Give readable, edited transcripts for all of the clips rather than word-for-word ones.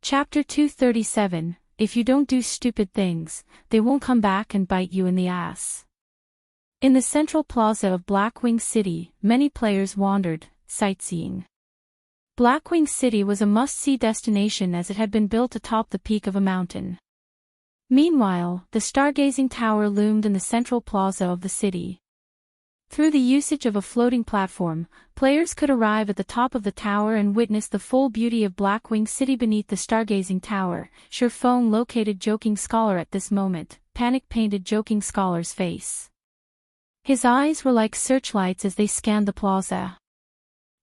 Chapter 237, If you don't do stupid things, they won't come back and bite you in the ass. In the central plaza of Blackwing City, many players wandered, sightseeing. Blackwing City was a must-see destination as it had been built atop the peak of a mountain. Meanwhile, the stargazing tower loomed in the central plaza of the city. Through the usage of a floating platform, players could arrive at the top of the tower and witness the full beauty of Blackwing City beneath the stargazing tower. Surefone located Joking Scholar at this moment, panic-painted Joking Scholar's face. His eyes were like searchlights as they scanned the plaza.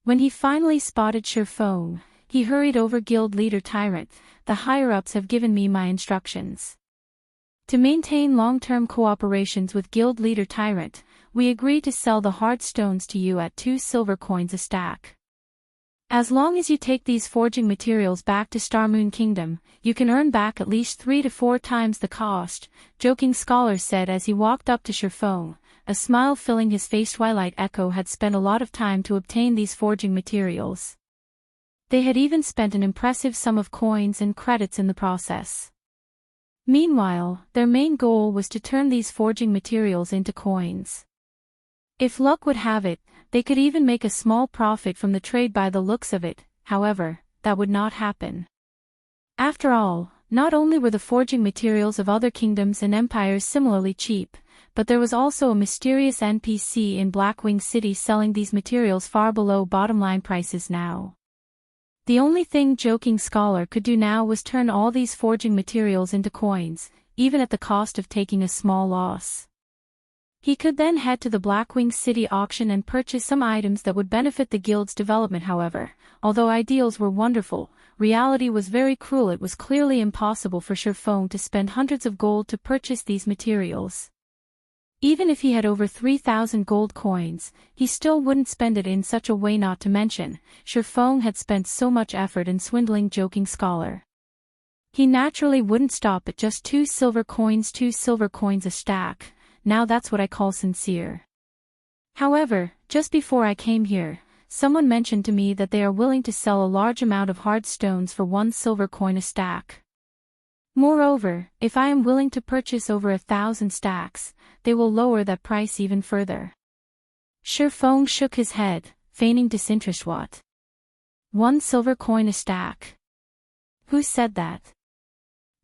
When he finally spotted Surefone, he hurried over. Guild Leader Tyrant, the higher-ups have given me my instructions. To maintain long-term cooperations with Guild Leader Tyrant, we agree to sell the hard stones to you at 2 silver coins a stack. As long as you take these forging materials back to Starmoon Kingdom, you can earn back at least 3 to 4 times the cost, Joking Scholar said as he walked up to Surefone, a smile filling his face. Twilight Echo had spent a lot of time to obtain these forging materials. They had even spent an impressive sum of coins and credits in the process. Meanwhile, their main goal was to turn these forging materials into coins. If luck would have it, they could even make a small profit from the trade by the looks of it. However, that would not happen. After all, not only were the forging materials of other kingdoms and empires similarly cheap, but there was also a mysterious NPC in Blackwing City selling these materials far below bottom-line prices now. The only thing Joking Scholar could do now was turn all these forging materials into coins, even at the cost of taking a small loss. He could then head to the Blackwing City auction and purchase some items that would benefit the guild's development. However, although ideals were wonderful, reality was very cruel. It was clearly impossible for Surefone to spend hundreds of gold to purchase these materials. Even if he had over 3,000 gold coins, he still wouldn't spend it in such a way. Not to mention, Surefone had spent so much effort in swindling Joking Scholar. He naturally wouldn't stop at just 2 silver coins. 2 silver coins a stack. Now that's what I call sincere. However, just before I came here, someone mentioned to me that they are willing to sell a large amount of hard stones for 1 silver coin a stack. Moreover, if I am willing to purchase over 1,000 stacks, they will lower that price even further. Surefone shook his head, feigning disinterest. What? 1 silver coin a stack? Who said that?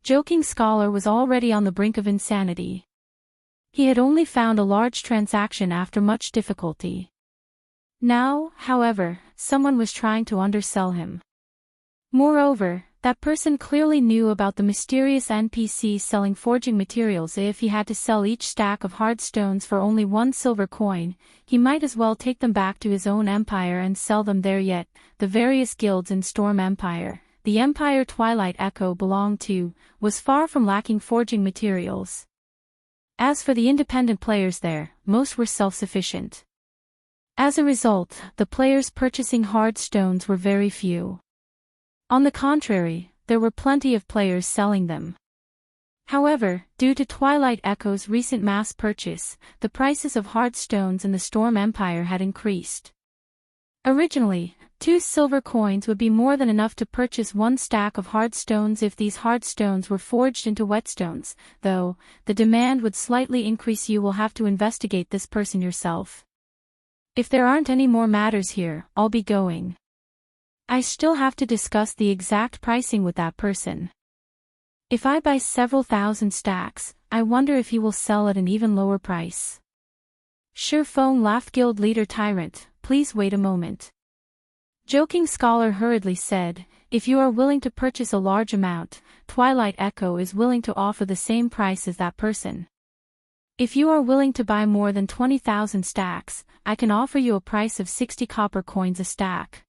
Joking Scholar was already on the brink of insanity. He had only found a large transaction after much difficulty. Now, however, someone was trying to undersell him. Moreover, that person clearly knew about the mysterious NPC selling forging materials. If he had to sell each stack of hard stones for only 1 silver coin, he might as well take them back to his own empire and sell them there. Yet, the various guilds in Storm Empire, the empire Twilight Echo belonged to, was far from lacking forging materials. As for the independent players there, most were self-sufficient. As a result, the players purchasing hard stones were very few. On the contrary, there were plenty of players selling them. However, due to Twilight Echo's recent mass purchase, the prices of hard stones in the Storm Empire had increased. Originally, 2 silver coins would be more than enough to purchase 1 stack of hard stones if these hard stones were forged into whetstones, though, the demand would slightly increase. You will have to investigate this person yourself. If there aren't any more matters here, I'll be going. I still have to discuss the exact pricing with that person. If I buy several thousand stacks, I wonder if he will sell at an even lower price. Surefone laughed. Guild Leader Tyrant, please wait a moment. Joking Scholar hurriedly said, if you are willing to purchase a large amount, Twilight Echo is willing to offer the same price as that person. If you are willing to buy more than 20,000 stacks, I can offer you a price of 60 copper coins a stack.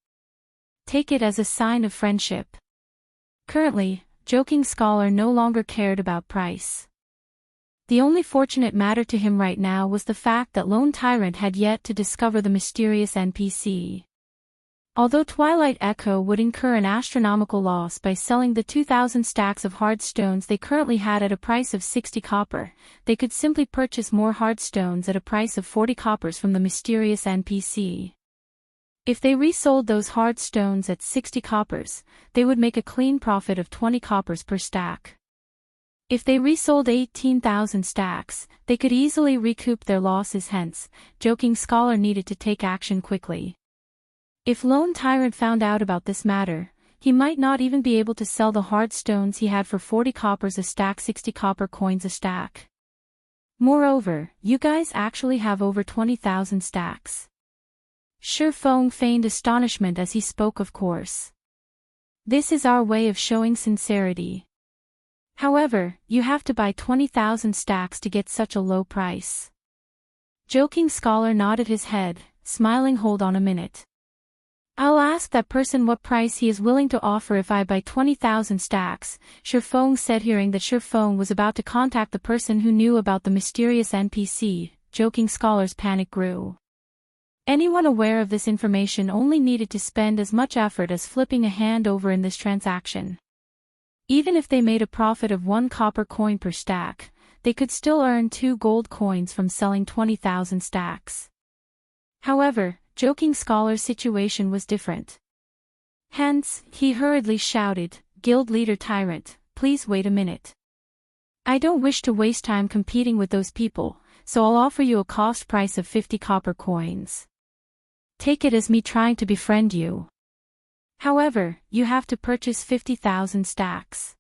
Take it as a sign of friendship. Currently, Joking Scholar no longer cared about price. The only fortunate matter to him right now was the fact that Lone Tyrant had yet to discover the mysterious NPC. Although Twilight Echo would incur an astronomical loss by selling the 2,000 stacks of hard stones they currently had at a price of 60 copper, they could simply purchase more hard stones at a price of 40 coppers from the mysterious NPC. If they resold those hard stones at 60 coppers, they would make a clean profit of 20 coppers per stack. If they resold 18,000 stacks, they could easily recoup their losses. Hence, Joking Scholar needed to take action quickly. If Lone Tyrant found out about this matter, he might not even be able to sell the hard stones he had for 40 coppers a stack, 60 copper coins a stack. Moreover, you guys actually have over 20,000 stacks. Shi Feng feigned astonishment as he spoke. Of course. This is our way of showing sincerity. However, you have to buy 20,000 stacks to get such a low price. Joking Scholar nodded his head, smiling. Hold on a minute. I'll ask that person what price he is willing to offer if I buy 20,000 stacks, Shi Feng said. Hearing that Shi Feng was about to contact the person who knew about the mysterious NPC, Joking Scholar's panic grew. Anyone aware of this information only needed to spend as much effort as flipping a hand over in this transaction. Even if they made a profit of 1 copper coin per stack, they could still earn 2 gold coins from selling 20,000 stacks. However, Joking Scholar's situation was different. Hence, he hurriedly shouted, "Guild Leader Tyrant, please wait a minute. I don't wish to waste time competing with those people, so I'll offer you a cost price of 50 copper coins. Take it as me trying to befriend you. However, you have to purchase 50,000 stacks.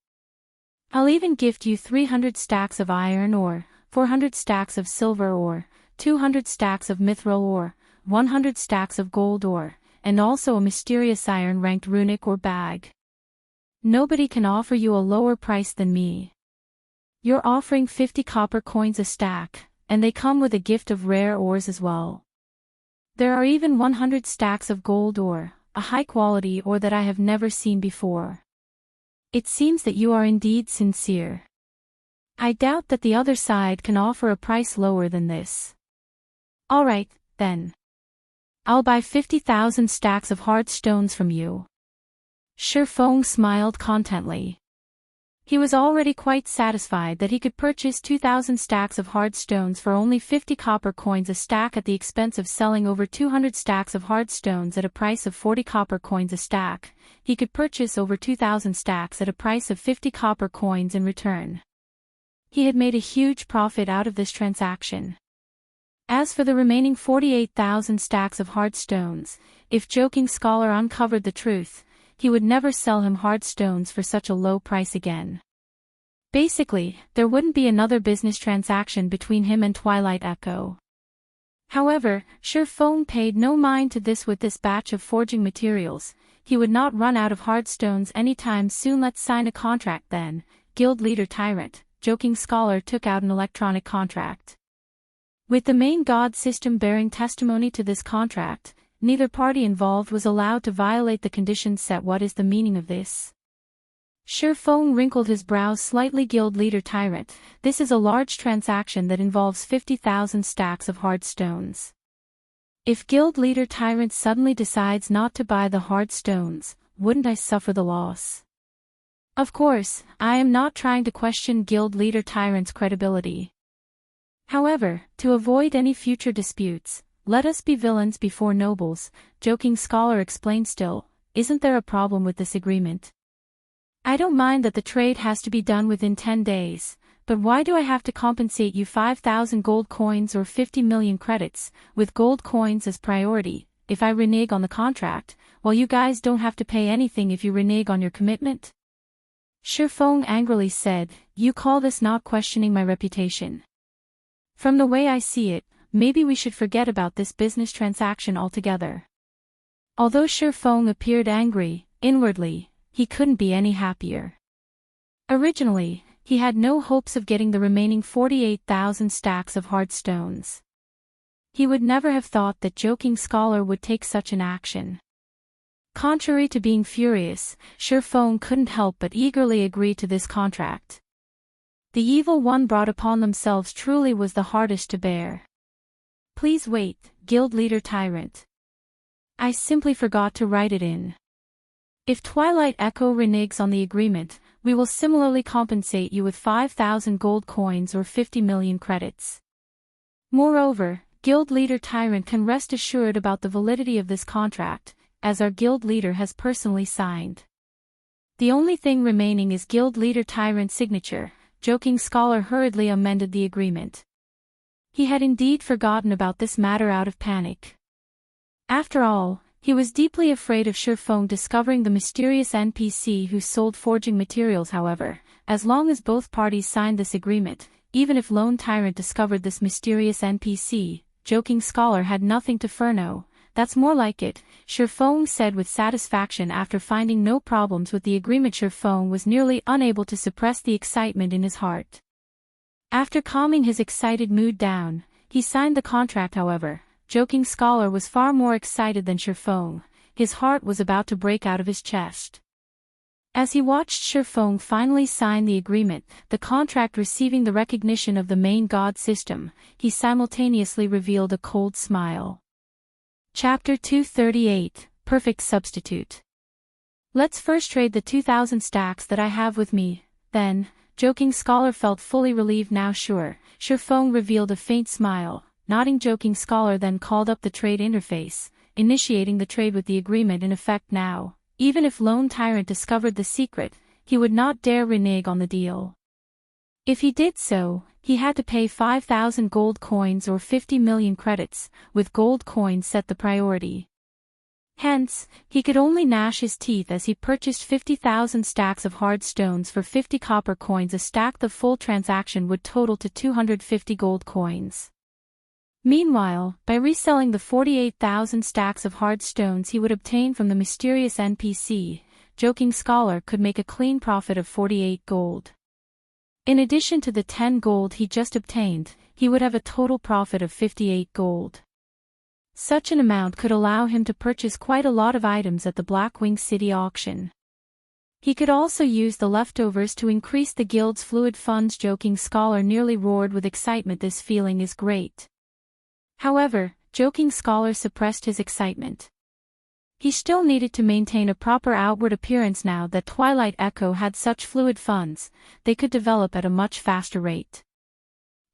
I'll even gift you 300 stacks of iron ore, 400 stacks of silver ore, 200 stacks of mithril ore, 100 stacks of gold ore, and also a mysterious iron-ranked runic ore bag. Nobody can offer you a lower price than me. You're offering 50 copper coins a stack, and they come with a gift of rare ores as well. There are even 100 stacks of gold ore, a high-quality ore that I have never seen before. It seems that you are indeed sincere. I doubt that the other side can offer a price lower than this. All right, then. I'll buy 50,000 stacks of hard stones from you." Shi Feng smiled contently. He was already quite satisfied that he could purchase 2,000 stacks of hard stones for only 50 copper coins a stack at the expense of selling over 200 stacks of hard stones at a price of 40 copper coins a stack. He could purchase over 2,000 stacks at a price of 50 copper coins in return. He had made a huge profit out of this transaction. As for the remaining 48,000 stacks of hard stones, if Joking Scholar uncovered the truth, he would never sell him hard stones for such a low price again. Basically, there wouldn't be another business transaction between him and Twilight Echo. However, Shi Feng paid no mind to this. With this batch of forging materials, he would not run out of hard stones anytime soon. Let's sign a contract then, Guild Leader Tyrant. Joking Scholar took out an electronic contract. With the main god system bearing testimony to this contract, neither party involved was allowed to violate the conditions set. What is the meaning of this? Shi Feng wrinkled his brows slightly. Guild Leader Tyrant, this is a large transaction that involves 50,000 stacks of hard stones. If Guild Leader Tyrant suddenly decides not to buy the hard stones, wouldn't I suffer the loss? Of course, I am not trying to question Guild Leader Tyrant's credibility. However, to avoid any future disputes, let us be villains before nobles, Joking Scholar explained. Still, isn't there a problem with this agreement? I don't mind that the trade has to be done within 10 days, but why do I have to compensate you 5,000 gold coins or 50 million credits, with gold coins as priority, if I renege on the contract, while you guys don't have to pay anything if you renege on your commitment? Shi Feng angrily said, "You call this not questioning my reputation? From the way I see it, maybe we should forget about this business transaction altogether." Although Shi Feng appeared angry, inwardly, he couldn't be any happier. Originally, he had no hopes of getting the remaining 48,000 stacks of hard stones. He would never have thought that Joking Scholar would take such an action. Contrary to being furious, Shi Feng couldn't help but eagerly agree to this contract. The evil one brought upon themselves truly was the hardest to bear. Please wait, Guild Leader Tyrant. I simply forgot to write it in. If Twilight Echo reneges on the agreement, we will similarly compensate you with 5,000 gold coins or 50 million credits. Moreover, Guild Leader Tyrant can rest assured about the validity of this contract, as our Guild Leader has personally signed. The only thing remaining is Guild Leader Tyrant's signature. Joking Scholar hurriedly amended the agreement. He had indeed forgotten about this matter out of panic. After all, he was deeply afraid of Shifeng discovering the mysterious NPC who sold forging materials. However, as long as both parties signed this agreement, even if Lone Tyrant discovered this mysterious NPC, Joking Scholar had nothing to fear. No, that's more like it, Shifeng said with satisfaction after finding no problems with the agreement. Shifeng was nearly unable to suppress the excitement in his heart. After calming his excited mood down, he signed the contract. However, Joking Scholar was far more excited than Shifeng. His heart was about to break out of his chest. As he watched Shifeng finally sign the agreement, the contract receiving the recognition of the main god system, he simultaneously revealed a cold smile. Chapter 238, Perfect Substitute. Let's first trade the 2,000 stacks that I have with me, then. Joking Scholar felt fully relieved now. Sure, Shifeng revealed a faint smile. Nodding, Joking Scholar then called up the trade interface, initiating the trade with the agreement in effect now. Even if Lone Tyrant discovered the secret, he would not dare renege on the deal. If he did so, he had to pay 5,000 gold coins or 50 million credits, with gold coins set the priority. Hence, he could only gnash his teeth as he purchased 50,000 stacks of hard stones for 50 copper coins a stack. The full transaction would total to 250 gold coins. Meanwhile, by reselling the 48,000 stacks of hard stones he would obtain from the mysterious NPC, Joking Scholar could make a clean profit of 48 gold. In addition to the 10 gold he just obtained, he would have a total profit of 58 gold. Such an amount could allow him to purchase quite a lot of items at the Blackwing City auction. He could also use the leftovers to increase the guild's fluid funds. Joking Scholar nearly roared with excitement. This feeling is great. However, Joking Scholar suppressed his excitement. He still needed to maintain a proper outward appearance. Now that Twilight Echo had such fluid funds, they could develop at a much faster rate.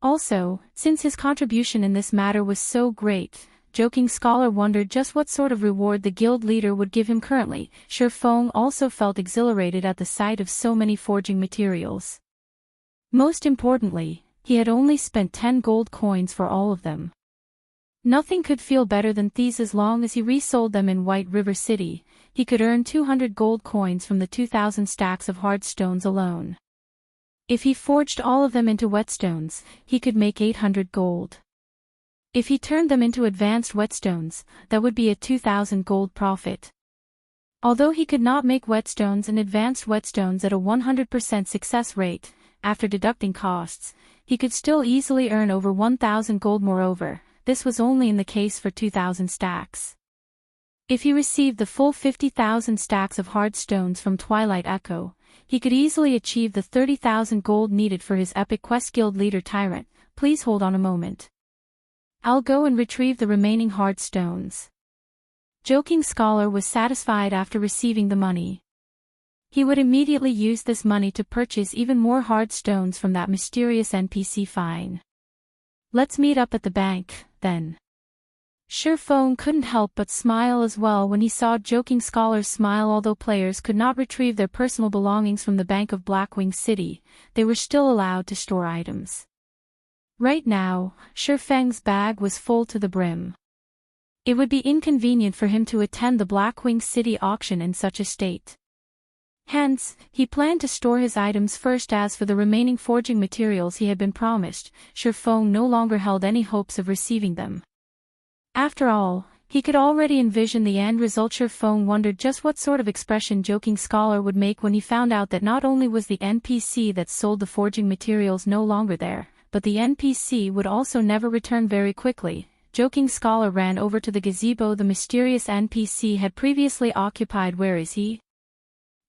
Also, since his contribution in this matter was so great, Joking Scholar wondered just what sort of reward the guild leader would give him currently. Shifeng also felt exhilarated at the sight of so many forging materials. Most importantly, he had only spent 10 gold coins for all of them. Nothing could feel better than these. As long as he resold them in White River City, he could earn 200 gold coins from the 2,000 stacks of hard stones alone. If he forged all of them into whetstones, he could make 800 gold. If he turned them into advanced whetstones, that would be a 2,000 gold profit. Although he could not make whetstones and advanced whetstones at a 100% success rate, after deducting costs, he could still easily earn over 1,000 gold. Moreover, this was only in the case for 2,000 stacks. If he received the full 50,000 stacks of hard stones from Twilight Echo, he could easily achieve the 30,000 gold needed for his epic quest. Guild Leader Tyrant, please hold on a moment. I'll go and retrieve the remaining hard stones. Joking Scholar was satisfied after receiving the money. He would immediately use this money to purchase even more hard stones from that mysterious NPC. Fine. Let's meet up at the bank, then. Shifeng couldn't help but smile as well when he saw Joking Scholar's smile. Although players could not retrieve their personal belongings from the bank of Blackwing City, they were still allowed to store items. Right now, Shifeng's bag was full to the brim. It would be inconvenient for him to attend the Blackwing City auction in such a state. Hence, he planned to store his items first. As for the remaining forging materials he had been promised, Shifeng no longer held any hopes of receiving them. After all, he could already envision the end result. Shifeng wondered just what sort of expression Joking Scholar would make when he found out that not only was the NPC that sold the forging materials no longer there, but the NPC would also never return. Very quickly, Joking Scholar ran over to the gazebo the mysterious NPC had previously occupied. Where is he?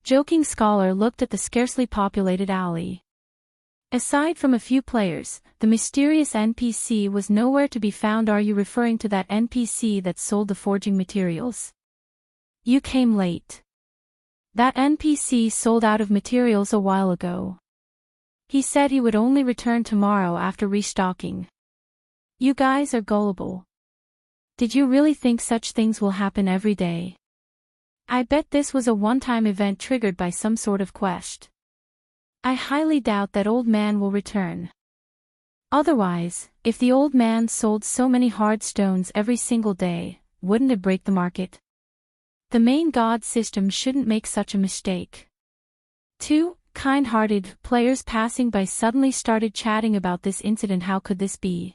Joking Scholar looked at the scarcely populated alley. Aside from a few players, the mysterious NPC was nowhere to be found. Are you referring to that NPC that sold the forging materials? You came late. That NPC sold out of materials a while ago. He said he would only return tomorrow after restocking. You guys are gullible. Did you really think such things will happen every day? I bet this was a one-time event triggered by some sort of quest. I highly doubt that old man will return. Otherwise, if the old man sold so many hard stones every single day, wouldn't it break the market? The main god system shouldn't make such a mistake. 2. Kind-hearted players passing by suddenly started chatting about this incident. How could this be?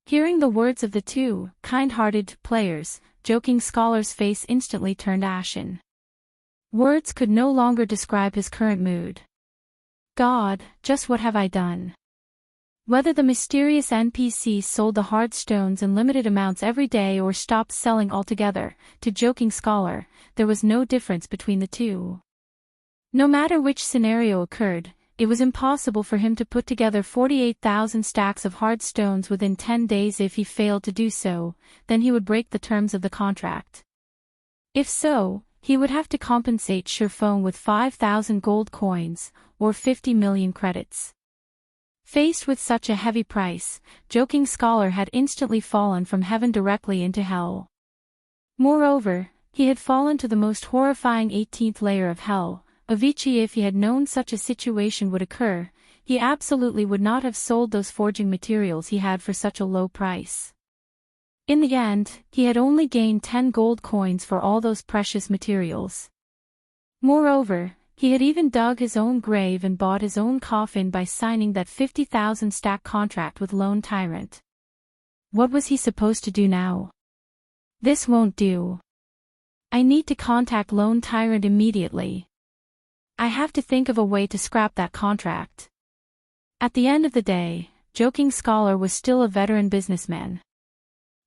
Hearing the words of the two kind-hearted players, Joking Scholar's face instantly turned ashen. Words could no longer describe his current mood. God, just what have I done? Whether the mysterious NPC sold the hard stones in limited amounts every day or stopped selling altogether, to Joking Scholar, there was no difference between the two. No matter which scenario occurred, it was impossible for him to put together 48,000 stacks of hard stones within 10 days. If he failed to do so, then he would break the terms of the contract. If so, he would have to compensate Shurfeng with 5,000 gold coins, or 50 million credits. Faced with such a heavy price, Joking Scholar had instantly fallen from heaven directly into hell. Moreover, he had fallen to the most horrifying 18th layer of hell. Avicii, if he had known such a situation would occur, he absolutely would not have sold those forging materials he had for such a low price. In the end, he had only gained 10 gold coins for all those precious materials. Moreover, he had even dug his own grave and bought his own coffin by signing that 50,000 stack contract with Lone Tyrant. What was he supposed to do now? This won't do. I need to contact Lone Tyrant immediately. I have to think of a way to scrap that contract. At the end of the day, Joking Scholar was still a veteran businessman.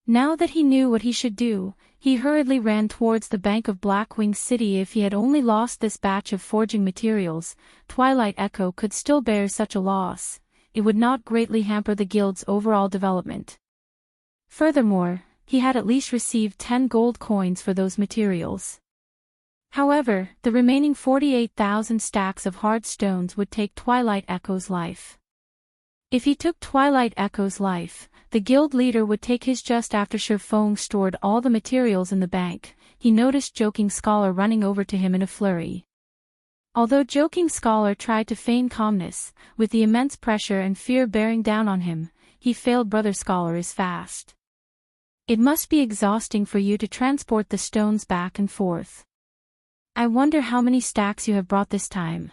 Now that he knew what he should do, he hurriedly ran towards the bank of Blackwing City. If he had only lost this batch of forging materials, Twilight Echo could still bear such a loss. It would not greatly hamper the guild's overall development. Furthermore, he had at least received 10 gold coins for those materials. However, the remaining 48,000 stacks of hard stones would take Twilight Echo's life. If he took Twilight Echo's life, the guild leader would take his. Just after Shurfeng stored all the materials in the bank, he noticed Joking Scholar running over to him in a flurry. Although Joking Scholar tried to feign calmness, with the immense pressure and fear bearing down on him, he failed. Brother Scholar is fast. It must be exhausting for you to transport the stones back and forth. I wonder how many stacks you have brought this time.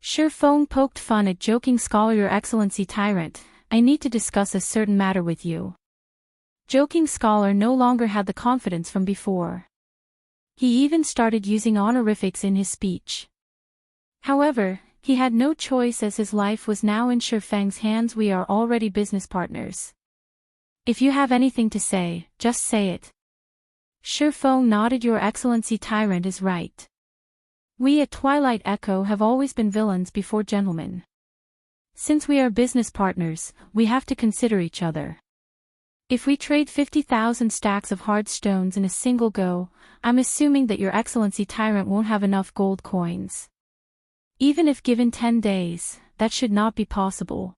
Shurfeng poked fun at Joking Scholar. Your Excellency Tyrant, I need to discuss a certain matter with you. Joking Scholar no longer had the confidence from before. He even started using honorifics in his speech. However, he had no choice as his life was now in Shurfeng's hands. We are already business partners. If you have anything to say, just say it. Shurfeng nodded. Your Excellency Tyrant is right. We at Twilight Echo have always been villains before gentlemen. Since we are business partners, we have to consider each other. If we trade 50,000 stacks of hard stones in a single go, I'm assuming that Your Excellency Tyrant won't have enough gold coins. Even if given 10 days, that should not be possible.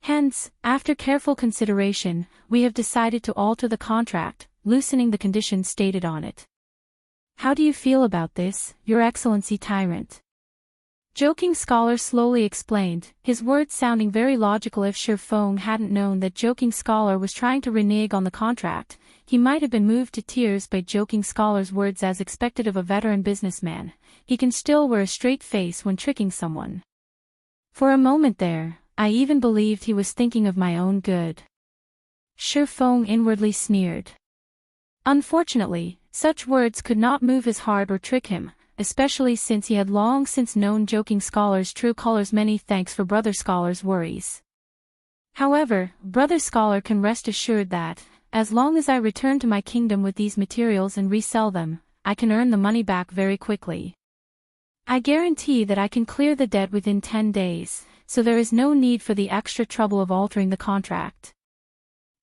Hence, after careful consideration, we have decided to alter the contract, loosening the conditions stated on it. How do you feel about this, Your Excellency Tyrant? Joking Scholar slowly explained, his words sounding very logical. If Shurfeng hadn't known that Joking Scholar was trying to renege on the contract, he might have been moved to tears by Joking Scholar's words. As expected of a veteran businessman, he can still wear a straight face when tricking someone. For a moment there, I even believed he was thinking of my own good. Shurfeng inwardly sneered. Unfortunately, such words could not move his heart or trick him, especially since he had long since known Joking Scholar's true colors. Many thanks for Brother Scholar's worries. However, Brother Scholar can rest assured that, as long as I return to my kingdom with these materials and resell them, I can earn the money back very quickly. I guarantee that I can clear the debt within 10 days, so there is no need for the extra trouble of altering the contract.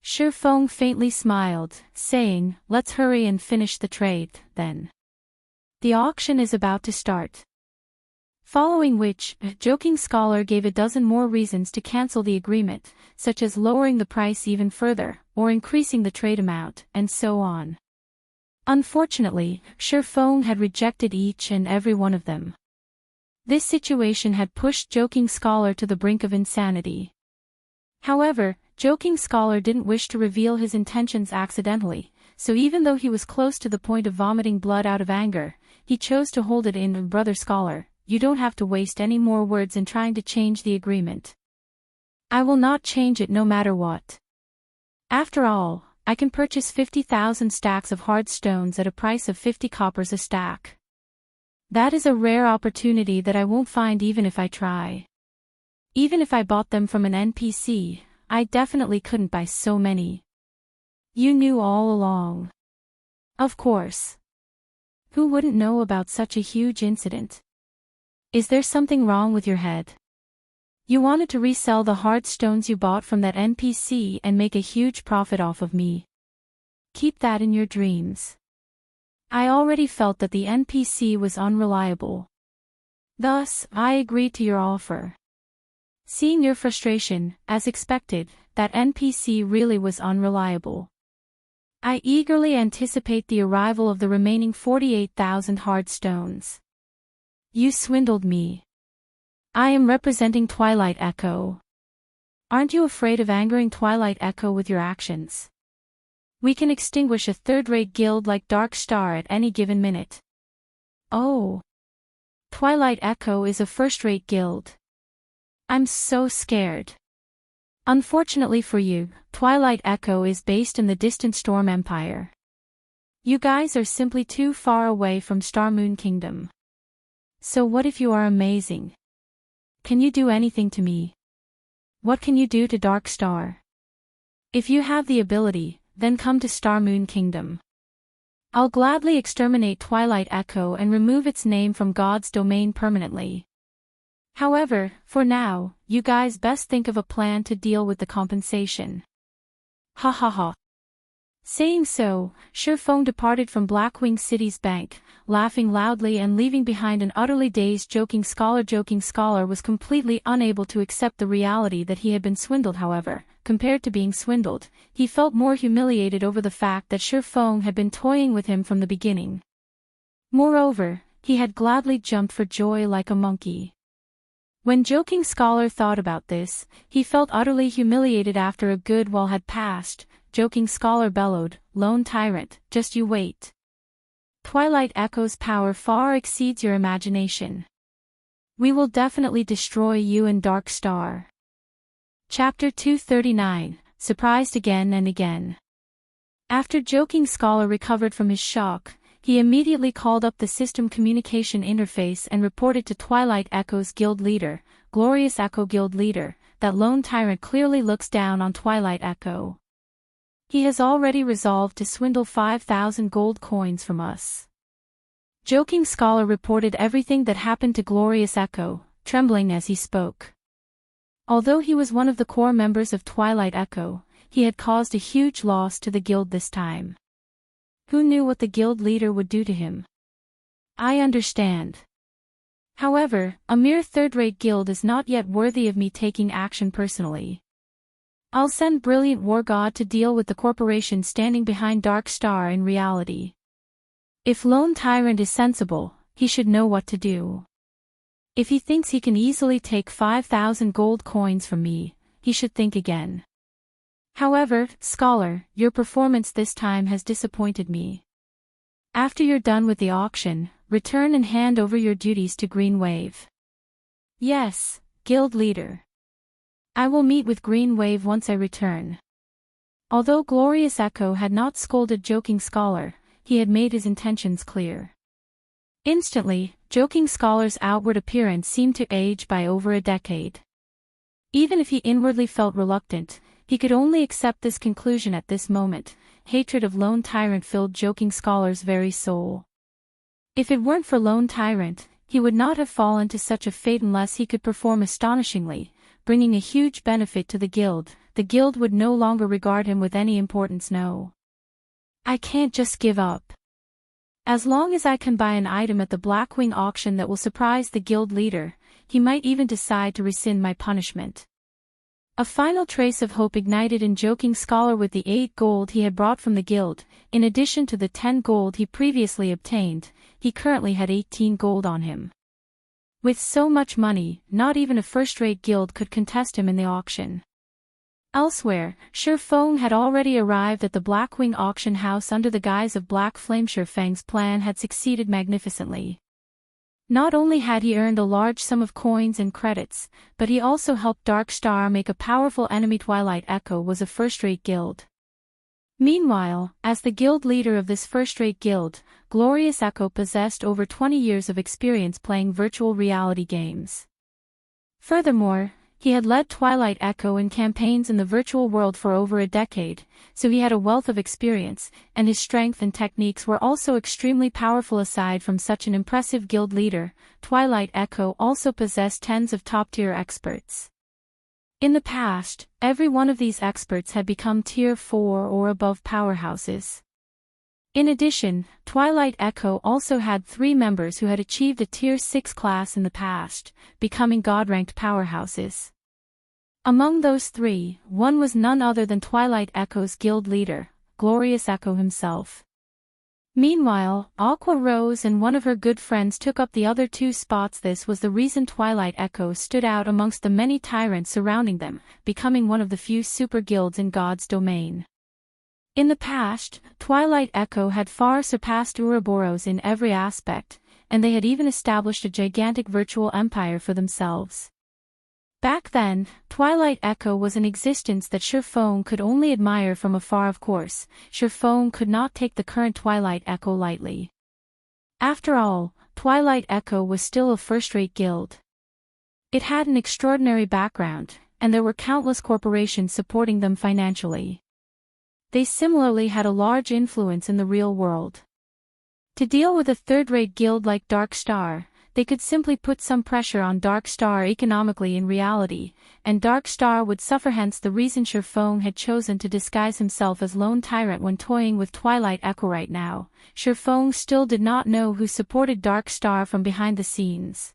Shurfeng faintly smiled, saying, let's hurry and finish the trade, then. The auction is about to start. Following which, Joking Scholar gave a dozen more reasons to cancel the agreement, such as lowering the price even further, or increasing the trade amount, and so on. Unfortunately, Surefeng had rejected each and every one of them. This situation had pushed Joking Scholar to the brink of insanity. However, Joking Scholar didn't wish to reveal his intentions accidentally, so even though he was close to the point of vomiting blood out of anger, he chose to hold it in. Brother Scholar, you don't have to waste any more words in trying to change the agreement. I will not change it no matter what. After all, I can purchase 50,000 stacks of hard stones at a price of 50 coppers a stack. That is a rare opportunity that I won't find even if I try. Even if I bought them from an NPC, I definitely couldn't buy so many. You knew all along. Of course. Who wouldn't know about such a huge incident? Is there something wrong with your head? You wanted to resell the hard stones you bought from that NPC and make a huge profit off of me. Keep that in your dreams. I already felt that the NPC was unreliable. Thus, I agreed to your offer. Seeing your frustration, as expected, that NPC really was unreliable. I eagerly anticipate the arrival of the remaining 48,000 hard stones. You swindled me. I am representing Twilight Echo. Aren't you afraid of angering Twilight Echo with your actions? We can extinguish a third-rate guild like Dark Star at any given minute. Oh. Twilight Echo is a first-rate guild. I'm so scared. Unfortunately for you, Twilight Echo is based in the distant Storm Empire. You guys are simply too far away from Star Moon Kingdom. So what if you are amazing? Can you do anything to me? What can you do to Dark Star? If you have the ability, then come to Star Moon Kingdom. I'll gladly exterminate Twilight Echo and remove its name from God's domain permanently. However, for now, you guys best think of a plan to deal with the compensation. Ha ha ha. Saying so, Surefeng departed from Blackwing City's bank, laughing loudly and leaving behind an utterly dazed Joking Scholar. Joking Scholar was completely unable to accept the reality that he had been swindled. However, compared to being swindled, he felt more humiliated over the fact that Surefeng had been toying with him from the beginning. Moreover, he had gladly jumped for joy like a monkey. When Joking Scholar thought about this, he felt utterly humiliated. After a good while had passed, Joking Scholar bellowed, "Lone Tyrant, just you wait. Twilight Echo's power far exceeds your imagination. We will definitely destroy you and Dark Star." Chapter 239, Surprised Again and Again. After Joking Scholar recovered from his shock, he immediately called up the system communication interface and reported to Twilight Echo's guild leader, Glorious Echo Guild Leader, that Lone Tyrant clearly looks down on Twilight Echo. He has already resolved to swindle 5,000 gold coins from us. Joking Scholar reported everything that happened to Glorious Echo, trembling as he spoke. Although he was one of the core members of Twilight Echo, he had caused a huge loss to the guild this time. Who knew what the guild leader would do to him? I understand. However, a mere third-rate guild is not yet worthy of me taking action personally. I'll send Brilliant War God to deal with the corporation standing behind Dark Star in reality. If Lone Tyrant is sensible, he should know what to do. If he thinks he can easily take 5,000 gold coins from me, he should think again. However, Scholar, your performance this time has disappointed me. After you're done with the auction, return and hand over your duties to Green Wave. Yes, Guild Leader. I will meet with Green Wave once I return. Although Glorious Echo had not scolded Joking Scholar, he had made his intentions clear. Instantly, Joking Scholar's outward appearance seemed to age by over a decade. Even if he inwardly felt reluctant, he could only accept this conclusion at this moment. Hatred of Lone Tyrant filled Joking Scholar's very soul. If it weren't for Lone Tyrant, he would not have fallen to such a fate unless he could perform astonishingly, bringing a huge benefit to the guild. The guild would no longer regard him with any importance. No. I can't just give up. As long as I can buy an item at the Blackwing auction that will surprise the guild leader, he might even decide to rescind my punishment. A final trace of hope ignited in joking Scholar with the 8 gold he had brought from the guild. In addition to the 10 gold he previously obtained, he currently had 18 gold on him. With so much money, not even a first-rate guild could contest him in the auction. Elsewhere, Shifeng had already arrived at the Blackwing auction house under the guise of Black Flame. Shifeng's plan had succeeded magnificently. Not only had he earned a large sum of coins and credits, but he also helped Dark Star make a powerful enemy. Twilight Echo was a first-rate guild. Meanwhile, as the guild leader of this first-rate guild, Glorious Echo possessed over 20 years of experience playing virtual reality games. Furthermore, he had led Twilight Echo in campaigns in the virtual world for over a decade, so he had a wealth of experience, and his strength and techniques were also extremely powerful. Aside from such an impressive guild leader, Twilight Echo also possessed tens of top-tier experts. In the past, every one of these experts had become Tier 4 or above powerhouses. In addition, Twilight Echo also had 3 members who had achieved a Tier 6 class in the past, becoming God-ranked powerhouses. Among those 3, one was none other than Twilight Echo's guild leader, Glorious Echo himself. Meanwhile, Aqua Rose and one of her good friends took up the other 2 spots. This was the reason Twilight Echo stood out amongst the many tyrants surrounding them, becoming one of the few super guilds in God's domain. In the past, Twilight Echo had far surpassed Ouroboros in every aspect, and they had even established a gigantic virtual empire for themselves. Back then, Twilight Echo was an existence that Shifeng could only admire from afar. Of course, Shifeng could not take the current Twilight Echo lightly. After all, Twilight Echo was still a first-rate guild. It had an extraordinary background, and there were countless corporations supporting them financially. They similarly had a large influence in the real world. To deal with a third-rate guild like Dark Star, they could simply put some pressure on Dark Star economically in reality, and Dark Star would suffer. Hence the reason Shifeng had chosen to disguise himself as Lone Tyrant when toying with Twilight Echo. Right now, Shifeng still did not know who supported Dark Star from behind the scenes.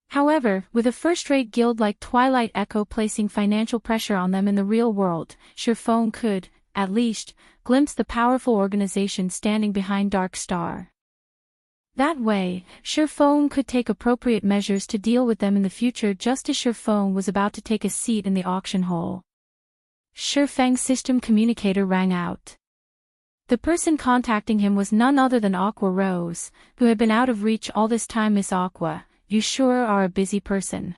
However, with a first-rate guild like Twilight Echo placing financial pressure on them in the real world, Shifeng could, at least, glimpse the powerful organization standing behind Dark Star. That way, Shifeng could take appropriate measures to deal with them in the future. Just as Shifeng was about to take a seat in the auction hall, Shifeng's system communicator rang out. The person contacting him was none other than Aqua Rose, who had been out of reach all this time. Miss Aqua, you sure are a busy person.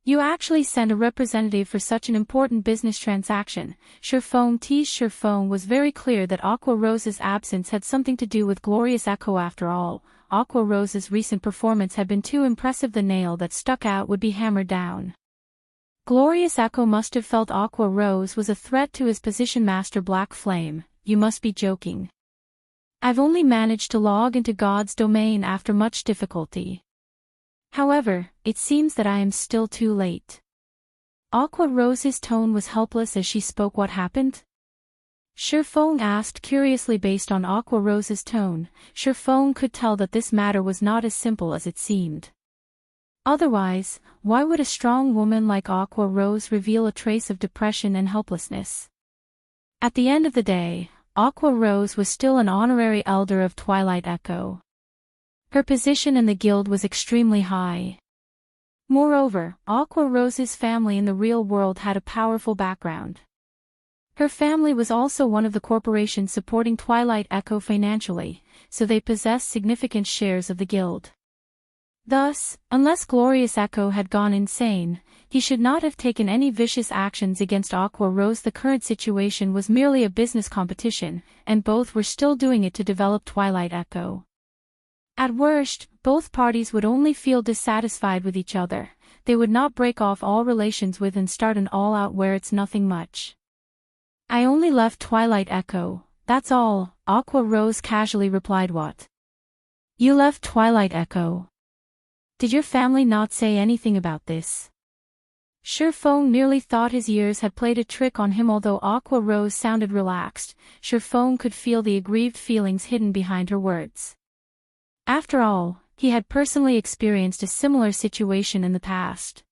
You actually sent a representative for such an important business transaction. Shifeng teased. Shifeng was very clear that Aqua Rose's absence had something to do with Glorious Echo. After all, Aqua Rose's recent performance had been too impressive. The nail that stuck out would be hammered down. Glorious Echo must have felt Aqua Rose was a threat to his position. Master Black Flame, you must be joking. I've only managed to log into God's domain after much difficulty. However, it seems that I am still too late. Aqua Rose's tone was helpless as she spoke. What happened? Shifeng asked curiously. Based on Aqua Rose's tone, Shifeng could tell that this matter was not as simple as it seemed. Otherwise, why would a strong woman like Aqua Rose reveal a trace of depression and helplessness? At the end of the day, Aqua Rose was still an honorary elder of Twilight Echo. Her position in the guild was extremely high. Moreover, Aqua Rose's family in the real world had a powerful background. Her family was also one of the corporations supporting Twilight Echo financially, so they possessed significant shares of the guild. Thus, unless Glorious Echo had gone insane, he should not have taken any vicious actions against Aqua Rose. The current situation was merely a business competition, and both were still doing it to develop Twilight Echo. At worst, both parties would only feel dissatisfied with each other. They would not break off all relations with and start an all-out where it's nothing much. I only left Twilight Echo, that's all, Aqua Rose casually replied. What? You left Twilight Echo? Did your family not say anything about this? Surefeng nearly thought his ears had played a trick on him. Although Aqua Rose sounded relaxed, Surefeng could feel the aggrieved feelings hidden behind her words. After all, he had personally experienced a similar situation in the past.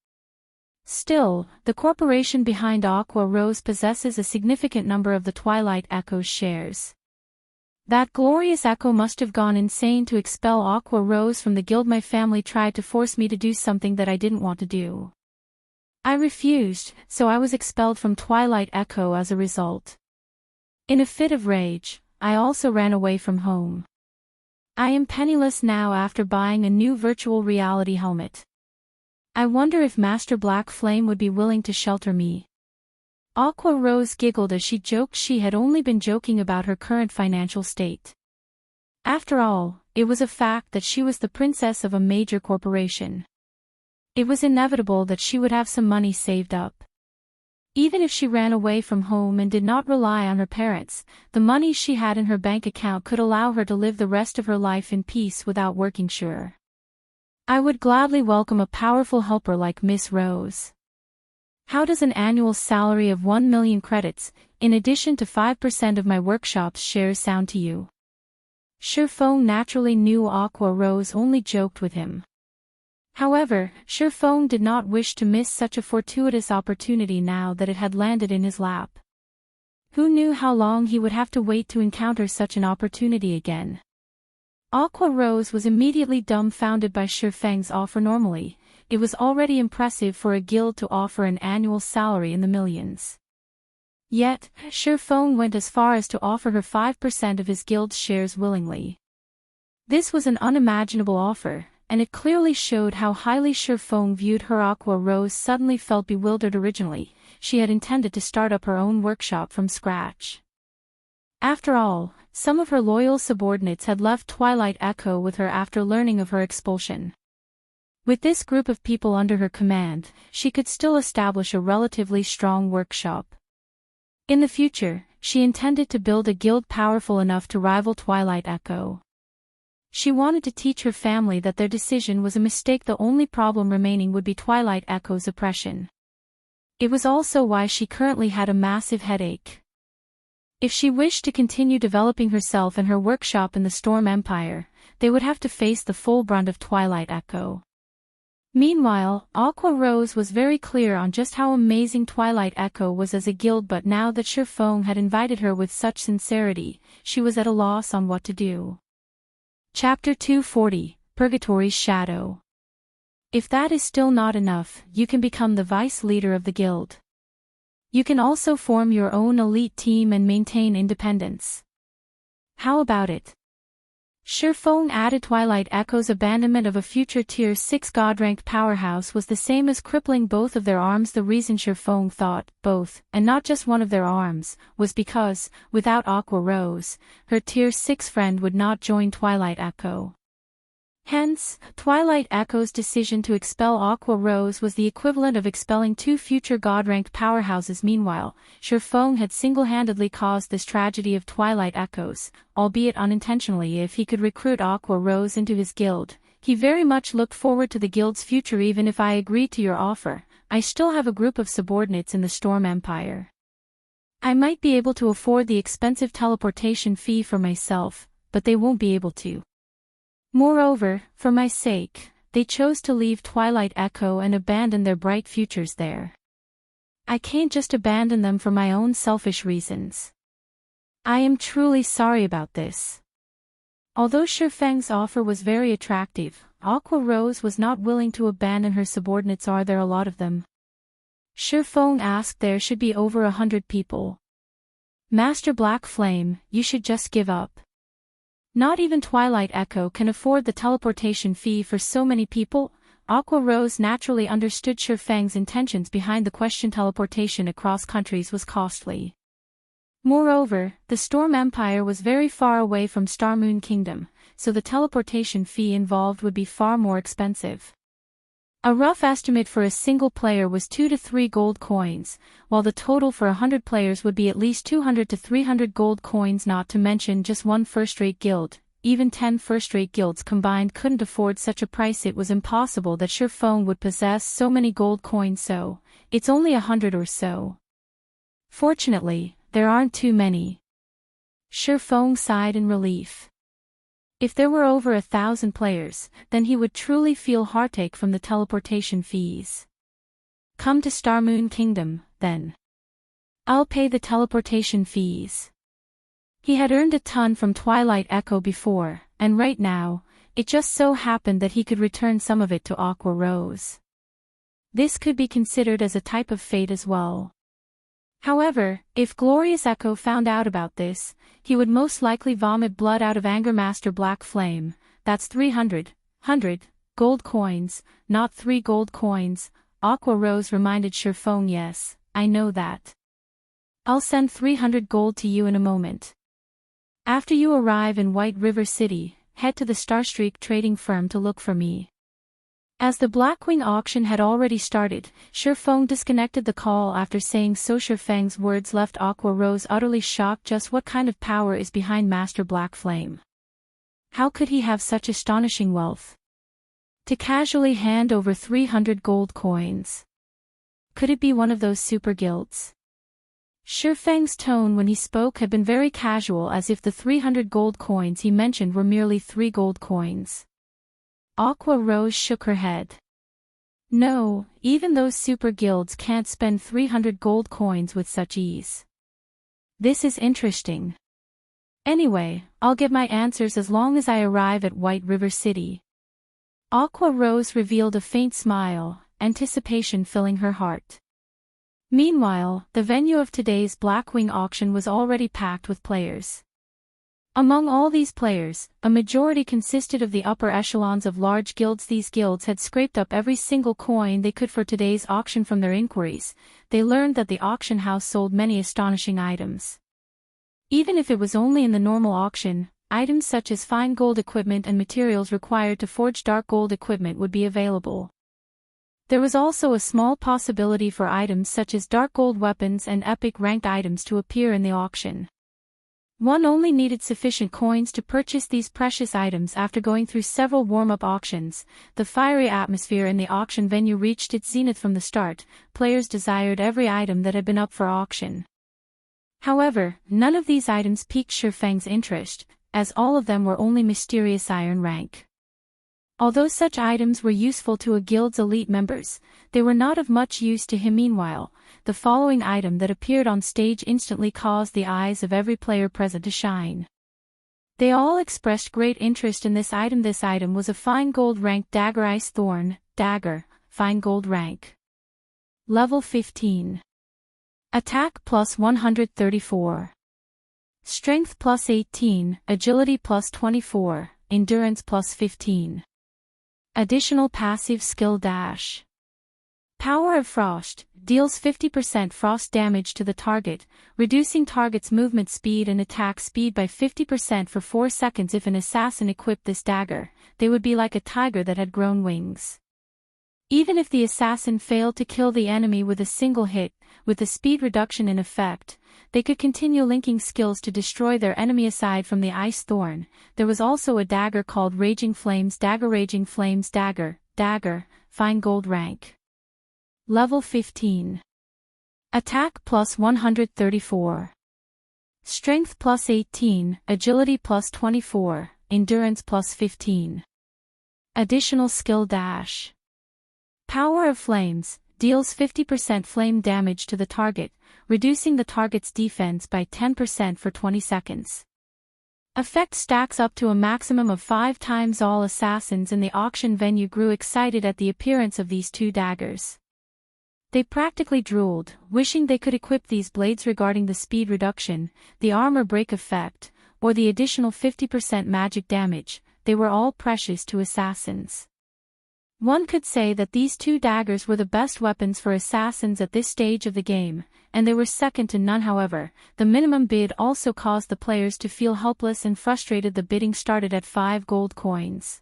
Still, the corporation behind Aqua Rose possesses a significant number of the Twilight Echo's shares. That glorious echo must have gone insane to expel Aqua Rose from the guild. My family tried to force me to do something that I didn't want to do. I refused, so I was expelled from Twilight Echo as a result. In a fit of rage, I also ran away from home. I am penniless now after buying a new virtual reality helmet. I wonder if Master Black Flame would be willing to shelter me. Aqua Rose giggled as she joked she had only been joking about her current financial state. After all, it was a fact that she was the princess of a major corporation. It was inevitable that she would have some money saved up. Even if she ran away from home and did not rely on her parents, the money she had in her bank account could allow her to live the rest of her life in peace without working. Sure. I would gladly welcome a powerful helper like Miss Rose. How does an annual salary of 1 million credits, in addition to 5% of my workshop's shares, sound to you? Surefeng naturally knew Aqua Rose only joked with him. However, Surefeng did not wish to miss such a fortuitous opportunity now that it had landed in his lap. Who knew how long he would have to wait to encounter such an opportunity again? Aqua Rose was immediately dumbfounded by Surefeng's offer. Normally, it was already impressive for a guild to offer an annual salary in the millions. Yet, Surefeng went as far as to offer her 5% of his guild's shares willingly. This was an unimaginable offer, and it clearly showed how highly Surefeng viewed her. Aqua Rose suddenly felt bewildered. Originally, she had intended to start up her own workshop from scratch. After all, some of her loyal subordinates had left Twilight Echo with her after learning of her expulsion. With this group of people under her command, she could still establish a relatively strong workshop. In the future, she intended to build a guild powerful enough to rival Twilight Echo. She wanted to teach her family that their decision was a mistake. The only problem remaining would be Twilight Echo's oppression. It was also why she currently had a massive headache. If she wished to continue developing herself and her workshop in the Storm Empire, they would have to face the full brunt of Twilight Echo. Meanwhile, Aqua Rose was very clear on just how amazing Twilight Echo was as a guild, but now that Surefeng had invited her with such sincerity, she was at a loss on what to do. Chapter 240, Purgatory's Shadow. If that is still not enough, you can become the vice leader of the guild. You can also form your own elite team and maintain independence. How about it? Surefeng added. Twilight Echo's abandonment of a future Tier 6 God-ranked powerhouse was the same as crippling both of their arms. The reason Surefeng thought both, and not just one of their arms, was because, without Aqua Rose, her Tier 6 friend would not join Twilight Echo. Hence, Twilight Echo's decision to expel Aqua Rose was the equivalent of expelling two future God-ranked powerhouses. Meanwhile, Surefeng had single-handedly caused this tragedy of Twilight Echo's, albeit unintentionally. If he could recruit Aqua Rose into his guild, he very much looked forward to the guild's future. Even if I agreed to your offer, I still have a group of subordinates in the Storm Empire. I might be able to afford the expensive teleportation fee for myself, but they won't be able to. Moreover, for my sake, they chose to leave Twilight Echo and abandon their bright futures there. I can't just abandon them for my own selfish reasons. I am truly sorry about this. Although Surefeng's offer was very attractive, Aqua Rose was not willing to abandon her subordinates. Are there a lot of them? Surefeng asked. There should be over 100 people. Master Black Flame, you should just give up. Not even Twilight Echo can afford the teleportation fee for so many people. Aqua Rose naturally understood Surefeng's intentions behind the question. Teleportation across countries was costly. Moreover, the Storm Empire was very far away from Starmoon Kingdom, so the teleportation fee involved would be far more expensive. A rough estimate for a single player was 2 to 3 gold coins, while the total for 100 players would be at least 200 to 300 gold coins, not to mention just one first-rate guild, even 10 first-rate guilds combined couldn't afford such a price. It was impossible that Surefeng would possess so many gold coins, so it's only 100 or so. Fortunately, there aren't too many. Surefeng sighed in relief. If there were over 1,000 players, then he would truly feel heartache from the teleportation fees. Come to Star Moon Kingdom, then. I'll pay the teleportation fees. He had earned a ton from Twilight Echo before, and right now, it just so happened that he could return some of it to Aqua Rose. This could be considered as a type of fate as well. However, if Glorious Echo found out about this, he would most likely vomit blood out of anger. Master Black Flame, that's 300 gold coins, not 3 gold coins, Aqua Rose reminded Surefeng. Yes, I know that. I'll send 300 gold to you in a moment. After you arrive in White River City, head to the Starstreak trading firm to look for me. As the Blackwing auction had already started, Surefeng disconnected the call after saying so. Surefeng's words left Aqua Rose utterly shocked. Just what kind of power is behind Master Black Flame? How could he have such astonishing wealth? To casually hand over 300 gold coins. Could it be one of those super guilds? Surefeng's tone when he spoke had been very casual, as if the 300 gold coins he mentioned were merely 3 gold coins. Aqua Rose shook her head. No, even those super guilds can't spend 300 gold coins with such ease. This is interesting. Anyway, I'll get my answers as long as I arrive at White River City. Aqua Rose revealed a faint smile, anticipation filling her heart. Meanwhile, the venue of today's Blackwing auction was already packed with players. Among all these players, a majority consisted of the upper echelons of large guilds. These guilds had scraped up every single coin they could for today's auction. From their inquiries, they learned that the auction house sold many astonishing items. Even if it was only in the normal auction, items such as fine gold equipment and materials required to forge dark gold equipment would be available. There was also a small possibility for items such as dark gold weapons and epic ranked items to appear in the auction. One only needed sufficient coins to purchase these precious items. After going through several warm-up auctions, the fiery atmosphere in the auction venue reached its zenith from the start. Players desired every item that had been up for auction. However, none of these items piqued Surefeng's interest, as all of them were only mysterious iron rank. Although such items were useful to a guild's elite members, they were not of much use to him. Meanwhile, the following item that appeared on stage instantly caused the eyes of every player present to shine. They all expressed great interest in this item. This item was a fine gold rank dagger. Ice Thorn dagger, fine gold rank. Level 15. Attack plus 134. Strength plus 18, agility plus 24, endurance plus 15. Additional passive skill dash. Power of Frost, deals 50% frost damage to the target, reducing target's movement speed and attack speed by 50% for 4 seconds. If an assassin equipped this dagger, they would be like a tiger that had grown wings. Even if the assassin failed to kill the enemy with a single hit, with the speed reduction in effect, they could continue linking skills to destroy their enemy. Aside from the Ice Thorn, there was also a dagger called Raging Flames dagger. Raging Flames dagger, fine gold rank. Level 15. Attack plus 134. Strength plus 18, agility plus 24, endurance plus 15. Additional skill dash. Power of Flames, deals 50% flame damage to the target, reducing the target's defense by 10% for 20 seconds. Effect stacks up to a maximum of 5 times. All assassins in the auction venue grew excited at the appearance of these two daggers. They practically drooled, wishing they could equip these blades. Regarding the speed reduction, the armor break effect, or the additional 50% magic damage, they were all precious to assassins. One could say that these two daggers were the best weapons for assassins at this stage of the game, and they were second to none. However, the minimum bid also caused the players to feel helpless and frustrated. The bidding started at 5 gold coins.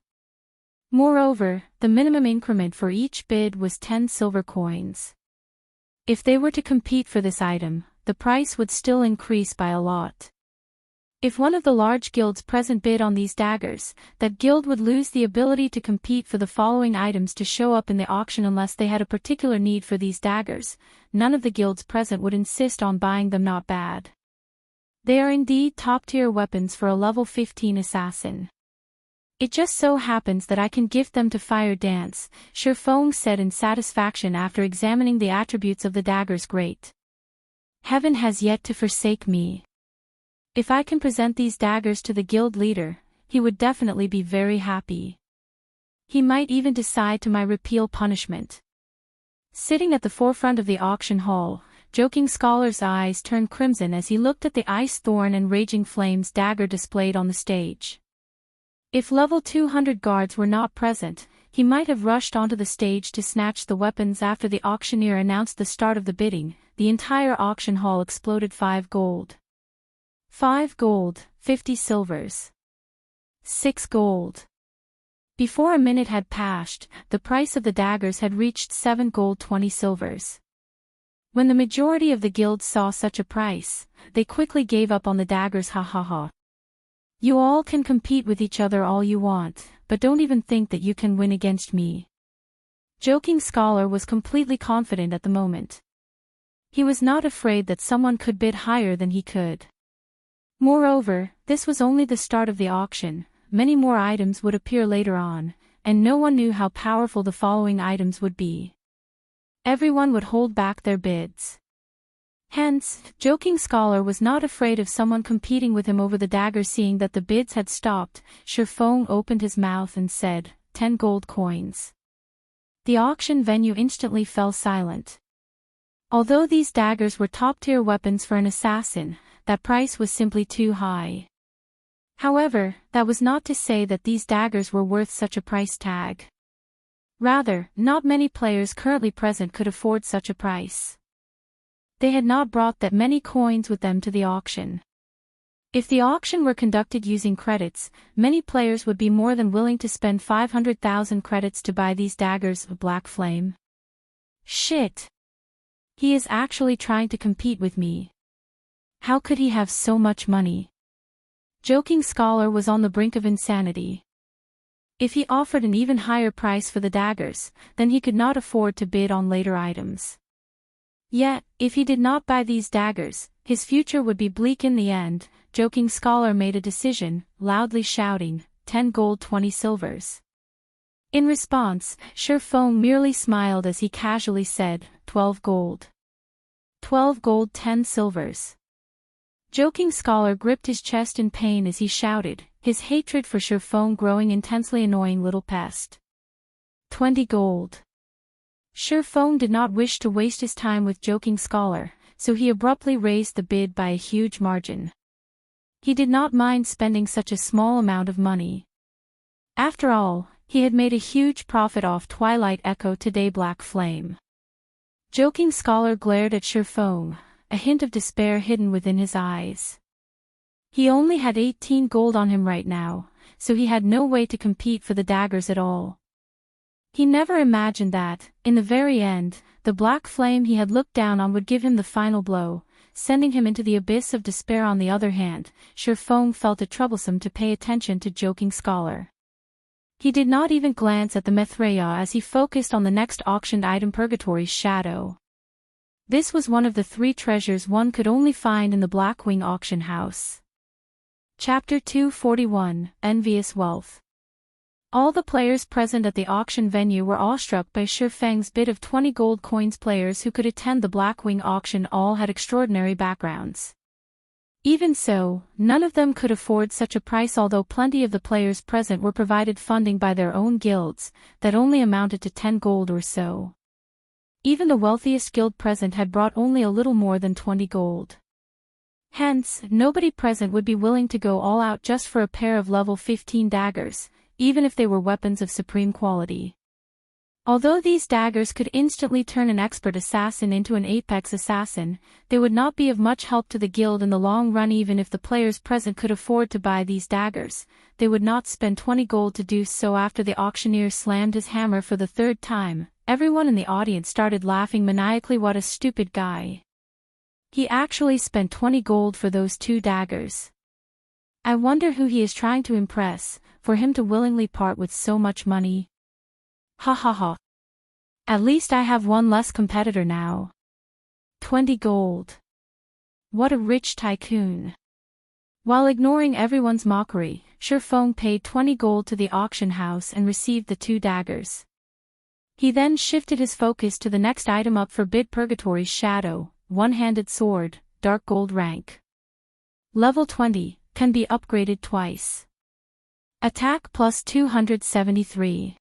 Moreover, the minimum increment for each bid was 10 silver coins. If they were to compete for this item, the price would still increase by a lot. If one of the large guilds present bid on these daggers, that guild would lose the ability to compete for the following items to show up in the auction unless they had a particular need for these daggers. None of the guilds present would insist on buying them. Not bad. They are indeed top-tier weapons for a level 15 assassin. It just so happens that I can gift them to Fire Dance, Shurfong said in satisfaction after examining the attributes of the daggers. Great. Heaven has yet to forsake me. If I can present these daggers to the guild leader, he would definitely be very happy. He might even decide to my repeal punishment. Sitting at the forefront of the auction hall, Joking Scholar's eyes turned crimson as he looked at the Ice Thorn and Raging Flames dagger displayed on the stage. If level 200 guards were not present, he might have rushed onto the stage to snatch the weapons after the auctioneer announced the start of the bidding. The entire auction hall exploded. 5 gold. 5 gold, 50 silvers. 6 gold. Before a minute had passed, the price of the daggers had reached 7 gold 20 silvers. When the majority of the guilds saw such a price, they quickly gave up on the daggers. Ha ha ha. You all can compete with each other all you want, but don't even think that you can win against me. Joking Scholar was completely confident at the moment. He was not afraid that someone could bid higher than he could. Moreover, this was only the start of the auction. Many more items would appear later on, and no one knew how powerful the following items would be. Everyone would hold back their bids. Hence, Joking Scholar was not afraid of someone competing with him over the dagger. Seeing that the bids had stopped, Shurfong opened his mouth and said, 10 gold coins. The auction venue instantly fell silent. Although these daggers were top-tier weapons for an assassin, that price was simply too high. However, that was not to say that these daggers were worth such a price tag. Rather, not many players currently present could afford such a price. They had not brought that many coins with them to the auction. If the auction were conducted using credits, many players would be more than willing to spend 500,000 credits to buy these daggers of Black Flame. Shit! He is actually trying to compete with me. How could he have so much money? Joking Scholar was on the brink of insanity. If he offered an even higher price for the daggers, then he could not afford to bid on later items. Yet, if he did not buy these daggers, his future would be bleak in the end. Joking Scholar made a decision, loudly shouting, 10 gold 20 silvers. In response, Shurfong merely smiled as he casually said, 12 gold. 12 gold 10 silvers. Joking Scholar gripped his chest in pain as he shouted, his hatred for Shurfong growing intensely. Annoying little pest. 20 gold. Shurfong did not wish to waste his time with Joking Scholar, so he abruptly raised the bid by a huge margin. He did not mind spending such a small amount of money. After all, he had made a huge profit off Twilight Echo today. Black Flame. Joking Scholar glared at Shurfong, a hint of despair hidden within his eyes. He only had 18 gold on him right now, so he had no way to compete for the daggers at all. He never imagined that, in the very end, the Black Flame he had looked down on would give him the final blow, sending him into the abyss of despair. On the other hand, Shurfong felt it troublesome to pay attention to Joking Scholar. He did not even glance at the Mithraea as he focused on the next auctioned item, Purgatory's Shadow. This was one of the 3 treasures one could only find in the Blackwing auction house. Chapter 241, Envious Wealth. All the players present at the auction venue were awestruck by Shurfeng's bid of 20 gold coins. Players who could attend the Blackwing auction all had extraordinary backgrounds. Even so, none of them could afford such a price. Although plenty of the players present were provided funding by their own guilds, that only amounted to 10 gold or so. Even the wealthiest guild present had brought only a little more than 20 gold. Hence, nobody present would be willing to go all out just for a pair of level 15 daggers, even if they were weapons of supreme quality. Although these daggers could instantly turn an expert assassin into an apex assassin, they would not be of much help to the guild in the long run. Even if the players present could afford to buy these daggers, they would not spend 20 gold to do so. After the auctioneer slammed his hammer for the 3rd time, everyone in the audience started laughing maniacally. What a stupid guy. He actually spent 20 gold for those 2 daggers. I wonder who he is trying to impress, for him to willingly part with so much money. Ha ha ha. At least I have one less competitor now. 20 gold. What a rich tycoon. While ignoring everyone's mockery, Shifeng paid 20 gold to the auction house and received the 2 daggers. He then shifted his focus to the next item up for bid, Purgatory's Shadow, one-handed sword, dark gold rank. Level 20, can be upgraded twice. Attack plus 273.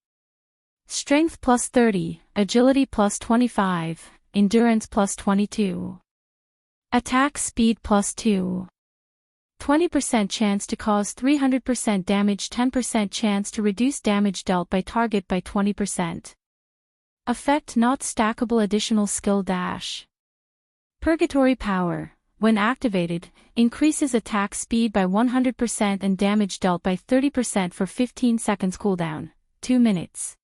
Strength plus 30, agility plus 25, endurance plus 22. Attack speed plus 2. 20% chance to cause 300% damage, 10% chance to reduce damage dealt by target by 20%. Effect not stackable, additional skill dash. Purgatory power, when activated, increases attack speed by 100% and damage dealt by 30% for 15 seconds cooldown, 2 minutes.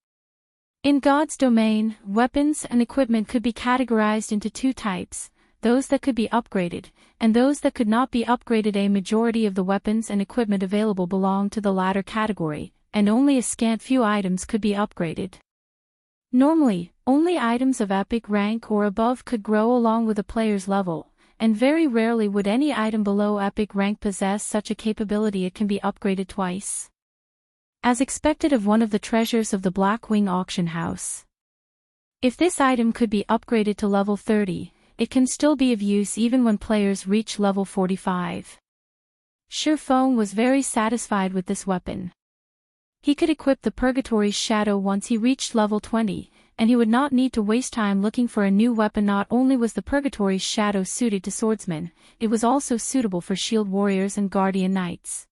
In God's domain, weapons and equipment could be categorized into 2 types, those that could be upgraded, and those that could not be upgraded. A majority of the weapons and equipment available belong to the latter category, and only a scant few items could be upgraded. Normally, only items of epic rank or above could grow along with a player's level, and very rarely would any item below epic rank possess such a capability. It can be upgraded twice, as expected of one of the treasures of the Blackwing auction house. If this item could be upgraded to level 30, it can still be of use even when players reach level 45. Shifeng was very satisfied with this weapon. He could equip the Purgatory's Shadow once he reached level 20, and he would not need to waste time looking for a new weapon. Not only was the Purgatory's Shadow suited to swordsmen, it was also suitable for shield warriors and guardian knights.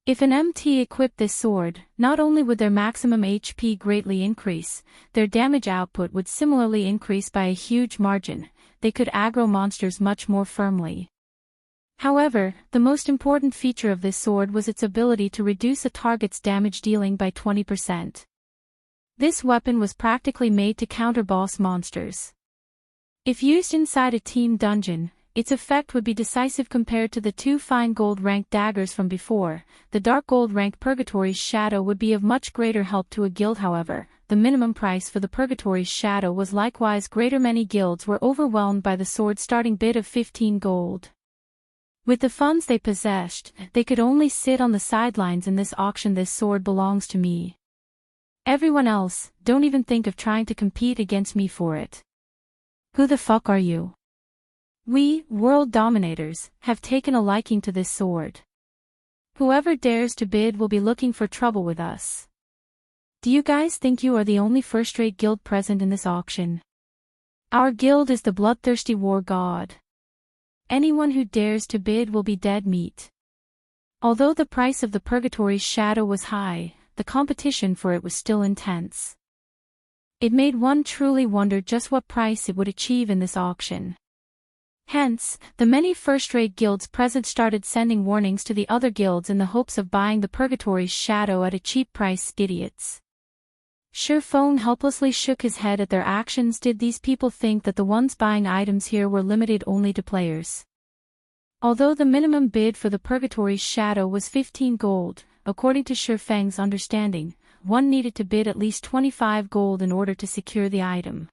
If an MT equipped this sword, not only would their maximum HP greatly increase, their damage output would similarly increase by a huge margin. They could aggro monsters much more firmly. However, the most important feature of this sword was its ability to reduce a target's damage dealing by 20%. This weapon was practically made to counter boss monsters. If used inside a team dungeon, its effect would be decisive compared to the 2 fine gold rank daggers from before. The dark gold rank Purgatory's Shadow would be of much greater help to a guild. However, the minimum price for the Purgatory's Shadow was likewise greater. Many guilds were overwhelmed by the sword's starting bid of 15 gold. With the funds they possessed, they could only sit on the sidelines in this auction. This sword belongs to me. Everyone else, don't even think of trying to compete against me for it. Who the fuck are you? We, world dominators, have taken a liking to this sword. Whoever dares to bid will be looking for trouble with us. Do you guys think you are the only first-rate guild present in this auction? Our guild is the bloodthirsty war god. Anyone who dares to bid will be dead meat. Although the price of the Purgatory's Shadow was high, the competition for it was still intense. It made one truly wonder just what price it would achieve in this auction. Hence, the many first-rate guilds present started sending warnings to the other guilds in the hopes of buying the Purgatory's Shadow at a cheap price. Idiots. Shifeng helplessly shook his head at their actions. Did these people think that the ones buying items here were limited only to players? Although the minimum bid for the Purgatory's Shadow was 15 gold, according to Shifeng's understanding, one needed to bid at least 25 gold in order to secure the item.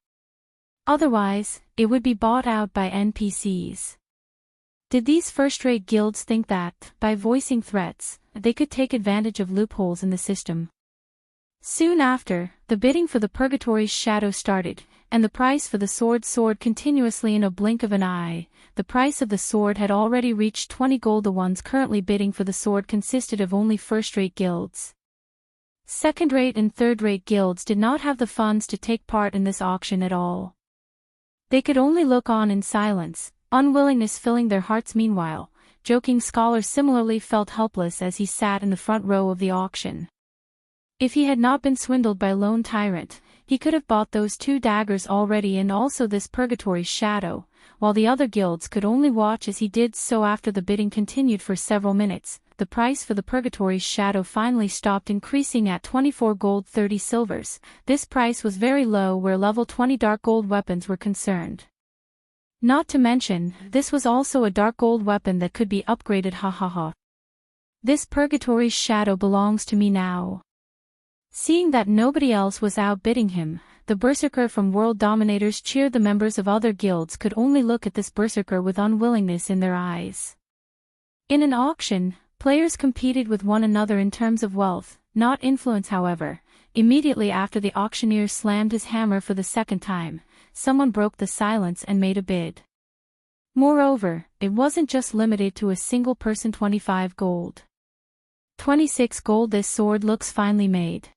Otherwise, it would be bought out by NPCs. Did these first-rate guilds think that, by voicing threats, they could take advantage of loopholes in the system? Soon after, the bidding for the Purgatory's Shadow started, and the price for the sword soared continuously in a blink of an eye. The price of the sword had already reached 20 gold. The ones currently bidding for the sword consisted of only first-rate guilds. Second-rate and third-rate guilds did not have the funds to take part in this auction at all. They could only look on in silence, unwillingness filling their hearts. Meanwhile, Joking Scholar similarly felt helpless as he sat in the front row of the auction. If he had not been swindled by Lone Tyrant, he could have bought those 2 daggers already and also this Purgatory's Shadow, while the other guilds could only watch as he did so. After the bidding continued for several minutes, the price for the Purgatory's Shadow finally stopped increasing at 24 gold 30 silvers. This price was very low where level 20 dark gold weapons were concerned. Not to mention, this was also a dark gold weapon that could be upgraded. Ha ha ha. This Purgatory's shadow belongs to me now. Seeing that nobody else was outbidding him, the berserker from World Dominators cheered. The members of other guilds could only look at this berserker with unwillingness in their eyes. In an auction, players competed with one another in terms of wealth, not influence. However, immediately after the auctioneer slammed his hammer for the second time, someone broke the silence and made a bid. Moreover, it wasn't just limited to a single person. 25 gold. 26 gold. This sword looks finely made.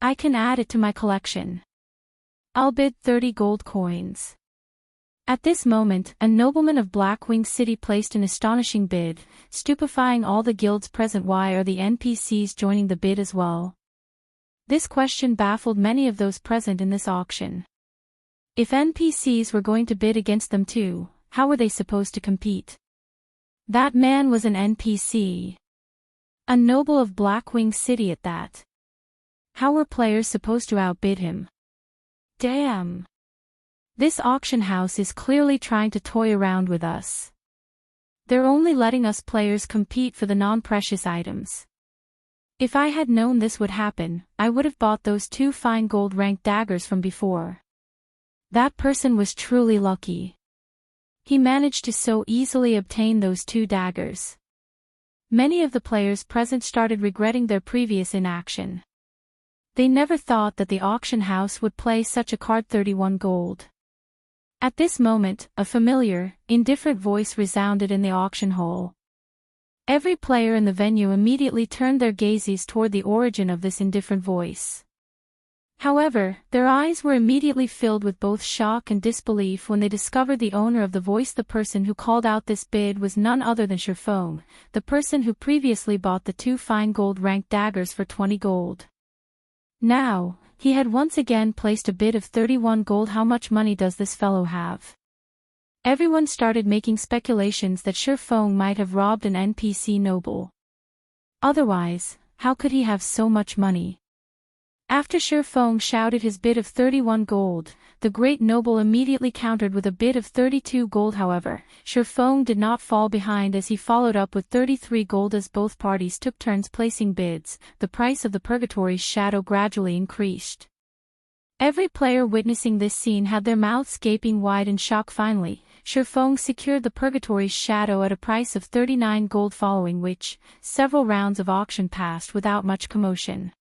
I can add it to my collection. I'll bid 30 gold coins. At this moment, a nobleman of Blackwing City placed an astonishing bid, stupefying all the guilds present. Why are the NPCs joining the bid as well? This question baffled many of those present in this auction. If NPCs were going to bid against them too, how were they supposed to compete? That man was an NPC. A noble of Blackwing City at that. How were players supposed to outbid him? Damn. This auction house is clearly trying to toy around with us. They're only letting us players compete for the non-precious items. If I had known this would happen, I would have bought those 2 fine gold-ranked daggers from before. That person was truly lucky. He managed to so easily obtain those 2 daggers. Many of the players present started regretting their previous inaction. They never thought that the auction house would play such a card. 31 gold. At this moment, a familiar, indifferent voice resounded in the auction hall. Every player in the venue immediately turned their gazes toward the origin of this indifferent voice. However, their eyes were immediately filled with both shock and disbelief when they discovered the owner of the voice. The person who called out this bid was none other than Surpass, the person who previously bought the 2 fine gold-ranked daggers for 20 gold. Now, he had once again placed a bid of 31 gold. How much money does this fellow have? Everyone started making speculations that Surpass might have robbed an NPC noble. Otherwise, how could he have so much money? After Surpass shouted his bid of 31 gold, the great noble immediately countered with a bid of 32 gold. However, Surpass did not fall behind as he followed up with 33 gold. As both parties took turns placing bids, the price of the Purgatory's shadow gradually increased. Every player witnessing this scene had their mouths gaping wide in shock. Finally, Surpass secured the Purgatory's shadow at a price of 39 gold, following which, several rounds of auction passed without much commotion.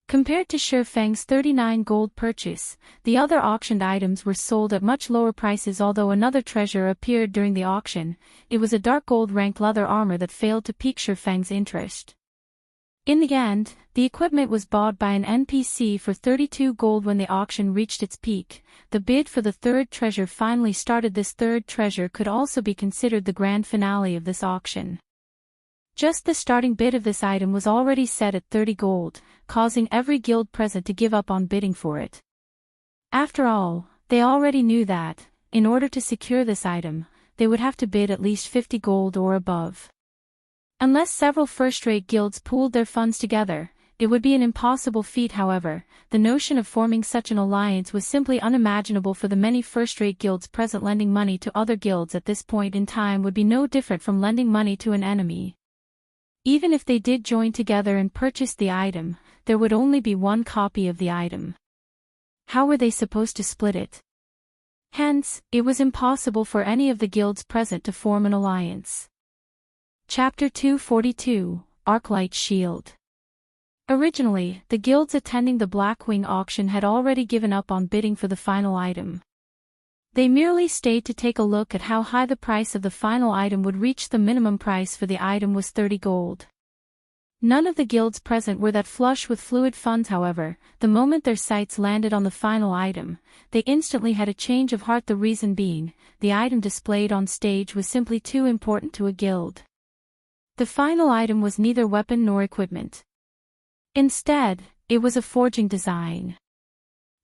Compared to Surpass's 39 gold purchase, the other auctioned items were sold at much lower prices. Although another treasure appeared during the auction, it was a dark gold-ranked leather armor that failed to pique Surpass's interest. In the end, the equipment was bought by an NPC for 32 gold. When the auction reached its peak, the bid for the third treasure finally started. This third treasure could also be considered the grand finale of this auction. Just the starting bid of this item was already set at 30 gold, causing every guild present to give up on bidding for it. After all, they already knew that, in order to secure this item, they would have to bid at least 50 gold or above. Unless several first-rate guilds pooled their funds together, it would be an impossible feat. However, the notion of forming such an alliance was simply unimaginable for the many first-rate guilds present. Lending money to other guilds at this point in time would be no different from lending money to an enemy. Even if they did join together and purchase the item, there would only be one copy of the item. How were they supposed to split it? Hence, it was impossible for any of the guilds present to form an alliance. Chapter 242, Arclight Shield. Originally, the guilds attending the Blackwing auction had already given up on bidding for the final item. They merely stayed to take a look at how high the price of the final item would reach. The minimum price for the item was 30 gold. None of the guilds present were that flush with fluid funds. However, the moment their sights landed on the final item, they instantly had a change of heart. The reason being, the item displayed on stage was simply too important to a guild. The final item was neither weapon nor equipment. Instead, it was a forging design.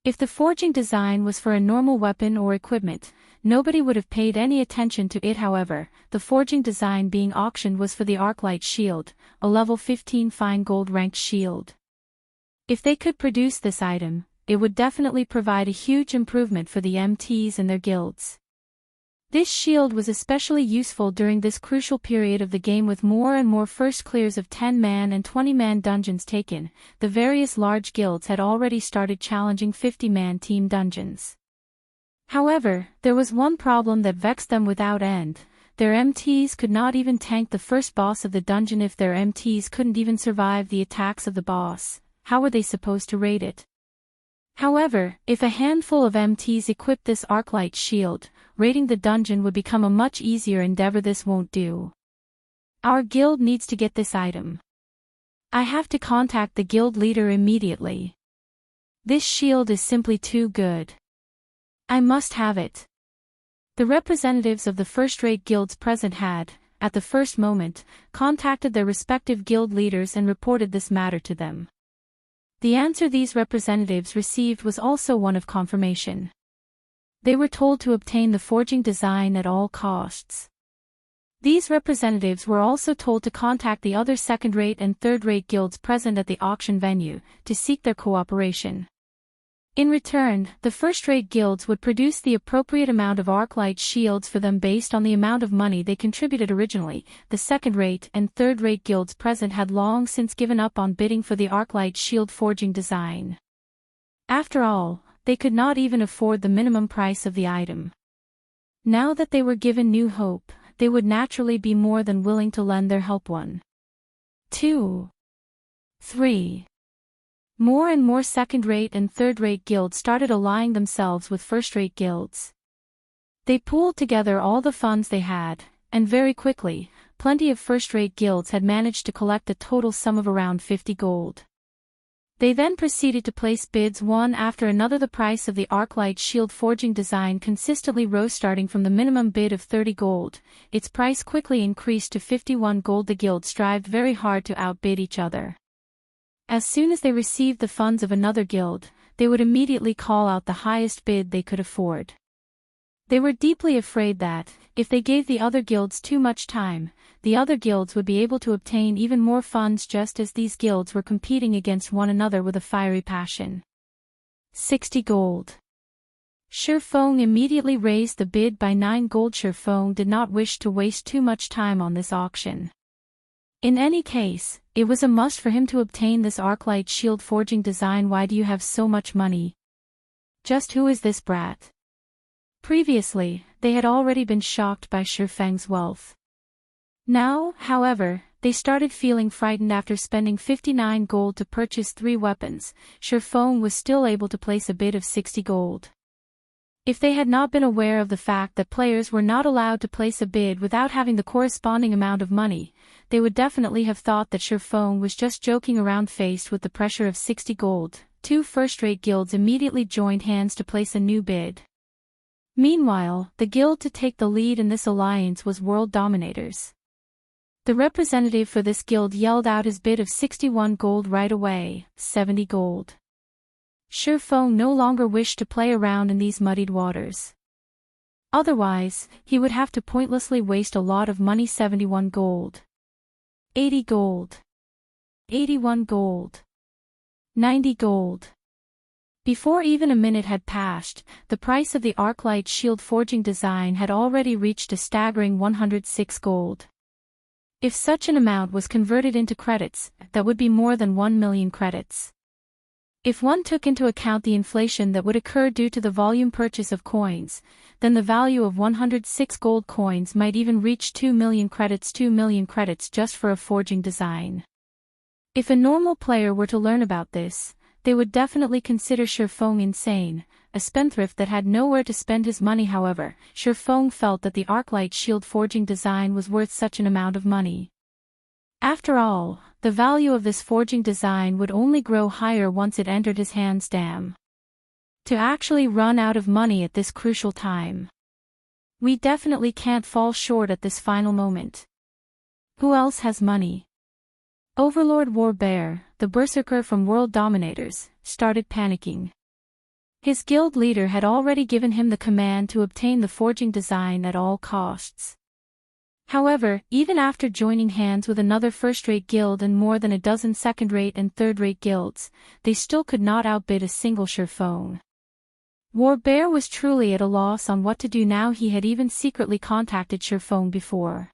If the forging design was for a normal weapon or equipment, nobody would have paid any attention to it. However, the forging design being auctioned was for the Arclight shield, a level 15 fine gold-ranked shield. If they could produce this item, it would definitely provide a huge improvement for the MTs and their guilds. This shield was especially useful during this crucial period of the game with more and more first clears of 10-man and 20-man dungeons taken. The various large guilds had already started challenging 50-man team dungeons. However, there was one problem that vexed them without end. Their MTs could not even tank the first boss of the dungeon. If their MTs couldn't even survive the attacks of the boss, how were they supposed to raid it? However, if a handful of MTs equipped this Arclight shield, raiding the dungeon would become a much easier endeavor. This won't do. Our guild needs to get this item. I have to contact the guild leader immediately. This shield is simply too good. I must have it. The representatives of the first-rate guilds present had, at the first moment, contacted their respective guild leaders and reported this matter to them. The answer these representatives received was also one of confirmation. They were told to obtain the forging design at all costs. These representatives were also told to contact the other second-rate and third-rate guilds present at the auction venue, to seek their cooperation. In return, the first-rate guilds would produce the appropriate amount of Arclight shields for them based on the amount of money they contributed originally. The second-rate and third-rate guilds present had long since given up on bidding for the Arclight shield forging design. After all, they could not even afford the minimum price of the item. Now that they were given new hope, they would naturally be more than willing to lend their help. 1, 2, 3. More and more second-rate and third-rate guilds started allying themselves with first-rate guilds. They pooled together all the funds they had, and very quickly, plenty of first-rate guilds had managed to collect a total sum of around 50 gold. They then proceeded to place bids one after another. The price of the Arclight shield forging design consistently rose, starting from the minimum bid of 30 gold. Its price quickly increased to 51 gold. The guilds strived very hard to outbid each other. As soon as they received the funds of another guild, they would immediately call out the highest bid they could afford. They were deeply afraid that, if they gave the other guilds too much time, the other guilds would be able to obtain even more funds, just as these guilds were competing against one another with a fiery passion. 60 gold. Shifeng immediately raised the bid by 9 gold. Shifeng did not wish to waste too much time on this auction. In any case, it was a must for him to obtain this Arclight shield forging design. Why do you have so much money? Just who is this brat? Previously, they had already been shocked by Shifeng's wealth. Now, however, they started feeling frightened. After spending 59 gold to purchase 3 weapons, Shifeng was still able to place a bid of 60 gold. If they had not been aware of the fact that players were not allowed to place a bid without having the corresponding amount of money, they would definitely have thought that Shifeng was just joking around. Faced with the pressure of 60 gold, 2 first-rate guilds immediately joined hands to place a new bid. Meanwhile, the guild to take the lead in this alliance was World Dominators. The representative for this guild yelled out his bid of 61 gold right away. 70 gold. Shifeng no longer wished to play around in these muddied waters. Otherwise, he would have to pointlessly waste a lot of money. 71 gold. 80 gold. 81 gold. 90 gold. Before even a minute had passed, the price of the Arclight shield forging design had already reached a staggering 106 gold. If such an amount was converted into credits, that would be more than 1 million credits. If one took into account the inflation that would occur due to the volume purchase of coins, then the value of 106 gold coins might even reach 2 million credits. 2 million credits just for a forging design. If a normal player were to learn about this, they would definitely consider Shifeng insane, a spendthrift that had nowhere to spend his money. However, Shifeng felt that the Arclight shield forging design was worth such an amount of money. After all, the value of this forging design would only grow higher once it entered his hands. Damn. To actually run out of money at this crucial time. We definitely can't fall short at this final moment. Who else has money? Overlord Warbear, the berserker from World Dominators, started panicking. His guild leader had already given him the command to obtain the forging design at all costs. However, even after joining hands with another first-rate guild and more than a dozen second-rate and third-rate guilds, they still could not outbid a single Shifeng. Warbear was truly at a loss on what to do now. He had even secretly contacted Shurfeng before.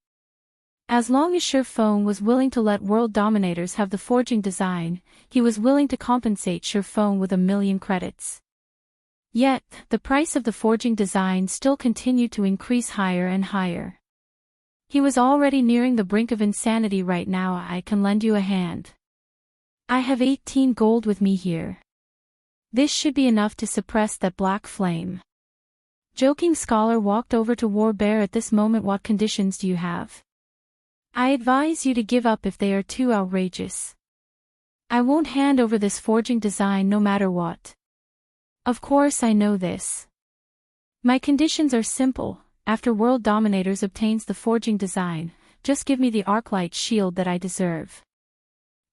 As long as Shurfeng was willing to let world dominators have the forging design, he was willing to compensate Shurfeng with 1,000,000 credits. Yet, the price of the forging design still continued to increase higher and higher. He was already nearing the brink of insanity right now. I can lend you a hand. I have 18 gold with me here. This should be enough to suppress that black flame. Joking Scholar walked over to Warbear at this moment. What conditions do you have? I advise you to give up if they are too outrageous. I won't hand over this forging design no matter what. Of course I know this. My conditions are simple. After World Dominators obtains the forging design, just give me the Arclight shield that I deserve.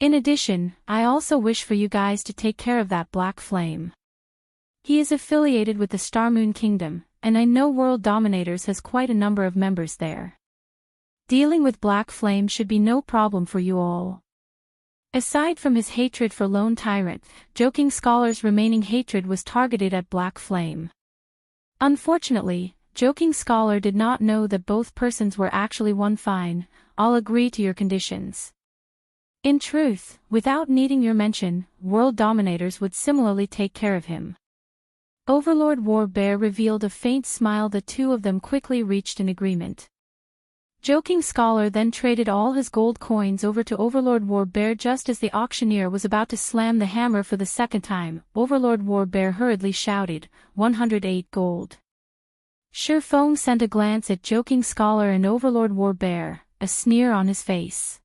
In addition, I also wish for you guys to take care of that black flame. He is affiliated with the Starmoon Kingdom, and I know World Dominators has quite a number of members there. Dealing with black flame should be no problem for you all. Aside from his hatred for Lone Tyrant, Joking Scholar's remaining hatred was targeted at black flame. Unfortunately, Joking Scholar did not know that both persons were actually one. Fine, I'll agree to your conditions. In truth, without needing your mention, World Dominators would similarly take care of him. Overlord Warbear revealed a faint smile. The two of them quickly reached an agreement. Joking Scholar then traded all his gold coins over to Overlord Warbear just as the auctioneer was about to slam the hammer for the second time. Overlord Warbear hurriedly shouted, 108 gold. Shurfeng sent a glance at Joking Scholar and Overlord Warbear, a sneer on his face.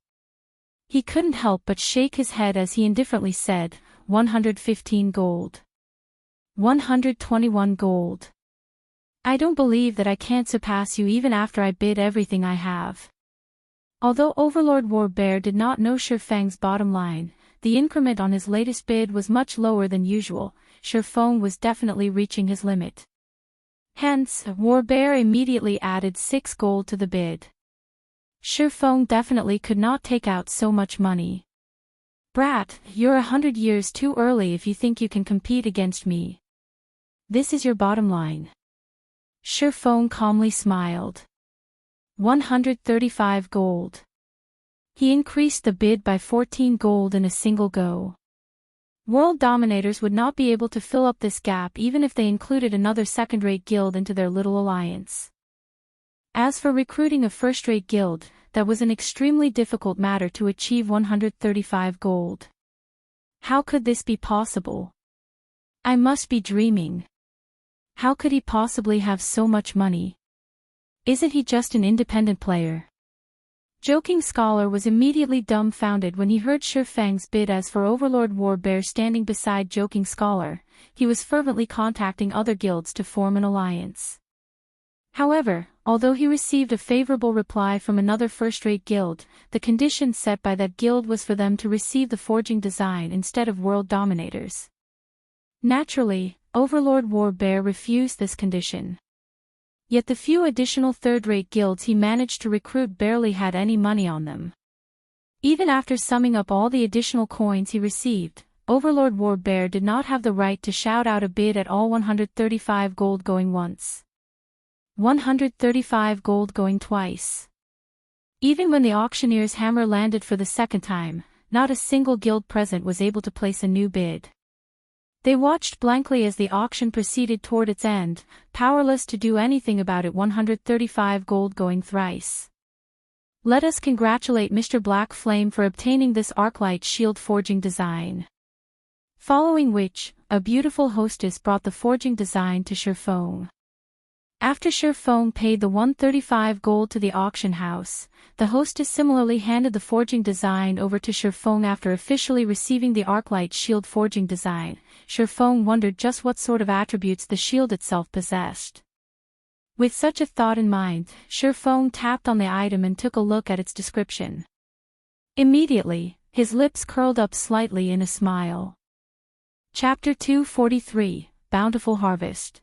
He couldn't help but shake his head as he indifferently said, 115 gold. 121 gold. I don't believe that I can't surpass you even after I bid everything I have. Although Overlord Warbear did not know Shurfeng's bottom line, the increment on his latest bid was much lower than usual. Shurfeng was definitely reaching his limit. Hence, Warbear immediately added 6 gold to the bid. Shurfeng definitely could not take out so much money. Brat, you're 100 years too early if you think you can compete against me. This is your bottom line. Shurfeng calmly smiled. 135 gold. He increased the bid by 14 gold in a single go. World Dominators would not be able to fill up this gap even if they included another second-rate guild into their little alliance. As for recruiting a first-rate guild, that was an extremely difficult matter to achieve 135 gold. How could this be possible? I must be dreaming. How could he possibly have so much money? Isn't he just an independent player? Joking Scholar was immediately dumbfounded when he heard Shurfeng's bid. As for Overlord Warbear standing beside Joking Scholar, he was fervently contacting other guilds to form an alliance. However, although he received a favorable reply from another first-rate guild, the condition set by that guild was for them to receive the forging design instead of World Dominators. Naturally, Overlord Warbear refused this condition. Yet the few additional third-rate guilds he managed to recruit barely had any money on them. Even after summing up all the additional coins he received, Overlord Warbear did not have the right to shout out a bid at all. 135 gold going once. 135 gold going twice. Even when the auctioneer's hammer landed for the second time, not a single guild present was able to place a new bid. They watched blankly as the auction proceeded toward its end, powerless to do anything about it. 135 gold going thrice. Let us congratulate Mr. Black Flame for obtaining this Arclight shield forging design. Following which, a beautiful hostess brought the forging design to Shurfeng. After Shurfeng paid the 135 gold to the auction house, the hostess similarly handed the forging design over to Shurfeng. After officially receiving the Arclight shield forging design, Shurfeng wondered just what sort of attributes the shield itself possessed. With such a thought in mind, Shurfeng tapped on the item and took a look at its description. Immediately, his lips curled up slightly in a smile. Chapter 243, Bountiful Harvest.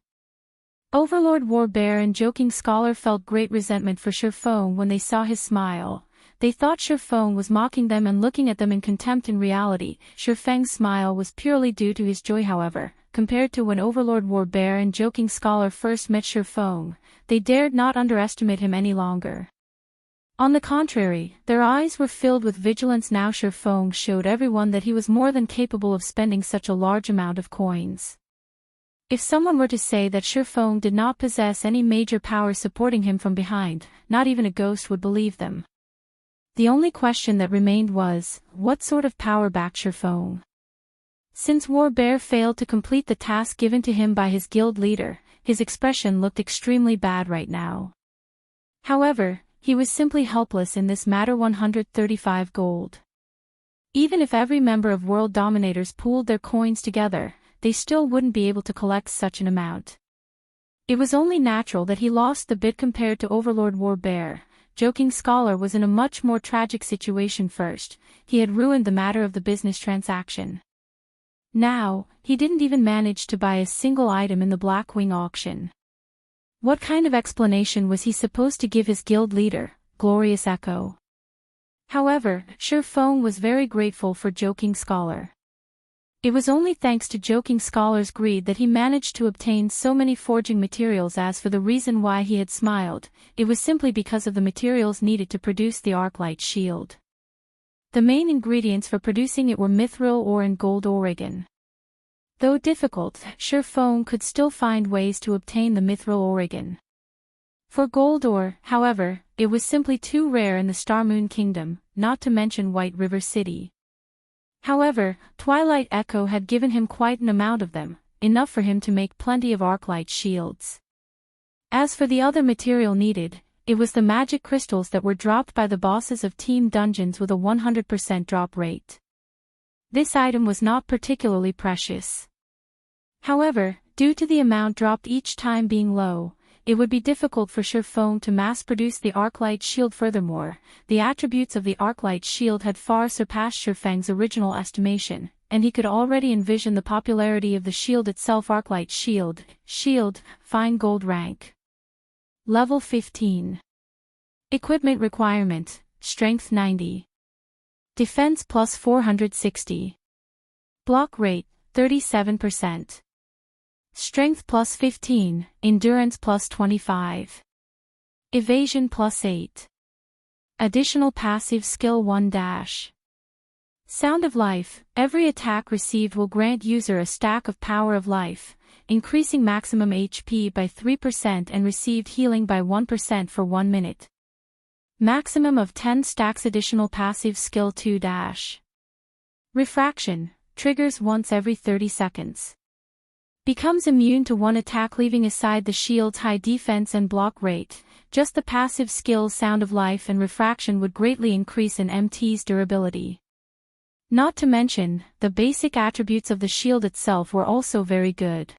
Overlord Warbear and Joking Scholar felt great resentment for Shurfeng when they saw his smile. They thought Shurfeng was mocking them and looking at them in contempt. In reality, Shurfeng's smile was purely due to his joy. However, compared to when Overlord Warbear and Joking Scholar first met Shurfeng. They dared not underestimate him any longer. On the contrary, their eyes were filled with vigilance. Now Shurfeng showed everyone that he was more than capable of spending such a large amount of coins. If someone were to say that Shurfeng did not possess any major power supporting him from behind, not even a ghost would believe them. The only question that remained was, what sort of power backed Shurfeng? Since Warbear failed to complete the task given to him by his guild leader, his expression looked extremely bad right now. However, he was simply helpless in this matter. 135 gold. Even if every member of World Dominators pooled their coins together, they still wouldn't be able to collect such an amount. It was only natural that he lost the bid compared to Overlord Warbear. Joking Scholar was in a much more tragic situation. First, he had ruined the matter of the business transaction. Now, he didn't even manage to buy a single item in the Blackwing auction. What kind of explanation was he supposed to give his guild leader, Glorious Echo? However, Shurfeng was very grateful for Joking Scholar. It was only thanks to Joking Scholar's greed that he managed to obtain so many forging materials. As for the reason why he had smiled, it was simply because of the materials needed to produce the Arclight shield. The main ingredients for producing it were mithril ore and gold Oregon. Though difficult, Shurfeng could still find ways to obtain the mithril Oregon. For gold ore, however, it was simply too rare in the Starmoon Kingdom, not to mention White River City. However, Twilight Echo had given him quite an amount of them, enough for him to make plenty of Arclight shields. As for the other material needed, it was the magic crystals that were dropped by the bosses of Team Dungeons with a 100% drop rate. This item was not particularly precious. However, due to the amount dropped each time being low, it would be difficult for Shurfeng to mass-produce the Arclight shield. Furthermore, the attributes of the Arclight shield had far surpassed Shurfeng's original estimation, and he could already envision the popularity of the shield itself. Arclight shield, fine gold rank. Level 15. Equipment requirement, strength 90. Defense plus 460. Block rate, 37%. Strength plus 15, endurance plus 25. Evasion plus 8. Additional passive skill 1 dash. Sound of Life, every attack received will grant user a stack of Power of Life, increasing maximum HP by 3% and received healing by 1% for 1 minute. Maximum of 10 stacks. Additional passive skill 2 dash. Refraction, triggers once every 30 seconds. Becomes immune to one attack. Leaving aside the shield's high defense and block rate, just the passive skills Sound of Life and Refraction would greatly increase an MT's durability. Not to mention, the basic attributes of the shield itself were also very good.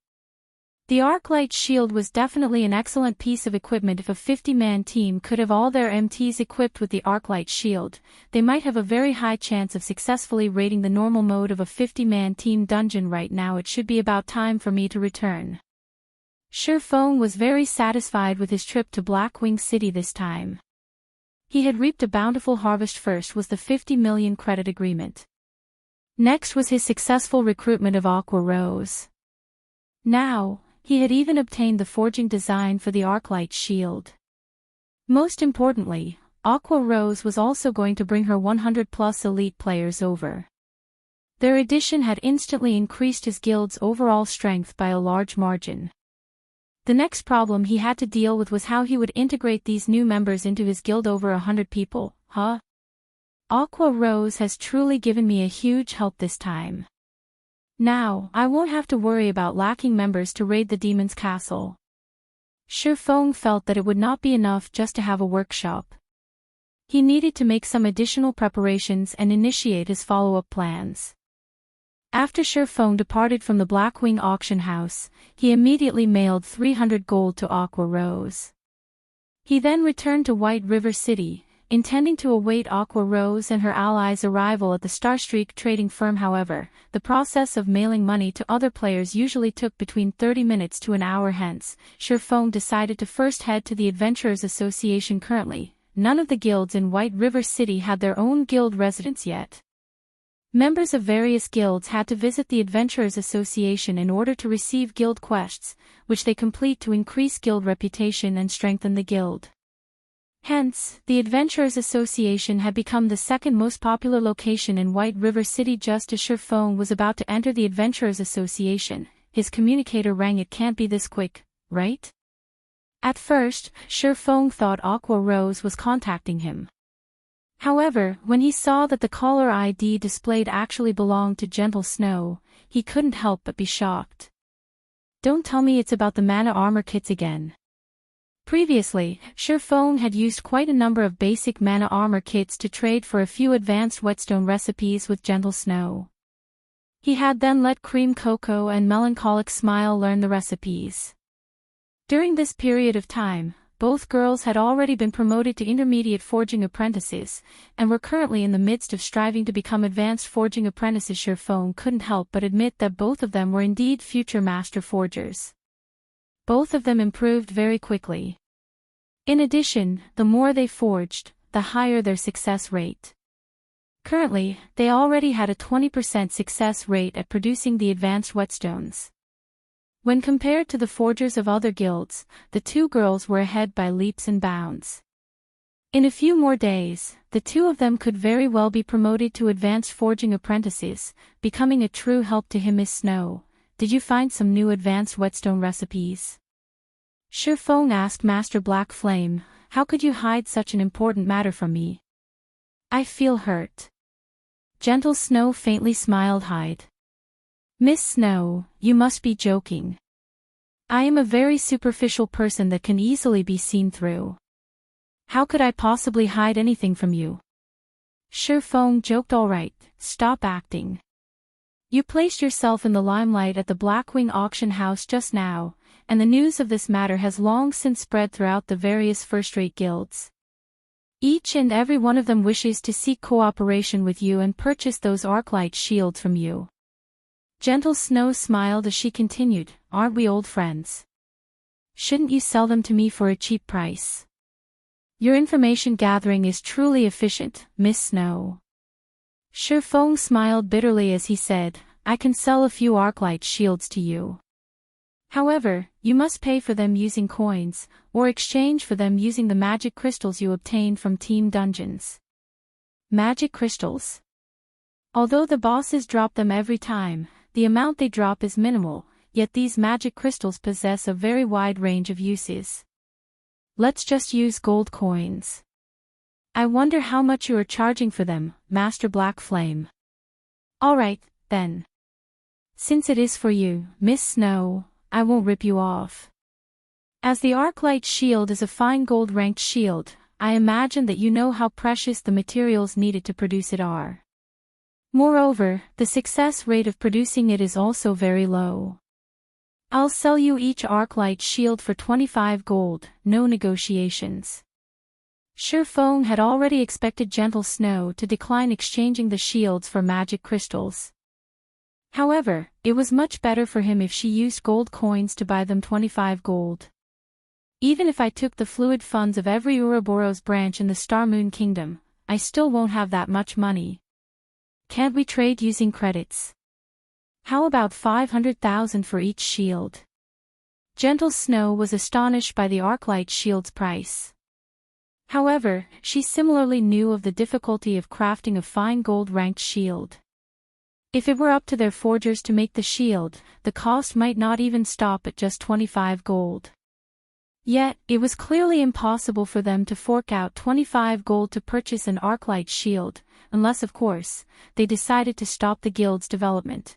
The Arclight shield was definitely an excellent piece of equipment. If a 50-man team could have all their MTs equipped with the Arclight shield, they might have a very high chance of successfully raiding the normal mode of a 50-man team dungeon. Right now it should be about time for me to return. Shurfeng was very satisfied with his trip to Blackwing City this time. He had reaped a bountiful harvest. First was the 50 million credit agreement. Next was his successful recruitment of Aqua Rose. Now, he had even obtained the forging design for the Arclight shield. Most importantly, Aqua Rose was also going to bring her 100+ elite players over. Their addition had instantly increased his guild's overall strength by a large margin. The next problem he had to deal with was how he would integrate these new members into his guild. Over 100 people, huh? Aqua Rose has truly given me a huge help this time. Now, I won't have to worry about lacking members to raid the demon's castle. Shurfeng felt that it would not be enough just to have a workshop. He needed to make some additional preparations and initiate his follow-up plans. After Shurfeng departed from the Blackwing auction house, he immediately mailed 300 gold to Aqua Rose. He then returned to White River City, intending to await Aqua Rose and her allies' arrival at the Starstreak trading firm. However, the process of mailing money to other players usually took between 30 minutes to an hour. Hence, Shurfeng decided to first head to the Adventurers Association. Currently, none of the guilds in White River City had their own guild residence yet. Members of various guilds had to visit the Adventurers Association in order to receive guild quests, which they complete to increase guild reputation and strengthen the guild. Hence, the Adventurers Association had become the second most popular location in White River City. Just as Shifeng was about to enter the Adventurers Association, his communicator rang. It can't be this quick, right? At first, Shifeng thought Aqua Rose was contacting him. However, when he saw that the caller ID displayed actually belonged to Gentle Snow, he couldn't help but be shocked. Don't tell me it's about the mana armor kits again. Previously, Shifeng had used quite a number of basic mana armor kits to trade for a few advanced whetstone recipes with Gentle Snow. He had then let Cream Cocoa and Melancholic Smile learn the recipes. During this period of time, both girls had already been promoted to intermediate forging apprentices, and were currently in the midst of striving to become advanced forging apprentices. Shifeng couldn't help but admit that both of them were indeed future master forgers. Both of them improved very quickly. In addition, the more they forged, the higher their success rate. Currently, they already had a 20% success rate at producing the advanced whetstones. When compared to the forgers of other guilds, the two girls were ahead by leaps and bounds. In a few more days, the two of them could very well be promoted to advanced forging apprentices, becoming a true help to him. Miss Snow, did you find some new advanced whetstone recipes? Shifeng asked Master Black Flame. How could you hide such an important matter from me? I feel hurt. Gentle Snow faintly smiled. Hide. Miss Snow, you must be joking. I am a very superficial person that can easily be seen through. How could I possibly hide anything from you? Shifeng joked. All right, stop acting. You placed yourself in the limelight at the Blackwing auction house just now, and the news of this matter has long since spread throughout the various first-rate guilds. Each and every one of them wishes to seek cooperation with you and purchase those Arclight shields from you. Gentle Snow smiled as she continued, aren't we old friends? Shouldn't you sell them to me for a cheap price? Your information gathering is truly efficient, Miss Snow. Shifeng smiled bitterly as he said, I can sell a few Arclight shields to you. However, you must pay for them using coins, or exchange for them using the magic crystals you obtained from team dungeons. Magic crystals. Although the bosses drop them every time, the amount they drop is minimal, yet these magic crystals possess a very wide range of uses. Let's just use gold coins. I wonder how much you are charging for them, Master Black Flame. Alright, then. Since it is for you, Miss Snow, I won't rip you off. As the Arclight shield is a fine gold-ranked shield, I imagine that you know how precious the materials needed to produce it are. Moreover, the success rate of producing it is also very low. I'll sell you each Arclight shield for 25 gold, no negotiations. Shifeng had already expected Gentle Snow to decline exchanging the shields for magic crystals. However, it was much better for him if she used gold coins to buy them 25 gold. Even if I took the fluid funds of every Ouroboros branch in the Star Moon Kingdom, I still won't have that much money. Can't we trade using credits? How about 500,000 for each shield? Gentle Snow was astonished by the Arclight shield's price. However, she similarly knew of the difficulty of crafting a fine gold-ranked shield. If it were up to their forgers to make the shield, the cost might not even stop at just 25 gold. Yet, it was clearly impossible for them to fork out 25 gold to purchase an Arclight shield, unless of course, they decided to stop the guild's development.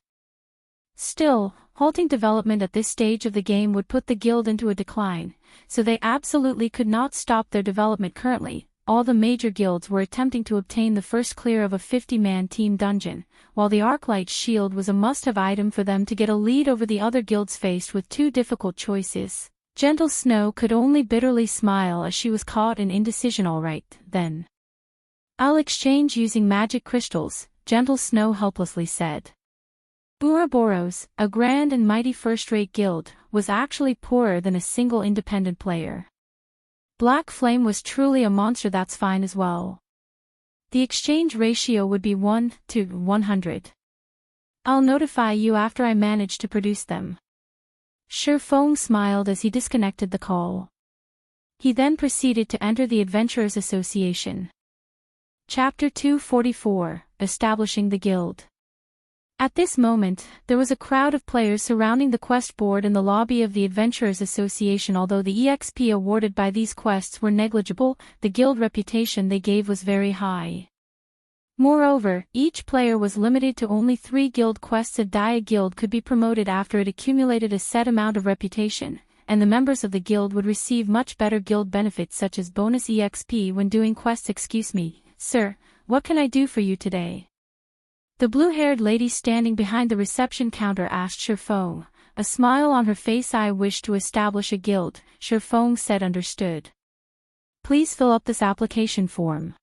Still, halting development at this stage of the game would put the guild into a decline, so they absolutely could not stop their development currently. All the major guilds were attempting to obtain the first clear of a 50-man team dungeon, while the Arclight shield was a must-have item for them to get a lead over the other guilds faced with two difficult choices. Gentle Snow could only bitterly smile as she was caught in indecision. Alright, then. I'll exchange using magic crystals, Gentle Snow helplessly said. Ouroboros, a grand and mighty first-rate guild, was actually poorer than a single independent player. Black Flame was truly a monster. That's fine as well. The exchange ratio would be 1 to 100. I'll notify you after I manage to produce them. Shifeng smiled as he disconnected the call. He then proceeded to enter the Adventurers Association. Chapter 244, Establishing the Guild. At this moment, there was a crowd of players surrounding the quest board in the lobby of the Adventurers Association. Although the EXP awarded by these quests were negligible, the guild reputation they gave was very high. Moreover, each player was limited to only 3 guild quests. A Gaia guild could be promoted after it accumulated a set amount of reputation, and the members of the guild would receive much better guild benefits such as bonus EXP when doing quests. Excuse me, sir, what can I do for you today? The blue-haired lady standing behind the reception counter asked Shifeng, a smile on her face. I wish to establish a guild, Shifeng said. Understood. Please fill up this application form.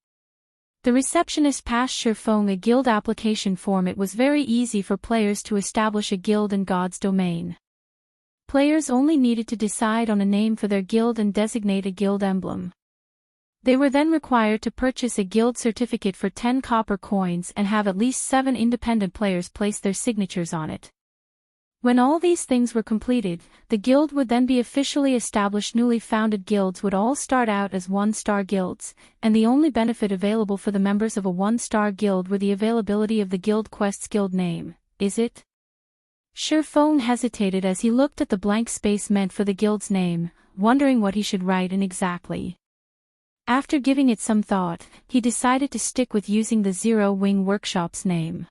The receptionist passed Shifeng a guild application form. It was very easy for players to establish a guild in God's domain. Players only needed to decide on a name for their guild and designate a guild emblem. They were then required to purchase a guild certificate for 10 copper coins and have at least 7 independent players place their signatures on it. When all these things were completed, the guild would then be officially established. Newly founded guilds would all start out as 1-star guilds, and the only benefit available for the members of a 1-star guild were the availability of the guild quest's guild name. Is it? Shifeng hesitated as he looked at the blank space meant for the guild's name, wondering what he should write in exactly. After giving it some thought, he decided to stick with using the Zero Wing Workshop's name.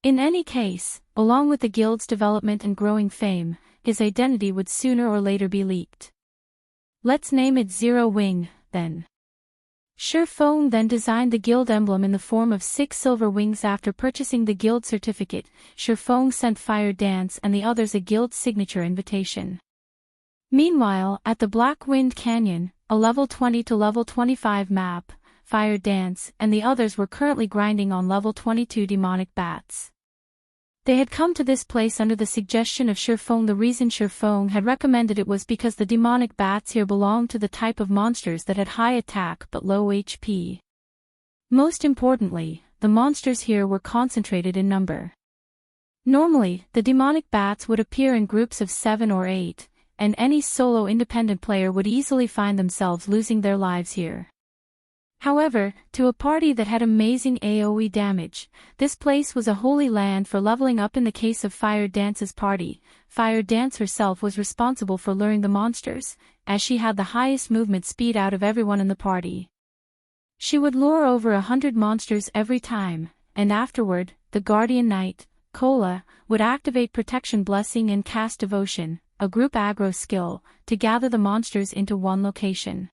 In any case, along with the guild's development and growing fame, his identity would sooner or later be leaked. Let's name it Zero Wing, then. Shifeng then designed the guild emblem in the form of 6 silver wings. After purchasing the guild certificate, Shifeng sent Fire Dance and the others a guild signature invitation. Meanwhile, at the Black Wind Canyon, a level 20 to level 25 map, Fire Dance and the others were currently grinding on level 22 demonic bats. They had come to this place under the suggestion of Shifeng. The reason Shifeng had recommended it was because the demonic bats here belonged to the type of monsters that had high attack but low HP. Most importantly, the monsters here were concentrated in number. Normally, the demonic bats would appear in groups of 7 or 8, and any solo independent player would easily find themselves losing their lives here. However, to a party that had amazing AoE damage, this place was a holy land for leveling up. In the case of Fire Dance's party, Fire Dance herself was responsible for luring the monsters, as she had the highest movement speed out of everyone in the party. She would lure over 100 monsters every time, and afterward, the Guardian Knight, Kola, would activate Protection Blessing and cast Devotion, a group aggro skill, to gather the monsters into one location.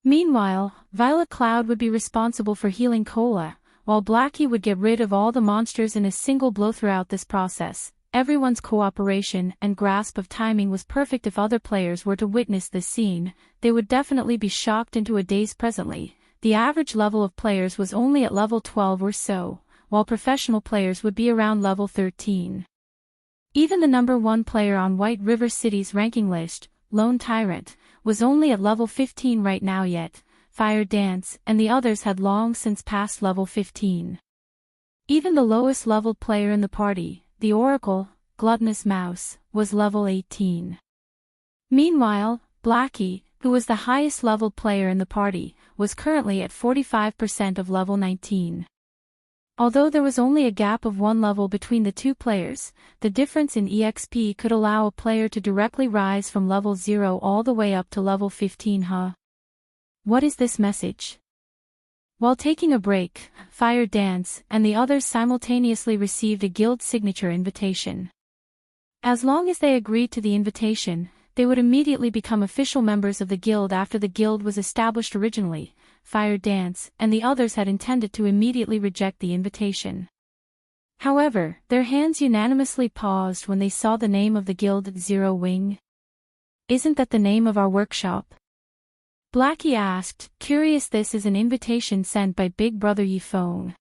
Meanwhile, Violet Cloud would be responsible for healing Kola, while Blackie would get rid of all the monsters in a single blow. Throughout this process, everyone's cooperation and grasp of timing was perfect. If other players were to witness this scene, they would definitely be shocked into a daze. Presently, the average level of players was only at level 12 or so, while professional players would be around level 13. Even the number 1 player on White River City's ranking list, Lone Tyrant, was only at level 15 right now. Yet, Fire Dance and the others had long since passed level 15. Even the lowest leveled player in the party, the Oracle, Gluttonous Mouse, was level 18. Meanwhile, Blackie, who was the highest leveled player in the party, was currently at 45% of level 19. Although there was only a gap of 1 level between the 2 players, the difference in EXP could allow a player to directly rise from level 0 all the way up to level 15. What is this message? While taking a break, Fire Dance and the others simultaneously received a guild signature invitation. As long as they agreed to the invitation, they would immediately become official members of the guild. After the guild was established originally, Fire Dance and the others had intended to immediately reject the invitation. However, their hands unanimously paused when they saw the name of the guild, Zero Wing. Isn't that the name of our workshop? Blackie asked, curious. This is an invitation sent by Big Brother Yifeng.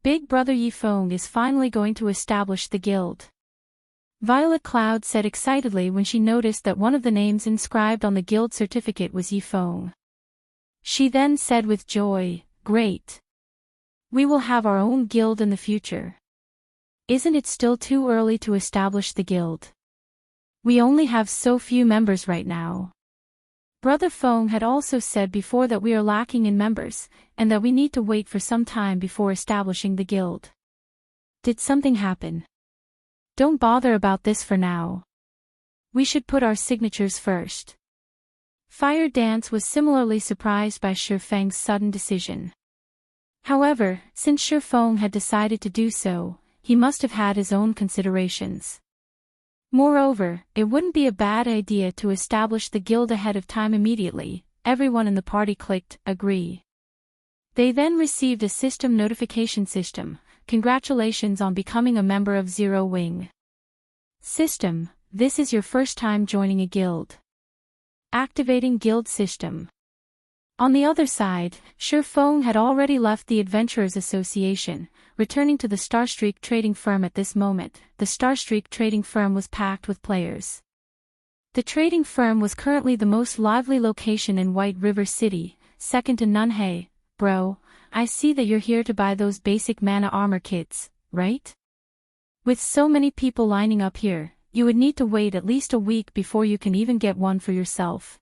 Big Brother Yifeng is finally going to establish the guild. Violet Cloud said excitedly when she noticed that one of the names inscribed on the guild certificate was Yifeng. She then said with joy, Great. We will have our own guild in the future. Isn't it still too early to establish the guild? We only have so few members right now. Brother Feng had also said before that we are lacking in members, and that we need to wait for some time before establishing the guild. Did something happen? Don't bother about this for now. We should put our signatures first. Fire Dance was similarly surprised by Shi Feng's sudden decision. However, since Shi Feng had decided to do so, he must have had his own considerations. Moreover, it wouldn't be a bad idea to establish the guild ahead of time immediately. Everyone in the party clicked, agree. They then received a system notification system. Congratulations on becoming a member of Zero Wing. System, this is your first time joining a guild. Activating guild system. On the other side, Shi Feng had already left the Adventurers Association, returning to the Starstreak trading firm at this moment. The Starstreak trading firm was packed with players. The trading firm was currently the most lively location in White River City, second to none. Hey, bro, I see that you're here to buy those basic mana armor kits, right? With so many people lining up here, you would need to wait at least a week before you can even get one for yourself.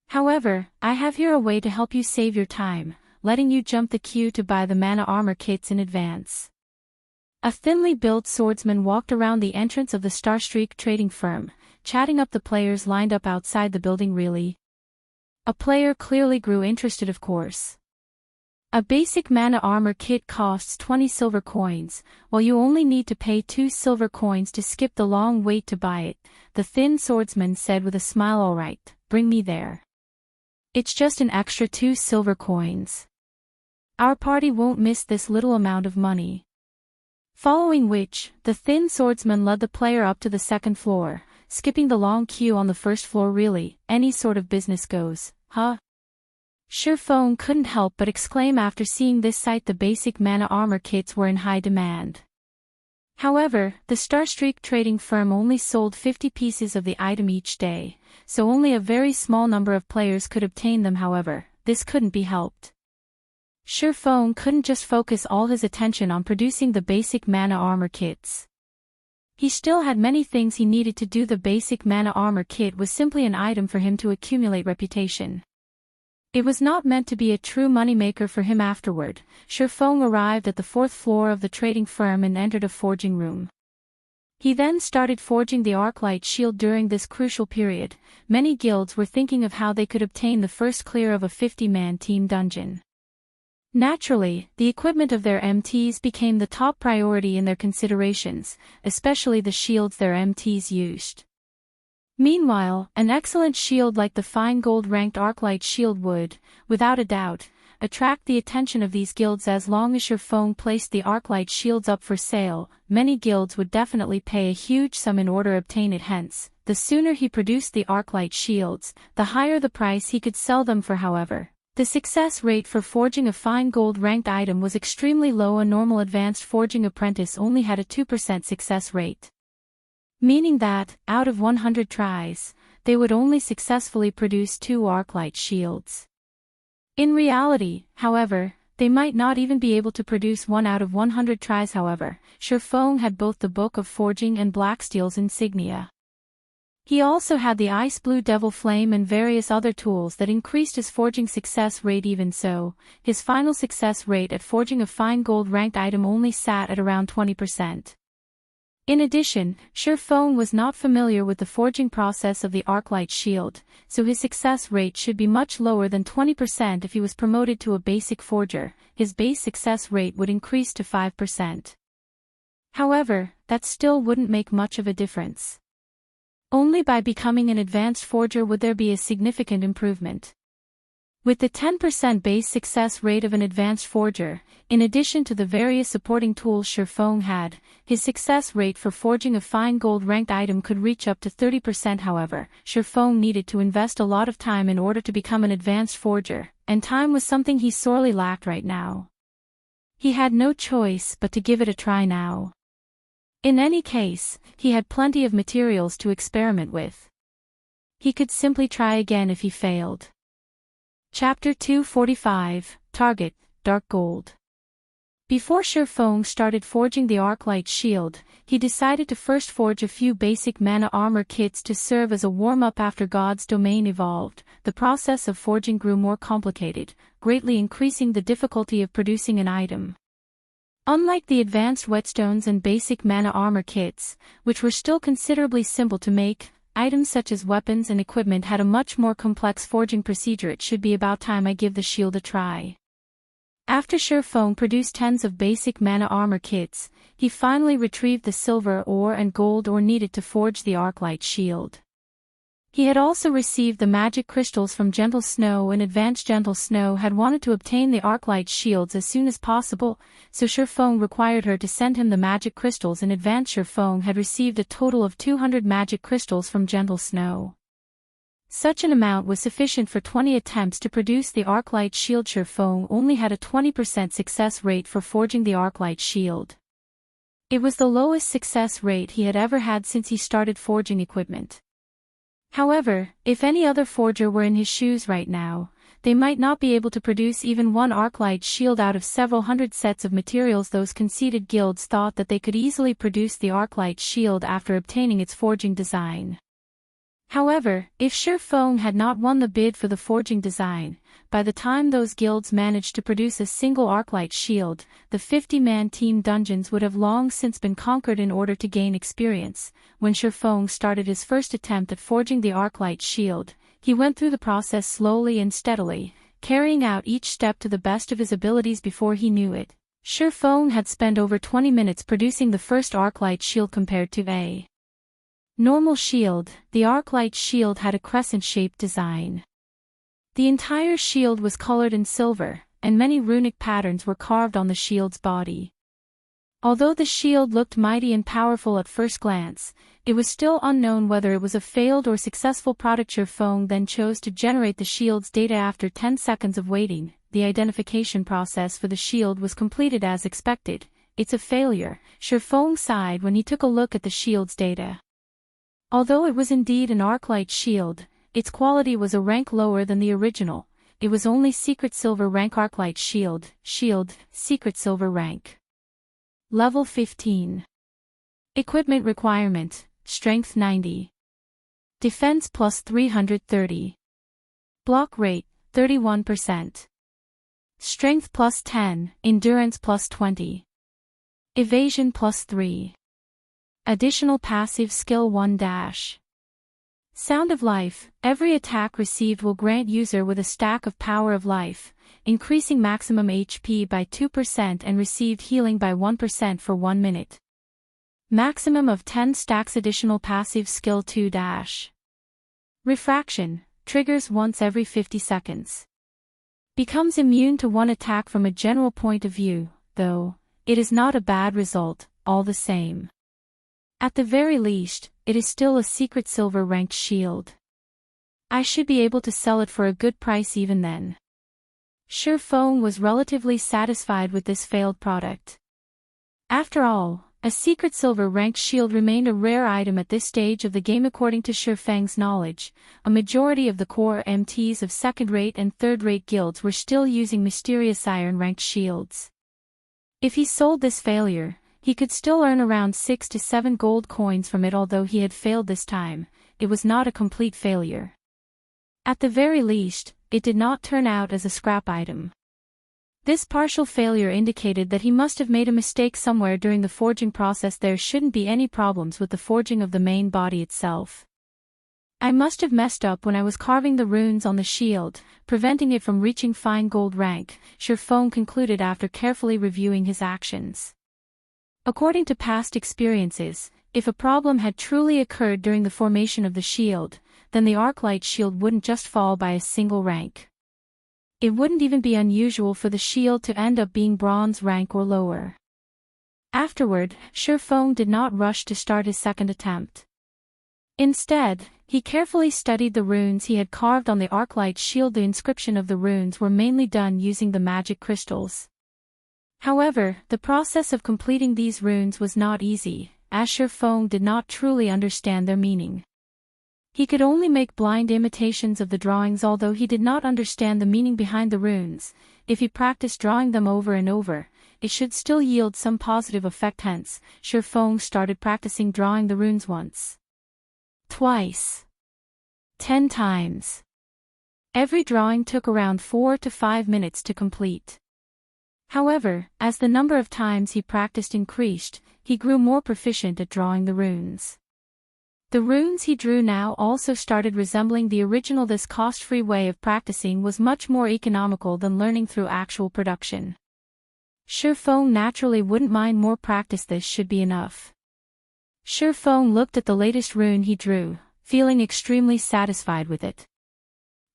However, I have here a way to help you save your time, letting you jump the queue to buy the mana armor kits in advance. A thinly built swordsman walked around the entrance of the Starstreak trading firm, chatting up the players lined up outside the building. Really? A player clearly grew interested, of course. A basic mana armor kit costs 20 silver coins, while you only need to pay 2 silver coins to skip the long wait to buy it, the thin swordsman said with a smile. All right, bring me there. It's just an extra 2 silver coins. Our party won't miss this little amount of money. Following which, the thin swordsman led the player up to the second floor, skipping the long queue on the first floor. Really, any sort of business goes, huh? Shi Feng couldn't help but exclaim after seeing this sight. The basic mana armor kits were in high demand. However, the Starstreak trading firm only sold 50 pieces of the item each day, so only a very small number of players could obtain them. However, this couldn't be helped. Shi Feng couldn't just focus all his attention on producing the basic mana armor kits. He still had many things he needed to do. The basic mana armor kit was simply an item for him to accumulate reputation. It was not meant to be a true moneymaker for him afterward. Shi Feng arrived at the 4th floor of the trading firm and entered a forging room. He then started forging the Arclight shield. During this crucial period, many guilds were thinking of how they could obtain the first clear of a 50-man team dungeon. Naturally, the equipment of their MTs became the top priority in their considerations, especially the shields their MTs used. Meanwhile, an excellent shield like the fine gold-ranked Arclight shield would, without a doubt, attract the attention of these guilds. As long as Shi Feng placed the Arclight shields up for sale, many guilds would definitely pay a huge sum in order to obtain it. Hence, the sooner he produced the Arclight shields, the higher the price he could sell them for. However, the success rate for forging a fine gold-ranked item was extremely low. A normal advanced forging apprentice only had a 2% success rate. Meaning that, out of 100 tries, they would only successfully produce 2 Arclight shields. In reality, however, they might not even be able to produce 1 out of 100 tries. However, Shi Feng had both the Book of Forging and Blacksteel's insignia. He also had the Ice Blue Devil Flame and various other tools that increased his forging success rate. Even so, his final success rate at forging a fine gold-ranked item only sat at around 20%. In addition, Shi Feng was not familiar with the forging process of the Arclight shield, so his success rate should be much lower than 20%. If he was promoted to a basic forger, his base success rate would increase to 5%. However, that still wouldn't make much of a difference. Only by becoming an advanced forger would there be a significant improvement. With the 10% base success rate of an advanced forger, in addition to the various supporting tools Shi Feng had, his success rate for forging a fine gold-ranked item could reach up to 30%. However, Shi Feng needed to invest a lot of time in order to become an advanced forger, and time was something he sorely lacked right now. He had no choice but to give it a try now. In any case, he had plenty of materials to experiment with. He could simply try again if he failed. Chapter 245, Target, dark gold. Before Feng started forging the Arclight shield, he decided to first forge a few basic mana armor kits to serve as a warm-up after God's domain evolved. The process of forging grew more complicated, greatly increasing the difficulty of producing an item. Unlike the advanced whetstones and basic mana armor kits, which were still considerably simple to make, items such as weapons and equipment had a much more complex forging procedure. It should be about time I give the shield a try. After Feng produced tens of basic mana armor kits, he finally retrieved the silver ore and gold ore needed to forge the Arclight shield. He had also received the magic crystals from Gentle Snow in advance. Gentle Snow had wanted to obtain the Arclight shields as soon as possible, so Feng required her to send him the magic crystals in advance. Feng had received a total of 200 magic crystals from Gentle Snow. Such an amount was sufficient for 20 attempts to produce the Arclight shield. Feng only had a 20% success rate for forging the Arclight shield. It was the lowest success rate he had ever had since he started forging equipment. However, if any other forger were in his shoes right now, they might not be able to produce even one Arclight shield out of several hundred sets of materials. Those conceited guilds thought that they could easily produce the Arclight shield after obtaining its forging design. However, if Feng had not won the bid for the forging design, by the time those guilds managed to produce a single Arclight shield, the 50-man team dungeons would have long since been conquered. In order to gain experience, when Feng started his first attempt at forging the Arclight shield, he went through the process slowly and steadily, carrying out each step to the best of his abilities. Before he knew it, Feng had spent over 20 minutes producing the first Arclight shield. Compared to a normal shield, the Arclight shield had a crescent-shaped design. The entire shield was colored in silver, and many runic patterns were carved on the shield's body. Although the shield looked mighty and powerful at first glance, it was still unknown whether it was a failed or successful product. Feng then chose to generate the shield's data. After 10 seconds of waiting, the identification process for the shield was completed as expected. It's a failure, Feng sighed when he took a look at the shield's data. Although it was indeed an Arclight shield, its quality was a rank lower than the original. It was only Secret Silver rank Arclight shield, Secret Silver rank. Level 15. Equipment requirement, Strength 90. Defense plus 330. Block rate, 31%. Strength plus 10, Endurance plus 20. Evasion plus 3. Additional passive skill 1 dash. Sound of Life. Every attack received will grant user with a stack of Power of Life, increasing maximum HP by 2% and received healing by 1% for 1 minute. Maximum of 10 stacks. Additional passive skill 2 dash. Refraction. Triggers once every 50 seconds. Becomes immune to one attack. From a general point of view, though, it is not a bad result, all the same. At the very least, it is still a Secret Silver ranked shield. I should be able to sell it for a good price even then. Feng was relatively satisfied with this failed product. After all, a Secret Silver ranked shield remained a rare item at this stage of the game. According to Feng's knowledge, a majority of the core MTs of second-rate and third-rate guilds were still using mysterious iron-ranked shields. If he sold this failure, he could still earn around 6 to 7 gold coins from it. Although he had failed this time, it was not a complete failure. At the very least, it did not turn out as a scrap item. This partial failure indicated that he must have made a mistake somewhere during the forging process. There shouldn't be any problems with the forging of the main body itself. I must have messed up when I was carving the runes on the shield, preventing it from reaching fine gold rank, Feng concluded after carefully reviewing his actions. According to past experiences, if a problem had truly occurred during the formation of the shield, then the Arclight shield wouldn't just fall by a single rank. It wouldn't even be unusual for the shield to end up being bronze rank or lower. Afterward, Feng did not rush to start his second attempt. Instead, he carefully studied the runes he had carved on the Arclight shield. The inscription of the runes were mainly done using the magic crystals. However, the process of completing these runes was not easy, as Feng did not truly understand their meaning. He could only make blind imitations of the drawings, although he did not understand the meaning behind the runes. If he practiced drawing them over and over, it should still yield some positive effect. Hence, Surfong started practicing drawing the runes once, twice, 10 times. Every drawing took around 4 to 5 minutes to complete. However, as the number of times he practiced increased, he grew more proficient at drawing the runes. The runes he drew now also started resembling the original. This cost-free way of practicing was much more economical than learning through actual production. Surfong naturally wouldn't mind more practice. This should be enough. Surfong looked at the latest rune he drew, feeling extremely satisfied with it.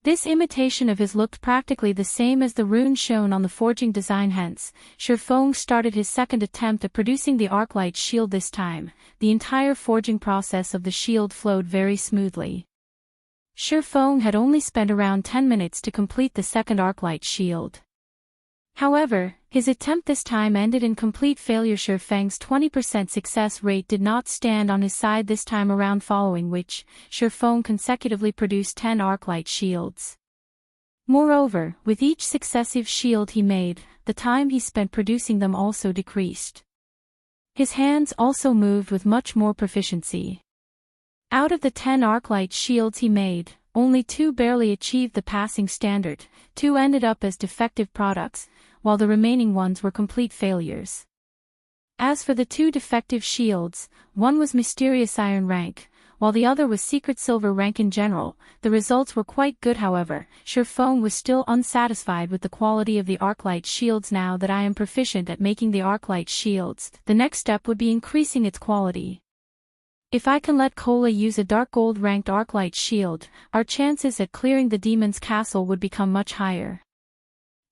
This imitation of his looked practically the same as the rune shown on the forging design. Hence, Surfong started his second attempt at producing the Arclight shield. This time, the entire forging process of the shield flowed very smoothly. Surfong had only spent around 10 minutes to complete the second Arclight shield. However, his attempt this time ended in complete failure. Surfeng's 20% success rate did not stand on his side this time around, following which, Surfong consecutively produced 10 Arclight shields. Moreover, with each successive shield he made, the time he spent producing them also decreased. His hands also moved with much more proficiency. Out of the 10 Arclight shields he made, only 2 barely achieved the passing standard, 2 ended up as defective products, while the remaining ones were complete failures. As for the 2 defective shields, one was Mysterious Iron rank, while the other was Secret Silver rank. In general, the results were quite good. However, Surfong was still unsatisfied with the quality of the Arclight shields. Now that I am proficient at making the Arclight shields, the next step would be increasing its quality. If I can let Cola use a dark gold ranked Arclight shield, our chances at clearing the demon's castle would become much higher.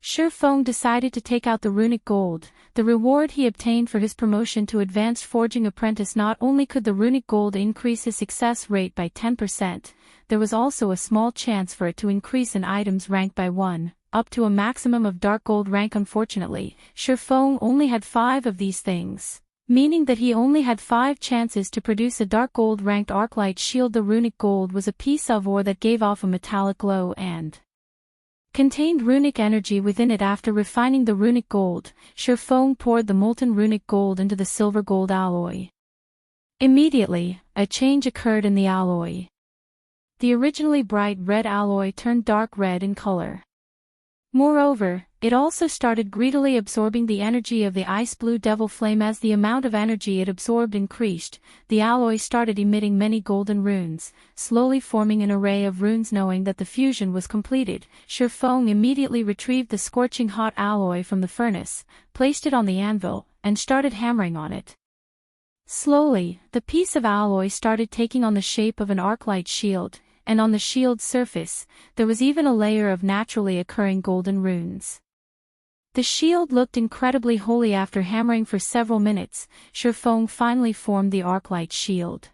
Surfong decided to take out the runic gold, the reward he obtained for his promotion to Advanced Forging Apprentice. Not only could the runic gold increase his success rate by 10%, there was also a small chance for it to increase an item's rank by 1, up to a maximum of dark gold rank. Unfortunately, Surfong only had 5 of these things, meaning that he only had 5 chances to produce a dark gold ranked Arclight shield. The runic gold was a piece of ore that gave off a metallic glow and contained runic energy within it. After refining the runic gold, Surfong poured the molten runic gold into the silver gold alloy. Immediately, a change occurred in the alloy. The originally bright red alloy turned dark red in color. Moreover, it also started greedily absorbing the energy of the ice blue devil flame. As the amount of energy it absorbed increased, the alloy started emitting many golden runes, slowly forming an array of runes. Knowing that the fusion was completed, Surfong immediately retrieved the scorching hot alloy from the furnace, placed it on the anvil, and started hammering on it. Slowly, the piece of alloy started taking on the shape of an Arclight shield, and on the shield's surface, there was even a layer of naturally occurring golden runes. The shield looked incredibly holy. After hammering for several minutes, Surfong finally formed the Arclight shield.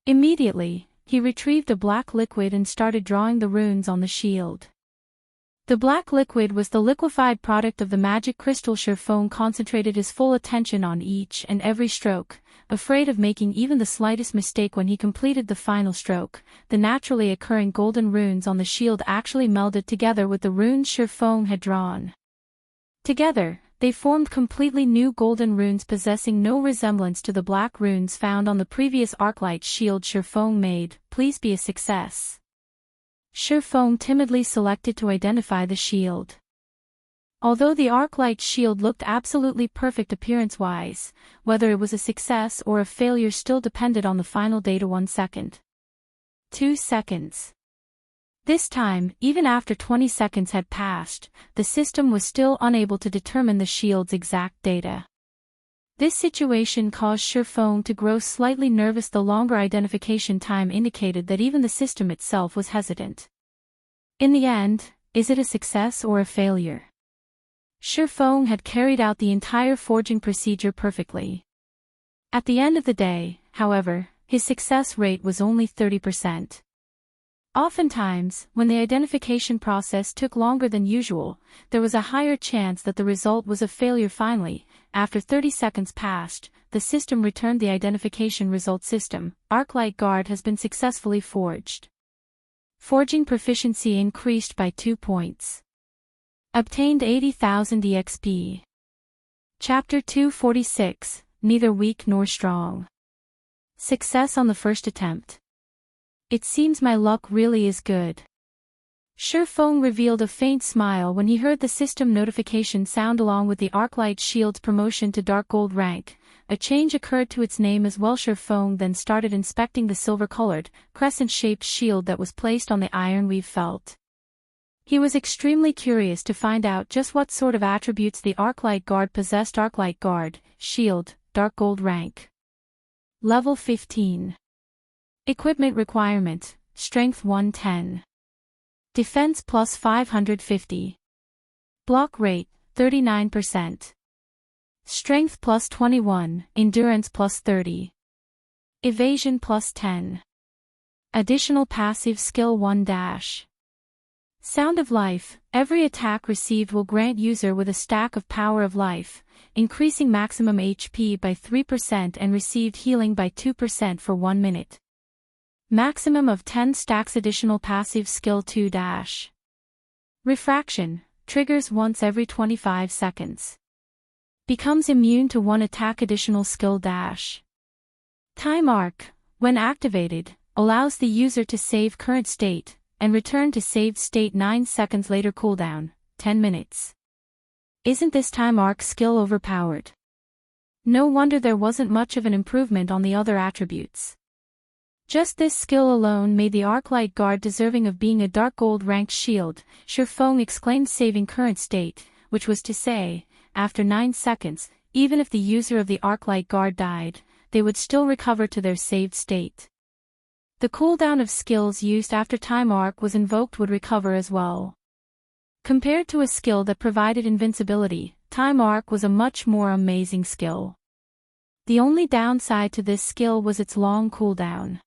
Immediately, he retrieved a black liquid and started drawing the runes on the shield. The black liquid was the liquefied product of the magic crystal. Surfong concentrated his full attention on each and every stroke, afraid of making even the slightest mistake. When he completed the final stroke, the naturally occurring golden runes on the shield actually melded together with the runes Surfong had drawn. Together, they formed completely new golden runes possessing no resemblance to the black runes found on the previous Arclight shield Surfong made. Please be a success. Surfong timidly selected to identify the shield. Although the Arclight shield looked absolutely perfect appearance-wise, whether it was a success or a failure still depended on the final data. 1 second. 2 seconds. This time, even after 20 seconds had passed, the system was still unable to determine the shield's exact data. This situation caused Surfong to grow slightly nervous. The longer identification time indicated that even the system itself was hesitant. In the end, is it a success or a failure? Surfong had carried out the entire forging procedure perfectly. At the end of the day, however, his success rate was only 30%. Oftentimes, when the identification process took longer than usual, there was a higher chance that the result was a failure. Finally, after 30 seconds passed, the system returned the identification result system. Arclight Guard has been successfully forged. Forging proficiency increased by 2 points. Obtained 80,000 EXP. Chapter 246, Neither Weak Nor Strong. Success on the first attempt. It seems my luck really is good. Shurfeng revealed a faint smile when he heard the system notification sound along with the Arclight shield's promotion to Dark Gold rank. A change occurred to its name as well. Shurfeng then started inspecting the silver-colored, crescent-shaped shield that was placed on the ironweave felt. He was extremely curious to find out just what sort of attributes the Arclight Guard possessed. Arclight Guard, Shield, Dark Gold rank. Level 15. Equipment requirement, Strength 110. Defense plus 550. Block rate, 39%. Strength plus 21, Endurance plus 30. Evasion plus 10. Additional passive skill 1 dash. Sound of Life, every attack received will grant user with a stack of Power of Life, increasing maximum HP by 3% and received healing by 2% for 1 minute. Maximum of 10 stacks. Additional passive skill 2 dash. Refraction, triggers once every 25 seconds. Becomes immune to 1 attack. Additional skill dash. Time Arc, when activated, allows the user to save current state, and return to saved state 9 seconds later. Cooldown, 10 minutes. Isn't this Time Arc skill overpowered? No wonder there wasn't much of an improvement on the other attributes. Just this skill alone made the Arclight Guard deserving of being a Dark Gold ranked shield. Shurfeng exclaimed, saving current state, which was to say, after 9 seconds, even if the user of the Arclight Guard died, they would still recover to their saved state. The cooldown of skills used after Time Arc was invoked would recover as well. Compared to a skill that provided invincibility, Time Arc was a much more amazing skill. The only downside to this skill was its long cooldown.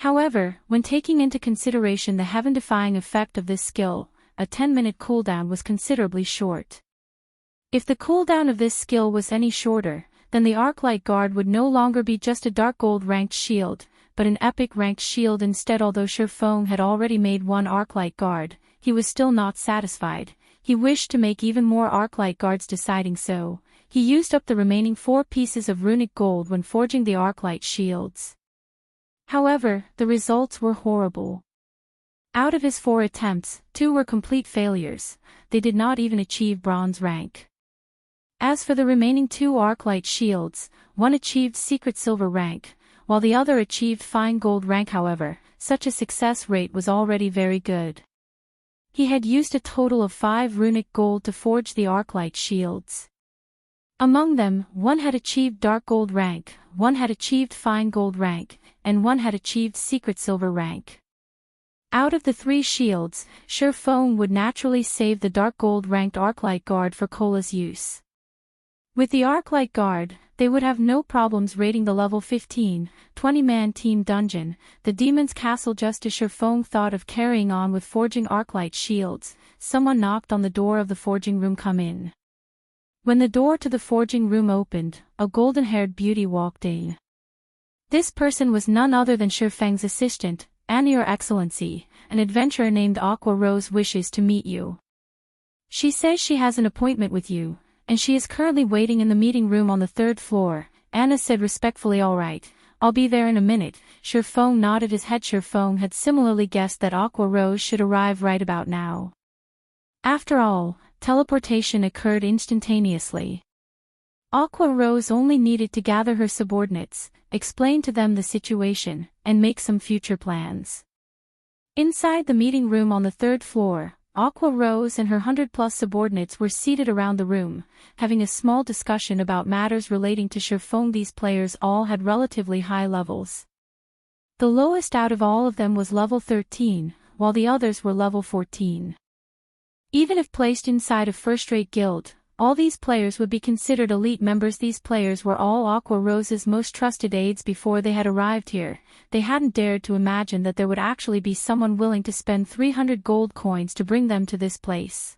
However, when taking into consideration the heaven-defying effect of this skill, a 10-minute cooldown was considerably short. If the cooldown of this skill was any shorter, then the Arclight Guard would no longer be just a Dark Gold ranked shield, but an epic ranked shield instead. Although Shurfeng had already made 1 Arclight Guard, he was still not satisfied. He wished to make even more Arclight Guards. Deciding so, he used up the remaining 4 pieces of runic gold when forging the Arclight shields. However, the results were horrible. Out of his 4 attempts, 2 were complete failures. They did not even achieve bronze rank. As for the remaining 2 Arclight shields, one achieved secret silver rank, while the other achieved fine gold rank. However, such a success rate was already very good. He had used a total of 5 runic gold to forge the Arclight shields. Among them, 1 had achieved dark gold rank, 1 had achieved fine gold rank, and 1 had achieved secret silver rank. Out of the 3 shields, Shurfeng would naturally save the dark gold ranked Arclight Guard for Cola's use. With the Arclight Guard, they would have no problems raiding the level 15, 20-man team dungeon, the Demon's Castle. Just as Shurfeng thought of carrying on with forging Arclight shields, someone knocked on the door of the forging room. Come in. When the door to the forging room opened, a golden-haired beauty walked in. This person was none other than Shurfeng's assistant, Annie. Your Excellency, an adventurer named Aqua Rose wishes to meet you. She says she has an appointment with you, and she is currently waiting in the meeting room on the 3rd floor. Anna said respectfully. All right, I'll be there in a minute. Shurfeng nodded his head. Shurfeng had similarly guessed that Aqua Rose should arrive right about now. After all, teleportation occurred instantaneously. Aqua Rose only needed to gather her subordinates, explain to them the situation, and make some future plans. Inside the meeting room on the 3rd floor, Aqua Rose and her 100+ subordinates were seated around the room, having a small discussion about matters relating to Shurfeng. These players all had relatively high levels. The lowest out of all of them was level 13, while the others were level 14. Even if placed inside a first-rate guild, all these players would be considered elite members. These players were all Aqua Rose's most trusted aides. Before they had arrived here, they hadn't dared to imagine that there would actually be someone willing to spend 300 gold coins to bring them to this place.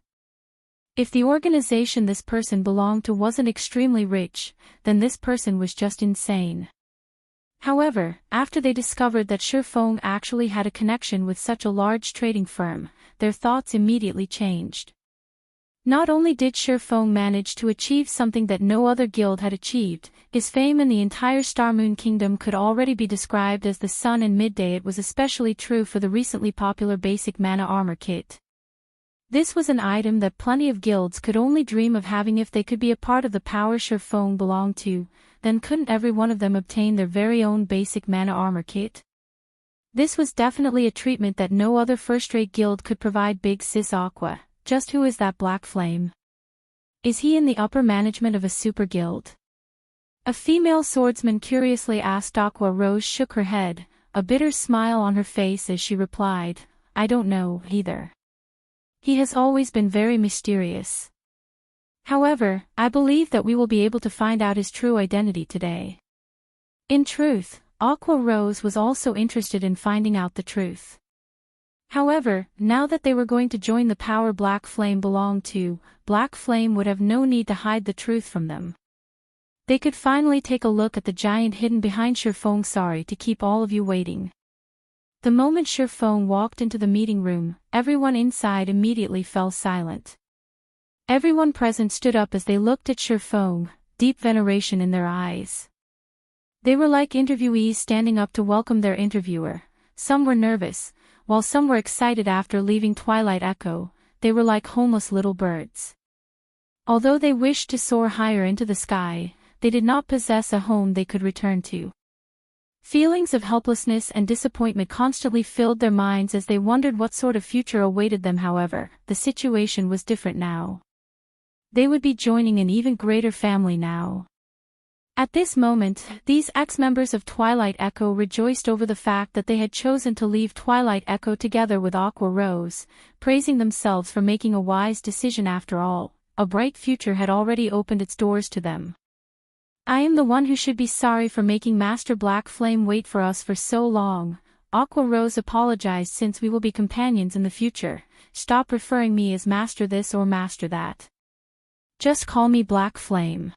If the organization this person belonged to wasn't extremely rich, then this person was just insane. However, after they discovered that Shifeng actually had a connection with such a large trading firm, their thoughts immediately changed. Not only did Shifeng manage to achieve something that no other guild had achieved, his fame in the entire Starmoon Kingdom could already be described as the sun in midday. It was especially true for the recently popular basic mana armor kit. This was an item that plenty of guilds could only dream of having if they could be a part of the power Shifeng belonged to. Then couldn't every one of them obtain their very own basic mana armor kit? This was definitely a treatment that no other first-rate guild could provide. Big Sis Aqua, just who is that Black Flame? Is he in the upper management of a super guild? A female swordsman curiously asked. Aqua Rose shook her head, a bitter smile on her face as she replied, I don't know, either. He has always been very mysterious. However, I believe that we will be able to find out his true identity today. In truth, Aqua Rose was also interested in finding out the truth. However, now that they were going to join the power Black Flame belonged to, Black Flame would have no need to hide the truth from them. They could finally take a look at the giant hidden behind Shifeng. Sorry to keep all of you waiting. The moment Shifeng walked into the meeting room, everyone inside immediately fell silent. Everyone present stood up as they looked at Shifeng, deep veneration in their eyes. They were like interviewees standing up to welcome their interviewer. Some were nervous, while some were excited. After leaving Twilight Echo, they were like homeless little birds. Although they wished to soar higher into the sky, they did not possess a home they could return to. Feelings of helplessness and disappointment constantly filled their minds as they wondered what sort of future awaited them. However, the situation was different now. They would be joining an even greater family now. At this moment, these ex-members of Twilight Echo rejoiced over the fact that they had chosen to leave Twilight Echo together with Aqua Rose, praising themselves for making a wise decision. After all, a bright future had already opened its doors to them. I am the one who should be sorry for making Master Black Flame wait for us for so long. Aqua Rose apologized. Since we will be companions in the future, stop referring me as Master this or Master that. Just call me Black Flame.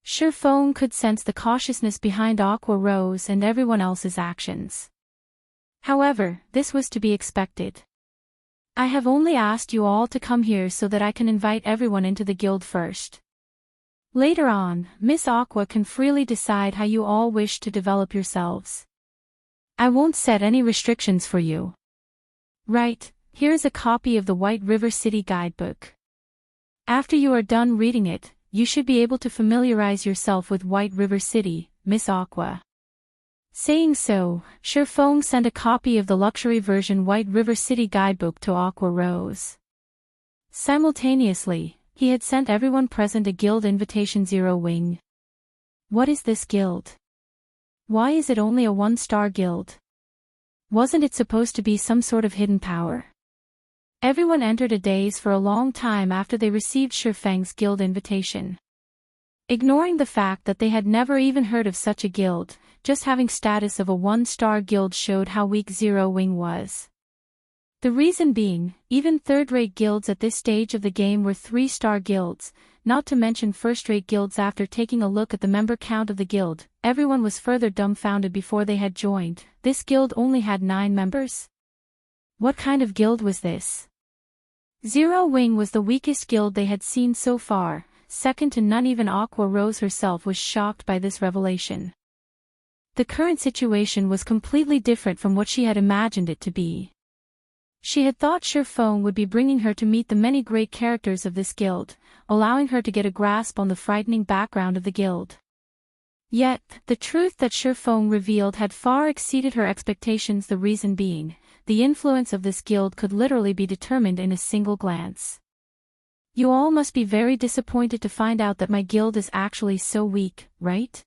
Shifeng could sense the cautiousness behind Aqua Rose and everyone else's actions. However, this was to be expected. I have only asked you all to come here so that I can invite everyone into the guild first. Later on, Miss Aqua can freely decide how you all wish to develop yourselves. I won't set any restrictions for you. Right, here is a copy of the White River City Guidebook. After you are done reading it, you should be able to familiarize yourself with White River City, Miss Aqua. Saying so, Shifeng sent a copy of the luxury version White River City Guidebook to Aqua Rose. Simultaneously, he had sent everyone present a guild invitation. Zero Wing. What is this guild? Why is it only a one-star guild? Wasn't it supposed to be some sort of hidden power? Everyone entered a daze for a long time after they received Shifeng's guild invitation. Ignoring the fact that they had never even heard of such a guild, just having status of a one-star guild showed how weak Zero Wing was. The reason being, even third-rate guilds at this stage of the game were three-star guilds, not to mention first-rate guilds. After taking a look at the member count of the guild, everyone was further dumbfounded before they had joined. This guild only had 9 members? What kind of guild was this? Zero Wing was the weakest guild they had seen so far, second to none. Even Aqua Rose herself was shocked by this revelation. The current situation was completely different from what she had imagined it to be. She had thought Shifeng would be bringing her to meet the many great characters of this guild, allowing her to get a grasp on the frightening background of the guild. Yet, the truth that Shifeng revealed had far exceeded her expectations. The reason being, the influence of this guild could literally be determined in a single glance. You all must be very disappointed to find out that my guild is actually so weak, right?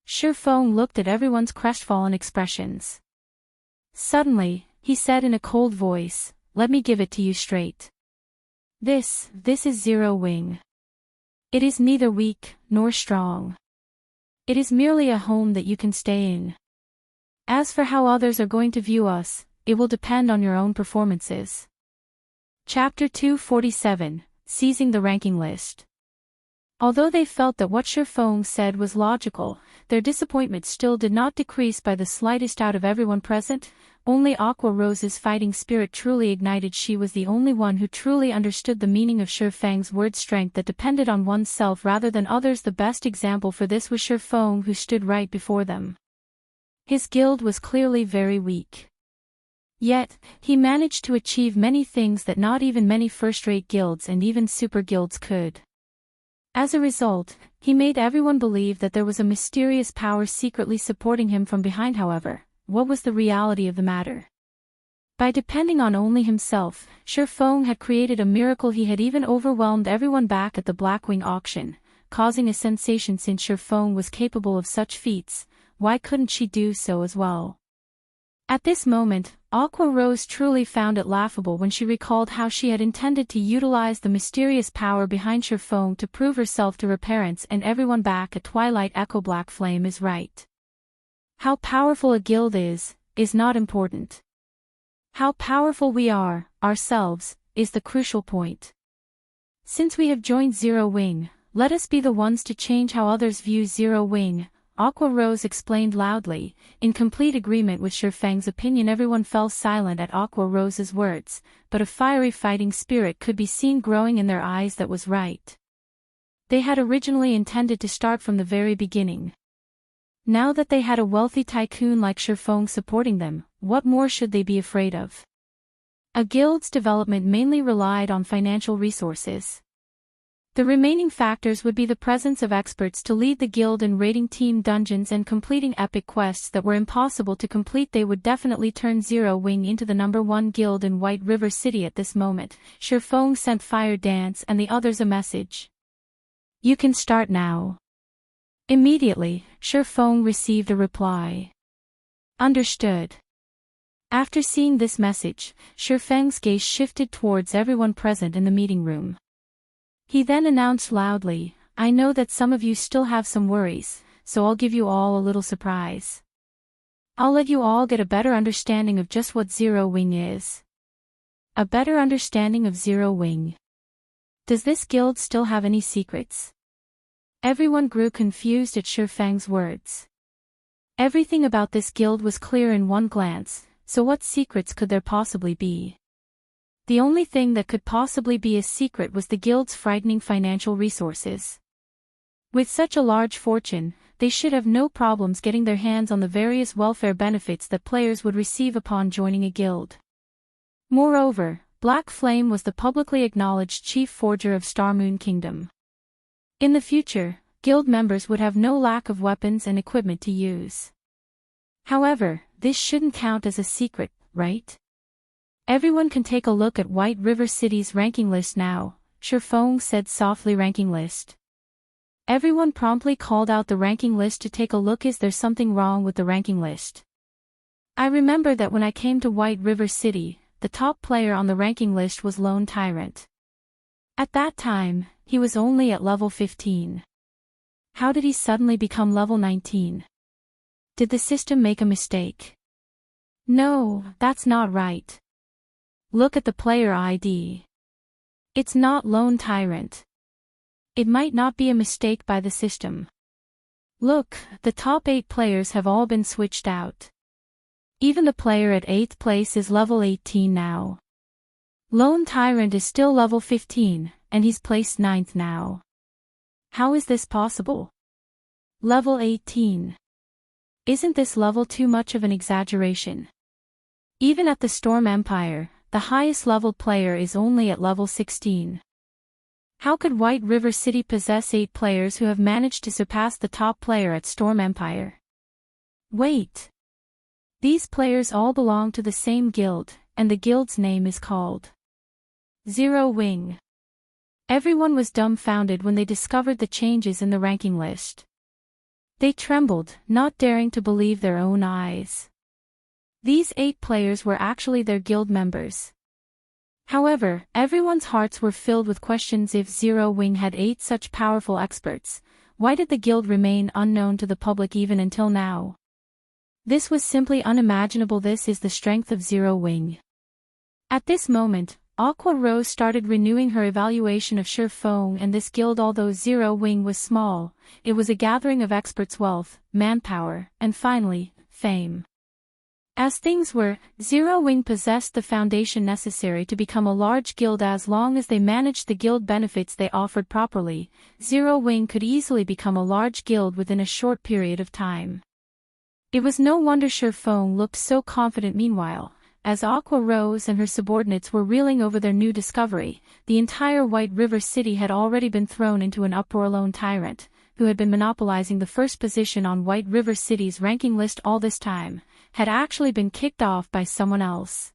Shifeng looked at everyone's crestfallen expressions. Suddenly, he said in a cold voice, "Let me give it to you straight. This is Zero Wing. It is neither weak, nor strong. It is merely a home that you can stay in. As for how others are going to view us, it will depend on your own performances." Chapter 247, seizing the ranking list. Although they felt that what Surfeng said was logical, their disappointment still did not decrease by the slightest. Out of everyone present, only Aqua Rose's fighting spirit truly ignited. She was the only one who truly understood the meaning of Surfeng's word, strength that depended on oneself rather than others. The best example for this was Surfeng, who stood right before them. His guild was clearly very weak. Yet, he managed to achieve many things that not even many first-rate guilds and even super guilds could. As a result, he made everyone believe that there was a mysterious power secretly supporting him from behind. However, what was the reality of the matter? By depending on only himself, Surfeng had created a miracle. He had even overwhelmed everyone back at the Blackwing auction, causing a sensation. Since Surfeng was capable of such feats, why couldn't she do so as well? At this moment, Aqua Rose truly found it laughable when she recalled how she had intended to utilize the mysterious power behind Surfeng to prove herself to her parents and everyone back at Twilight Echo. Black Flame is right. How powerful a guild is not important. How powerful we are, ourselves, is the crucial point. Since we have joined Zero Wing, let us be the ones to change how others view Zero Wing, Aqua Rose explained loudly, in complete agreement with Surfeng's opinion. Everyone fell silent at Aqua Rose's words, but a fiery fighting spirit could be seen growing in their eyes. That was right. They had originally intended to start from the very beginning. Now that they had a wealthy tycoon like Surfeng supporting them, what more should they be afraid of? A guild's development mainly relied on financial resources. The remaining factors would be the presence of experts to lead the guild in raiding team dungeons and completing epic quests that were impossible to complete. They would definitely turn Zero Wing into the #1 guild in White River City. At this moment, Surfeng sent Fire Dance and the others a message. You can start now. Immediately, Surfeng received a reply. Understood. After seeing this message, Surfeng's gaze shifted towards everyone present in the meeting room. He then announced loudly, I know that some of you still have some worries, so I'll give you all a little surprise. I'll let you all get a better understanding of just what Zero Wing is. A better understanding of Zero Wing. Does this guild still have any secrets? Everyone grew confused at Surfeng's words. Everything about this guild was clear in one glance, so what secrets could there possibly be? The only thing that could possibly be a secret was the guild's frightening financial resources. With such a large fortune, they should have no problems getting their hands on the various welfare benefits that players would receive upon joining a guild. Moreover, Black Flame was the publicly acknowledged chief forger of Starmoon Kingdom. In the future, guild members would have no lack of weapons and equipment to use. However, this shouldn't count as a secret, right? Everyone can take a look at White River City's ranking list now, Surfeng said softly. Ranking list. Everyone promptly called out the ranking list to take a look. Is there something wrong with the ranking list? I remember that when I came to White River City, the top player on the ranking list was Lone Tyrant. At that time, he was only at level 15. How did he suddenly become level 19? Did the system make a mistake? No, that's not right. Look at the player ID. It's not Lone Tyrant. It might not be a mistake by the system. Look, the top 8 players have all been switched out. Even the player at 8th place is level 18 now. Lone Tyrant is still level 15, and he's placed 9th now. How is this possible? Level 18. Isn't this level too much of an exaggeration? Even at the Storm Empire, the highest leveled player is only at level 16. How could White River City possess 8 players who have managed to surpass the top player at Storm Empire? Wait. These players all belong to the same guild, and the guild's name is called Zero Wing. Everyone was dumbfounded when they discovered the changes in the ranking list. They trembled, not daring to believe their own eyes. These 8 players were actually their guild members. However, everyone's hearts were filled with questions. If Zero Wing had 8 such powerful experts, why did the guild remain unknown to the public even until now? This was simply unimaginable. This is the strength of Zero Wing. At this moment, Aqua Rose started renewing her evaluation of Feng and this guild. Although Zero Wing was small, it was a gathering of experts' wealth, manpower, and finally, fame. As things were, Zero Wing possessed the foundation necessary to become a large guild. As long as they managed the guild benefits they offered properly, Zero Wing could easily become a large guild within a short period of time. It was no wonder Feng looked so confident. Meanwhile, as Aqua Rose and her subordinates were reeling over their new discovery, the entire White River City had already been thrown into an uproar. Lone Tyrant, who had been monopolizing the first position on White River City's ranking list all this time, had actually been kicked off by someone else.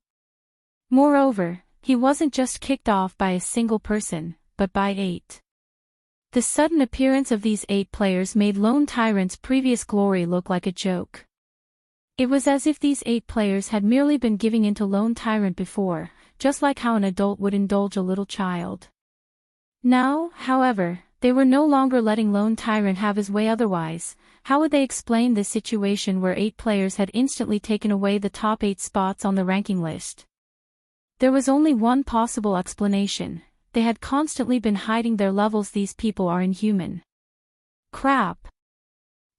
Moreover, he wasn't just kicked off by a single person, but by 8. The sudden appearance of these 8 players made Lone Tyrant's previous glory look like a joke. It was as if these 8 players had merely been giving in to Lone Tyrant before, just like how an adult would indulge a little child. Now, however, they were no longer letting Lone Tyrant have his way. Otherwise, how would they explain this situation where 8 players had instantly taken away the top 8 spots on the ranking list? There was only one possible explanation: they had constantly been hiding their levels. These people are inhuman. Crap.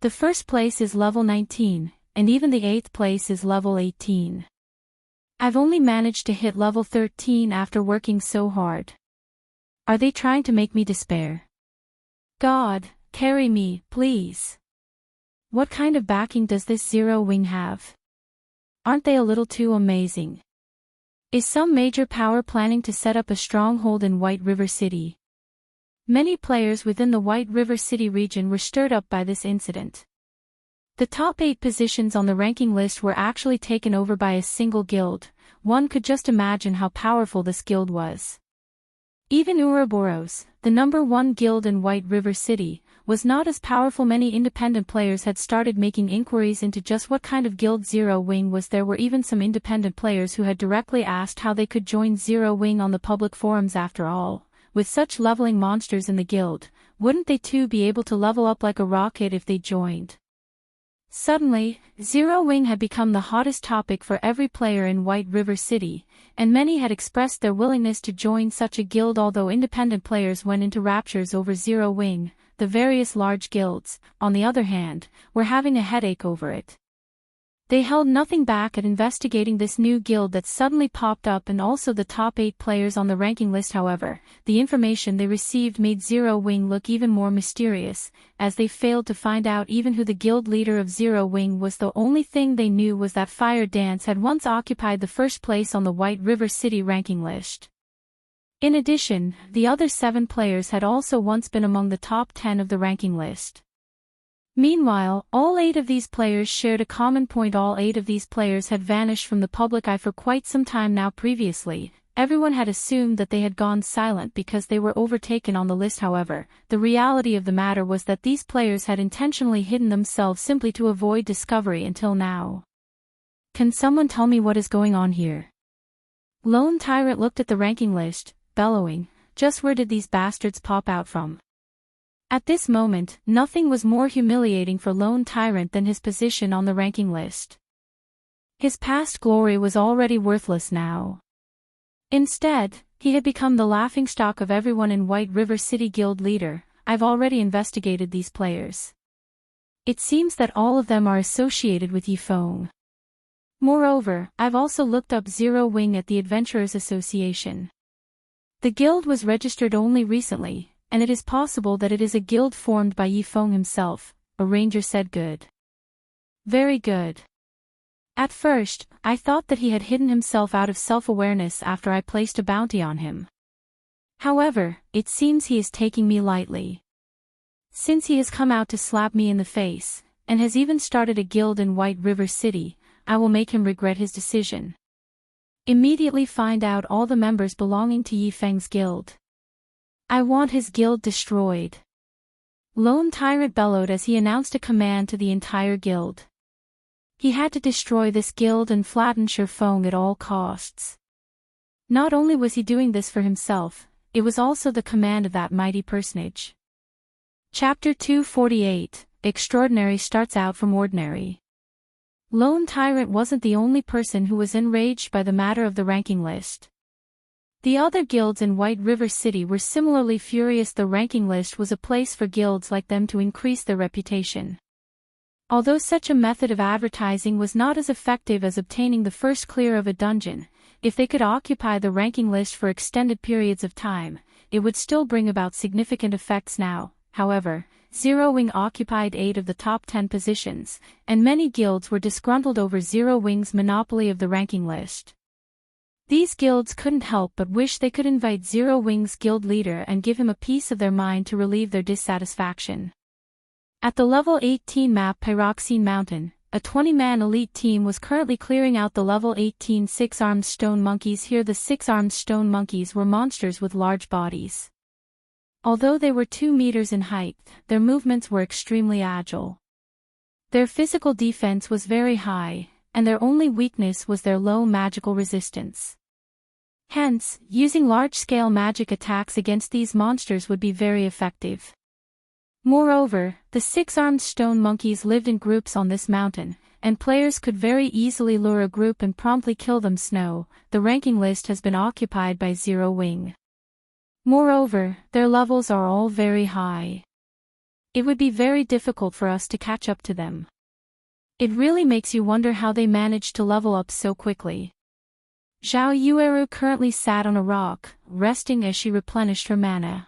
The first place is level 19, and even the 8th place is level 18. I've only managed to hit level 13 after working so hard. Are they trying to make me despair? God, carry me, please. What kind of backing does this Zero Wing have? Aren't they a little too amazing? Is some major power planning to set up a stronghold in White River City? Many players within the White River City region were stirred up by this incident. The top 8 positions on the ranking list were actually taken over by a single guild. One could just imagine how powerful this guild was. Even Ouroboros, the number 1 guild in White River City, was not as powerful. Many independent players had started making inquiries into just what kind of guild Zero Wing was. There were even some independent players who had directly asked how they could join Zero Wing on the public forums. After all, with such leveling monsters in the guild, wouldn't they too be able to level up like a rocket if they joined? Suddenly, Zero Wing had become the hottest topic for every player in White River City, and many had expressed their willingness to join such a guild. Although independent players went into raptures over Zero Wing, the various large guilds, on the other hand, were having a headache over it. They held nothing back at investigating this new guild that suddenly popped up and also the top 8 players on the ranking list. However, the information they received made Zero Wing look even more mysterious, as they failed to find out even who the guild leader of Zero Wing was. The only thing they knew was that Fire Dance had once occupied the first place on the White River City ranking list. In addition, the other 7 players had also once been among the top 10 of the ranking list. Meanwhile, all 8 of these players shared a common point. All 8 of these players had vanished from the public eye for quite some time now. Previously, everyone had assumed that they had gone silent because they were overtaken on the list. However, the reality of the matter was that these players had intentionally hidden themselves simply to avoid discovery until now. Can someone tell me what is going on here? Lone Tyrant looked at the ranking list, bellowing, just where did these bastards pop out from? At this moment, nothing was more humiliating for Lone Tyrant than his position on the ranking list. His past glory was already worthless now. Instead, he had become the laughingstock of everyone in White River City. Guild leader, I've already investigated these players. It seems that all of them are associated with Yifeng. Moreover, I've also looked up Zero Wing at the Adventurers Association. The guild was registered only recently, and it is possible that it is a guild formed by Yifeng himself, a ranger said. Good. Very good. At first, I thought that he had hidden himself out of self-awareness after I placed a bounty on him. However, it seems he is taking me lightly. Since he has come out to slap me in the face, and has even started a guild in White River City, I will make him regret his decision. Immediately find out all the members belonging to Yifeng's guild. I want his guild destroyed. Lone Tyrant bellowed as he announced a command to the entire guild. He had to destroy this guild and flatten Feng at all costs. Not only was he doing this for himself, it was also the command of that mighty personage. Chapter 248, Extraordinary starts out from ordinary. Lone Tyrant wasn't the only person who was enraged by the matter of the ranking list. The other guilds in White River City were similarly furious. The ranking list was a place for guilds like them to increase their reputation. Although such a method of advertising was not as effective as obtaining the first clear of a dungeon, if they could occupy the ranking list for extended periods of time, it would still bring about significant effects now. However, Zero Wing occupied 8 of the top 10 positions, and many guilds were disgruntled over Zero Wing's monopoly of the ranking list. These guilds couldn't help but wish they could invite Zero Wing's guild leader and give him a piece of their mind to relieve their dissatisfaction. At the level 18 map Pyroxene Mountain, a 20-man elite team was currently clearing out the level 18 six-armed stone monkeys. Here the six-armed stone monkeys were monsters with large bodies. Although they were 2 meters in height, their movements were extremely agile. Their physical defense was very high, and their only weakness was their low magical resistance. Hence, using large-scale magic attacks against these monsters would be very effective. Moreover, the six-armed stone monkeys lived in groups on this mountain, and players could very easily lure a group and promptly kill them. Snow, the ranking list has been occupied by Zero Wing. Moreover, their levels are all very high. It would be very difficult for us to catch up to them. It really makes you wonder how they managed to level up so quickly. Zhao Yueru currently sat on a rock, resting as she replenished her mana.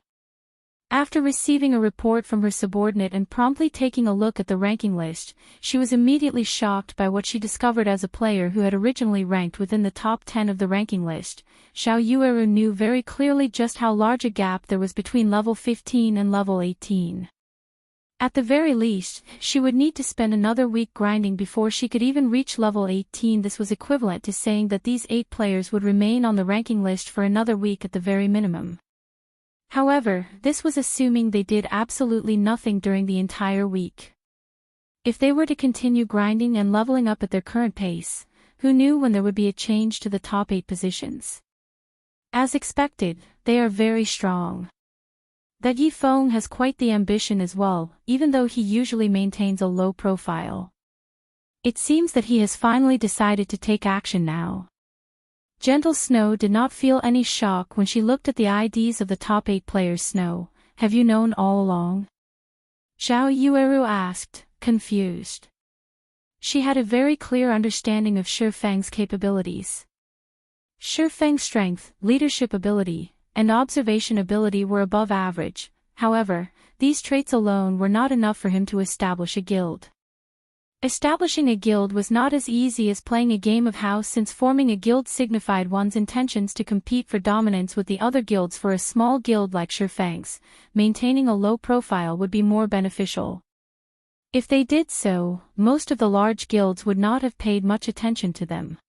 After receiving a report from her subordinate and promptly taking a look at the ranking list, she was immediately shocked by what she discovered. As a player who had originally ranked within the top 10 of the ranking list, Zhao Yueru knew very clearly just how large a gap there was between level 15 and level 18. At the very least, she would need to spend another week grinding before she could even reach level 18. This was equivalent to saying that these 8 players would remain on the ranking list for another week at the very minimum. However, this was assuming they did absolutely nothing during the entire week. If they were to continue grinding and leveling up at their current pace, who knew when there would be a change to the top 8 positions? As expected, they are very strong. That Yi Feng has quite the ambition as well, even though he usually maintains a low profile. It seems that he has finally decided to take action now. Gentle Snow did not feel any shock when she looked at the IDs of the top 8 players. Snow, have you known all along? Zhao Yueru asked, confused. She had a very clear understanding of Shi Feng's capabilities. Shi Feng's strength, leadership ability, and observation ability were above average. However, these traits alone were not enough for him to establish a guild. Establishing a guild was not as easy as playing a game of house, since forming a guild signified one's intentions to compete for dominance with the other guilds. For a small guild like Shi Feng's, maintaining a low profile would be more beneficial. If they did so, most of the large guilds would not have paid much attention to them.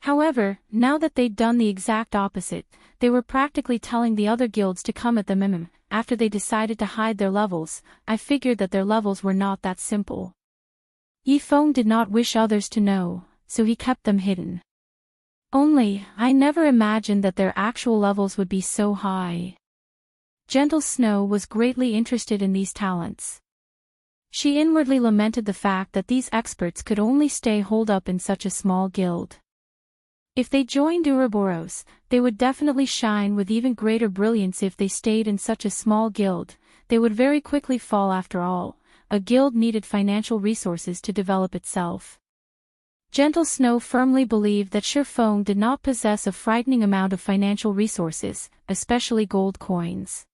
However, now that they'd done the exact opposite, they were practically telling the other guilds to come at them. After they decided to hide their levels, I figured that their levels were not that simple. Yi Feng did not wish others to know, so he kept them hidden. Only, I never imagined that their actual levels would be so high. Gentle Snow was greatly interested in these talents. She inwardly lamented the fact that these experts could only stay holed up in such a small guild. If they joined Ouroboros, they would definitely shine with even greater brilliance. If they stayed in such a small guild, they would very quickly fall. After all, a guild needed financial resources to develop itself. Gentle Snow firmly believed that Shi Feng did not possess a frightening amount of financial resources, especially gold coins.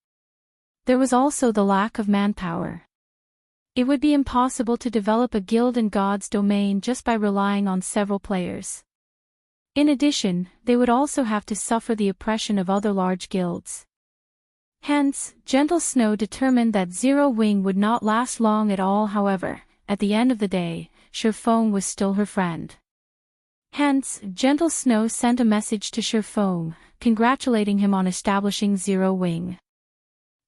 There was also the lack of manpower. It would be impossible to develop a guild in God's domain just by relying on several players. In addition, they would also have to suffer the oppression of other large guilds. Hence, Gentle Snow determined that Zero Wing would not last long at all. However, at the end of the day, Shi Feng was still her friend. Hence, Gentle Snow sent a message to Shi Feng, congratulating him on establishing Zero Wing.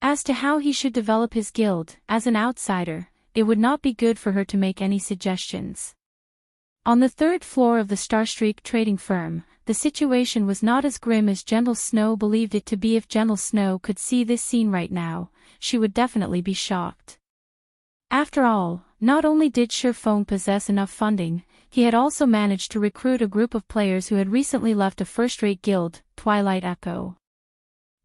As to how he should develop his guild, as an outsider, it would not be good for her to make any suggestions. On the 3rd floor of the Starstreak trading firm, the situation was not as grim as Gentle Snow believed it to be. If Gentle Snow could see this scene right now, she would definitely be shocked. After all, not only did Shi Feng possess enough funding, he had also managed to recruit a group of players who had recently left a first-rate guild, Twilight Echo.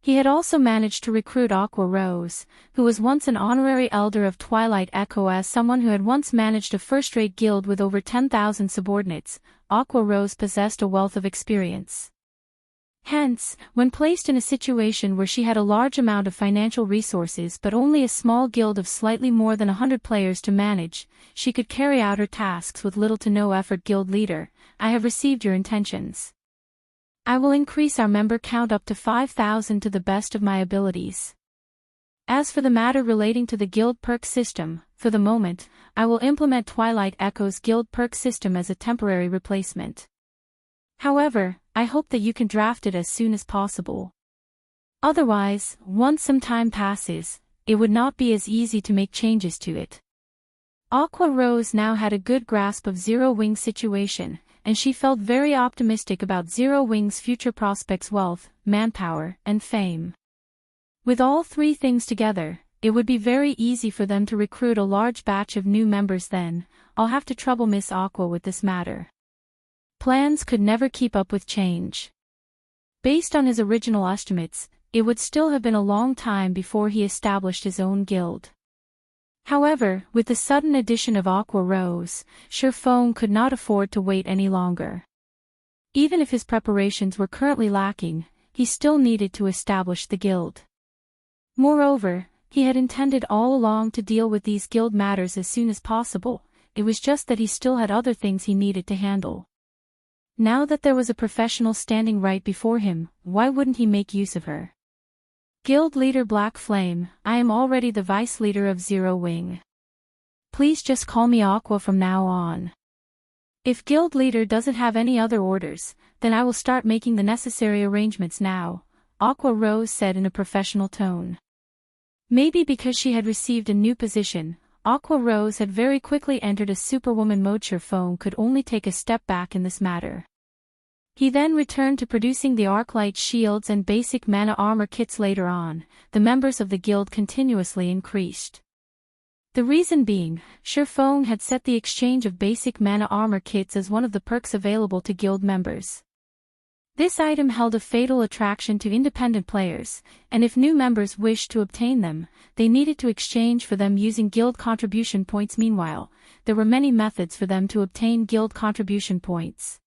He had also managed to recruit Aqua Rose, who was once an honorary elder of Twilight Echo. As someone who had once managed a first-rate guild with over 10,000 subordinates, Aqua Rose possessed a wealth of experience. Hence, when placed in a situation where she had a large amount of financial resources but only a small guild of slightly more than 100 players to manage, she could carry out her tasks with little to no effort. Guild leader, I have received your intentions. I will increase our member count up to 5,000 to the best of my abilities. As for the matter relating to the guild perk system, for the moment, I will implement Twilight Echo's guild perk system as a temporary replacement. However, I hope that you can draft it as soon as possible. Otherwise, once some time passes, it would not be as easy to make changes to it. Aqua Rose now had a good grasp of Zero Wing's situation, and she felt very optimistic about Zero Wing's future prospects: wealth, manpower, and fame. With all three things together, it would be very easy for them to recruit a large batch of new members. Then, I'll have to trouble Miss Aqua with this matter. Plans could never keep up with change. Based on his original estimates, it would still have been a long time before he established his own guild. However, with the sudden addition of Aqua Rose, Surpass could not afford to wait any longer. Even if his preparations were currently lacking, he still needed to establish the guild. Moreover, he had intended all along to deal with these guild matters as soon as possible. It was just that he still had other things he needed to handle. Now that there was a professional standing right before him, why wouldn't he make use of her? Guild Leader Black Flame, I am already the Vice Leader of Zero Wing. Please just call me Aqua from now on. If Guild Leader doesn't have any other orders, then I will start making the necessary arrangements now, Aqua Rose said in a professional tone. Maybe because she had received a new position, Aqua Rose had very quickly entered a superwoman mode. Surpass could only take a step back in this matter. He then returned to producing the Arclight shields and basic mana armor kits. Later on, the members of the guild continuously increased. The reason being, Surpass had set the exchange of basic mana armor kits as one of the perks available to guild members. This item held a fatal attraction to independent players, and if new members wished to obtain them, they needed to exchange for them using guild contribution points. Meanwhile, there were many methods for them to obtain guild contribution points.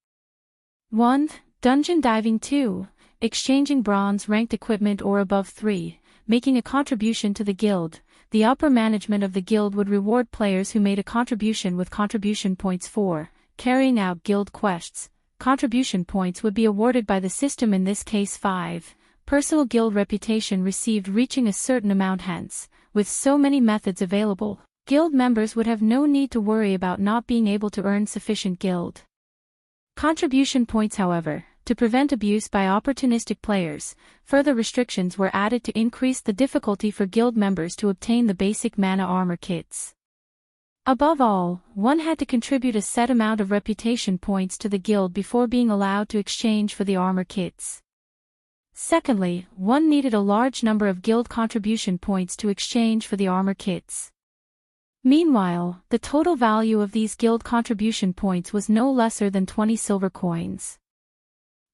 1. Dungeon diving. 2. Exchanging bronze-ranked equipment or above. 3. Making a contribution to the guild. The upper management of the guild would reward players who made a contribution with contribution points. 4. Carrying out guild quests. Contribution points would be awarded by the system. In this case. 5. Personal guild reputation received reaching a certain amount. Hence, with so many methods available, guild members would have no need to worry about not being able to earn sufficient guild contribution points. However, to prevent abuse by opportunistic players, further restrictions were added to increase the difficulty for guild members to obtain the basic mana armor kits. Above all, one had to contribute a set amount of reputation points to the guild before being allowed to exchange for the armor kits. Secondly, one needed a large number of guild contribution points to exchange for the armor kits. Meanwhile, the total value of these guild contribution points was no lesser than 20 silver coins.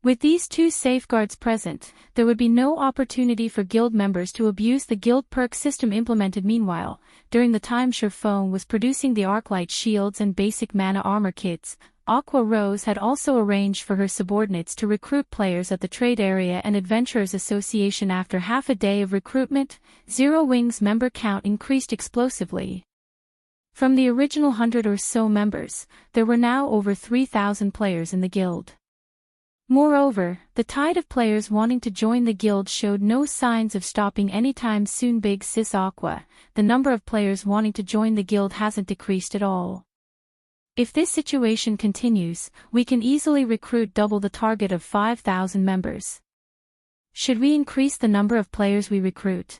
With these two safeguards present, there would be no opportunity for guild members to abuse the guild perk system implemented. Meanwhile, during the time Surpass was producing the Arclight shields and basic mana armor kits, Aqua Rose had also arranged for her subordinates to recruit players at the Trade Area and Adventurers Association. After half a day of recruitment, Zero Wing's member count increased explosively. From the original 100 or so members, there were now over 3,000 players in the guild. Moreover, the tide of players wanting to join the guild showed no signs of stopping anytime soon. Big Sis Aqua, the number of players wanting to join the guild hasn't decreased at all. If this situation continues, we can easily recruit double the target of 5,000 members. Should we increase the number of players we recruit?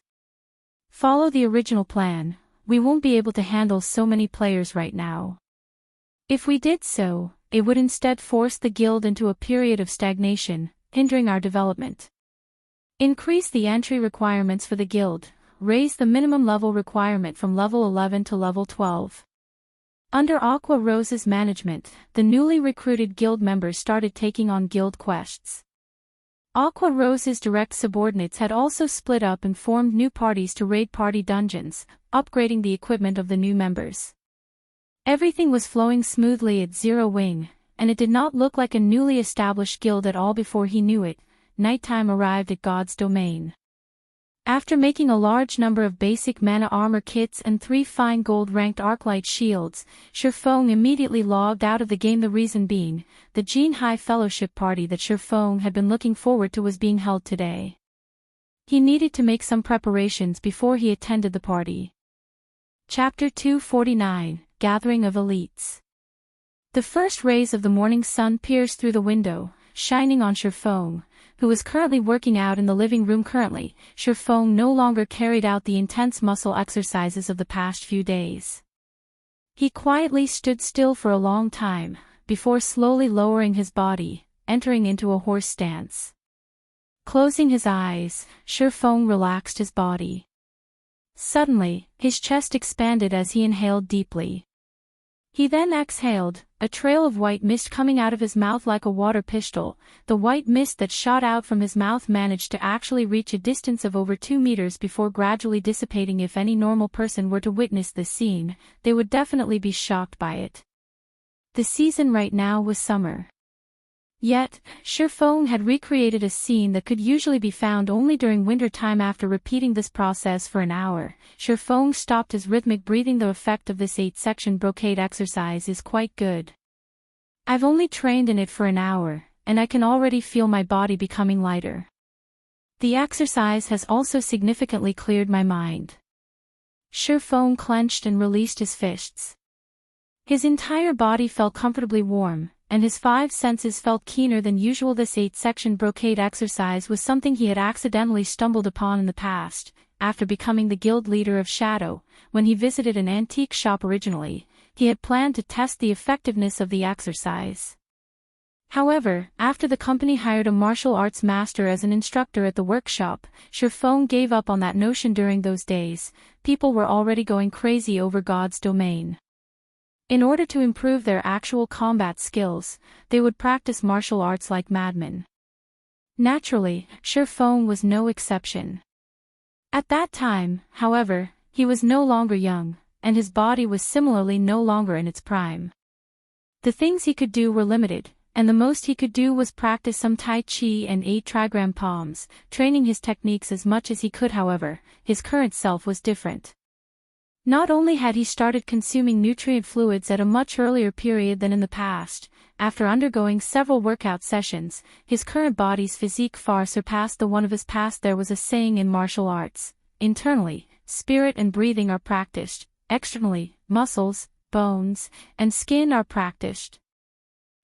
Follow the original plan. We won't be able to handle so many players right now. If we did so, it would instead force the guild into a period of stagnation, hindering our development. Increase the entry requirements for the guild, raise the minimum level requirement from level 11 to level 12. Under Aqua Rose's management, the newly recruited guild members started taking on guild quests. Aqua Rose's direct subordinates had also split up and formed new parties to raid party dungeons, upgrading the equipment of the new members. Everything was flowing smoothly at Zero Wing, and it did not look like a newly established guild at all. Before he knew it, nighttime arrived at God's domain. After making a large number of basic mana armor kits and 3 fine gold-ranked Arclight shields, Shifeng immediately logged out of the game. The reason being, the Jin High Fellowship party that Shifeng had been looking forward to was being held today. He needed to make some preparations before he attended the party. Chapter 249, Gathering of Elites. The first rays of the morning sun pierced through the window, shining on Shifeng, who was currently working out in the living room. Currently, Shifeng no longer carried out the intense muscle exercises of the past few days. He quietly stood still for a long time, before slowly lowering his body, entering into a horse stance. Closing his eyes, Shifeng relaxed his body. Suddenly, his chest expanded as he inhaled deeply. He then exhaled, a trail of white mist coming out of his mouth like a water pistol. The white mist that shot out from his mouth managed to actually reach a distance of over 2 meters before gradually dissipating. If any normal person were to witness this scene, they would definitely be shocked by it. The season right now was summer. Yet, Shifeng had recreated a scene that could usually be found only during winter time. After repeating this process for an hour, Shifeng stopped his rhythmic breathing. The effect of this 8-section brocade exercise is quite good. I've only trained in it for an hour, and I can already feel my body becoming lighter. The exercise has also significantly cleared my mind. Shifeng clenched and released his fists. His entire body felt comfortably warm, and his 5 senses felt keener than usual. This 8-section brocade exercise was something he had accidentally stumbled upon in the past, after becoming the guild leader of Shadow. When he visited an antique shop originally, he had planned to test the effectiveness of the exercise. However, after the company hired a martial arts master as an instructor at the workshop, Shifeng gave up on that notion. During those days, people were already going crazy over God's domain. In order to improve their actual combat skills, they would practice martial arts like madmen. Naturally, Shifeng was no exception. At that time, however, he was no longer young, and his body was similarly no longer in its prime. The things he could do were limited, and the most he could do was practice some Tai Chi and 8 trigram palms, training his techniques as much as he could. However, his current self was different. Not only had he started consuming nutrient fluids at a much earlier period than in the past, after undergoing several workout sessions, his current body's physique far surpassed the one of his past. There was a saying in martial arts: internally, spirit and breathing are practiced; externally, muscles, bones, and skin are practiced.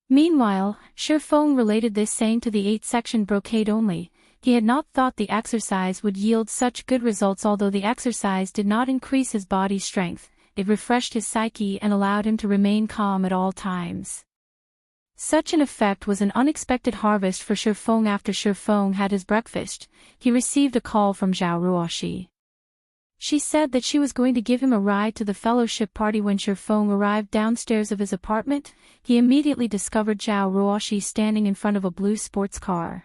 Meanwhile, Shifeng related this saying to the 8-section brocade only. He had not thought the exercise would yield such good results. Although the exercise did not increase his body's strength, it refreshed his psyche and allowed him to remain calm at all times. Such an effect was an unexpected harvest for Shifeng. After Shifeng had his breakfast, he received a call from Zhao Ruoshi. She said that she was going to give him a ride to the fellowship party. When Shifeng arrived downstairs of his apartment, he immediately discovered Zhao Ruoshi standing in front of a blue sports car.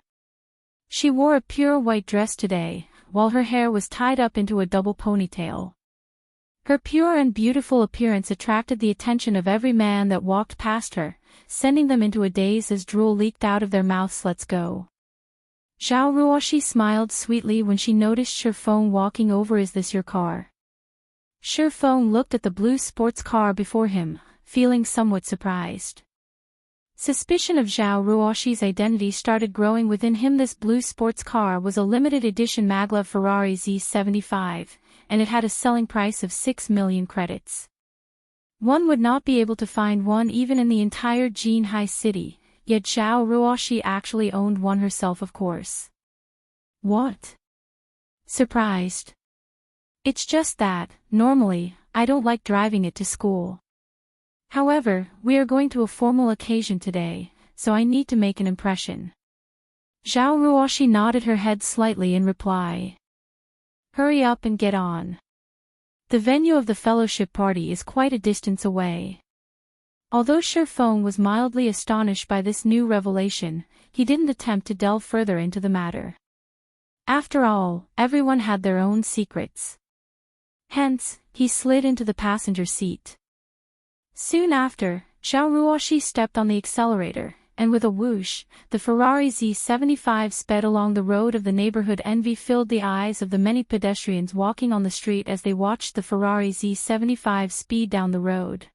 She wore a pure white dress today, while her hair was tied up into a double ponytail. Her pure and beautiful appearance attracted the attention of every man that walked past her, sending them into a daze as drool leaked out of their mouths. Let's go. Zhao Ruoshi smiled sweetly when she noticed Shifeng walking over. Is this your car? Shifeng looked at the blue sports car before him, feeling somewhat surprised. Suspicion of Zhao Ruoshi's identity started growing within him. This blue sports car was a limited edition Maglev Ferrari Z75, and it had a selling price of 6 million credits. One would not be able to find one even in the entire Jinhai city, yet Zhao Ruoshi actually owned one herself. Of course. What? Surprised. It's just that, normally, I don't like driving it to school. However, we are going to a formal occasion today, so I need to make an impression. Zhao Ruoshi nodded her head slightly in reply. Hurry up and get on. The venue of the fellowship party is quite a distance away. Although Shifeng was mildly astonished by this new revelation, he didn't attempt to delve further into the matter. After all, everyone had their own secrets. Hence, he slid into the passenger seat. Soon after, Zhao Ruoxi stepped on the accelerator, and with a whoosh, the Ferrari Z75 sped along the road of the neighborhood. Envy filled the eyes of the many pedestrians walking on the street as they watched the Ferrari Z75 speed down the road.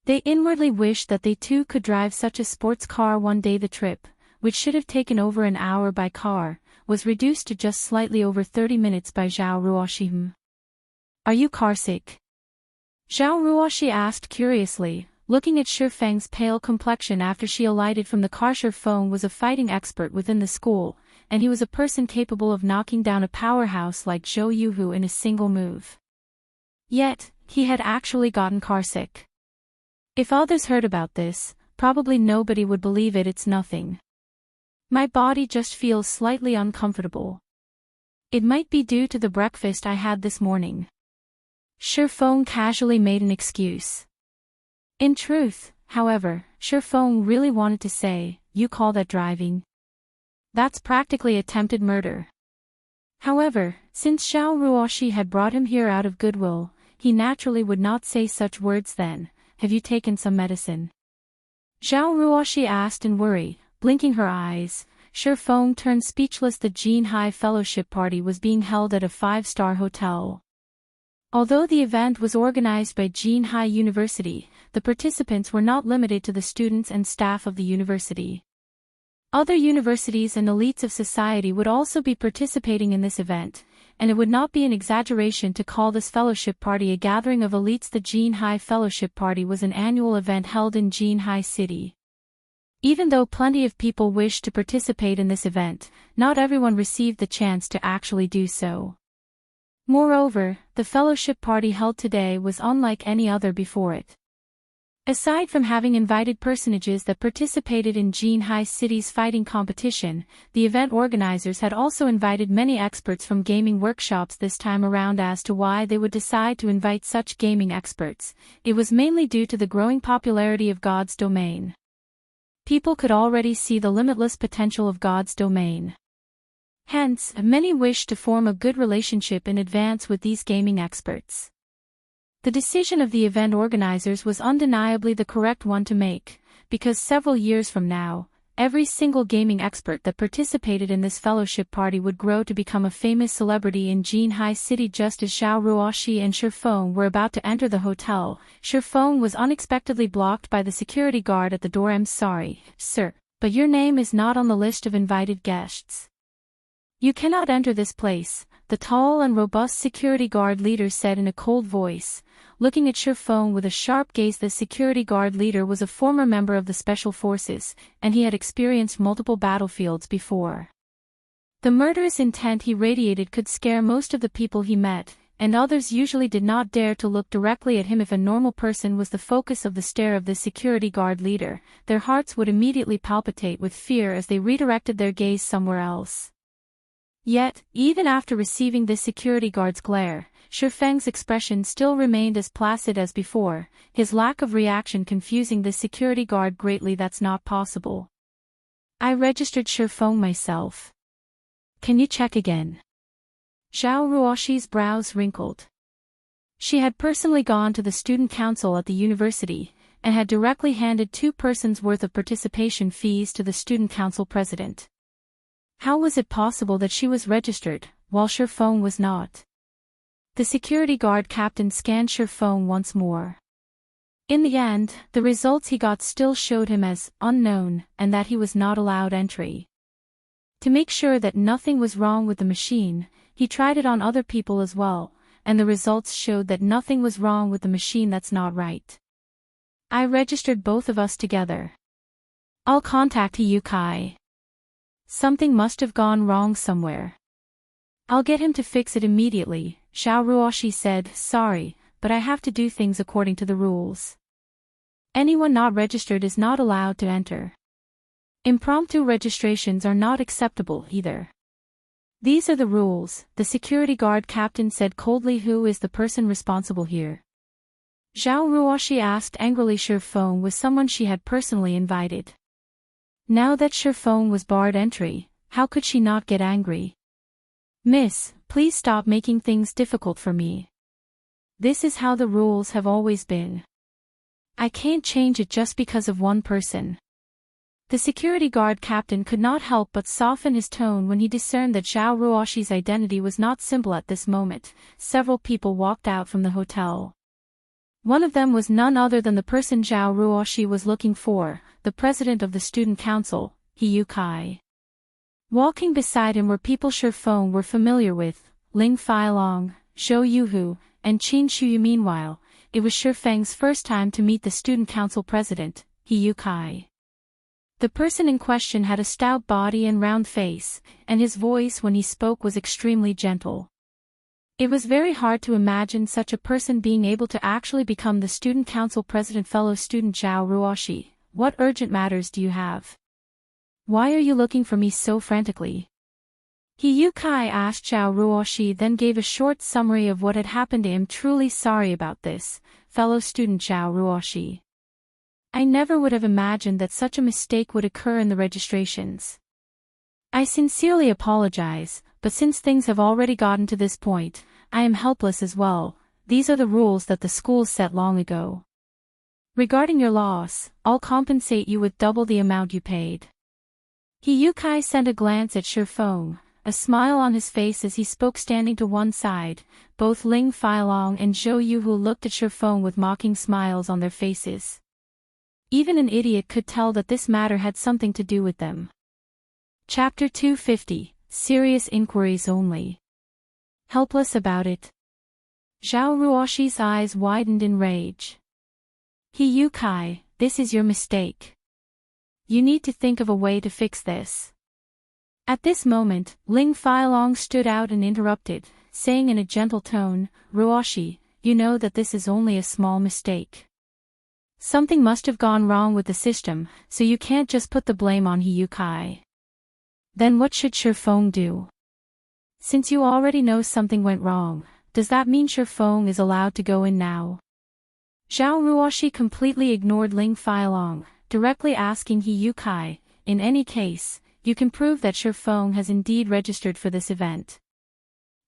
They inwardly wished that they too could drive such a sports car one day. The trip, which should have taken over an hour by car, was reduced to just slightly over 30 minutes by Zhao Ruoxi. "Are you carsick?" Zhao Ruoxi asked curiously, looking at Shifeng's pale complexion after she alighted from the car. Shifeng was a fighting expert within the school, and he was a person capable of knocking down a powerhouse like Zhou Yuhu in a single move. Yet, he had actually gotten carsick. If others heard about this, probably nobody would believe it. "It's nothing. My body just feels slightly uncomfortable. It might be due to the breakfast I had this morning." Shifeng casually made an excuse. In truth, however, Shifeng really wanted to say, "You call that driving? That's practically attempted murder." However, since Zhao Ruoxi had brought him here out of goodwill, he naturally would not say such words. "Then, have you taken some medicine?" Zhao Ruoxi asked in worry, blinking her eyes. Shifeng turned speechless. The Jin High Fellowship Party was being held at a 5-star hotel. Although the event was organized by Jin High University, the participants were not limited to the students and staff of the university. Other universities and elites of society would also be participating in this event, and it would not be an exaggeration to call this fellowship party a gathering of elites. The Jin High Fellowship Party was an annual event held in Jin High City. Even though plenty of people wished to participate in this event, not everyone received the chance to actually do so. Moreover, the fellowship party held today was unlike any other before it. Aside from having invited personages that participated in Jin High City's fighting competition, the event organizers had also invited many experts from gaming workshops this time around. As to why they would decide to invite such gaming experts, it was mainly due to the growing popularity of God's domain. People could already see the limitless potential of God's domain. Hence, many wished to form a good relationship in advance with these gaming experts. The decision of the event organizers was undeniably the correct one to make, because several years from now, every single gaming expert that participated in this fellowship party would grow to become a famous celebrity in Jin High City. Just as Zhao Ruoxi and Shifeng were about to enter the hotel, Shifeng was unexpectedly blocked by the security guard at the door. "I'm sorry, sir, but your name is not on the list of invited guests. You cannot enter this place," the tall and robust security guard leader said in a cold voice, looking at Shifeng with a sharp gaze. The security guard leader was a former member of the Special Forces, and he had experienced multiple battlefields before. The murderous intent he radiated could scare most of the people he met, and others usually did not dare to look directly at him. If a normal person was the focus of the stare of the security guard leader, their hearts would immediately palpitate with fear as they redirected their gaze somewhere else. Yet, even after receiving this security guard's glare, Shifeng's expression still remained as placid as before, his lack of reaction confusing the security guard greatly. "That's not possible. I registered Shifeng myself. Can you check again?" Zhao Ruoxi's brows wrinkled. She had personally gone to the student council at the university, and had directly handed 2 persons' worth of participation fees to the student council president. How was it possible that she was registered, while Shifeng was not? The security guard captain scanned Shifeng once more. In the end, the results he got still showed him as unknown, and that he was not allowed entry. To make sure that nothing was wrong with the machine, he tried it on other people as well, and the results showed that nothing was wrong with the machine. "That's not right. I registered both of us together. I'll contact Yukai. Something must have gone wrong somewhere. I'll get him to fix it immediately," Zhao Ruoxi said. "Sorry, but I have to do things according to the rules. Anyone not registered is not allowed to enter. Impromptu registrations are not acceptable either. These are the rules," the security guard captain said coldly. "Who is the person responsible here?" Zhao Ruoshi asked angrily. Shifeng was someone she had personally invited. Now that Shifeng was barred entry, how could she not get angry? Miss, please stop making things difficult for me. This is how the rules have always been. I can't change it just because of one person. The security guard captain could not help but soften his tone when he discerned that Zhao Ruoshi's identity was not simple at this moment. Several people walked out from the hotel. One of them was none other than the person Zhao Ruoshi was looking for, the president of the student council, He Kai. Walking beside him were people Shifeng were familiar with, Ling Feilong, Zhou Yuhu, and Qin Shuyu. Meanwhile, it was Shifeng's first time to meet the student council president, He Kai. The person in question had a stout body and round face, and his voice when he spoke was extremely gentle. It was very hard to imagine such a person being able to actually become the student council president. Fellow student Zhao Ruoshi, what urgent matters do you have? Why are you looking for me so frantically? He Kai asked Zhao Ruoshi, then gave a short summary of what had happened to him. Truly sorry about this, fellow student Zhao Ruoshi. I never would have imagined that such a mistake would occur in the registrations. I sincerely apologize, but since things have already gotten to this point, I am helpless as well. These are the rules that the school set long ago. Regarding your loss, I'll compensate you with double the amount you paid. He Kai sent a glance at Shifeng, a smile on his face as he spoke. Standing to one side, both Ling Feilong and Zhou Yuhu looked at Shifeng with mocking smiles on their faces. Even an idiot could tell that this matter had something to do with them. Chapter 250, Serious Inquiries Only. Helpless about it. Zhao Ruoshi's eyes widened in rage. He Kai, this is your mistake. You need to think of a way to fix this. At this moment, Ling Feilong stood out and interrupted, saying in a gentle tone, Ruoshi, you know that this is only a small mistake. Something must have gone wrong with the system, so you can't just put the blame on He Kai. Then what should Shifeng do? Since you already know something went wrong, does that mean Shifeng is allowed to go in now? Zhao Ruoshi completely ignored Ling Feilong, directly asking He Kai, in any case, you can prove that Shifeng has indeed registered for this event.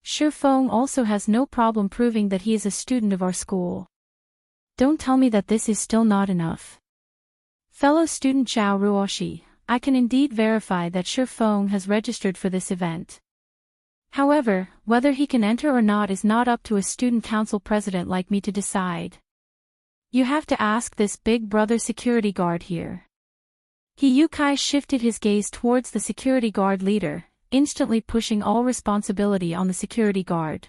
Shifeng also has no problem proving that he is a student of our school. Don't tell me that this is still not enough. Fellow student Zhao Ruoshi, I can indeed verify that Shifeng has registered for this event. However, whether he can enter or not is not up to a student council president like me to decide. You have to ask this big brother security guard here. He Kai shifted his gaze towards the security guard leader, instantly pushing all responsibility on the security guard.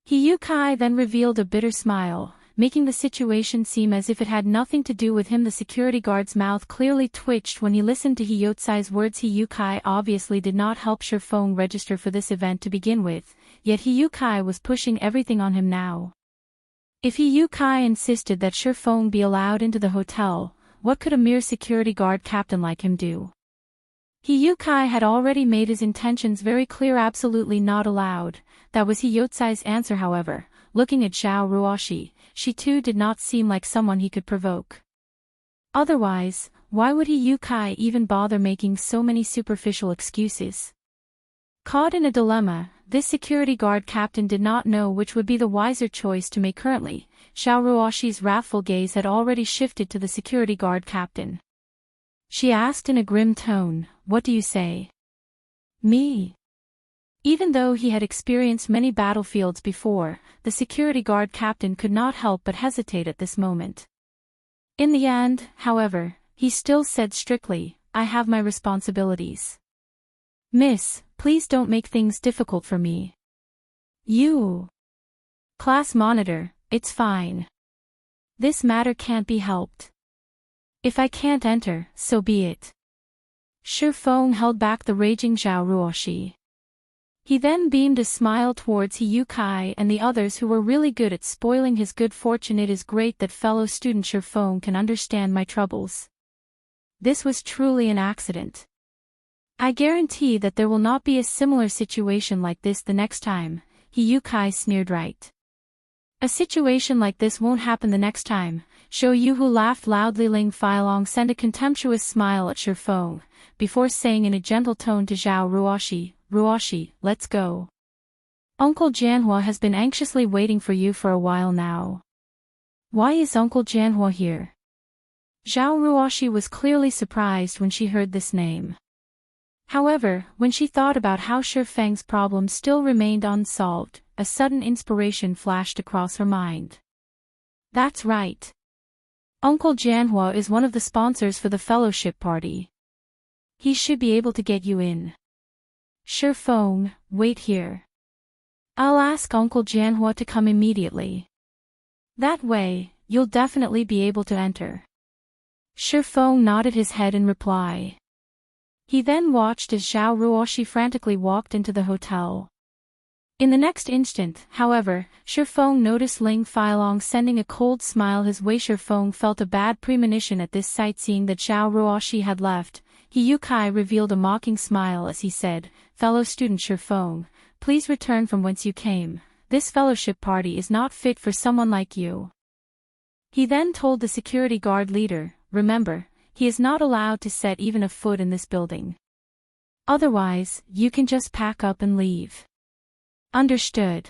He Kai then revealed a bitter smile, making the situation seem as if it had nothing to do with him. The security guard's mouth clearly twitched when he listened to He Tsai's words. He Kai obviously did not help Shifeng register for this event to begin with, yet He Kai was pushing everything on him now. If He Kai insisted that Shifeng be allowed into the hotel, what could a mere security guard captain like him do? He Kai had already made his intentions very clear. Absolutely not allowed. That was He Tsai's answer. However, looking at Zhao Ruoshi, she too did not seem like someone he could provoke. Otherwise, why would He Kai even bother making so many superficial excuses? Caught in a dilemma, this security guard captain did not know which would be the wiser choice to make. Currently, Zhao Ruoshi's wrathful gaze had already shifted to the security guard captain. She asked in a grim tone, what do you say? Me? Even though he had experienced many battlefields before, the security guard captain could not help but hesitate at this moment. In the end, however, he still said strictly, I have my responsibilities. Miss, please don't make things difficult for me. You. Class monitor, it's fine. This matter can't be helped. If I can't enter, so be it. Shifeng held back the raging Zhao Ruoshi. He then beamed a smile towards He Kai and the others who were really good at spoiling his good fortune. It is great that fellow student Shifeng can understand my troubles. This was truly an accident. I guarantee that there will not be a similar situation like this the next time. He Kai sneered. Right. A situation like this won't happen the next time. Shou Yu, who laughed loudly, Ling Feilong sent a contemptuous smile at Shi Feng, before saying in a gentle tone to Zhao Ruoshi, Ruoshi, let's go. Uncle Jianhua has been anxiously waiting for you for a while now. Why is Uncle Jianhua here? Zhao Ruoshi was clearly surprised when she heard this name. However, when she thought about how Shi Feng's problem still remained unsolved, a sudden inspiration flashed across her mind. That's right. Uncle Jianhua is one of the sponsors for the fellowship party. He should be able to get you in. Shi Feng, wait here. I'll ask Uncle Jianhua to come immediately. That way, you'll definitely be able to enter. Shi Feng nodded his head in reply. He then watched as Zhao Ruoshi frantically walked into the hotel. In the next instant, however, Shi Feng noticed Ling Feilong sending a cold smile his way. Shi Feng felt a bad premonition at this sight. Seeing that Zhao Ruoshi had left, He Yukai revealed a mocking smile as he said, fellow student Shi Feng, please return from whence you came. This fellowship party is not fit for someone like you. He then told the security guard leader, remember, he is not allowed to set even a foot in this building. Otherwise, you can just pack up and leave. Understood.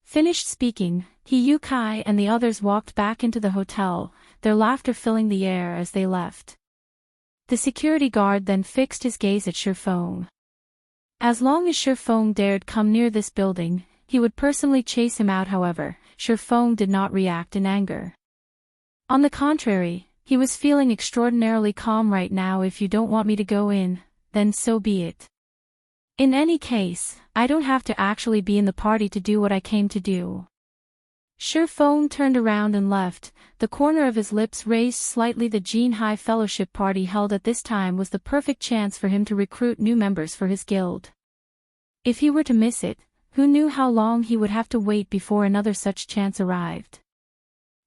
Finished speaking, He Yukai and the others walked back into the hotel, their laughter filling the air as they left. The security guard then fixed his gaze at Shi Feng. As long as Shi Feng dared come near this building, he would personally chase him out. However, Shi Feng did not react in anger. On the contrary, he was feeling extraordinarily calm right now. If you don't want me to go in, then so be it. In any case, I don't have to actually be in the party to do what I came to do. Shi Feng turned around and left, the corner of his lips raised slightly. The Jin High Fellowship party held at this time was the perfect chance for him to recruit new members for his guild. If he were to miss it, who knew how long he would have to wait before another such chance arrived.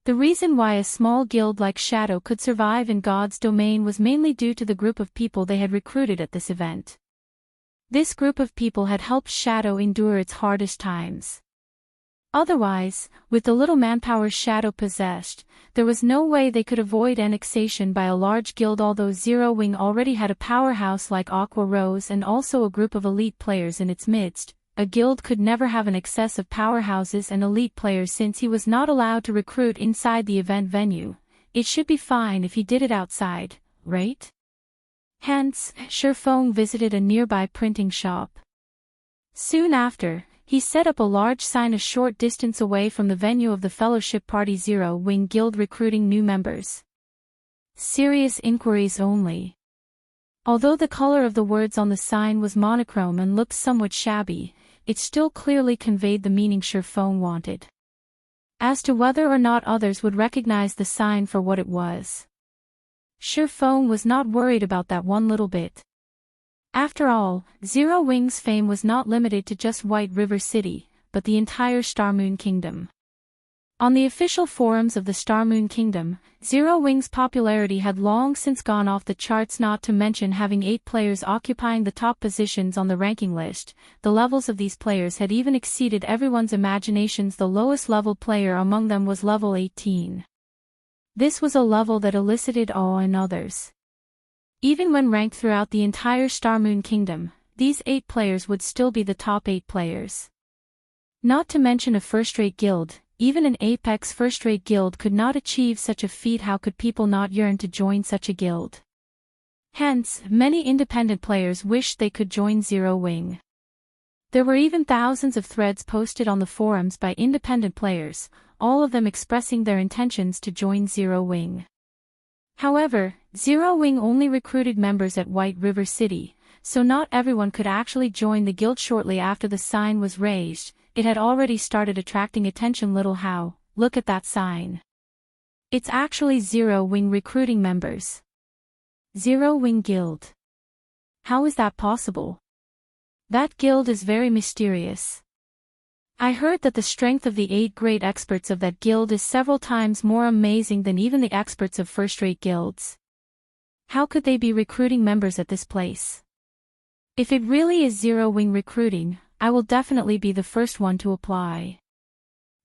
The reason why a small guild like Shadow could survive in God's domain was mainly due to the group of people they had recruited at this event. This group of people had helped Shadow endure its hardest times. Otherwise, with the little manpower Shadow possessed, there was no way they could avoid annexation by a large guild. Although Zero Wing already had a powerhouse like Aqua Rose and also a group of elite players in its midst, a guild could never have an excess of powerhouses and elite players. Since he was not allowed to recruit inside the event venue, it should be fine if he did it outside, right? Hence, Shi Feng visited a nearby printing shop. Soon after, he set up a large sign a short distance away from the venue of the Fellowship Party. Zero Wing Guild recruiting new members. Serious inquiries only. Although the color of the words on the sign was monochrome and looked somewhat shabby, it still clearly conveyed the meaning Shi Feng wanted. As to whether or not others would recognize the sign for what it was, Shi Feng was not worried about that one little bit. After all, Zero Wing's fame was not limited to just White River City, but the entire Starmoon Kingdom. On the official forums of the Starmoon Kingdom, Zero Wing's popularity had long since gone off the charts, not to mention having 8 players occupying the top positions on the ranking list. The levels of these players had even exceeded everyone's imaginations. The lowest level player among them was level 18. This was a level that elicited awe in others. Even when ranked throughout the entire Starmoon Kingdom, these 8 players would still be the top 8 players. Not to mention a first-rate guild, even an apex first-rate guild could not achieve such a feat. How could people not yearn to join such a guild? Hence, many independent players wished they could join Zero Wing. There were even thousands of threads posted on the forums by independent players, all of them expressing their intentions to join Zero Wing. However, Zero Wing only recruited members at White River City, so not everyone could actually join the guild. Shortly after the sign was raised, it had already started attracting attention. Little how, look at that sign. It's actually Zero Wing recruiting members. Zero Wing Guild. How is that possible? That guild is very mysterious. I heard that the strength of the 8 great experts of that guild is several times more amazing than even the experts of first-rate guilds. How could they be recruiting members at this place? If it really is Zero Wing recruiting, I will definitely be the first one to apply.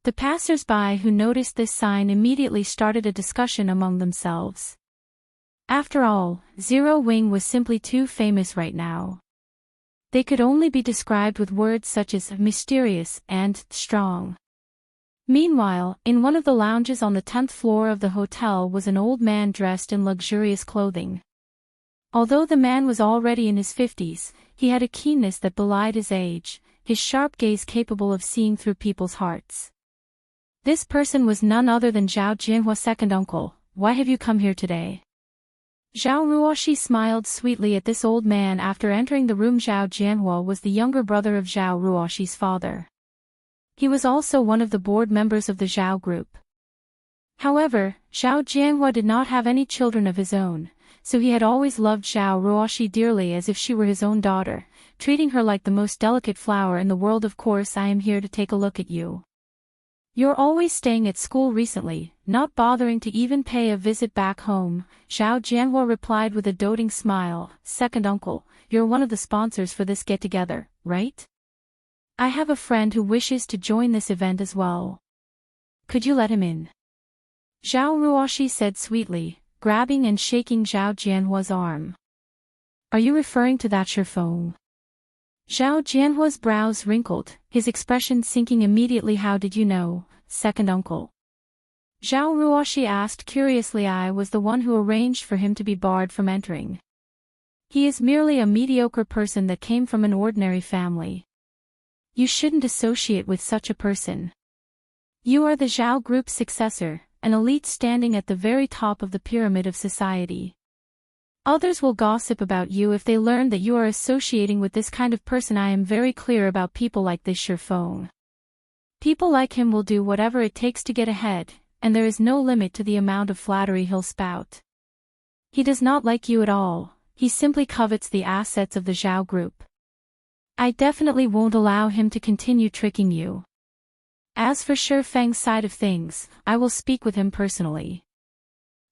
The passers-by who noticed this sign immediately started a discussion among themselves. After all, Zero Wing was simply too famous right now. They could only be described with words such as mysterious and strong. Meanwhile, in one of the lounges on the 10th floor of the hotel was an old man dressed in luxurious clothing. Although the man was already in his 50s, he had a keenness that belied his age, his sharp gaze capable of seeing through people's hearts. This person was none other than Zhao Jianhua's second uncle. Why have you come here today? Zhao Ruoshi smiled sweetly at this old man after entering the room. Zhao Jianhua was the younger brother of Zhao Ruoshi's father. He was also one of the board members of the Zhao group. However, Zhao Jianhua did not have any children of his own, so he had always loved Zhao Ruoshi dearly as if she were his own daughter, treating her like the most delicate flower in the world. Of course, I am here to take a look at you. You're always staying at school recently, not bothering to even pay a visit back home, Zhao Jianhua replied with a doting smile. Second uncle, you're one of the sponsors for this get-together, right? I have a friend who wishes to join this event as well. Could you let him in? Zhao Ruoshi said sweetly, grabbing and shaking Zhao Jianhua's arm. Are you referring to that Shifeng? Zhao Jianhua's brows wrinkled, his expression sinking immediately. How did you know, second uncle? Zhao Ruoshi asked curiously. I was the one who arranged for him to be barred from entering. He is merely a mediocre person that came from an ordinary family. You shouldn't associate with such a person. You are the Zhao group's successor, an elite standing at the very top of the pyramid of society. Others will gossip about you if they learn that you are associating with this kind of person. I am very clear about people like this Shifeng. People like him will do whatever it takes to get ahead, and there is no limit to the amount of flattery he'll spout. He does not like you at all, he simply covets the assets of the Zhao group. I definitely won't allow him to continue tricking you. As for Shifeng's side of things, I will speak with him personally.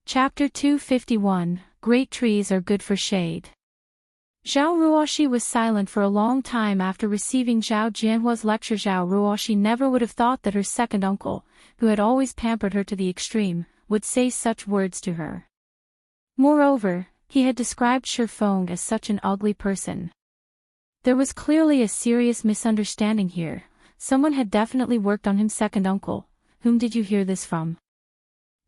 Chapter 251, Great Trees Are Good for Shade. Zhao Ruoshi was silent for a long time after receiving Zhao Jianhua's lecture. Zhao Ruoshi never would have thought that her second uncle, who had always pampered her to the extreme, would say such words to her. Moreover, he had described Shifeng as such an ugly person. There was clearly a serious misunderstanding here. Someone had definitely worked on him. Second uncle, whom did you hear this from?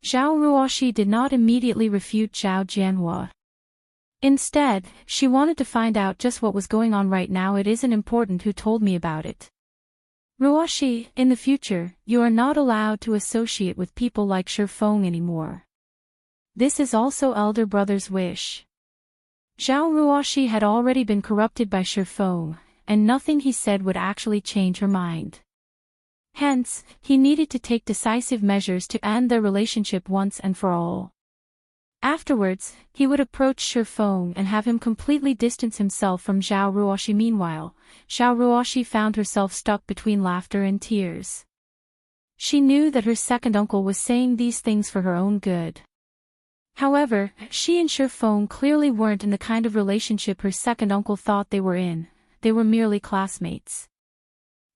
Zhao Ruoshi did not immediately refute Zhao Jianhua. Instead, she wanted to find out just what was going on right now. It isn't important who told me about it. Ruoshi, in the future, you are not allowed to associate with people like Shifeng anymore. This is also elder brother's wish. Zhao Ruoshi had already been corrupted by Shifeng, and nothing he said would actually change her mind. Hence, he needed to take decisive measures to end their relationship once and for all. Afterwards, he would approach Shifeng and have him completely distance himself from Zhao Ruoshi. Meanwhile, Zhao Ruoshi found herself stuck between laughter and tears. She knew that her second uncle was saying these things for her own good. However, she and Shifeng clearly weren't in the kind of relationship her second uncle thought they were in. They were merely classmates.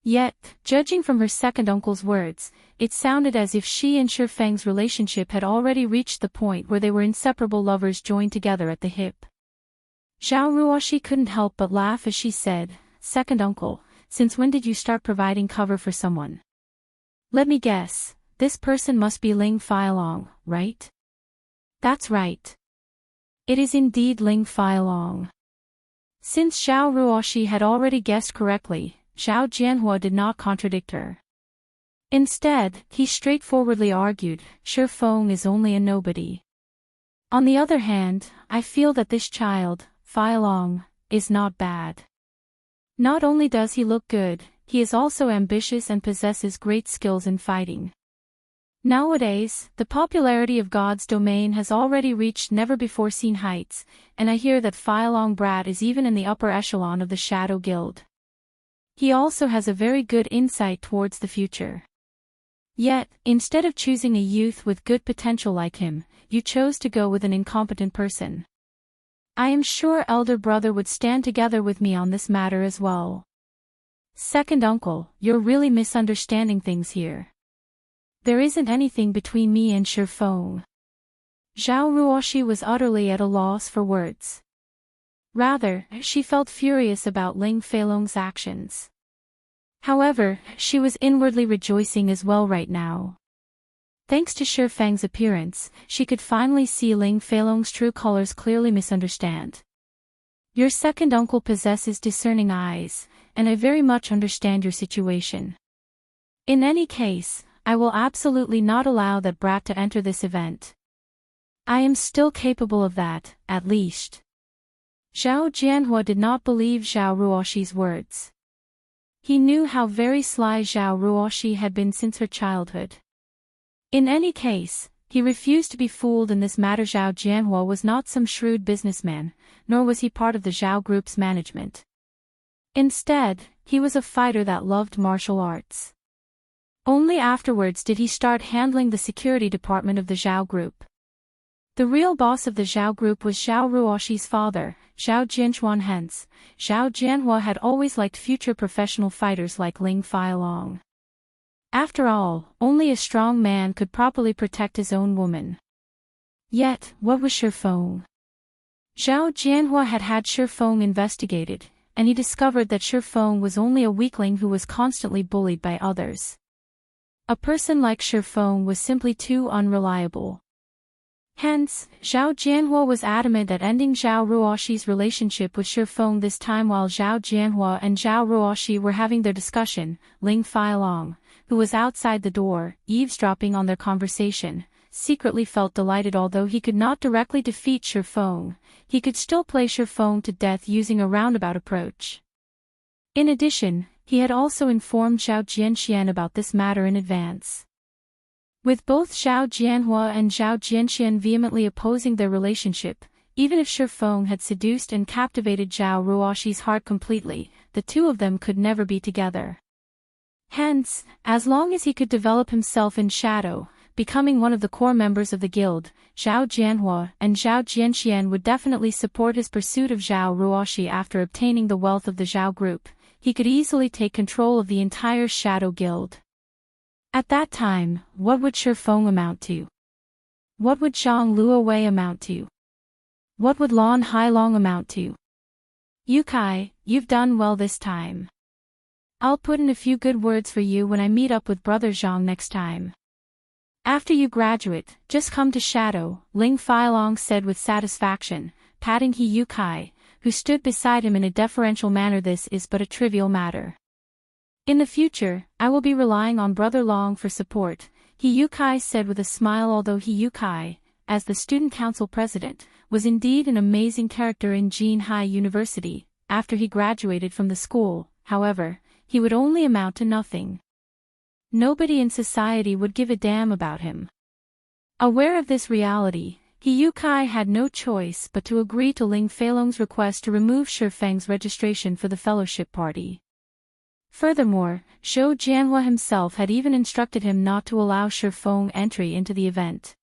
Yet, judging from her second uncle's words, it sounded as if she and Shifeng's relationship had already reached the point where they were inseparable lovers joined together at the hip. Zhao Ruoshi couldn't help but laugh as she said, "Second uncle, since when did you start providing cover for someone? Let me guess, this person must be Ling Feilong, right?" "That's right. It is indeed Ling Feilong." Since Zhao Ruoshi had already guessed correctly, Zhao Jianhua did not contradict her. Instead, he straightforwardly argued, Shifeng is only a nobody. On the other hand, I feel that this child, Feilong, is not bad. Not only does he look good, he is also ambitious and possesses great skills in fighting. Nowadays, the popularity of God's domain has already reached never-before-seen heights, and I hear that Feilong Brat is even in the upper echelon of the Shadow Guild. He also has a very good insight towards the future. Yet, instead of choosing a youth with good potential like him, you chose to go with an incompetent person. I am sure elder brother would stand together with me on this matter as well. Second uncle, you're really misunderstanding things here. There isn't anything between me and Shifeng. Zhao Ruoshi was utterly at a loss for words. Rather, she felt furious about Ling Feilong's actions. However, she was inwardly rejoicing as well right now. Thanks to Shifeng's appearance, she could finally see Ling Feilong's true colors clearly misunderstand. Your second uncle possesses discerning eyes, and I very much understand your situation. In any case, I will absolutely not allow that brat to enter this event. I am still capable of that, at least. Zhao Jianhua did not believe Zhao Ruoshi's words. He knew how very sly Zhao Ruoshi had been since her childhood. In any case, he refused to be fooled in this matter. Zhao Jianhua was not some shrewd businessman, nor was he part of the Zhao Group's management. Instead, he was a fighter that loved martial arts. Only afterwards did he start handling the security department of the Zhao Group. The real boss of the Zhao Group was Zhao Ruoshi's father, Zhao Jianchuan. Hence, Zhao Jianhua had always liked future professional fighters like Ling Feilong. After all, only a strong man could properly protect his own woman. Yet, what was Shifeng? Zhao Jianhua had had Shifeng investigated, and he discovered that Shifeng was only a weakling who was constantly bullied by others. A person like Shifeng was simply too unreliable. Hence, Zhao Jianhua was adamant at ending Zhao Ruoshi's relationship with Shifeng. This time while Zhao Jianhua and Zhao Ruoshi were having their discussion, Ling Feilong, who was outside the door, eavesdropping on their conversation, secretly felt delighted. Although he could not directly defeat Shifeng, he could still play Shifeng to death using a roundabout approach. In addition, he had also informed Zhao Jianxian about this matter in advance. With both Zhao Jianhua and Zhao Jianxian vehemently opposing their relationship, even if Shifeng had seduced and captivated Zhao Ruoshi's heart completely, the two of them could never be together. Hence, as long as he could develop himself in shadow, becoming one of the core members of the guild, Zhao Jianhua and Zhao Jianxian would definitely support his pursuit of Zhao Ruoshi. After obtaining the wealth of the Zhao Group, he could easily take control of the entire Shadow Guild. At that time, what would Shifeng amount to? What would Zhang Luowei amount to? What would Lan Hailong amount to? Yukai, you've done well this time. I'll put in a few good words for you when I meet up with Brother Zhang next time. After you graduate, just come to Shadow, Ling Feilong said with satisfaction, patting He Yukai, who stood beside him in a deferential manner. This is but a trivial matter. In the future, I will be relying on Brother Long for support, He Yukai said with a smile. Although He Yukai, as the student council president, was indeed an amazing character in Jinhai University, after he graduated from the school, however, he would only amount to nothing. Nobody in society would give a damn about him. Aware of this reality, He Yukai had no choice but to agree to Ling Feilong's request to remove Shifeng's registration for the fellowship party. Furthermore, Zhou Jianhua himself had even instructed him not to allow Shifeng entry into the event.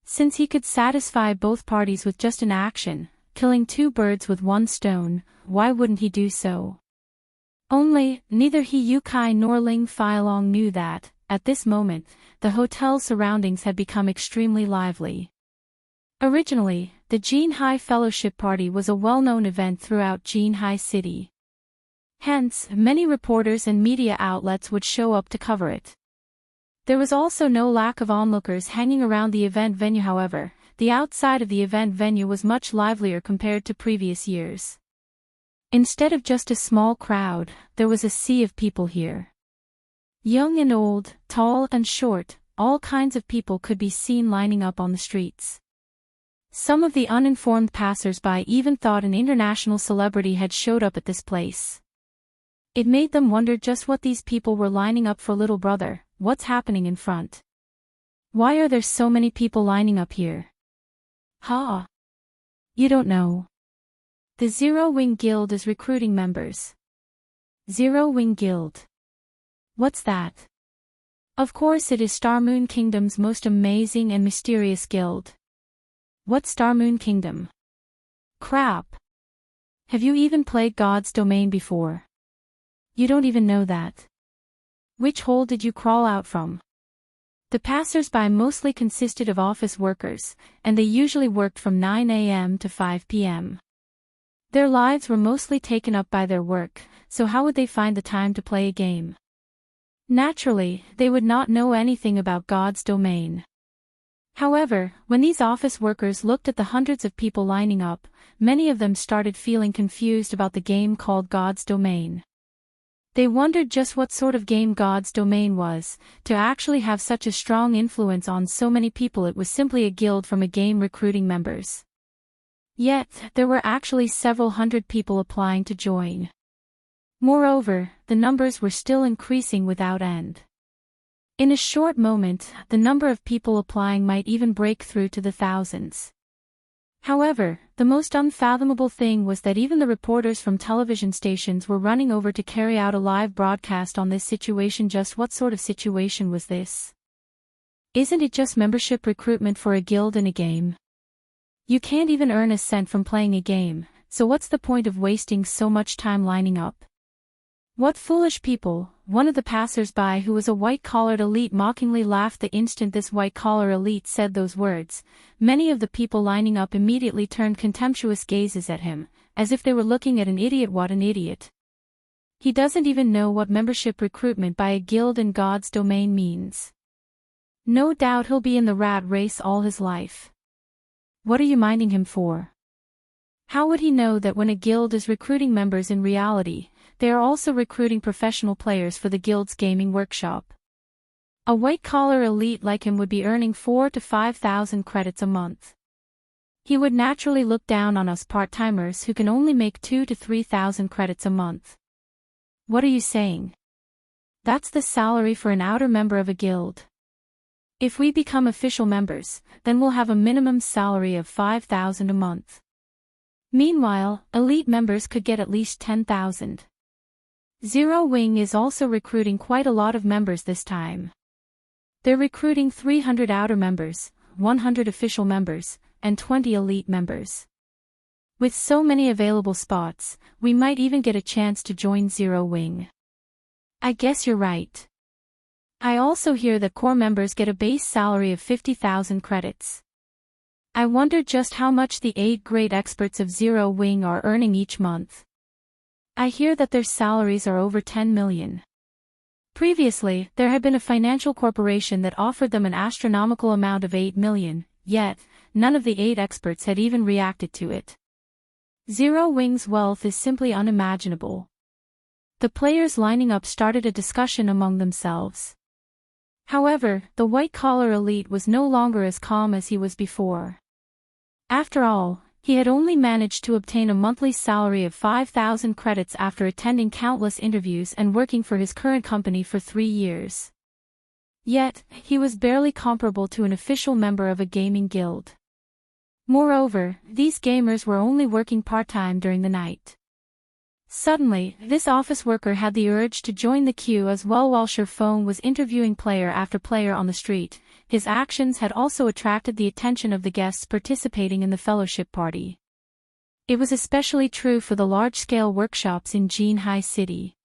Since he could satisfy both parties with just an action, killing two birds with one stone, why wouldn't he do so? Only, neither He Yukai nor Ling Feilong knew that, at this moment, the hotel's surroundings had become extremely lively. Originally, the Jinhai Fellowship Party was a well-known event throughout Jinhai City. Hence, many reporters and media outlets would show up to cover it. There was also no lack of onlookers hanging around the event venue. However, the outside of the event venue was much livelier compared to previous years. Instead of just a small crowd, there was a sea of people here. Young and old, tall and short, all kinds of people could be seen lining up on the streets. Some of the uninformed passers-by even thought an international celebrity had showed up at this place. It made them wonder just what these people were lining up for. Little brother, what's happening in front? Why are there so many people lining up here? Ha! You don't know. The Zero Wing Guild is recruiting members. Zero Wing Guild. What's that? Of course it is Star Moon Kingdom's most amazing and mysterious guild. What's Star Moon Kingdom? Crap! Have you even played God's Domain before? You don't even know that. Which hole did you crawl out from? The passers-by mostly consisted of office workers, and they usually worked from 9 a.m. to 5 p.m. Their lives were mostly taken up by their work, so how would they find the time to play a game? Naturally, they would not know anything about God's domain. However, when these office workers looked at the hundreds of people lining up, many of them started feeling confused about the game called God's domain. They wondered just what sort of game God's domain was. To actually have such a strong influence on so many people, it was simply a guild from a game recruiting members. Yet, there were actually several hundred people applying to join. Moreover, the numbers were still increasing without end. In a short moment, the number of people applying might even break through to the thousands. However, the most unfathomable thing was that even the reporters from television stations were running over to carry out a live broadcast on this situation. Just what sort of situation was this? Isn't it just membership recruitment for a guild in a game? You can't even earn a cent from playing a game, so what's the point of wasting so much time lining up? What foolish people, one of the passers-by who was a white-collared elite mockingly laughed the instant this white-collar elite said those words. Many of the people lining up immediately turned contemptuous gazes at him, as if they were looking at an idiot. What an idiot. He doesn't even know what membership recruitment by a guild in God's domain means. No doubt he'll be in the rat race all his life. What are you minding him for? How would he know that when a guild is recruiting members in reality, they are also recruiting professional players for the guild's gaming workshop? A white-collar elite like him would be earning 4,000 to 5,000 credits a month. He would naturally look down on us part-timers who can only make 2,000 to 3,000 credits a month. What are you saying? That's the salary for an outer member of a guild. If we become official members, then we'll have a minimum salary of 5,000 a month. Meanwhile, elite members could get at least 10,000. Zero Wing is also recruiting quite a lot of members this time. They're recruiting 300 outer members, 100 official members, and 20 elite members. With so many available spots, we might even get a chance to join Zero Wing. I guess you're right. I also hear that core members get a base salary of 50,000 credits. I wonder just how much the 8 great experts of Zero Wing are earning each month. I hear that their salaries are over 10 million. Previously, there had been a financial corporation that offered them an astronomical amount of 8 million, yet, none of the 8 experts had even reacted to it. Zero Wing's wealth is simply unimaginable. The players lining up started a discussion among themselves. However, the white-collar elite was no longer as calm as he was before. After all, he had only managed to obtain a monthly salary of 5,000 credits after attending countless interviews and working for his current company for 3 years. Yet, he was barely comparable to an official member of a gaming guild. Moreover, these gamers were only working part-time during the night. Suddenly, this office worker had the urge to join the queue as well. While Phone was interviewing player after player on the street, his actions had also attracted the attention of the guests participating in the fellowship party. It was especially true for the large-scale workshops in Jinhai City.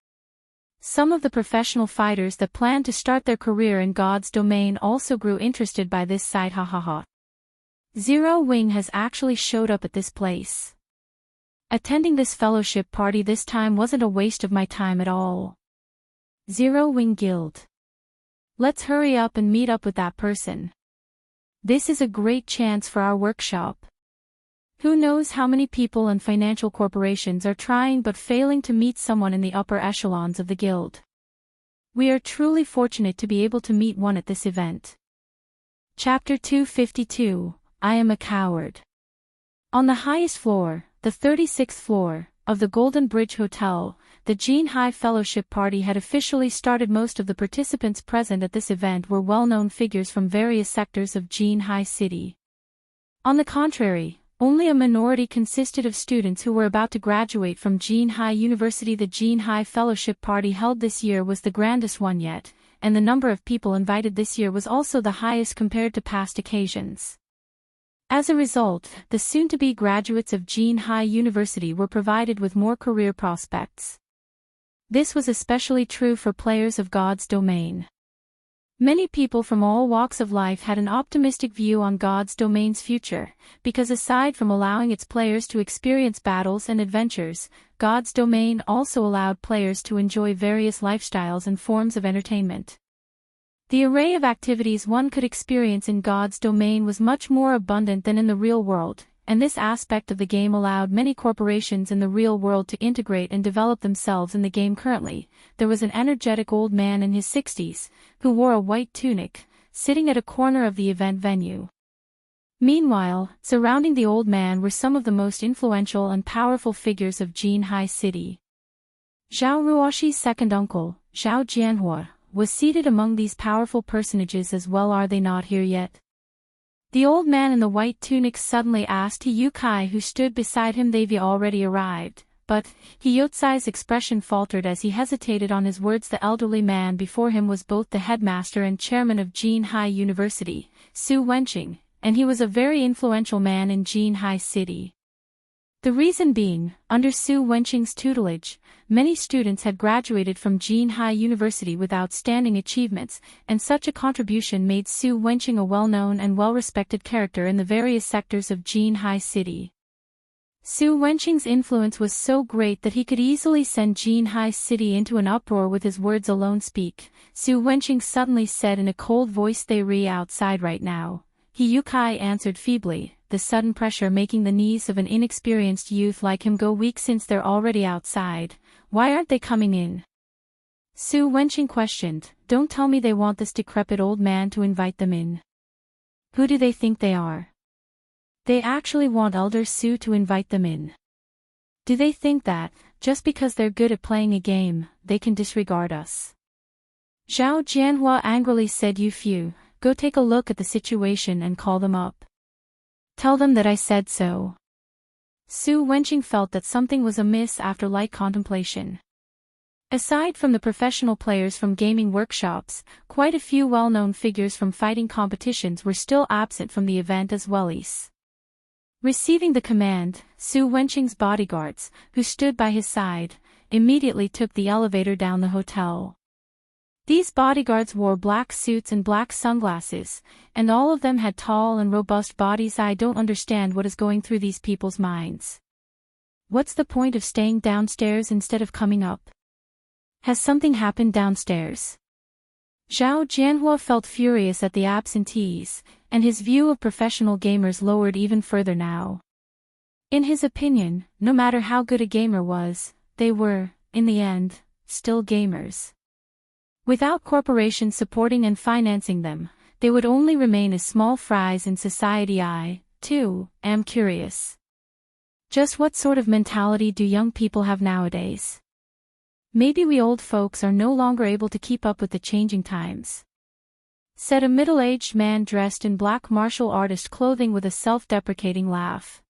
Some of the professional fighters that planned to start their career in God's domain also grew interested by this sight. Zero Wing has actually showed up at this place. Attending this fellowship party this time wasn't a waste of my time at all. Zero Wing Guild. Let's hurry up and meet up with that person. This is a great chance for our workshop. Who knows how many people and financial corporations are trying but failing to meet someone in the upper echelons of the guild. We are truly fortunate to be able to meet one at this event. Chapter 252, I Am a Coward. On the highest floor, the 36th floor, of the Golden Bridge Hotel, the Jinhai Fellowship Party had officially started. Most of the participants present at this event were well-known figures from various sectors of Jinhai City. On the contrary, only a minority consisted of students who were about to graduate from Jinhai University. The Jinhai Fellowship Party held this year was the grandest one yet, and the number of people invited this year was also the highest compared to past occasions. As a result, the soon-to-be graduates of Jinhai University were provided with more career prospects. This was especially true for players of God's domain. Many people from all walks of life had an optimistic view on God's Domain's future, because aside from allowing its players to experience battles and adventures, God's Domain also allowed players to enjoy various lifestyles and forms of entertainment. The array of activities one could experience in God's Domain was much more abundant than in the real world, and this aspect of the game allowed many corporations in the real world to integrate and develop themselves in the game. Currently, there was an energetic old man in his 60s, who wore a white tunic, sitting at a corner of the event venue. Meanwhile, surrounding the old man were some of the most influential and powerful figures of Jinhai City. Zhao Ruoshi's second uncle, Zhao Jianhua, was seated among these powerful personages as well. Are they not here yet? The old man in the white tunic suddenly asked Hiyukai, who stood beside him. They've already arrived, but Hiyutsai's expression faltered as he hesitated on his words. The elderly man before him was both the headmaster and chairman of Jinhai University, Su Wenqing, and he was a very influential man in Jinhai City. The reason being, under Su Wenqing's tutelage, many students had graduated from Jinhai University with outstanding achievements, and such a contribution made Su Wenqing a well-known and well-respected character in the various sectors of Jinhai City. Su Wenqing's influence was so great that he could easily send Jinhai City into an uproar with his words alone. Speak, Su Wenqing suddenly said in a cold voice. They re outside right now. Hiyukai answered feebly, the sudden pressure making the knees of an inexperienced youth like him go weak. Since they're already outside, why aren't they coming in? Su Wenqing questioned. Don't tell me they want this decrepit old man to invite them in. Who do they think they are? They actually want Elder Su to invite them in. Do they think that, just because they're good at playing a game, they can disregard us? Zhao Jianhua angrily said. You few, go take a look at the situation and call them up. Tell them that I said so. Su Wenqing felt that something was amiss after light contemplation. Aside from the professional players from gaming workshops, quite a few well-known figures from fighting competitions were still absent from the event as well. Receiving the command, Su Wenqing's bodyguards, who stood by his side, immediately took the elevator down the hotel. These bodyguards wore black suits and black sunglasses, and all of them had tall and robust bodies. I don't understand what is going through these people's minds. What's the point of staying downstairs instead of coming up? Has something happened downstairs? Zhao Jianhua felt furious at the absentees, and his view of professional gamers lowered even further now. In his opinion, no matter how good a gamer was, they were, in the end, still gamers. Without corporations supporting and financing them, they would only remain as small fries in society. I, too, am curious. Just what sort of mentality do young people have nowadays? Maybe we old folks are no longer able to keep up with the changing times, said a middle-aged man dressed in black martial artist clothing with a self-deprecating laugh.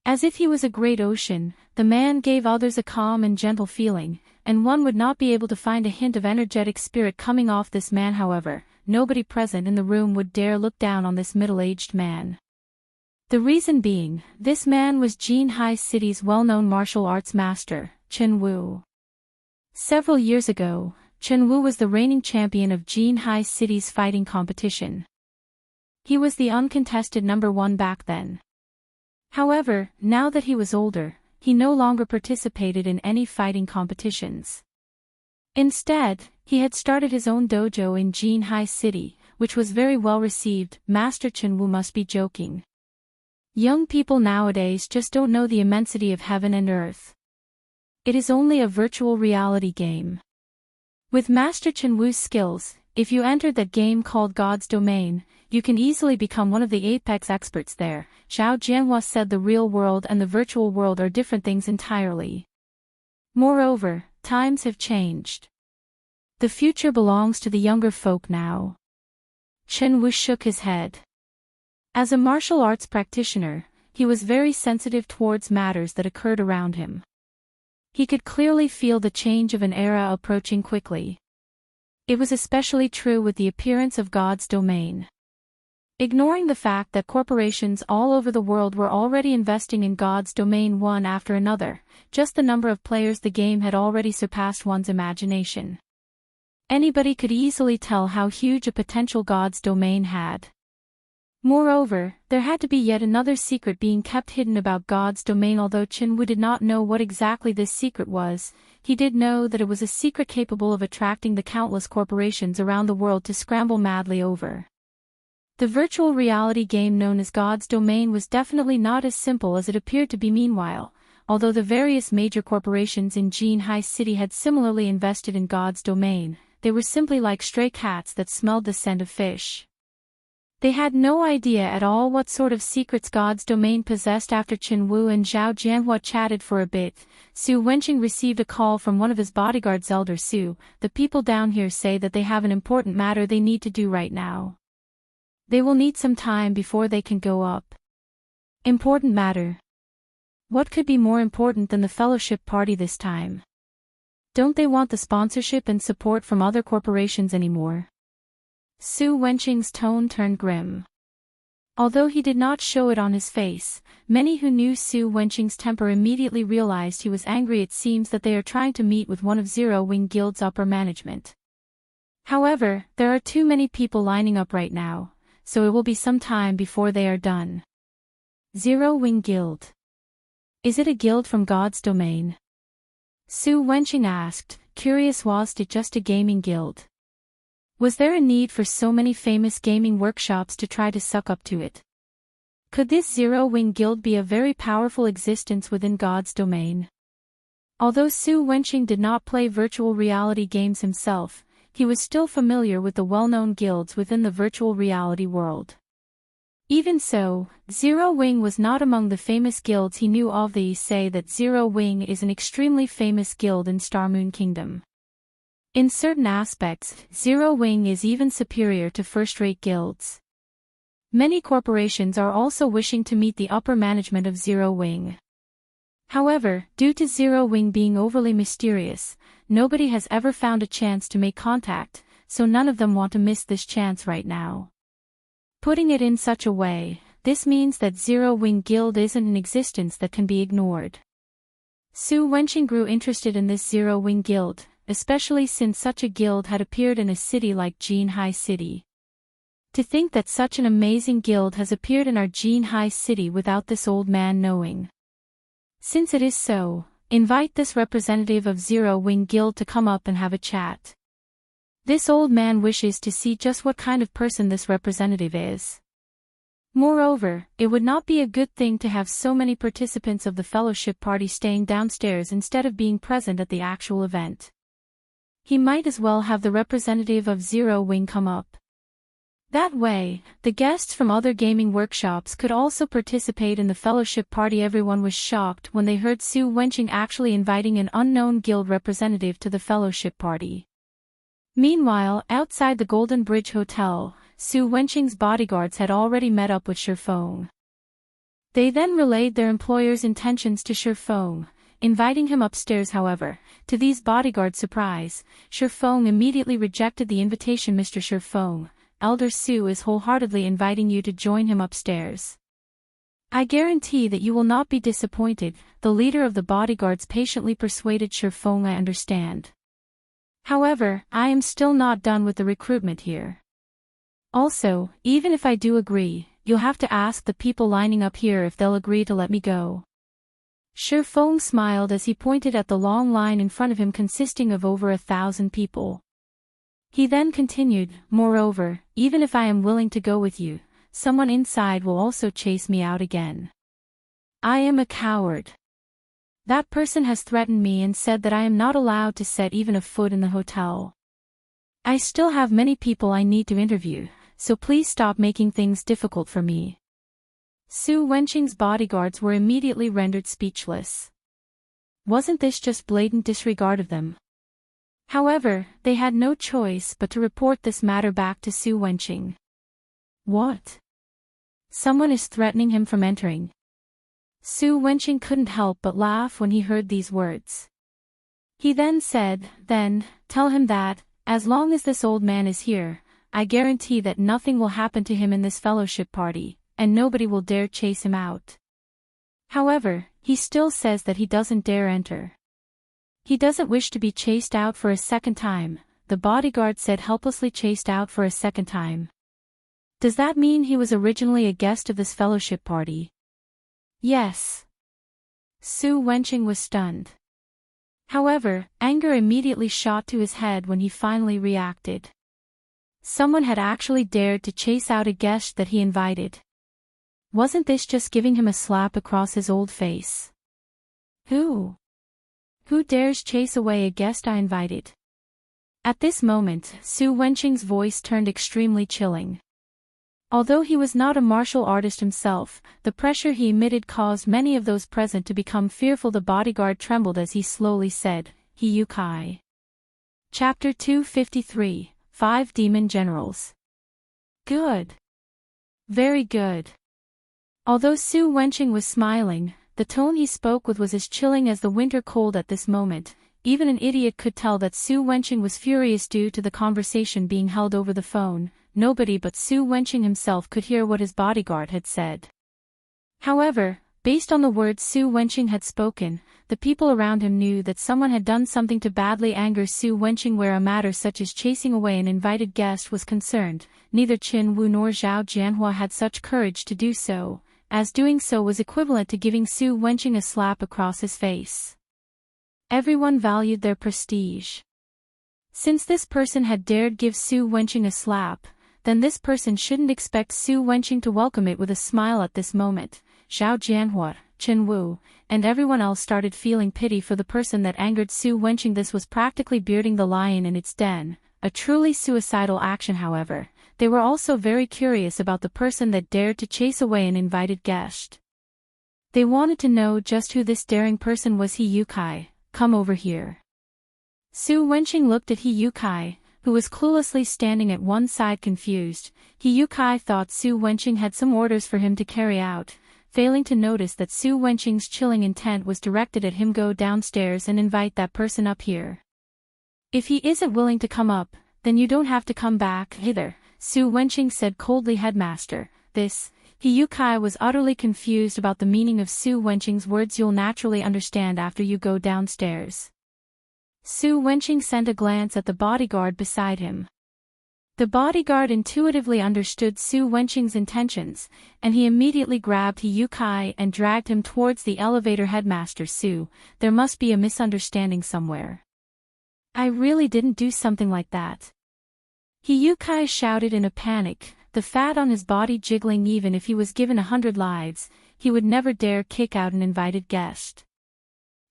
As if he was a great ocean, the man gave others a calm and gentle feeling, and one would not be able to find a hint of energetic spirit coming off this man. However, nobody present in the room would dare look down on this middle-aged man. The reason being, this man was Jinhai City's well-known martial arts master, Chen Wu. Several years ago, Chen Wu was the reigning champion of Jinhai City's fighting competition. He was the uncontested number one back then. However, now that he was older, he no longer participated in any fighting competitions. Instead, he had started his own dojo in Jinhai City, which was very well received. Master Chen Wu must be joking. Young people nowadays just don't know the immensity of heaven and earth. It is only a virtual reality game. With Master Chen Wu's skills, if you entered that game called God's Domain, you can easily become one of the apex experts there. Zhao Jianhua said the real world and the virtual world are different things entirely. Moreover, times have changed. The future belongs to the younger folk now. Chen Wu shook his head. As a martial arts practitioner, he was very sensitive towards matters that occurred around him. He could clearly feel the change of an era approaching quickly. It was especially true with the appearance of God's Domain. Ignoring the fact that corporations all over the world were already investing in God's Domain one after another, just the number of players the game had already surpassed one's imagination. Anybody could easily tell how huge a potential God's domain had. Moreover, there had to be yet another secret being kept hidden about God's domain. Although Chenwu did not know what exactly this secret was, he did know that it was a secret capable of attracting the countless corporations around the world to scramble madly over. The virtual reality game known as God's domain was definitely not as simple as it appeared to be. Meanwhile, although the various major corporations in Jinhai City had similarly invested in God's domain, they were simply like stray cats that smelled the scent of fish. They had no idea at all what sort of secrets God's domain possessed. After Chenwu and Zhao Jianhua chatted for a bit, Su Wenqing received a call from one of his bodyguards. Elder Su, the people down here say that they have an important matter they need to do right now. They will need some time before they can go up. Important matter. What could be more important than the fellowship party this time? Don't they want the sponsorship and support from other corporations anymore? Su Wenqing's tone turned grim. Although he did not show it on his face, many who knew Su Wenqing's temper immediately realized he was angry. It seems that they are trying to meet with one of Zero Wing Guild's upper management. However, there are too many people lining up right now, so it will be some time before they are done. Zero Wing Guild. Is it a guild from God's domain? Su Wenqing asked, curious. Was it just a gaming guild? Was there a need for so many famous gaming workshops to try to suck up to it? Could this Zero Wing Guild be a very powerful existence within God's domain? Although Su Wenqing did not play virtual reality games himself, he was still familiar with the well-known guilds within the virtual reality world. Even so, Zero Wing was not among the famous guilds he knew of. They say that Zero Wing is an extremely famous guild in Starmoon Kingdom. In certain aspects, Zero Wing is even superior to first-rate guilds. Many corporations are also wishing to meet the upper management of Zero Wing. However, due to Zero Wing being overly mysterious, nobody has ever found a chance to make contact, so none of them want to miss this chance right now. Putting it in such a way, this means that Zero Wing Guild isn't an existence that can be ignored. Su Wenqing grew interested in this Zero Wing Guild, especially since such a guild had appeared in a city like Jinhai City. To think that such an amazing guild has appeared in our Jinhai City without this old man knowing. Since it is so, invite this representative of Zero Wing Guild to come up and have a chat. This old man wishes to see just what kind of person this representative is. Moreover, it would not be a good thing to have so many participants of the fellowship party staying downstairs instead of being present at the actual event. He might as well have the representative of Zero Wing come up. That way, the guests from other gaming workshops could also participate in the fellowship party. Everyone was shocked when they heard Su Wenqing actually inviting an unknown guild representative to the fellowship party. Meanwhile, outside the Golden Bridge Hotel, Su Wenqing's bodyguards had already met up with Shifeng. They then relayed their employer's intentions to Shifeng, inviting him upstairs. However, to these bodyguards' surprise, Shifeng immediately rejected the invitation. Mr. Shifeng, Elder Su is wholeheartedly inviting you to join him upstairs. I guarantee that you will not be disappointed, the leader of the bodyguards patiently persuaded Shifeng. I understand. However, I am still not done with the recruitment here. Also, even if I do agree, you'll have to ask the people lining up here if they'll agree to let me go. Shifeng smiled as he pointed at the long line in front of him consisting of over 1,000 people. He then continued, moreover, even if I am willing to go with you, someone inside will also chase me out again. I am a coward. That person has threatened me and said that I am not allowed to set even a foot in the hotel. I still have many people I need to interview, so please stop making things difficult for me. Su Wenqing's bodyguards were immediately rendered speechless. Wasn't this just blatant disregard of them? However, they had no choice but to report this matter back to Su Wenqing. What? Someone is threatening him from entering. Su Wenqing couldn't help but laugh when he heard these words. He then said, then, tell him that, as long as this old man is here, I guarantee that nothing will happen to him in this fellowship party, and nobody will dare chase him out. However, he still says that he doesn't dare enter. He doesn't wish to be chased out for a second time, the the bodyguard said, helplessly chased out for a second time. Does that mean he was originally a guest of this fellowship party? Yes. Su Wenqing was stunned. However, anger immediately shot to his head when he finally reacted. Someone had actually dared to chase out a guest that he invited. Wasn't this just giving him a slap across his old face? Who dares chase away a guest I invited? At this moment, Su Wenqing's voice turned extremely chilling. Although he was not a martial artist himself, the pressure he emitted caused many of those present to become fearful. The bodyguard trembled as he slowly said, "He Yukai." Chapter 253, 5 Demon Generals. Good. Very good. Although Su Wenqing was smiling, the tone he spoke with was as chilling as the winter cold at this moment. Even an idiot could tell that Su Wenqing was furious due to the conversation being held over the phone. Nobody but Su Wenqing himself could hear what his bodyguard had said. However, based on the words Su Wenqing had spoken, the people around him knew that someone had done something to badly anger Su Wenqing. Where a matter such as chasing away an invited guest was concerned, neither Qin Wu nor Zhao Jianhua had such courage to do so, as doing so was equivalent to giving Su Wenqing a slap across his face. Everyone valued their prestige. Since this person had dared give Su Wenqing a slap, then this person shouldn't expect Su Wenqing to welcome it with a smile. At this moment, Zhao Jianhua, Qin Wu, and everyone else started feeling pity for the person that angered Su Wenqing. This was practically bearding the lion in its den, a truly suicidal action. However, they were also very curious about the person that dared to chase away an invited guest. They wanted to know just who this daring person was. He Yukai, come over here. Su Wenqing looked at He Yukai, who was cluelessly standing at one side confused. He Yukai thought Su Wenqing had some orders for him to carry out, failing to notice that Su Wenqing's chilling intent was directed at him. Go downstairs and invite that person up here. If he isn't willing to come up, then you don't have to come back either, Su Wenqing said coldly. Headmaster, this. He Yukai was utterly confused about the meaning of Su Wenqing's words. You'll naturally understand after you go downstairs. Su Wenqing sent a glance at the bodyguard beside him. The bodyguard intuitively understood Su Wenqing's intentions, and he immediately grabbed He Yukai and dragged him towards the elevator. Headmaster Su, there must be a misunderstanding somewhere. I really didn't do something like that. He Yukai shouted in a panic, the fat on his body jiggling. Even if he was given 100 lives, he would never dare kick out an invited guest.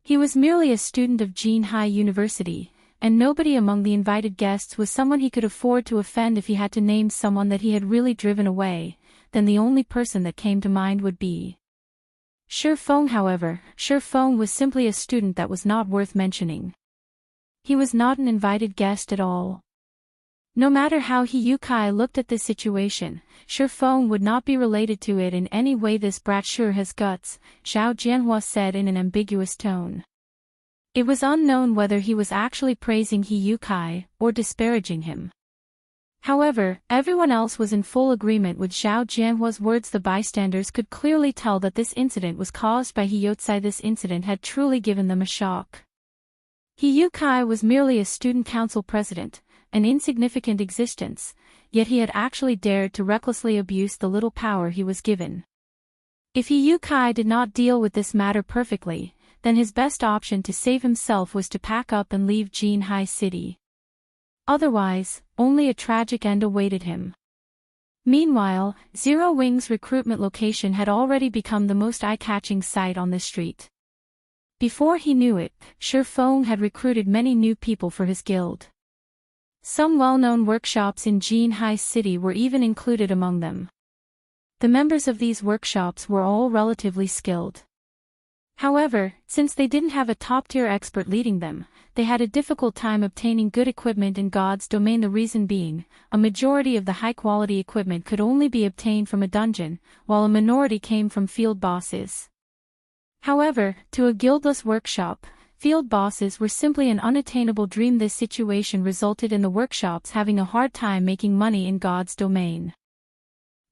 He was merely a student of Jinhai University, and nobody among the invited guests was someone he could afford to offend. If he had to name someone that he had really driven away, then the only person that came to mind would be Shi Feng. However, Shi Feng was simply a student that was not worth mentioning. He was not an invited guest at all. No matter how He Yukai looked at this situation, Shi Feng would not be related to it in any way. This brat sure has guts, Zhao Jianhua said in an ambiguous tone. It was unknown whether he was actually praising He Yukai or disparaging him. However, everyone else was in full agreement with Zhao Jianhua's words. The bystanders could clearly tell that this incident was caused by He Yukai. This incident had truly given them a shock. He Yukai was merely a student council president, an insignificant existence, yet he had actually dared to recklessly abuse the little power he was given. If He Yukai did not deal with this matter perfectly, then his best option to save himself was to pack up and leave Jinhai City. Otherwise, only a tragic end awaited him. Meanwhile, Zero Wing's recruitment location had already become the most eye-catching sight on the street. Before he knew it, Shi Feng had recruited many new people for his guild. Some well-known workshops in Jinhai City were even included among them. The members of these workshops were all relatively skilled. However, since they didn't have a top-tier expert leading them, they had a difficult time obtaining good equipment in God's domain. The reason being, a majority of the high-quality equipment could only be obtained from a dungeon, while a minority came from field bosses. However, to a guildless workshop, field bosses were simply an unattainable dream. This situation resulted in the workshops having a hard time making money in God's domain.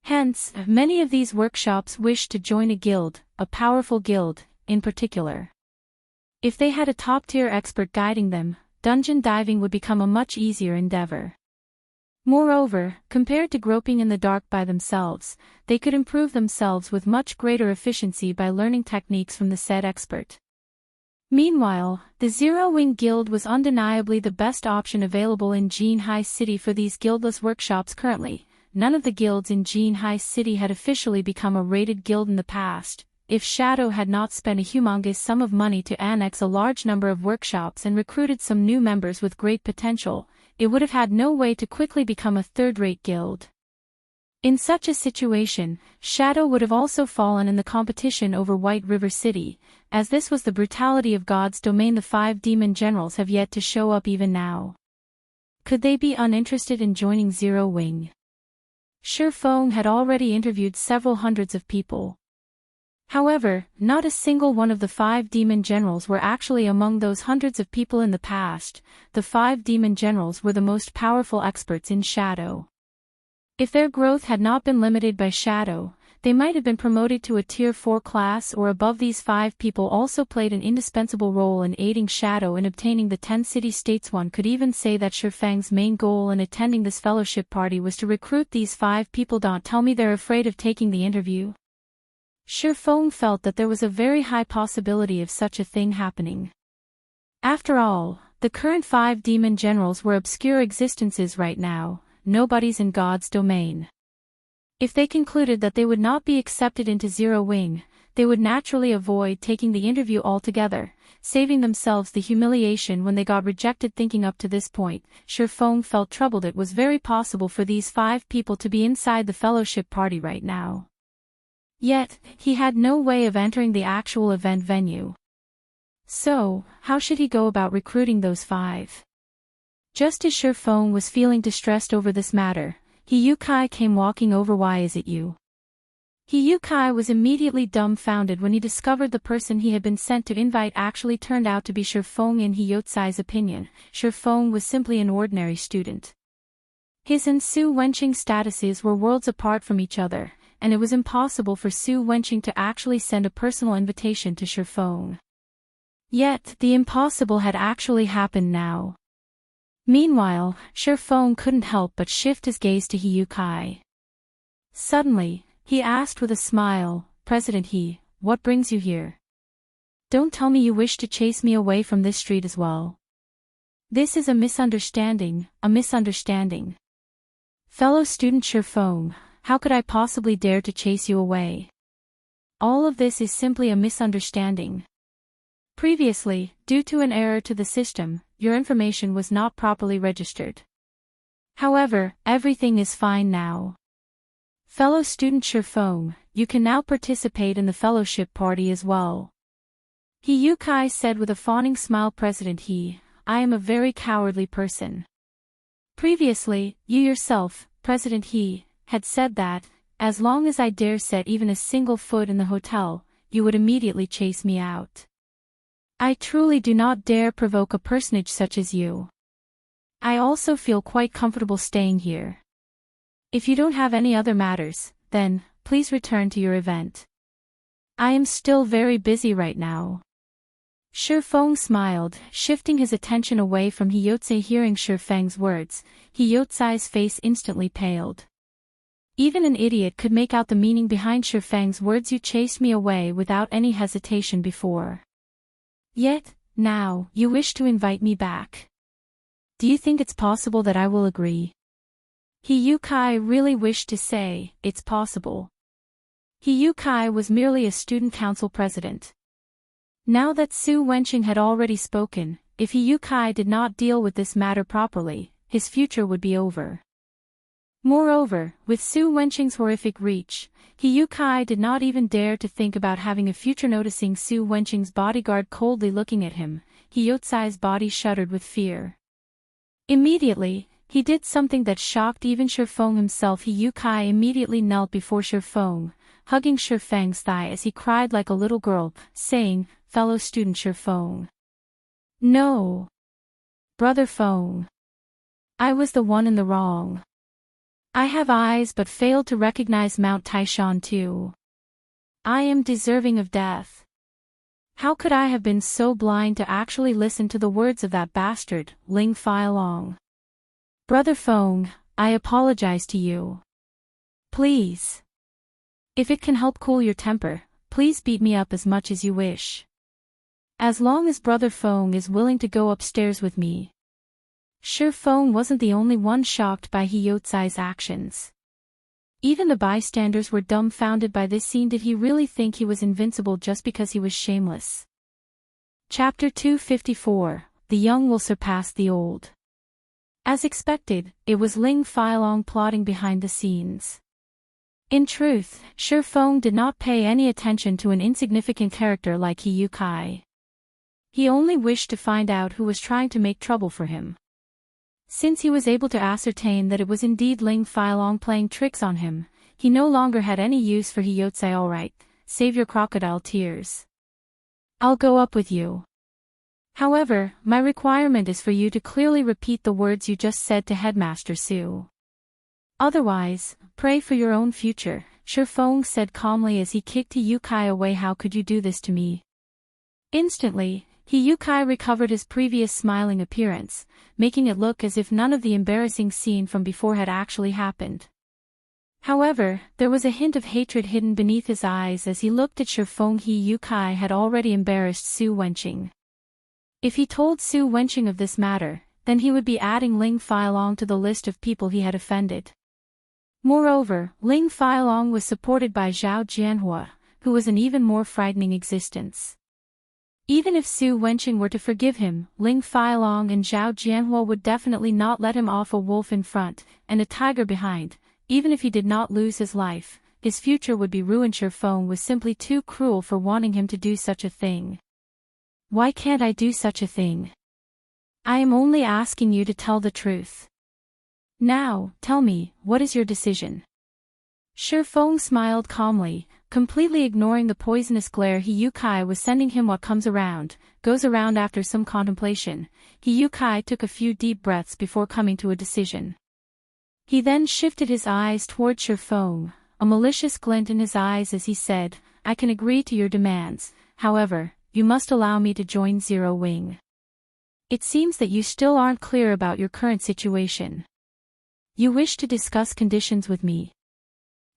Hence, many of these workshops wished to join a guild, a powerful guild, in particular. If they had a top-tier expert guiding them, dungeon diving would become a much easier endeavor. Moreover, compared to groping in the dark by themselves, they could improve themselves with much greater efficiency by learning techniques from the said expert. Meanwhile, the Zero Wing Guild was undeniably the best option available in Jean High City for these guildless workshops currently. None of the guilds in Jean High City had officially become a rated guild in the past. If Shadow had not spent a humongous sum of money to annex a large number of workshops and recruited some new members with great potential, it would have had no way to quickly become a third-rate guild. In such a situation, Shadow would have also fallen in the competition over White River City. As this was the brutality of God's domain, the 5 demon generals have yet to show up even now. Could they be uninterested in joining Zero Wing? Shifeng had already interviewed several hundreds of people. However, not a single one of the 5 demon generals were actually among those hundreds of people in the past. The 5 demon generals were the most powerful experts in Shadow. If their growth had not been limited by Shadow, they might have been promoted to a Tier 4 class or above. These 5 people also played an indispensable role in aiding Shadow in obtaining the 10 city-states. One could even say that Shifeng's main goal in attending this fellowship party was to recruit these 5 people. Don't tell me they're afraid of taking the interview. Shifeng felt that there was a very high possibility of such a thing happening. After all, the current 5 demon generals were obscure existences right now, nobodies in God's domain. If they concluded that they would not be accepted into Zero Wing, they would naturally avoid taking the interview altogether, saving themselves the humiliation when they got rejected. Thinking up to this point, Shifeng felt troubled. It was very possible for these 5 people to be inside the fellowship party right now. Yet, he had no way of entering the actual event venue. So, how should he go about recruiting those 5? Just as Shifeng was feeling distressed over this matter, Hiyukai came walking over. Why is it you? Hiyukai was immediately dumbfounded when he discovered the person he had been sent to invite actually turned out to be Shifeng. In Hiyutsai's opinion, Shifeng was simply an ordinary student. His and Su Wenqing's statuses were worlds apart from each other, and it was impossible for Su Wenqing to actually send a personal invitation to Shifeng. Yet, the impossible had actually happened now. Meanwhile, Shifeng couldn't help but shift his gaze to Hiyukai. Suddenly, he asked with a smile, "President He, what brings you here? Don't tell me you wish to chase me away from this street as well. This is a misunderstanding, a misunderstanding. Fellow student Shifeng, how could I possibly dare to chase you away? All of this is simply a misunderstanding. Previously, due to an error to the system, your information was not properly registered. However, everything is fine now. Fellow student Shifeng, you can now participate in the fellowship party as well." Hiyukai said with a fawning smile. President He, I am a very cowardly person. Previously, you yourself, President He, had said that, as long as I dare set even a single foot in the hotel, you would immediately chase me out. I truly do not dare provoke a personage such as you. I also feel quite comfortable staying here. If you don't have any other matters, then, please return to your event. I am still very busy right now. Shifeng smiled, shifting his attention away from Hiyutsai. Hearing Shifeng's words, Hiyutsai's face instantly paled. Even an idiot could make out the meaning behind Shifeng's words. You chased me away without any hesitation before. Yet, now, you wish to invite me back. Do you think it's possible that I will agree? Hiyukai really wished to say, it's possible. Hiyukai was merely a student council president. Now that Su Wenqing had already spoken, if Hiyukai did not deal with this matter properly, his future would be over. Moreover, with Su Wenqing's horrific reach, Hiyukai did not even dare to think about having a future. Noticing Su Wenqing's bodyguard coldly looking at him, Hiyutsai's body shuddered with fear. Immediately, he did something that shocked even Shifeng himself. Hiyukai immediately knelt before Shifeng, hugging Shifeng's thigh as he cried like a little girl, saying, "Fellow student Shifeng. No. Brother Feng. I was the one in the wrong. I have eyes but failed to recognize Mount Taishan too. I am deserving of death. How could I have been so blind to actually listen to the words of that bastard, Ling Feilong? Brother Feng, I apologize to you. Please. If it can help cool your temper, please beat me up as much as you wish. As long as Brother Feng is willing to go upstairs with me. Shi Feng wasn't the only one shocked by He Yotsai's actions. Even the bystanders were dumbfounded by this scene. Did he really think he was invincible just because he was shameless? Chapter 254, The Young Will Surpass the Old. As expected, it was Ling Feilong plotting behind the scenes. In truth, Shi Feng did not pay any attention to an insignificant character like He Yukai. He only wished to find out who was trying to make trouble for him. Since he was able to ascertain that it was indeed Ling Feilong playing tricks on him, he no longer had any use for He Yotsai. Alright, save your crocodile tears. I'll go up with you. However, my requirement is for you to clearly repeat the words you just said to Headmaster Su. Otherwise, pray for your own future, Shi Feng said calmly as he kicked He Yukai away. How could you do this to me? Instantly, He Yukai recovered his previous smiling appearance, making it look as if none of the embarrassing scene from before had actually happened. However, there was a hint of hatred hidden beneath his eyes as he looked at Shi Feng. He Yukai had already embarrassed Su Wenqing. If he told Su Wenqing of this matter, then he would be adding Ling Feilong to the list of people he had offended. Moreover, Ling Feilong was supported by Zhao Jianhua, who was an even more frightening existence. Even if Su Wenqing were to forgive him, Ling Feilong and Zhao Jianhua would definitely not let him off. A wolf in front, and a tiger behind. Even if he did not lose his life, his future would be ruined. Shi Feng was simply too cruel for wanting him to do such a thing. Why can't I do such a thing? I am only asking you to tell the truth. Now, tell me, what is your decision? Shi Feng smiled calmly, completely ignoring the poisonous glare He Yukai was sending him. What comes around, goes around. After some contemplation, He Yukai took a few deep breaths before coming to a decision. He then shifted his eyes toward Shi Feng, a malicious glint in his eyes as he said, I can agree to your demands, however, you must allow me to join Zero Wing. It seems that you still aren't clear about your current situation. You wish to discuss conditions with me.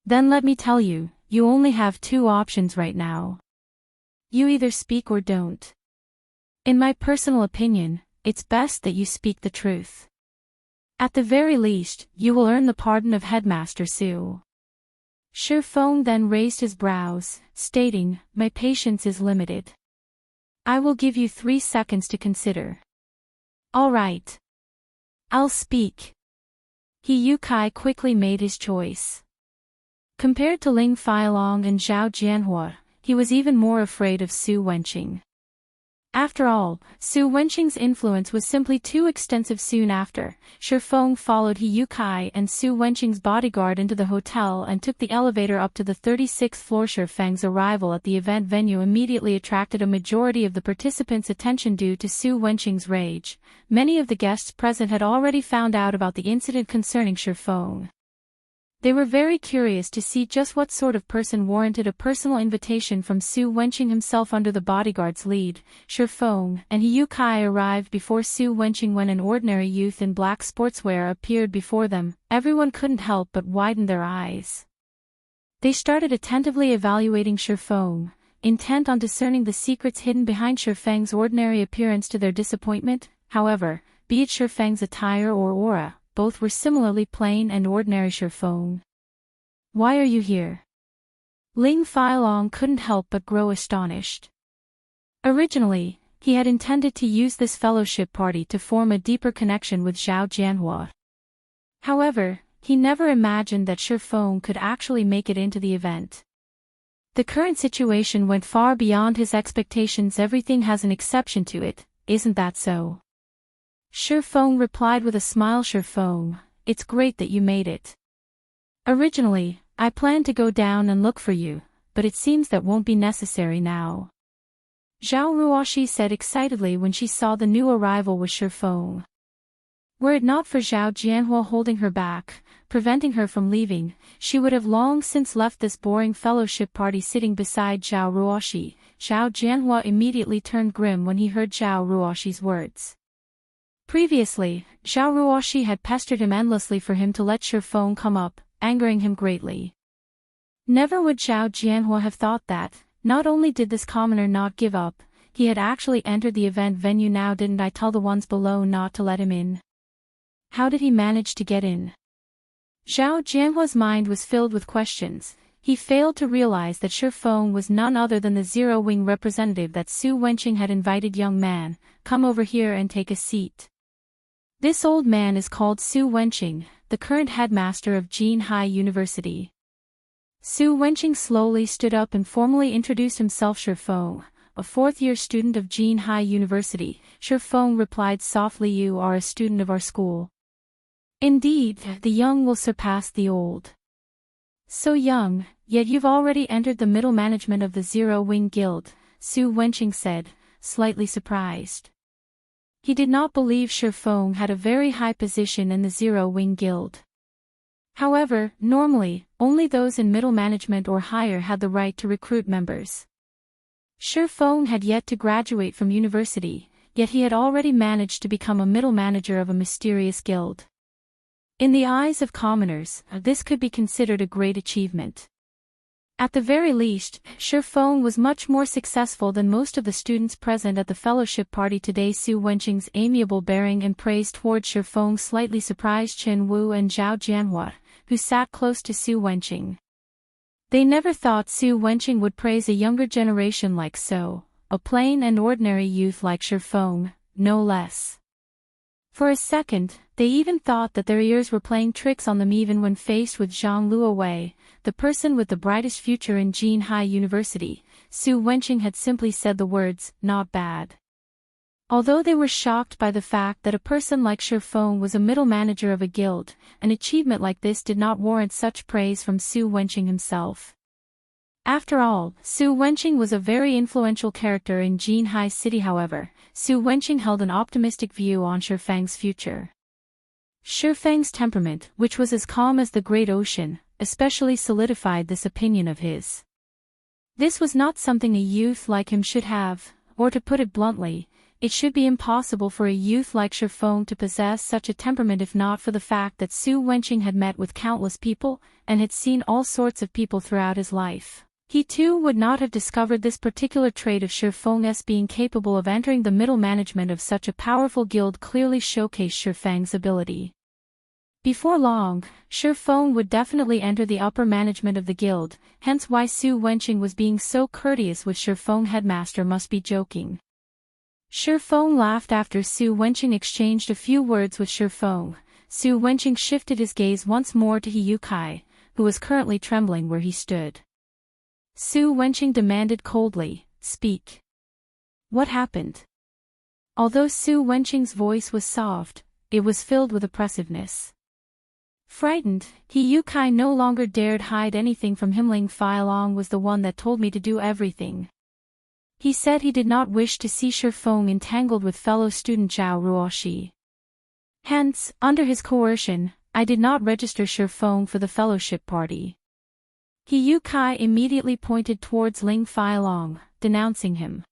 Then let me tell you, you only have two options right now. You either speak or don't. In my personal opinion, it's best that you speak the truth. At the very least, you will earn the pardon of Headmaster Su. Shi Feng then raised his brows, stating, my patience is limited. I will give you 3 seconds to consider. All right. I'll speak. He Yukai quickly made his choice. Compared to Ling Feilong and Zhao Jianhua, he was even more afraid of Su Wenqing. After all, Su Wenqing's influence was simply too extensive. Soon after, Shi Feng followed He Yukai and Su Wenqing's bodyguard into the hotel and took the elevator up to the 36th floor. Shi Feng's arrival at the event venue immediately attracted a majority of the participants' attention due to Su Wenqing's rage. Many of the guests present had already found out about the incident concerning Shi Feng. They were very curious to see just what sort of person warranted a personal invitation from Su Wenqing himself. Under the bodyguard's lead, Shi Feng and He Yukai arrived before Su Wenqing. When an ordinary youth in black sportswear appeared before them, everyone couldn't help but widen their eyes. They started attentively evaluating Shi Feng, intent on discerning the secrets hidden behind Shi Feng's ordinary appearance. To their disappointment, however, be it Shi Feng's attire or aura, both were similarly plain and ordinary. Shi Feng. Why are you here? Ling Feilong couldn't help but grow astonished. Originally, he had intended to use this fellowship party to form a deeper connection with Zhao Jianhua. However, he never imagined that Shi Feng could actually make it into the event. The current situation went far beyond his expectations. Everything has an exception to it, isn't that so? Shi Feng replied with a smile. Shi Feng, it's great that you made it. Originally, I planned to go down and look for you, but it seems that won't be necessary now. Zhao Ruoshi said excitedly when she saw the new arrival was Shi Feng. Were it not for Zhao Jianhua holding her back, preventing her from leaving, she would have long since left this boring fellowship party sitting beside Zhao Ruoshi. Zhao Jianhua immediately turned grim when he heard Zhao Ruoshi's words. Previously, Zhao Ruoshi had pestered him endlessly for him to let Shifeng come up, angering him greatly. Never would Zhao Jianhua have thought that, not only did this commoner not give up, he had actually entered the event venue. Now didn't I tell the ones below not to let him in? How did he manage to get in? Zhao Jianhua's mind was filled with questions. He failed to realize that Shifeng was none other than the Zero-Wing representative that Su Wenqing had invited. Young man, come over here and take a seat. This old man is called Su Wenqing, the current headmaster of Jinhai University. Su Wenqing slowly stood up and formally introduced himself. Shifeng, a fourth-year student of Jinhai University. Shifeng replied softly, you are a student of our school. Indeed, the young will surpass the old. So young, yet you've already entered the middle management of the Zero-Wing Guild, Su Wenqing said, slightly surprised. He did not believe Shifeng had a very high position in the Zero-Wing Guild. However, normally, only those in middle management or higher had the right to recruit members. Shifeng had yet to graduate from university, yet he had already managed to become a middle manager of a mysterious guild. In the eyes of commoners, this could be considered a great achievement. At the very least, Shifeng was much more successful than most of the students present at the fellowship party today. Su Wenqing's amiable bearing and praise towards Shifeng slightly surprised Qin Wu and Zhao Jianhua, who sat close to Su Wenqing. They never thought Su Wenqing would praise a younger generation like so, a plain and ordinary youth like Shifeng, no less. For a second, they even thought that their ears were playing tricks on them. Even when faced with Zhang Luowei, the person with the brightest future in Jinhai University, Su Wenqing had simply said the words, not bad. Although they were shocked by the fact that a person like Shifeng was a middle manager of a guild, an achievement like this did not warrant such praise from Su Wenqing himself. After all, Su Wenqing was a very influential character in Jinhai City. However, Su Wenqing held an optimistic view on Shifeng's future. Shifeng's temperament, which was as calm as the great ocean, especially solidified this opinion of his. This was not something a youth like him should have, or to put it bluntly, it should be impossible for a youth like Shifeng to possess such a temperament if not for the fact that Su Wenqing had met with countless people, and had seen all sorts of people throughout his life. He too would not have discovered this particular trait of Shifeng's. Being capable of entering the middle management of such a powerful guild clearly showcased Shifeng's ability. Before long, Shifeng would definitely enter the upper management of the guild, hence why Su Wenqing was being so courteous with Shifeng. Headmaster must be joking. Shifeng laughed after Su Wenqing exchanged a few words with Shifeng. Su Wenqing shifted his gaze once more to Hiyukai, who was currently trembling where he stood. Su Wenqing demanded coldly, speak. What happened? Although Su Wenqing's voice was soft, it was filled with oppressiveness. Frightened, Hiyukai no longer dared hide anything from him. Ling Failong was the one that told me to do everything. He said he did not wish to see Shifeng entangled with fellow student Zhao Ruoshi. Hence, under his coercion, I did not register Shifeng for the fellowship party. Hiyukai immediately pointed towards Ling Failong, denouncing him.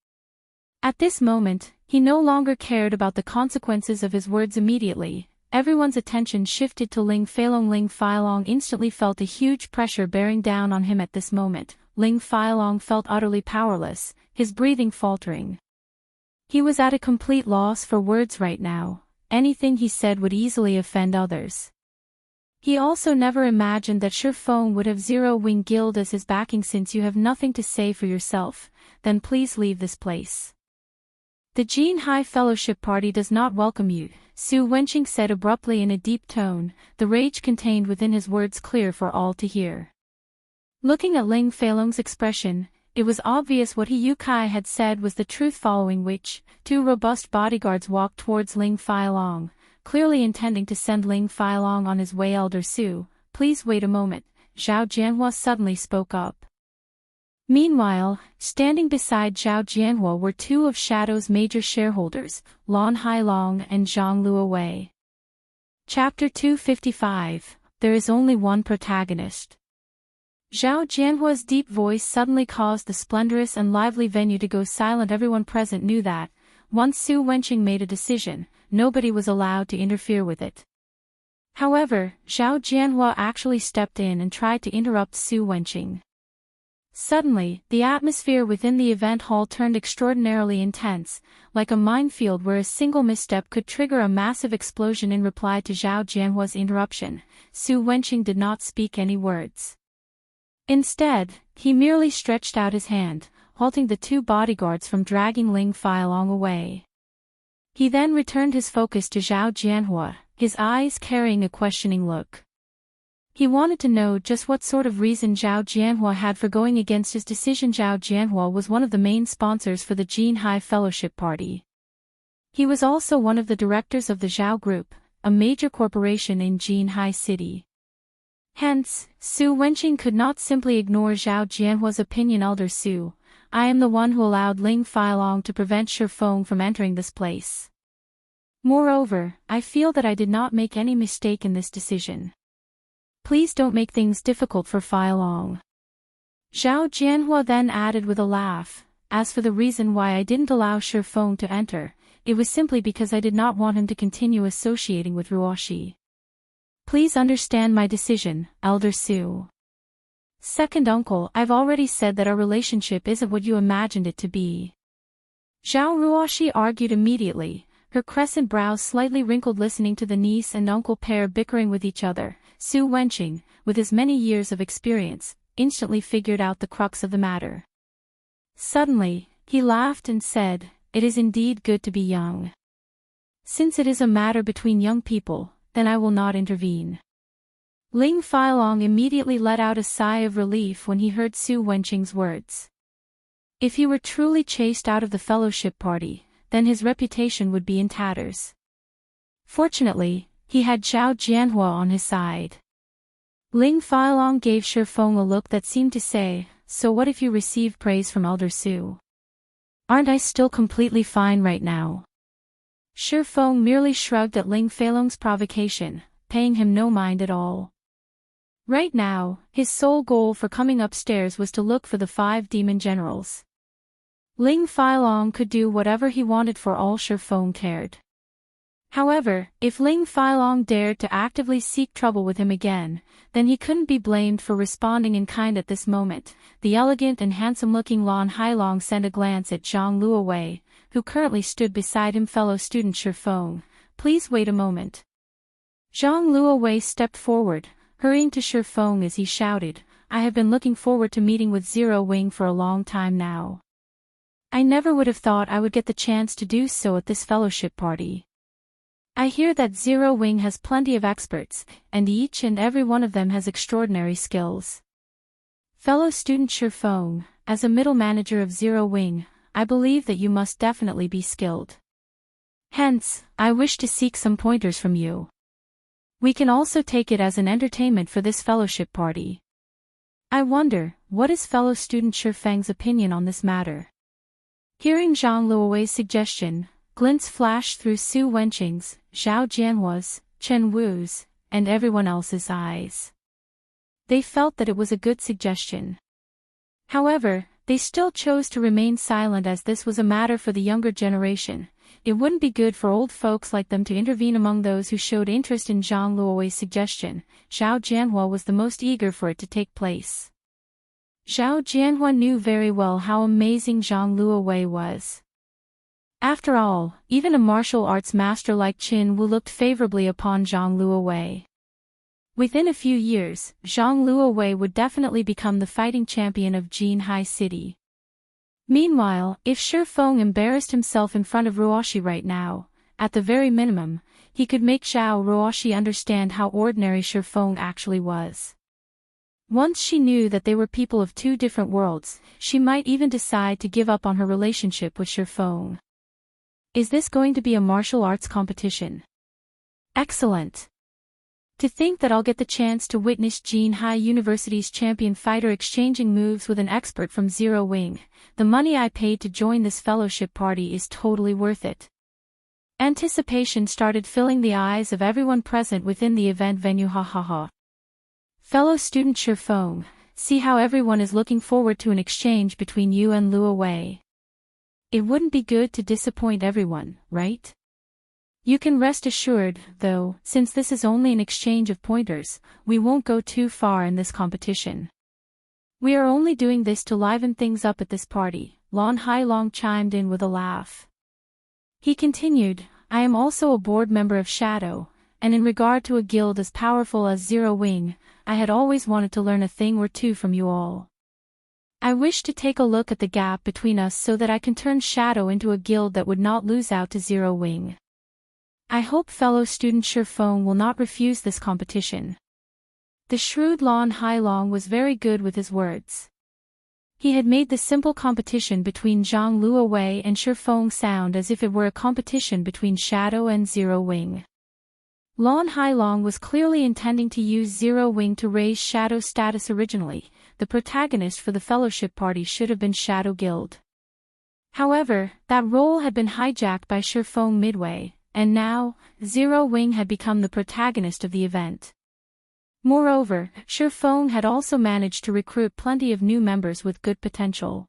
At this moment, he no longer cared about the consequences of his words. Immediately, everyone's attention shifted to Ling Failong. Ling Failong instantly felt a huge pressure bearing down on him. At this moment, Ling Failong felt utterly powerless, his breathing faltering. He was at a complete loss for words right now. Anything he said would easily offend others. He also never imagined that Shifeng would have Zero-Wing Guild as his backing. Since you have nothing to say for yourself, then please leave this place. The Jinhai Fellowship Party does not welcome you, Su Wenqing said abruptly in a deep tone, the rage contained within his words clear for all to hear. Looking at Ling Failong's expression, it was obvious what Hiyukai had said was the truth. Following which, two robust bodyguards walked towards Ling Failong, clearly intending to send Ling Failong on his way. Elder Su, please wait a moment, Zhao Jianhua suddenly spoke up. Meanwhile, standing beside Zhao Jianhua were two of Shadow's major shareholders, Lan Hailong and Zhang Luowei. Chapter 255, There is only one protagonist. Zhao Jianhua's deep voice suddenly caused the splendorous and lively venue to go silent. Everyone present knew that, once Su Wenqing made a decision, nobody was allowed to interfere with it. However, Zhao Jianhua actually stepped in and tried to interrupt Su Wenqing. Suddenly, the atmosphere within the event hall turned extraordinarily intense, like a minefield where a single misstep could trigger a massive explosion. In reply to Zhao Jianhua's interruption, Su Wenqing did not speak any words. Instead, he merely stretched out his hand, halting the two bodyguards from dragging Ling Feilong away. He then returned his focus to Zhao Jianhua, his eyes carrying a questioning look. He wanted to know just what sort of reason Zhao Jianhua had for going against his decision. Zhao Jianhua was one of the main sponsors for the Jinhai Fellowship Party. He was also one of the directors of the Zhao Group, a major corporation in Jinhai City. Hence, Su Wenqing could not simply ignore Zhao Jianhua's opinion. Elder Su, I am the one who allowed Ling Feilong to prevent Shifeng from entering this place. Moreover, I feel that I did not make any mistake in this decision. Please don't make things difficult for Feilong. Zhao Jianhua then added with a laugh, as for the reason why I didn't allow Shifeng to enter, it was simply because I did not want him to continue associating with Ruoxi. Please understand my decision, Elder Su. Second uncle, I've already said that our relationship isn't what you imagined it to be. Zhao Ruoxi argued immediately, her crescent brows slightly wrinkled listening to the niece and uncle pair bickering with each other. Su Wenqing, with his many years of experience, instantly figured out the crux of the matter. Suddenly, he laughed and said, "It is indeed good to be young. Since it is a matter between young people, then I will not intervene." Ling Feilong immediately let out a sigh of relief when he heard Su Wenqing's words. If he were truly chased out of the fellowship party, then his reputation would be in tatters. Fortunately, he had Zhao Jianhua on his side. Ling Feilong gave Shifeng a look that seemed to say, "So what if you receive praise from Elder Su? Aren't I still completely fine right now?" Shifeng merely shrugged at Ling Feilong's provocation, paying him no mind at all. Right now, his sole goal for coming upstairs was to look for the 5 demon generals. Ling Feilong could do whatever he wanted for all Shifeng cared. However, if Ling Feilong dared to actively seek trouble with him again, then he couldn't be blamed for responding in kind. At this moment, the elegant and handsome-looking Lan Hailong sent a glance at Zhang Luowei, who currently stood beside him. Fellow student Shifeng, please wait a moment. Zhang Luowei stepped forward, hurrying to Shifeng as he shouted, "I have been looking forward to meeting with Zero Wing for a long time now. I never would have thought I would get the chance to do so at this fellowship party. I hear that Zero Wing has plenty of experts, and each and every one of them has extraordinary skills. Fellow student Shifeng, as a middle manager of Zero Wing, I believe that you must definitely be skilled. Hence, I wish to seek some pointers from you. We can also take it as an entertainment for this fellowship party. I wonder, what is fellow student Shifeng's opinion on this matter?" Hearing Zhang Luowei's suggestion, glints flashed through Su Wenqing's, Zhao Jianhua's, Chen Wu's, and everyone else's eyes. They felt that it was a good suggestion. However, they still chose to remain silent as this was a matter for the younger generation. It wouldn't be good for old folks like them to intervene among those who showed interest in Zhang Luowei's suggestion. Zhao Jianhua was the most eager for it to take place. Zhao Jianhua knew very well how amazing Zhang Luowei was. After all, even a martial arts master like Qin Wu looked favorably upon Zhang Luowei. Within a few years, Zhang Luowei would definitely become the fighting champion of Jinhai City. Meanwhile, if Shifeng embarrassed himself in front of Ruoxi right now, at the very minimum, he could make Zhao Ruoxi understand how ordinary Shifeng actually was. Once she knew that they were people of 2 different worlds, she might even decide to give up on her relationship with Shifeng. Is this going to be a martial arts competition? Excellent. To think that I'll get the chance to witness Jinhai University's champion fighter exchanging moves with an expert from Zero Wing. The money I paid to join this fellowship party is totally worth it. Anticipation started filling the eyes of everyone present within the event venue. Fellow student Shifeng, see how everyone is looking forward to an exchange between you and Luo Wei. It wouldn't be good to disappoint everyone, right? You can rest assured, though, since this is only an exchange of pointers, we won't go too far in this competition. We are only doing this to liven things up at this party, Lon Hailong chimed in with a laugh. He continued, I am also a board member of Shadow, and in regard to a guild as powerful as Zero Wing, I had always wanted to learn a thing or two from you all. I wish to take a look at the gap between us so that I can turn Shadow into a guild that would not lose out to Zero Wing. I hope fellow student Shifeng will not refuse this competition. The shrewd Lon Hailong was very good with his words. He had made the simple competition between Zhang Luowei and Shifeng sound as if it were a competition between Shadow and Zero Wing. Lon Hailong was clearly intending to use Zero Wing to raise Shadow status originally. The protagonist for the fellowship party should have been Shadow Guild. However, that role had been hijacked by Shifeng midway, and now, Zero Wing had become the protagonist of the event. Moreover, Shifeng had also managed to recruit plenty of new members with good potential.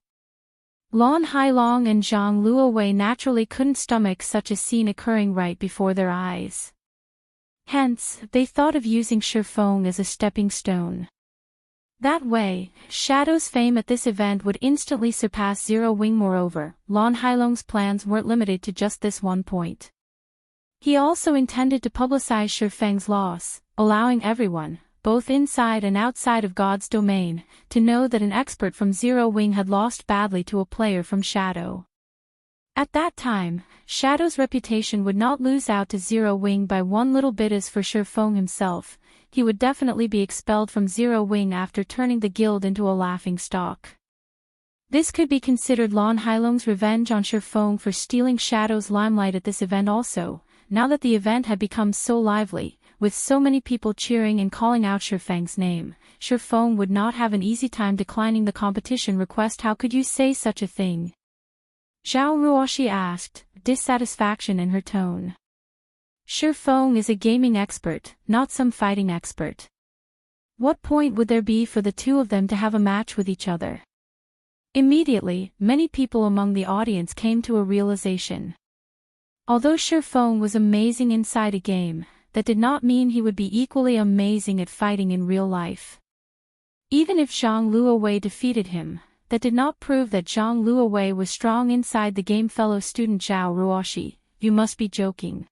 Lon Hailong and Zhang Luowei naturally couldn't stomach such a scene occurring right before their eyes. Hence, they thought of using Shifeng as a stepping stone. That way, Shadow's fame at this event would instantly surpass Zero Wing. Moreover, Lon Hailong's plans weren't limited to just this one point. He also intended to publicize Shifeng's loss, allowing everyone, both inside and outside of God's domain, to know that an expert from Zero Wing had lost badly to a player from Shadow. At that time, Shadow's reputation would not lose out to Zero Wing by one little bit. As for Shifeng himself, he would definitely be expelled from Zero Wing after turning the guild into a laughingstock. This could be considered Lon Hailong's revenge on Shifeng for stealing Shadow's limelight at this event also, now that the event had become so lively. With so many people cheering and calling out Shifeng's name, Shifeng would not have an easy time declining the competition request. How could you say such a thing? Zhao Ruoshi asked, dissatisfaction in her tone. Shifeng is a gaming expert, not some fighting expert. What point would there be for the two of them to have a match with each other? Immediately, many people among the audience came to a realization. Although Shifeng was amazing inside a game, that did not mean he would be equally amazing at fighting in real life. Even if Zhang Luowei defeated him, that did not prove that Zhang Luowei was strong inside the game. Fellow student Zhao Ruoshi, you must be joking.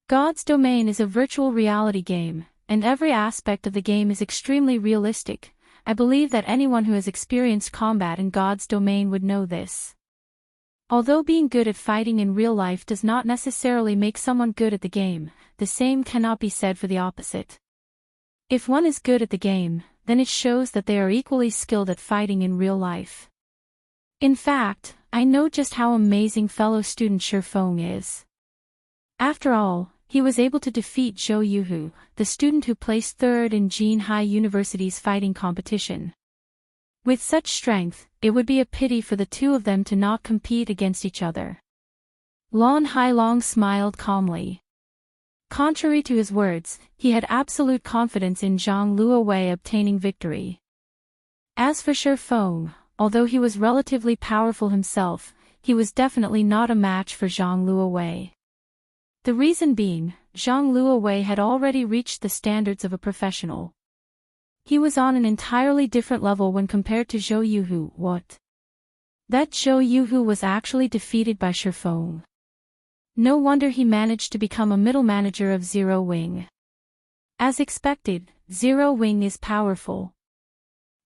God's Domain is a virtual reality game, and every aspect of the game is extremely realistic. I believe that anyone who has experienced combat in God's Domain would know this. Although being good at fighting in real life does not necessarily make someone good at the game, the same cannot be said for the opposite. If one is good at the game, then it shows that they are equally skilled at fighting in real life. In fact, I know just how amazing fellow student Shifeng is. After all, he was able to defeat Zhou Yuhu, the student who placed third in Jinhai University's fighting competition. With such strength, it would be a pity for the two of them to not compete against each other. Lon Hailong smiled calmly. Contrary to his words, he had absolute confidence in Zhang Luowei obtaining victory. As for Shifeng, although he was relatively powerful himself, he was definitely not a match for Zhang Luowei. The reason being, Zhang Luowei had already reached the standards of a professional. He was on an entirely different level when compared to Zhou Yuhu. What? That Zhou Yuhu was actually defeated by Shifeng. No wonder he managed to become a middle manager of Zero Wing. As expected, Zero Wing is powerful.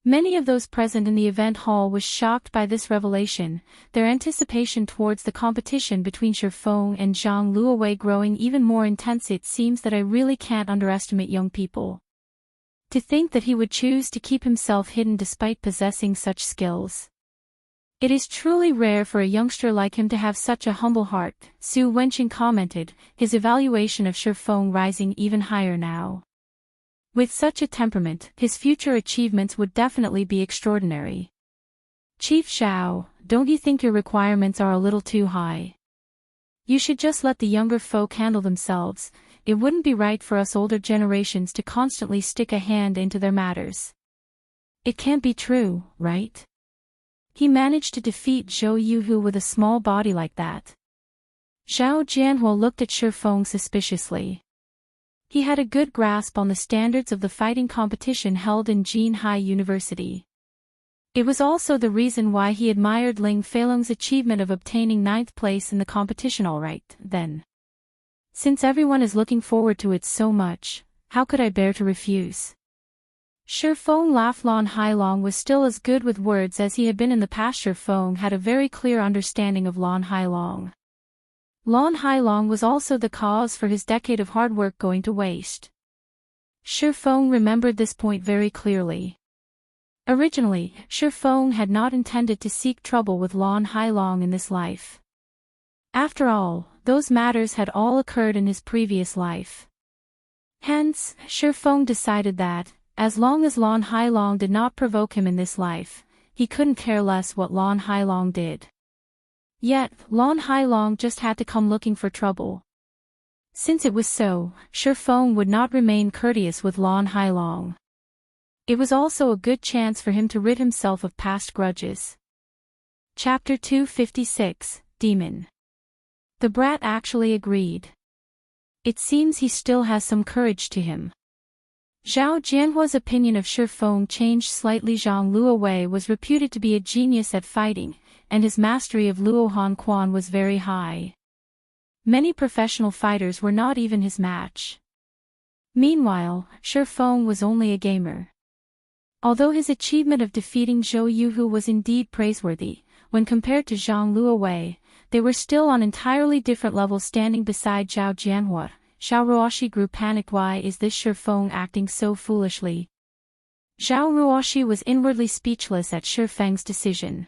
Many of those present in the event hall was shocked by this revelation, their anticipation towards the competition between Shifeng and Zhang Luowei growing even more intense. It seems that I really can't underestimate young people. To think that he would choose to keep himself hidden despite possessing such skills. It is truly rare for a youngster like him to have such a humble heart, Su Wenqing commented, his evaluation of Shifeng rising even higher now. With such a temperament, his future achievements would definitely be extraordinary. Chief Xiao, don't you think your requirements are a little too high? You should just let the younger folk handle themselves. It wouldn't be right for us older generations to constantly stick a hand into their matters. It can't be true, right? He managed to defeat Zhou Yuhu with a small body like that. Zhao Jianhua looked at Shi Feng suspiciously. He had a good grasp on the standards of the fighting competition held in Jinhai University. It was also the reason why he admired Ling Feilong's achievement of obtaining 9th place in the competition. All right, then. Since everyone is looking forward to it so much, how could I bear to refuse? Shi Feng laughed. Lan Hailong was still as good with words as he had been in the past. Shi Feng had a very clear understanding of Lan Hailong. Lan Hailong was also the cause for his decade of hard work going to waste. Shi Feng remembered this point very clearly. Originally, Shi Feng had not intended to seek trouble with Lan Hailong in this life. After all, those matters had all occurred in his previous life. Hence, Shi Feng decided that, as long as Lan Hailong did not provoke him in this life, he couldn't care less what Lan Hailong did. Yet, Lan Hailong just had to come looking for trouble. Since it was so, Shi Feng would not remain courteous with Lan Hailong. It was also a good chance for him to rid himself of past grudges. Chapter 256, Demon. The brat actually agreed. It seems he still has some courage to him. Zhao Jianhua's opinion of Shi Feng changed slightly. Zhang Luowei was reputed to be a genius at fighting, and his mastery of Luohan Quan was very high. Many professional fighters were not even his match. Meanwhile, Shi Feng was only a gamer. Although his achievement of defeating Zhou Yuhu was indeed praiseworthy, when compared to Zhang Luowei, they were still on entirely different levels. Standing beside Zhao Jianhua, Xiao Ruoxi grew panicked. Why is this Shi Feng acting so foolishly? Zhao Ruoxi was inwardly speechless at Shi Feng's decision.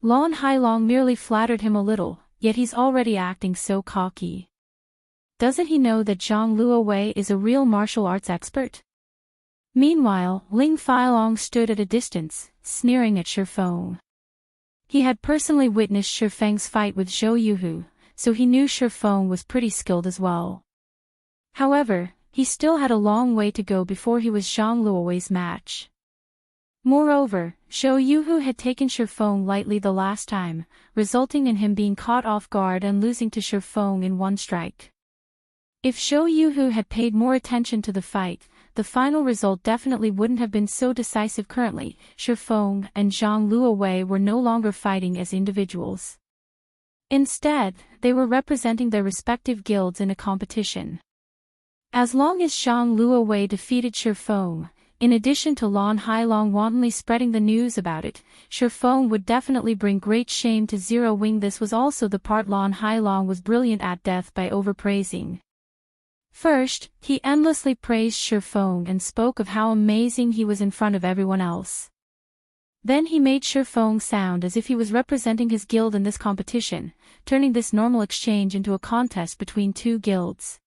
Lan Hailong merely flattered him a little, yet he's already acting so cocky. Doesn't he know that Zhang Luowei is a real martial arts expert? Meanwhile, Ling Feilong stood at a distance, sneering at Shi Feng. He had personally witnessed Shi Feng's fight with Zhou Yuhu, so he knew Shi Feng was pretty skilled as well. However, he still had a long way to go before he was Zhang Luowei's match. Moreover, Zhou Yuhu had taken Shi Feng lightly the last time, resulting in him being caught off guard and losing to Shi Feng in one strike. If Zhou Yuhu had paid more attention to the fight, the final result definitely wouldn't have been so decisive. Currently, Shi Feng and Zhang Luowei were no longer fighting as individuals. Instead, they were representing their respective guilds in a competition. As long as Zhang Luowei defeated Shi Feng, in addition to Lan Hailong wantonly spreading the news about it, Shi Feng would definitely bring great shame to Zero Wing. This was also the part Lan Hailong was brilliant at: death by overpraising. First, he endlessly praised Shi Feng and spoke of how amazing he was in front of everyone else. Then he made Shi Feng sound as if he was representing his guild in this competition, turning this normal exchange into a contest between two guilds.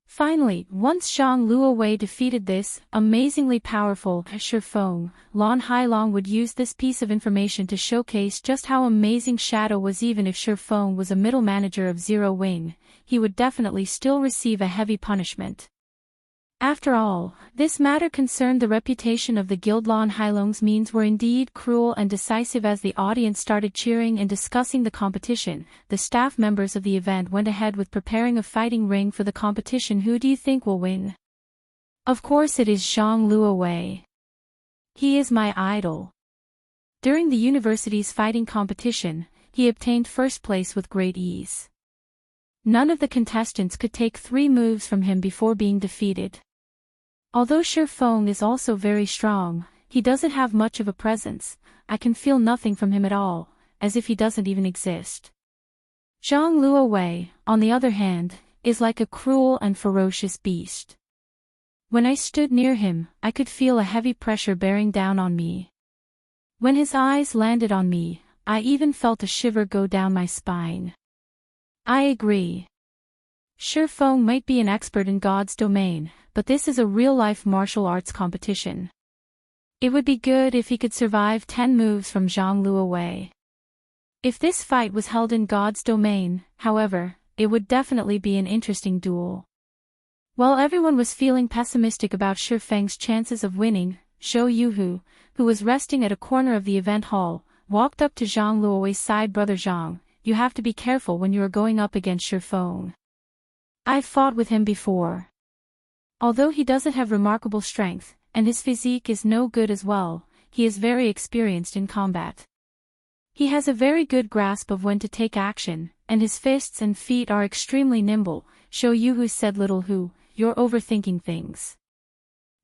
Finally, once Zhang Luowei defeated this amazingly powerful Shi Feng, Lan Hailong would use this piece of information to showcase just how amazing Shadow was. Even if Shi Feng was a middle manager of Zero Wing, he would definitely still receive a heavy punishment. After all, this matter concerned the reputation of the guild. Lan Hailong's means were indeed cruel and decisive. As the audience started cheering and discussing the competition, the staff members of the event went ahead with preparing a fighting ring for the competition. Who do you think will win? Of course it is Zhang Luowei. He is my idol. During the university's fighting competition, he obtained first place with great ease. None of the contestants could take 3 moves from him before being defeated. Although Shi Feng is also very strong, he doesn't have much of a presence. I can feel nothing from him at all, as if he doesn't even exist. Zhang Luowei, on the other hand, is like a cruel and ferocious beast. When I stood near him, I could feel a heavy pressure bearing down on me. When his eyes landed on me, I even felt a shiver go down my spine. I agree. Shi Feng might be an expert in God's domain, but this is a real-life martial arts competition. It would be good if he could survive 10 moves from Zhang Luowei. If this fight was held in God's domain, however, it would definitely be an interesting duel. While everyone was feeling pessimistic about Shi Feng's chances of winning, Zhou Yuhu, who was resting at a corner of the event hall, walked up to Zhang Luowei's side. Brother Zhang, you have to be careful when you are going up against Shi Feng. I've fought with him before. Although he doesn't have remarkable strength, and his physique is no good as well, he is very experienced in combat. He has a very good grasp of when to take action, and his fists and feet are extremely nimble. Zhou Yuhu said, Little Hu, you're overthinking things.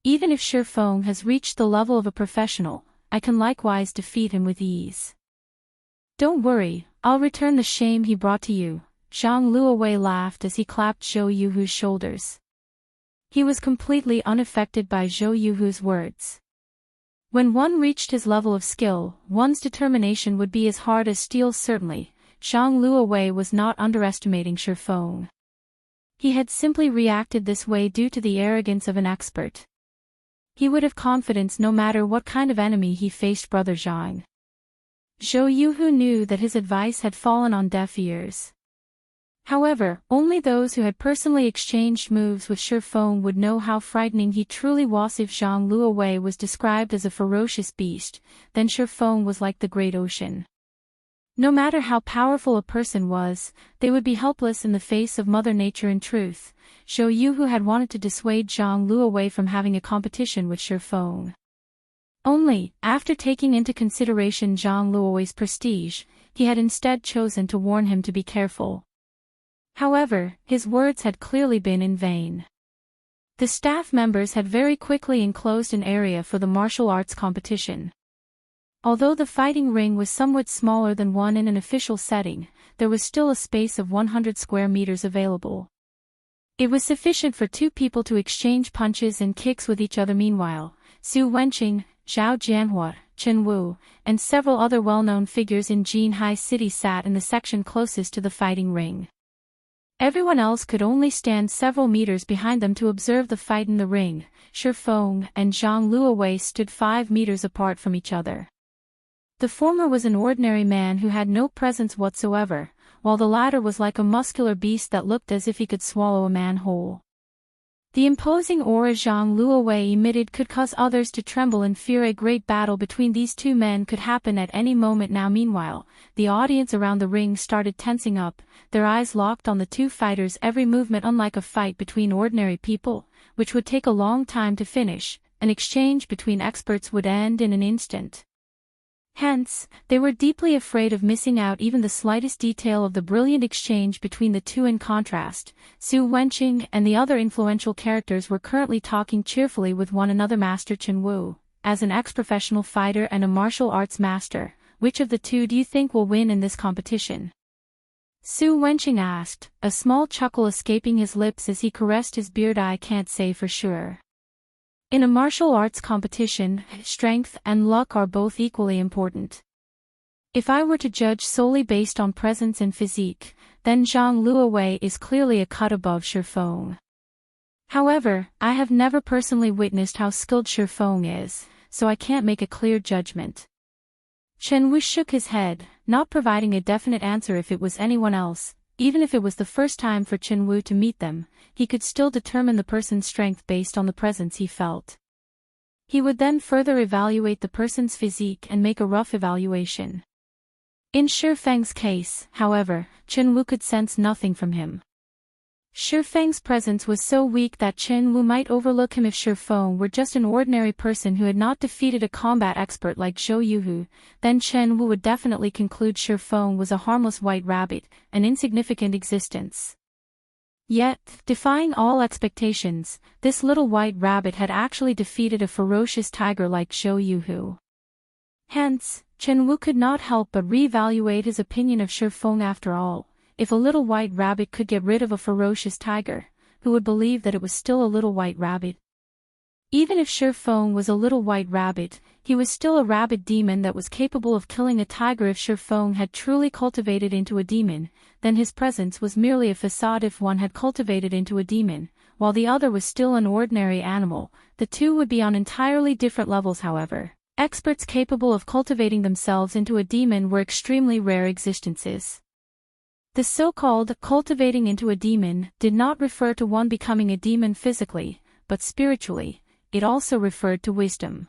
Even if Shi Feng has reached the level of a professional, I can likewise defeat him with ease. Don't worry, I'll return the shame he brought to you. Zhang Luowei laughed as he clapped Zhou Yuhu's shoulders. He was completely unaffected by Zhou Yuhu's words. When one reached his level of skill, one's determination would be as hard as steel. Certainly, Zhang Luowei was not underestimating Shi Feng. He had simply reacted this way due to the arrogance of an expert. He would have confidence no matter what kind of enemy he faced. Brother Zhang. Zhou Yuhu knew that his advice had fallen on deaf ears. However, only those who had personally exchanged moves with Shi Feng would know how frightening he truly was. If Zhang Luowei was described as a ferocious beast, then Shi Feng was like the great ocean. No matter how powerful a person was, they would be helpless in the face of Mother Nature. In truth, Zhou Yuhu had wanted to dissuade Zhang Luowei from having a competition with Shi Feng. Only, after taking into consideration Zhang Luowei's prestige, he had instead chosen to warn him to be careful. However, his words had clearly been in vain. The staff members had very quickly enclosed an area for the martial arts competition. Although the fighting ring was somewhat smaller than one in an official setting, there was still a space of 100 square meters available. It was sufficient for two people to exchange punches and kicks with each other. Meanwhile, Su Wenqing, Zhao Jianhua, Chen Wu, and several other well-known figures in Jinhai City sat in the section closest to the fighting ring. Everyone else could only stand several meters behind them to observe the fight in the ring. Shi Feng and Zhang Luowei stood 5 meters apart from each other. The former was an ordinary man who had no presence whatsoever, while the latter was like a muscular beast that looked as if he could swallow a man whole. The imposing aura Zhang Luowei emitted could cause others to tremble in fear. A great battle between these two men could happen at any moment now. Meanwhile, the audience around the ring started tensing up, their eyes locked on the two fighters' every movement. Unlike a fight between ordinary people, which would take a long time to finish, an exchange between experts would end in an instant. Hence, they were deeply afraid of missing out even the slightest detail of the brilliant exchange between the two. In contrast, Su Wenqing and the other influential characters were currently talking cheerfully with one another. Master Chen Wu, as an ex-professional fighter and a martial arts master, which of the two do you think will win in this competition? Su Wenqing asked, a small chuckle escaping his lips as he caressed his beard. I can't say for sure. In a martial arts competition, strength and luck are both equally important. If I were to judge solely based on presence and physique, then Zhang Luowei is clearly a cut above Shi Feng. However, I have never personally witnessed how skilled Shi Feng is, so I can't make a clear judgment. Chen Wu shook his head, not providing a definite answer. If it was anyone else, even if it was the first time for Chen Wu to meet them, he could still determine the person's strength based on the presence he felt. He would then further evaluate the person's physique and make a rough evaluation. In Shi Feng's case, however, Chen Wu could sense nothing from him. Shi Feng's presence was so weak that Chen Wu might overlook him. If Shi Feng were just an ordinary person who had not defeated a combat expert like Zhou Yuhu, then Chen Wu would definitely conclude Shi Feng was a harmless white rabbit, an insignificant existence. Yet, defying all expectations, this little white rabbit had actually defeated a ferocious tiger like Zhou Yuhu. Hence, Chen Wu could not help but reevaluate his opinion of Shi Feng. After all, if a little white rabbit could get rid of a ferocious tiger, who would believe that it was still a little white rabbit? Even if Shi Feng was a little white rabbit, he was still a rabbit demon that was capable of killing a tiger. If Shi Feng had truly cultivated into a demon, then his presence was merely a facade. If one had cultivated into a demon, while the other was still an ordinary animal, the two would be on entirely different levels. However, Experts capable of cultivating themselves into a demon were extremely rare existences. The so-called cultivating into a demon did not refer to one becoming a demon physically, but spiritually. It also referred to wisdom.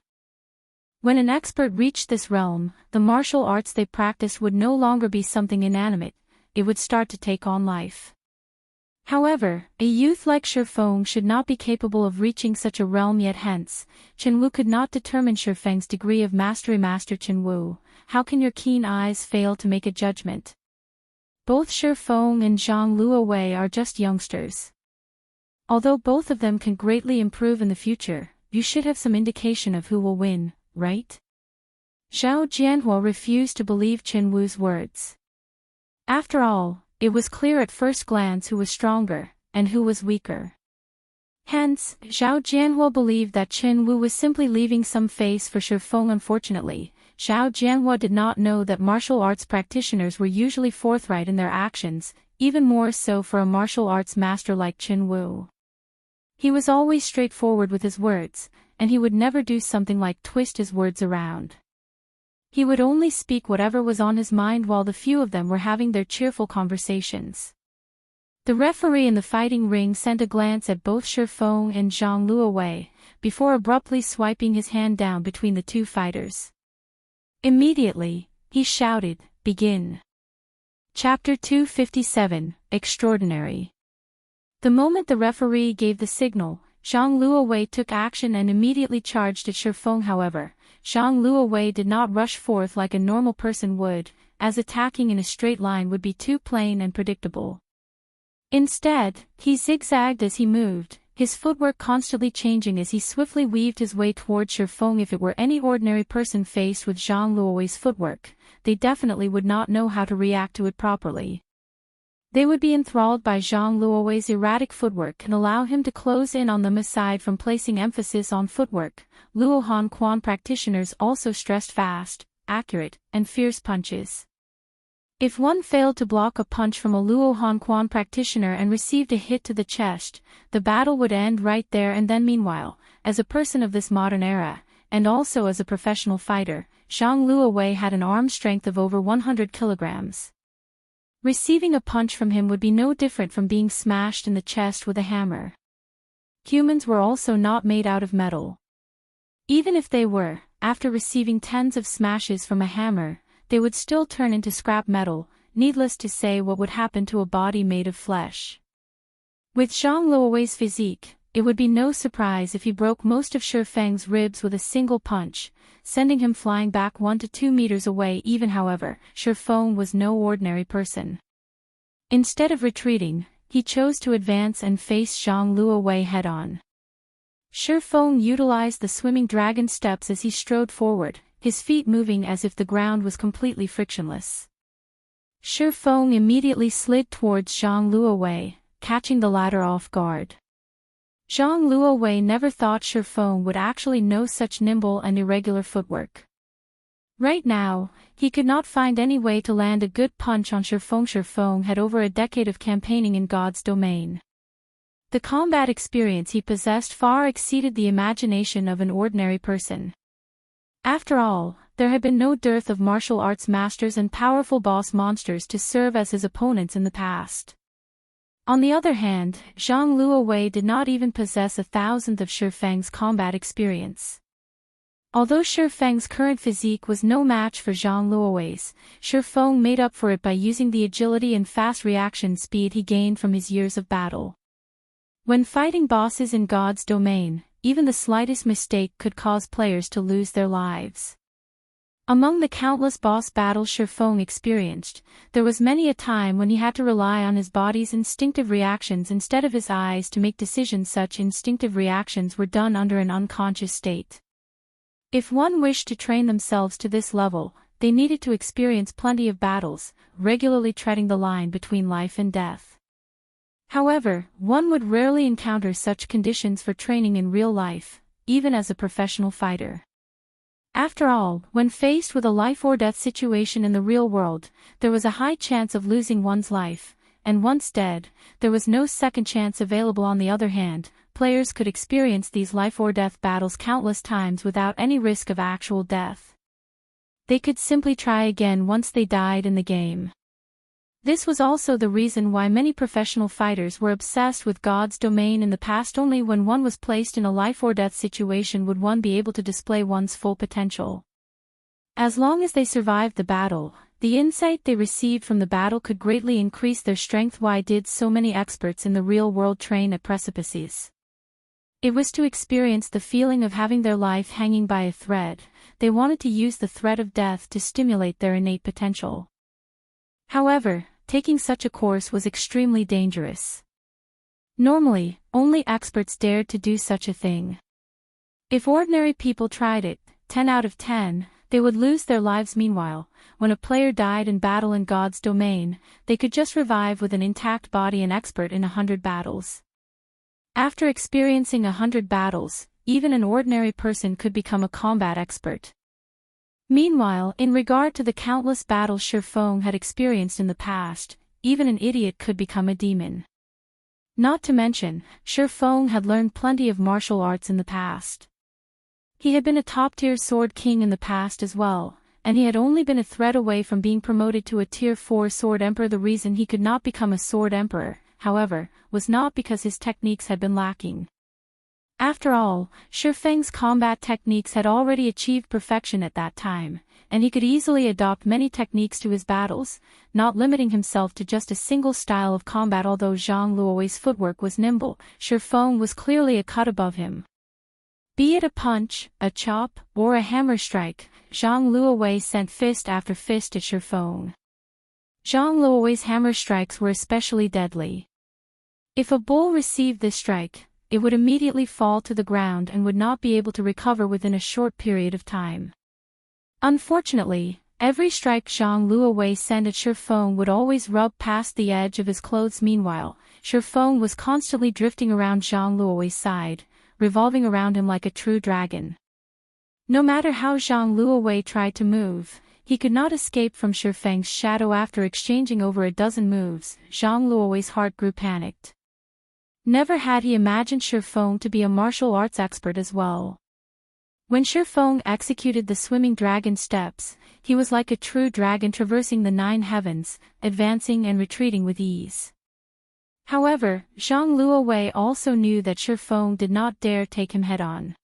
When an expert reached this realm, the martial arts they practiced would no longer be something inanimate, it would start to take on life. However, a youth like Shifeng should not be capable of reaching such a realm yet, hence, Qinwu could not determine Shifeng's degree of mastery. Master Qinwu, how can your keen eyes fail to make a judgment? Both Shifeng and Zhang Luowei are just youngsters. Although both of them can greatly improve in the future, you should have some indication of who will win, right? Zhao Jianhua refused to believe Qinwu's words. After all, it was clear at first glance who was stronger, and who was weaker. Hence, Zhao Jianhua believed that Qinwu was simply leaving some face for Shifeng. Unfortunately, Zhao Jianhua did not know that martial arts practitioners were usually forthright in their actions, even more so for a martial arts master like Qinwu. He was always straightforward with his words, and he would never do something like twist his words around. He would only speak whatever was on his mind while the few of them were having their cheerful conversations. The referee in the fighting ring sent a glance at both Shifeng and Zhang Luowei, before abruptly swiping his hand down between the two fighters. Immediately, he shouted, "Begin." Chapter 257, Extraordinary. The moment the referee gave the signal, Zhang Luowei took action and immediately charged at Shifeng. However, Zhang Luowei did not rush forth like a normal person would, as attacking in a straight line would be too plain and predictable. Instead, he zigzagged as he moved, his footwork constantly changing as he swiftly weaved his way toward Shifeng. If it were any ordinary person faced with Zhang Luowei's footwork, they definitely would not know how to react to it properly. They would be enthralled by Zhang Luowei's erratic footwork and allow him to close in on them. Aside from placing emphasis on footwork, Luo Hanquan practitioners also stressed fast, accurate, and fierce punches. If one failed to block a punch from a Luo Hanquan practitioner and received a hit to the chest, the battle would end right there and then. Meanwhile, as a person of this modern era, and also as a professional fighter, Zhang Luowei had an arm strength of over 100 kilograms. Receiving a punch from him would be no different from being smashed in the chest with a hammer. Humans were also not made out of metal. Even if they were, after receiving tens of smashes from a hammer, they would still turn into scrap metal. Needless to say, what would happen to a body made of flesh? With Zhang Luowei's physique, it would be no surprise if he broke most of Shifeng's ribs with a single punch, sending him flying back 1 to 2 meters away. However, Shifeng was no ordinary person. Instead of retreating, he chose to advance and face Zhang Luowei head-on. Shifeng utilized the swimming dragon steps as he strode forward, his feet moving as if the ground was completely frictionless. Shifeng immediately slid towards Zhang Luowei, catching the latter off guard. Zhang Luowei never thought Shifeng would actually know such nimble and irregular footwork. Right now, he could not find any way to land a good punch on Shifeng. Shifeng had over a decade of campaigning in God's domain. The combat experience he possessed far exceeded the imagination of an ordinary person. After all, there had been no dearth of martial arts masters and powerful boss monsters to serve as his opponents in the past. On the other hand, Zhang Luowei did not even possess 1,000th of Shifeng's combat experience. Although Shifeng's current physique was no match for Zhang Luowei's, Shifeng made up for it by using the agility and fast reaction speed he gained from his years of battle. When fighting bosses in God's domain, even the slightest mistake could cause players to lose their lives. Among the countless boss battles Shifeng experienced, there was many a time when he had to rely on his body's instinctive reactions instead of his eyes to make decisions. Such instinctive reactions were done under an unconscious state. If one wished to train themselves to this level, they needed to experience plenty of battles, regularly treading the line between life and death. However, one would rarely encounter such conditions for training in real life, even as a professional fighter. After all, when faced with a life-or-death situation in the real world, there was a high chance of losing one's life, and once dead, there was no second chance available. On the other hand, players could experience these life-or-death battles countless times without any risk of actual death. They could simply try again once they died in the game. This was also the reason why many professional fighters were obsessed with God's domain in the past. Only when one was placed in a life-or-death situation would one be able to display one's full potential. As long as they survived the battle, the insight they received from the battle could greatly increase their strength. Why did so many experts in the real world train at precipices? It was to experience the feeling of having their life hanging by a thread. They wanted to use the threat of death to stimulate their innate potential. However, taking such a course was extremely dangerous. Normally, only experts dared to do such a thing. If ordinary people tried it, 10 out of 10, they would lose their lives. Meanwhile, when a player died in battle in God's domain, they could just revive with an intact body. An expert in 100 battles. After experiencing 100 battles, even an ordinary person could become a combat expert. Meanwhile, in regard to the countless battles Shifeng had experienced in the past, even an idiot could become a demon. Not to mention, Shifeng had learned plenty of martial arts in the past. He had been a top-tier sword king in the past as well, and he had only been a thread away from being promoted to a tier 4 sword emperor. The reason he could not become a sword emperor, however, was not because his techniques had been lacking. After all, Shifeng's combat techniques had already achieved perfection at that time, and he could easily adopt many techniques to his battles, not limiting himself to just a single style of combat. Although Zhang Luowei's footwork was nimble, Shifeng was clearly a cut above him. Be it a punch, a chop, or a hammer strike, Zhang Luowei sent fist after fist at Shifeng. Zhang Luowei's hammer strikes were especially deadly. If a bull received this strike, it would immediately fall to the ground and would not be able to recover within a short period of time. Unfortunately, every strike Zhang Luowei sent at Shifeng would always rub past the edge of his clothes. Meanwhile, Shifeng was constantly drifting around Zhang Luowei's side, revolving around him like a true dragon. No matter how Zhang Luowei tried to move, he could not escape from Shifeng's shadow. After exchanging over a dozen moves, Zhang Luowei's heart grew panicked. Never had he imagined Shifeng to be a martial arts expert as well. When Shifeng executed the swimming dragon steps, he was like a true dragon traversing the 9 heavens, advancing and retreating with ease. However, Zhang Luowei also knew that Shifeng did not dare take him head-on.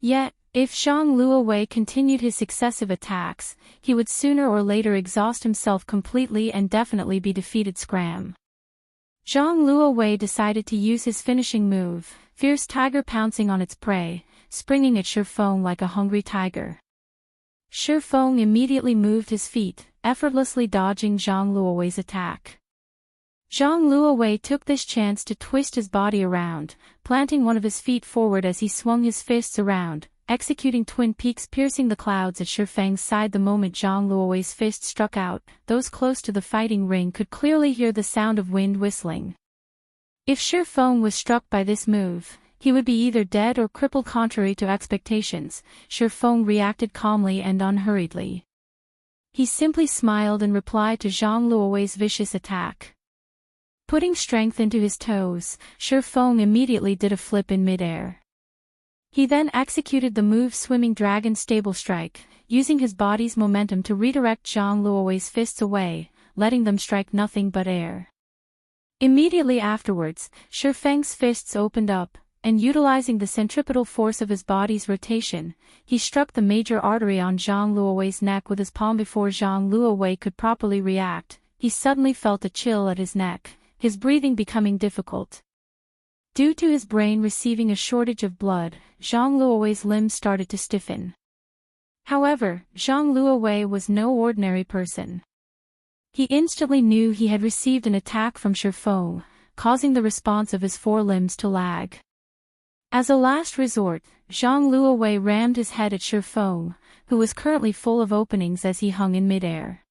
Yet, if Zhang Luowei continued his successive attacks, he would sooner or later exhaust himself completely and definitely be defeated. Scram. Zhang Luowei decided to use his finishing move, Fierce Tiger, pouncing on its prey, springing at Shifeng like a hungry tiger. Shifeng immediately moved his feet, effortlessly dodging Zhang Luowei's attack. Zhang Luowei took this chance to twist his body around, planting one of his feet forward as he swung his fists around, executing twin peaks piercing the clouds at Shifeng's side. The moment Zhang Luowei's fist struck out, those close to the fighting ring could clearly hear the sound of wind whistling. If Shifeng was struck by this move, he would be either dead or crippled. Contrary to expectations, Shifeng reacted calmly and unhurriedly. He simply smiled and replied to Zhang Luowei's vicious attack. Putting strength into his toes, Shifeng immediately did a flip in midair. He then executed the move Swimming Dragon Stable Strike, using his body's momentum to redirect Zhang Luowei's fists away, letting them strike nothing but air. Immediately afterwards, Shifeng's fists opened up, and utilizing the centripetal force of his body's rotation, he struck the major artery on Zhang Luowei's neck with his palm. Before Zhang Luowei could properly react, he suddenly felt a chill at his neck, his breathing becoming difficult. Due to his brain receiving a shortage of blood, Zhang Luowei's limbs started to stiffen. However, Zhang Luowei was no ordinary person. He instantly knew he had received an attack from Shifeng, causing the response of his forelimbs to lag. As a last resort, Zhang Luowei rammed his head at Shifeng, who was currently full of openings as he hung in midair.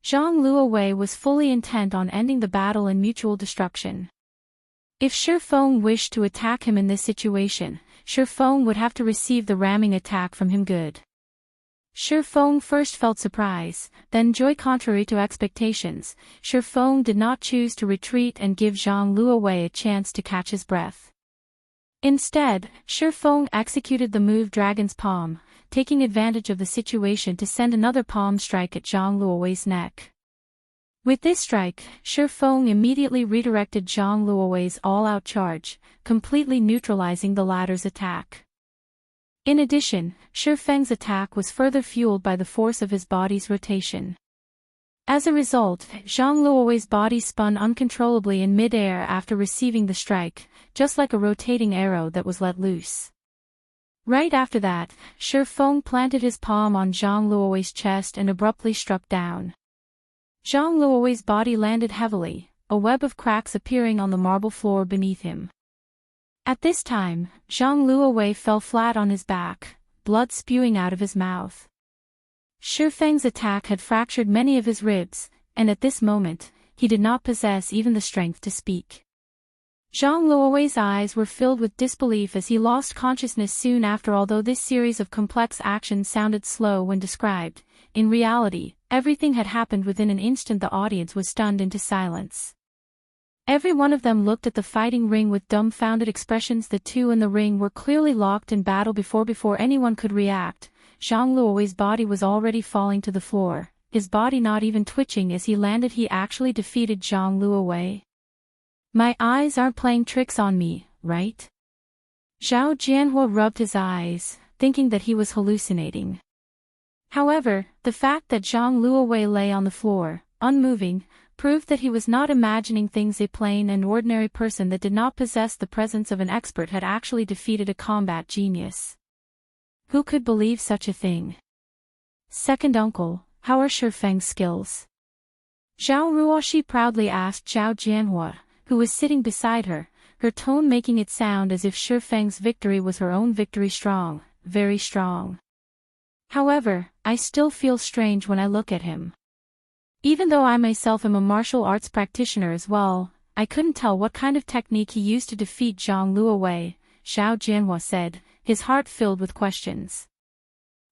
Zhang Luowei was fully intent on ending the battle in mutual destruction. If Shifeng wished to attack him in this situation, Shifeng would have to receive the ramming attack from him. Good. Feng first felt surprise, then joy. Contrary to expectations, Feng did not choose to retreat and give Zhang Luowei a chance to catch his breath. Instead, Feng executed the move Dragon's Palm, taking advantage of the situation to send another palm strike at Zhang Luowei's neck. With this strike, Feng immediately redirected Zhang Luowei's all-out charge, completely neutralizing the latter's attack. In addition, Feng's attack was further fueled by the force of his body's rotation. As a result, Zhang Luowei's body spun uncontrollably in mid-air after receiving the strike, just like a rotating arrow that was let loose. Right after that, Feng planted his palm on Zhang Luowei's chest and abruptly struck down. Zhang Luowei's body landed heavily, a web of cracks appearing on the marble floor beneath him. At this time, Zhang Luowei fell flat on his back, blood spewing out of his mouth. Feng's attack had fractured many of his ribs, and at this moment, he did not possess even the strength to speak. Zhang Luowei's eyes were filled with disbelief as he lost consciousness soon after. Although this series of complex actions sounded slow when described, in reality, everything had happened within an instant. The audience was stunned into silence. Every one of them looked at the fighting ring with dumbfounded expressions. The two in the ring were clearly locked in battle. Before anyone could react, Zhang Luowei's body was already falling to the floor, his body not even twitching as he landed. He actually defeated Zhang Luowei. My eyes aren't playing tricks on me, right? Zhao Jianhua rubbed his eyes, thinking that he was hallucinating. However, the fact that Zhang Luowei lay on the floor, unmoving, proved that he was not imagining things. A plain and ordinary person that did not possess the presence of an expert had actually defeated a combat genius. Who could believe such a thing? Second uncle, how are Feng's skills? Zhao Ruoshi proudly asked Zhao Jianhua, who was sitting beside her, her tone making it sound as if Feng's victory was her own victory. Strong, very strong. However, I still feel strange when I look at him. Even though I myself am a martial arts practitioner as well, I couldn't tell what kind of technique he used to defeat Zhang Luowei, Zhao Jianhua said, his heart filled with questions.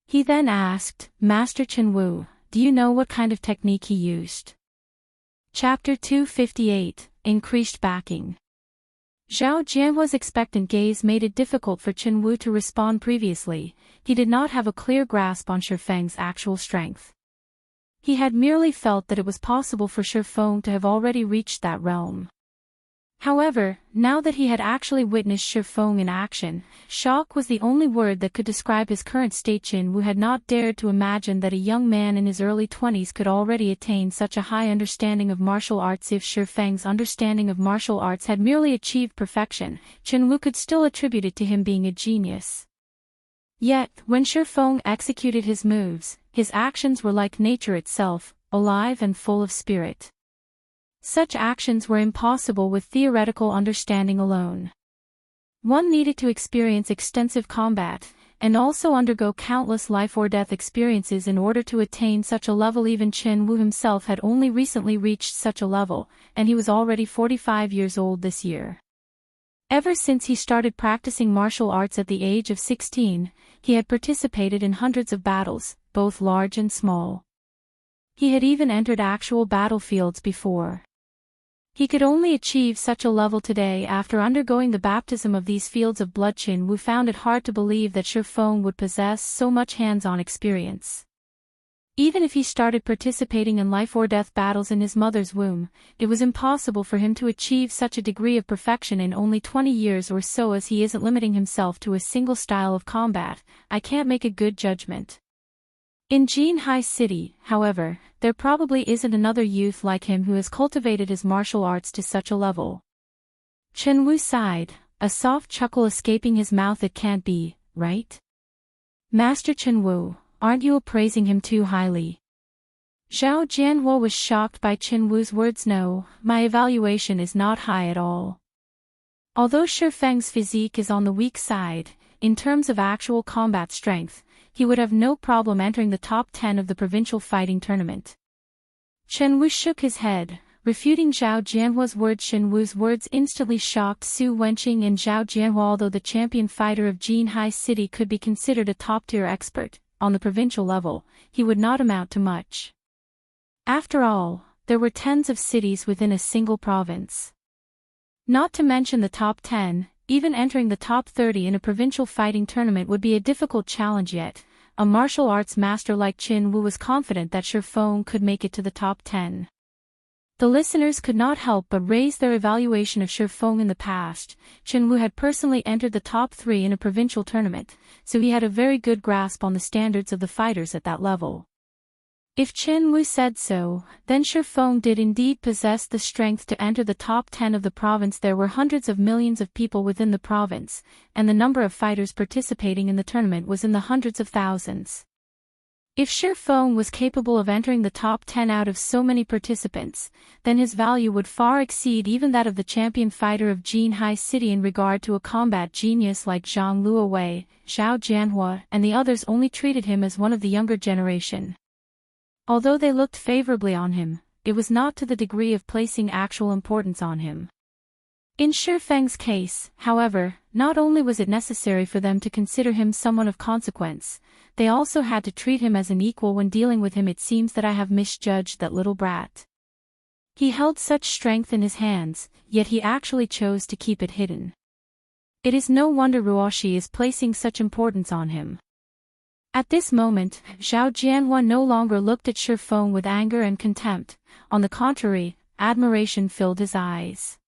He then asked, Master Chenwu, do you know what kind of technique he used? Chapter 258, Increased Backing. Zhao Jianhua's expectant gaze made it difficult for Chenwu to respond. Previously, he did not have a clear grasp on Feng's actual strength. He had merely felt that it was possible for Feng to have already reached that realm. However, now that he had actually witnessed Feng in action, shock was the only word that could describe his current state. Chenwu had not dared to imagine that a young man in his early 20s could already attain such a high understanding of martial arts. If Feng's understanding of martial arts had merely achieved perfection, Chenwu could still attribute it to him being a genius. Yet, when Feng executed his moves, his actions were like nature itself, alive and full of spirit. Such actions were impossible with theoretical understanding alone. One needed to experience extensive combat, and also undergo countless life-or-death experiences in order to attain such a level. Even Chenwu himself had only recently reached such a level, and he was already 45 years old this year. Ever since he started practicing martial arts at the age of 16, he had participated in hundreds of battles, both large and small. He had even entered actual battlefields before. He could only achieve such a level today after undergoing the baptism of these fields of blood. Chenwu found it hard to believe that Feng would possess so much hands-on experience. Even if he started participating in life-or-death battles in his mother's womb, it was impossible for him to achieve such a degree of perfection in only 20 years or so. As he isn't limiting himself to a single style of combat, I can't make a good judgment. In Jinhai City, however, there probably isn't another youth like him who has cultivated his martial arts to such a level. Chenwu sighed, a soft chuckle escaping his mouth. It can't be, right? Master Chenwu, aren't you praising him too highly? Zhao Jianhua was shocked by Chenwu's words. No, my evaluation is not high at all. Although Feng's physique is on the weak side, in terms of actual combat strength, he would have no problem entering the top 10 of the provincial fighting tournament. Chenwu shook his head, refuting Zhao Jianhua's words. Chenwu's words instantly shocked Su Wenqing and Zhao Jianhua. Although the champion fighter of Jinhai City could be considered a top-tier expert, on the provincial level, he would not amount to much. After all, there were tens of cities within a single province. Not to mention the top 10, even entering the top 30 in a provincial fighting tournament would be a difficult challenge yet. A martial arts master like Qin Wu was confident that Shi Feng could make it to the top 10. The listeners could not help but raise their evaluation of Shi Feng in the past. Qin Wu had personally entered the top 3 in a provincial tournament, so he had a very good grasp on the standards of the fighters at that level. If Qin Wu said so, then Shi Feng did indeed possess the strength to enter the top 10 of the province. There were hundreds of millions of people within the province, and the number of fighters participating in the tournament was in the hundreds of thousands. If Shi Feng was capable of entering the top 10 out of so many participants, then his value would far exceed even that of the champion fighter of Jinhai City. In regard to a combat genius like Zhang Luowei, Zhao Jianhua, and the others only treated him as one of the younger generation. Although they looked favorably on him, it was not to the degree of placing actual importance on him. In Shi Feng's case, however, not only was it necessary for them to consider him someone of consequence, they also had to treat him as an equal when dealing with him. It seems that I have misjudged that little brat. He held such strength in his hands, yet he actually chose to keep it hidden. It is no wonder Ruoshi is placing such importance on him. At this moment, Zhao Jianhua no longer looked at Shi Feng with anger and contempt. On the contrary, admiration filled his eyes.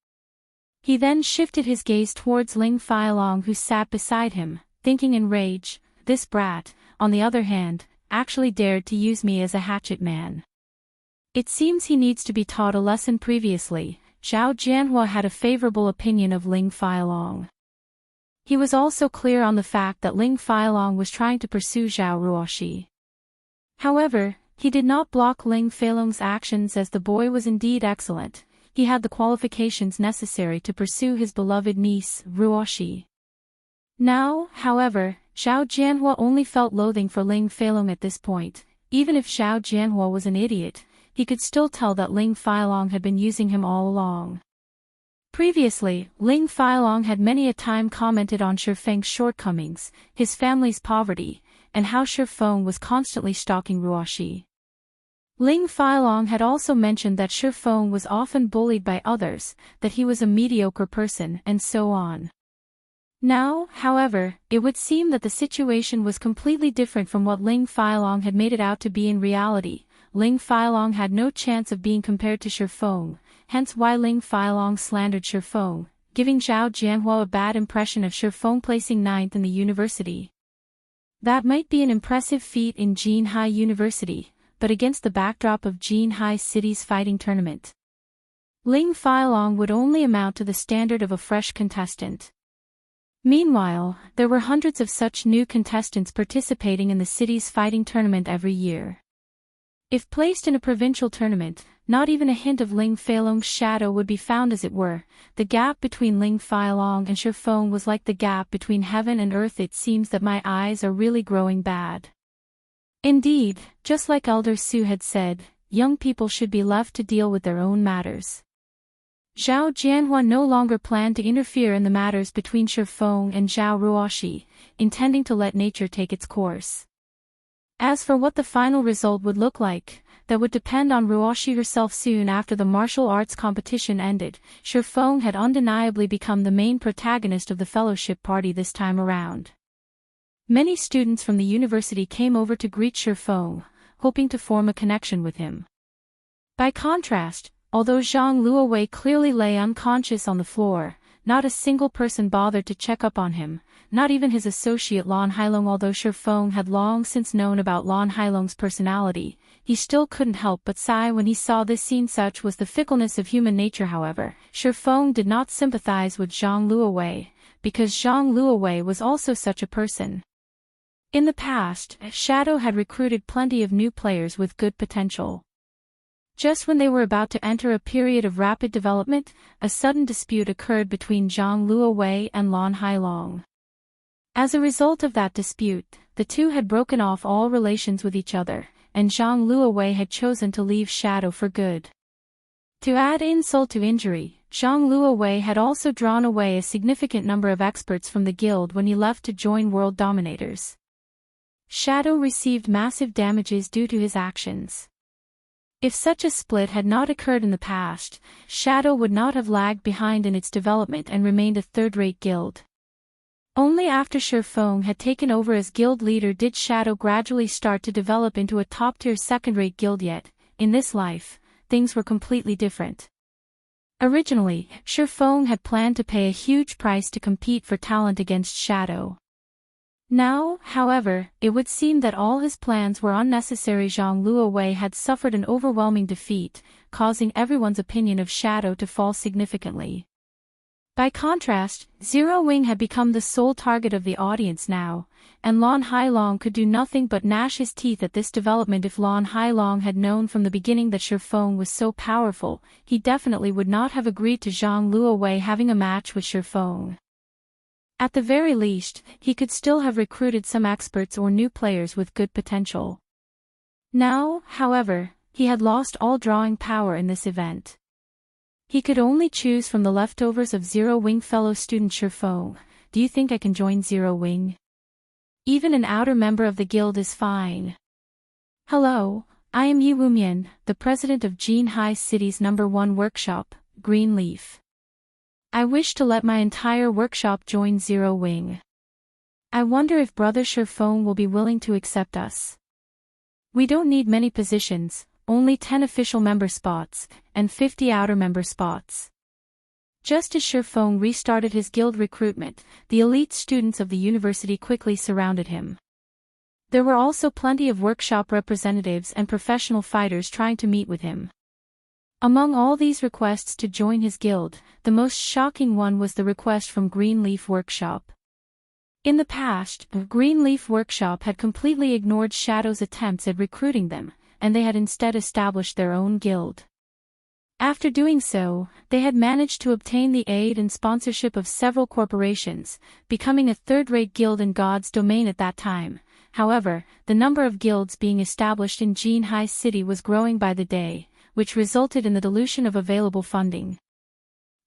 He then shifted his gaze towards Ling Feilong, who sat beside him, thinking in rage, "This brat, on the other hand, actually dared to use me as a hatchet man. It seems he needs to be taught a lesson." Previously, Zhao Jianhua had a favorable opinion of Ling Feilong. He was also clear on the fact that Ling Feilong was trying to pursue Zhao Ruoshi. However, he did not block Ling Feilong's actions, as the boy was indeed excellent. He had the qualifications necessary to pursue his beloved niece, Ruoshi. Now, however, Zhao Jianhua only felt loathing for Ling Feilong at this point. Even if Zhao Jianhua was an idiot, he could still tell that Ling Feilong had been using him all along. Previously, Ling Feilong had many a time commented on Shi Feng's shortcomings, his family's poverty, and how Shi Feng was constantly stalking Ruoshi. Ling Feilong had also mentioned that Shi Feng was often bullied by others, that he was a mediocre person, and so on. Now, however, it would seem that the situation was completely different from what Ling Feilong had made it out to be in reality. Ling Feilong had no chance of being compared to Shi Feng, hence why Ling Feilong slandered Shi Feng, giving Zhao Jianhua a bad impression of Shi Feng placing 9th in the university. That might be an impressive feat in Jinhai University, but against the backdrop of Jinhai City's fighting tournament, Ling Feilong would only amount to the standard of a fresh contestant. Meanwhile, there were hundreds of such new contestants participating in the city's fighting tournament every year. If placed in a provincial tournament, not even a hint of Ling Feilong's shadow would be found, as it were. The gap between Ling Feilong and Shi Feng was like the gap between heaven and earth. It seems that my eyes are really growing bad. Indeed, just like Elder Su had said, young people should be left to deal with their own matters. Zhao Jianhua no longer planned to interfere in the matters between Shi Feng and Zhao Ruoshi, intending to let nature take its course. As for what the final result would look like, that would depend on Ruoshi herself. Soon after the martial arts competition ended, Shi Feng had undeniably become the main protagonist of the fellowship party this time around. Many students from the university came over to greet Shi Feng, hoping to form a connection with him. By contrast, although Zhang Luowei clearly lay unconscious on the floor, not a single person bothered to check up on him, not even his associate Lan Hailong. Although Shi Feng had long since known about Lan Hailong's personality, he still couldn't help but sigh when he saw this scene. Such was the fickleness of human nature. However, Shi Feng did not sympathize with Zhang Luowei, because Zhang Luowei was also such a person. In the past, Shadow had recruited plenty of new players with good potential. Just when they were about to enter a period of rapid development, a sudden dispute occurred between Zhang Luowei and Lan Hailong. As a result of that dispute, the two had broken off all relations with each other, and Zhang Luowei had chosen to leave Shadow for good. To add insult to injury, Zhang Luowei had also drawn away a significant number of experts from the guild when he left to join World Dominators. Shadow received massive damages due to his actions. If such a split had not occurred in the past, Shadow would not have lagged behind in its development and remained a third-rate guild. Only after Shifeng had taken over as guild leader did Shadow gradually start to develop into a top-tier second-rate guild. Yet, in this life, things were completely different. Originally, Shifeng had planned to pay a huge price to compete for talent against Shadow. Now, however, it would seem that all his plans were unnecessary. Zhang Luowei had suffered an overwhelming defeat, causing everyone's opinion of Shadow to fall significantly. By contrast, Zero Wing had become the sole target of the audience now, and Lan Hailong could do nothing but gnash his teeth at this development. If Lan Hailong had known from the beginning that Shifeng was so powerful, he definitely would not have agreed to Zhang Luowei having a match with Shifeng. At the very least, he could still have recruited some experts or new players with good potential. Now, however, he had lost all drawing power in this event. He could only choose from the leftovers of Zero Wing. Fellow student Shifeng, do you think I can join Zero Wing? Even an outer member of the guild is fine. Hello, I am Yi Wumian, the president of Jinhai City's #1 workshop, Green Leaf. I wish to let my entire workshop join Zero Wing. I wonder if Brother Shifeng will be willing to accept us. We don't need many positions, only 10 official member spots, and 50 outer member spots. Just as Shifeng restarted his guild recruitment, the elite students of the university quickly surrounded him. There were also plenty of workshop representatives and professional fighters trying to meet with him. Among all these requests to join his guild, the most shocking one was the request from Greenleaf Workshop. In the past, Greenleaf Workshop had completely ignored Shadow's attempts at recruiting them, and they had instead established their own guild. After doing so, they had managed to obtain the aid and sponsorship of several corporations, becoming a third-rate guild in God's domain at that time. However, the number of guilds being established in Jinhai City was growing by the day, which resulted in the dilution of available funding.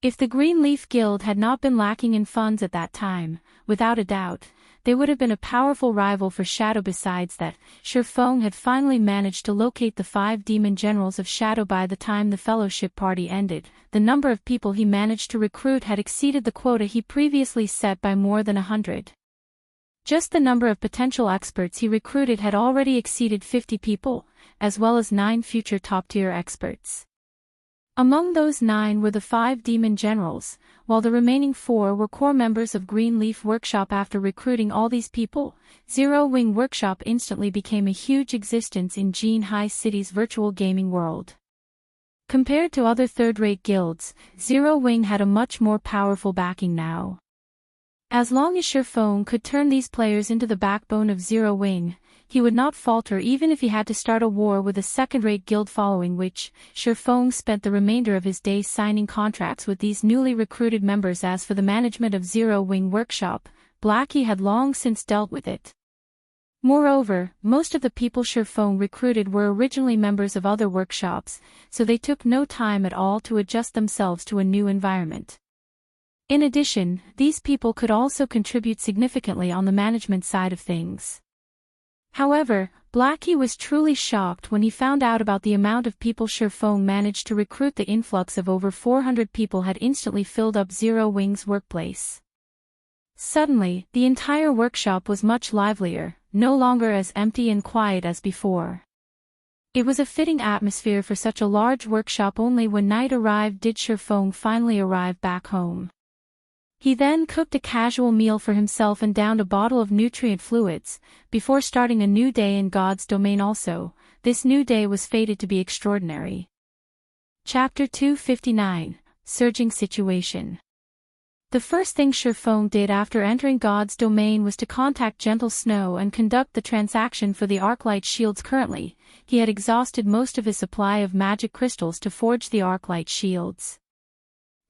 If the Greenleaf Guild had not been lacking in funds at that time, without a doubt, they would have been a powerful rival for Shadow. Besides that, Shifeng had finally managed to locate the 5 demon generals of Shadow. By the time the fellowship party ended, the number of people he managed to recruit had exceeded the quota he previously set by more than 100. Just the number of potential experts he recruited had already exceeded 50 people, as well as 9 future top-tier experts. Among those 9 were the 5 demon generals, while the remaining 4 were core members of Greenleaf Workshop. After recruiting all these people, Zero Wing Workshop instantly became a huge existence in Jinhai City's virtual gaming world. Compared to other third-rate guilds, Zero Wing had a much more powerful backing now. As long as Shifeng could turn these players into the backbone of Zero Wing, he would not falter even if he had to start a war with a second-rate guild, following which, Shifeng spent the remainder of his days signing contracts with these newly recruited members. As for the management of Zero Wing Workshop, Blackie had long since dealt with it. Moreover, most of the people Shifeng recruited were originally members of other workshops, so they took no time at all to adjust themselves to a new environment. In addition, these people could also contribute significantly on the management side of things. However, Blackie was truly shocked when he found out about the amount of people Shifeng managed to recruit. The influx of over 400 people had instantly filled up Zero Wing's workplace. Suddenly, the entire workshop was much livelier, no longer as empty and quiet as before. It was a fitting atmosphere for such a large workshop. Only when night arrived did Shifeng finally arrive back home. He then cooked a casual meal for himself and downed a bottle of nutrient fluids, before starting a new day in God's domain. Also, this new day was fated to be extraordinary. Chapter 259, Surging Situation. The first thing Shifeng did after entering God's domain was to contact Gentle Snow and conduct the transaction for the Arclight shields. Currently, he had exhausted most of his supply of magic crystals to forge the Arclight shields.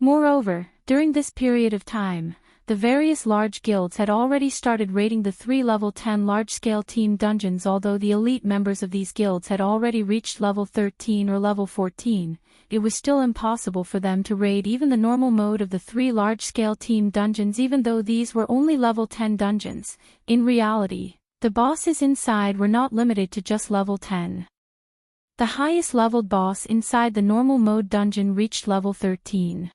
Moreover, during this period of time, the various large guilds had already started raiding the 3 level 10 large-scale team dungeons. Although the elite members of these guilds had already reached level 13 or level 14, it was still impossible for them to raid even the normal mode of the 3 large-scale team dungeons. Even though these were only level 10 dungeons, in reality, The bosses inside were not limited to just level 10. The highest leveled boss inside the normal mode dungeon reached level 13.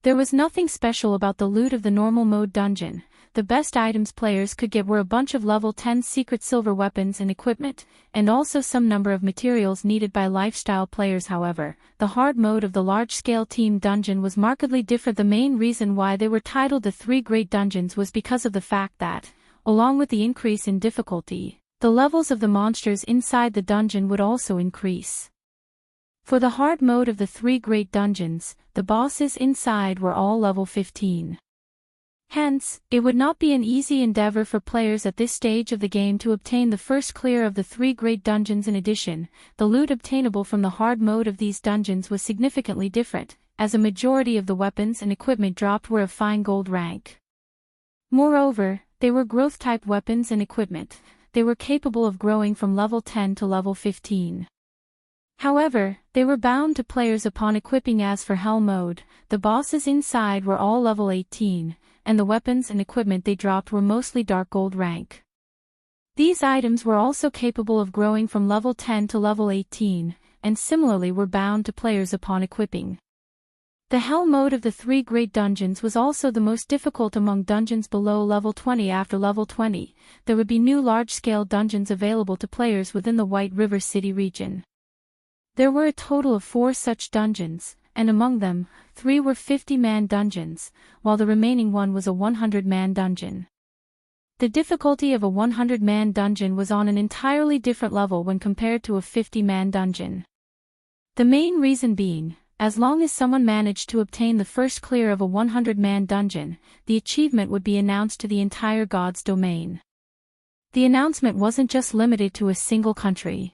There was nothing special about the loot of the normal mode dungeon. The best items players could get were a bunch of level 10 secret silver weapons and equipment, and also some number of materials needed by lifestyle players. However, the hard mode of the large-scale team dungeon was markedly different. The main reason why they were titled the Three Great Dungeons was because of the fact that, along with the increase in difficulty, the levels of the monsters inside the dungeon would also increase. For the hard mode of the Three Great Dungeons, the bosses inside were all level 15. Hence, it would not be an easy endeavor for players at this stage of the game to obtain the first clear of the Three Great Dungeons. In addition, the loot obtainable from the hard mode of these dungeons was significantly different, as a majority of the weapons and equipment dropped were of fine gold rank. Moreover, they were growth-type weapons and equipment. They were capable of growing from level 10 to level 15. However, they were bound to players upon equipping. As for Hell mode, the bosses inside were all level 18, and the weapons and equipment they dropped were mostly dark gold rank. These items were also capable of growing from level 10 to level 18, and similarly were bound to players upon equipping. The Hell mode of the Three Great Dungeons was also the most difficult among dungeons below level 20. After level 20, there would be new large-scale dungeons available to players within the White River City region. There were a total of 4 such dungeons, and among them, 3 were 50-man dungeons, while the remaining one was a 100-man dungeon. The difficulty of a 100-man dungeon was on an entirely different level when compared to a 50-man dungeon. The main reason being, as long as someone managed to obtain the first clear of a 100-man dungeon, the achievement would be announced to the entire God's domain. The announcement wasn't just limited to a single country.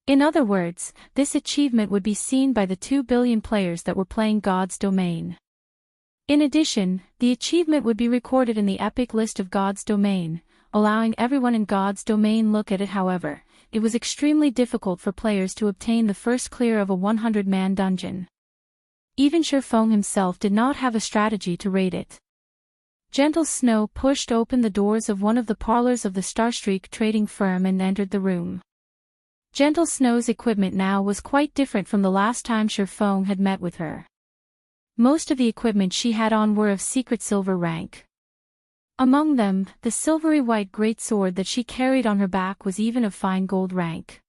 In other words, this achievement would be seen by the 2 billion players that were playing God's domain. In addition, the achievement would be recorded in the epic list of God's domain, allowing everyone in God's domain look at it. However, it was extremely difficult for players to obtain the first clear of a 100-man dungeon. Even Shurfeng himself did not have a strategy to raid it. Gentle Snow pushed open the doors of one of the parlors of the Starstreak trading firm and entered the room. Gentle Snow's equipment now was quite different from the last time Shurfeng had met with her. Most of the equipment she had on were of secret silver rank. Among them, the silvery white greatsword that she carried on her back was even of fine gold rank.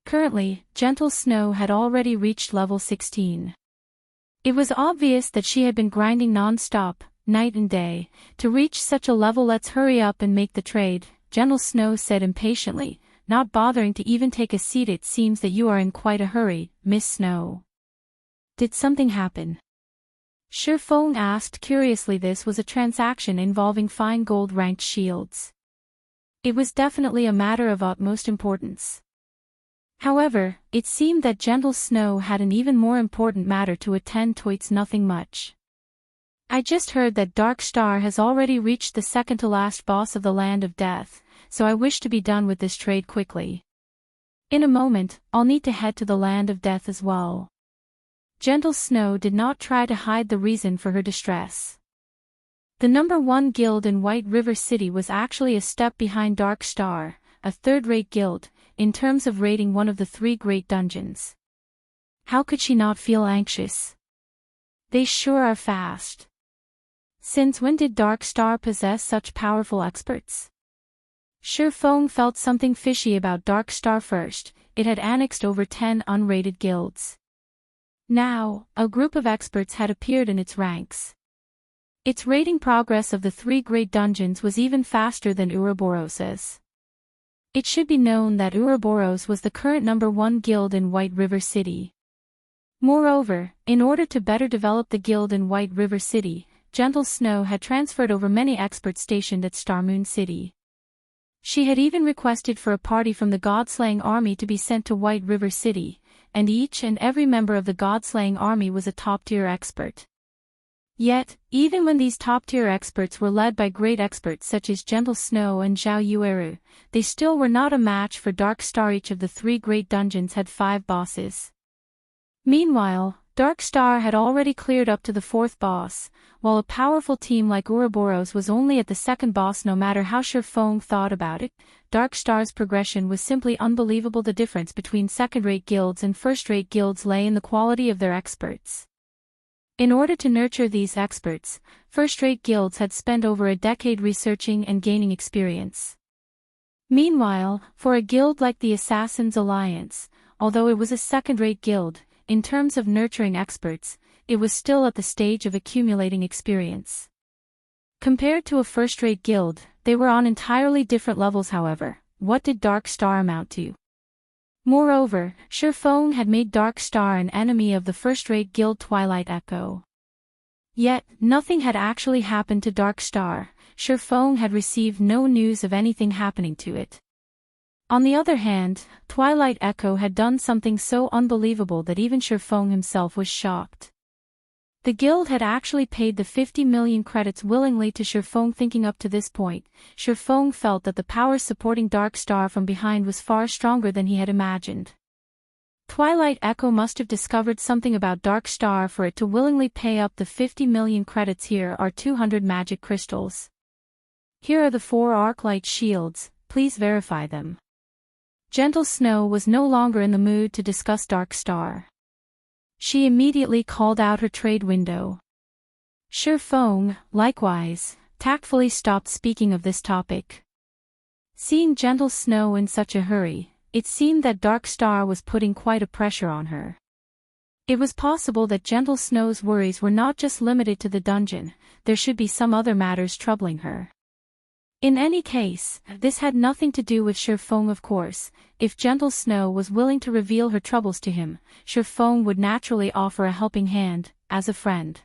Currently, Gentle Snow had already reached level 16. It was obvious that she had been grinding non-stop, night and day, to reach such a level. "Let's hurry up and make the trade," Gentle Snow said impatiently, not bothering to even take a seat. "It seems that you are in quite a hurry, Miss Snow. Did something happen?" Shurfeng asked curiously. This was a transaction involving fine gold-ranked shields. It was definitely a matter of utmost importance. However, it seemed that Gentle Snow had an even more important matter to attend to. "It's nothing much. I just heard that Dark Star has already reached the second-to-last boss of the Land of Death, so I wish to be done with this trade quickly. In a moment, I'll need to head to the Land of Death as well." Gentle Snow did not try to hide the reason for her distress. The number 1 guild in White River City was actually a step behind Dark Star, a third-rate guild, in terms of raiding one of the 3 great dungeons. How could she not feel anxious? They sure are fast. Since when did Dark Star possess such powerful experts? Shurfeng felt something fishy about Dark Star. First, it had annexed over 10 unrated guilds. Now, a group of experts had appeared in its ranks. Its raiding progress of the 3 great dungeons was even faster than Ouroboros's. It should be known that Ouroboros was the current number 1 guild in White River City. Moreover, in order to better develop the guild in White River City, Gentle Snow had transferred over many experts stationed at Starmoon City. She had even requested for a party from the God-slaying army to be sent to White River City, and each and every member of the God-slaying army was a top-tier expert. Yet, even when these top-tier experts were led by great experts such as Gentle Snow and Zhao Yueru, they still were not a match for Dark Star. Each of the 3 great dungeons had 5 bosses. Meanwhile, Dark Star had already cleared up to the 4th boss, while a powerful team like Ouroboros was only at the 2nd boss. No matter how Sure Feng thought about it, Dark Star's progression was simply unbelievable. The difference between second-rate guilds and first-rate guilds lay in the quality of their experts. In order to nurture these experts, first-rate guilds had spent over a decade researching and gaining experience. Meanwhile, for a guild like the Assassins' Alliance, although it was a second-rate guild, in terms of nurturing experts, it was still at the stage of accumulating experience. Compared to a first-rate guild, they were on entirely different levels. However, what did Dark Star amount to? Moreover, Sure Feng had made Dark Star an enemy of the first-rate guild Twilight Echo. Yet, nothing had actually happened to Dark Star. Sure Feng had received no news of anything happening to it. On the other hand, Twilight Echo had done something so unbelievable that even Sure Feng himself was shocked. The guild had actually paid the 50 million credits willingly to Sure Feng. Thinking up to this point, Sure Feng felt that the power supporting Dark Star from behind was far stronger than he had imagined. Twilight Echo must have discovered something about Dark Star for it to willingly pay up the 50 million credits. Here are 200 magic crystals. Here are the 4 Arclight shields, please verify them. Gentle Snow was no longer in the mood to discuss Dark Star. She immediately called out her trade window. Sure Feng, likewise, tactfully stopped speaking of this topic. Seeing Gentle Snow in such a hurry, it seemed that Dark Star was putting quite a pressure on her. It was possible that Gentle Snow's worries were not just limited to the dungeon, there should be some other matters troubling her. In any case, this had nothing to do with Sure Feng. Of course, if Gentle Snow was willing to reveal her troubles to him, Sure Feng would naturally offer a helping hand, as a friend.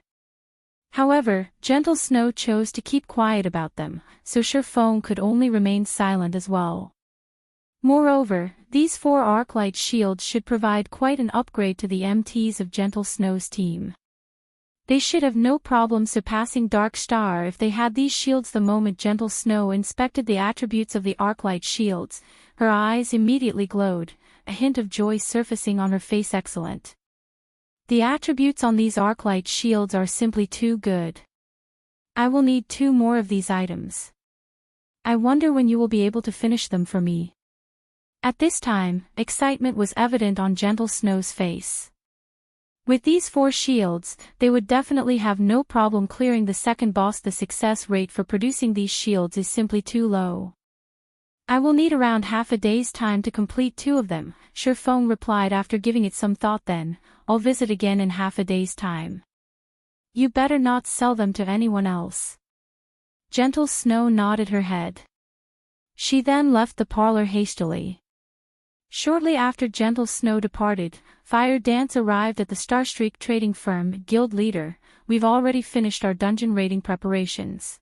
However, Gentle Snow chose to keep quiet about them, so Sure Feng could only remain silent as well. Moreover, these 4 Arclight shields should provide quite an upgrade to the MTs of Gentle Snow's team. They should have no problem surpassing Dark Star if they had these shields. The moment Gentle Snow inspected the attributes of the Arclight shields, her eyes immediately glowed, a hint of joy surfacing on her face. Excellent. The attributes on these Arclight shields are simply too good. I will need 2 more of these items. I wonder when you will be able to finish them for me. At this time, excitement was evident on Gentle Snow's face. With these 4 shields, they would definitely have no problem clearing the 2nd boss. The success rate for producing these shields is simply too low. I will need around half a day's time to complete 2 of them, Sure Feng replied after giving it some thought. Then, I'll visit again in half a day's time. You better not sell them to anyone else. Gentle Snow nodded her head. She then left the parlor hastily. Shortly after Gentle Snow departed, Fire Dance arrived at the Starstreak trading firm. Guild leader, we've already finished our dungeon raiding preparations.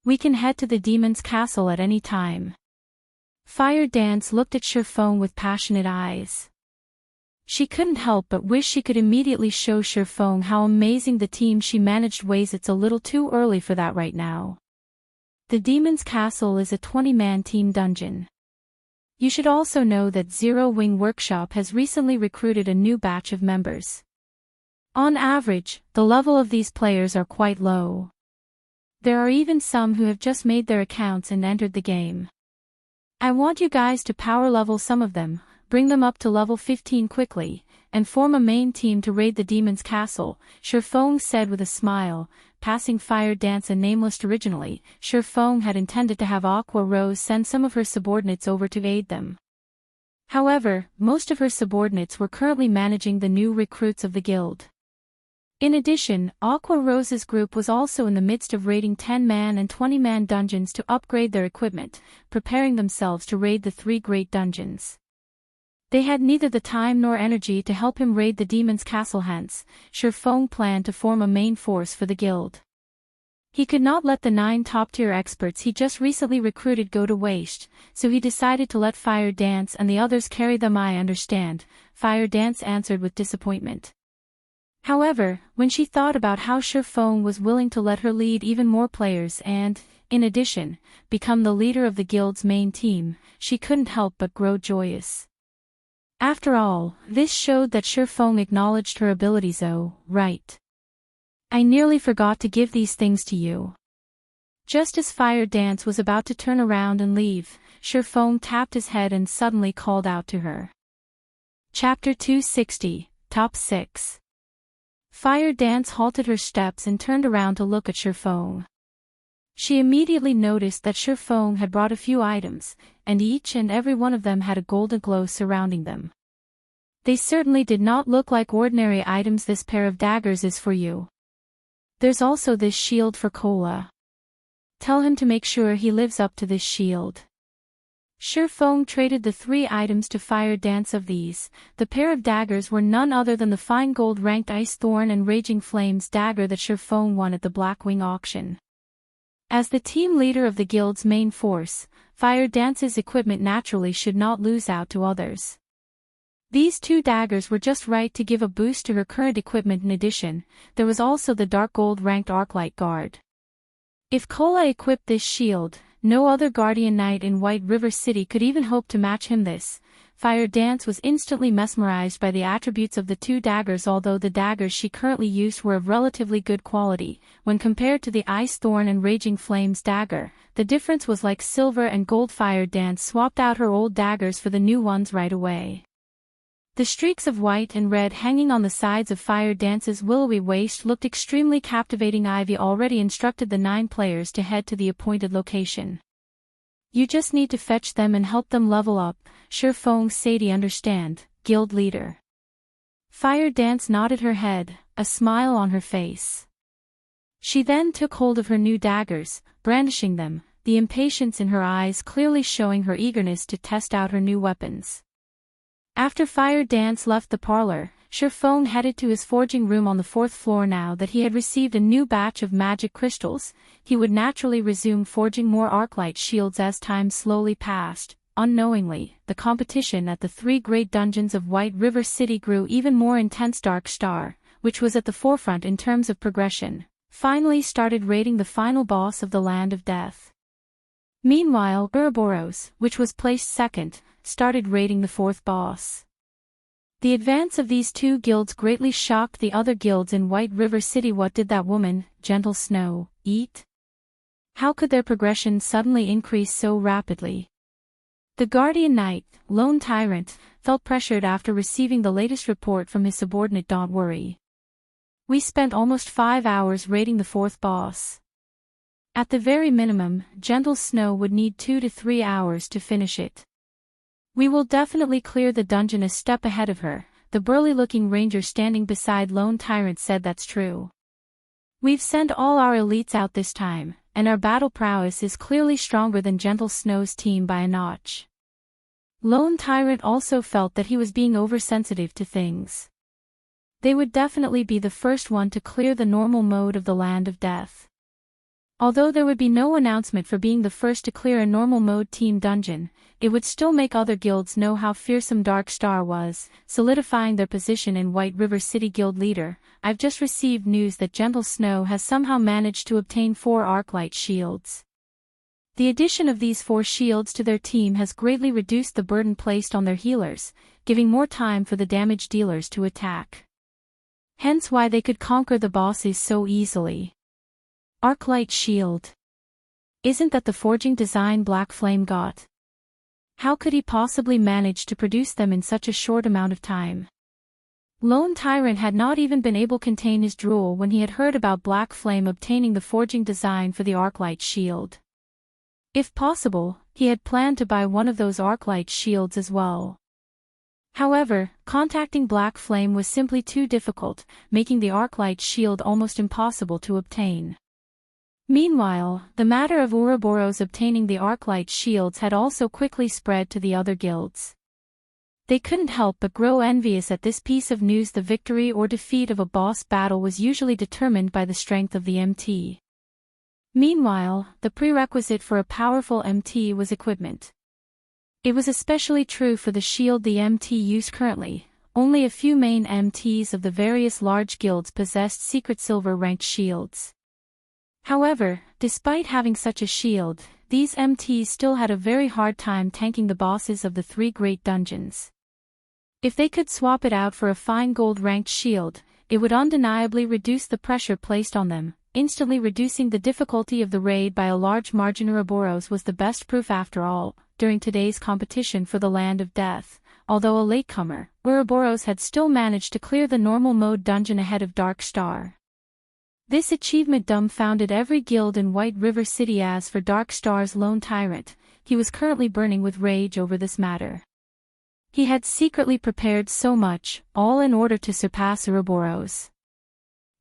We can head to the demon's castle at any time. Fire Dance looked at Sure Feng with passionate eyes. She couldn't help but wish she could immediately show Sure Feng how amazing the team she managed was. It's a little too early for that right now. The demon's castle is a 20-man team dungeon. You should also know that Zero Wing Workshop has recently recruited a new batch of members. On average, the level of these players are quite low. There are even some who have just made their accounts and entered the game. I want you guys to power level some of them, bring them up to level 15 quickly, and form a main team to raid the demon's castle, Sure Feng said with a smile, passing Fire Dance a nameless. Originally, Sure Feng had intended to have Aqua Rose send some of her subordinates over to aid them. However, most of her subordinates were currently managing the new recruits of the guild. In addition, Aqua Rose's group was also in the midst of raiding 10-man and 20-man dungeons to upgrade their equipment, preparing themselves to raid the 3 great dungeons. They had neither the time nor energy to help him raid the demon's castle. Hence, Sure Feng planned to form a main force for the guild. He could not let the 9 top-tier experts he just recently recruited go to waste, so he decided to let Fire Dance and the others carry them. I understand, Fire Dance answered with disappointment. However, when she thought about how Sure Feng was willing to let her lead even more players and, in addition, become the leader of the guild's main team, she couldn't help but grow joyous. After all, this showed that Shifeng acknowledged her abilities. Oh, right. I nearly forgot to give these things to you. Just as Fire Dance was about to turn around and leave, Shifeng tapped his head and suddenly called out to her. Chapter 260, Top 6. Fire Dance halted her steps and turned around to look at Shifeng. She immediately noticed that Shifeng had brought a few items, and each and every one of them had a golden glow surrounding them. They certainly did not look like ordinary items. This pair of daggers is for you. There's also this shield for Kola. Tell him to make sure he lives up to this shield. Shifeng traded the 3 items to Fire Dance. Of these, the pair of daggers were none other than the fine gold-ranked Ice Thorn and Raging Flames dagger that Shifeng won at the Blackwing auction. As the team leader of the guild's main force, Fire Dance's equipment naturally should not lose out to others. These 2 daggers were just right to give a boost to her current equipment. In addition, there was also the dark gold-ranked Arclight guard. If Kola equipped this shield, no other Guardian Knight in White River City could even hope to match him. This Fire Dance was instantly mesmerized by the attributes of the 2 daggers. Although the daggers she currently used were of relatively good quality, when compared to the Ice Thorn and Raging Flames dagger, the difference was like silver and gold. Fire Dance swapped out her old daggers for the new ones right away. The streaks of white and red hanging on the sides of Fire Dance's willowy waist looked extremely captivating. Ivy already instructed the 9 players to head to the appointed location. You just need to fetch them and help them level up, Shifeng Sadie. Understand, guild leader. Fire Dance nodded her head, a smile on her face. She then took hold of her new daggers, brandishing them, the impatience in her eyes clearly showing her eagerness to test out her new weapons. After Fire Dance left the parlor, Shifeng headed to his forging room on the 4th floor. Now that he had received a new batch of magic crystals, he would naturally resume forging more Arclight shields as time slowly passed. Unknowingly, the competition at the 3 great dungeons of White River City grew even more intense. Dark Star, which was at the forefront in terms of progression, finally started raiding the final boss of the Land of Death. Meanwhile, Ouroboros, which was placed second, started raiding the 4th boss. The advance of these 2 guilds greatly shocked the other guilds in White River City. What did that woman, Gentle Snow, eat? How could their progression suddenly increase so rapidly? The Guardian Knight, Lone Tyrant, felt pressured after receiving the latest report from his subordinate. Don't worry. We spent almost 5 hours raiding the 4th boss. At the very minimum, Gentle Snow would need 2 to 3 hours to finish it. We will definitely clear the dungeon a step ahead of her, the burly-looking ranger standing beside Lone Tyrant said. That's true. We've sent all our elites out this time, and our battle prowess is clearly stronger than Gentle Snow's team by a notch. Lone Tyrant also felt that he was being oversensitive to things. They would definitely be the first one to clear the normal mode of the Land of Death. Although there would be no announcement for being the first to clear a normal mode team dungeon, it would still make other guilds know how fearsome Dark Star was, solidifying their position in White River City. Guild leader, I've just received news that Gentle Snow has somehow managed to obtain 4 Arclight shields. The addition of these 4 shields to their team has greatly reduced the burden placed on their healers, giving more time for the damage dealers to attack. Hence why they could conquer the bosses so easily. Arclight shield. Isn't that the forging design Black Flame got? How could he possibly manage to produce them in such a short amount of time? Lone Tyrant had not even been able to contain his drool when he had heard about Black Flame obtaining the forging design for the Arclight shield. If possible, he had planned to buy one of those Arclight shields as well. However, contacting Black Flame was simply too difficult, making the Arclight shield almost impossible to obtain. Meanwhile, the matter of Ouroboros obtaining the Arclight shields had also quickly spread to the other guilds. They couldn't help but grow envious at this piece of news. The victory or defeat of a boss battle was usually determined by the strength of the MT. Meanwhile, the prerequisite for a powerful MT was equipment. It was especially true for the shield the MT used currently. Only a few main MTs of the various large guilds possessed secret silver-ranked shields. However, despite having such a shield, these MTs still had a very hard time tanking the bosses of the 3 great dungeons. If they could swap it out for a fine gold-ranked shield, it would undeniably reduce the pressure placed on them, instantly reducing the difficulty of the raid by a large margin. Ouroboros was the best proof after all, during today's competition for the Land of Death. Although a latecomer, Ouroboros had still managed to clear the normal mode dungeon ahead of Dark Star. This achievement dumbfounded every guild in White River City. As for Dark Star's lone tyrant, he was currently burning with rage over this matter. He had secretly prepared so much, all in order to surpass Ouroboros.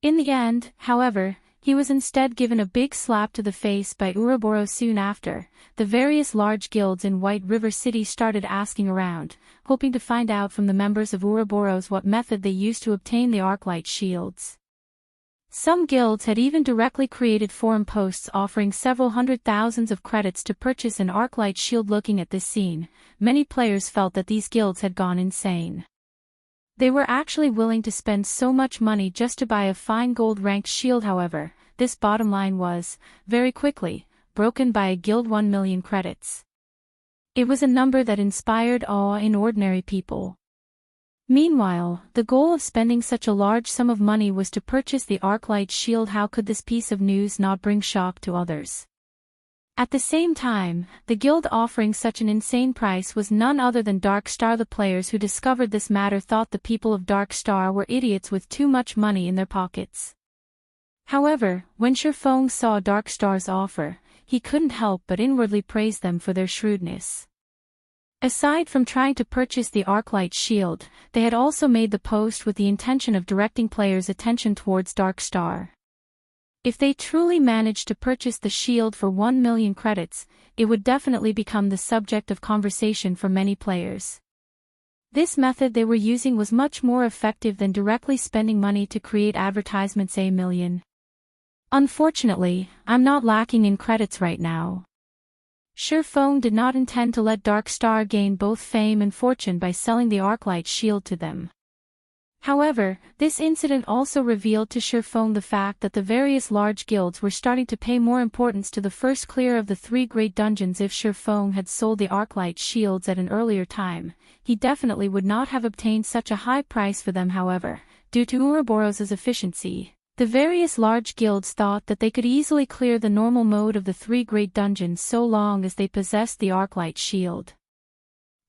In the end, however, he was instead given a big slap to the face by Ouroboros. Soon after, the various large guilds in White River City started asking around, hoping to find out from the members of Ouroboros what method they used to obtain the Arclight shields. Some guilds had even directly created forum posts offering several hundred thousands of credits to purchase an Arclight shield. Looking at this scene, many players felt that these guilds had gone insane. They were actually willing to spend so much money just to buy a fine gold-ranked shield. However, this bottom line was, very quickly, broken by a guild 1 million credits. It was a number that inspired awe in ordinary people. Meanwhile, the goal of spending such a large sum of money was to purchase the Arclight shield. How could this piece of news not bring shock to others? At the same time, the guild offering such an insane price was none other than Dark Star. The players who discovered this matter thought the people of Dark Star were idiots with too much money in their pockets. However, when Shurfong saw Dark Star's offer, he couldn't help but inwardly praise them for their shrewdness. Aside from trying to purchase the Arclight shield, they had also made the post with the intention of directing players' attention towards Dark Star. If they truly managed to purchase the shield for 1 million credits, it would definitely become the subject of conversation for many players. This method they were using was much more effective than directly spending money to create advertisements. A million. Unfortunately, I'm not lacking in credits right now. Shurfong did not intend to let Dark Star gain both fame and fortune by selling the Arclight shield to them. However, this incident also revealed to Shurfong the fact that the various large guilds were starting to pay more importance to the first clear of the 3 great dungeons. If Shurfong had sold the Arclight shields at an earlier time, he definitely would not have obtained such a high price for them. However, due to Ouroboros' efficiency, the various large guilds thought that they could easily clear the normal mode of the 3 great dungeons so long as they possessed the Arclight shield.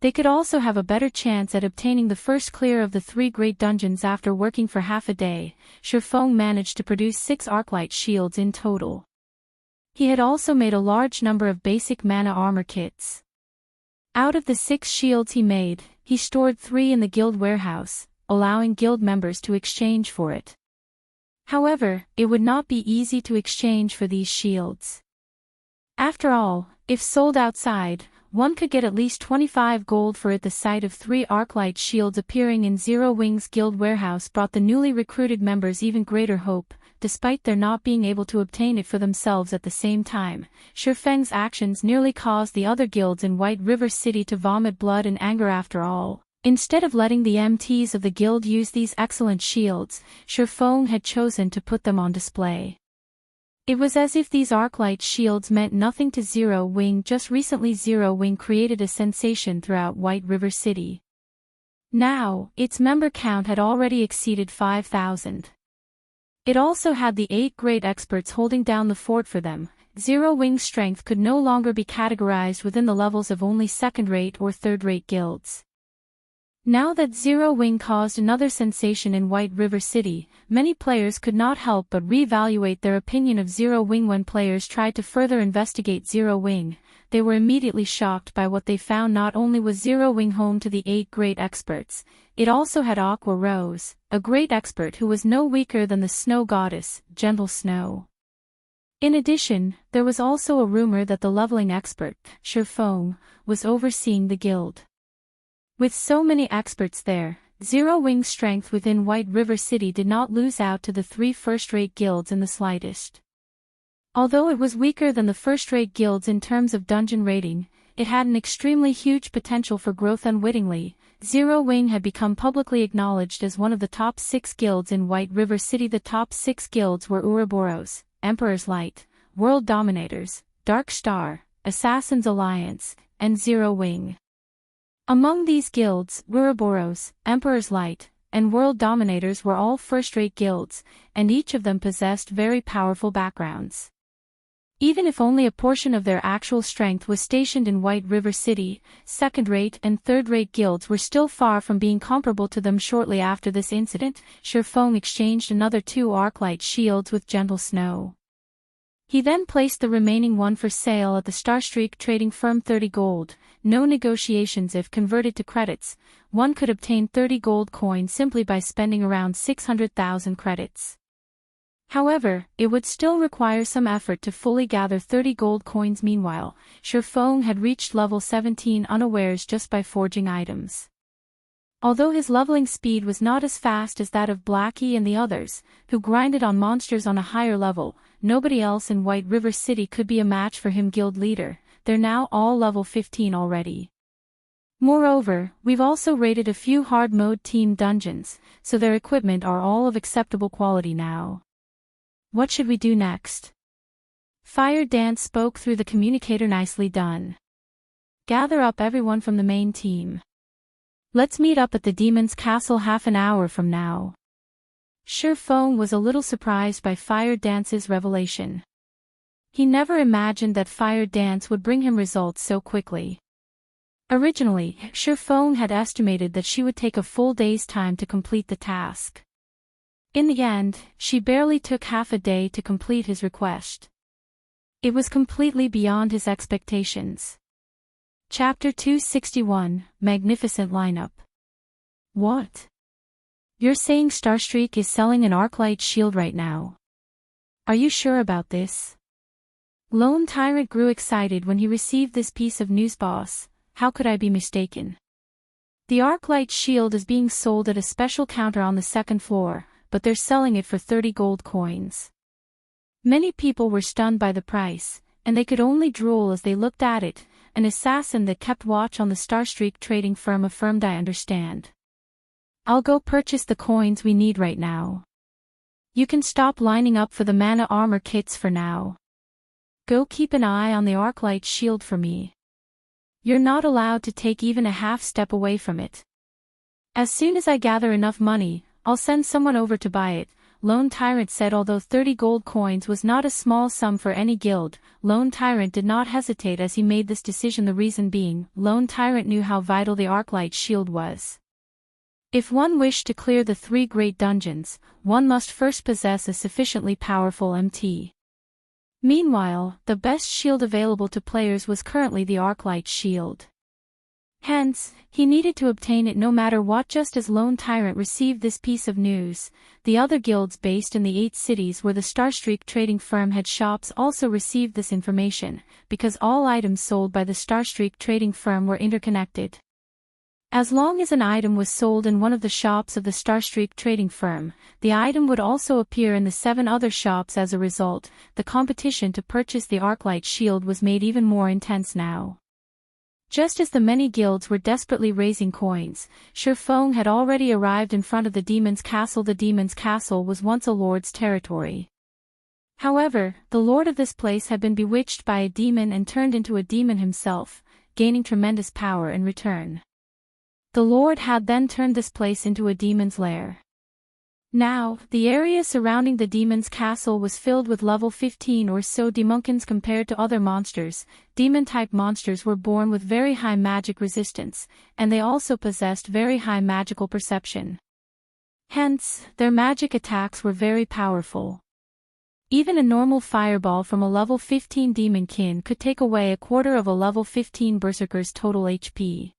They could also have a better chance at obtaining the first clear of the 3 great dungeons. After working for half a day, Shurfong managed to produce 6 Arclight shields in total. He had also made a large number of basic mana armor kits. Out of the 6 shields he made, he stored 3 in the guild warehouse, allowing guild members to exchange for it. However, it would not be easy to exchange for these shields. After all, if sold outside, one could get at least 25 gold for it. The sight of 3 Arclight shields appearing in Zero Wing's guild warehouse brought the newly recruited members even greater hope. Despite their not being able to obtain it for themselves at the same time, Shurfeng's actions nearly caused the other guilds in White River City to vomit blood and anger. After all, instead of letting the MTs of the guild use these excellent shields, Shurfong had chosen to put them on display. It was as if these Arclight shields meant nothing to Zero Wing. Just recently Zero Wing created a sensation throughout White River City. Now, its member count had already exceeded 5,000. It also had the 8 great experts holding down the fort for them. Zero Wing's strength could no longer be categorized within the levels of only second-rate or third-rate guilds. Now that Zero Wing caused another sensation in White River City, many players could not help but reevaluate their opinion of Zero Wing. When players tried to further investigate Zero Wing, they were immediately shocked by what they found. Not only was Zero Wing home to the 8 great experts, it also had Aqua Rose, a great expert who was no weaker than the snow goddess, Gentle Snow. In addition, there was also a rumor that the leveling expert, Shurfong, was overseeing the guild. With so many experts there, Zero Wing's strength within White River City did not lose out to the 3 first-rate guilds in the slightest. Although it was weaker than the first-rate guilds in terms of dungeon rating, it had an extremely huge potential for growth. Unwittingly, Zero Wing had become publicly acknowledged as one of the top 6 guilds in White River City. The top 6 guilds were Ouroboros, Emperor's Light, World Dominators, Dark Star, Assassin's Alliance, and Zero Wing. Among these guilds, Ouroboros, Emperor's Light, and World Dominators were all first-rate guilds, and each of them possessed very powerful backgrounds. Even if only a portion of their actual strength was stationed in White River City, second-rate and third-rate guilds were still far from being comparable to them. Shortly after this incident, Surpass exchanged another 2 Arclight shields with Gentle Snow. He then placed the remaining one for sale at the Starstreak trading firm. 30 gold, no negotiations. If converted to credits, one could obtain 30 gold coins simply by spending around 600,000 credits. However, it would still require some effort to fully gather 30 gold coins. Meanwhile, Surpass had reached level 17 unawares just by forging items. Although his leveling speed was not as fast as that of Blackie and the others, who grinded on monsters on a higher level, nobody else in White River City could be a match for him. Guild leader, they're now all level 15 already. Moreover, we've also raided a few hard mode team dungeons, so their equipment are all of acceptable quality now. What should we do next? Fire Dance spoke through the communicator. Nicely done. Gather up everyone from the main team. Let's meet up at the Demon's Castle half an hour from now. Surpass was a little surprised by Fire Dance's revelation. He never imagined that Fire Dance would bring him results so quickly. Originally, Surpass had estimated that she would take a full day's time to complete the task. In the end, she barely took half a day to complete his request. It was completely beyond his expectations. Chapter 261, Magnificent Lineup. What? You're saying Starstreak is selling an Arclight shield right now? Are you sure about this? Lone Tyrant grew excited when he received this piece of news. Boss, how could I be mistaken? The Arclight shield is being sold at a special counter on the second floor, but they're selling it for 30 gold coins. Many people were stunned by the price, and they could only drool as they looked at it. An assassin that kept watch on the Starstreak trading firm affirmed, I understand. I'll go purchase the coins we need right now. You can stop lining up for the mana armor kits for now. Go keep an eye on the Arclight shield for me. You're not allowed to take even a half step away from it. As soon as I gather enough money, I'll send someone over to buy it, Lone Tyrant said. Although 30 gold coins was not a small sum for any guild, Lone Tyrant did not hesitate as he made this decision. The reason being, Lone Tyrant knew how vital the Arclight shield was. If one wished to clear the 3 great dungeons, one must first possess a sufficiently powerful MT. Meanwhile, the best shield available to players was currently the Arclight shield. Hence, he needed to obtain it no matter what. Just as Lone Tyrant received this piece of news, the other guilds based in the 8 cities where the Starstreak trading firm had shops also received this information, because all items sold by the Starstreak trading firm were interconnected. As long as an item was sold in one of the shops of the Starstreak trading firm, the item would also appear in the 7 other shops. As a result, the competition to purchase the Arclight shield was made even more intense now. Just as the many guilds were desperately raising coins, Surpass had already arrived in front of the Demon's Castle. The Demon's Castle was once a lord's territory. However, the lord of this place had been bewitched by a demon and turned into a demon himself, gaining tremendous power in return. The lord had then turned this place into a demon's lair. Now, the area surrounding the Demon's Castle was filled with level 15 or so demonkins. Compared to other monsters, demon-type monsters were born with very high magic resistance, and they also possessed very high magical perception. Hence, their magic attacks were very powerful. Even a normal fireball from a level 15 demonkin could take away a quarter of a level 15 berserker's total HP.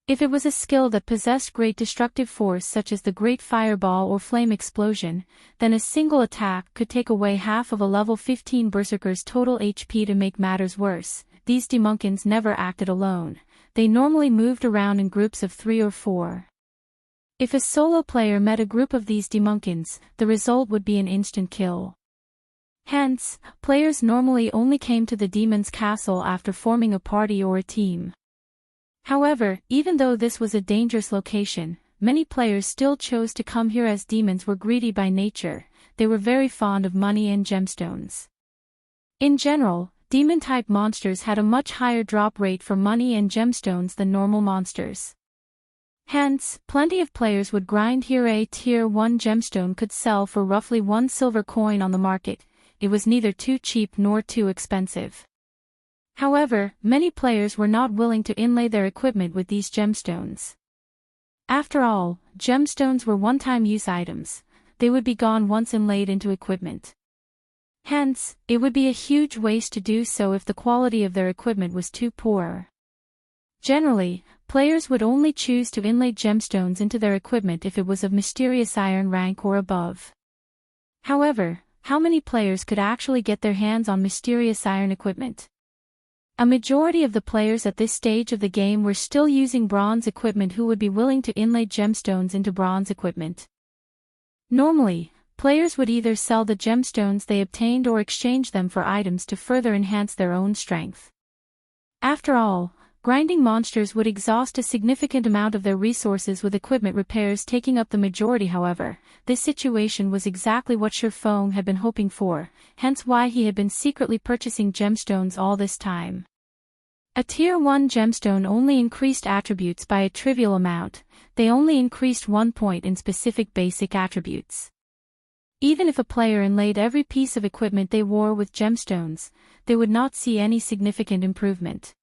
If it was a skill that possessed great destructive force such as the Great Fireball or Flame Explosion, then a single attack could take away half of a level 15 berserker's total HP. To make matters worse, these demonkins never acted alone, they normally moved around in groups of 3 or 4. If a solo player met a group of these demonkins, the result would be an instant kill. Hence, players normally only came to the Demon's Castle after forming a party or a team. However, even though this was a dangerous location, many players still chose to come here as demons were greedy by nature. They were very fond of money and gemstones. In general, demon-type monsters had a much higher drop rate for money and gemstones than normal monsters. Hence, plenty of players would grind here. A Tier 1 gemstone could sell for roughly 1 silver coin on the market. It was neither too cheap nor too expensive. However, many players were not willing to inlay their equipment with these gemstones. After all, gemstones were one-time use items. They would be gone once inlaid into equipment. Hence, it would be a huge waste to do so if the quality of their equipment was too poor. Generally, players would only choose to inlay gemstones into their equipment if it was of mysterious iron rank or above. However, how many players could actually get their hands on mysterious iron equipment? A majority of the players at this stage of the game were still using bronze equipment who would be willing to inlay gemstones into bronze equipment. Normally, players would either sell the gemstones they obtained or exchange them for items to further enhance their own strength. After all, grinding monsters would exhaust a significant amount of their resources with equipment repairs taking up the majority. However, this situation was exactly what Surpass had been hoping for, hence why he had been secretly purchasing gemstones all this time. A Tier 1 gemstone only increased attributes by a trivial amount, they only increased 1 point in specific basic attributes. Even if a player inlaid every piece of equipment they wore with gemstones, they would not see any significant improvement.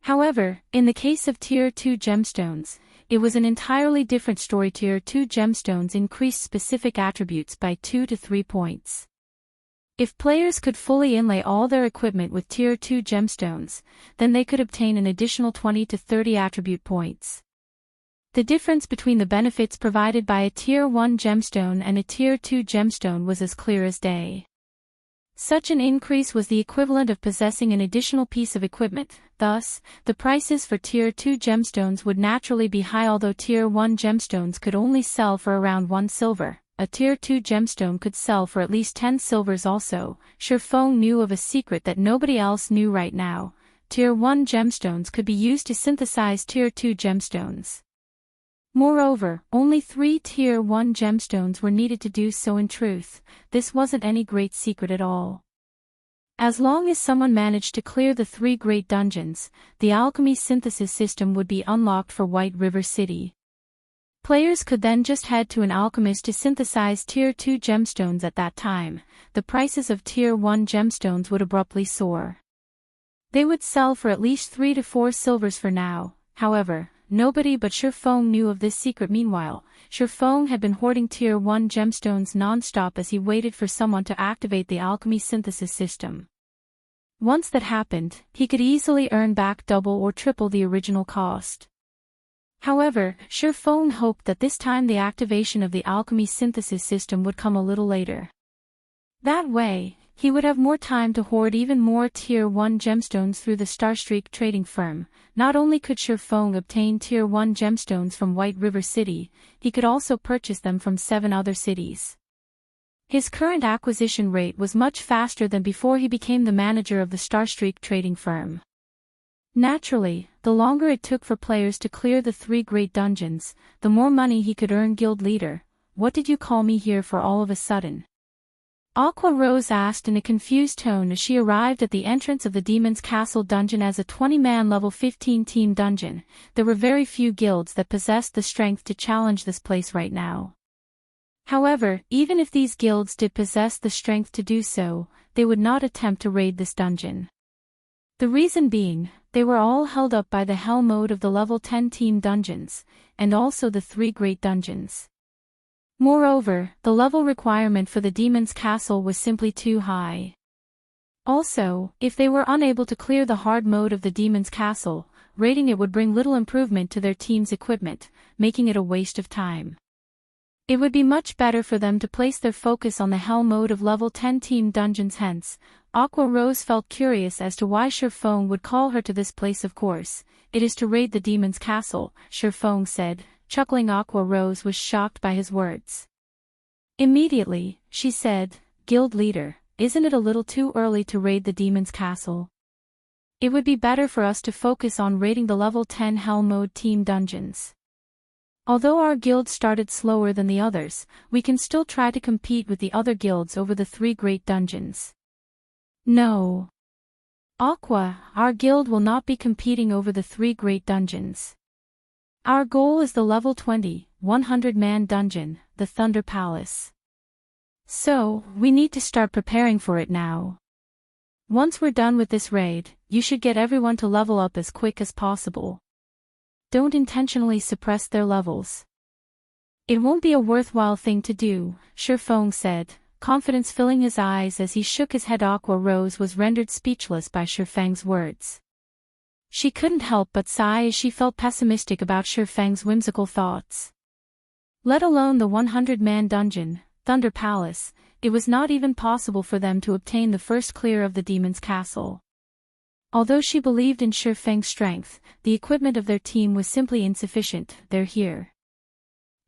However, in the case of Tier 2 gemstones, it was an entirely different story. Tier 2 gemstones increased specific attributes by 2 to 3 points. If players could fully inlay all their equipment with Tier 2 gemstones, then they could obtain an additional 20 to 30 attribute points. The difference between the benefits provided by a Tier 1 gemstone and a Tier 2 gemstone was as clear as day. Such an increase was the equivalent of possessing an additional piece of equipment, thus, the prices for Tier 2 gemstones would naturally be high. Although Tier 1 gemstones could only sell for around 1 silver, a Tier 2 gemstone could sell for at least 10 silvers. Also, Surpass knew of a secret that nobody else knew right now. Tier 1 gemstones could be used to synthesize Tier 2 gemstones. Moreover, only 3 Tier 1 gemstones were needed to do so. In truth, this wasn't any great secret at all. As long as someone managed to clear the 3 great dungeons, the alchemy synthesis system would be unlocked for White River City. Players could then just head to an alchemist to synthesize Tier 2 gemstones. At that time, the prices of Tier 1 gemstones would abruptly soar. They would sell for at least 3 to 4 silvers for now. However, nobody but Surpass knew of this secret. Meanwhile, Surpass had been hoarding Tier 1 gemstones non-stop as he waited for someone to activate the alchemy synthesis system. Once that happened, he could easily earn back double or triple the original cost. However, Surpass hoped that this time the activation of the alchemy synthesis system would come a little later. That way, he would have more time to hoard even more Tier 1 gemstones through the Starstreak trading firm. Not only could Surpass obtain Tier 1 gemstones from White River City, he could also purchase them from 7 other cities. His current acquisition rate was much faster than before he became the manager of the Starstreak trading firm. Naturally, the longer it took for players to clear the 3 great dungeons, the more money he could earn. Guild leader, what did you call me here for all of a sudden? Aqua Rose asked in a confused tone as she arrived at the entrance of the Demon's Castle dungeon. As a 20-man level 15 team dungeon, there were very few guilds that possessed the strength to challenge this place right now. However, even if these guilds did possess the strength to do so, they would not attempt to raid this dungeon. The reason being, they were all held up by the hell mode of the level 10 team dungeons, and also the 3 great dungeons. Moreover, the level requirement for the Demon's Castle was simply too high. Also, if they were unable to clear the hard mode of the Demon's Castle, raiding it would bring little improvement to their team's equipment, making it a waste of time. It would be much better for them to place their focus on the hell mode of level 10 team dungeons. Hence, Aqua Rose felt curious as to why Surpass would call her to this place. Of course, it is to raid the Demon's Castle, Surpass said, chuckling. Aqua Rose was shocked by his words. Immediately, she said, Guild leader, isn't it a little too early to raid the Demon's Castle? It would be better for us to focus on raiding the level 10 hell mode team dungeons. Although our guild started slower than the others, we can still try to compete with the other guilds over the 3 great dungeons. No. Aqua, our guild will not be competing over the 3 great dungeons. Our goal is the level 20, 100-man dungeon, the Thunder Palace. So, we need to start preparing for it now. Once we're done with this raid, you should get everyone to level up as quick as possible. Don't intentionally suppress their levels. It won't be a worthwhile thing to do, Shifeng said, confidence filling his eyes as he shook his head. Aqua Rose was rendered speechless by Shifeng's words. She couldn't help but sigh as she felt pessimistic about Shifeng's whimsical thoughts. Let alone the 100-man dungeon, Thunder Palace, it was not even possible for them to obtain the first clear of the demon's castle. Although she believed in Shifeng's strength, the equipment of their team was simply insufficient. They're here.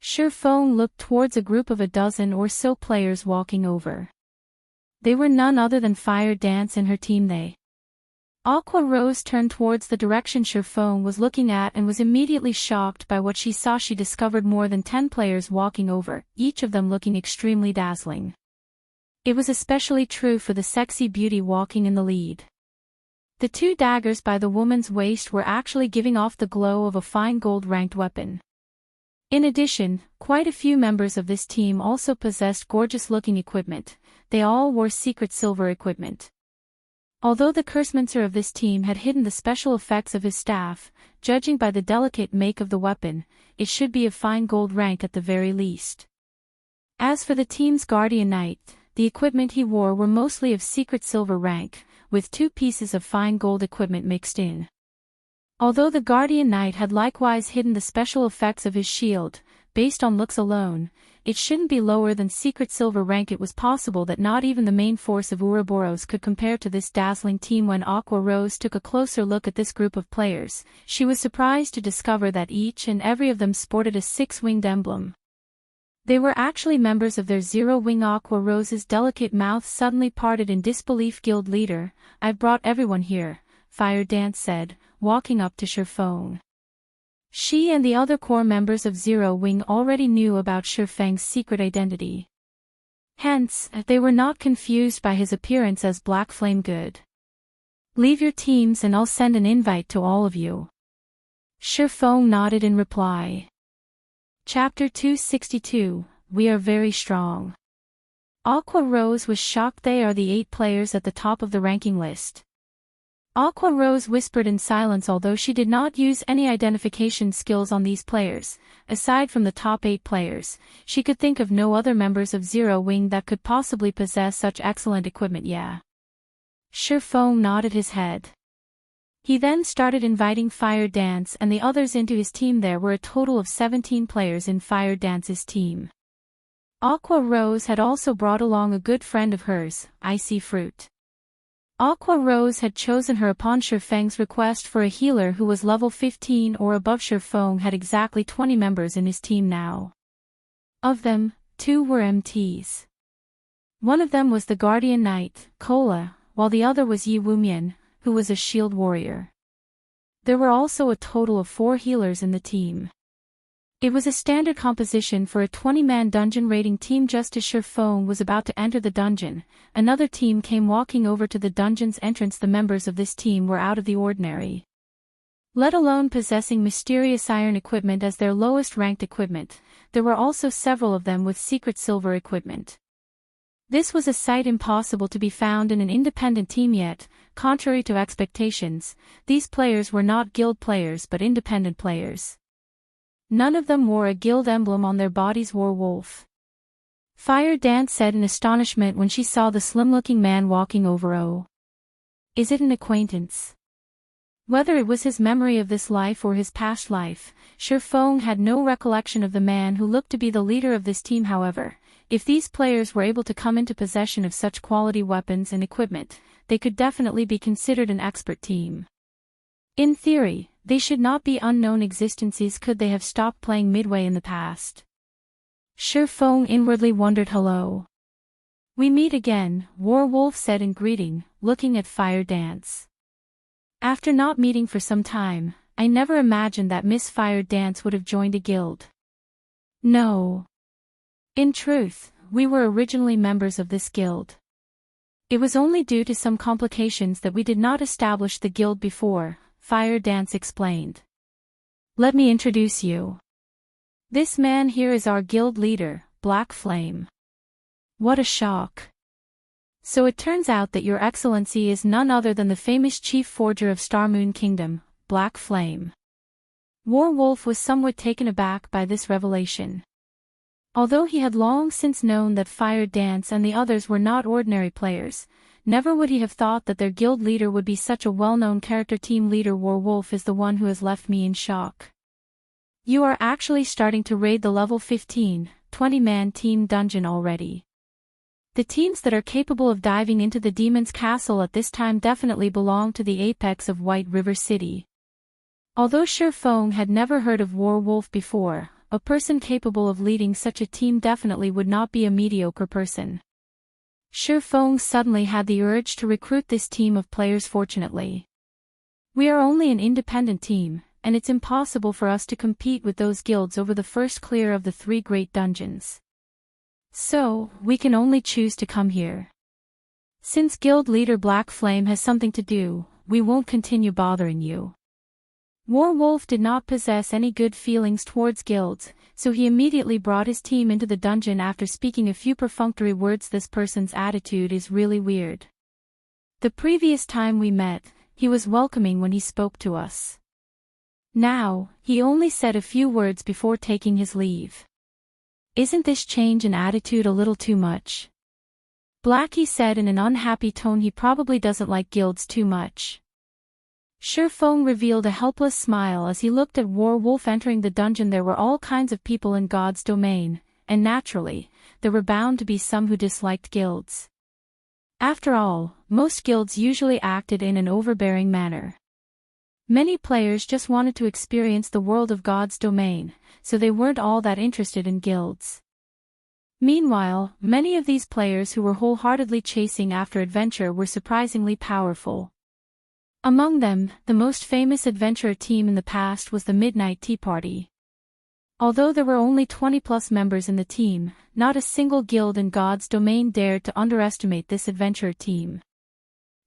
Shifeng looked towards a group of a dozen or so players walking over. They were none other than Fire Dance and her team. Aqua Rose turned towards the direction Shifeng was looking at and was immediately shocked by what she saw. She discovered more than 10 players walking over, each of them looking extremely dazzling. It was especially true for the sexy beauty walking in the lead. The 2 daggers by the woman's waist were actually giving off the glow of a fine gold-ranked weapon. In addition, quite a few members of this team also possessed gorgeous-looking equipment. They all wore secret silver equipment. Although the cursemancer of this team had hidden the special effects of his staff, judging by the delicate make of the weapon, it should be of fine gold rank at the very least. As for the team's guardian knight, the equipment he wore were mostly of secret silver rank, with 2 pieces of fine gold equipment mixed in. Although the guardian knight had likewise hidden the special effects of his shield, based on looks alone, it shouldn't be lower than secret silver rank. It was possible that not even the main force of Ouroboros could compare to this dazzling team. When Aqua Rose took a closer look at this group of players, she was surprised to discover that each and every of them sported a 6-winged emblem. They were actually members of their 0-wing. Aqua Rose's delicate mouth suddenly parted in disbelief. Guild leader, I've brought everyone here, Fire Dance said, walking up to Shifeng. She and the other core members of 0-wing already knew about Shifeng's secret identity. Hence, they were not confused by his appearance as Black Flame Good. Leave your teams and I'll send an invite to all of you. Shifeng nodded in reply. Chapter 262, We Are Very Strong. Aqua Rose was shocked. They are the 8 players at the top of the ranking list. Aqua Rose whispered in silence. Although she did not use any identification skills on these players, aside from the top 8 players, she could think of no other members of 0-wing that could possibly possess such excellent equipment. Yeah. Shifeng nodded his head. He then started inviting Fire Dance and the others into his team. There were a total of 17 players in Fire Dance's team. Aqua Rose had also brought along a good friend of hers, Icy Fruit. Aqua Rose had chosen her upon Shifeng's request for a healer who was level 15 or above. Shifeng had exactly 20 members in his team now. Of them, 2 were MTs. One of them was the Guardian Knight, Kola, while the other was Yi Wumian, who was a shield warrior. There were also a total of 4 healers in the team. It was a standard composition for a 20-man dungeon raiding team. Just as Shifeng was about to enter the dungeon, another team came walking over to the dungeon's entrance. The members of this team were out of the ordinary. Let alone possessing mysterious iron equipment as their lowest ranked equipment, there were also several of them with secret silver equipment. This was a sight impossible to be found in an independent team yet. Contrary to expectations, these players were not guild players but independent players. None of them wore a guild emblem on their bodies. Wore wolf. Fire Dance said in astonishment when she saw the slim-looking man walking over. Oh. Is it an acquaintance? Whether it was his memory of this life or his past life, Shifeng had no recollection of the man who looked to be the leader of this team. However, if these players were able to come into possession of such quality weapons and equipment, they could definitely be considered an expert team. In theory, they should not be unknown existences could they have stopped playing midway in the past. Shifeng inwardly wondered. Hello. We meet again, Warwolf said in greeting, looking at Fire Dance. After not meeting for some time, I never imagined that Miss Fire Dance would have joined a guild. No. In truth, we were originally members of this guild. It was only due to some complications that we did not establish the guild before, Fire Dance explained. Let me introduce you. This man here is our guild leader, Black Flame. What a shock. So it turns out that your excellency is none other than the famous chief forger of Starmoon Kingdom, Black Flame. Warwolf was somewhat taken aback by this revelation. Although he had long since known that Fire Dance and the others were not ordinary players, never would he have thought that their guild leader would be such a well-known character. Team leader Warwolf is the one who has left me in shock. You are actually starting to raid the level 15, 20-man team dungeon already. The teams that are capable of diving into the demon's castle at this time definitely belong to the apex of White River City. Although Shifeng had never heard of Warwolf before, a person capable of leading such a team definitely would not be a mediocre person. Shifeng suddenly had the urge to recruit this team of players. Fortunately, we are only an independent team, and it's impossible for us to compete with those guilds over the first clear of the 3 great dungeons. So, we can only choose to come here. Since guild leader Black Flame has something to do, we won't continue bothering you. Warwolf did not possess any good feelings towards guilds, so he immediately brought his team into the dungeon after speaking a few perfunctory words. This person's attitude is really weird. The previous time we met, he was welcoming when he spoke to us. Now, he only said a few words before taking his leave. Isn't this change in attitude a little too much? Blackie said in an unhappy tone. He probably doesn't like guilds too much. Shifeng revealed a helpless smile as he looked at Warwolf entering the dungeon. There were all kinds of people in God's domain, and naturally, there were bound to be some who disliked guilds. After all, most guilds usually acted in an overbearing manner. Many players just wanted to experience the world of God's domain, so they weren't all that interested in guilds. Meanwhile, many of these players who were wholeheartedly chasing after adventure were surprisingly powerful. Among them, the most famous adventurer team in the past was the Midnight Tea Party. Although there were only 20+ members in the team, not a single guild in God's domain dared to underestimate this adventurer team.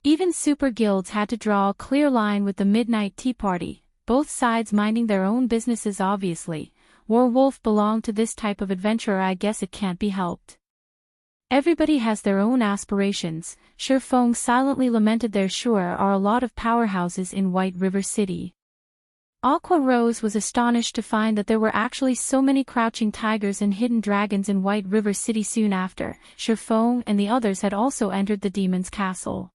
Even super guilds had to draw a clear line with the Midnight Tea Party, both sides minding their own businesses. Obviously, Warwolf belonged to this type of adventurer. I guess it can't be helped. Everybody has their own aspirations, Shifeng silently lamented. There sure are a lot of powerhouses in White River City. Aqua Rose was astonished to find that there were actually so many crouching tigers and hidden dragons in White River City. Soon after, Shifeng and the others had also entered the demon's castle.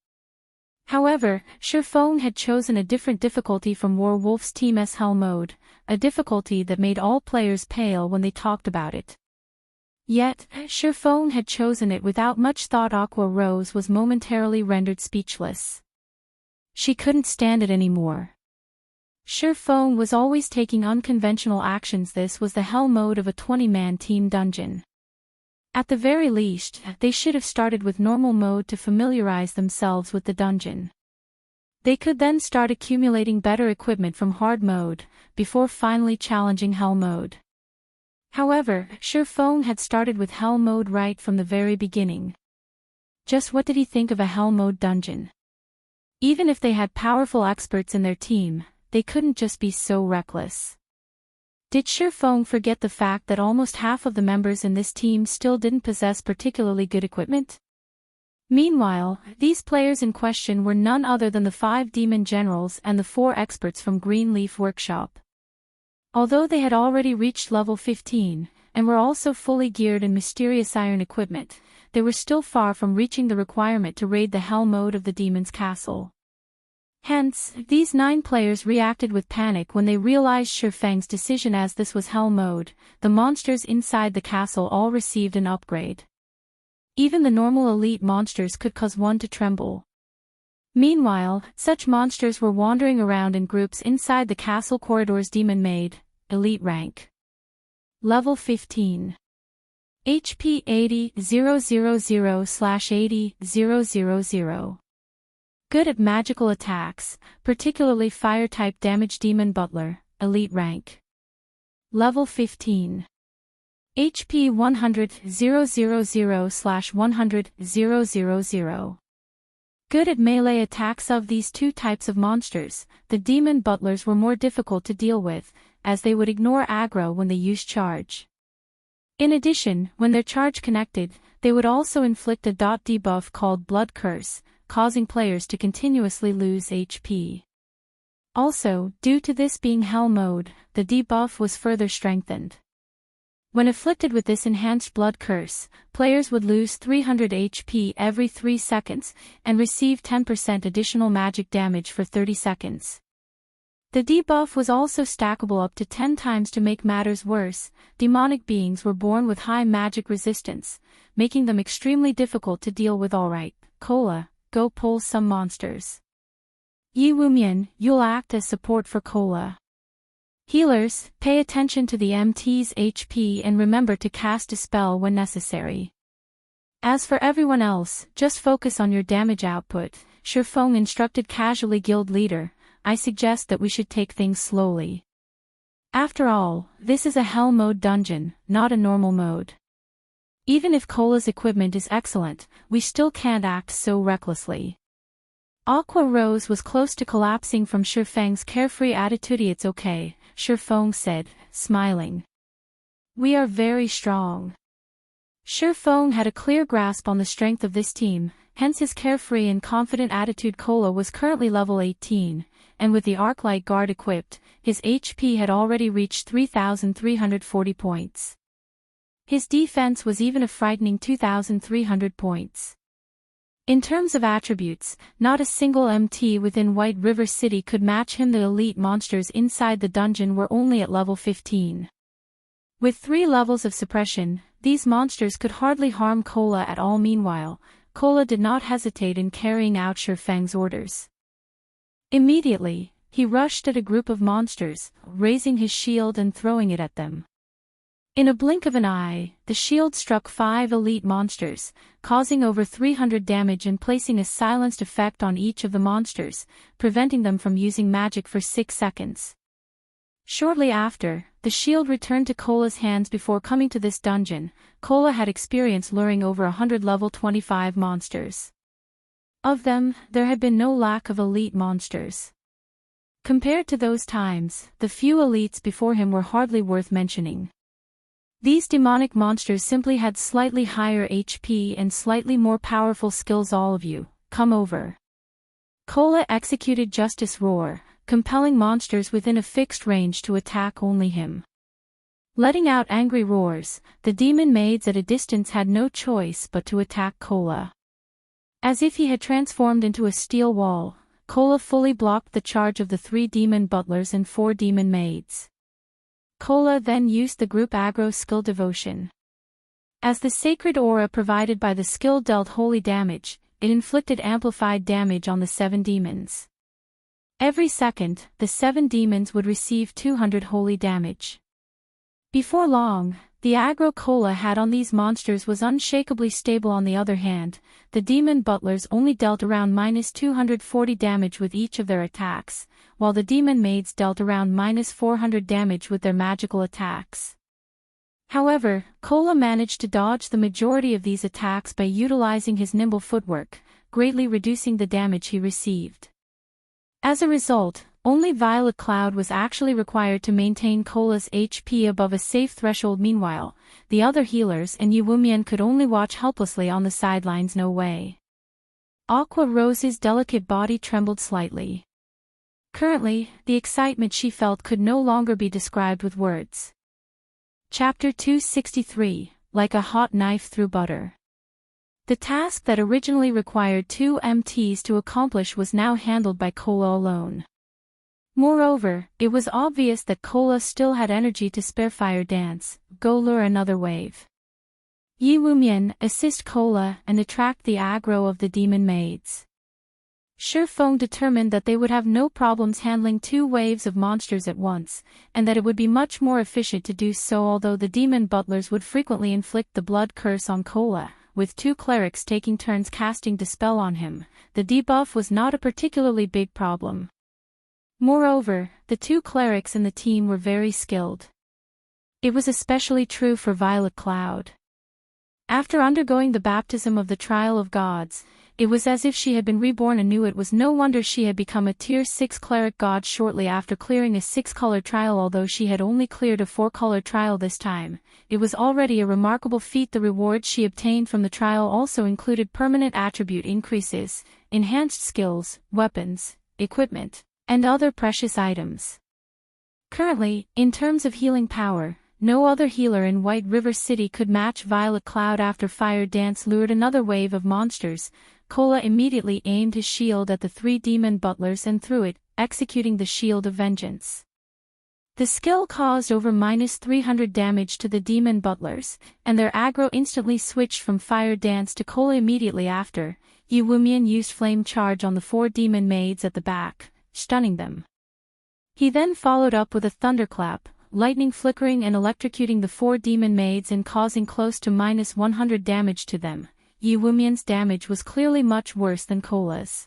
However, Shifeng had chosen a different difficulty from Warwolf's team's Hell mode, a difficulty that made all players pale when they talked about it. Yet, Shifeng had chosen it without much thought. Aqua Rose was momentarily rendered speechless. She couldn't stand it anymore. Shifeng was always taking unconventional actions. This was the Hell mode of a 20-man team dungeon. At the very least, they should have started with normal mode to familiarize themselves with the dungeon. They could then start accumulating better equipment from hard mode, before finally challenging Hell mode. However, Shifeng had started with Hell mode right from the very beginning. Just what did he think of a Hell mode dungeon? Even if they had powerful experts in their team, they couldn't just be so reckless. Did Shifeng forget the fact that almost half of the members in this team still didn't possess particularly good equipment? Meanwhile, these players in question were none other than the 5 demon generals and the 4 experts from Greenleaf Workshop. Although they had already reached level 15, and were also fully geared in mysterious iron equipment, they were still far from reaching the requirement to raid the Hell mode of the demon's castle. Hence, these 9 players reacted with panic when they realized Shifeng's decision. As this was Hell mode, the monsters inside the castle all received an upgrade. Even the normal elite monsters could cause one to tremble. Meanwhile, such monsters were wandering around in groups inside the castle corridors. Demon Maid, elite rank. Level 15. HP 80,000/80,000. Good at magical attacks, particularly fire-type damage. Demon Butler, elite rank. Level 15. HP 100,000/100,000. Good at melee attacks of these two types of monsters, the demon butlers were more difficult to deal with, as they would ignore aggro when they used charge. In addition, when their charge connected, they would also inflict a debuff called Blood Curse, causing players to continuously lose HP. Also, due to this being Hell mode, the debuff was further strengthened. When afflicted with this enhanced Blood Curse, players would lose 300 HP every 3 seconds, and receive 10% additional magic damage for 30 seconds. The debuff was also stackable up to 10 times. To make matters worse, demonic beings were born with high magic resistance, making them extremely difficult to deal with. Alright, Cola, go pull some monsters. Yi Wumian, you'll act as support for Cola. Healers, pay attention to the MT's HP and remember to cast a spell when necessary. As for everyone else, just focus on your damage output, Shifeng instructed casually. Guild leader, I suggest that we should take things slowly. After all, this is a Hell mode dungeon, not a normal mode. Even if Cola's equipment is excellent, we still can't act so recklessly. Aqua Rose was close to collapsing from Shifeng's carefree attitude. It's okay, Shifeng said, smiling. We are very strong. Shifeng had a clear grasp on the strength of this team, hence his carefree and confident attitude. Cola was currently level 18, and with the Arclight guard equipped, his HP had already reached 3,340 points. His defense was even a frightening 2,300 points. In terms of attributes, not a single MT within White River City could match him. The elite monsters inside the dungeon were only at level 15. With 3 levels of suppression, these monsters could hardly harm Cola at all. Meanwhile, Cola did not hesitate in carrying out Shifeng's orders. Immediately, he rushed at a group of monsters, raising his shield and throwing it at them. In a blink of an eye, the shield struck 5 elite monsters, causing over 300 damage and placing a silenced effect on each of the monsters, preventing them from using magic for 6 seconds. Shortly after, the shield returned to Cola's hands. Before coming to this dungeon, Cola had experience luring over 100 level 25 monsters. Of them, there had been no lack of elite monsters. Compared to those times, the few elites before him were hardly worth mentioning. These demonic monsters simply had slightly higher HP and slightly more powerful skills. All of you, come over. Cola executed Justice Roar, compelling monsters within a fixed range to attack only him. Letting out angry roars, the demon maids at a distance had no choice but to attack Cola. As if he had transformed into a steel wall, Cola fully blocked the charge of the 3 demon butlers and 4 demon maids. Cola then used the group aggro skill Devotion. As the sacred aura provided by the skill dealt holy damage, it inflicted amplified damage on the 7 demons. Every second, the 7 demons would receive 200 holy damage. Before long, the aggro Cola had on these monsters was unshakably stable. On the other hand, the demon butlers only dealt around -240 damage with each of their attacks, while the demon maids dealt around -400 damage with their magical attacks. However, Cola managed to dodge the majority of these attacks by utilizing his nimble footwork, greatly reducing the damage he received. As a result, only Violet Cloud was actually required to maintain Cola's HP above a safe threshold. Meanwhile, the other healers and Yi Wumian could only watch helplessly on the sidelines. No way. Aqua Rose's delicate body trembled slightly. Currently, the excitement she felt could no longer be described with words. Chapter 263, Like a Hot Knife Through Butter. The task that originally required 2 MTs to accomplish was now handled by Cola alone. Moreover, it was obvious that Cola still had energy to spare. Fire Dance, go lure another wave. Yi Wumian, assist Cola and attract the aggro of the demon maids. Shifeng determined that they would have no problems handling 2 waves of monsters at once, and that it would be much more efficient to do so. Although the demon butlers would frequently inflict the blood curse on Cola, with 2 clerics taking turns casting Dispel on him, the debuff was not a particularly big problem. Moreover, the 2 clerics in the team were very skilled. It was especially true for Violet Cloud. After undergoing the baptism of the Trial of Gods, It was as if she had been reborn anew. It was no wonder she had become a tier 6 cleric god shortly after clearing a 6-color trial. Although she had only cleared a 4-color trial this time, it was already a remarkable feat. The rewards she obtained from the trial also included permanent attribute increases, enhanced skills, weapons, equipment, and other precious items. Currently, in terms of healing power, no other healer in White River City could match Violet Cloud. After Fire Dance lured another wave of monsters, Cola immediately aimed his shield at the 3 demon butlers and threw it, executing the Shield of Vengeance. The skill caused over -300 damage to the demon butlers, and their aggro instantly switched from Fire Dance to Cola. Immediately after, Yi Wumian used Flame Charge on the 4 demon maids at the back, stunning them. He then followed up with a Thunderclap, lightning flickering and electrocuting the 4 demon maids and causing close to -100 damage to them. Yi Wumian's damage was clearly much worse than Cola's.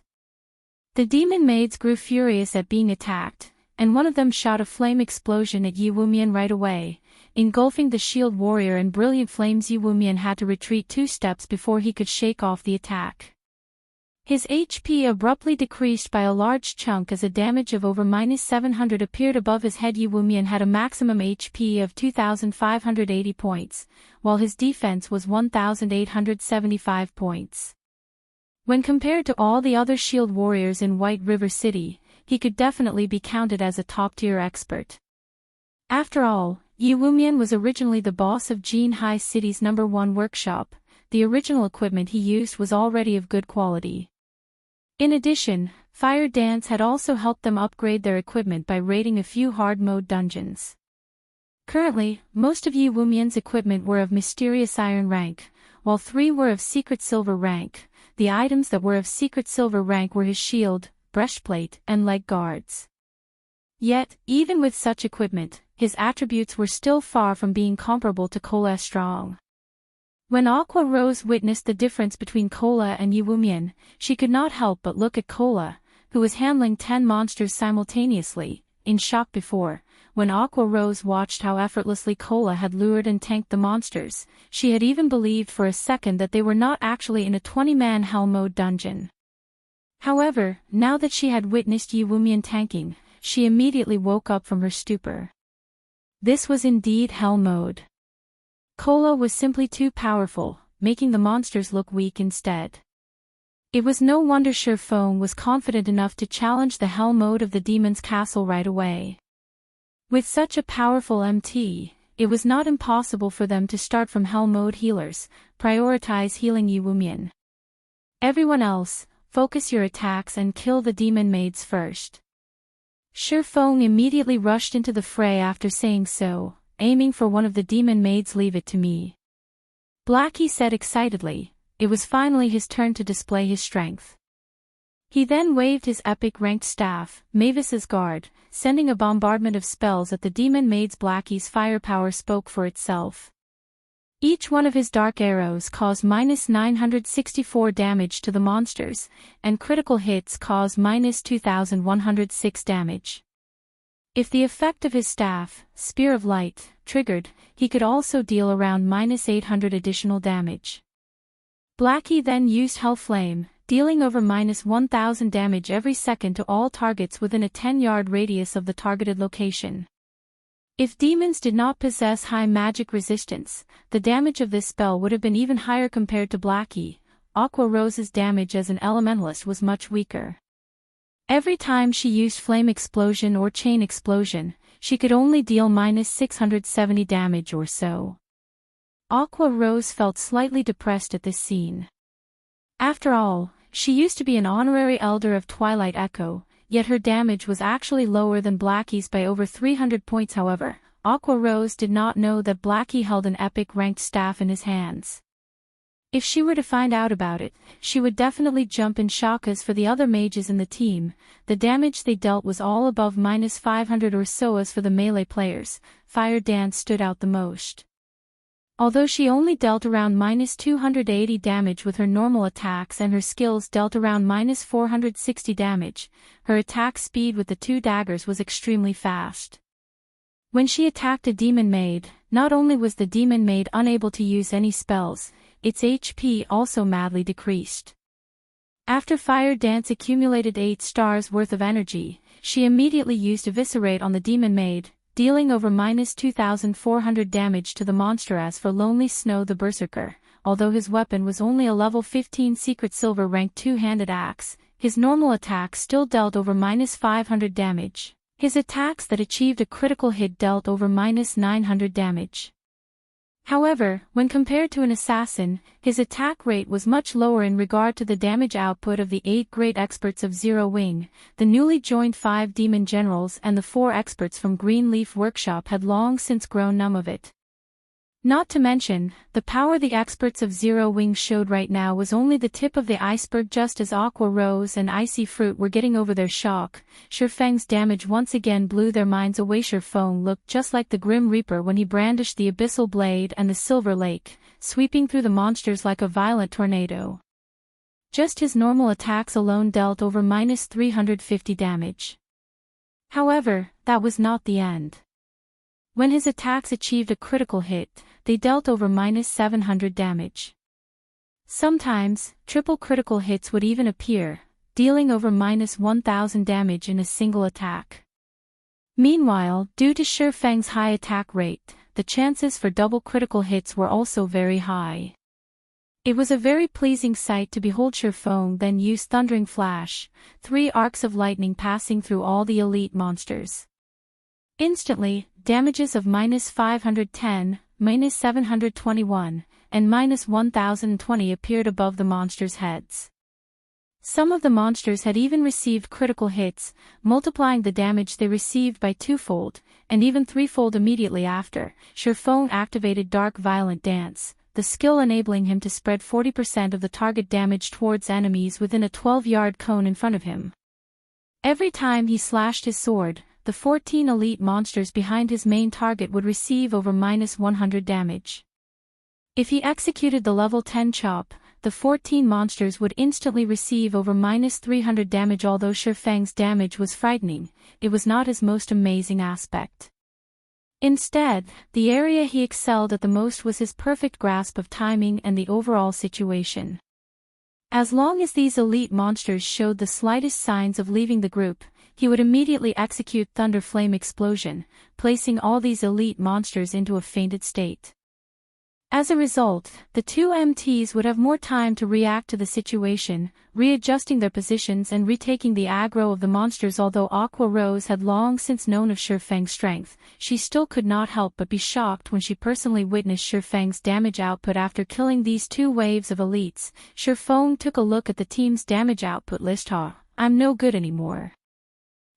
The demon maids grew furious at being attacked, and one of them shot a flame explosion at Yi Wumian right away, engulfing the shield warrior in brilliant flames. Yi Wumian had to retreat 2 steps before he could shake off the attack. His HP abruptly decreased by a large chunk as a damage of over -700 appeared above his head. Yi Wumian had a maximum HP of 2,580 points, while his defense was 1,875 points. When compared to all the other shield warriors in White River City, he could definitely be counted as a top-tier expert. After all, Yi Wumian was originally the boss of Jean High City's #1 workshop. The original equipment he used was already of good quality. In addition, Fire Dance had also helped them upgrade their equipment by raiding a few hard-mode dungeons. Currently, most of Yi Wumian's equipment were of Mysterious Iron rank, while 3 were of Secret Silver rank. The items that were of Secret Silver rank were his shield, breastplate, and leg guards. Yet, even with such equipment, his attributes were still far from being comparable to Cola Strong. When Aqua Rose witnessed the difference between Cola and Yi Wumian, she could not help but look at Cola, who was handling 10 monsters simultaneously, in shock. Before, when Aqua Rose watched how effortlessly Cola had lured and tanked the monsters, she had even believed for a second that they were not actually in a 20-man Hell Mode dungeon. However, now that she had witnessed Yi Wumian tanking, she immediately woke up from her stupor. This was indeed Hell Mode. Cola was simply too powerful, making the monsters look weak instead. It was no wonder Shifeng was confident enough to challenge the Hell Mode of the Demon's Castle right away. With such a powerful MT, it was not impossible for them to start from Hell Mode healers, prioritize healing Yi Wumian. Everyone else, focus your attacks and kill the demon maids first. Shifeng immediately rushed into the fray after saying so, aiming for one of the demon maids. Leave it to me, Blackie said excitedly. It was finally his turn to display his strength. He then waved his epic ranked staff, Mavis's Guard, sending a bombardment of spells at the demon maids. Blackie's firepower spoke for itself. Each one of his dark arrows caused -964 damage to the monsters, and critical hits caused -2,106 damage. If the effect of his staff, Spear of Light, triggered, he could also deal around -800 additional damage. Blackie then used Hell Flame, dealing over -1,000 damage every second to all targets within a 10-yard radius of the targeted location. If demons did not possess high magic resistance, the damage of this spell would have been even higher compared to Blackie. Aqua Rose's damage as an elementalist was much weaker. Every time she used Flame Explosion or Chain Explosion, she could only deal -670 damage or so. Aqua Rose felt slightly depressed at this scene. After all, she used to be an honorary Elder of Twilight Echo, yet her damage was actually lower than Blackie's by over 300 points. However, Aqua Rose did not know that Blackie held an epic ranked staff in his hands. If she were to find out about it, she would definitely jump in shock. As for the other mages in the team, the damage they dealt was all above -500 or so. As for the melee players, Fire Dance stood out the most. Although she only dealt around -280 damage with her normal attacks and her skills dealt around -460 damage, her attack speed with the 2 daggers was extremely fast. When she attacked a demon maid, not only was the demon maid unable to use any spells, its HP also madly decreased. After Fire Dance accumulated 8 stars worth of energy, she immediately used Eviscerate on the demon maid, dealing over -2,400 damage to the monster. As for Lonely Snow the Berserker, although his weapon was only a level 15 Secret Silver ranked two-handed axe, his normal attack still dealt over -500 damage. His attacks that achieved a critical hit dealt over -900 damage. However, when compared to an assassin, his attack rate was much lower in regard to the damage output of the 8 great experts of Zero Wing. The newly joined 5 demon generals and the 4 experts from Greenleaf Workshop had long since grown numb of it. Not to mention, the power the experts of Zero Wing showed right now was only the tip of the iceberg. Just as Aqua Rose and Icy Fruit were getting over their shock, Shifeng's damage once again blew their minds away. Shifeng looked just like the Grim Reaper when he brandished the Abyssal Blade and the Silver Lake, sweeping through the monsters like a violent tornado. Just his normal attacks alone dealt over -350 damage. However, that was not the end. When his attacks achieved a critical hit, they dealt over -700 damage. Sometimes, triple critical hits would even appear, dealing over -1,000 damage in a single attack. Meanwhile, due to Shifeng's high attack rate, the chances for double critical hits were also very high. It was a very pleasing sight to behold Shifeng then use Thundering Flash, 3 arcs of lightning passing through all the elite monsters. Instantly, damages of -510, -721, and -1020 appeared above the monsters' heads. Some of the monsters had even received critical hits, multiplying the damage they received by 2-fold, and even 3-fold immediately after. Shifeng activated Dark Violent Dance, the skill enabling him to spread 40% of the target damage towards enemies within a 12-yard cone in front of him. Every time he slashed his sword, the 14 elite monsters behind his main target would receive over -100 damage. If he executed the level 10 chop, the 14 monsters would instantly receive over -300 damage. Although Shifeng's damage was frightening, it was not his most amazing aspect. Instead, the area he excelled at the most was his perfect grasp of timing and the overall situation. As long as these elite monsters showed the slightest signs of leaving the group, he would immediately execute Thunder Flame Explosion, placing all these elite monsters into a fainted state. As a result, the 2 MTs would have more time to react to the situation, readjusting their positions and retaking the aggro of the monsters. Although Aqua Rose had long since known of Shifeng's strength, she still could not help but be shocked when she personally witnessed Shifeng's damage output. After killing these 2 waves of elites, Shifeng took a look at the team's damage output list. I'm no good anymore.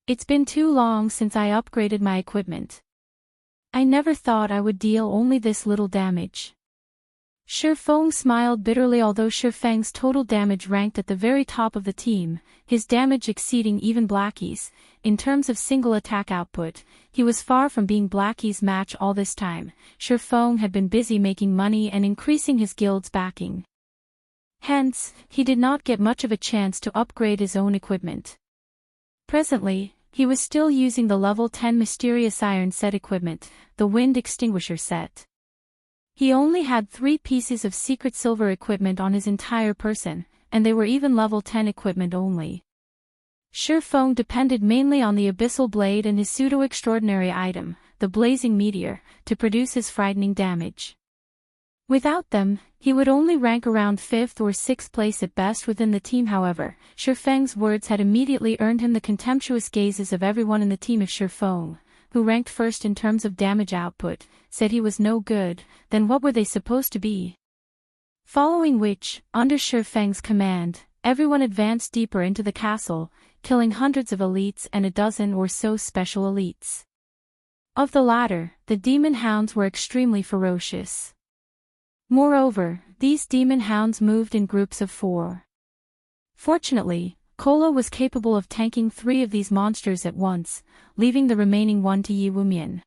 It's been too long since I upgraded my equipment. I never thought I would deal only this little damage. Shifeng smiled bitterly. Although Shifeng's total damage ranked at the very top of the team, his damage exceeding even Blackie's, in terms of single attack output, he was far from being Blackie's match. All this time, Shifeng had been busy making money and increasing his guild's backing. Hence, he did not get much of a chance to upgrade his own equipment. Presently, he was still using the level 10 Mysterious Iron set equipment, the Wind Extinguisher set. He only had 3 pieces of Secret Silver equipment on his entire person, and they were even level 10 equipment only. Shifeng depended mainly on the Abyssal Blade and his pseudo-extraordinary item, the Blazing Meteor, to produce his frightening damage. Without them, he would only rank around 5th or 6th place at best within the team. However, Shifeng's words had immediately earned him the contemptuous gazes of everyone in the team. If Shifeng, who ranked first in terms of damage output, said he was no good, then what were they supposed to be? Following which, under Shifeng's command, everyone advanced deeper into the castle, killing hundreds of elites and a dozen or so special elites. Of the latter, the demon hounds were extremely ferocious. Moreover, these demon hounds moved in groups of 4. Fortunately, Kola was capable of tanking 3 of these monsters at once, leaving the remaining 1 to Yi Wumian.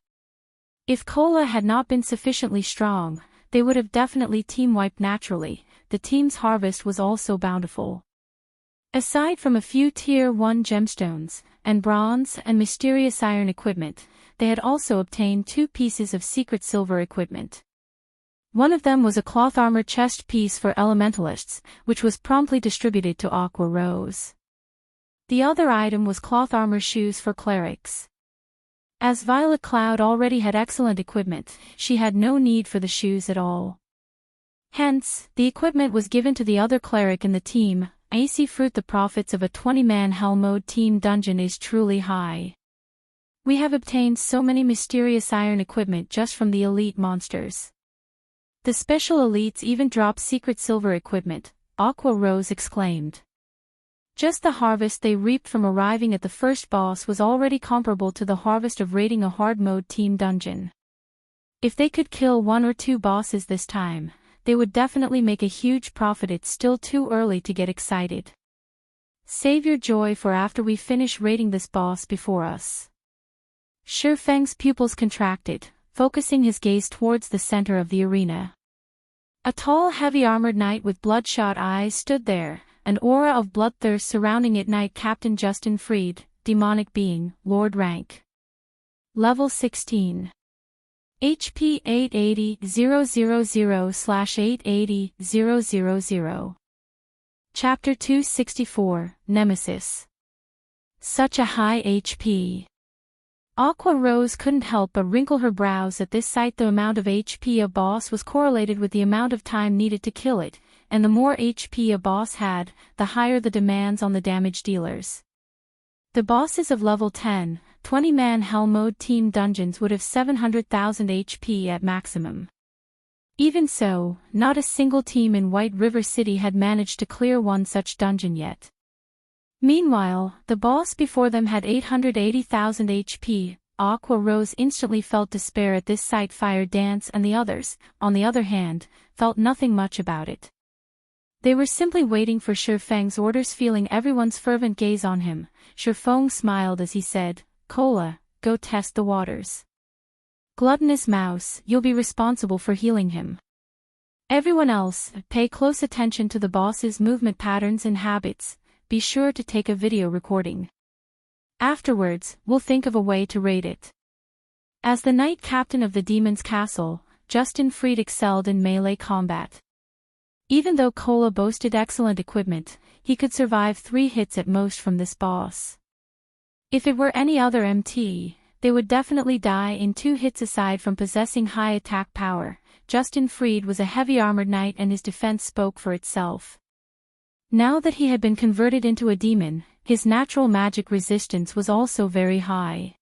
If Kola had not been sufficiently strong, they would have definitely team-wiped naturally. The team's harvest was also bountiful. Aside from a few Tier 1 gemstones, and bronze and mysterious iron equipment, they had also obtained 2 pieces of secret silver equipment. One of them was a cloth armor chest piece for elementalists, which was promptly distributed to Aqua Rose. The other item was cloth armor shoes for clerics. As Violet Cloud already had excellent equipment, she had no need for the shoes at all. Hence, the equipment was given to the other cleric in the team. Icy Fruit. The profits of a 20-man Hell Mode team dungeon is truly high. We have obtained so many mysterious iron equipment just from the elite monsters. The special elites even drop secret silver equipment, Aqua Rose exclaimed. Just the harvest they reaped from arriving at the first boss was already comparable to the harvest of raiding a hard mode team dungeon. If they could kill 1 or 2 bosses this time, they would definitely make a huge profit. It's still too early to get excited. Save your joy for after we finish raiding this boss before us. Shifeng's pupils contracted, focusing his gaze towards the center of the arena. A tall, heavy-armored knight with bloodshot eyes stood there, an aura of bloodthirst surrounding it. Knight Captain Justin Freed, demonic being, Lord rank. Level 16. HP 880,000/880,000. Chapter 264, Nemesis. Such a high HP. Aqua Rose couldn't help but wrinkle her brows at this sight. The amount of HP a boss was correlated with the amount of time needed to kill it, and the more HP a boss had, the higher the demands on the damage dealers. The bosses of level 10, 20-man Hell Mode team dungeons would have 700,000 HP at maximum. Even so, not a single team in White River City had managed to clear one such dungeon yet. Meanwhile, the boss before them had 880,000 HP. Aqua Rose instantly felt despair at this sight. Fire Dance and the others, on the other hand, felt nothing much about it. They were simply waiting for Shifeng's orders. Feeling everyone's fervent gaze on him, Shifeng smiled as he said, "Cola, go test the waters. Gluttonous Mouse, you'll be responsible for healing him. Everyone else, pay close attention to the boss's movement patterns and habits. Be sure to take a video recording. Afterwards, we'll think of a way to raid it." As the knight captain of the demon's castle, Justin Freed excelled in melee combat. Even though Cola boasted excellent equipment, he could survive 3 hits at most from this boss. If it were any other MT, they would definitely die in 2 hits. Aside from possessing high attack power, Justin Freed was a heavy-armored knight and his defense spoke for itself. Now that he had been converted into a demon, his natural magic resistance was also very high.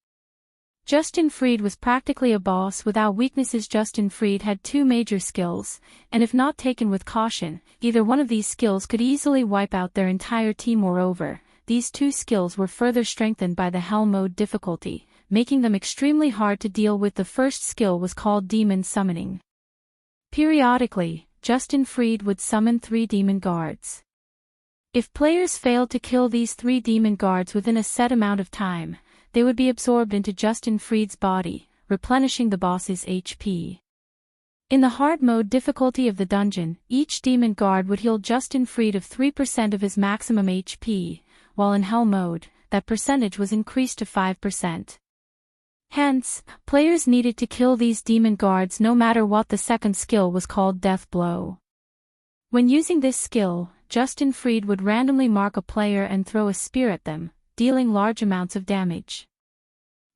Justin Freed was practically a boss without weaknesses. Justin Freed had 2 major skills, and if not taken with caution, either one of these skills could easily wipe out their entire team. Moreover, these 2 skills were further strengthened by the Hell Mode difficulty, making them extremely hard to deal with. The first skill was called Demon Summoning. Periodically, Justin Freed would summon 3 demon guards. If players failed to kill these 3 demon guards within a set amount of time, they would be absorbed into Justin Freed's body, replenishing the boss's HP. In the hard mode difficulty of the dungeon, each demon guard would heal Justin Freed of 3% of his maximum HP, while in hell mode, that percentage was increased to 5%. Hence, players needed to kill these demon guards no matter what. The second skill was called Death Blow. When using this skill, Justin Freed would randomly mark a player and throw a spear at them, dealing large amounts of damage.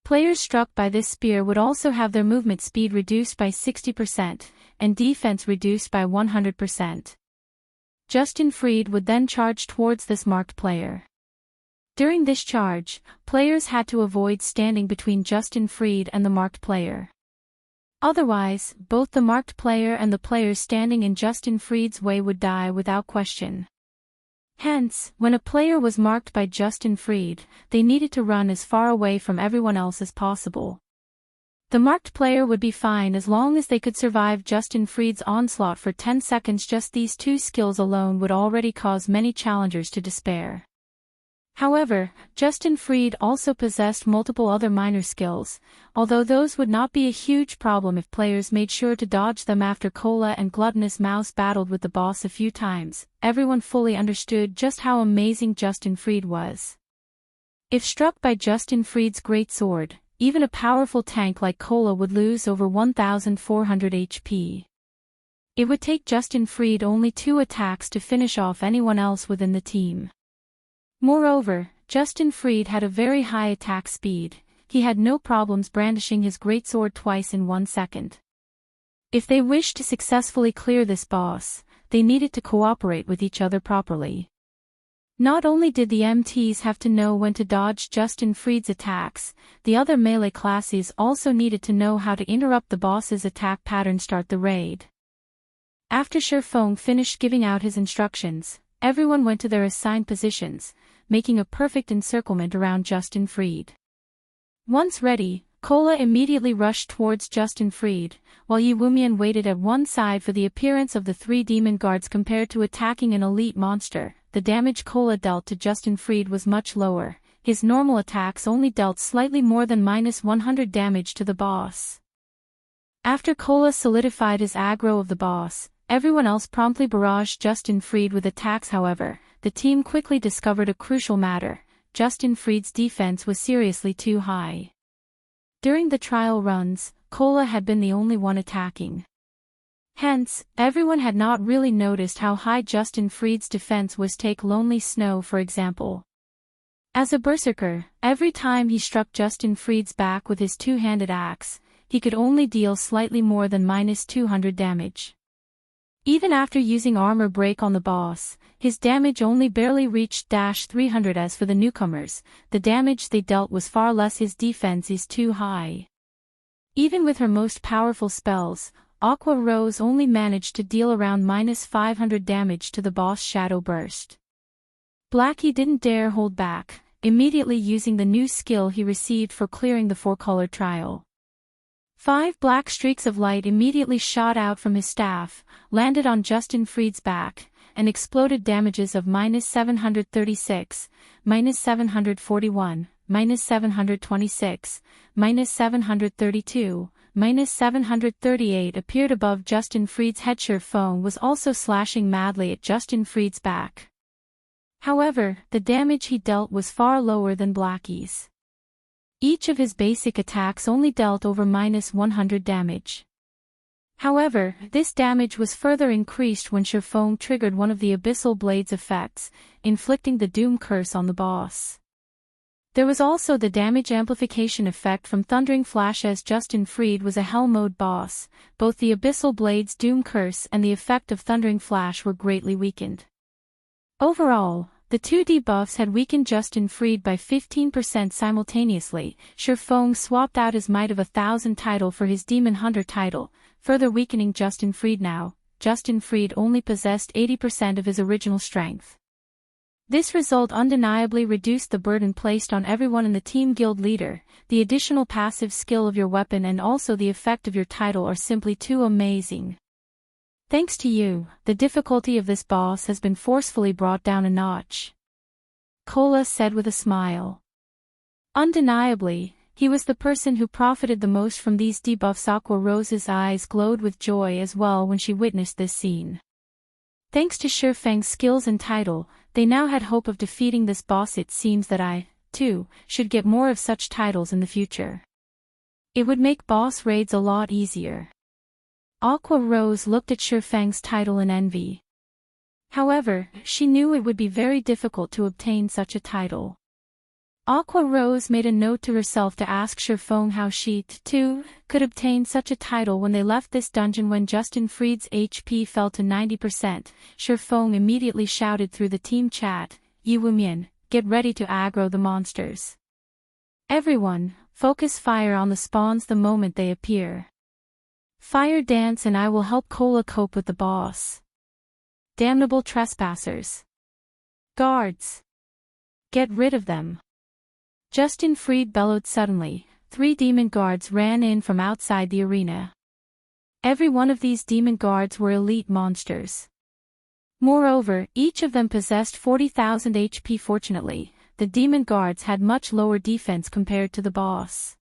Players struck by this spear would also have their movement speed reduced by 60%, and defense reduced by 100%. Justin Freed would then charge towards this marked player. During this charge, players had to avoid standing between Justin Freed and the marked player. Otherwise, both the marked player and the players standing in Justin Freed's way would die without question. Hence, when a player was marked by Justin Freed, they needed to run as far away from everyone else as possible. The marked player would be fine as long as they could survive Justin Freed's onslaught for 10 seconds. Just these 2 skills alone would already cause many challengers to despair. However, Justin Freed also possessed multiple other minor skills, although those would not be a huge problem if players made sure to dodge them. After Cola and Gluttonous Mouse battled with the boss a few times, everyone fully understood just how amazing Justin Freed was. If struck by Justin Freed's great sword, even a powerful tank like Cola would lose over 1,400 HP. It would take Justin Fried only 2 attacks to finish off anyone else within the team. Moreover, Justin Fried had a very high attack speed. He had no problems brandishing his greatsword twice in 1 second. If they wished to successfully clear this boss, they needed to cooperate with each other properly. Not only did the MTs have to know when to dodge Justin Fried's attacks, the other melee classes also needed to know how to interrupt the boss's attack pattern start the raid. After Shifeng finished giving out his instructions, everyone went to their assigned positions, making a perfect encirclement around Justin Fried. Once ready, Cola immediately rushed towards Justin Fried, while Yi Wumian waited at one side for the appearance of the 3 demon guards. Compared to attacking an elite monster, the damage Cola dealt to Justin Fried was much lower. His normal attacks only dealt slightly more than -100 damage to the boss. After Cola solidified his aggro of the boss, everyone else promptly barraged Justin Fried with attacks. However, the team quickly discovered a crucial matter: Justin Fried's defense was seriously too high. During the trial runs, Cola had been the only one attacking. Hence, everyone had not really noticed how high Justin Fried's defense was. Take Lonely Snow for example. As a berserker, every time he struck Justin Fried's back with his 2-handed axe, he could only deal slightly more than -200 damage. Even after using armor break on the boss, his damage only barely reached -300. As for the newcomers, the damage they dealt was far less. His defense is too high. Even with her most powerful spells, Aqua Rose only managed to deal around -500 damage to the boss Shadow Burst. Blackie didn't dare hold back, immediately using the new skill he received for clearing the 4-color trial. 5 black streaks of light immediately shot out from his staff, landed on Justin Fried's back, and exploded. Damages of -736, -741, -726, -732, -738 appeared above Justin Fried's head. Shifeng was also slashing madly at Justin Fried's back. However, the damage he dealt was far lower than Blackie's. Each of his basic attacks only dealt over -100 damage. However, this damage was further increased when Shifeng triggered one of the Abyssal Blade's effects, inflicting the Doom Curse on the boss. There was also the damage amplification effect from Thundering Flash. As Justin Fried was a Hell mode boss, both the Abyssal Blade's Doom Curse and the effect of Thundering Flash were greatly weakened. Overall, the 2 debuffs had weakened Justin Fried by 15% simultaneously. Shifeng swapped out his Might of 1,000 title for his Demon Hunter title, further weakening Justin Fried. Now, Justin Fried only possessed 80% of his original strength. This result undeniably reduced the burden placed on everyone in the team. Guild leader, the additional passive skill of your weapon and also the effect of your title are simply too amazing. Thanks to you, the difficulty of this boss has been forcefully brought down a notch. Cola said with a smile. Undeniably, he was the person who profited the most from these debuffs. Aqua Rose's eyes glowed with joy as well when she witnessed this scene. Thanks to Shifeng's skills and title, they now had hope of defeating this boss. It seems that I, too, should get more of such titles in the future. It would make boss raids a lot easier. Aqua Rose looked at Shifeng's title in envy. However, she knew it would be very difficult to obtain such a title. Aqua Rose made a note to herself to ask Shifeng how she, too, could obtain such a title. When they left this dungeon, when Justin Fried's HP fell to 90%, Shifeng immediately shouted through the team chat, "Yi Wumian, get ready to aggro the monsters. Everyone, focus fire on the spawns the moment they appear. Fire dance and I will help Cola cope with the boss. Damnable trespassers. Guards. Get rid of them." Justin Fried bellowed suddenly. 3 demon guards ran in from outside the arena. Every one of these demon guards were elite monsters. Moreover, each of them possessed 40,000 HP. Fortunately, the demon guards had much lower defense compared to the boss.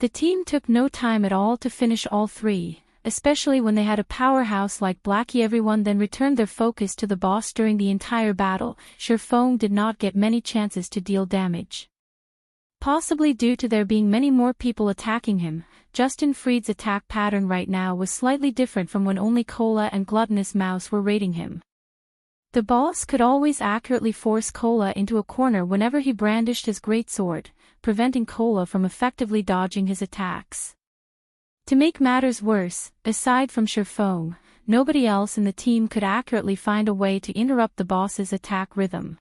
The team took no time at all to finish all 3, especially when they had a powerhouse like Blackie. Everyone then returned their focus to the boss. During the entire battle, Shifeng did not get many chances to deal damage. Possibly due to there being many more people attacking him, Justin Fried's attack pattern right now was slightly different from when only Cola and Gluttonous Mouse were raiding him. The boss could always accurately force Cola into a corner whenever he brandished his greatsword, preventing Cola from effectively dodging his attacks. To make matters worse, aside from Shurfong, nobody else in the team could accurately find a way to interrupt the boss's attack rhythm.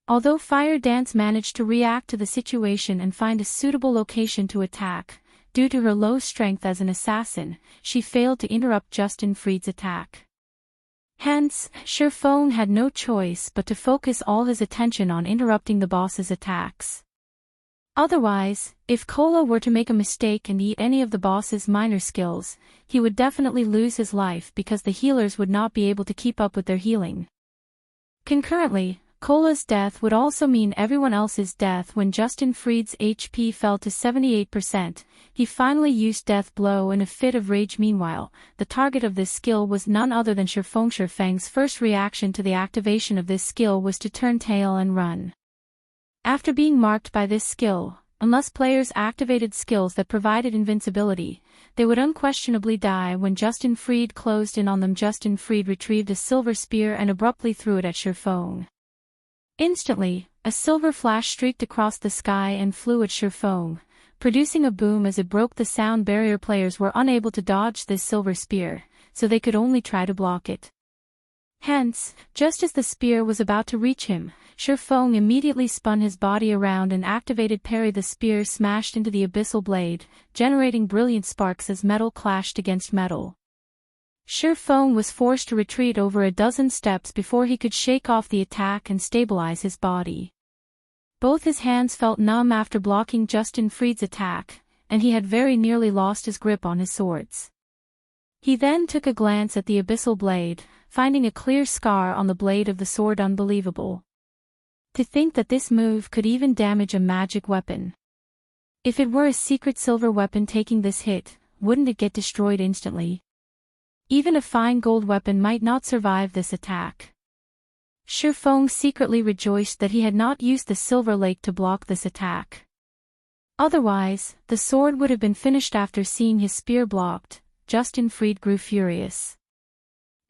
Although Fire Dance managed to react to the situation and find a suitable location to attack, due to her low strength as an assassin, she failed to interrupt Justin Fried's attack. Hence, Shurfong had no choice but to focus all his attention on interrupting the boss's attacks. Otherwise, if Cola were to make a mistake and eat any of the boss's minor skills, he would definitely lose his life because the healers would not be able to keep up with their healing. Concurrently, Cola's death would also mean everyone else's death. When Justin Fried's HP fell to 78%, he finally used Death Blow in a fit of rage. Meanwhile, the target of this skill was none other than Shurfong. Shurfeng's first reaction to the activation of this skill was to turn tail and run. After being marked by this skill, unless players activated skills that provided invincibility, they would unquestionably die. When Justin Fried closed in on them, Justin Fried retrieved a silver spear and abruptly threw it at Shurfong. Instantly, a silver flash streaked across the sky and flew at Shurfong, producing a boom as it broke the sound barrier. Players were unable to dodge this silver spear, so they could only try to block it. Hence, just as the spear was about to reach him, Shurfong immediately spun his body around and activated parry. The spear smashed into the abyssal blade, generating brilliant sparks as metal clashed against metal. Shurfong was forced to retreat over a dozen steps before he could shake off the attack and stabilize his body. Both his hands felt numb after blocking Justin Fried's attack, and he had very nearly lost his grip on his swords. He then took a glance at the abyssal blade, finding a clear scar on the blade of the sword unbelievable. To think that this move could even damage a magic weapon. If it were a secret silver weapon taking this hit, wouldn't it get destroyed instantly? Even a fine gold weapon might not survive this attack. Shurfong secretly rejoiced that he had not used the Silver Lake to block this attack. Otherwise, the sword would have been finished. After seeing his spear blocked, Justin Fried grew furious.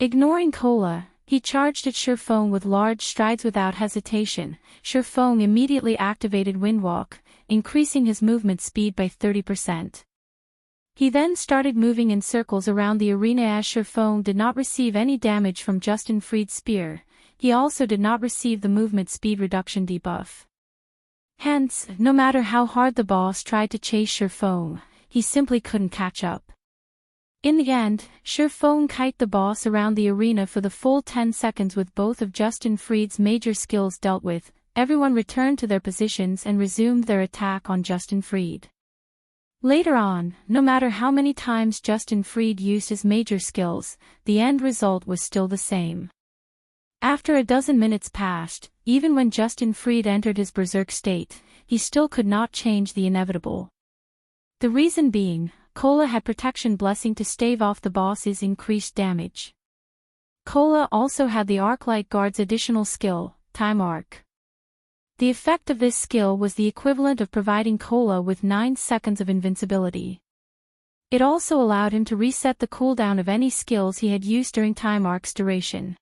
Ignoring Cola, he charged at Shurfong with large strides. Without hesitation, Shurfong immediately activated Windwalk, increasing his movement speed by 30%. He then started moving in circles around the arena. As Shurfong did not receive any damage from Justin Fried's spear, he also did not receive the movement speed reduction debuff. Hence, no matter how hard the boss tried to chase Shurfong, he simply couldn't catch up. In the end, Shurfong kited the boss around the arena for the full 10 seconds. With both of Justin Fried's major skills dealt with, everyone returned to their positions and resumed their attack on Justin Fried. Later on, no matter how many times Justin Fried used his major skills, the end result was still the same. After a dozen minutes passed, even when Justin Fried entered his berserk state, he still could not change the inevitable. The reason being, Cola had protection blessing to stave off the boss's increased damage. Cola also had the Arclight guard's additional skill, Time Arc. The effect of this skill was the equivalent of providing Cola with 9 seconds of invincibility. It also allowed him to reset the cooldown of any skills he had used during Time Arc's duration.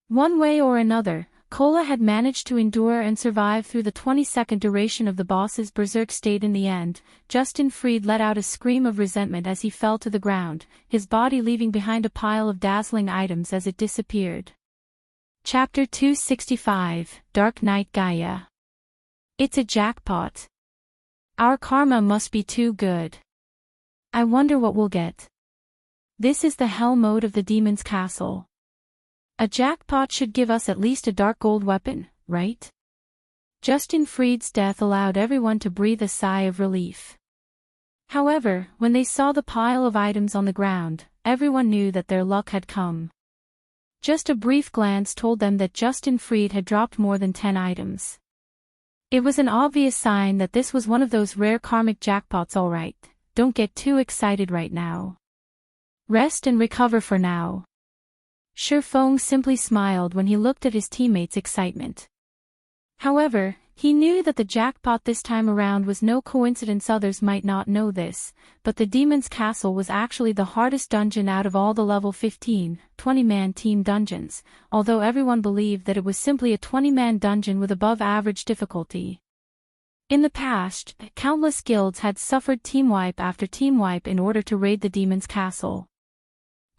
One way or another, Cola had managed to endure and survive through the 20-second duration of the boss's berserk state. In the end, Justin Fried let out a scream of resentment as he fell to the ground, his body leaving behind a pile of dazzling items as it disappeared. Chapter 265, Dark Knight Gaia. It's a jackpot. Our karma must be too good. I wonder what we'll get. This is the hell mode of the demon's castle. A jackpot should give us at least a dark gold weapon, right? Justin Fried's death allowed everyone to breathe a sigh of relief. However, when they saw the pile of items on the ground, everyone knew that their luck had come. Just a brief glance told them that Justin Fried had dropped more than 10 items. It was an obvious sign that this was one of those rare karmic jackpots. Alright, don't get too excited right now. Rest and recover for now. Shurfong simply smiled when he looked at his teammates' excitement. However, He knew that the jackpot this time around was no coincidence. Others might not know this, but the Demon's Castle was actually the hardest dungeon out of all the level 15, 20-man team dungeons, although everyone believed that it was simply a 20-man dungeon with above-average difficulty. In the past, countless guilds had suffered team wipe after team wipe in order to raid the Demon's Castle.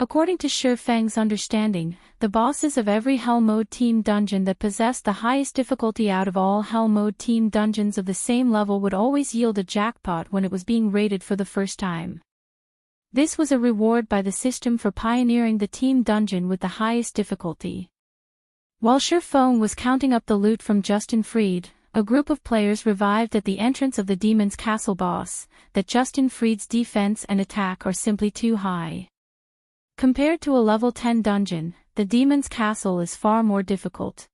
According to Shi Feng's understanding, the bosses of every Hell Mode team dungeon that possessed the highest difficulty out of all Hell Mode team dungeons of the same level would always yield a jackpot when it was being raided for the first time. This was a reward by the system for pioneering the team dungeon with the highest difficulty. While Shi Feng was counting up the loot from Justin Fried, a group of players revived at the entrance of the Demon's Castle boss, that Justin Fried's defense and attack are simply too high. Compared to a level 10 dungeon, the Demon's Castle is far more difficult.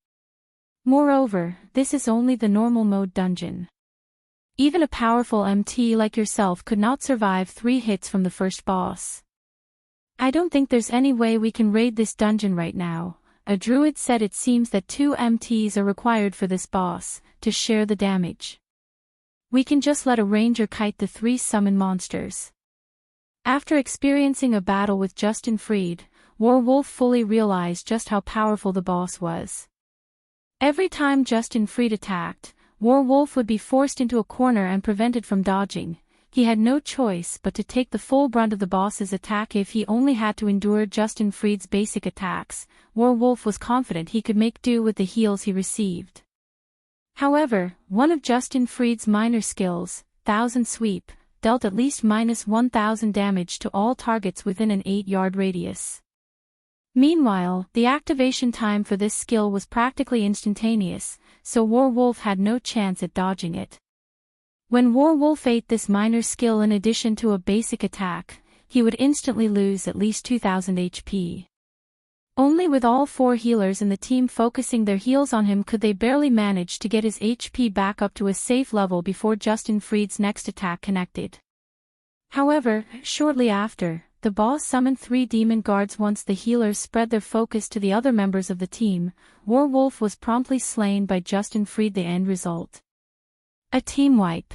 Moreover, this is only the normal mode dungeon. Even a powerful MT like yourself could not survive 3 hits from the first boss. I don't think there's any way we can raid this dungeon right now, a druid said. It seems that 2 MTs are required for this boss, to share the damage. We can just let a ranger kite the 3 summon monsters. After experiencing a battle with Justin Fried, Warwolf fully realized just how powerful the boss was. Every time Justin Fried attacked, Warwolf would be forced into a corner and prevented from dodging. He had no choice but to take the full brunt of the boss's attack. If he only had to endure Justin Fried's basic attacks, Warwolf was confident he could make do with the heals he received. However, one of Justin Fried's minor skills, Thousand Sweep, dealt at least minus 1000 damage to all targets within an 8-yard radius. Meanwhile, the activation time for this skill was practically instantaneous, so Warwolf had no chance at dodging it. When Warwolf ate this minor skill in addition to a basic attack, he would instantly lose at least 2000 HP. Only with all 4 healers in the team focusing their heals on him could they barely manage to get his HP back up to a safe level before Justin Fried's next attack connected. However, shortly after, the boss summoned 3 demon guards. Once the healers spread their focus to the other members of the team, Warwolf was promptly slain by Justin Fried. The end result: a team wipe.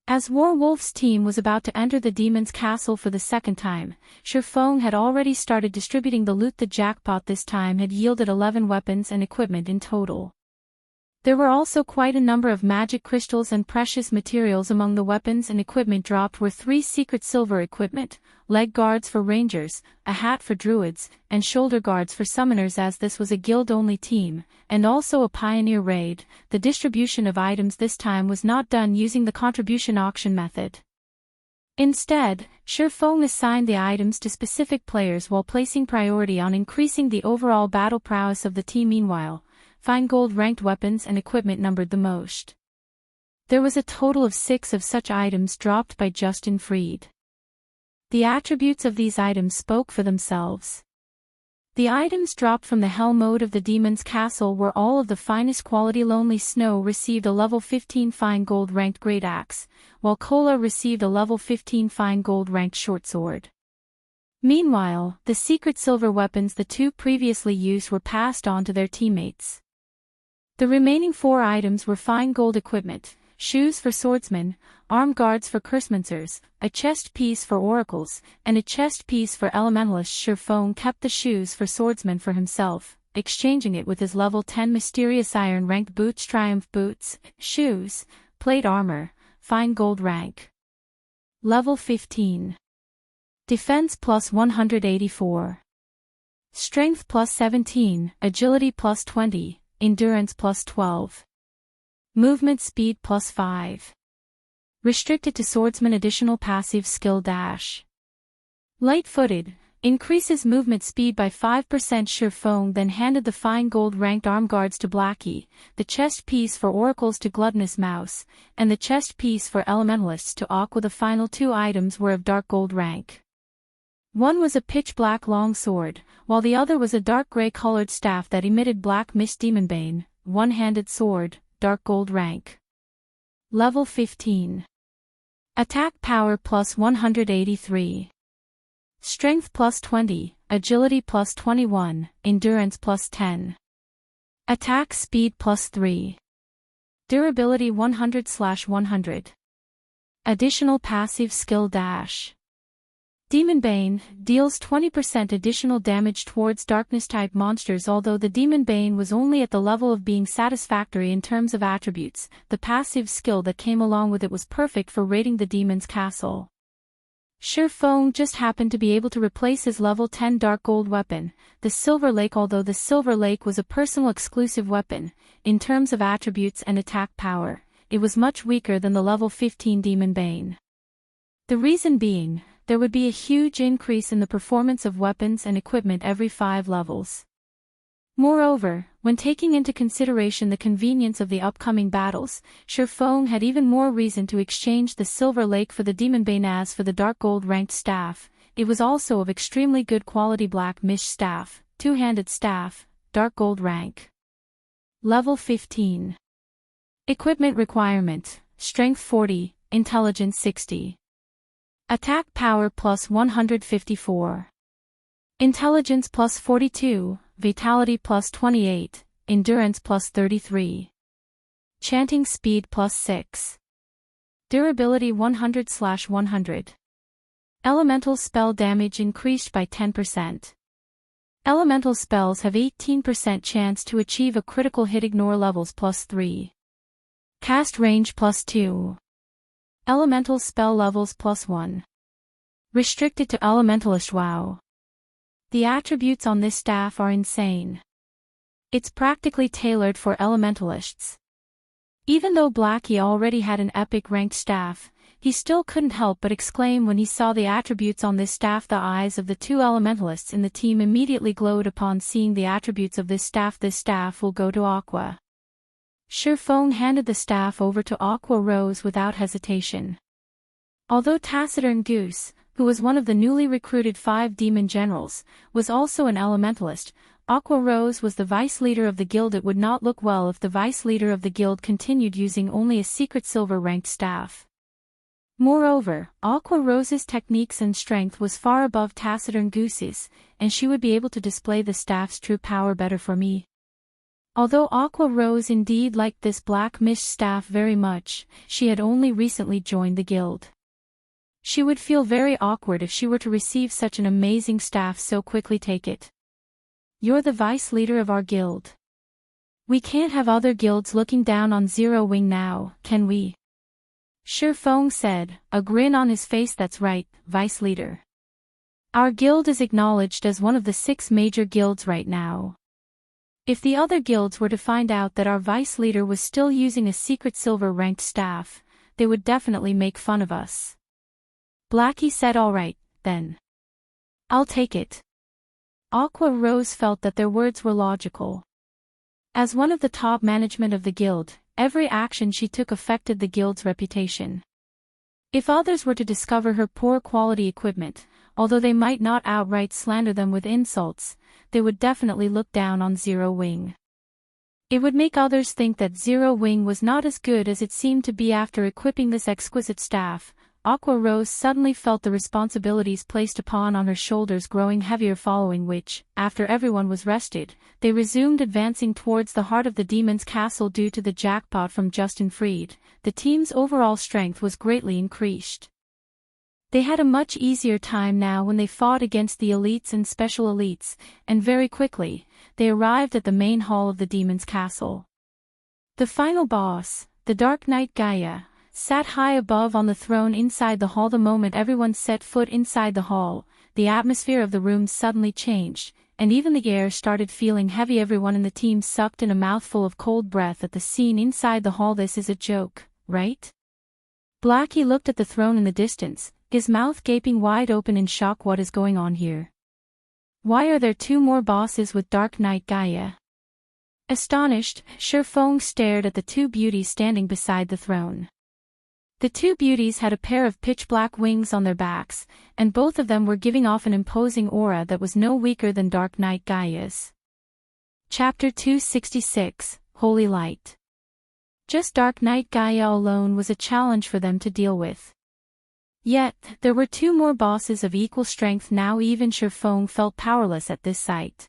As Warwolf's team was about to enter the Demon's Castle for the second time, Shi Feng had already started distributing the loot. The jackpot this time had yielded 11 weapons and equipment in total. There were also quite a number of magic crystals and precious materials. Among the weapons and equipment dropped were 3 secret silver equipment, leg guards for rangers, a hat for druids, and shoulder guards for summoners. As this was a guild-only team, and also a pioneer raid, the distribution of items this time was not done using the contribution auction method. Instead, Shi Feng assigned the items to specific players while placing priority on increasing the overall battle prowess of the team. Meanwhile, fine gold ranked weapons and equipment numbered the most. There was a total of 6 of such items dropped by Justin Fried. The attributes of these items spoke for themselves. The items dropped from the Hell Mode of the Demon's Castle were all of the finest quality. Lonely Snow received a level 15 fine gold ranked great axe, while Cola received a level 15 fine gold ranked short sword. Meanwhile, the secret silver weapons the 2 previously used were passed on to their teammates. The remaining 4 items were fine gold equipment, shoes for swordsmen, arm guards for cursemancers, a chest piece for oracles, and a chest piece for elementalists. Shi Feng kept the shoes for swordsmen for himself, exchanging it with his level 10 mysterious iron ranked boots. Triumph boots, shoes, plate armor, fine gold rank. Level 15. Defense plus 184. Strength plus 17, agility plus 20. Endurance plus 12. Movement speed plus 5. Restricted to swordsman. Additional passive skill dash. Light-footed, increases movement speed by 5%. Shi Feng then handed the fine gold ranked arm guards to Blackie, the chest piece for oracles to Gluttonous Mouse, and the chest piece for elementalists to Aqua. The final 2 items were of dark gold rank. One was a pitch-black long sword, while the other was a dark gray-colored staff that emitted black mist. Demonbane, one-handed sword, dark gold rank. Level 15. Attack power plus 183. Strength plus 20, agility plus 21, endurance plus 10. Attack speed plus 3. Durability 100/100. Additional passive skill dash. Demon Bane deals 20% additional damage towards darkness-type monsters. Although the Demon Bane was only at the level of being satisfactory in terms of attributes, the passive skill that came along with it was perfect for raiding the demon's castle. Surefeng just happened to be able to replace his level 10 dark gold weapon, the Silver Lake. Although the Silver Lake was a personal exclusive weapon, in terms of attributes and attack power, it was much weaker than the level 15 Demon Bane. The reason being, there would be a huge increase in the performance of weapons and equipment every 5 levels. Moreover, when taking into consideration the convenience of the upcoming battles, Surefeng had even more reason to exchange the Silver Lake for the Demon Bane. As for the Dark Gold ranked staff, it was also of extremely good quality. Black Mist Staff, two-handed staff, Dark Gold rank. Level 15. Equipment requirement, Strength 40, Intelligence 60. Attack power plus 154. Intelligence plus 42, Vitality plus 28, Endurance plus 33. Chanting speed plus 6. Durability 100/100. Elemental spell damage increased by 10%. Elemental spells have 18% chance to achieve a critical hit. Ignore levels plus 3. Cast range plus 2. Elemental spell levels plus 1. Restricted to Elementalist. Wow. The attributes on this staff are insane. It's practically tailored for Elementalists. Even though Blackie already had an epic ranked staff, he still couldn't help but exclaim when he saw the attributes on this staff. The eyes of the 2 Elementalists in the team immediately glowed upon seeing the attributes of this staff. This staff will go to Aqua. Surefeng handed the staff over to Aqua Rose without hesitation. Although Taciturn Goose, who was one of the newly recruited 5 demon generals, was also an elementalist, Aqua Rose was the vice leader of the guild. It would not look well if the vice leader of the guild continued using only a secret silver ranked staff. Moreover, Aqua Rose's techniques and strength was far above Taciturn Goose's, and she would be able to display the staff's true power better for me. Although Aqua Rose indeed liked this Black Mist staff very much, she had only recently joined the guild. She would feel very awkward if she were to receive such an amazing staff so quickly. Take it. You're the vice leader of our guild. We can't have other guilds looking down on Zero Wing now, can we? Surefeng said, a grin on his face. That's right, vice leader. Our guild is acknowledged as one of the 6 major guilds right now. If the other guilds were to find out that our vice leader was still using a secret silver ranked staff, they would definitely make fun of us. Blackie said, all right, then. I'll take it. Aqua Rose felt that their words were logical. As one of the top management of the guild, every action she took affected the guild's reputation. If others were to discover her poor quality equipment, although they might not outright slander them with insults, they would definitely look down on Zero Wing. It would make others think that Zero Wing was not as good as it seemed to be. After equipping this exquisite staff, Aqua Rose suddenly felt the responsibilities placed upon her shoulders growing heavier, following which, after everyone was rested, they resumed advancing towards the heart of the demon's castle. Due to the jackpot from Justin Freed, the team's overall strength was greatly increased. They had a much easier time now when they fought against the elites and special elites, and very quickly, they arrived at the main hall of the demon's castle. The final boss, the Dark Knight Gaia, sat high above on the throne inside the hall. The moment everyone set foot inside the hall, the atmosphere of the room suddenly changed, and even the air started feeling heavy. Everyone in the team sucked in a mouthful of cold breath at the scene inside the hall. This is a joke, right? Blackie looked at the throne in the distance, his mouth gaping wide open in shock. What is going on here? Why are there 2 more bosses with Dark Knight Gaia? Astonished, Surefeng stared at the 2 beauties standing beside the throne. The 2 beauties had a pair of pitch-black wings on their backs, and both of them were giving off an imposing aura that was no weaker than Dark Knight Gaia's. Chapter 266, Holy Light. Just Dark Knight Gaia alone was a challenge for them to deal with. Yet, there were 2 more bosses of equal strength now. Even Surefeng felt powerless at this sight.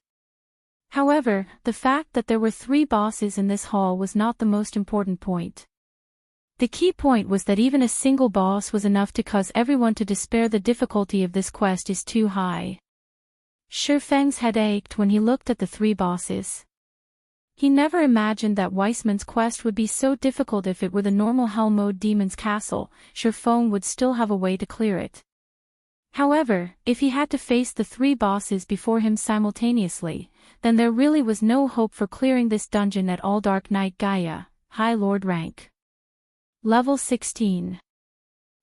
However, the fact that there were 3 bosses in this hall was not the most important point. The key point was that even a single boss was enough to cause everyone to despair. The difficulty of this quest is too high. Shifeng's head ached when he looked at the 3 bosses. He never imagined that Weissman's quest would be so difficult. If it were the normal Hell mode Demon's Castle, Shifeng would still have a way to clear it. However, if he had to face the 3 bosses before him simultaneously, then there really was no hope for clearing this dungeon at all. Dark Knight Gaia, High Lord rank. Level 16.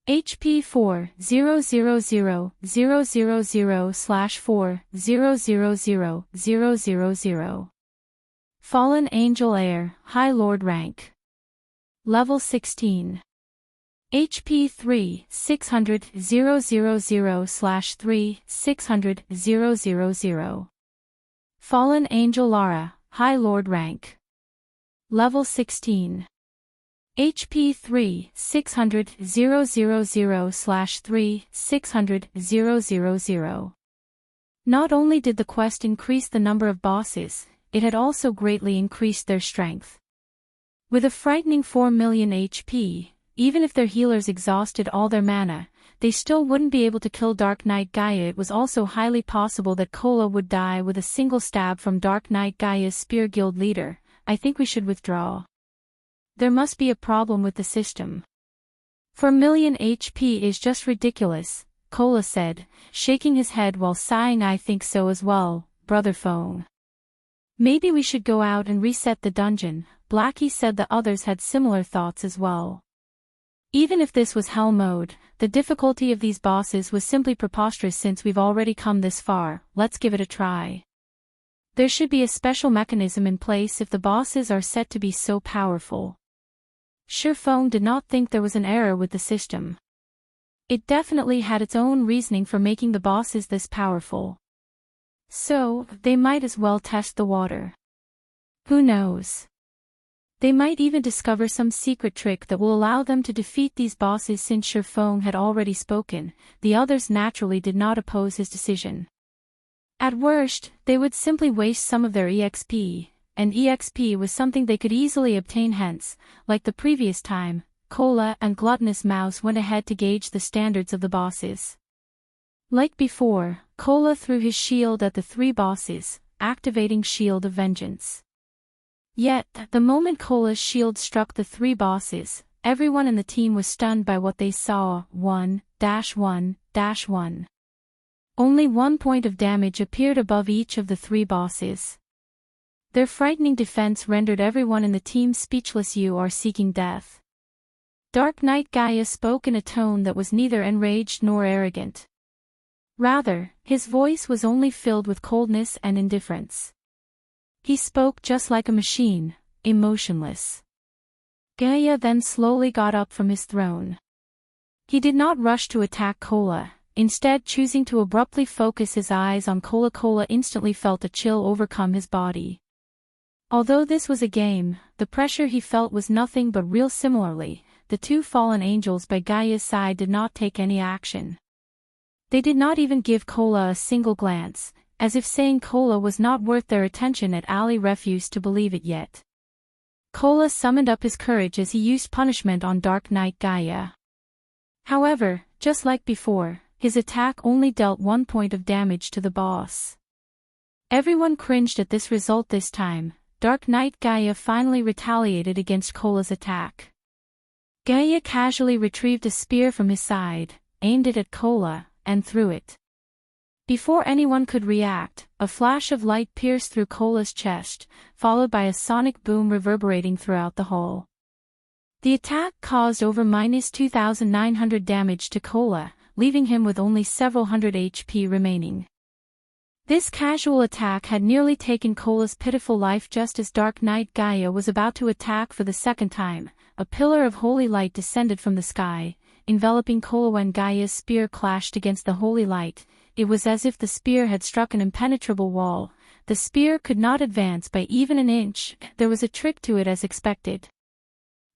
HP 40000/4000000. Fallen Angel Heir, High Lord rank. Level 16. HP 3/600,000/3/600,000. Fallen Angel Lara, High Lord rank. Level 16. HP 3/600,000/3/600,000. Not only did the quest increase the number of bosses, it had also greatly increased their strength. With a frightening 4 million HP, even if their healers exhausted all their mana, they still wouldn't be able to kill Dark Knight Gaia. It was also highly possible that Kola would die with a single stab from Dark Knight Gaia's spear. Guild leader, I think we should withdraw. There must be a problem with the system. 4 million HP is just ridiculous, Kola said, shaking his head while sighing. I think so as well, Brother Fong. Maybe we should go out and reset the dungeon. Blackie said the others had similar thoughts as well. Even if this was Hell mode, the difficulty of these bosses was simply preposterous. Since we've already come this far, let's give it a try. There should be a special mechanism in place if the bosses are set to be so powerful. Shifeng did not think there was an error with the system. It definitely had its own reasoning for making the bosses this powerful. So, they might as well test the water. Who knows? They might even discover some secret trick that will allow them to defeat these bosses. Since Shifeng had already spoken, the others naturally did not oppose his decision. At worst, they would simply waste some of their EXP, and EXP was something they could easily obtain. Hence, like the previous time, Kola and Gluttonous Mouse went ahead to gauge the standards of the bosses. Like before, Kola threw his shield at the 3 bosses, activating Shield of Vengeance. Yet, the moment Kola's shield struck the 3 bosses, everyone in the team was stunned by what they saw. 1-1-1. Only 1 point of damage appeared above each of the 3 bosses. Their frightening defense rendered everyone in the team speechless. You are seeking death. Dark Knight Gaia spoke in a tone that was neither enraged nor arrogant. Rather, his voice was only filled with coldness and indifference. He spoke just like a machine, emotionless. Gaia then slowly got up from his throne. He did not rush to attack Kola, instead choosing to abruptly focus his eyes on Kola. Kola instantly felt a chill overcome his body. Although this was a game, the pressure he felt was nothing but real. Similarly, the 2 fallen angels by Gaia's side did not take any action. They did not even give Kola a single glance, as if saying Kola was not worth their attention. Ali refused to believe it yet. Kola summoned up his courage as he used punishment on Dark Knight Gaia. However, just like before, his attack only dealt 1 point of damage to the boss. Everyone cringed at this result. This time, Dark Knight Gaia finally retaliated against Kola's attack. Gaia casually retrieved a spear from his side, aimed it at Kola, and threw it. Before anyone could react, a flash of light pierced through Kola's chest, followed by a sonic boom reverberating throughout the hall. The attack caused over -2,900 damage to Kola, leaving him with only several hundred HP remaining. This casual attack had nearly taken Kola's pitiful life. Just as Dark Knight Gaia was about to attack for the second time, a pillar of holy light descended from the sky, enveloping Kola. When Gaia's spear clashed against the holy light, it was as if the spear had struck an impenetrable wall. The spear could not advance by even an inch. There was a trick to it, as expected.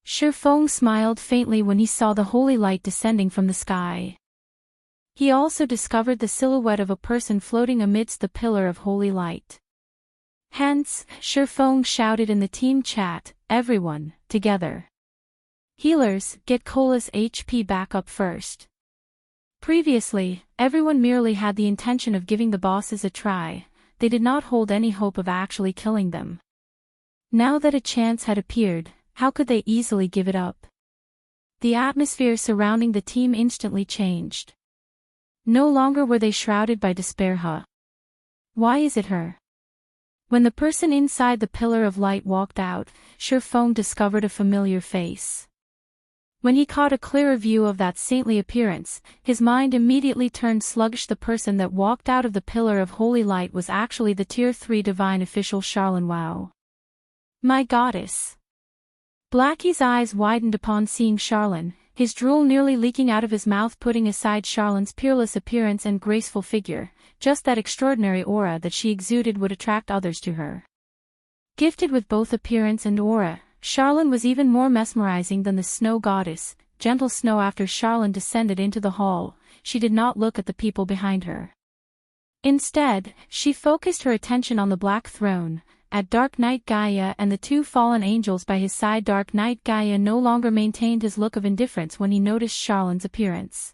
Shifeng smiled faintly when he saw the holy light descending from the sky. He also discovered the silhouette of a person floating amidst the pillar of holy light. Hence, Shifeng shouted in the team chat, everyone, together. Healers, get Cola's HP back up first. Previously, everyone merely had the intention of giving the bosses a try, they did not hold any hope of actually killing them. Now that a chance had appeared, how could they easily give it up? The atmosphere surrounding the team instantly changed. No longer were they shrouded by despair. Why is it her? When the person inside the pillar of light walked out, Shifeng discovered a familiar face. When he caught a clearer view of that saintly appearance, his mind immediately turned sluggish. The person that walked out of the pillar of holy light was actually the Tier 3 divine official Charlene. Wow. My goddess. Blackie's eyes widened upon seeing Charlene, his drool nearly leaking out of his mouth. Putting aside Charlene's peerless appearance and graceful figure, just that extraordinary aura that she exuded would attract others to her. Gifted with both appearance and aura, Charlene was even more mesmerizing than the snow goddess, gentle snow. After Charlene descended into the hall, she did not look at the people behind her. Instead, she focused her attention on the black throne, at Dark Knight Gaia and the two fallen angels by his side. Dark Knight Gaia no longer maintained his look of indifference when he noticed Charlene's appearance.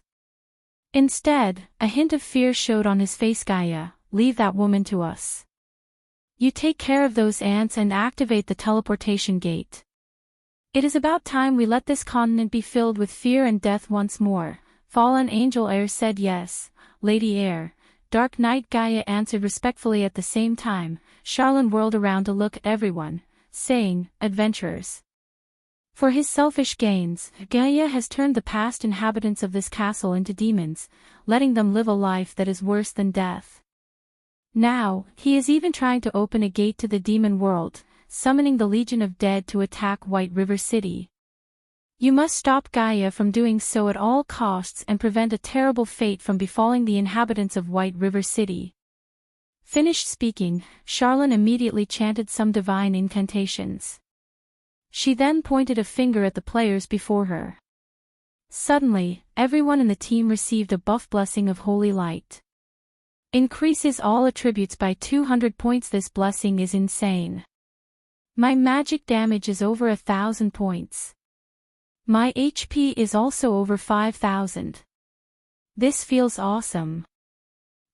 Instead, a hint of fear showed on his face. Gaia, leave that woman to us. You take care of those ants and activate the teleportation gate. It is about time we let this continent be filled with fear and death once more. Fallen Angel Air said. Yes, Lady Air. Dark Knight Gaia answered respectfully. At the same time, Charlene whirled around to look at everyone, saying, adventurers. For his selfish gains, Gaia has turned the past inhabitants of this castle into demons, letting them live a life that is worse than death. Now, he is even trying to open a gate to the demon world, summoning the Legion of Dead to attack White River City. You must stop Gaia from doing so at all costs and prevent a terrible fate from befalling the inhabitants of White River City. Finished speaking, Charlene immediately chanted some divine incantations. She then pointed a finger at the players before her. Suddenly, everyone in the team received a buff blessing of holy light. Increases all attributes by 200 points. This blessing is insane. My magic damage is over 1,000 points. My HP is also over 5,000. This feels awesome.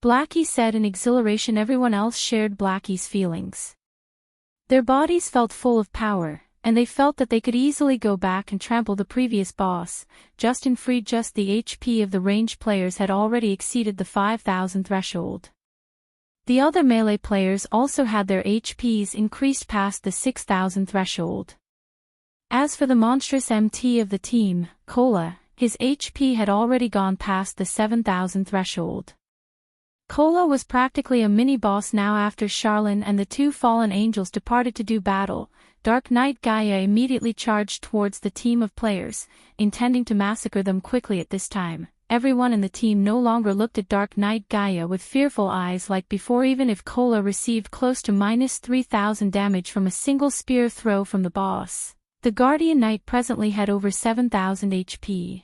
Blackie said in exhilaration. Everyone else shared Blackie's feelings. Their bodies felt full of power, and they felt that they could easily go back and trample the previous boss. Justin freed. Just the HP of the ranged players had already exceeded the 5,000 threshold. The other melee players also had their HPs increased past the 6,000 threshold. As for the monstrous MT of the team, Cola, his HP had already gone past the 7,000 threshold. Cola was practically a mini-boss now. After Charlene and the two fallen angels departed to do battle, Dark Knight Gaia immediately charged towards the team of players, intending to massacre them quickly. At this time, everyone in the team no longer looked at Dark Knight Gaia with fearful eyes like before. Even if Cola received close to -3,000 damage from a single spear throw from the boss, the Guardian Knight presently had over 7,000 HP.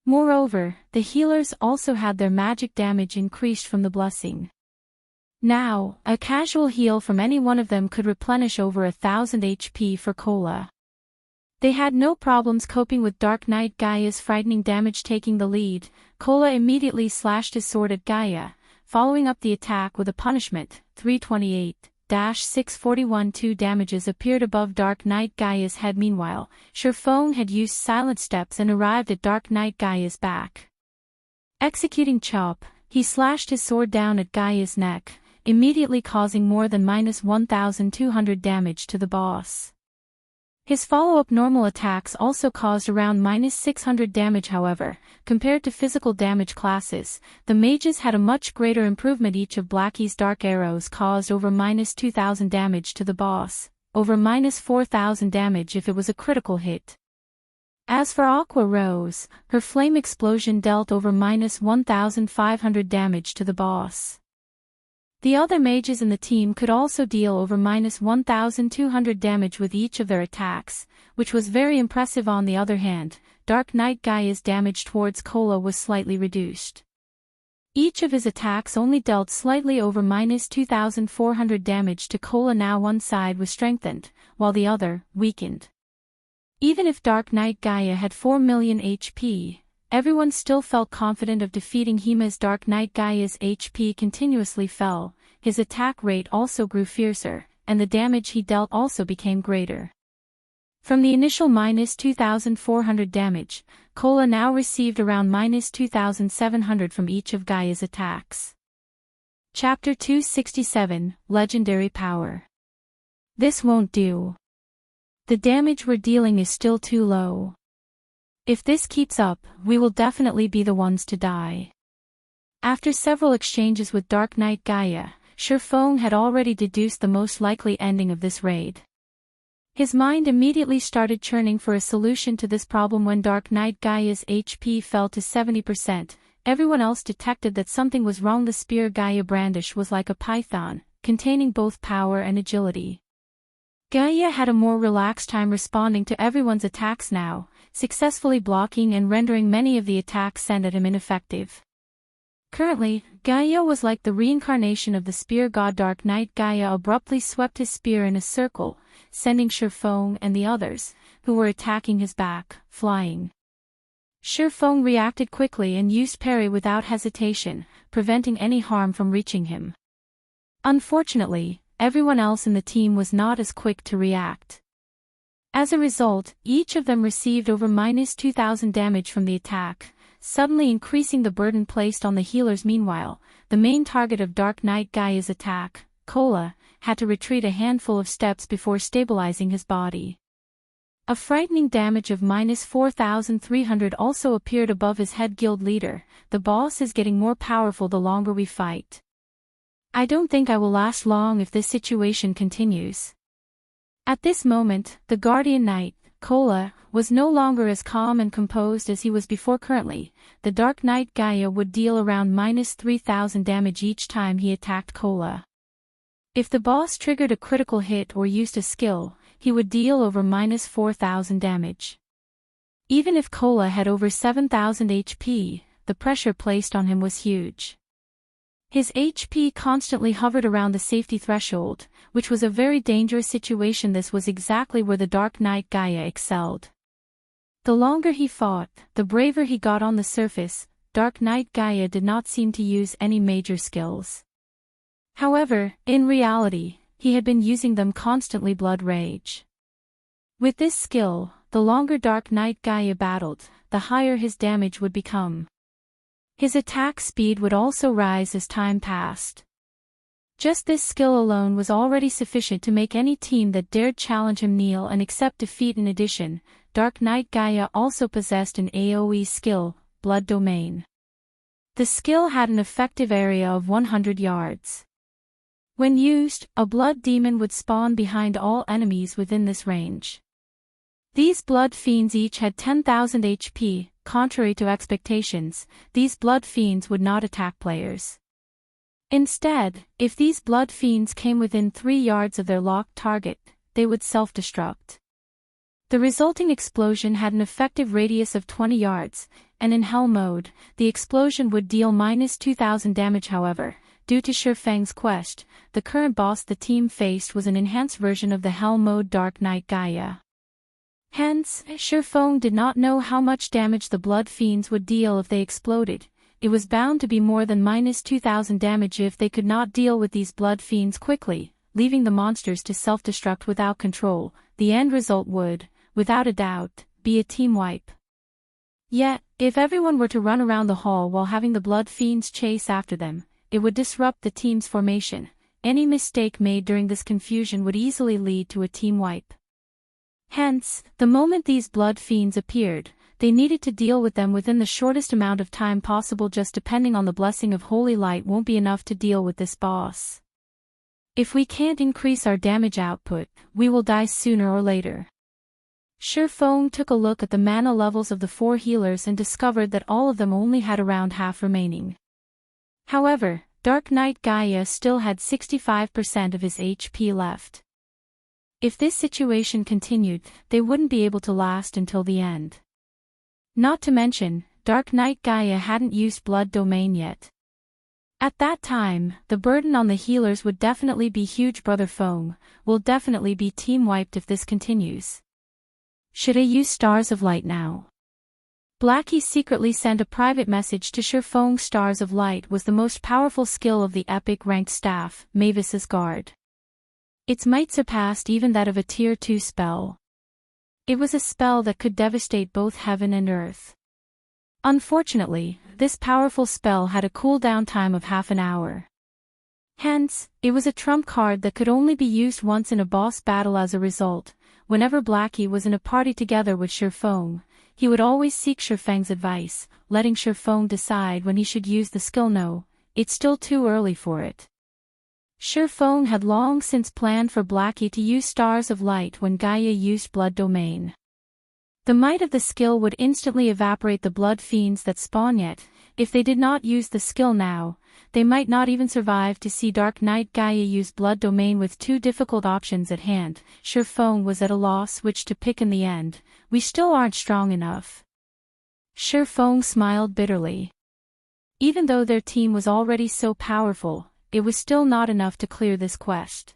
Moreover, the healers also had their magic damage increased from the blessing. Now, a casual heal from any one of them could replenish over 1,000 HP for Cola. They had no problems coping with Dark Knight Gaia's frightening damage. Taking the lead, Cola immediately slashed his sword at Gaia, following up the attack with a punishment. 328-641. 2 damages appeared above Dark Knight Gaia's head. Meanwhile, Shifeng had used silent steps and arrived at Dark Knight Gaia's back. Executing chop, he slashed his sword down at Gaia's neck, immediately causing more than -1,200 damage to the boss. His follow-up normal attacks also caused around -600 damage. However, compared to physical damage classes, the mages had a much greater improvement. Each of Blackie's dark arrows caused over -2,000 damage to the boss, over -4,000 damage if it was a critical hit. As for Aqua Rose, her flame explosion dealt over -1,500 damage to the boss. The other mages in the team could also deal over -1,200 damage with each of their attacks, which was very impressive. On the other hand, Dark Knight Gaia's damage towards Cola was slightly reduced. Each of his attacks only dealt slightly over -2,400 damage to Cola. Now one side was strengthened, while the other, weakened. Even if Dark Knight Gaia had 4 million HP, everyone still felt confident of defeating him. As Dark Knight Gaia's HP continuously fell, his attack rate also grew fiercer, and the damage he dealt also became greater. From the initial -2,400 damage, Cola now received around -2,700 from each of Gaia's attacks. Chapter 267, Legendary Power. This won't do. The damage we're dealing is still too low. If this keeps up, we will definitely be the ones to die. After several exchanges with Dark Knight Gaia, Shifeng had already deduced the most likely ending of this raid. His mind immediately started churning for a solution to this problem. When Dark Knight Gaia's HP fell to 70%, everyone else detected that something was wrong. The spear Gaia brandished was like a python, containing both power and agility. Gaia had a more relaxed time responding to everyone's attacks now, successfully blocking and rendering many of the attacks sent at him ineffective. Currently, Gaia was like the reincarnation of the spear god. Dark Knight Gaia abruptly swept his spear in a circle, sending Shifeng and the others, who were attacking his back, flying. Shifeng reacted quickly and used parry without hesitation, preventing any harm from reaching him. Unfortunately, everyone else in the team was not as quick to react. As a result, each of them received over -2,000 damage from the attack, suddenly increasing the burden placed on the healers. Meanwhile, the main target of Dark Knight Gaia's attack, Cola, had to retreat a handful of steps before stabilizing his body. A frightening damage of -4,300 also appeared above his head. Guild leader, the boss is getting more powerful the longer we fight. I don't think I will last long if this situation continues. At this moment, the Guardian Knight, Cola, was no longer as calm and composed as he was before. Currently, the Dark Knight Gaia would deal around -3,000 damage each time he attacked Cola. If the boss triggered a critical hit or used a skill, he would deal over -4,000 damage. Even if Cola had over 7,000 HP, the pressure placed on him was huge. His HP constantly hovered around the safety threshold, which was a very dangerous situation. This was exactly where the Dark Knight Gaia excelled. The longer he fought, the braver he got. On the surface, Dark Knight Gaia did not seem to use any major skills. However, in reality, he had been using them constantly. Blood Rage. With this skill, the longer Dark Knight Gaia battled, the higher his damage would become. His attack speed would also rise as time passed. Just this skill alone was already sufficient to make any team that dared challenge him kneel and accept defeat. In addition, Dark Knight Gaia also possessed an AoE skill, Blood Domain. The skill had an effective area of 100 yards. When used, a blood demon would spawn behind all enemies within this range. These blood fiends each had 10,000 HP. Contrary to expectations, these blood fiends would not attack players. Instead, if these blood fiends came within 3 yards of their locked target, they would self-destruct. The resulting explosion had an effective radius of 20 yards, and in Hell mode, the explosion would deal -2,000 damage. However, due to Shifeng's quest, the current boss the team faced was an enhanced version of the Hell mode Dark Knight Gaia. Hence, Shifeng did not know how much damage the blood fiends would deal if they exploded. It was bound to be more than -2,000 damage if they could not deal with these blood fiends quickly, leaving the monsters to self-destruct without control. The end result would, without a doubt, be a team wipe. Yet, if everyone were to run around the hall while having the blood fiends chase after them, it would disrupt the team's formation. Any mistake made during this confusion would easily lead to a team wipe. Hence, the moment these blood fiends appeared, they needed to deal with them within the shortest amount of time possible. Just depending on the blessing of Holy Light won't be enough to deal with this boss. If we can't increase our damage output, we will die sooner or later. Shifeng took a look at the mana levels of the 4 healers and discovered that all of them only had around half remaining. However, Dark Knight Gaia still had 65% of his HP left. If this situation continued, they wouldn't be able to last until the end. Not to mention, Dark Knight Gaia hadn't used Blood Domain yet. At that time, the burden on the healers would definitely be huge. Brother Feng will definitely be team wiped if this continues. Should I use Stars of Light now? Blackie secretly sent a private message to Sir Feng. Stars of Light was the most powerful skill of the epic ranked staff, Mavis's Guard. Its might surpassed even that of a Tier 2 spell. It was a spell that could devastate both heaven and earth. Unfortunately, this powerful spell had a cooldown time of half an hour. Hence, it was a trump card that could only be used once in a boss battle. As a result, whenever Blackie was in a party together with Sir Feng, he would always seek Sir Feng's advice, letting Sir Feng decide when he should use the skill. No, it's still too early for it. Sir Feng had long since planned for Blackie to use Stars of Light when Gaia used Blood Domain. The might of the skill would instantly evaporate the blood fiends that spawn, yet, if they did not use the skill now, they might not even survive to see Dark Knight Gaia use Blood Domain. With two difficult options at hand, Sir Feng was at a loss which to pick in the end. We still aren't strong enough. Sir Feng smiled bitterly. Even though their team was already so powerful, it was still not enough to clear this quest.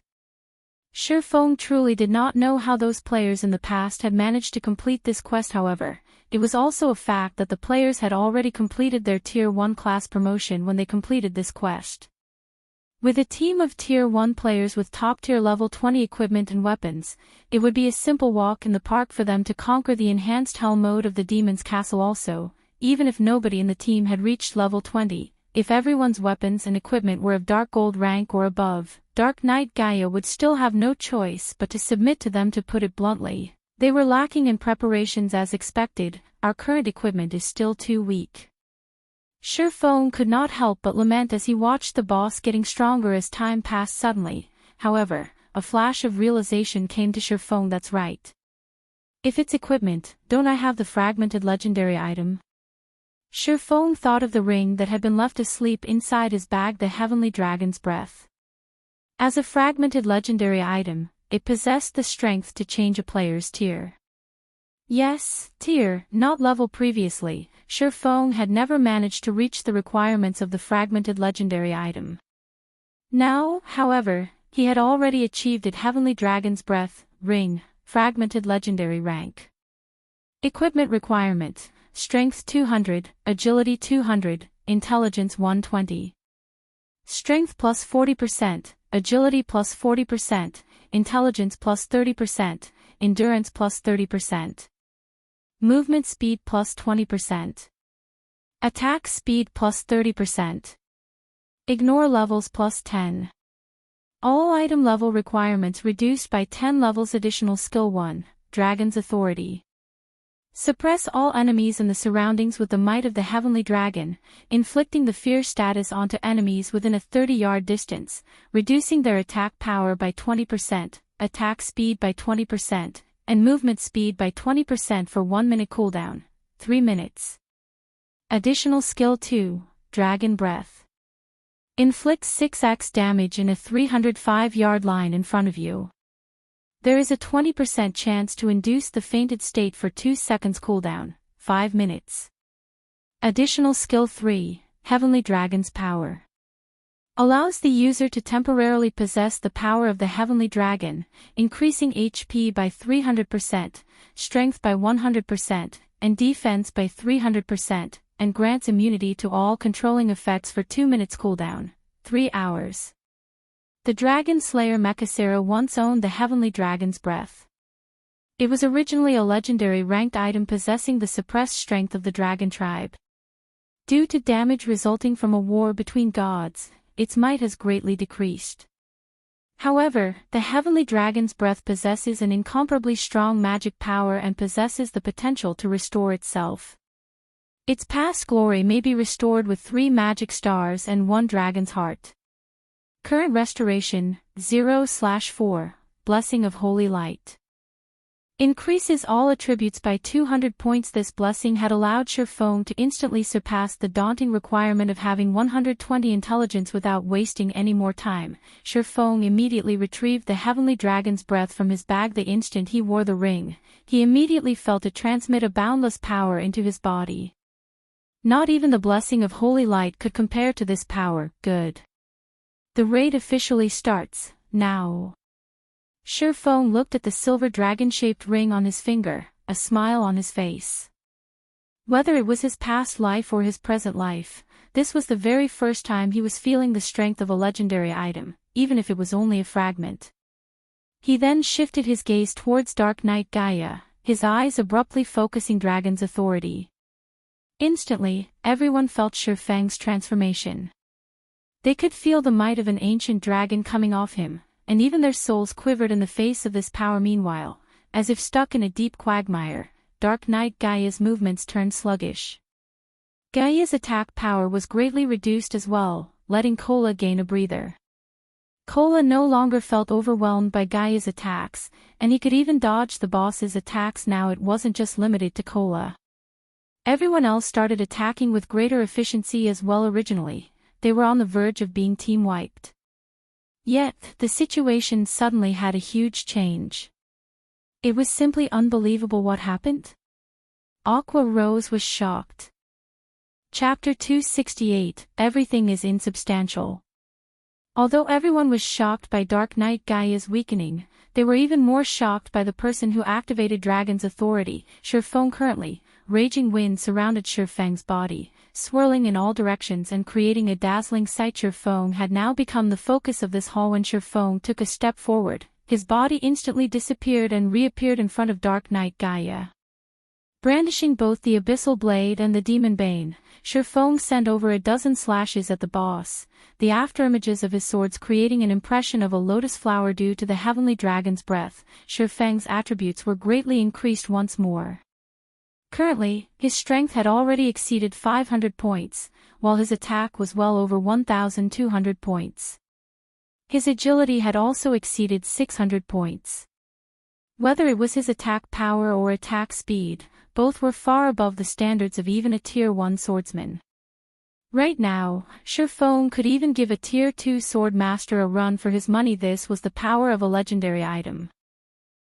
Sir Feng truly did not know how those players in the past had managed to complete this quest. However, it was also a fact that the players had already completed their Tier 1 class promotion when they completed this quest. With a team of Tier 1 players with top-tier level 20 equipment and weapons, it would be a simple walk in the park for them to conquer the enhanced hell mode of the Demon's Castle. Also, even if nobody in the team had reached level 20, if everyone's weapons and equipment were of Dark Gold rank or above, Dark Knight Gaia would still have no choice but to submit to them. To put it bluntly, they were lacking in preparations. As expected, our current equipment is still too weak. Sir Feng could not help but lament as he watched the boss getting stronger as time passed. Suddenly, however, a flash of realization came to Sir Feng. That's right. If it's equipment, don't I have the fragmented legendary item? Sir Feng thought of the ring that had been left asleep inside his bag, the Heavenly Dragon's Breath. As a fragmented legendary item, it possessed the strength to change a player's tier. Yes, tier, not level. Previously, Sir Feng had never managed to reach the requirements of the fragmented legendary item. Now, however, he had already achieved it. Heavenly Dragon's Breath, ring, fragmented legendary rank. Equipment requirement: Strength 200, Agility 200, Intelligence 120. Strength plus 40%, Agility plus 40%, Intelligence plus 30%, Endurance plus 30%. Movement speed plus 20%. Attack speed plus 30%. Ignore levels plus 10. All item level requirements reduced by 10 levels. Additional skill 1, Dragon's Authority. Suppress all enemies in the surroundings with the might of the Heavenly Dragon, inflicting the fear status onto enemies within a 30-yard distance, reducing their attack power by 20%, attack speed by 20%, and movement speed by 20% for 1 minute cooldown, 3 minutes. Additional skill 2, Dragon Breath. Inflicts 6x damage in a 305-yard line in front of you. There is a 20% chance to induce the fainted state for 2 seconds cooldown, 5 minutes. Additional skill 3, Heavenly Dragon's Power. Allows the user to temporarily possess the power of the Heavenly Dragon, increasing HP by 300%, strength by 100%, and defense by 300%, and grants immunity to all controlling effects for 2 minutes cooldown, 3 hours. The Dragon Slayer Mechacera once owned the Heavenly Dragon's Breath. It was originally a legendary ranked item possessing the suppressed strength of the Dragon tribe. Due to damage resulting from a war between gods, its might has greatly decreased. However, the Heavenly Dragon's Breath possesses an incomparably strong magic power and possesses the potential to restore itself. Its past glory may be restored with 3 magic stars and 1 dragon's heart. Current restoration, 0/4, Blessing of Holy Light. Increases all attributes by 200 points. This blessing had allowed Sir Feng to instantly surpass the daunting requirement of having 120 intelligence without wasting any more time. Sir Feng immediately retrieved the Heavenly Dragon's Breath from his bag. The instant he wore the ring, he immediately felt it transmit a boundless power into his body. Not even the blessing of holy light could compare to this power. Good. The raid officially starts, now. Shifeng looked at the silver dragon-shaped ring on his finger, a smile on his face. Whether it was his past life or his present life, this was the very first time he was feeling the strength of a legendary item, even if it was only a fragment. He then shifted his gaze towards Dark Knight Gaia, his eyes abruptly focusing Dragon's authority. Instantly, everyone felt Shifeng's transformation. They could feel the might of an ancient dragon coming off him, and even their souls quivered in the face of this power. Meanwhile, as if stuck in a deep quagmire, Dark Knight Gaia's movements turned sluggish. Gaia's attack power was greatly reduced as well, letting Kola gain a breather. Kola no longer felt overwhelmed by Gaia's attacks, and he could even dodge the boss's attacks now. It wasn't just limited to Kola. Everyone else started attacking with greater efficiency as well. Originally, they were on the verge of being team-wiped. Yet, the situation suddenly had a huge change. It was simply unbelievable what happened. Aqua Rose was shocked. Chapter 268, Everything is Insubstantial. Although everyone was shocked by Dark Knight Gaia's weakening, they were even more shocked by the person who activated Dragon's authority, Shifeng. Currently, raging wind surrounded Shifeng's body, swirling in all directions and creating a dazzling sight. Shifeng had now become the focus of this hall. When Shifeng took a step forward, his body instantly disappeared and reappeared in front of Dark Knight Gaia. Brandishing both the Abyssal Blade and the Demon Bane, Shifeng sent over a dozen slashes at the boss, the afterimages of his swords creating an impression of a lotus flower. Due to the heavenly dragon's breath, Shifeng's attributes were greatly increased once more. Currently, his strength had already exceeded 500 points, while his attack was well over 1,200 points. His agility had also exceeded 600 points. Whether it was his attack power or attack speed, both were far above the standards of even a Tier 1 swordsman. Right now, Shifeng could even give a Tier 2 sword master a run for his money. This was the power of a legendary item.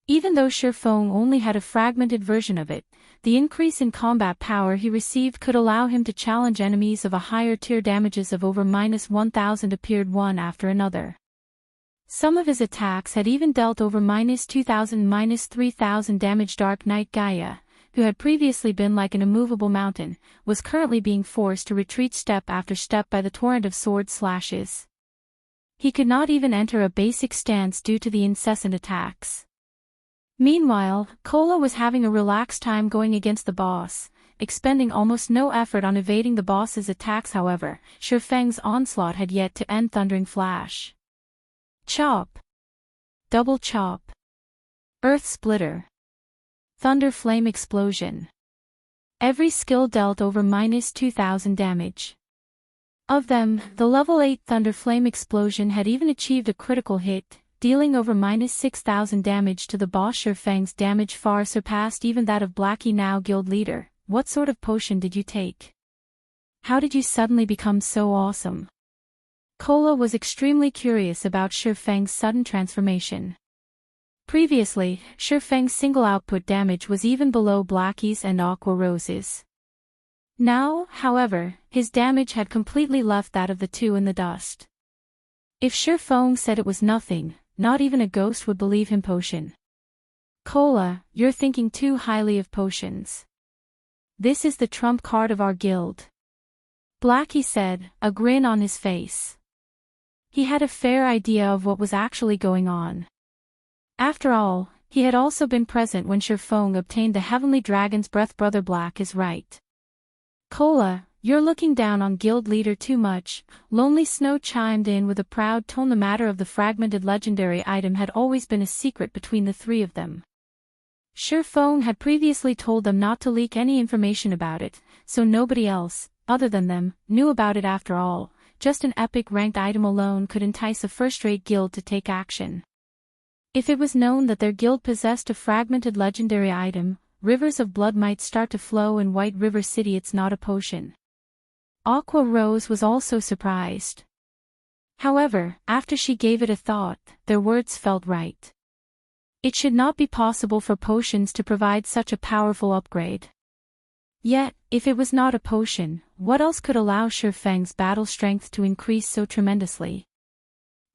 Even though Shifeng only had a fragmented version of it, the increase in combat power he received could allow him to challenge enemies of a higher tier. Damages of over -1,000 appeared one after another. Some of his attacks had even dealt over -2,000, -3,000 damage. Dark Knight Gaia, who had previously been like an immovable mountain, was currently being forced to retreat step after step by the torrent of sword slashes. He could not even enter a basic stance due to the incessant attacks. Meanwhile, Kola was having a relaxed time going against the boss, expending almost no effort on evading the boss's attacks. However, Shifeng's onslaught had yet to end. Thundering Flash. Chop. Double Chop. Earth Splitter. Thunder Flame Explosion. Every skill dealt over -2,000 damage. Of them, the level 8 Thunder Flame Explosion had even achieved a critical hit, dealing over -6,000 damage to the boss. Shifeng's damage far surpassed even that of Blackie, now guild leader. What sort of potion did you take? How did you suddenly become so awesome? Kola was extremely curious about Shifeng's sudden transformation. Previously, Shifeng's single output damage was even below Blackie's and Aqua Rose's. Now, however, his damage had completely left that of the two in the dust. If Shifeng said it was nothing, not even a ghost would believe him. Potion. Kola, you're thinking too highly of potions. This is the trump card of our guild. Blackie said, a grin on his face. He had a fair idea of what was actually going on. After all, he had also been present when Shifeng obtained the Heavenly Dragon's Breath. Brother Black is right. Kola, you're looking down on guild leader too much. Lonely Snow chimed in with a proud tone. The matter of the fragmented legendary item had always been a secret between the three of them. Shifeng had previously told them not to leak any information about it, so nobody else, other than them, knew about it. After all, just an epic ranked item alone could entice a first-rate guild to take action. If it was known that their guild possessed a fragmented legendary item, rivers of blood might start to flow in White River City. It's not a potion. Aqua Rose was also surprised. However, after she gave it a thought, their words felt right. It should not be possible for potions to provide such a powerful upgrade. Yet, if it was not a potion, what else could allow Shifeng's battle strength to increase so tremendously?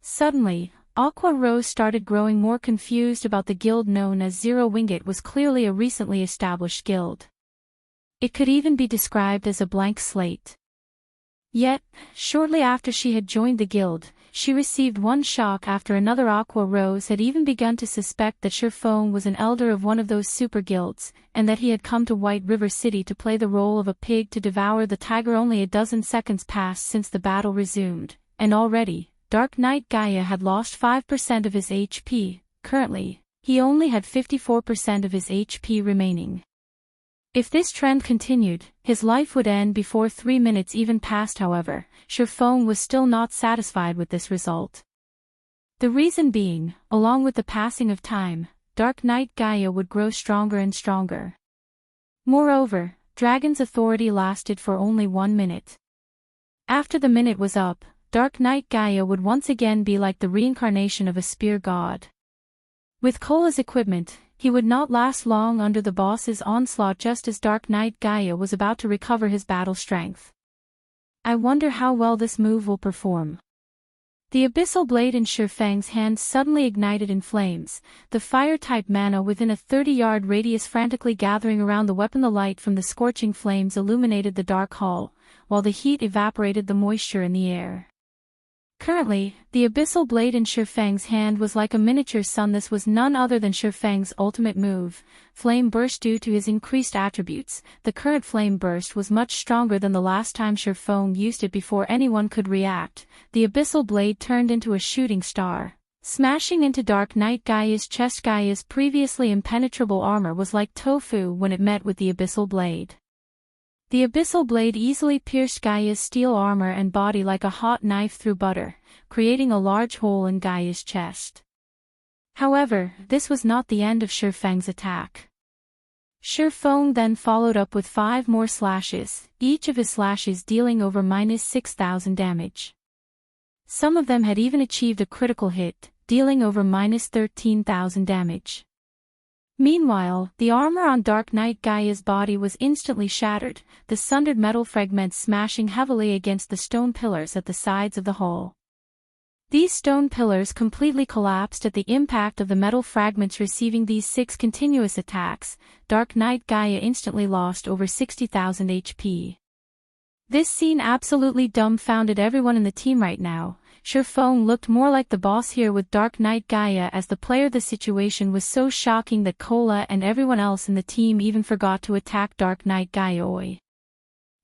Suddenly, Aqua Rose started growing more confused about the guild known as Zero Winged was clearly a recently established guild. It could even be described as a blank slate. Yet, shortly after she had joined the guild, she received one shock after another. Aqua Rose had even begun to suspect that Shifeng was an elder of one of those super guilds, and that he had come to White River City to play the role of a pig to devour the tiger. Only a dozen seconds passed since the battle resumed, and already, Dark Knight Gaia had lost 5% of his HP. Currently, he only had 54% of his HP remaining. If this trend continued, his life would end before 3 minutes even passed. However, Shifeng was still not satisfied with this result. The reason being, along with the passing of time, Dark Knight Gaia would grow stronger and stronger. Moreover, Dragon's authority lasted for only 1 minute. After the minute was up, Dark Knight Gaia would once again be like the reincarnation of a spear god. With Cola's equipment, he would not last long under the boss's onslaught. Just as Dark Knight Gaia was about to recover his battle strength. I wonder how well this move will perform. The abyssal blade in Shifeng's hand suddenly ignited in flames, the fire-type mana within a 30-yard radius frantically gathering around the weapon. The light from the scorching flames illuminated the dark hall, while the heat evaporated the moisture in the air. Currently, the abyssal blade in Shifeng's hand was like a miniature sun. This was none other than Shifeng's ultimate move, Flame Burst. Due to his increased attributes, the current Flame Burst was much stronger than the last time Shifeng used it. Before anyone could react, the abyssal blade turned into a shooting star, smashing into Dark Knight Gaia's chest. Gaia's previously impenetrable armor was like tofu when it met with the abyssal blade. The abyssal blade easily pierced Gaia's steel armor and body like a hot knife through butter, creating a large hole in Gaia's chest. However, this was not the end of Shifeng's attack. Shifeng then followed up with 5 more slashes, each of his slashes dealing over -6,000 damage. Some of them had even achieved a critical hit, dealing over -13,000 damage. Meanwhile, the armor on Dark Knight Gaia's body was instantly shattered, the sundered metal fragments smashing heavily against the stone pillars at the sides of the hall. These stone pillars completely collapsed at the impact of the metal fragments. Receiving these 6 continuous attacks, Dark Knight Gaia instantly lost over 60,000 HP. This scene absolutely dumbfounded everyone in the team right now. Shifeng looked more like the boss here with Dark Knight Gaia as the player. The situation was so shocking that Cola and everyone else in the team even forgot to attack Dark Knight Gaia. Oi.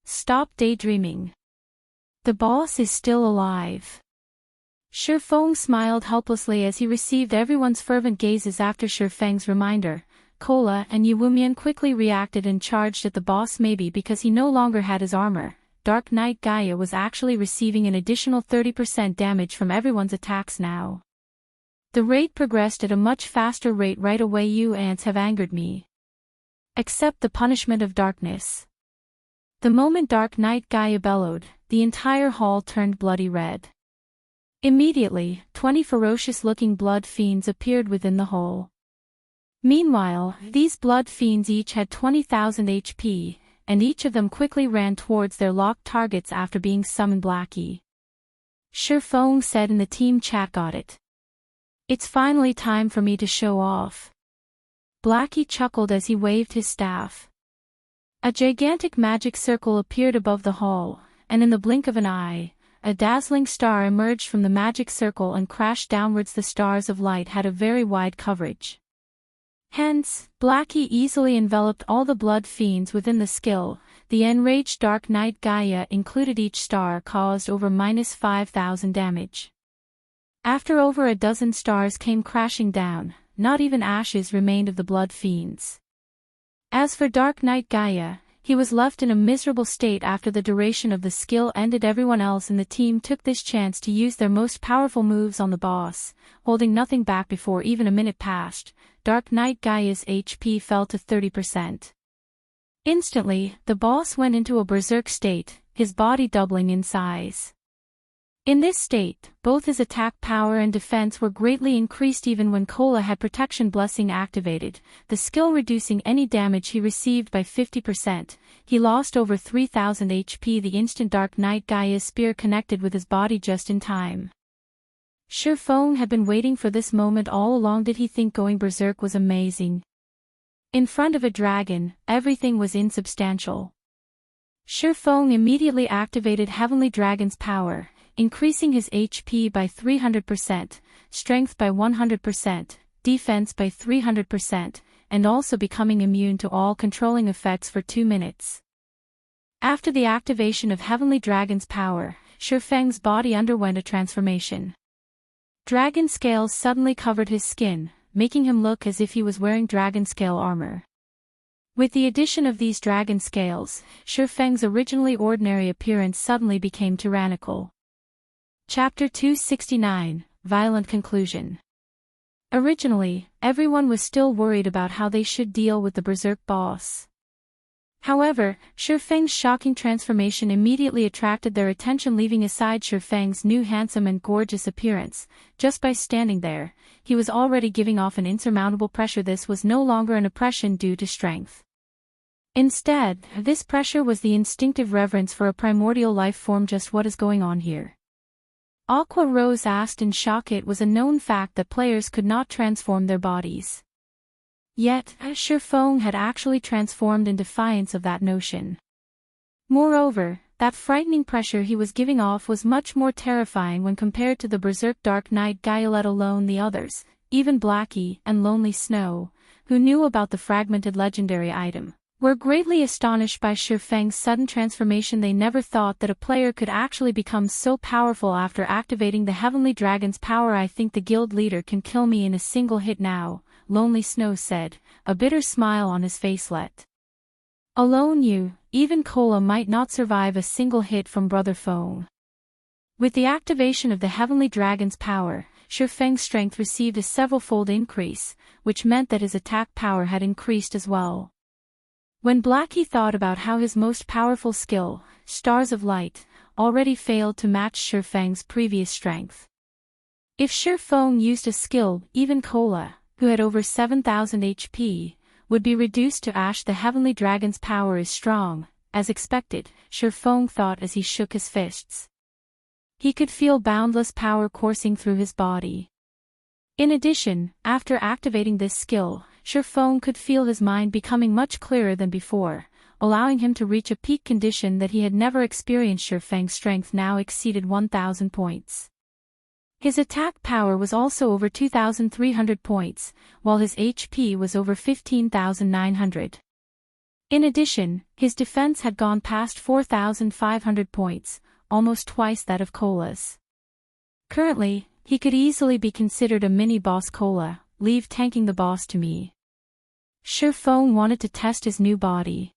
Stop daydreaming. The boss is still alive. Shifeng smiled helplessly as he received everyone's fervent gazes. After Shifeng's reminder, Cola and Yuwumian quickly reacted and charged at the boss. Maybe because he no longer had his armor, Dark Knight Gaia was actually receiving an additional 30% damage from everyone's attacks now. The raid progressed at a much faster rate right away. You ants have angered me. Accept the punishment of darkness. The moment Dark Knight Gaia bellowed, the entire hall turned bloody red. Immediately, 20 ferocious-looking blood fiends appeared within the hole. Meanwhile, these blood fiends each had 20,000 HP, and each of them quickly ran towards their locked targets after being summoned. Blackie. Shifeng said in the team chat, got it. It's finally time for me to show off. Blackie chuckled as he waved his staff. A gigantic magic circle appeared above the hall, and in the blink of an eye, a dazzling star emerged from the magic circle and crashed downwards. The stars of light had a very wide coverage. Hence, Blackie easily enveloped all the blood fiends within the skill. The enraged Dark Knight Gaia included. Each star caused over -5,000 damage. After over a dozen stars came crashing down, not even ashes remained of the blood fiends. As for Dark Knight Gaia, he was left in a miserable state after the duration of the skill ended. Everyone else in the team took this chance to use their most powerful moves on the boss, holding nothing back. Before even a minute passed, Dark Knight Gaia's HP fell to 30%. Instantly, the boss went into a berserk state, his body doubling in size. In this state, both his attack power and defense were greatly increased even when Cola had Protection Blessing activated, the skill reducing any damage he received by 50%. He lost over 3000 HP the instant Dark Knight Gaia's spear connected with his body just in time. Shifeng had been waiting for this moment all along. Did he think going berserk was amazing? In front of a dragon, everything was insubstantial. Shifeng immediately activated Heavenly Dragon's power, increasing his HP by 300%, strength by 100%, defense by 300%, and also becoming immune to all controlling effects for 2 minutes. After the activation of Heavenly Dragon's power, Shifeng's body underwent a transformation. Dragonscale suddenly covered his skin, making him look as if he was wearing Dragonscale armor. With the addition of these Dragonscales, Shifeng's originally ordinary appearance suddenly became tyrannical. Chapter 269, Violent Conclusion. Originally, everyone was still worried about how they should deal with the Berserk boss. However, Shifeng's shocking transformation immediately attracted their attention. Leaving aside Shifeng's new handsome and gorgeous appearance, just by standing there, he was already giving off an insurmountable pressure. This was no longer an oppression due to strength. Instead, this pressure was the instinctive reverence for a primordial life form. Just what is going on here? Aqua Rose asked in shock. It was a known fact that players could not transform their bodies. Yet, Shifeng had actually transformed in defiance of that notion. Moreover, that frightening pressure he was giving off was much more terrifying when compared to the Berserk Dark Knight Gaia, let alone the others, even Blackie and Lonely Snow, who knew about the fragmented legendary item, were greatly astonished by Shifeng's sudden transformation. They never thought that a player could actually become so powerful after activating the Heavenly Dragon's power. I think the guild leader can kill me in a single hit now, Lonely Snow said, a bitter smile on his face. Let alone you, even Cola might not survive a single hit from Brother Feng. With the activation of the Heavenly Dragon's power, Shifeng's strength received a several-fold increase, which meant that his attack power had increased as well. When Blackie thought about how his most powerful skill, Stars of Light, already failed to match Shifeng's previous strength. If Shifeng used a skill, even Cola, who had over 7000 HP, would be reduced to ash. The Heavenly Dragon's power is strong, as expected, Shifeng thought as he shook his fists. He could feel boundless power coursing through his body. In addition, after activating this skill, Shifeng could feel his mind becoming much clearer than before, allowing him to reach a peak condition that he had never experienced. Shifeng's strength now exceeded 1000 points. His attack power was also over 2300 points, while his HP was over 15,900. In addition, his defense had gone past 4,500 points, almost twice that of Cola's. Currently, he could easily be considered a mini-boss. Cola, leave tanking the boss to me. Shifeng wanted to test his new body.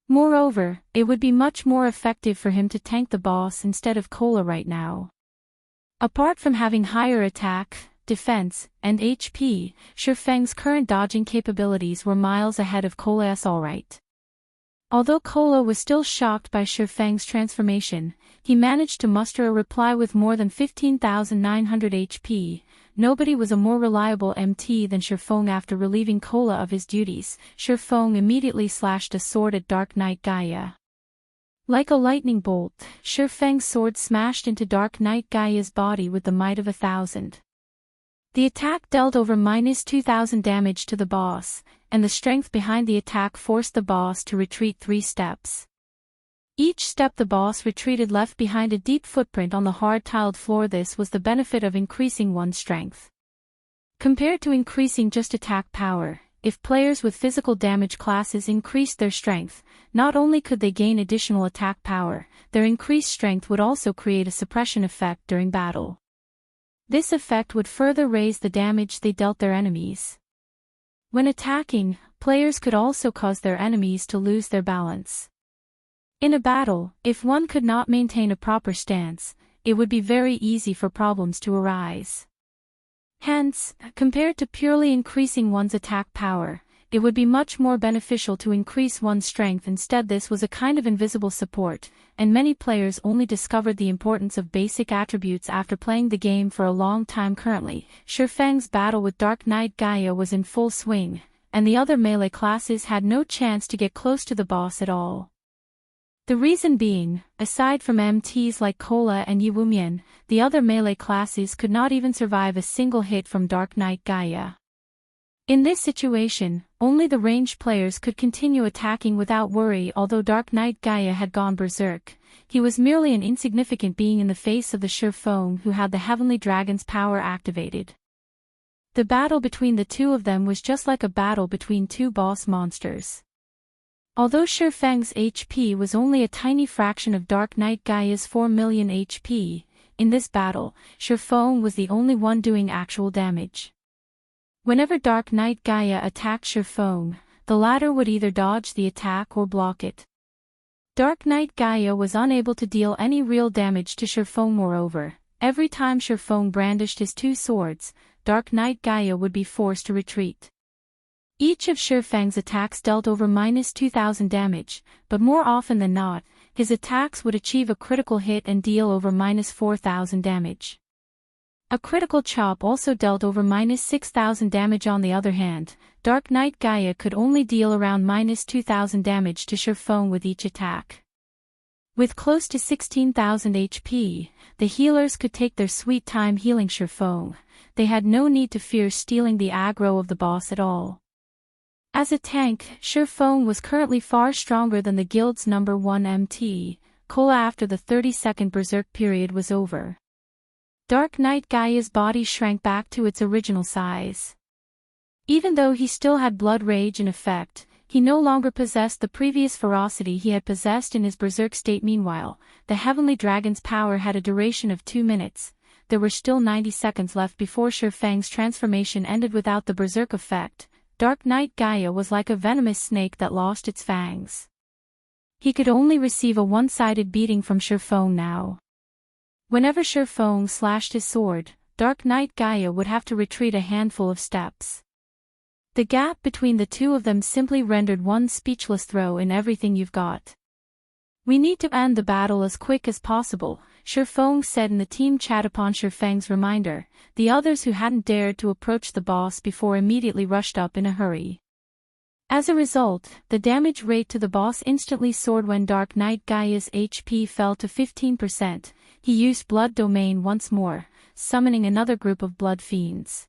Moreover, it would be much more effective for him to tank the boss instead of Cola right now. Apart from having higher attack, defense, and HP, Shifeng's current dodging capabilities were miles ahead of Cola's. Alright. Although Cola was still shocked by Shifeng's transformation, he managed to muster a reply with more than 15,900 HP. Nobody was a more reliable MT than Shifeng. After relieving Cola of his duties, Shifeng immediately slashed a sword at Dark Knight Gaia. Like a lightning bolt, Shifeng's sword smashed into Dark Knight Gaia's body with the might of 1,000. The attack dealt over -2000 damage to the boss, and the strength behind the attack forced the boss to retreat 3 steps. Each step the boss retreated left behind a deep footprint on the hard-tiled floor. This was the benefit of increasing one's strength. Compared to increasing just attack power, if players with physical damage classes increased their strength, not only could they gain additional attack power, their increased strength would also create a suppression effect during battle. This effect would further raise the damage they dealt their enemies. When attacking, players could also cause their enemies to lose their balance. In a battle, if one could not maintain a proper stance, it would be very easy for problems to arise. Hence, compared to purely increasing one's attack power, it would be much more beneficial to increase one's strength. Instead, this was a kind of invisible support, and many players only discovered the importance of basic attributes after playing the game for a long time. Currently, Shifeng's battle with Dark Knight Gaia was in full swing, and the other melee classes had no chance to get close to the boss at all. The reason being, aside from MTs like Kola and Yiwumian, the other melee classes could not even survive a single hit from Dark Knight Gaia. In this situation, only the ranged players could continue attacking without worry. Although Dark Knight Gaia had gone berserk, he was merely an insignificant being in the face of the Shifeng who had the Heavenly Dragon's power activated. The battle between the two of them was just like a battle between two boss monsters. Although Shifeng's HP was only a tiny fraction of Dark Knight Gaia's 4 million HP, in this battle, Shifeng was the only one doing actual damage. Whenever Dark Knight Gaia attacked Shifeng, the latter would either dodge the attack or block it. Dark Knight Gaia was unable to deal any real damage to Shifeng. Moreover, every time Shifeng brandished his two swords, Dark Knight Gaia would be forced to retreat. Each of Shifeng's attacks dealt over -2,000 damage, but more often than not, his attacks would achieve a critical hit and deal over -4,000 damage. A critical chop also dealt over -6,000 damage. On the other hand, Dark Knight Gaia could only deal around -2,000 damage to Shifeng with each attack. With close to 16,000 HP, the healers could take their sweet time healing Shifeng. They had no need to fear stealing the aggro of the boss at all. As a tank, Shifeng was currently far stronger than the guild's number 1 MT, Kola. After the 30-second berserk period was over, Dark Knight Gaia's body shrank back to its original size. Even though he still had blood rage in effect, he no longer possessed the previous ferocity he had possessed in his berserk state. Meanwhile, the Heavenly Dragon's power had a duration of 2 minutes. There were still 90 seconds left before Shifeng's transformation ended. Without the berserk effect, Dark Knight Gaia was like a venomous snake that lost its fangs. He could only receive a one-sided beating from Shifeng now. Whenever Shifeng slashed his sword, Dark Knight Gaia would have to retreat a handful of steps. The gap between the two of them simply rendered one speechless. Throw in everything you've got. We need to end the battle as quick as possible, Shifeng said in the team chat. Upon Shifeng's reminder, the others who hadn't dared to approach the boss before immediately rushed up in a hurry. As a result, the damage rate to the boss instantly soared. When Dark Knight Gaia's HP fell to 15%, he used Blood Domain once more, summoning another group of Blood Fiends.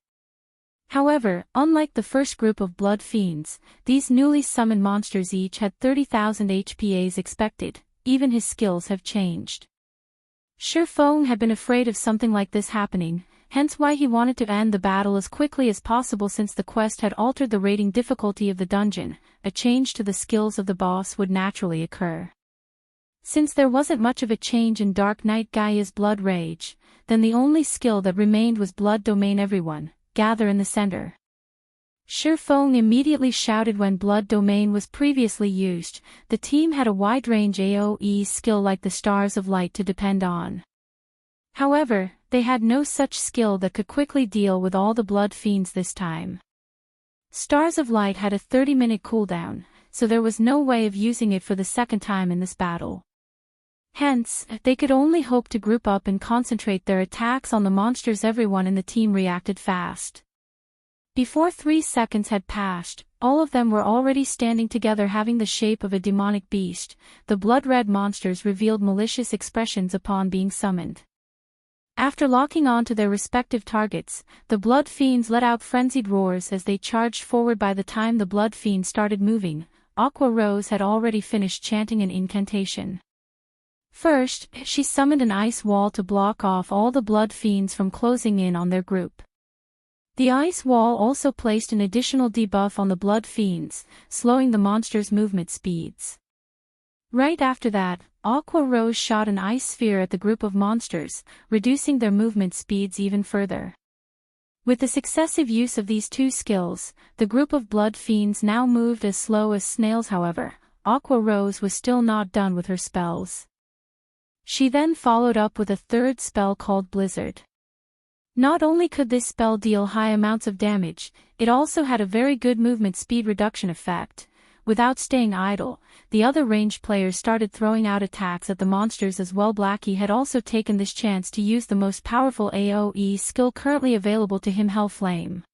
However, unlike the first group of Blood Fiends, these newly summoned monsters each had 30,000 HP as expected. Even his skills have changed. Shifeng had been afraid of something like this happening, hence why he wanted to end the battle as quickly as possible. Since the quest had altered the rating difficulty of the dungeon, a change to the skills of the boss would naturally occur. Since there wasn't much of a change in Dark Knight Gaia's blood rage, then the only skill that remained was Blood Domain. Everyone, gather in the center. Shifeng immediately shouted. When Blood Domain was previously used, the team had a wide-range AoE skill like the Stars of Light to depend on. However, they had no such skill that could quickly deal with all the Blood Fiends this time. Stars of Light had a 30-minute cooldown, so there was no way of using it for the second time in this battle. Hence, they could only hope to group up and concentrate their attacks on the monsters. Everyone in the team reacted fast. Before 3 seconds had passed, all of them were already standing together, having the shape of a demonic beast. The blood-red monsters revealed malicious expressions upon being summoned. After locking on to their respective targets, the Blood Fiends let out frenzied roars as they charged forward. By the time the Blood Fiend started moving, Aqua Rose had already finished chanting an incantation. First, she summoned an ice wall to block off all the Blood Fiends from closing in on their group. The ice wall also placed an additional debuff on the Blood Fiends, slowing the monsters' movement speeds. Right after that, Aqua Rose shot an ice sphere at the group of monsters, reducing their movement speeds even further. With the successive use of these two skills, the group of Blood Fiends now moved as slow as snails. However, Aqua Rose was still not done with her spells. She then followed up with a third spell called Blizzard. Not only could this spell deal high amounts of damage, it also had a very good movement speed reduction effect. Without staying idle, the other ranged players started throwing out attacks at the monsters as well. Blackie had also taken this chance to use the most powerful AoE skill currently available to him, Hell Flame.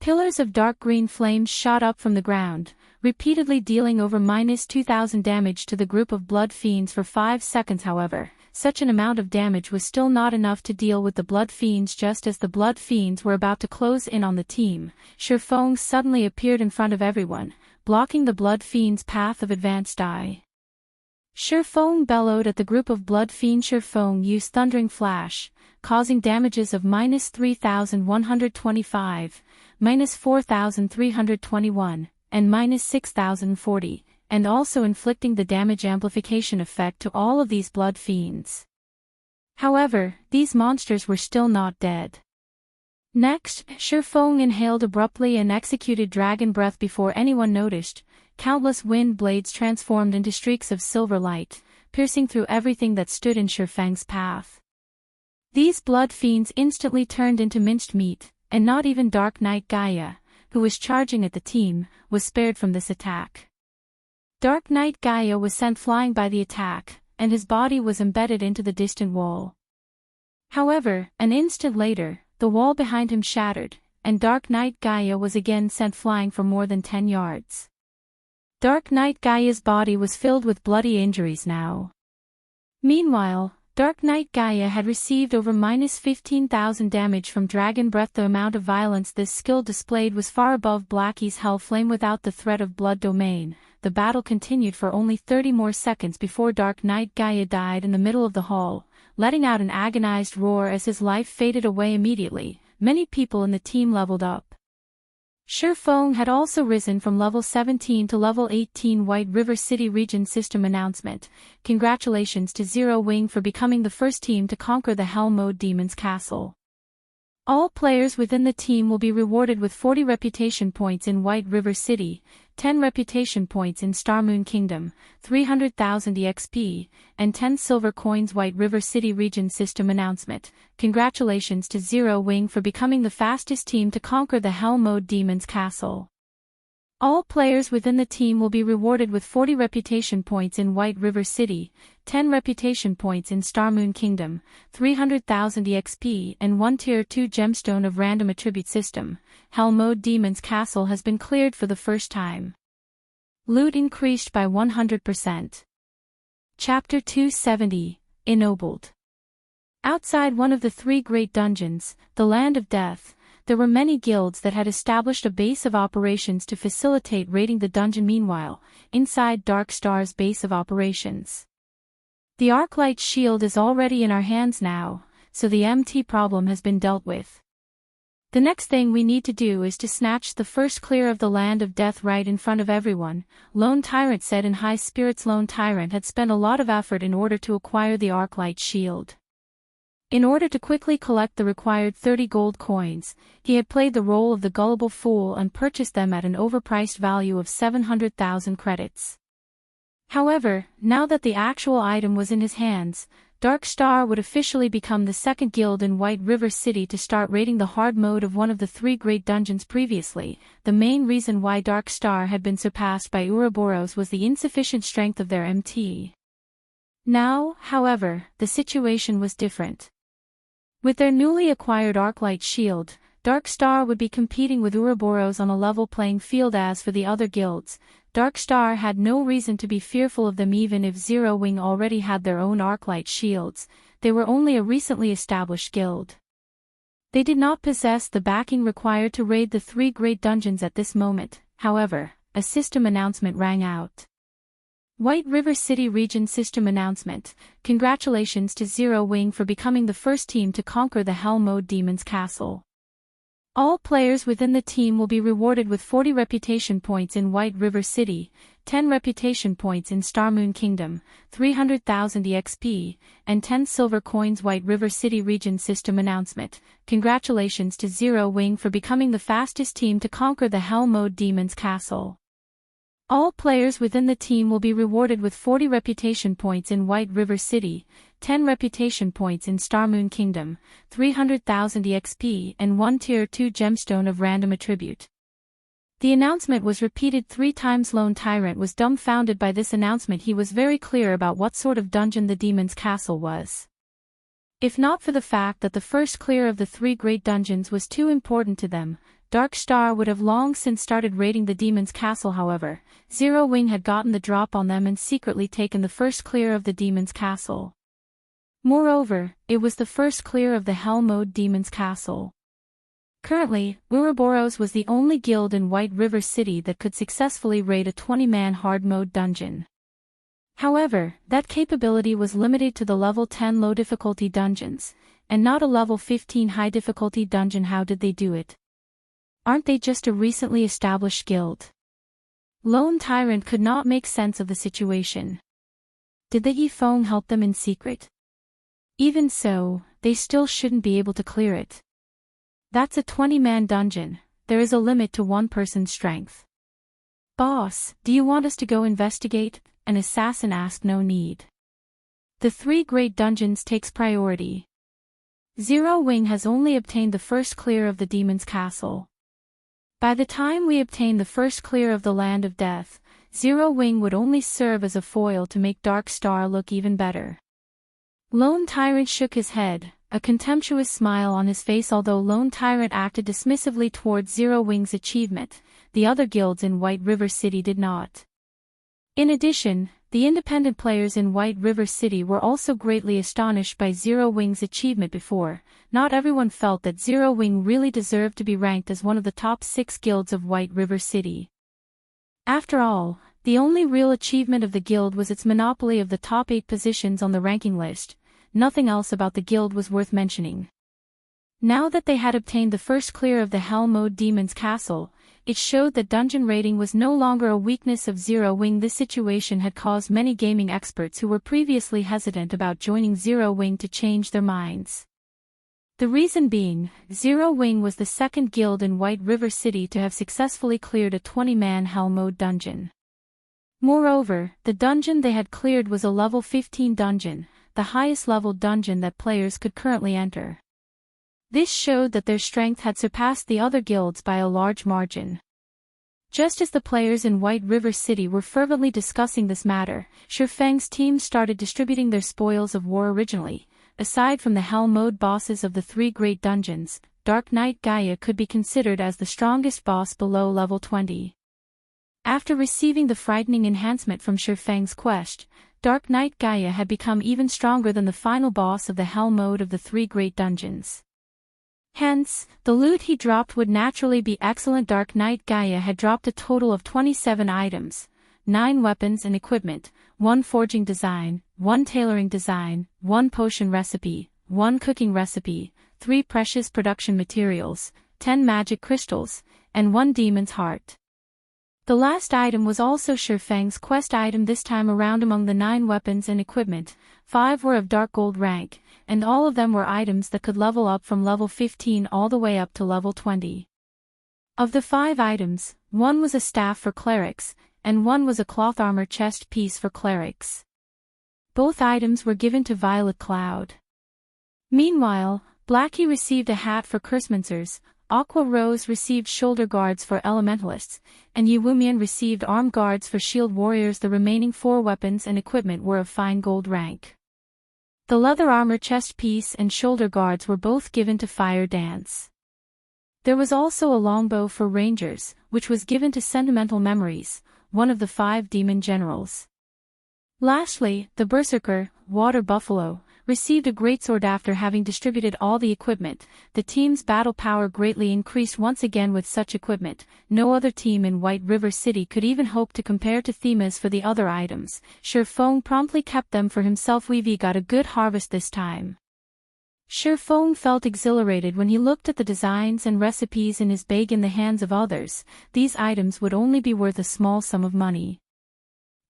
Pillars of dark green flames shot up from the ground, repeatedly dealing over -2000 damage to the group of blood fiends for 5 seconds. However, such an amount of damage was still not enough to deal with the blood fiends. Just as the blood fiends were about to close in on the team, Shifeng suddenly appeared in front of everyone, blocking the blood fiend's path of advance. Die. Shifeng bellowed at the group of blood fiends. Shifeng used Thundering Flash, causing damages of -3125, -4321, and -6040, and also inflicting the damage amplification effect to all of these blood fiends. However, these monsters were still not dead. Next, Shifeng inhaled abruptly and executed Dragon Breath before anyone noticed. Countless wind blades transformed into streaks of silver light, piercing through everything that stood in Shifeng's path. These blood fiends instantly turned into minced meat, and not even Dark Knight Gaia, who was charging at the team, was spared from this attack. Dark Knight Gaia was sent flying by the attack, and his body was embedded into the distant wall. However, an instant later, the wall behind him shattered, and Dark Knight Gaia was again sent flying for more than 10 yards. Dark Knight Gaia's body was filled with bloody injuries now. Meanwhile, Dark Knight Gaia had received over -15,000 damage from Dragon Breath. The amount of violence this skill displayed was far above Blackie's Hell Flame. Without the threat of Blood Domain, the battle continued for only 30 more seconds before Dark Knight Gaia died in the middle of the hall, letting out an agonized roar as his life faded away immediately. Many people in the team leveled up. Shifeng had also risen from level 17 to level 18. White River City Region System Announcement. Congratulations to Zero Wing for becoming the first team to conquer the Hell Mode Demon's Castle. All players within the team will be rewarded with 40 reputation points in White River City, 10 reputation points in Starmoon Kingdom, 300,000 EXP, and 10 silver coins. White River City Region System Announcement. Congratulations to Zero Wing for becoming the fastest team to conquer the Hell Mode Demon's Castle. All players within the team will be rewarded with 40 reputation points in White River City, 10 reputation points in Starmoon Kingdom, 300,000 EXP, and 1 Tier 2 Gemstone of Random Attribute System. Hell Mode Demon's Castle has been cleared for the first time. Loot increased by 100%. Chapter 270, Ennobled. Outside one of the 3 great dungeons, the Land of Death, there were many guilds that had established a base of operations to facilitate raiding the dungeon. Meanwhile, inside Dark Star's base of operations, the Arclight shield is already in our hands now, so the MT problem has been dealt with. The next thing we need to do is to snatch the first clear of the Land of Death right in front of everyone, Lone Tyrant said in high spirits. Lone Tyrant had spent a lot of effort in order to acquire the Arclight shield. In order to quickly collect the required 30 gold coins, he had played the role of the gullible fool and purchased them at an overpriced value of 700,000 credits. However, now that the actual item was in his hands, Dark Star would officially become the second guild in White River City to start raiding the hard mode of one of the 3 great dungeons previously. The main reason why Dark Star had been surpassed by Ouroboros was the insufficient strength of their MT. Now, however, the situation was different. With their newly acquired Arclight shield, Dark Star would be competing with Ouroboros on a level playing field. As for the other guilds, Dark Star had no reason to be fearful of them. Even if Zero Wing already had their own Arclight shields, they were only a recently established guild. They did not possess the backing required to raid the 3 great dungeons at this moment. However, a system announcement rang out. White River City Region System Announcement. Congratulations to Zero Wing for becoming the first team to conquer the Hell Mode Demon's Castle. All players within the team will be rewarded with 40 reputation points in White River City, 10 reputation points in Starmoon Kingdom, 300,000 EXP, and 10 silver coins. White River City Region System Announcement. Congratulations to Zero Wing for becoming the fastest team to conquer the Hell Mode Demon's Castle. All players within the team will be rewarded with 40 reputation points in White River City, 10 reputation points in Starmoon Kingdom, 300,000 EXP and 1 Tier 2 gemstone of random attribute. The announcement was repeated 3 times. Lone Tyrant was dumbfounded by this announcement. He was very clear about what sort of dungeon the Demon's Castle was. If not for the fact that the first clear of the 3 great dungeons was too important to them, Dark Star would have long since started raiding the Demon's Castle. However, Zero Wing had gotten the drop on them and secretly taken the first clear of the Demon's Castle. Moreover, it was the first clear of the Hell Mode Demon's Castle. Currently, Ouroboros was the only guild in White River City that could successfully raid a 20-man hard mode dungeon. However, that capability was limited to the level 10 low difficulty dungeons, and not a level 15 high difficulty dungeon. How did they do it? Aren't they just a recently established guild? Lone Tyrant could not make sense of the situation. Did the Yifeng help them in secret? Even so, they still shouldn't be able to clear it. That's a 20-man dungeon, there is a limit to one person's strength. Boss, do you want us to go investigate? An assassin asked. No need. The 3 great dungeons takes priority. Zero Wing has only obtained the first clear of the Demon's Castle. By the time we obtain the first clear of the Land of Death, Zero Wing would only serve as a foil to make Dark Star look even better. Lone Tyrant shook his head, a contemptuous smile on his face. Although Lone Tyrant acted dismissively towards Zero Wing's achievement, the other guilds in White River City did not. In addition, the independent players in White River City were also greatly astonished by Zero Wing's achievement. Before, not everyone felt that Zero Wing really deserved to be ranked as one of the top 6 guilds of White River City. After all, the only real achievement of the guild was its monopoly of the top 8 positions on the ranking list. Nothing else about the guild was worth mentioning. Now that they had obtained the first clear of the Hell Mode Demon's Castle, it showed that dungeon raiding was no longer a weakness of Zero Wing. This situation had caused many gaming experts who were previously hesitant about joining Zero Wing to change their minds. The reason being, Zero Wing was the second guild in White River City to have successfully cleared a 20-man Hell Mode dungeon. Moreover, the dungeon they had cleared was a level 15 dungeon, the highest level dungeon that players could currently enter. This showed that their strength had surpassed the other guilds by a large margin. Just as the players in White River City were fervently discussing this matter, Shifeng's team started distributing their spoils of war. Originally, aside from the Hell Mode bosses of the 3 great dungeons, Dark Knight Gaia could be considered as the strongest boss below level 20. After receiving the frightening enhancement from Shifeng's quest, Dark Knight Gaia had become even stronger than the final boss of the Hell Mode of the 3 great dungeons. Hence, the loot he dropped would naturally be excellent. Dark Knight Gaia had dropped a total of 27 items, 9 weapons and equipment, 1 forging design, 1 tailoring design, 1 potion recipe, 1 cooking recipe, 3 precious production materials, 10 magic crystals, and 1 demon's heart. The last item was also Shifeng's quest item. This time around, among the 9 weapons and equipment, 5 were of dark gold rank, and all of them were items that could level up from level 15 all the way up to level 20. Of the 5 items, 1 was a staff for clerics, and 1 was a cloth armor chest piece for clerics. Both items were given to Violet Cloud. Meanwhile, Blackie received a hat for Cursemancers, Aqua Rose received shoulder guards for elementalists, and Yiwumian received arm guards for shield warriors. The remaining 4 weapons and equipment were of fine gold rank. The leather armor chest piece and shoulder guards were both given to Fire Dance. There was also a longbow for rangers, which was given to Sentimental Memories, one of the 5 demon generals. Lastly, the Berserker, Water Buffalo, received a greatsword. After having distributed all the equipment, the team's battle power greatly increased once again. With such equipment, no other team in White River City could even hope to compare to Themas for the other items. Shifeng promptly kept them for himself. Weavy got a good harvest this time. Shifeng felt exhilarated when he looked at the designs and recipes in his bag. In the hands of others, these items would only be worth a small sum of money.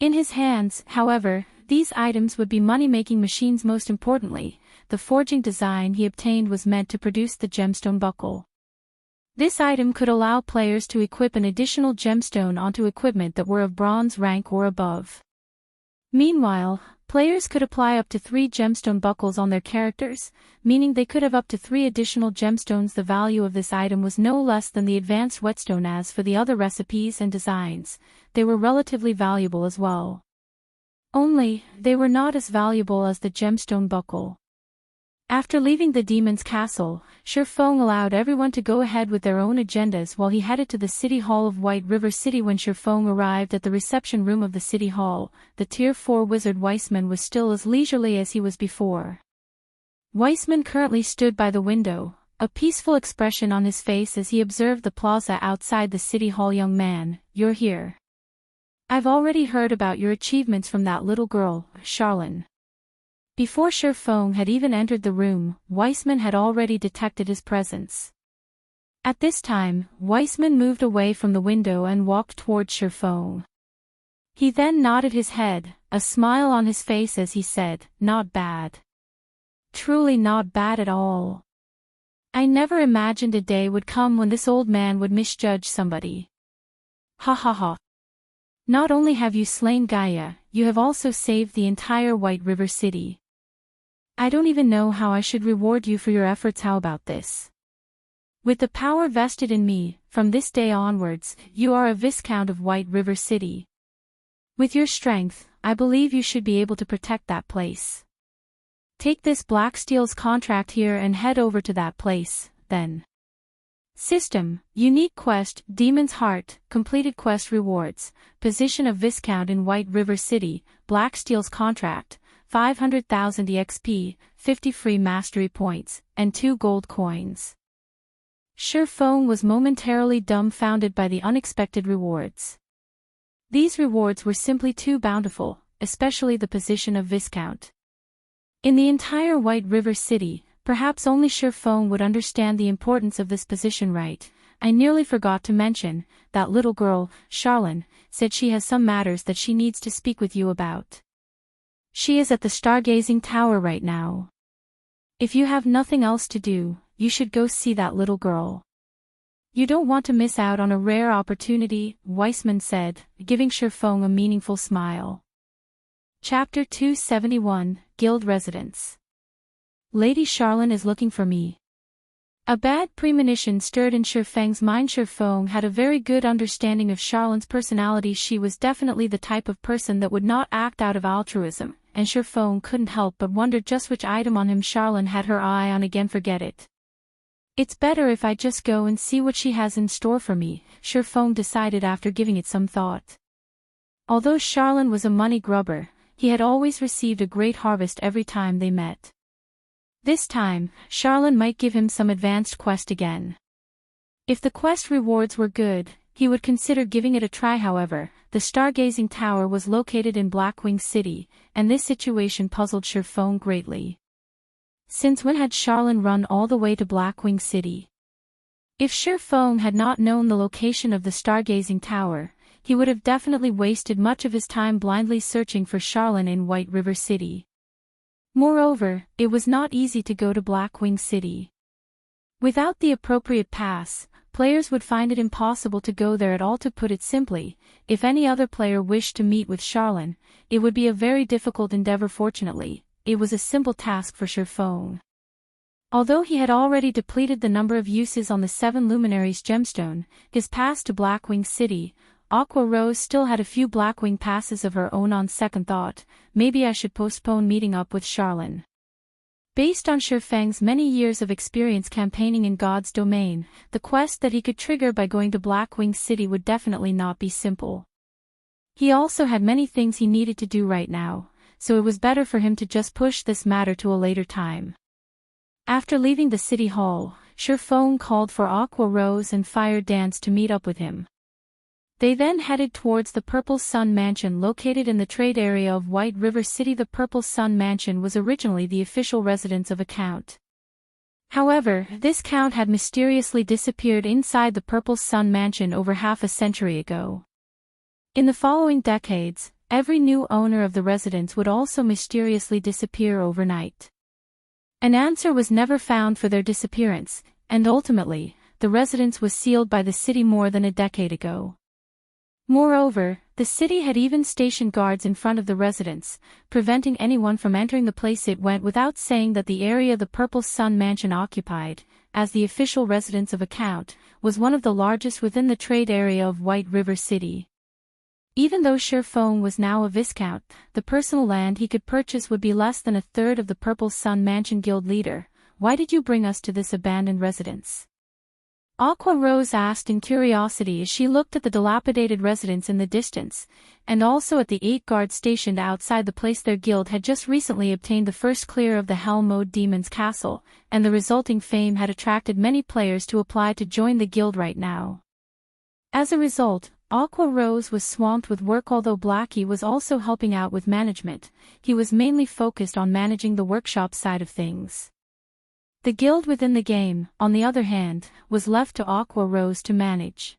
In his hands, however, these items would be money-making machines. Most importantly, the forging design he obtained was meant to produce the gemstone buckle. This item could allow players to equip an additional gemstone onto equipment that were of bronze rank or above. Meanwhile, Players could apply up to 3 gemstone buckles on their characters, meaning they could have up to 3 additional gemstones. The value of this item was no less than the advanced whetstone. As for the other recipes and designs, they were relatively valuable as well. Only, they were not as valuable as the gemstone buckle. After leaving the demon's castle, Shifeng allowed everyone to go ahead with their own agendas while he headed to the City Hall of White River City. When Shifeng arrived at the reception room of the City Hall, the Tier 4 wizard Weissman was still as leisurely as he was before. Weissman currently stood by the window, a peaceful expression on his face as he observed the plaza outside the City Hall. Young man, you're here. I've already heard about your achievements from that little girl, Charlene. Before Shifeng had even entered the room, Weissman had already detected his presence. At this time, Weissman moved away from the window and walked towards Shifeng. He then nodded his head, a smile on his face as he said, "Not bad. Truly not bad at all. I never imagined a day would come when this old man would misjudge somebody. Ha ha ha. Not only have you slain Gaia, you have also saved the entire White River City. I don't even know how I should reward you for your efforts. How about this? With the power vested in me, from this day onwards, you are a Viscount of White River City. With your strength, I believe you should be able to protect that place. Take this Blacksteel's contract here and head over to that place, then." System, Unique Quest, Demon's Heart, Completed Quest Rewards, Position of Viscount in White River City, Blacksteel's Contract, 500,000 EXP, 50 free mastery points, and 2 gold coins. Shifeng was momentarily dumbfounded by the unexpected rewards. These rewards were simply too bountiful, especially the position of Viscount. In the entire White River City, perhaps only Shifeng would understand the importance of this position. Right, I nearly forgot to mention, that little girl, Charlene, said she has some matters that she needs to speak with you about. She is at the Stargazing Tower right now. If you have nothing else to do, you should go see that little girl. You don't want to miss out on a rare opportunity, Weissman said, giving Shifeng a meaningful smile. Chapter 271, Guild Residence. Lady Charlene is looking for me. A bad premonition stirred in Shifeng's mind. Shifeng had a very good understanding of Charlene's personality. She was definitely the type of person that would not act out of altruism, and Shifeng couldn't help but wonder just which item on him Charlene had her eye on again. Forget it. It's better if I just go and see what she has in store for me, Shifeng decided after giving it some thought. Although Charlene was a money grubber, he had always received a great harvest every time they met. This time, Charlene might give him some advanced quest again. If the quest rewards were good, he would consider giving it a try. However, the Stargazing Tower was located in Blackwing City, and this situation puzzled Shifeng greatly. Since when had Charlene run all the way to Blackwing City? If Shifeng had not known the location of the Stargazing Tower, he would have definitely wasted much of his time blindly searching for Charlene in White River City. Moreover, it was not easy to go to Blackwing City. Without the appropriate pass, players would find it impossible to go there at all. To put it simply, if any other player wished to meet with Charlene, it would be a very difficult endeavor. Fortunately, it was a simple task for Shifeng. Although he had already depleted the number of uses on the 7 Luminaries gemstone, his pass to Blackwing City, Aqua Rose still had a few Blackwing passes of her own. On second thought, maybe I should postpone meeting up with Charlene. Based on Shifeng's many years of experience campaigning in God's domain, the quest that he could trigger by going to Blackwing City would definitely not be simple. He also had many things he needed to do right now, so it was better for him to just push this matter to a later time. After leaving the City Hall, Shifeng called for Aqua Rose and Fire Dance to meet up with him. They then headed towards the Purple Sun Mansion located in the trade area of White River City. The Purple Sun Mansion was originally the official residence of a count. However, this count had mysteriously disappeared inside the Purple Sun Mansion over half a century ago. In the following decades, every new owner of the residence would also mysteriously disappear overnight. An answer was never found for their disappearance, and ultimately, the residence was sealed by the city more than a decade ago. Moreover, The city had even stationed guards in front of the residence, preventing anyone from entering the place. It went without saying that the area the Purple Sun Mansion occupied, as the official residence of account, was one of the largest within the trade area of White River City. Even though Surfong was now a viscount, the personal land he could purchase would be less than a third of the Purple Sun Mansion guild leader. Why did you bring us to this abandoned residence? Aqua Rose asked in curiosity as she looked at the dilapidated residence in the distance, and also at the 8 guards stationed outside the place. Their guild had just recently obtained the first clear of the Hell-Mode Demon's Castle, and the resulting fame had attracted many players to apply to join the guild right now. As a result, Aqua Rose was swamped with work. Although Blackie was also helping out with management, he was mainly focused on managing the workshop side of things. The guild within the game, on the other hand, was left to Aqua Rose to manage.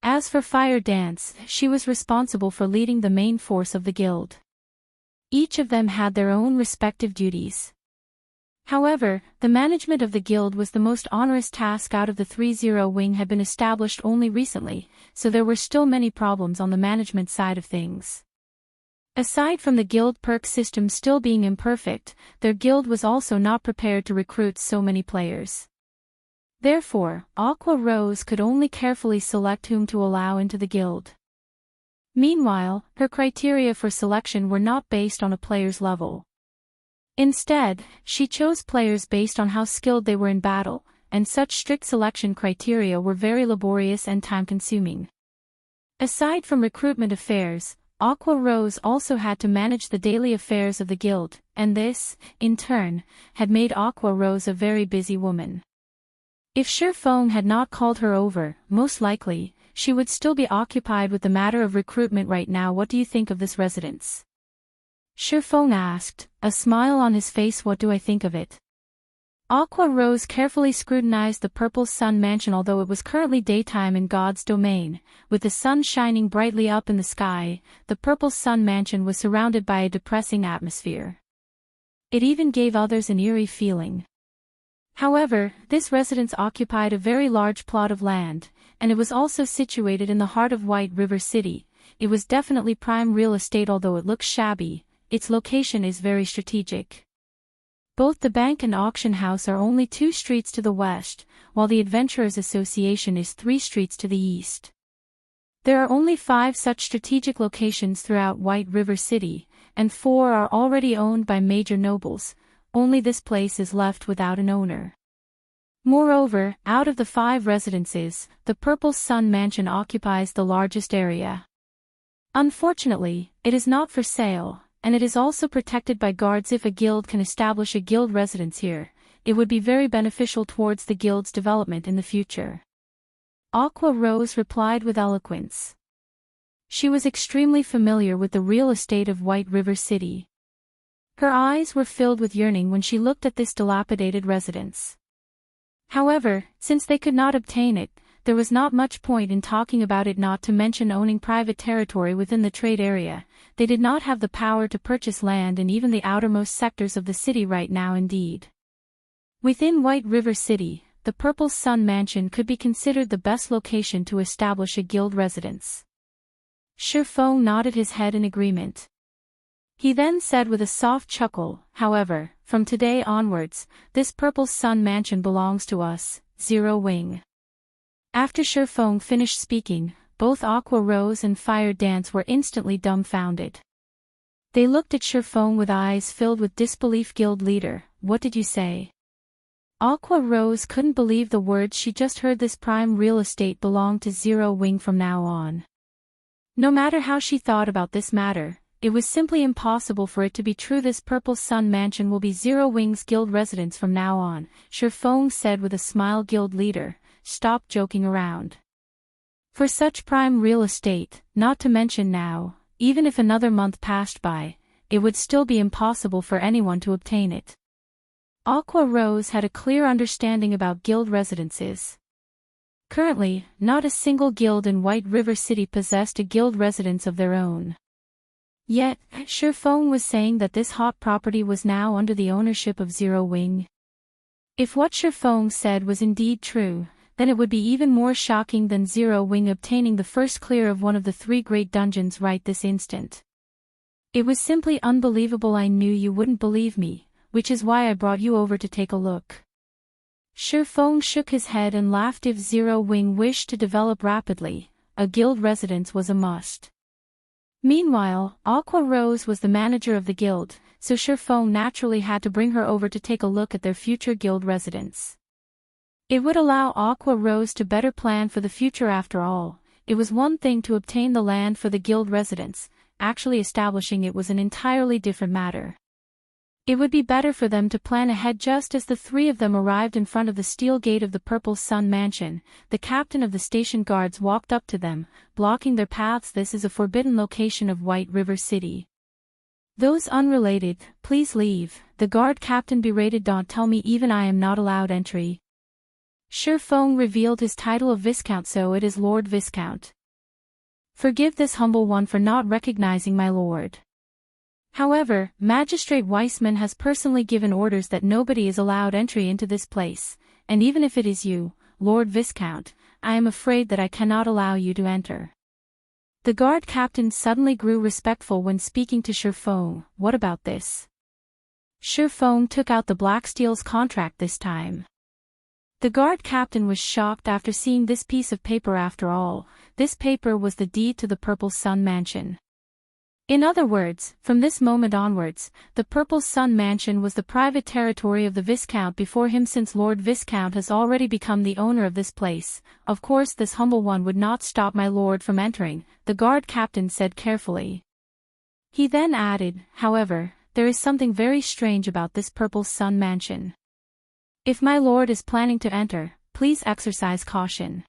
As for Fire Dance, she was responsible for leading the main force of the guild. Each of them had their own respective duties. However, the management of the guild was the most onerous task out of the 3-0 wing. Had been established only recently, so there were still many problems on the management side of things. Aside from the guild perk system still being imperfect, their guild was also not prepared to recruit so many players. Therefore, Aqua Rose could only carefully select whom to allow into the guild. Meanwhile, her criteria for selection were not based on a player's level. Instead, she chose players based on how skilled they were in battle, and such strict selection criteria were very laborious and time-consuming. Aside from recruitment affairs, Aqua Rose also had to manage the daily affairs of the guild, and this, in turn, had made Aqua Rose a very busy woman. If Surfong had not called her over, most likely, she would still be occupied with the matter of recruitment right now. What do you think of this residence? Surfong asked, a smile on his face. What do I think of it? Aqua Rose carefully scrutinized the Purple Sun Mansion. Although it was currently daytime in God's domain, with the sun shining brightly up in the sky, the Purple Sun Mansion was surrounded by a depressing atmosphere. It even gave others an eerie feeling. However, this residence occupied a very large plot of land, and it was also situated in the heart of White River City. It was definitely prime real estate. Although it looks shabby, its location is very strategic. Both the bank and auction house are only 2 streets to the west, while the Adventurers Association is 3 streets to the east. There are only 5 such strategic locations throughout White River City, and 4 are already owned by major nobles. Only this place is left without an owner. Moreover, out of the 5 residences, the Purple Sun Mansion occupies the largest area. Unfortunately, it is not for sale, and it is also protected by guards. If a guild can establish a guild residence here, it would be very beneficial towards the guild's development in the future. Aqua Rose replied with eloquence. She was extremely familiar with the real estate of White River City. Her eyes were filled with yearning when she looked at this dilapidated residence. However, since they could not obtain it, there was not much point in talking about it. Not to mention owning private territory within the trade area, they did not have the power to purchase land in even the outermost sectors of the city right now. Indeed, within White River City, the Purple Sun Mansion could be considered the best location to establish a guild residence. Surfong nodded his head in agreement. He then said with a soft chuckle, however, from today onwards, this Purple Sun Mansion belongs to us, 0 Wing. After Surfong finished speaking, both Aqua Rose and Fire Dance were instantly dumbfounded. They looked at Surfong with eyes filled with disbelief. Guild leader, what did you say? Aqua Rose couldn't believe the words she just heard. This prime real estate belonged to 0 Wing from now on. No matter how she thought about this matter, it was simply impossible for it to be true. This Purple Sun Mansion will be 0 Wing's guild residence from now on, Surfong said with a smile. Guild leader, stop joking around. For such prime real estate, not to mention now, even if another month passed by, it would still be impossible for anyone to obtain it. Aqua Rose had a clear understanding about guild residences. Currently, not a single guild in White River City possessed a guild residence of their own. Yet, Surfong was saying that this hot property was now under the ownership of 0 Wing. If what Surfong said was indeed true, then it would be even more shocking than Zero Wing obtaining the first clear of one of the 3 great dungeons right this instant. It was simply unbelievable. I knew you wouldn't believe me, which is why I brought you over to take a look. Shifeng shook his head and laughed. If Zero Wing wished to develop rapidly, a guild residence was a must. Meanwhile, Aqua Rose was the manager of the guild, so Shifeng naturally had to bring her over to take a look at their future guild residence. It would allow Aqua Rose to better plan for the future. After all, it was one thing to obtain the land for the guild residence, actually establishing it was an entirely different matter. It would be better for them to plan ahead. Just as the 3 of them arrived in front of the steel gate of the Purple Sun Mansion, the captain of the station guards walked up to them, blocking their paths. This is a forbidden location of White River City. Those unrelated, please leave, the guard captain berated. Don't tell me even I am not allowed entry. Shifeng revealed his title of Viscount, so it is Lord Viscount. Forgive this humble one for not recognizing my lord. However, Magistrate Weissman has personally given orders that nobody is allowed entry into this place, and even if it is you, Lord Viscount, I am afraid that I cannot allow you to enter. The guard captain suddenly grew respectful when speaking to Shifeng. What about this? Shifeng took out the Blacksteel's contract this time. The guard captain was shocked after seeing this piece of paper. After all, this paper was the deed to the Purple Sun Mansion. In other words, from this moment onwards, the Purple Sun Mansion was the private territory of the Viscount before him. Since Lord Viscount has already become the owner of this place, of course this humble one would not stop my lord from entering, the guard captain said carefully. He then added, however, there is something very strange about this Purple Sun Mansion. If my lord is planning to enter, please exercise caution.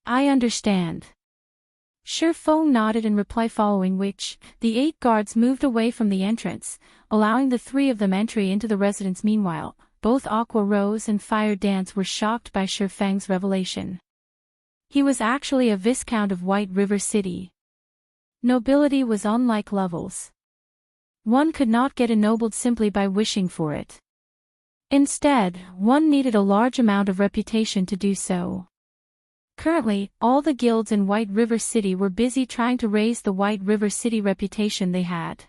I understand. Shifeng nodded in reply, following which, the 8 guards moved away from the entrance, allowing the 3 of them entry into the residence. Meanwhile, both Aqua Rose and Fire Dance were shocked by Shifeng's revelation. He was actually a Viscount of White River City. Nobility was unlike levels. One could not get ennobled simply by wishing for it. Instead, one needed a large amount of reputation to do so. Currently, all the guilds in White River City were busy trying to raise the White River City reputation they had.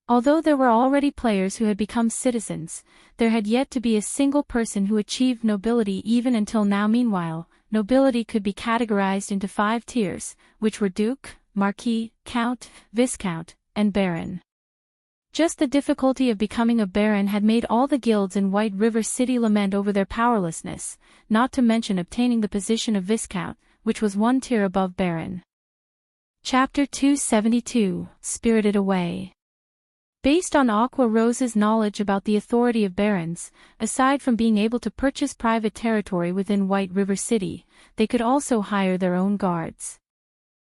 Although there were already players who had become citizens, there had yet to be a single person who achieved nobility even until now. Meanwhile, nobility could be categorized into 5 tiers, which were Duke, Marquis, Count, Viscount, and Baron. Just the difficulty of becoming a Baron had made all the guilds in White River City lament over their powerlessness, not to mention obtaining the position of Viscount, which was 1 tier above Baron. Chapter 272, Spirited Away. Based on Aqua Rose's knowledge about the authority of Barons, aside from being able to purchase private territory within White River City, they could also hire their own guards.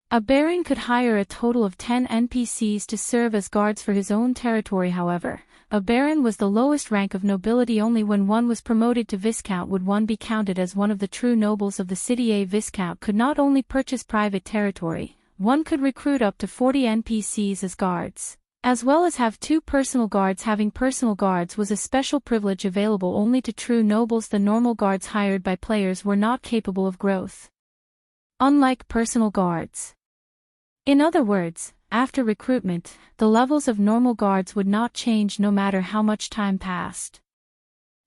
A Baron could hire a total of 10 NPCs to serve as guards for his own territory. However, a Baron was the lowest rank of nobility. Only when one was promoted to Viscount would one be counted as one of the true nobles of the city. A Viscount could not only purchase private territory, one could recruit up to 40 NPCs as guards, as well as have 2 personal guards. Having personal guards was a special privilege available only to true nobles. The normal guards hired by players were not capable of growth, unlike personal guards. In other words, after recruitment, the levels of normal guards would not change no matter how much time passed.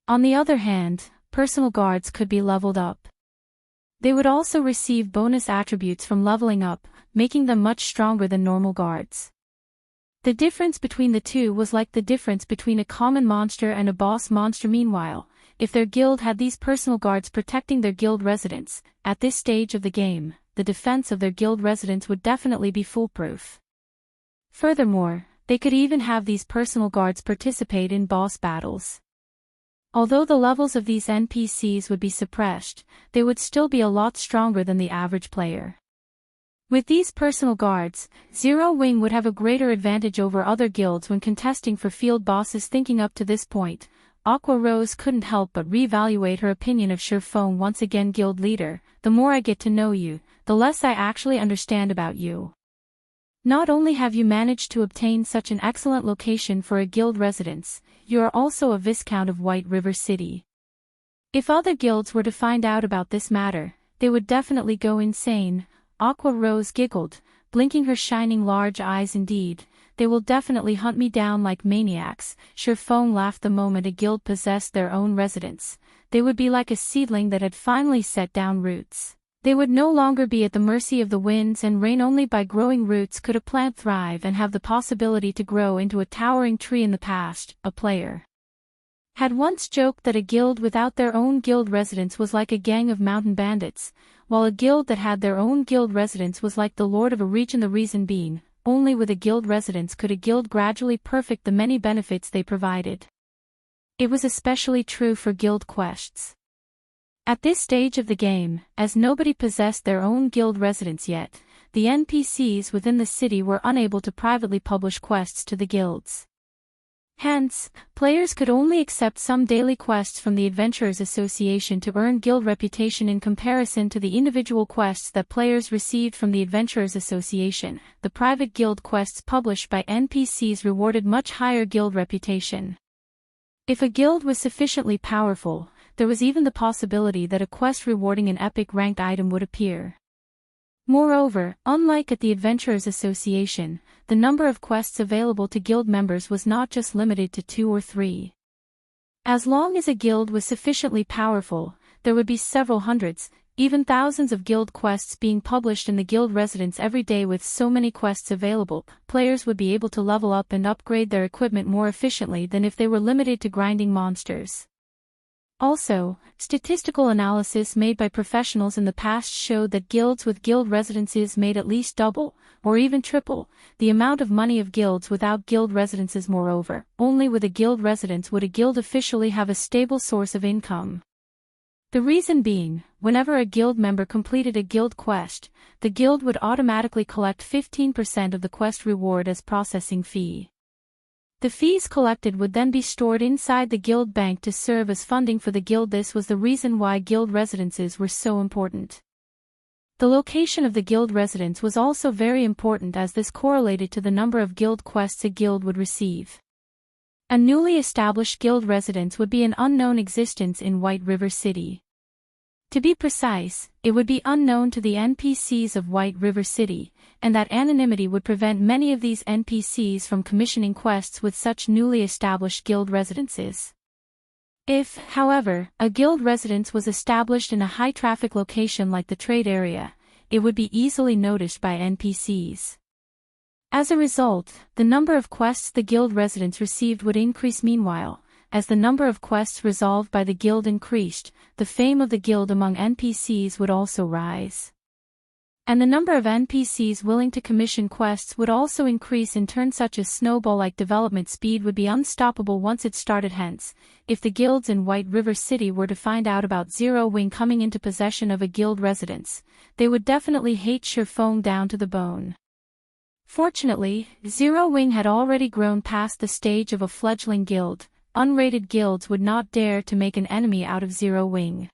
On the other hand, personal guards could be leveled up. They would also receive bonus attributes from leveling up, making them much stronger than normal guards. The difference between the two was like the difference between a common monster and a boss monster. Meanwhile, if their guild had these personal guards protecting their guild residents, at this stage of the game, the defense of their guild residents would definitely be foolproof. Furthermore, they could even have these personal guards participate in boss battles. Although the levels of these NPCs would be suppressed, they would still be a lot stronger than the average player. With these personal guards, Zero Wing would have a greater advantage over other guilds when contesting for field bosses. Thinking up to this point, Aqua Rose couldn't help but reevaluate her opinion of Shifeng. Once again, guild leader, the more I get to know you, the less I actually understand about you. Not only have you managed to obtain such an excellent location for a guild residence, you are also a Viscount of White River City. If other guilds were to find out about this matter, they would definitely go insane. Aqua Rose giggled, blinking her shining large eyes. Indeed, they will definitely hunt me down like maniacs. Sherfong laughed. The moment a guild possessed their own residence, they would be like a seedling that had finally set down roots. They would no longer be at the mercy of the winds and rain. Only by growing roots could a plant thrive and have the possibility to grow into a towering tree. In the past, a player had once joked that a guild without their own guild residence was like a gang of mountain bandits, while a guild that had their own guild residence was like the lord of a region. The reason being, only with a guild residence could a guild gradually perfect the many benefits they provided. It was especially true for guild quests. At this stage of the game, as nobody possessed their own guild residence yet, the NPCs within the city were unable to privately publish quests to the guilds. Hence, players could only accept some daily quests from the Adventurers Association to earn guild reputation. In comparison to the individual quests that players received from the Adventurers Association, the private guild quests published by NPCs rewarded much higher guild reputation. If a guild was sufficiently powerful, there was even the possibility that a quest rewarding an epic ranked item would appear. Moreover, unlike at the Adventurers Association, the number of quests available to guild members was not just limited to 2 or 3. As long as a guild was sufficiently powerful, there would be several hundreds, even thousands of guild quests being published in the guild residence every day. With so many quests available, players would be able to level up and upgrade their equipment more efficiently than if they were limited to grinding monsters. Also, statistical analysis made by professionals in the past showed that guilds with guild residences made at least double, or even triple, the amount of money of guilds without guild residences. Moreover, only with a guild residence would a guild officially have a stable source of income. The reason being, whenever a guild member completed a guild quest, the guild would automatically collect 15% of the quest reward as processing fee. The fees collected would then be stored inside the guild bank to serve as funding for the guild. This was the reason why guild residences were so important. The location of the guild residence was also very important, as this correlated to the number of guild quests a guild would receive. A newly established guild residence would be an unknown existence in White River City. To be precise, it would be unknown to the NPCs of White River City, and that anonymity would prevent many of these NPCs from commissioning quests with such newly established guild residences. If, however, a guild residence was established in a high-traffic location like the trade area, it would be easily noticed by NPCs. As a result, the number of quests the guild residence received would increase. Meanwhile, as the number of quests resolved by the guild increased, the fame of the guild among NPCs would also rise. And the number of NPCs willing to commission quests would also increase in turn. Such a snowball-like development speed would be unstoppable once it started. Hence, if the guilds in White River City were to find out about Zero Wing coming into possession of a guild residence, they would definitely hate Sherfong down to the bone. Fortunately, Zero Wing had already grown past the stage of a fledgling guild. Unrated guilds would not dare to make an enemy out of Zero Wing.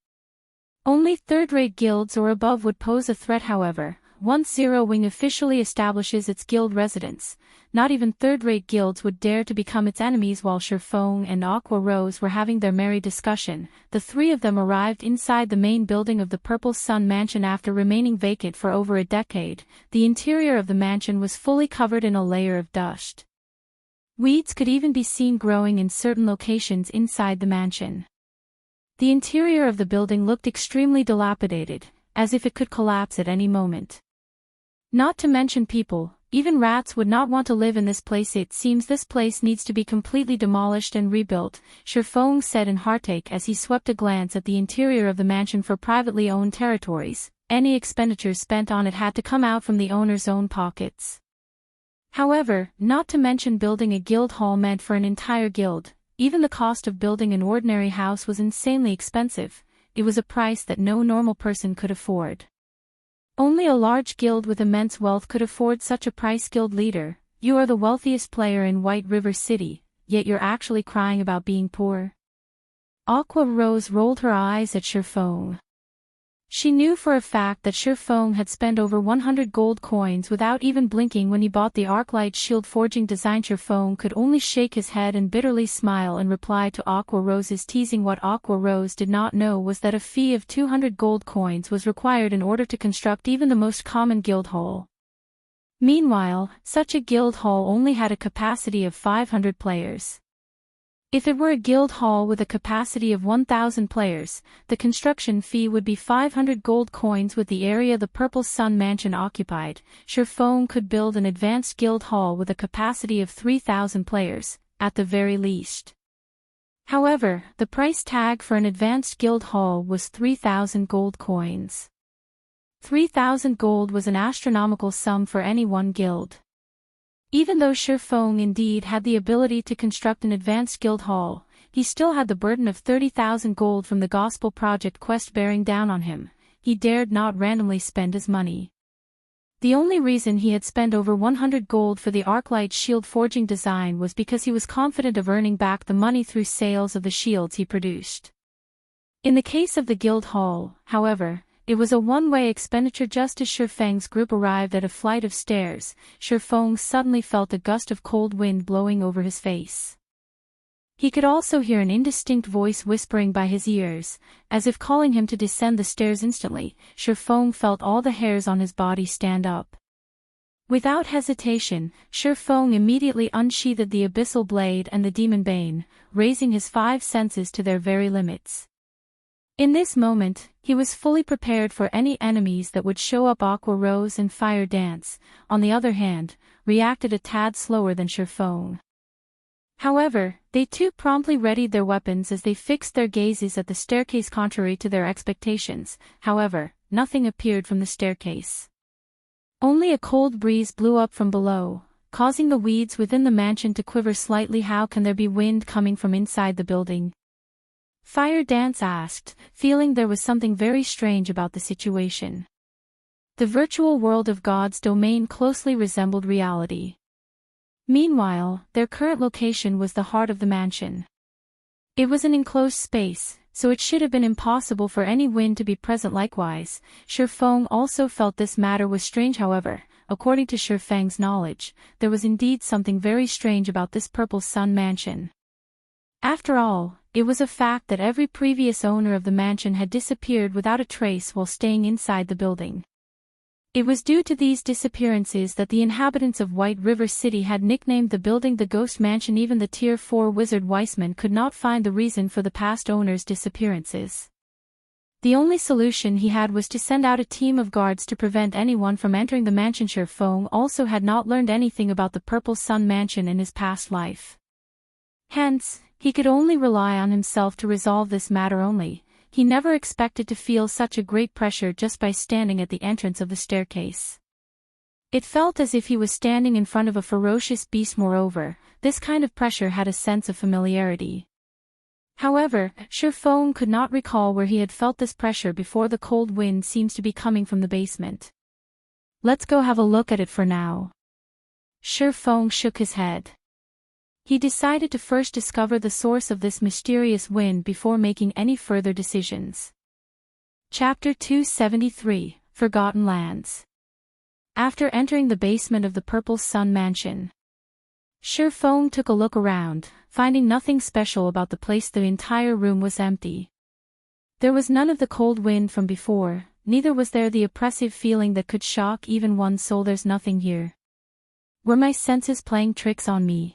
Only third-rate guilds or above would pose a threat. However, once Zero Wing officially establishes its guild residence, not even third-rate guilds would dare to become its enemies. While Sherfong and Aqua Rose were having their merry discussion, the three of them arrived inside the main building of the Purple Sun Mansion. After remaining vacant for over a decade, the interior of the mansion was fully covered in a layer of dust. Weeds could even be seen growing in certain locations inside the mansion. The interior of the building looked extremely dilapidated, as if it could collapse at any moment. Not to mention people, even rats would not want to live in this place. It seems this place needs to be completely demolished and rebuilt, Sherfong said in heartache as he swept a glance at the interior of the mansion. For privately owned territories, any expenditures spent on it had to come out from the owner's own pockets. However, not to mention building a guild hall meant for an entire guild, even the cost of building an ordinary house was insanely expensive. It was a price that no normal person could afford. Only a large guild with immense wealth could afford such a price. Guild leader, you are the wealthiest player in White River City, yet you're actually crying about being poor. Aqua Rose rolled her eyes at Sherfong. She knew for a fact that Shifeng had spent over 100 gold coins without even blinking when he bought the Arclight shield forging design. Shifeng could only shake his head and bitterly smile in reply to Aqua Rose's teasing. What Aqua Rose did not know was that a fee of 200 gold coins was required in order to construct even the most common guild hall. Meanwhile, such a guild hall only had a capacity of 500 players. If it were a guild hall with a capacity of 1,000 players, the construction fee would be 500 gold coins. With the area the Purple Sun Mansion occupied, Shifeng could build an advanced guild hall with a capacity of 3,000 players, at the very least. However, the price tag for an advanced guild hall was 3,000 gold coins. 3,000 gold was an astronomical sum for any one guild. Even though Shifeng indeed had the ability to construct an advanced guild hall, he still had the burden of 30,000 gold from the Gospel Project quest bearing down on him. He dared not randomly spend his money. The only reason he had spent over 100 gold for the Arclight shield forging design was because he was confident of earning back the money through sales of the shields he produced. In the case of the guild hall, however, it was a one-way expenditure. Just as Shifeng's group arrived at a flight of stairs, Shifeng suddenly felt a gust of cold wind blowing over his face. He could also hear an indistinct voice whispering by his ears, as if calling him to descend the stairs instantly. Shifeng felt all the hairs on his body stand up. Without hesitation, Shifeng immediately unsheathed the Abyssal Blade and the Demon Bane, raising his 5 senses to their very limits. In this moment, he was fully prepared for any enemies that would show up. Aqua Rose and Fire Dance, on the other hand, reacted a tad slower than Shifeng. However, they too promptly readied their weapons as they fixed their gazes at the staircase. Contrary to their expectations, however, nothing appeared from the staircase. Only a cold breeze blew up from below, causing the weeds within the mansion to quiver slightly. How can there be wind coming from inside the building? Fire Dance asked, feeling there was something very strange about the situation. The virtual world of God's domain closely resembled reality. Meanwhile, their current location was the heart of the mansion. It was an enclosed space, so it should have been impossible for any wind to be present. Likewise, Shifeng also felt this matter was strange. However, according to Shifeng's knowledge, there was indeed something very strange about this Purple Sun Mansion. After all, it was a fact that every previous owner of the mansion had disappeared without a trace while staying inside the building. It was due to these disappearances that the inhabitants of White River City had nicknamed the building the Ghost Mansion. Even the Tier 4 wizard Weissman could not find the reason for the past owner's disappearances. The only solution he had was to send out a team of guards to prevent anyone from entering the mansion. Shifeng also had not learned anything about the Purple Sun Mansion in his past life. Hence, he could only rely on himself to resolve this matter. Only, he never expected to feel such a great pressure just by standing at the entrance of the staircase. It felt as if he was standing in front of a ferocious beast. Moreover, this kind of pressure had a sense of familiarity. However, Shifeng could not recall where he had felt this pressure before. The cold wind seems to be coming from the basement. Let's go have a look at it for now. Shifeng shook his head. He decided to first discover the source of this mysterious wind before making any further decisions. Chapter 273, Forgotten Lands. After entering the basement of the Purple Sun Mansion, Shifeng took a look around, finding nothing special about the place. The entire room was empty. There was none of the cold wind from before, neither was there the oppressive feeling that could shock even one's soul. There's nothing here. Were my senses playing tricks on me?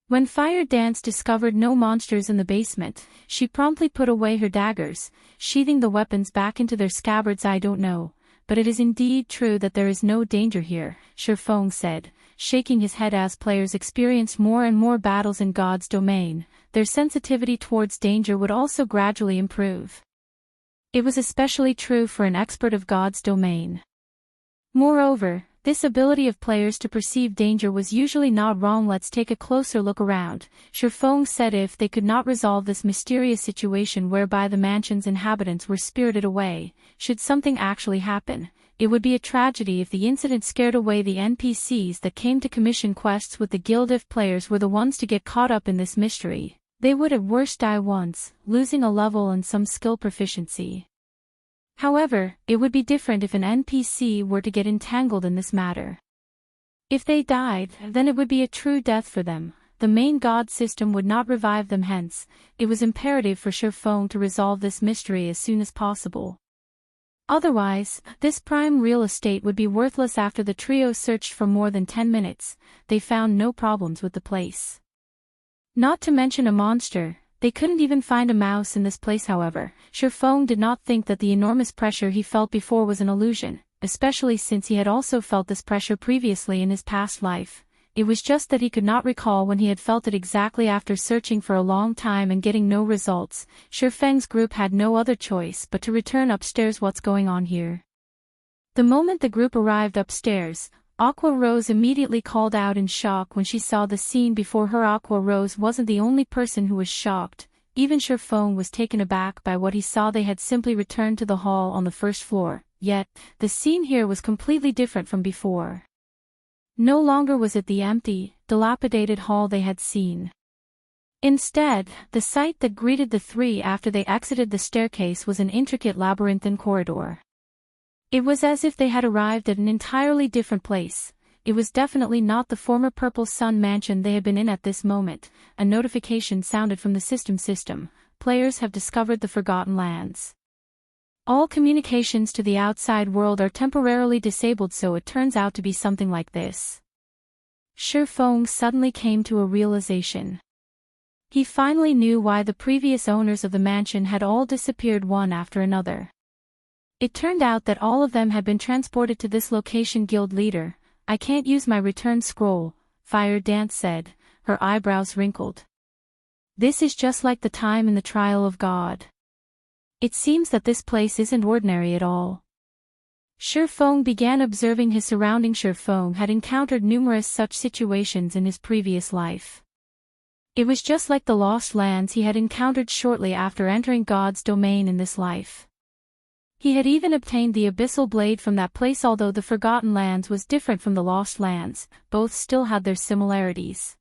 When Fire Dance discovered no monsters in the basement, she promptly put away her daggers, sheathing the weapons back into their scabbards. I don't know, but it is indeed true that there is no danger here, Shifeng said, shaking his head. As players experienced more and more battles in God's domain, their sensitivity towards danger would also gradually improve. It was especially true for an expert of God's domain. Moreover, this ability of players to perceive danger was usually not wrong. Let's take a closer look around, Shifeng said. If they could not resolve this mysterious situation whereby the mansion's inhabitants were spirited away, should something actually happen, it would be a tragedy if the incident scared away the NPCs that came to commission quests with the guild. If players were the ones to get caught up in this mystery, they would at worst die once, losing a level and some skill proficiency. However, it would be different if an NPC were to get entangled in this matter. If they died, then it would be a true death for them. The main god system would not revive them, hence, it was imperative for Surfong to resolve this mystery as soon as possible. Otherwise, this prime real estate would be worthless. After the trio searched for more than 10 minutes, they found no problems with the place. Not to mention a monster, they couldn't even find a mouse in this place. However, Surfong did not think that the enormous pressure he felt before was an illusion, especially since he had also felt this pressure previously in his past life. It was just that he could not recall when he had felt it exactly. After searching for a long time and getting no results, Surfeng's group had no other choice but to return upstairs. What's going on here? The moment the group arrived upstairs, Aqua Rose immediately called out in shock when she saw the scene before her. Aqua Rose wasn't the only person who was shocked. Even Surfong was taken aback by what he saw. They had simply returned to the hall on the first floor, yet, the scene here was completely different from before. No longer was it the empty, dilapidated hall they had seen. Instead, the sight that greeted the three after they exited the staircase was an intricate labyrinthine corridor. It was as if they had arrived at an entirely different place. It was definitely not the former Purple Sun mansion they had been in. At this moment, a notification sounded from the system. Players have discovered the Forgotten Lands. All communications to the outside world are temporarily disabled, so it turns out to be something like this. Surfong suddenly came to a realization. He finally knew why the previous owners of the mansion had all disappeared one after another. It turned out that all of them had been transported to this location. Guild leader, I can't use my return scroll, Fire Dance said, her eyebrows wrinkled. This is just like the time in the trial of God. It seems that this place isn't ordinary at all. Surfong began observing his surroundings. Surfong had encountered numerous such situations in his previous life. It was just like the Lost Lands he had encountered shortly after entering God's domain in this life. He had even obtained the Abyssal Blade from that place. Although the Forgotten Lands was different from the Lost Lands, both still had their similarities.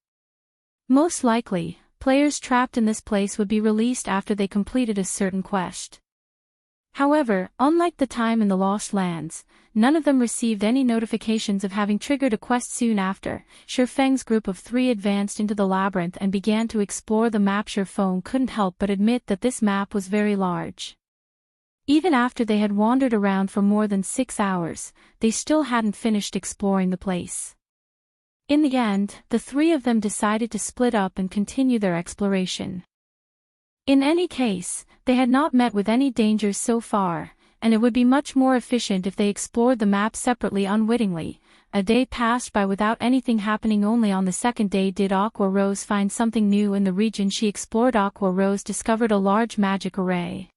Most likely, players trapped in this place would be released after they completed a certain quest. However, unlike the time in the Lost Lands, none of them received any notifications of having triggered a quest. Soon after, Surfeng's group of three advanced into the labyrinth and began to explore the map. Surfong couldn't help but admit that this map was very large. Even after they had wandered around for more than 6 hours, they still hadn't finished exploring the place. In the end, the three of them decided to split up and continue their exploration. In any case, they had not met with any dangers so far, and it would be much more efficient if they explored the map separately. Unwittingly, a day passed by without anything happening. Only on the second day did Aqua Rose find something new in the region she explored. Aqua Rose discovered a large magic array.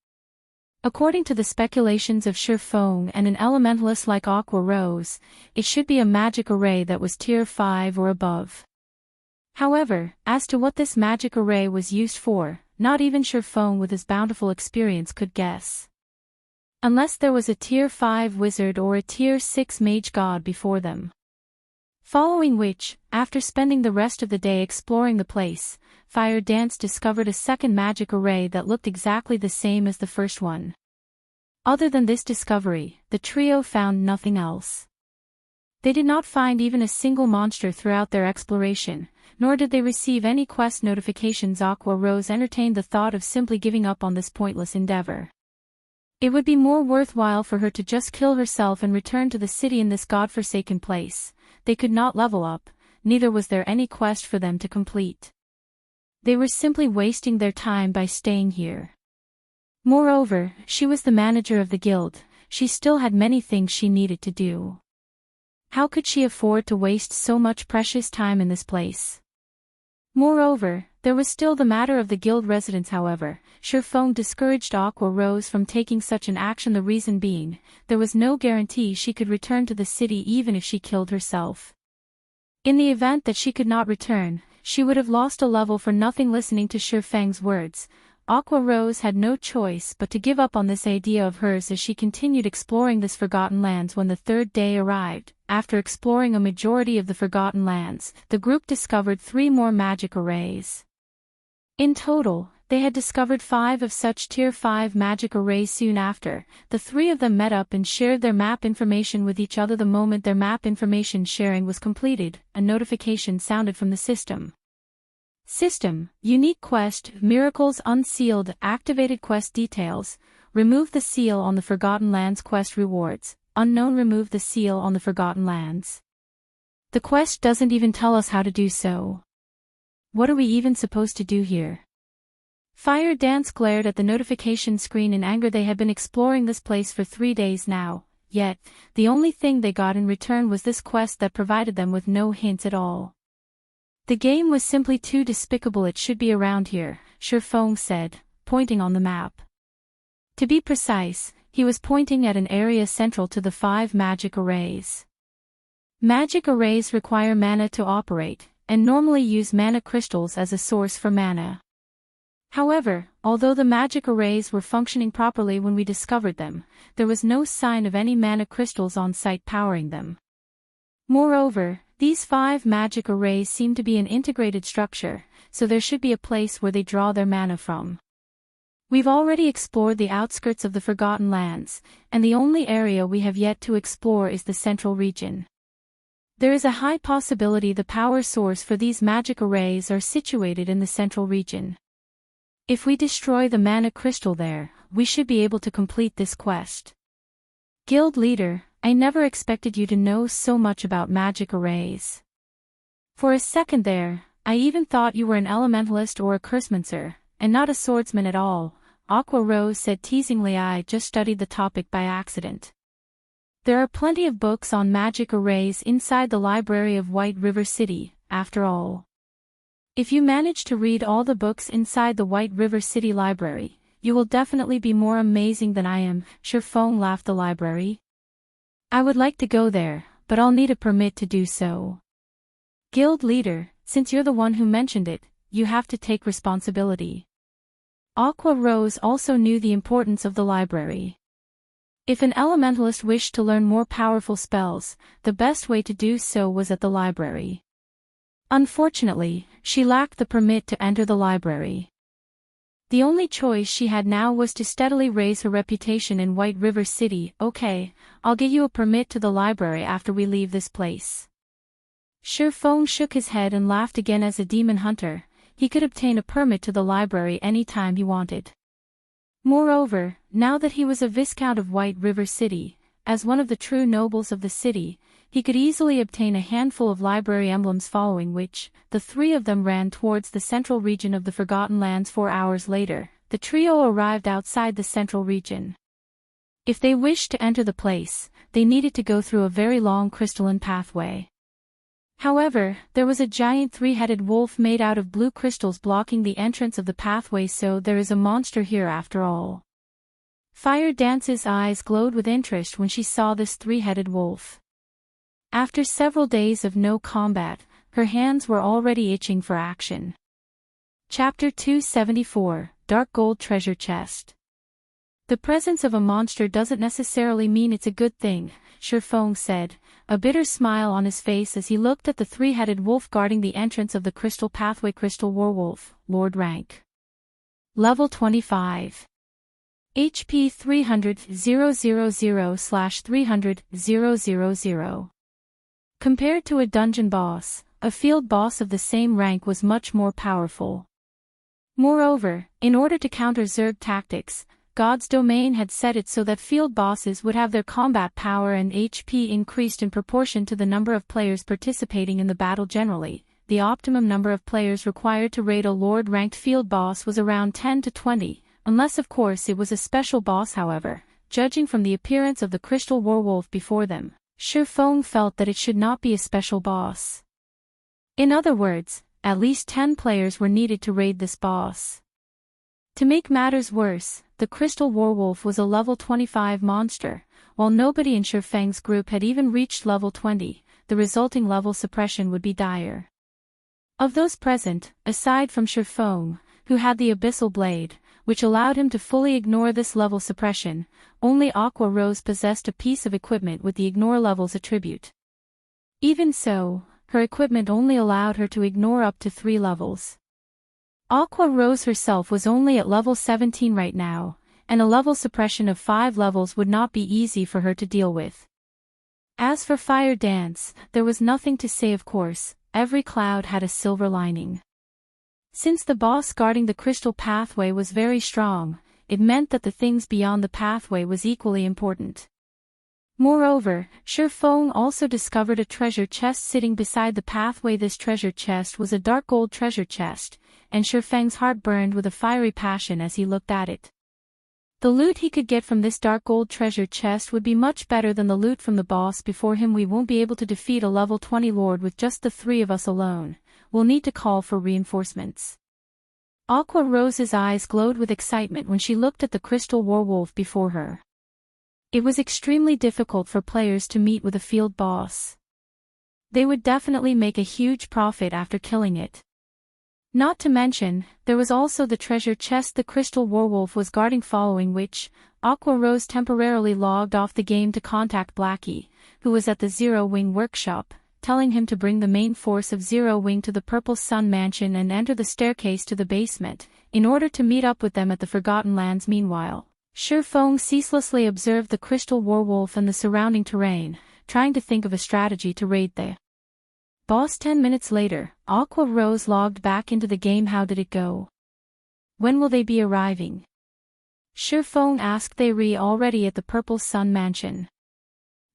According to the speculations of Surfong and an elementalist like Aqua Rose, it should be a magic array that was tier 5 or above. However, as to what this magic array was used for, not even Surfong with his bountiful experience could guess. Unless there was a tier 5 wizard or a tier 6 mage god before them. Following which, after spending the rest of the day exploring the place, Fire Dance discovered a second magic array that looked exactly the same as the first one. Other than this discovery, the trio found nothing else. They did not find even a single monster throughout their exploration, nor did they receive any quest notifications. Aqua Rose entertained the thought of simply giving up on this pointless endeavor. It would be more worthwhile for her to just kill herself and return to the city. In this godforsaken place, they could not level up, neither was there any quest for them to complete. They were simply wasting their time by staying here. Moreover, she was the manager of the guild, she still had many things she needed to do. How could she afford to waste so much precious time in this place? Moreover, there was still the matter of the guild residence. However, Surfong discouraged Aqua Rose from taking such an action. The reason being, there was no guarantee she could return to the city even if she killed herself. In the event that she could not return, she would have lost a level for nothing. Listening to Surfeng's words, Aqua Rose had no choice but to give up on this idea of hers as she continued exploring this Forgotten Lands. When the third day arrived, after exploring a majority of the Forgotten Lands, the group discovered 3 more magic arrays. In total, They had discovered 5 of such Tier 5 magic arrays soon after. The 3 of them met up and shared their map information with each other. The moment their map information sharing was completed, a notification sounded from the system. System, unique quest, miracles unsealed, activated quest details, remove the seal on the Forgotten Lands quest rewards, unknown remove the seal on the Forgotten Lands. The quest doesn't even tell us how to do so. What are we even supposed to do here? Fire Dance glared at the notification screen in anger. They had been exploring this place for 3 days now, yet, the only thing they got in return was this quest that provided them with no hints at all. The game was simply too despicable. It should be around here, Shurfeng said, pointing on the map. To be precise, he was pointing at an area central to the 5 magic arrays. Magic arrays require mana to operate, and normally use mana crystals as a source for mana. However, although the magic arrays were functioning properly when we discovered them, there was no sign of any mana crystals on site powering them. Moreover, these 5 magic arrays seem to be an integrated structure, so there should be a place where they draw their mana from. We've already explored the outskirts of the Forgotten Lands, and the only area we have yet to explore is the central region. There is a high possibility the power source for these magic arrays are situated in the central region. If we destroy the mana crystal there, we should be able to complete this quest. Guild leader, I never expected you to know so much about magic arrays. For a second there, I even thought you were an elementalist or a cursemancer, and not a swordsman at all, Aqua Rose said teasingly. I just studied the topic by accident. There are plenty of books on magic arrays inside the library of White River City, after all. If you manage to read all the books inside the White River City library, you will definitely be more amazing than I am, Shurfeng laughed. The library? I would like to go there, but I'll need a permit to do so. Guild leader, since you're the one who mentioned it, you have to take responsibility. Aqua Rose also knew the importance of the library. If an elementalist wished to learn more powerful spells, the best way to do so was at the library. Unfortunately, she lacked the permit to enter the library. The only choice she had now was to steadily raise her reputation in White River City. Okay, I'll get you a permit to the library after we leave this place. Shurfeng shook his head and laughed again. As a demon hunter, he could obtain a permit to the library any time he wanted. Moreover, now that he was a Viscount of White River City, as one of the true nobles of the city, he could easily obtain a handful of library emblems, following which, the 3 of them ran towards the central region of the Forgotten Lands. 4 hours later, the trio arrived outside the central region. If they wished to enter the place, they needed to go through a very long crystalline pathway. However, there was a giant 3-headed wolf made out of blue crystals blocking the entrance of the pathway, so there is a monster here after all. Fire Dance's eyes glowed with interest when she saw this 3-headed wolf. After several days of no combat, her hands were already itching for action. Chapter 274, Dark Gold Treasure Chest. The presence of a monster doesn't necessarily mean it's a good thing, Shurfeng said, a bitter smile on his face as he looked at the 3-headed wolf guarding the entrance of the crystal pathway. Crystal Werewolf, Lord rank. Level 25. HP 300,000/300,000. Compared to a dungeon boss, a field boss of the same rank was much more powerful. Moreover, in order to counter Zerg tactics, God's domain had set it so that field bosses would have their combat power and HP increased in proportion to the number of players participating in the battle. Generally, the optimum number of players required to raid a Lord-ranked field boss was around 10 to 20, unless of course it was a special boss. However, judging from the appearance of the crystal werewolf before them, Shurfeng felt that it should not be a special boss. In other words, at least 10 players were needed to raid this boss. To make matters worse, the crystal werewolf was a level 25 monster, while nobody in Shurfeng's group had even reached level 20, the resulting level suppression would be dire. Of those present, aside from Shurfeng, who had the Abyssal Blade, which allowed him to fully ignore this level suppression, only Aqua Rose possessed a piece of equipment with the Ignore Levels attribute. Even so, her equipment only allowed her to ignore up to 3 levels. Aqua Rose herself was only at level 17 right now, and a level suppression of 5 levels would not be easy for her to deal with. As for Fire Dance, there was nothing to say of course, every cloud had a silver lining. Since the boss guarding the crystal pathway was very strong, it meant that the things beyond the pathway was equally important. Moreover, Shifeng also discovered a treasure chest sitting beside the pathway. This treasure chest was a dark gold treasure chest, and Shifeng's heart burned with a fiery passion as he looked at it. The loot he could get from this dark gold treasure chest would be much better than the loot from the boss before him. We won't be able to defeat a level 20 lord with just the 3 of us alone. We'll need to call for reinforcements. Aqua Rose's eyes glowed with excitement when she looked at the crystal werewolf before her. It was extremely difficult for players to meet with a field boss. They would definitely make a huge profit after killing it. Not to mention, there was also the treasure chest the crystal werewolf was guarding, following which, Aqua Rose temporarily logged off the game to contact Blackie, who was at the Zero Wing workshop, telling him to bring the main force of Zero Wing to the Purple Sun Mansion and enter the staircase to the basement, in order to meet up with them at the Forgotten Lands. Meanwhile, Shifeng ceaselessly observed the crystal werewolf and the surrounding terrain, trying to think of a strategy to raid the boss. 10 minutes later, Aqua Rose logged back into the game. How did it go? When will they be arriving? Shifeng asked. They were already at the Purple Sun Mansion.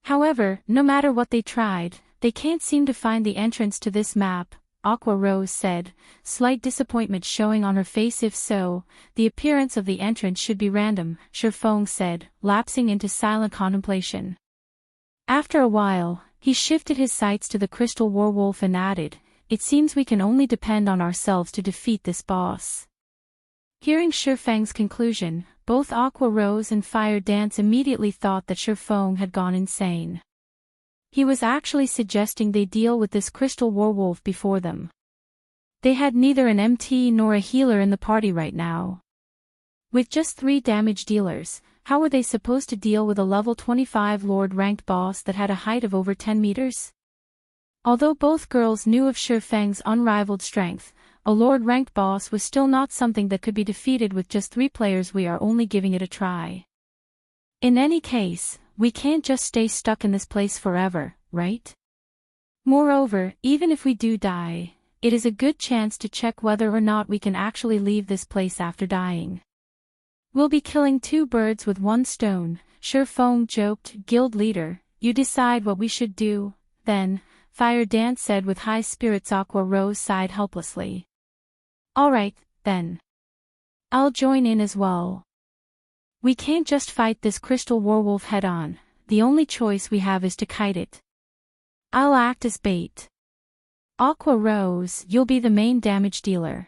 However, no matter what they tried, they can't seem to find the entrance to this map, Aqua Rose said, slight disappointment showing on her face. If so, the appearance of the entrance should be random, Shifeng said, lapsing into silent contemplation. After a while, he shifted his sights to the crystal werewolf and added, it seems we can only depend on ourselves to defeat this boss. Hearing Shifeng's conclusion, both Aqua Rose and Fire Dance immediately thought that Shifeng had gone insane. He was actually suggesting they deal with this crystal werewolf before them. They had neither an MT nor a healer in the party right now. With just 3 damage dealers, how were they supposed to deal with a level 25 Lord-ranked boss that had a height of over 10 meters? Although both girls knew of Shifeng's unrivaled strength, a Lord-ranked boss was still not something that could be defeated with just 3 players. We are only giving it a try. In any case, we can't just stay stuck in this place forever, right? Moreover, even if we do die, it is a good chance to check whether or not we can actually leave this place after dying. We'll be killing 2 birds with 1 stone, Shifeng joked. Guild leader, you decide what we should do, then, Fire Dance said with high spirits. Aqua Rose sighed helplessly. Alright, then. I'll join in as well. We can't just fight this crystal werewolf head-on, the only choice we have is to kite it. I'll act as bait. Aqua Rose, you'll be the main damage dealer.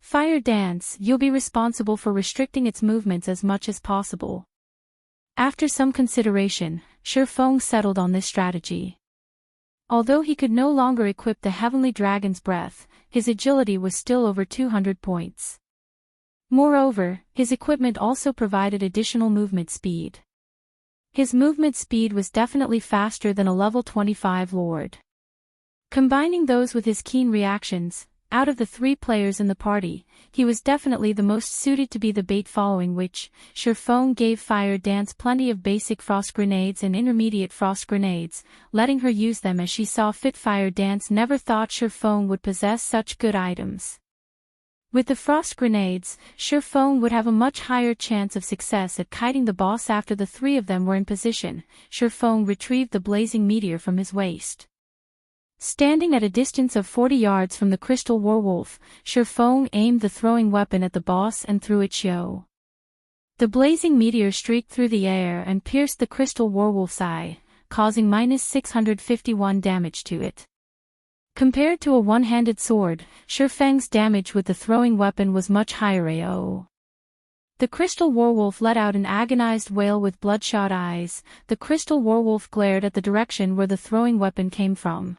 Fire Dance, you'll be responsible for restricting its movements as much as possible. After some consideration, Shifeng settled on this strategy. Although he could no longer equip the Heavenly Dragon's Breath, his agility was still over 200 points. Moreover, his equipment also provided additional movement speed. His movement speed was definitely faster than a level 25 lord. Combining those with his keen reactions, out of the 3 players in the party, he was definitely the most suited to be the bait, following which, Shifeng gave Fire Dance plenty of basic frost grenades and intermediate frost grenades, letting her use them as she saw fit. Fire Dance never thought Shifeng would possess such good items. With the frost grenades, Shifeng would have a much higher chance of success at kiting the boss. After the 3 of them were in position, Shifeng retrieved the blazing meteor from his waist. Standing at a distance of 40 yards from the crystal werewolf, Shifeng aimed the throwing weapon at the boss and threw it. The blazing meteor streaked through the air and pierced the crystal werewolf's eye, causing -651 damage to it. Compared to a one-handed sword, Shifeng's damage with the throwing weapon was much higher. The crystal werewolf let out an agonized wail with bloodshot eyes. The crystal werewolf glared at the direction where the throwing weapon came from.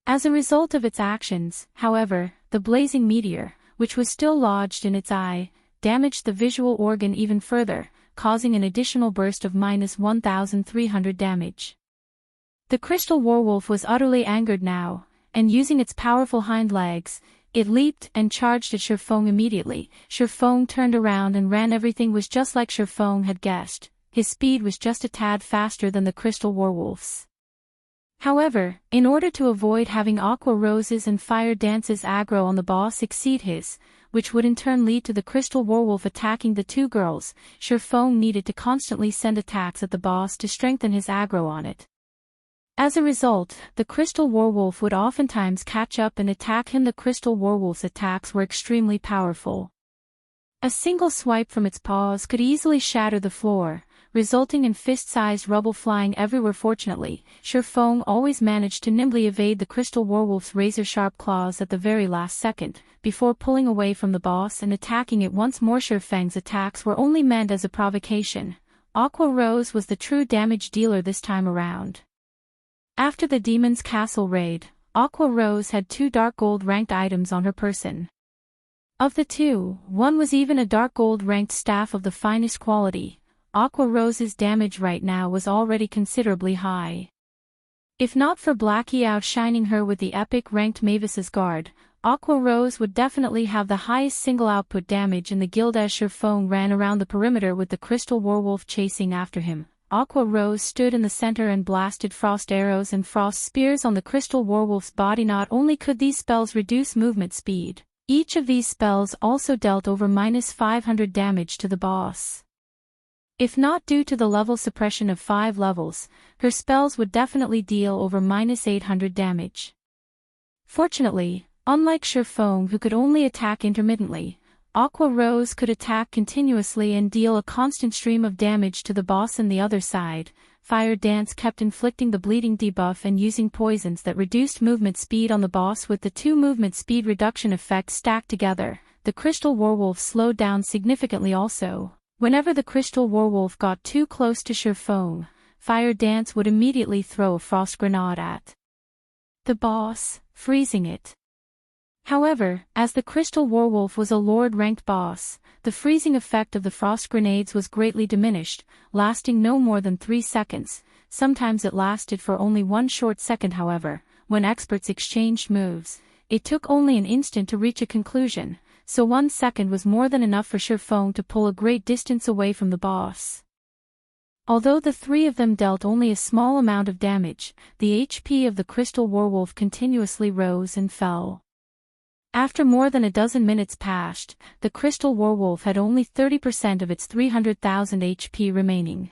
As a result of its actions, however, the blazing meteor, which was still lodged in its eye, damaged the visual organ even further, causing an additional burst of -1,300 damage. The crystal werewolf was utterly angered now, and using its powerful hind legs, It leaped and charged at Shifeng immediately. Shifeng turned around and ran. Everything was just like Shifeng had guessed. His speed was just a tad faster than the crystal werewolf's. However, in order to avoid having Aqua Rose's and Fire Dance's aggro on the boss exceed his, which would in turn lead to the crystal werewolf attacking the two girls, Shifeng needed to constantly send attacks at the boss to strengthen his aggro on it. As a result, the crystal werewolf would oftentimes catch up and attack him. The crystal werewolf's attacks were extremely powerful. A single swipe from its paws could easily shatter the floor, resulting in fist-sized rubble flying everywhere. Fortunately, Shifeng always managed to nimbly evade the crystal werewolf's razor-sharp claws at the very last second, before pulling away from the boss and attacking it once more. Shifeng's attacks were only meant as a provocation. Aqua Rose was the true damage dealer this time around. After the Demon's Castle raid, Aqua Rose had 2 dark gold ranked items on her person. Of the 2, one was even a dark gold ranked staff of the finest quality. Aqua Rose's damage right now was already considerably high. If not for Blackie outshining her with the epic ranked Mavis's Guard, Aqua Rose would definitely have the highest single output damage in the guild. As Shifeng ran around the perimeter with the crystal werewolf chasing after him, Aqua Rose stood in the center and blasted frost arrows and frost spears on the crystal werewolf's body. Not only could these spells reduce movement speed, each of these spells also dealt over -500 damage to the boss. If not due to the level suppression of 5 levels, her spells would definitely deal over -800 damage. Fortunately, unlike Shifeng who could only attack intermittently, Aqua Rose could attack continuously and deal a constant stream of damage to the boss. On the other side, Fire Dance kept inflicting the bleeding debuff and using poisons that reduced movement speed on the boss. With the 2 movement speed reduction effects stacked together, the crystal werewolf slowed down significantly. Also, whenever the crystal werewolf got too close to Shifeng, Fire Dance would immediately throw a frost grenade at the boss, freezing it. However, as the crystal werewolf was a Lord-ranked boss, the freezing effect of the frost grenades was greatly diminished, lasting no more than 3 seconds. Sometimes it lasted for only 1 short second. However, when experts exchanged moves, it took only an instant to reach a conclusion, so 1 second was more than enough for Shifeng to pull a great distance away from the boss. Although the 3 of them dealt only a small amount of damage, the HP of the crystal werewolf continuously rose and fell. After more than a dozen minutes passed, the crystal werewolf had only 30% of its 300,000 HP remaining.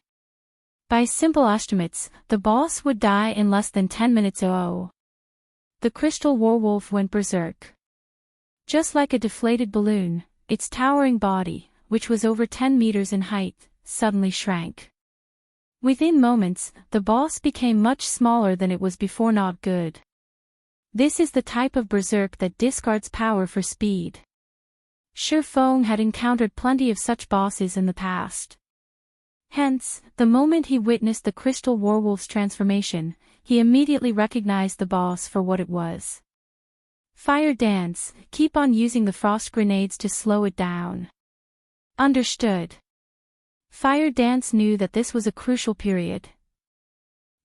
By simple estimates, the boss would die in less than 10 minutes. Oh! The crystal werewolf went berserk. Just like a deflated balloon, its towering body, which was over 10 meters in height, suddenly shrank. Within moments, the boss became much smaller than it was before. Not good. This is the type of berserk that discards power for speed. Shifeng had encountered plenty of such bosses in the past. Hence, the moment he witnessed the crystal werewolf's transformation, he immediately recognized the boss for what it was. Fire Dance, keep on using the frost grenades to slow it down. Understood. Fire Dance knew that this was a crucial period.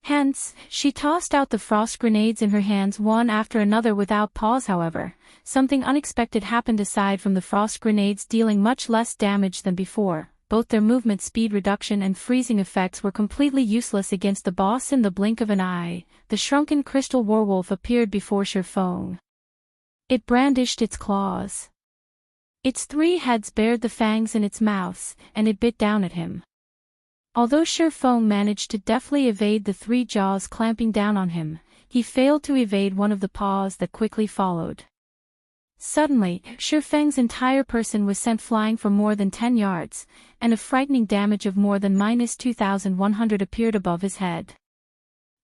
Hence, she tossed out the frost grenades in her hands one after another without pause. However, something unexpected happened. Aside from the frost grenades dealing much less damage than before, both their movement speed reduction and freezing effects were completely useless against the boss. In the blink of an eye, the shrunken crystal werewolf appeared before Shifeng. It brandished its claws. Its 3 heads bared the fangs in its mouth, and it bit down at him. Although Shifeng managed to deftly evade the 3 jaws clamping down on him, he failed to evade one of the paws that quickly followed. Suddenly, Shifeng's entire person was sent flying for more than 10 yards, and a frightening damage of more than -2,100 appeared above his head.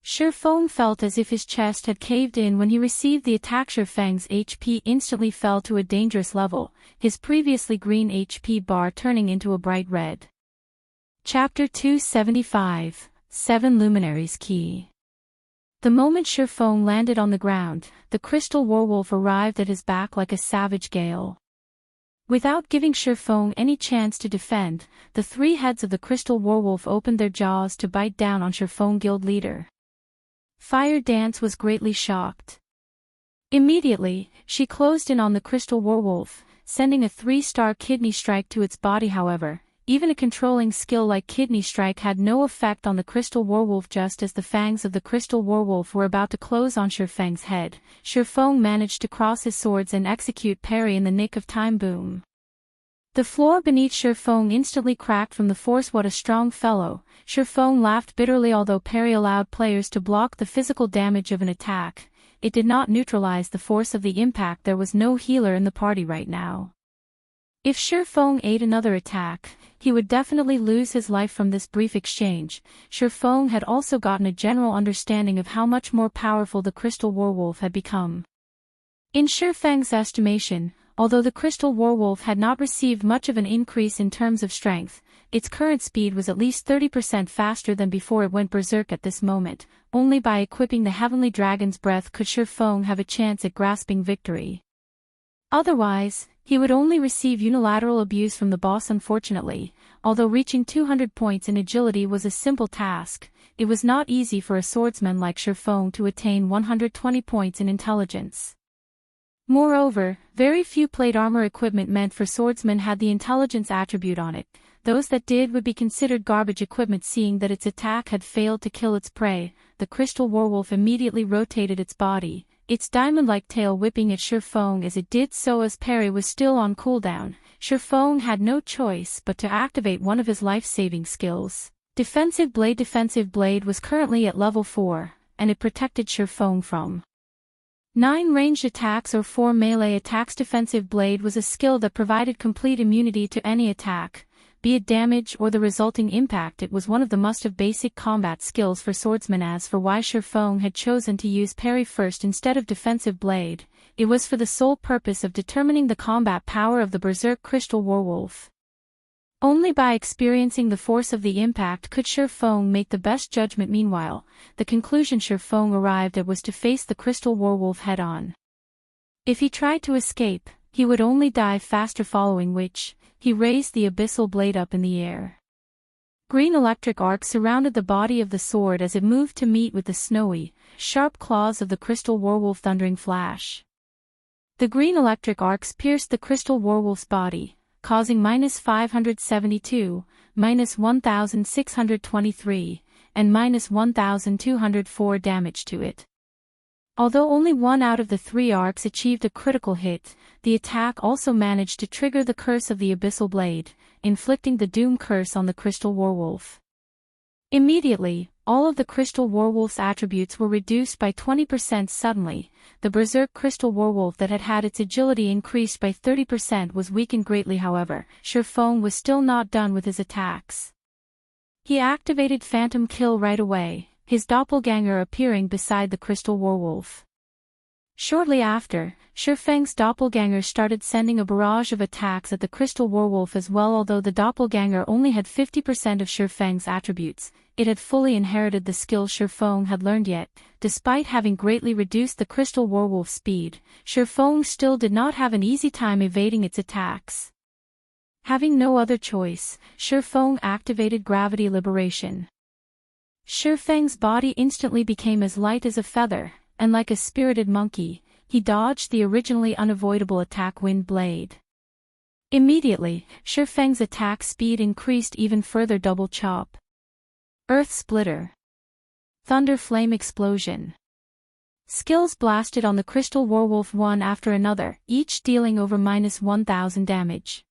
Shifeng felt as if his chest had caved in when he received the attack. Shifeng's HP instantly fell to a dangerous level, his previously green HP bar turning into a bright red. Chapter 275, 7 Luminaries Key. The moment Shifeng landed on the ground, the crystal werewolf arrived at his back like a savage gale. Without giving Shifeng any chance to defend, the 3 heads of the crystal werewolf opened their jaws to bite down on Shifeng guild leader. Fire Dance was greatly shocked. Immediately, she closed in on the crystal werewolf, sending a 3-star kidney strike to its body. However, even a controlling skill like kidney strike had no effect on the crystal werewolf. Just as the fangs of the crystal werewolf were about to close on Shifeng's head, Shifeng managed to cross his swords and execute parry in the nick of time. Boom. The floor beneath Shifeng instantly cracked from the force. What a strong fellow. Shifeng laughed bitterly. Although parry allowed players to block the physical damage of an attack, it did not neutralize the force of the impact. There was no healer in the party right now. If Shifeng ate another attack, he would definitely lose his life from this brief exchange. Shifeng had also gotten a general understanding of how much more powerful the crystal werewolf had become. In Shifeng's estimation, although the crystal werewolf had not received much of an increase in terms of strength, its current speed was at least 30% faster than before it went berserk at this moment. Only by equipping the Heavenly Dragon's Breath could Shifeng have a chance at grasping victory. Otherwise, he would only receive unilateral abuse from the boss. Unfortunately, although reaching 200 points in agility was a simple task, it was not easy for a swordsman like Shifeng to attain 120 points in intelligence. Moreover, very few plate armor equipment meant for swordsmen had the intelligence attribute on it. Those that did would be considered garbage equipment. Seeing that its attack had failed to kill its prey, the crystal werewolf immediately rotated its body, its diamond-like tail whipping at Shifeng as it did so. As parry was still on cooldown, Shifeng had no choice but to activate one of his life-saving skills. Defensive Blade. Defensive Blade was currently at level 4, and it protected Shifeng from 9 ranged attacks or 4 melee attacks. Defensive Blade was a skill that provided complete immunity to any attack, be it damage or the resulting impact. It was one of the must-have basic combat skills for swordsmen. As for why Shifeng had chosen to use parry first instead of defensive blade, it was for the sole purpose of determining the combat power of the berserk crystal werewolf. Only by experiencing the force of the impact could Shifeng make the best judgment. Meanwhile, the conclusion Shifeng arrived at was to face the crystal werewolf head-on. If he tried to escape, he would only die faster. Following which, he raised the abyssal blade up in the air. Green electric arcs surrounded the body of the sword as it moved to meet with the snowy, sharp claws of the crystal werewolf. Thundering flash. The green electric arcs pierced the crystal werewolf's body, causing -572, -1623, and -1204 damage to it. Although only one out of the 3 arcs achieved a critical hit, the attack also managed to trigger the curse of the abyssal blade, inflicting the doom curse on the crystal werewolf. Immediately, all of the crystal werewolf's attributes were reduced by 20%. Suddenly, the berserk crystal werewolf that had had its agility increased by 30% was weakened greatly. However, Shifeng was still not done with his attacks. He activated Phantom Kill right away, his doppelganger appearing beside the crystal werewolf. Shortly after, Shifeng's doppelganger started sending a barrage of attacks at the crystal werewolf as well. Although the doppelganger only had 50% of Shifeng's attributes, it had fully inherited the skill Shifeng had learned. Yet, despite having greatly reduced the crystal werewolf's speed, Shifeng still did not have an easy time evading its attacks. Having no other choice, Shifeng activated Gravity Liberation. Shifeng's body instantly became as light as a feather, and like a spirited monkey, he dodged the originally unavoidable attack Wind Blade. Immediately, Shifeng's attack speed increased even further. Double Chop. Earth Splitter. Thunder Flame Explosion. Skills blasted on the crystal werewolf one after another, each dealing over -1000 damage.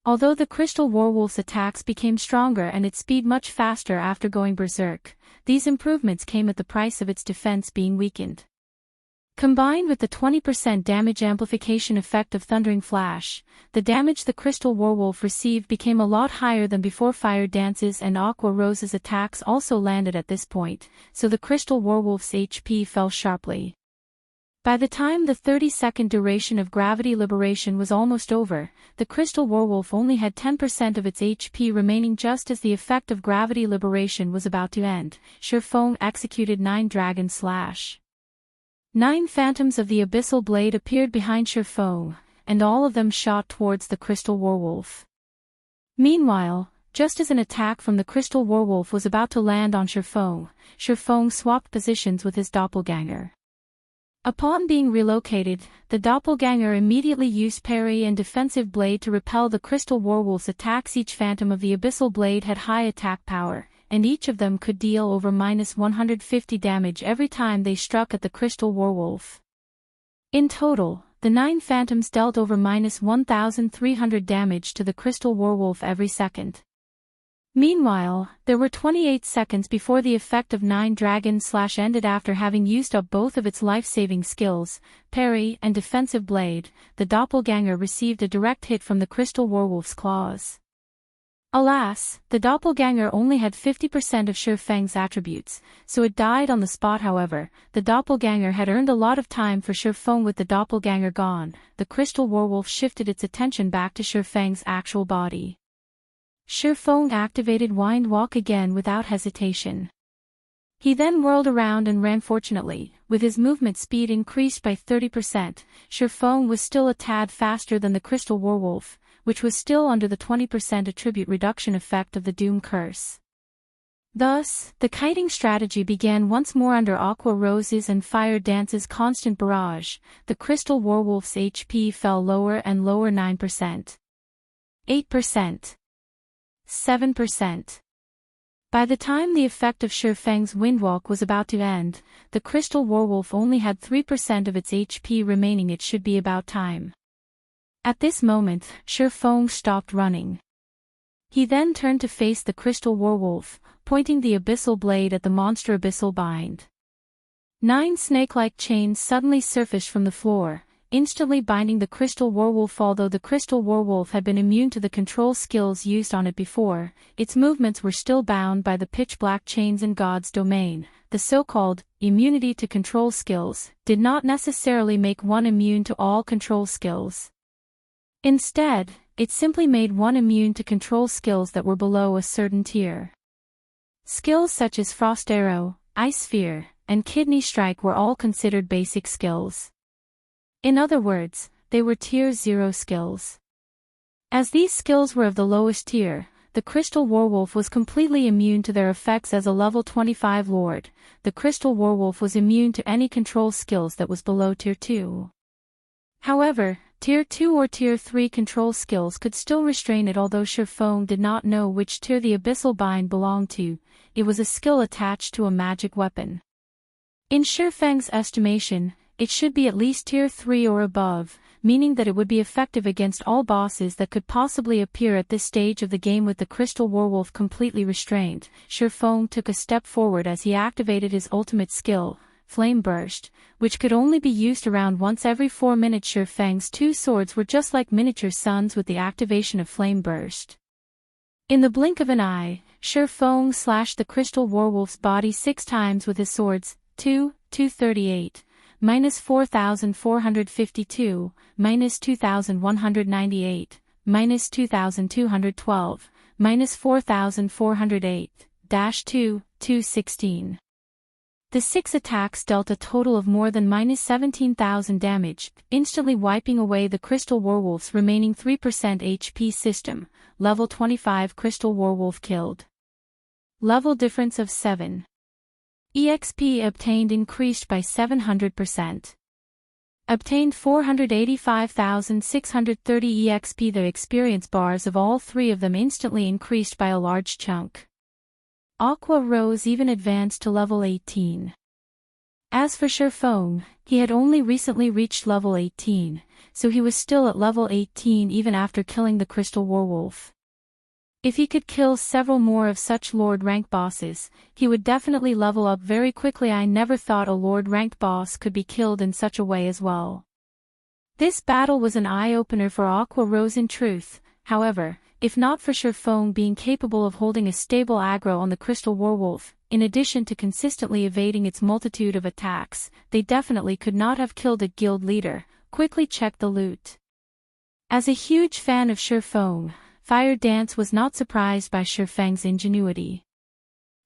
Although the crystal werewolf's attacks became stronger and its speed much faster after going berserk, these improvements came at the price of its defense being weakened. Combined with the 20% damage amplification effect of Thundering Flash, the damage the crystal werewolf received became a lot higher than before. Fire Dance's and Aqua Rose's attacks also landed at this point, so the crystal werewolf's HP fell sharply. By the time the 30-second duration of Gravity Liberation was almost over, the crystal werewolf only had 10% of its HP remaining. Just as the effect of Gravity Liberation was about to end, Shifeng executed 9 Dragon Slash. 9 phantoms of the abyssal blade appeared behind Shifeng, and all of them shot towards the crystal werewolf. Meanwhile, just as an attack from the crystal werewolf was about to land on Shifeng, Shifeng swapped positions with his doppelganger. Upon being relocated, the doppelganger immediately used parry and defensive blade to repel the crystal werewolf's attacks. Each phantom of the abyssal blade had high attack power, and each of them could deal over -150 damage every time they struck at the crystal werewolf. In total, the 9 phantoms dealt over -1,300 damage to the crystal werewolf every second. Meanwhile, there were 28 seconds before the effect of 9 dragons ended. After having used up both of its life-saving skills, parry and defensive blade, the doppelganger received a direct hit from the crystal werewolf's claws. Alas, the doppelganger only had 50% of Sure Feng's attributes, so it died on the spot. However, the doppelganger had earned a lot of time for Sure Feng. With the doppelganger gone, the crystal werewolf shifted its attention back to Sure Feng's actual body. Sure Feng activated Wind Walk again without hesitation. He then whirled around and ran. Fortunately, with his movement speed increased by 30%, Sure Feng was still a tad faster than the crystal werewolf, which was still under the 20% attribute reduction effect of the Doom Curse. Thus, the kiting strategy began once more. Under Aqua Rose's and Fire Dance's constant barrage, the crystal werewolf's HP fell lower and lower. 9%. 8%. 7%. By the time the effect of Sure Feng's Windwalk was about to end, the crystal werewolf only had 3% of its HP remaining. It should be about time. At this moment, Sure Feng stopped running. He then turned to face the crystal werewolf, pointing the abyssal blade at the monster. Abyssal Bind. 9 snake-like chains suddenly surfaced from the floor, instantly binding the crystal werewolf. Although the crystal werewolf had been immune to the control skills used on it before, its movements were still bound by the pitch-black chains in God's domain. The so-called immunity to control skills did not necessarily make one immune to all control skills. Instead, it simply made one immune to control skills that were below a certain tier. Skills such as Frost Arrow, Ice Sphere, and Kidney Strike were all considered basic skills. In other words, they were Tier 0 skills. As these skills were of the lowest tier, the crystal werewolf was completely immune to their effects. As a level 25 lord, the crystal werewolf was immune to any control skills that was below Tier 2. However, Tier 2 or Tier 3 control skills could still restrain it. Although Sure Feng did not know which tier the Abyssal Bind belonged to, it was a skill attached to a magic weapon. In Sure Feng's estimation, it should be at least Tier 3 or above, meaning that it would be effective against all bosses that could possibly appear at this stage of the game. With the crystal werewolf completely restrained, Sure Feng took a step forward as he activated his ultimate skill, Flame Burst, which could only be used around once every 4 minutes. Sure Feng's 2 swords were just like miniature suns with the activation of Flame Burst. In the blink of an eye, Sure Feng slashed the crystal werewolf's body 6 times with his swords, 238, -4452, -2198, -2212, -4408, -216. The 6 attacks dealt a total of more than -17,000 damage, instantly wiping away the crystal werewolf's remaining 3% HP system. Level 25 crystal werewolf killed. Level difference of 7. EXP obtained increased by 700%. Obtained 485,630 EXP. The experience bars of all 3 of them instantly increased by a large chunk. Aqua Rose even advanced to level 18. As for Sure Feng, he had only recently reached level 18, so he was still at level 18 even after killing the crystal werewolf. If he could kill several more of such Lord rank bosses, he would definitely level up very quickly. I never thought a Lord ranked boss could be killed in such a way as well. This battle was an eye-opener for Aqua Rose in truth. However, if not for Sure Feng being capable of holding a stable aggro on the crystal werewolf, in addition to consistently evading its multitude of attacks, they definitely could not have killed it. Guild leader, quickly check the loot. As a huge fan of Sure Feng, Fire Dance was not surprised by Sure Feng's ingenuity.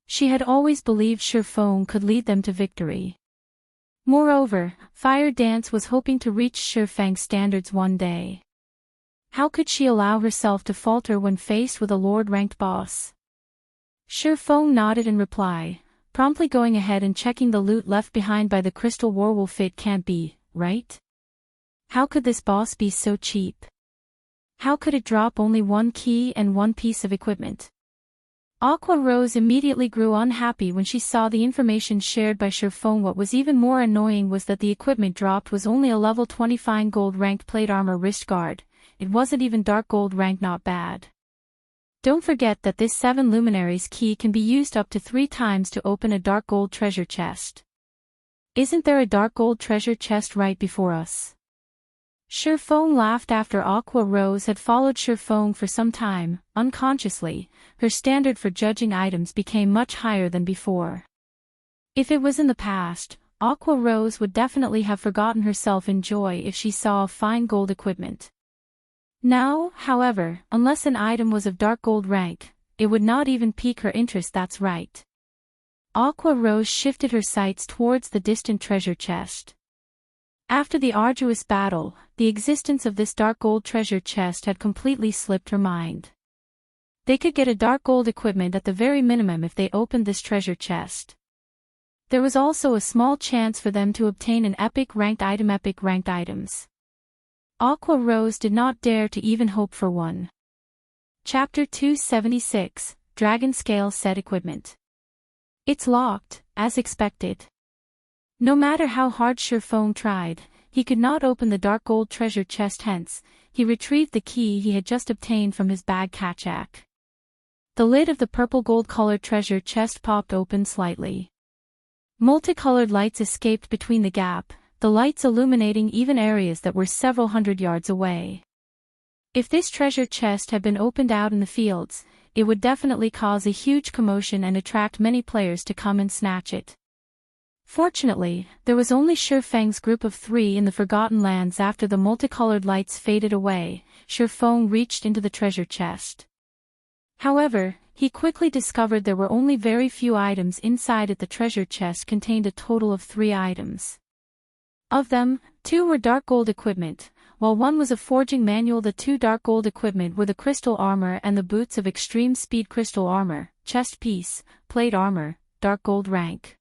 She had always believed Sure Feng could lead them to victory. Moreover, Fire Dance was hoping to reach Sure Feng's standards one day. How could she allow herself to falter when faced with a Lord-ranked boss? Sure Feng nodded in reply, promptly going ahead and checking the loot left behind by the crystal werewolf. It can't be, right? How could this boss be so cheap? How could it drop only one key and one piece of equipment? Aqua Rose immediately grew unhappy when she saw the information shared by Surpass. What was even more annoying was that the equipment dropped was only a level 20 fine gold ranked plate armor wrist guard. It wasn't even dark gold ranked. Not bad. Don't forget that this 7 Luminaries key can be used up to 3 times to open a dark gold treasure chest. Isn't there a dark gold treasure chest right before us? Surpass laughed after Aqua Rose had followed Surpass for some time. Unconsciously, her standard for judging items became much higher than before. If it was in the past, Aqua Rose would definitely have forgotten herself in joy if she saw a fine gold equipment. Now, however, unless an item was of dark gold rank, it would not even pique her interest. That's right. Aqua Rose shifted her sights towards the distant treasure chest. After the arduous battle, the existence of this dark gold treasure chest had completely slipped her mind. They could get a dark gold equipment at the very minimum if they opened this treasure chest. There was also a small chance for them to obtain an epic ranked item. Epic ranked items. Aqua Rose did not dare to even hope for one. Chapter 276, Dragonscale Set Equipment. It's locked, as expected. No matter how hard Surpass tried, he could not open the dark gold treasure chest. Hence, he retrieved the key he had just obtained from his bag catchak. The lid of the purple gold-colored treasure chest popped open slightly. Multicolored lights escaped between the gap, the lights illuminating even areas that were several hundred yards away. If this treasure chest had been opened out in the fields, it would definitely cause a huge commotion and attract many players to come and snatch it. Fortunately, there was only Surpass's group of 3 in the Forgotten Lands. After the multicolored lights faded away, Surpass reached into the treasure chest. However, he quickly discovered there were only very few items inside it. The treasure chest contained a total of 3 items. Of them, 2 were dark gold equipment, while 1 was a forging manual. The 2 dark gold equipment were the crystal armor and the boots of extreme speed. Crystal armor, chest piece, plate armor, dark gold rank.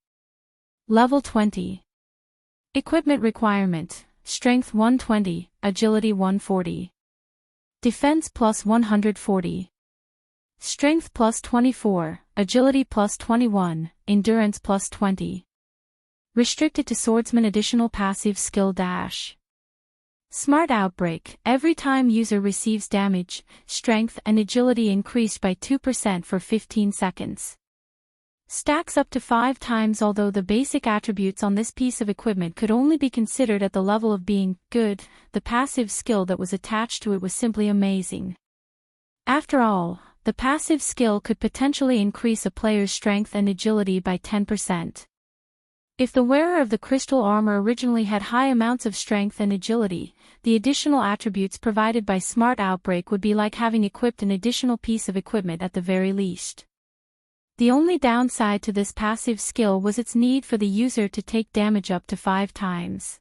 Level 20. Equipment requirement, Strength 120, Agility 140. Defense plus 140. Strength plus 24, Agility plus 21, Endurance plus 20. Restricted to Swordsman. Additional passive skill dash. Smart Outbreak. Every time user receives damage, strength and agility increased by 2% for 15 seconds. Stacks up to 5 times. Although the basic attributes on this piece of equipment could only be considered at the level of being good, the passive skill that was attached to it was simply amazing. After all, the passive skill could potentially increase a player's strength and agility by 10%. If the wearer of the crystal armor originally had high amounts of strength and agility, the additional attributes provided by Smart Outbreak would be like having equipped an additional piece of equipment at the very least. The only downside to this passive skill was its need for the user to take damage up to 5 times.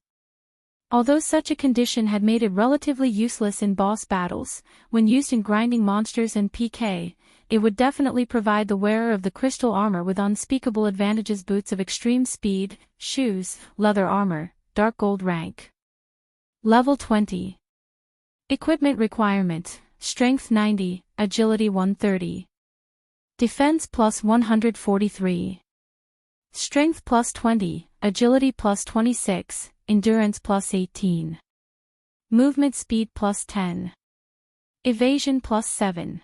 Although such a condition had made it relatively useless in boss battles, when used in grinding monsters and PK, it would definitely provide the wearer of the crystal armor with unspeakable advantages. Boots of extreme speed, shoes, leather armor, dark gold rank. Level 20. Equipment requirement, Strength 90, Agility 130. Defense plus 143. Strength plus 20, Agility plus 26, Endurance plus 18. Movement speed plus 10. Evasion plus 7.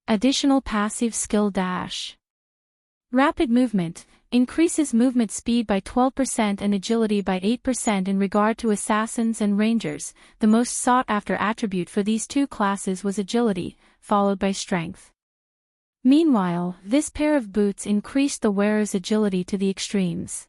Additional passive skill dash. Rapid movement, increases movement speed by 12% and agility by 8%. In regard to assassins and rangers, the most sought-after attribute for these 2 classes was agility, followed by strength. Meanwhile, this pair of boots increased the wearer's agility to the extremes.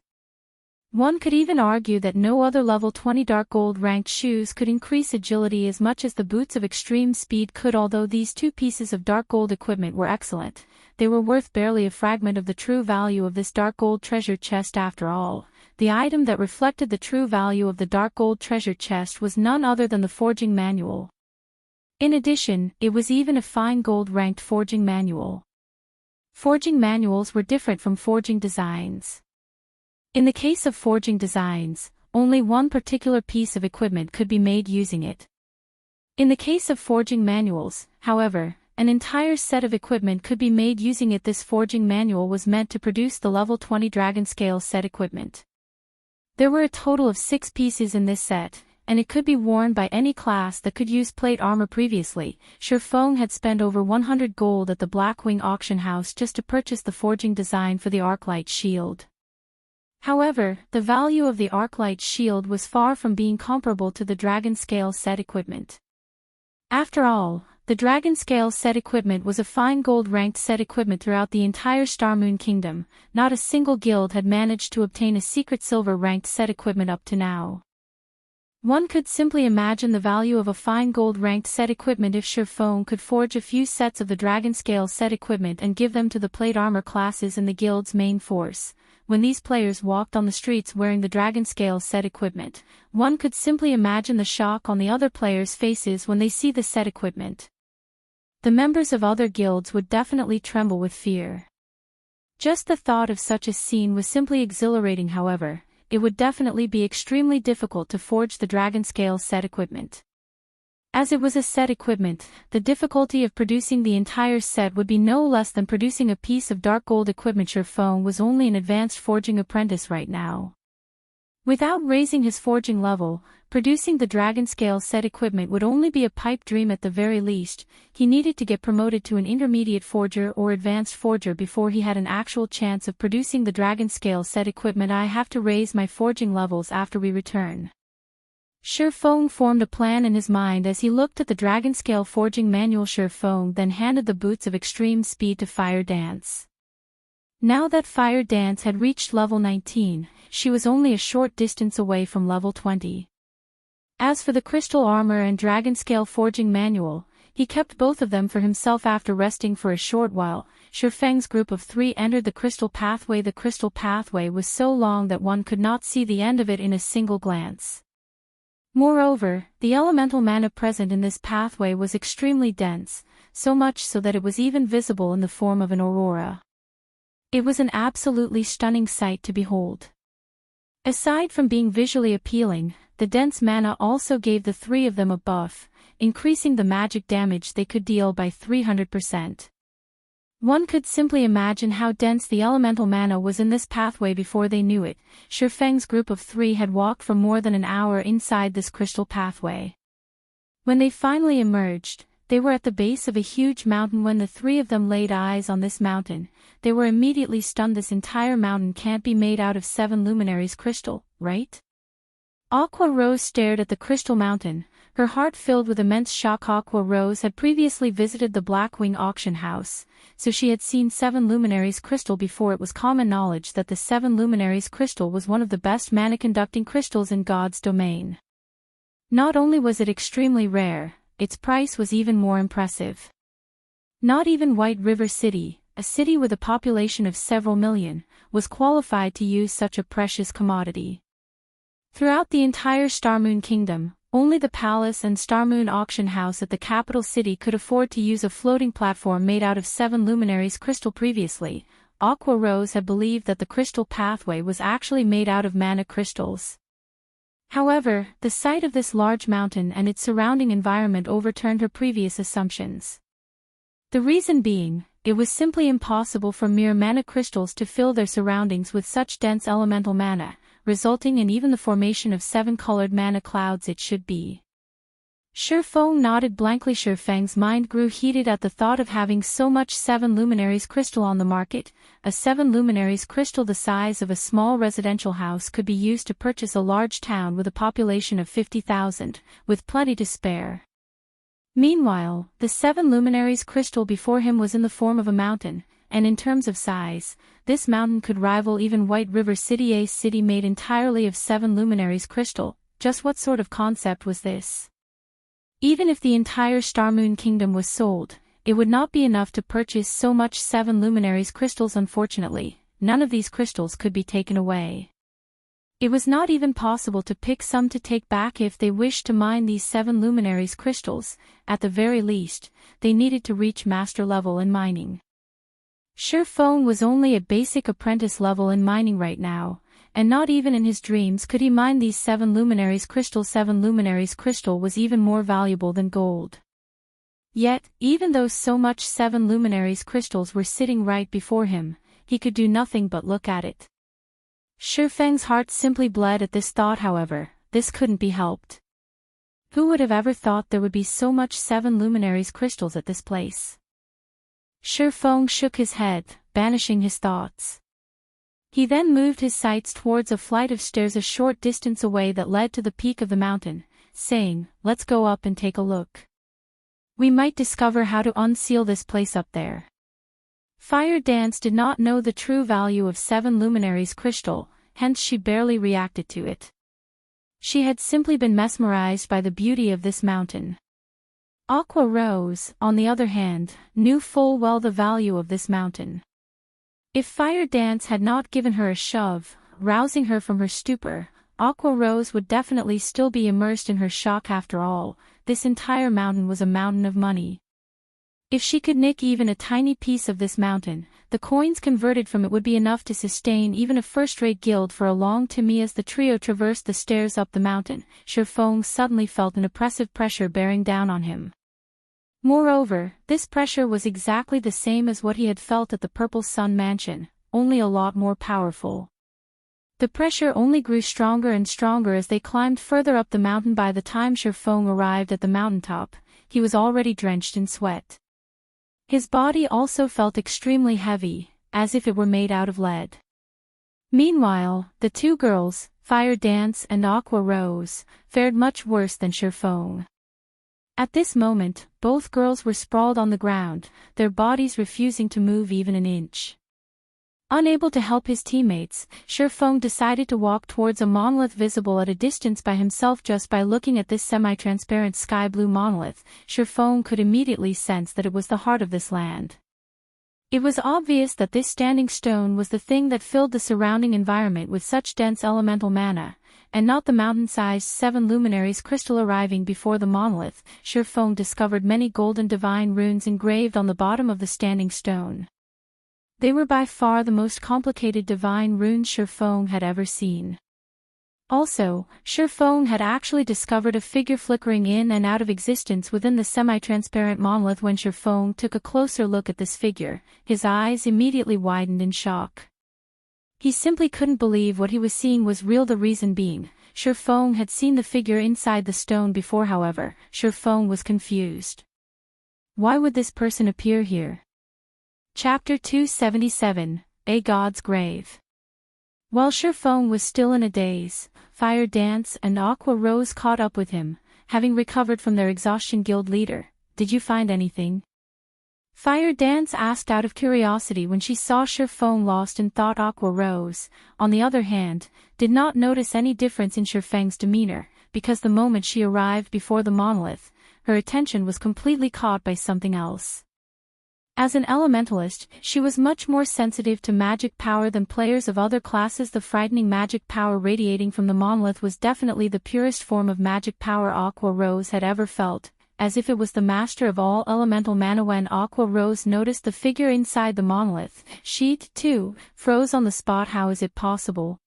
One could even argue that no other level 20 dark gold ranked shoes could increase agility as much as the boots of extreme speed could. Although these 2 pieces of dark gold equipment were excellent, they were worth barely a fragment of the true value of this dark gold treasure chest. After all, the item that reflected the true value of the dark gold treasure chest was none other than the forging manual. In addition, it was even a fine gold ranked forging manual. Forging manuals were different from forging designs. In the case of forging designs, only one particular piece of equipment could be made using it. In the case of forging manuals, however, an entire set of equipment could be made using it. This forging manual was meant to produce the level 20 Dragonscale set equipment. There were a total of 6 pieces in this set, and it could be worn by any class that could use plate armor. Previously, Shifeng had spent over 100 gold at the Blackwing auction house just to purchase the forging design for the Arclight shield. However, the value of the Arclight shield was far from being comparable to the Dragonscale set equipment. After all, the Dragonscale set equipment was a fine gold-ranked set equipment throughout the entire Starmoon Kingdom. Not a single guild had managed to obtain a secret silver-ranked set equipment up to now. One could simply imagine the value of a fine gold-ranked set equipment if Shifeng could forge a few sets of the Dragonscale set equipment and give them to the plate armor classes in the guild's main force. When these players walked on the streets wearing the Dragonscale set equipment, one could simply imagine the shock on the other players' faces when they see the set equipment. The members of other guilds would definitely tremble with fear. Just the thought of such a scene was simply exhilarating. However, it would definitely be extremely difficult to forge the Dragonscale set equipment. As it was a set equipment, the difficulty of producing the entire set would be no less than producing a piece of dark gold equipment. Shifeng was only an advanced forging apprentice right now. Without raising his forging level, producing the Dragonscale set equipment would only be a pipe dream at the very least. He needed to get promoted to an intermediate forger or advanced forger before he had an actual chance of producing the Dragonscale set equipment. I have to raise my forging levels after we return. Shifeng formed a plan in his mind as he looked at the Dragonscale forging manual. Shifeng then handed the boots of extreme speed to Fire Dance. Now that Fire Dance had reached level 19, she was only a short distance away from level 20. As for the crystal armor and Dragonscale forging manual, he kept both of them for himself. After resting for a short while, Shifeng's group of 3 entered the crystal pathway. The crystal pathway was so long that one could not see the end of it in a single glance. Moreover, the elemental mana present in this pathway was extremely dense, so much so that it was even visible in the form of an aurora. It was an absolutely stunning sight to behold. Aside from being visually appealing, the dense mana also gave the 3 of them a buff, increasing the magic damage they could deal by 300%. One could simply imagine how dense the elemental mana was in this pathway before they knew it. Shifeng's group of 3 had walked for more than an hour inside this crystal pathway. When they finally emerged, they were at the base of a huge mountain. When the 3 of them laid eyes on this mountain, they were immediately stunned. This entire mountain can't be made out of 7 Luminaries crystal, right? Aqua Rose stared at the crystal mountain, her heart filled with immense shock. Aqua Rose had previously visited the Blackwing auction house, so she had seen 7 Luminaries crystal before. It was common knowledge that the 7 Luminaries crystal was one of the best mana-conducting crystals in God's domain. Not only was it extremely rare, its price was even more impressive. Not even White River City, a city with a population of several million, was qualified to use such a precious commodity. Throughout the entire Starmoon Kingdom, only the palace and Starmoon auction house at the capital city could afford to use a floating platform made out of 7 Luminaries crystal. Previously, Aqua Rose had believed that the crystal pathway was actually made out of mana crystals. However, the sight of this large mountain and its surrounding environment overturned her previous assumptions. The reason being, it was simply impossible for mere mana crystals to fill their surroundings with such dense elemental mana, resulting in even the formation of 7-colored mana clouds. It should be. Shifeng nodded blankly. Shifeng's mind grew heated at the thought of having so much 7 Luminaries crystal on the market. A 7 Luminaries crystal the size of a small residential house could be used to purchase a large town with a population of 50,000, with plenty to spare. Meanwhile, the 7 Luminaries crystal before him was in the form of a mountain, and in terms of size, this mountain could rival even White River City, a city made entirely of 7 Luminaries crystal. Just what sort of concept was this? Even if the entire Starmoon Kingdom was sold, it would not be enough to purchase so much 7 Luminaries crystals. Unfortunately, none of these crystals could be taken away. It was not even possible to pick some to take back if they wished to mine these 7 Luminaries crystals. At the very least, they needed to reach master level in mining. Feng was only at basic apprentice level in mining right now, and not even in his dreams could he mine these 7 Luminaries crystal. 7 Luminaries crystal was even more valuable than gold. Yet, even though so much 7 Luminaries crystals were sitting right before him, he could do nothing but look at it. Feng's heart simply bled at this thought. However, this couldn't be helped. Who would have ever thought there would be so much 7 Luminaries crystals at this place? Feng shook his head, banishing his thoughts. He then moved his sights towards a flight of stairs a short distance away that led to the peak of the mountain, saying, "Let's go up and take a look. We might discover how to unseal this place up there." Fire Dance did not know the true value of 7 Luminaries crystal, hence she barely reacted to it. She had simply been mesmerized by the beauty of this mountain. Aqua Rose, on the other hand, knew full well the value of this mountain. If Fire Dance had not given her a shove, rousing her from her stupor, Aqua Rose would definitely still be immersed in her shock. After all, this entire mountain was a mountain of money. If she could nick even a tiny piece of this mountain, the coins converted from it would be enough to sustain even a first-rate guild for a long time. As the trio traversed the stairs up the mountain, Feng suddenly felt an oppressive pressure bearing down on him. Moreover, this pressure was exactly the same as what he had felt at the Purple Sun Mansion, only a lot more powerful. The pressure only grew stronger and stronger as they climbed further up the mountain. By the time Feng arrived at the mountaintop, he was already drenched in sweat. His body also felt extremely heavy, as if it were made out of lead. Meanwhile, the two girls, Fire Dance and Aqua Rose, fared much worse than Feng. At this moment, both girls were sprawled on the ground, their bodies refusing to move even an inch. Unable to help his teammates, Feng decided to walk towards a monolith visible at a distance by himself. Just by looking at this semi-transparent sky-blue monolith, Feng could immediately sense that it was the heart of this land. It was obvious that this standing stone was the thing that filled the surrounding environment with such dense elemental mana, and not the mountain-sized 7 Luminaries crystal. Arriving before the monolith, Feng discovered many golden divine runes engraved on the bottom of the standing stone. They were by far the most complicated divine runes Feng had ever seen. Also, Feng had actually discovered a figure flickering in and out of existence within the semi-transparent monolith. When Feng took a closer look at this figure, his eyes immediately widened in shock. He simply couldn't believe what he was seeing was real. The reason being, Feng had seen the figure inside the stone before. However, Feng was confused. Why would this person appear here? Chapter 277, A God's Grave. While Feng was still in a daze, Fire Dance and Aqua Rose caught up with him, having recovered from their exhaustion. Guild leader, did you find anything? Fire Dance asked out of curiosity when she saw Feng lost in thought. Aqua Rose, on the other hand, did not notice any difference in Feng's demeanor, because the moment she arrived before the monolith, her attention was completely caught by something else. As an elementalist, she was much more sensitive to magic power than players of other classes. The frightening magic power radiating from the monolith was definitely the purest form of magic power Aqua Rose had ever felt, as if it was the master of all elemental mana. When Aqua Rose noticed the figure inside the monolith, she, too, froze on the spot. How is it possible?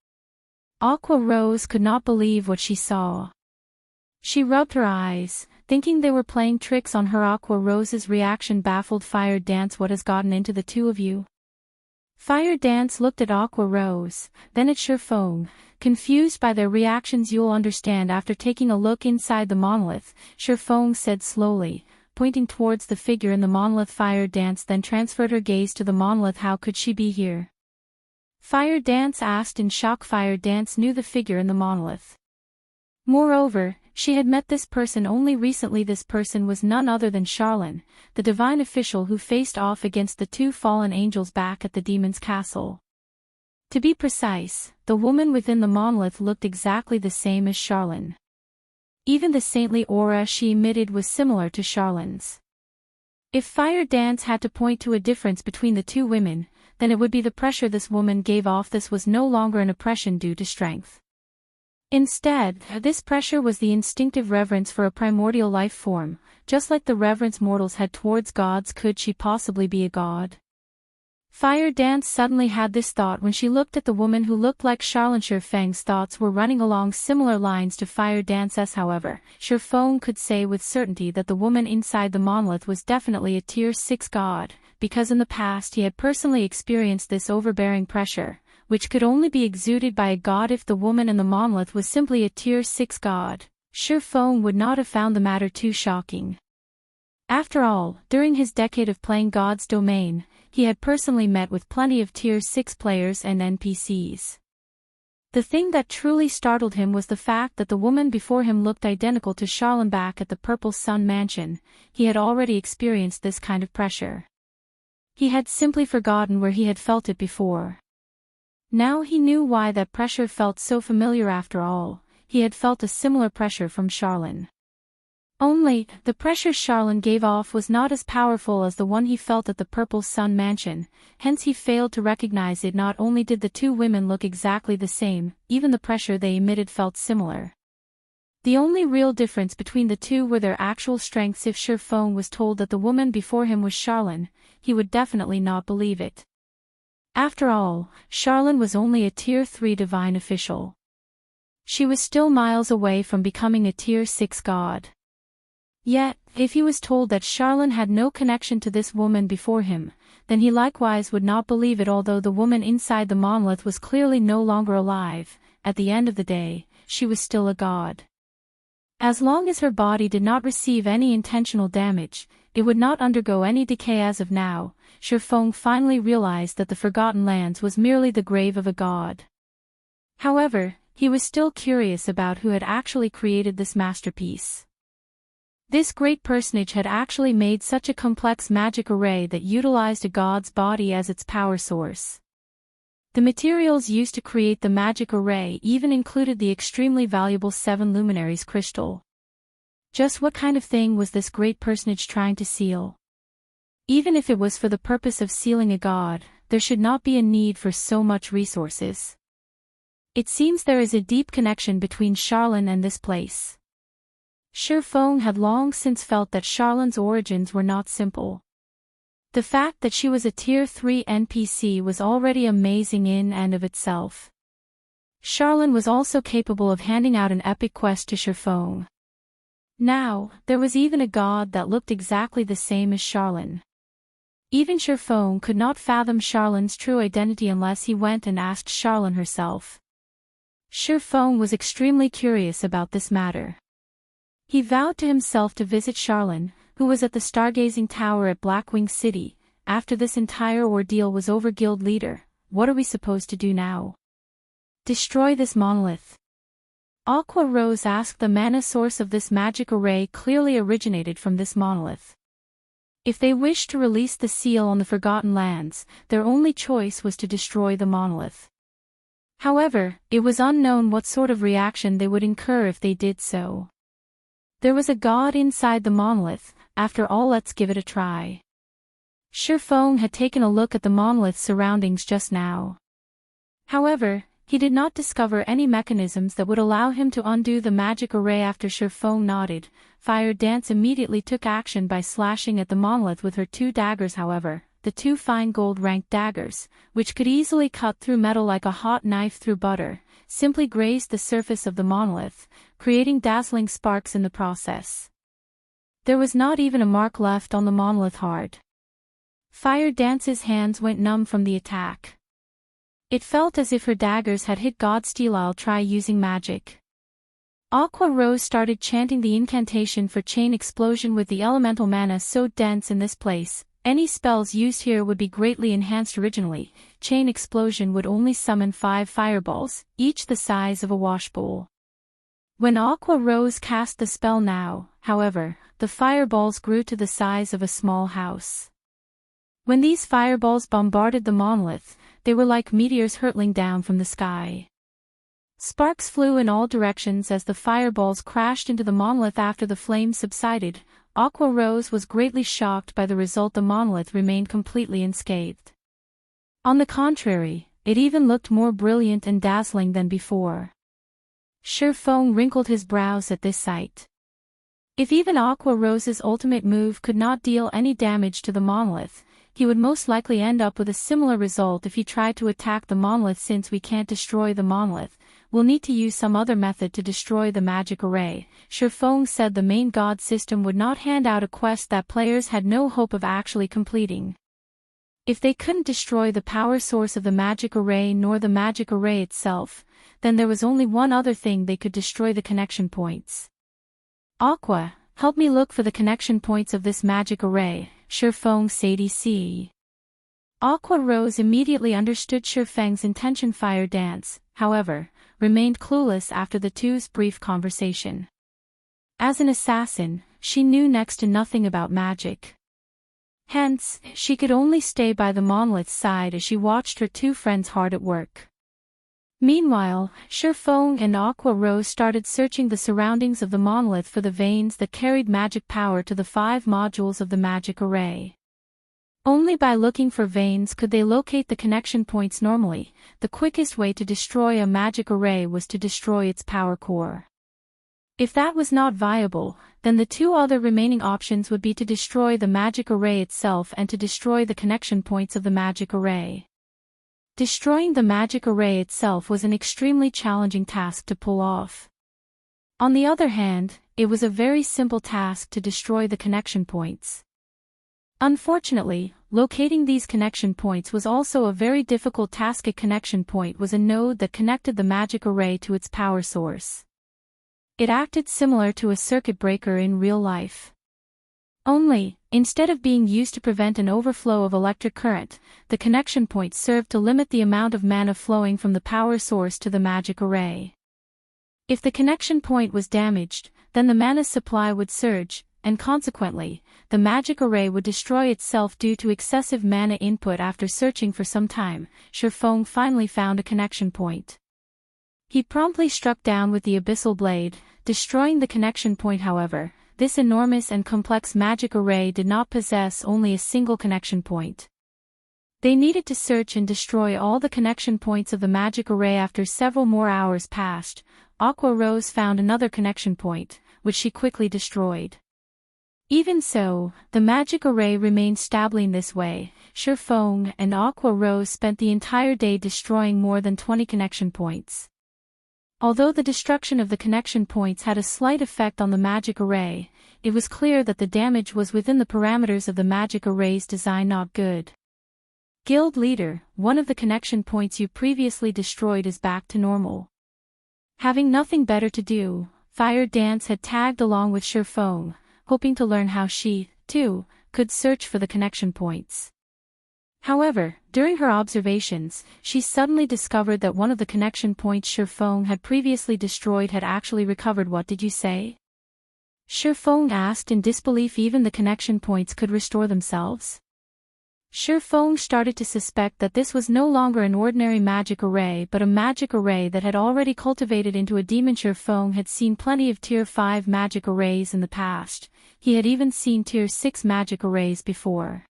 Aqua Rose could not believe what she saw. She rubbed her eyes, thinking they were playing tricks on her. Aqua Rose's reaction baffled Fire Dance. What has gotten into the two of you? Fire Dance looked at Aqua Rose, then at Feng, confused by their reactions. You'll understand after taking a look inside the monolith, Feng said slowly, pointing towards the figure in the monolith. Fire Dance then transferred her gaze to the monolith. How could she be here? Fire Dance asked in shock. Fire Dance knew the figure in the monolith. Moreover, she had met this person only recently. This person was none other than Charlene, the divine official who faced off against the two fallen angels back at the demon's castle. To be precise, the woman within the monolith looked exactly the same as Charlene. Even the saintly aura she emitted was similar to Charlene's. If Fire Dance had to point to a difference between the two women, then it would be the pressure this woman gave off. This was no longer an oppression due to strength. Instead, this pressure was the instinctive reverence for a primordial life form, just like the reverence mortals had towards gods. Could she possibly be a god? Fire Dance suddenly had this thought when she looked at the woman who looked like Charlene. Feng's thoughts were running along similar lines to Fire Dance's. However, Feng could say with certainty that the woman inside the monolith was definitely a Tier 6 god, because in the past he had personally experienced this overbearing pressure, which could only be exuded by a god. If the woman in the monolith was simply a Tier 6 god, Feng would not have found the matter too shocking. After all, during his decade of playing God's Domain, he had personally met with plenty of Tier 6 players and NPCs. The thing that truly startled him was the fact that the woman before him looked identical to Charlene back at the Purple Sun Mansion. He had already experienced this kind of pressure. He had simply forgotten where he had felt it before. Now he knew why that pressure felt so familiar. After all, he had felt a similar pressure from Charlene. Only, the pressure Charlene gave off was not as powerful as the one he felt at the Purple Sun Mansion, hence he failed to recognize it. Not only did the two women look exactly the same, even the pressure they emitted felt similar. The only real difference between the two were their actual strengths. If Feng was told that the woman before him was Charlene, he would definitely not believe it. After all, Charlene was only a Tier 3 divine official. She was still miles away from becoming a Tier 6 god. Yet, if he was told that Charlene had no connection to this woman before him, then he likewise would not believe it. Although the woman inside the monolith was clearly no longer alive, at the end of the day, she was still a god. As long as her body did not receive any intentional damage, it would not undergo any decay. As of now, Feng finally realized that the Forgotten Lands was merely the grave of a god. However, he was still curious about who had actually created this masterpiece. This great personage had actually made such a complex magic array that utilized a god's body as its power source. The materials used to create the magic array even included the extremely valuable 7 Luminaries crystal. Just what kind of thing was this great personage trying to seal? Even if it was for the purpose of sealing a god, there should not be a need for so much resources. It seems there is a deep connection between Charlene and this place. Feng had long since felt that Charlene's origins were not simple. The fact that she was a Tier 3 NPC was already amazing in and of itself. Charlene was also capable of handing out an epic quest to Feng. Now, there was even a god that looked exactly the same as Charlene. Even Feng could not fathom Charlene's true identity unless he went and asked Charlene herself. Feng was extremely curious about this matter. He vowed to himself to visit Charlene, who was at the stargazing tower at Blackwing City. After this entire ordeal was over, guild leader, what are we supposed to do now? Destroy this monolith. Aqua Rose asked. The mana source of this magic array clearly originated from this monolith. If they wished to release the seal on the Forgotten Lands, their only choice was to destroy the monolith. However, it was unknown what sort of reaction they would incur if they did so. There was a god inside the monolith. After all, let's give it a try. Feng had taken a look at the monolith's surroundings just now. However, he did not discover any mechanisms that would allow him to undo the magic array. After Feng nodded, Fire Dance immediately took action by slashing at the monolith with her 2 daggers. However, the 2 fine gold-ranked daggers, which could easily cut through metal like a hot knife through butter, simply grazed the surface of the monolith, creating dazzling sparks in the process. There was not even a mark left on the monolith heart. Fire Dance's hands went numb from the attack. It felt as if her daggers had hit God's steel. I'll try using magic. Aqua Rose started chanting the incantation for chain explosion. With the elemental mana so dense in this place, any spells used here would be greatly enhanced. Originally, chain explosion would only summon 5 fireballs, each the size of a washbowl. When Aqua Rose cast the spell now, however, the fireballs grew to the size of a small house. When these fireballs bombarded the monolith, they were like meteors hurtling down from the sky. Sparks flew in all directions as the fireballs crashed into the monolith. After the flames subsided, Aqua Rose was greatly shocked by the result. The monolith remained completely unscathed. On the contrary, it even looked more brilliant and dazzling than before. Feng wrinkled his brows at this sight. If even Aqua Rose's ultimate move could not deal any damage to the monolith, he would most likely end up with a similar result if he tried to attack the monolith. Since we can't destroy the monolith, we'll need to use some other method to destroy the magic array. Shifeng said the main god system would not hand out a quest that players had no hope of actually completing. If they couldn't destroy the power source of the magic array nor the magic array itself, then there was only one other thing: they could destroy the connection points. Aqua, help me look for the connection points of this magic array, Shifeng said. Aqua Rose immediately understood Shifeng's intention. Fire Dance, however, remained clueless after the two's brief conversation. As an assassin, she knew next to nothing about magic. Hence, she could only stay by the monolith's side as she watched her two friends hard at work. Meanwhile, Shifeng and Aqua Rose started searching the surroundings of the monolith for the veins that carried magic power to the 5 modules of the magic array. Only by looking for veins could they locate the connection points. Normally, the quickest way to destroy a magic array was to destroy its power core. If that was not viable, then the two other remaining options would be to destroy the magic array itself and to destroy the connection points of the magic array. Destroying the magic array itself was an extremely challenging task to pull off. On the other hand, it was a very simple task to destroy the connection points. Unfortunately, locating these connection points was also a very difficult task. A connection point was a node that connected the magic array to its power source. It acted similar to a circuit breaker in real life. Only, instead of being used to prevent an overflow of electric current, the connection point served to limit the amount of mana flowing from the power source to the magic array. If the connection point was damaged, then the mana supply would surge, and consequently, the magic array would destroy itself due to excessive mana input. After searching for some time, Shifeng finally found a connection point. He promptly struck down with the abyssal blade, destroying the connection point. However, this enormous and complex magic array did not possess only a single connection point. They needed to search and destroy all the connection points of the magic array. After several more hours passed, Aqua Rose found another connection point, which she quickly destroyed. Even so, the magic array remained stable. In this way, Shifeng and Aqua Rose spent the entire day destroying more than 20 connection points. Although the destruction of the connection points had a slight effect on the magic array, it was clear that the damage was within the parameters of the magic array's design. Not good. Guild leader, one of the connection points you previously destroyed is back to normal. Having nothing better to do, Fire Dance had tagged along with Shifeng, hoping to learn how she, too, could search for the connection points. However, during her observations, she suddenly discovered that one of the connection points Shifeng had previously destroyed had actually recovered. What did you say? Shifeng asked in disbelief. Even the connection points could restore themselves? Shifeng started to suspect that this was no longer an ordinary magic array but a magic array that had already cultivated into a demon. Shifeng had seen plenty of Tier 5 magic arrays in the past. He had even seen Tier 6 magic arrays before.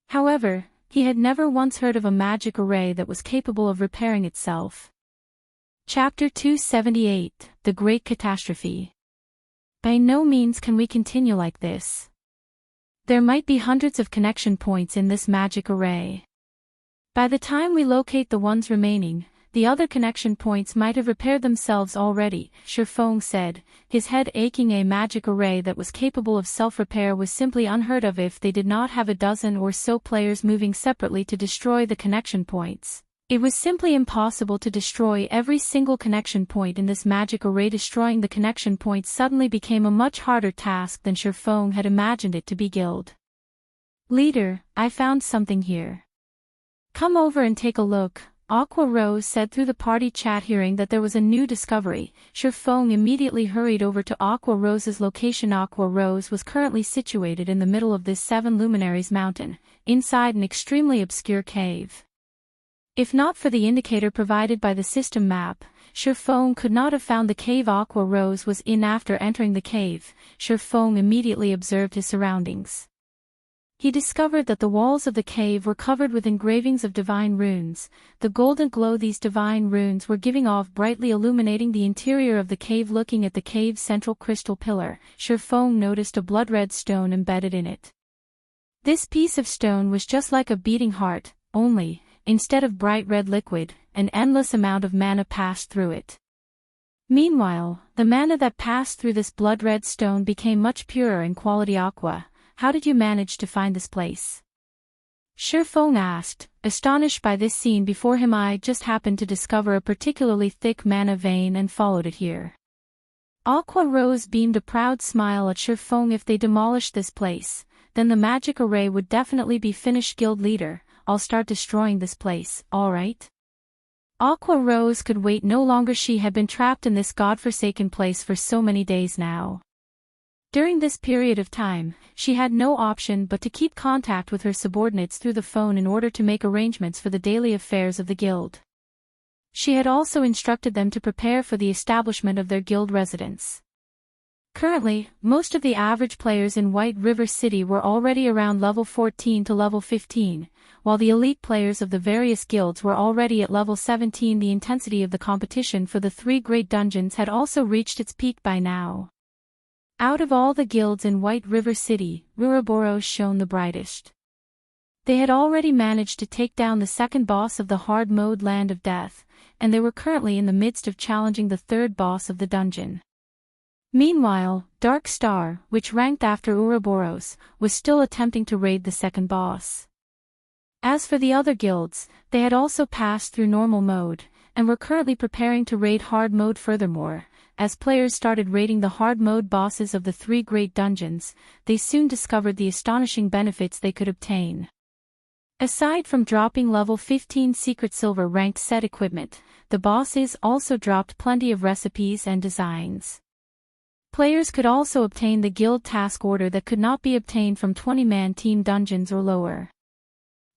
However, he had never once heard of a magic array that was capable of repairing itself. Chapter 278, The Great Catastrophe. By no means can we continue like this. There might be hundreds of connection points in this magic array. By the time we locate the ones remaining, the other connection points might have repaired themselves already, Shifeng said, his head aching. A magic array that was capable of self-repair was simply unheard of. If they did not have a dozen or so players moving separately to destroy the connection points, it was simply impossible to destroy every single connection point in this magic array. Destroying the connection points suddenly became a much harder task than Shifeng had imagined it to be. Guild leader, I found something here. Come over and take a look, Aqua Rose said through the party chat. Hearing that there was a new discovery, Shifeng immediately hurried over to Aqua Rose's location. Aqua Rose was currently situated in the middle of this 7 Luminaries mountain, inside an extremely obscure cave. If not for the indicator provided by the system map, Shifeng could not have found the cave Aqua Rose was in. After entering the cave, Shifeng immediately observed his surroundings. He discovered that the walls of the cave were covered with engravings of divine runes. The golden glow these divine runes were giving off brightly illuminating the interior of the cave. Looking at the cave's central crystal pillar, Shifeng noticed a blood-red stone embedded in it. This piece of stone was just like a beating heart, only, instead of bright red liquid, an endless amount of mana passed through it. Meanwhile, the mana that passed through this blood-red stone became much purer in quality aqua. How did you manage to find this place? Shifeng asked, astonished by this scene before him. I just happened to discover a particularly thick mana vein and followed it here. Aqua Rose beamed a proud smile at Shifeng. If they demolished this place, then the magic array would definitely be finished. Guild leader, I'll start destroying this place, alright? Aqua Rose could wait no longer. She had been trapped in this godforsaken place for so many days now. During this period of time, she had no option but to keep contact with her subordinates through the phone in order to make arrangements for the daily affairs of the guild. She had also instructed them to prepare for the establishment of their guild residence. Currently, most of the average players in White River City were already around level 14 to level 15, while the elite players of the various guilds were already at level 17. The intensity of the competition for the three great dungeons had also reached its peak by now. Out of all the guilds in White River City, Ouroboros shone the brightest. They had already managed to take down the second boss of the hard mode Land of Death, and they were currently in the midst of challenging the third boss of the dungeon. Meanwhile, Dark Star, which ranked after Ouroboros, was still attempting to raid the second boss. As for the other guilds, they had also passed through normal mode, and were currently preparing to raid hard mode. Furthermore, as players started raiding the hard mode bosses of the three great dungeons, they soon discovered the astonishing benefits they could obtain. Aside from dropping level 15 secret silver ranked set equipment, the bosses also dropped plenty of recipes and designs. Players could also obtain the guild task order that could not be obtained from 20-man team dungeons or lower.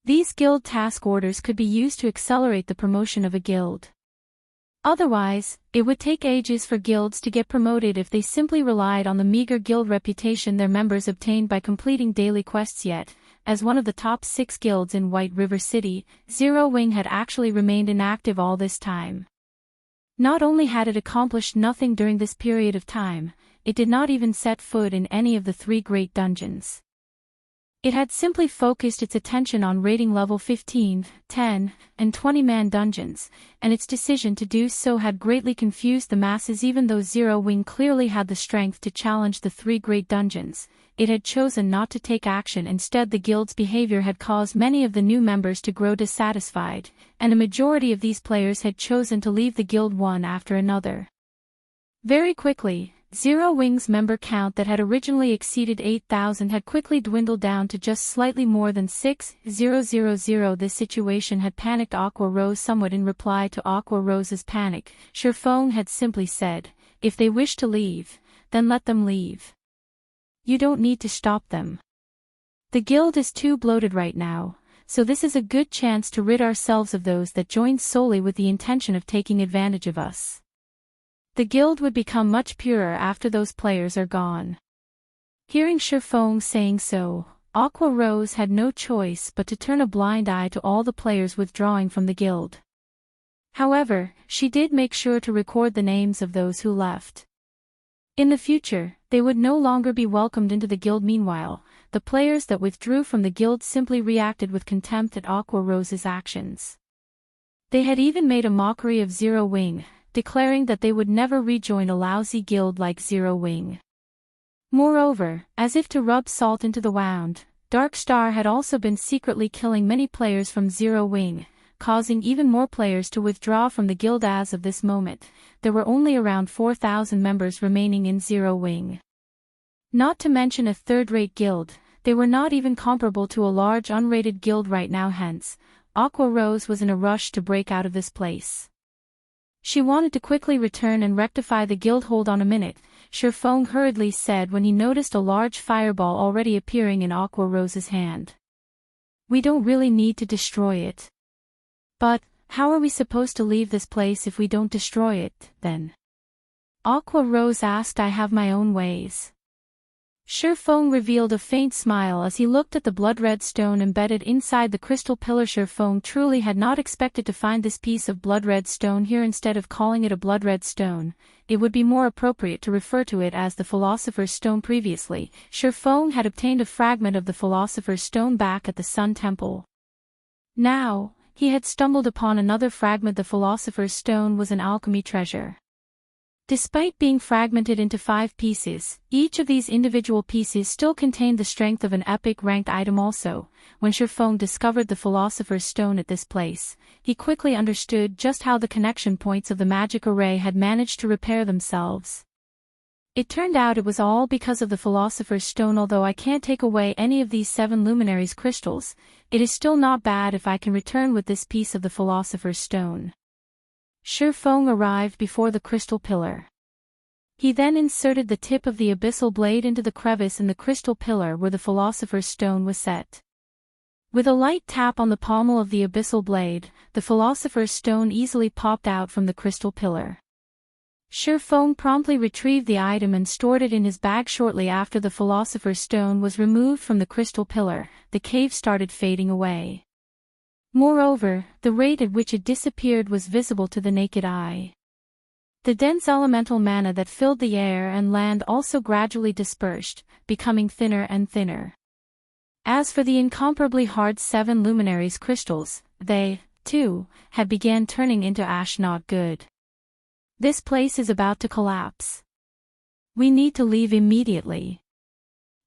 These guild task orders could be used to accelerate the promotion of a guild. Otherwise, it would take ages for guilds to get promoted if they simply relied on the meager guild reputation their members obtained by completing daily quests. Yet, as one of the top 6 guilds in White River City, Zero Wing had actually remained inactive all this time. Not only had it accomplished nothing during this period of time, it did not even set foot in any of the three great dungeons. It had simply focused its attention on raiding level 15, 10, and 20-man dungeons, and its decision to do so had greatly confused the masses. Even though Zero Wing clearly had the strength to challenge the three great dungeons, it had chosen not to take action. Instead, the guild's behavior had caused many of the new members to grow dissatisfied, and a majority of these players had chosen to leave the guild one after another. Very quickly, Zero Wing's member count that had originally exceeded 8,000 had quickly dwindled down to just slightly more than 6,000. This situation had panicked Aqua Rose somewhat. In reply to Aqua Rose's panic, Shifeng had simply said, "If they wish to leave, then let them leave. You don't need to stop them. The guild is too bloated right now, so this is a good chance to rid ourselves of those that joined solely with the intention of taking advantage of us. The guild would become much purer after those players are gone." Hearing Shifeng saying so, Aqua Rose had no choice but to turn a blind eye to all the players withdrawing from the guild. However, she did make sure to record the names of those who left. In the future, they would no longer be welcomed into the guild. Meanwhile, the players that withdrew from the guild simply reacted with contempt at Aqua Rose's actions. They had even made a mockery of Zero Wing, declaring that they would never rejoin a lousy guild like Zero Wing. Moreover, as if to rub salt into the wound, Dark Star had also been secretly killing many players from Zero Wing, causing even more players to withdraw from the guild. As of this moment, there were only around 4,000 members remaining in Zero Wing. Not to mention a third-rate guild, they were not even comparable to a large unrated guild right now. Hence, Aqua Rose was in a rush to break out of this place. She wanted to quickly return and rectify the guild. "Hold on a minute," Shifeng hurriedly said when he noticed a large fireball already appearing in Aqua Rose's hand. "We don't really need to destroy it. But, how are we supposed to leave this place if we don't destroy it, then?" Aqua Rose asked. "I have my own ways." Shifeng revealed a faint smile as he looked at the blood-red stone embedded inside the crystal pillar. Shifeng truly had not expected to find this piece of blood-red stone here. Instead of calling it a blood-red stone, it would be more appropriate to refer to it as the Philosopher's Stone. Previously, Shifeng had obtained a fragment of the Philosopher's Stone back at the Sun Temple. Now, he had stumbled upon another fragment. The Philosopher's Stone was an alchemy treasure. Despite being fragmented into 5 pieces, each of these individual pieces still contained the strength of an epic ranked item. Also, when Shifeng discovered the Philosopher's Stone at this place, he quickly understood just how the connection points of the magic array had managed to repair themselves. It turned out it was all because of the Philosopher's Stone. Although I can't take away any of these 7 Luminaries crystals, it is still not bad if I can return with this piece of the Philosopher's Stone. Shifeng arrived before the crystal pillar. He then inserted the tip of the abyssal blade into the crevice in the crystal pillar where the Philosopher's Stone was set. With a light tap on the pommel of the abyssal blade, the Philosopher's Stone easily popped out from the crystal pillar. Shifeng promptly retrieved the item and stored it in his bag. Shortly after the Philosopher's Stone was removed from the crystal pillar, the cave started fading away. Moreover, the rate at which it disappeared was visible to the naked eye. The dense elemental mana that filled the air and land also gradually dispersed, becoming thinner and thinner. As for the incomparably hard 7 Luminaries crystals, they, too, had began turning into ash. Not good. This place is about to collapse. We need to leave immediately.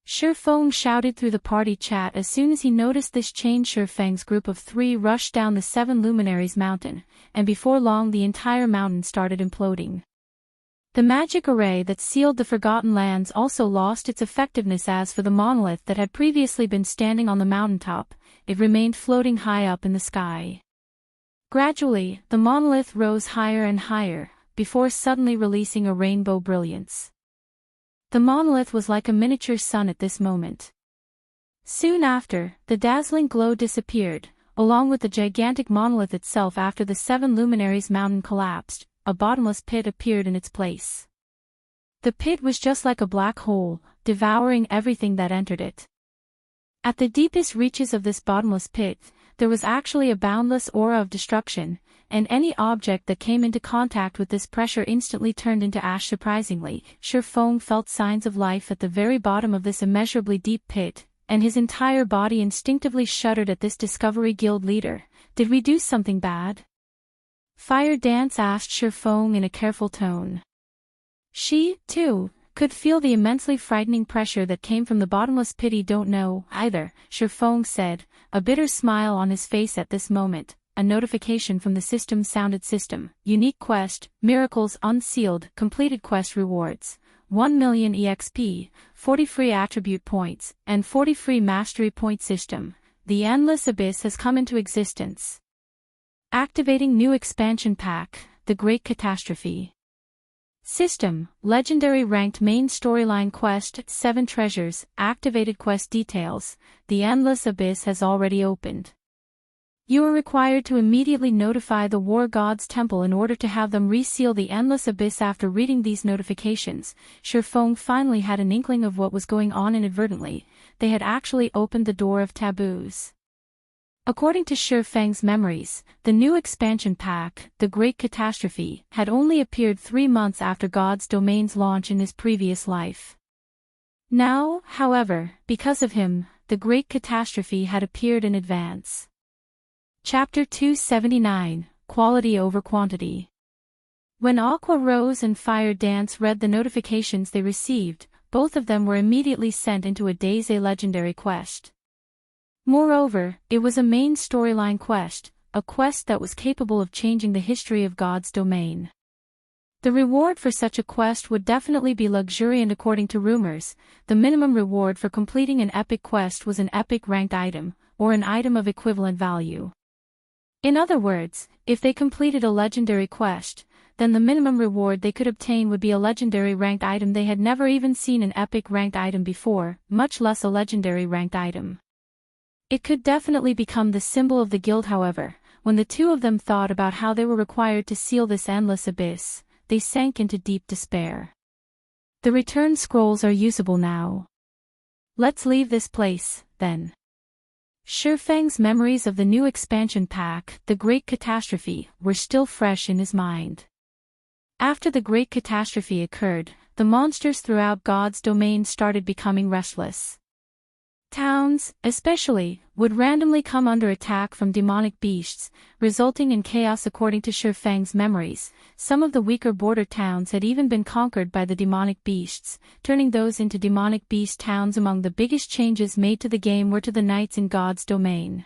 Shifeng shouted through the party chat as soon as he noticed this change. Shifeng's group of 3 rushed down the 7 Luminaries mountain, and before long the entire mountain started imploding. The magic array that sealed the Forgotten Lands also lost its effectiveness. As for the monolith that had previously been standing on the mountaintop, it remained floating high up in the sky. Gradually, the monolith rose higher and higher, before suddenly releasing a rainbow brilliance. The monolith was like a miniature sun at this moment. Soon after, the dazzling glow disappeared, along with the gigantic monolith itself. After the 7 Luminaries mountain collapsed, a bottomless pit appeared in its place. The pit was just like a black hole, devouring everything that entered it. At the deepest reaches of this bottomless pit, there was actually a boundless aura of destruction, and any object that came into contact with this pressure instantly turned into ash. Surprisingly, Shifeng felt signs of life at the very bottom of this immeasurably deep pit, and his entire body instinctively shuddered at this discovery. Guild leader, did we do something bad? Fire Dance asked Shifeng in a careful tone. She, too, could feel the immensely frightening pressure that came from the bottomless pit. Don't know, either, Shifeng said, a bitter smile on his face at this moment. A notification from the system sounded. System, unique quest, miracles unsealed, completed quest rewards, 1 million EXP, 40 free attribute points, and 40 free mastery point. System, the Endless Abyss has come into existence. Activating new expansion pack, the Great Catastrophe. System, legendary ranked main storyline quest, 7 treasures, activated quest details, the Endless Abyss has already opened. You are required to immediately notify the War God's Temple in order to have them reseal the Endless Abyss. After reading these notifications, Shifeng finally had an inkling of what was going on. Inadvertently, they had actually opened the door of taboos. According to Shifeng's memories, the new expansion pack, the Great Catastrophe, had only appeared 3 months after God's Domain's launch in his previous life. Now, however, because of him, the Great Catastrophe had appeared in advance. Chapter 279, Quality over Quantity. When Aqua Rose and Fire Dance read the notifications they received, both of them were immediately sent into a Daze legendary quest. Moreover, it was a main storyline quest, a quest that was capable of changing the history of God's domain. The reward for such a quest would definitely be luxuriant. According to rumors, the minimum reward for completing an epic quest was an epic ranked item, or an item of equivalent value. In other words, if they completed a legendary quest, then the minimum reward they could obtain would be a legendary ranked item. They had never even seen an epic ranked item before, much less a legendary ranked item. It could definitely become the symbol of the guild. However, when the two of them thought about how they were required to seal this endless abyss, they sank into deep despair. The return scrolls are usable now. Let's leave this place, then. Shifeng's memories of the new expansion pack, the Great Catastrophe, were still fresh in his mind. After the Great Catastrophe occurred, the monsters throughout God's domain started becoming restless. Towns, especially, would randomly come under attack from demonic beasts, resulting in chaos according to Shifeng's memories. Some of the weaker border towns had even been conquered by the demonic beasts, turning those into demonic beast towns. Among the biggest changes made to the game were to the knights in God's domain.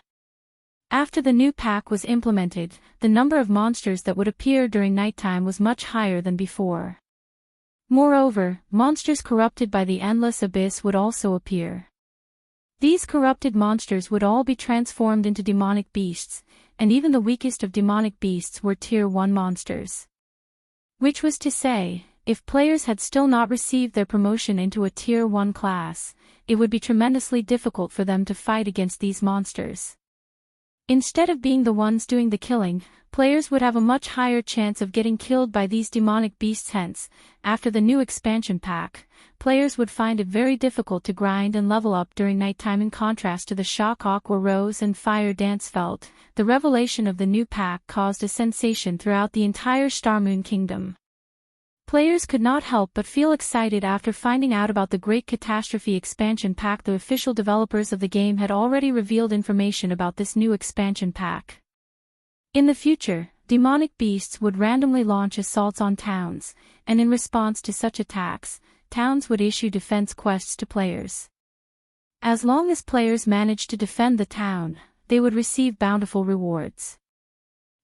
After the new pack was implemented, the number of monsters that would appear during nighttime was much higher than before. Moreover, monsters corrupted by the endless abyss would also appear. These corrupted monsters would all be transformed into demonic beasts, and even the weakest of demonic beasts were Tier 1 monsters. Which was to say, if players had still not received their promotion into a Tier 1 class, it would be tremendously difficult for them to fight against these monsters. Instead of being the ones doing the killing, players would have a much higher chance of getting killed by these demonic beasts. Hence, after the new expansion pack, players would find it very difficult to grind and level up during nighttime. In contrast to the shock Aqua Rose and Fire Dance felt, the revelation of the new pack caused a sensation throughout the entire Starmoon Kingdom. Players could not help but feel excited after finding out about the Great Catastrophe expansion pack. The official developers of the game had already revealed information about this new expansion pack. In the future, demonic beasts would randomly launch assaults on towns, and in response to such attacks, towns would issue defense quests to players. As long as players managed to defend the town, they would receive bountiful rewards.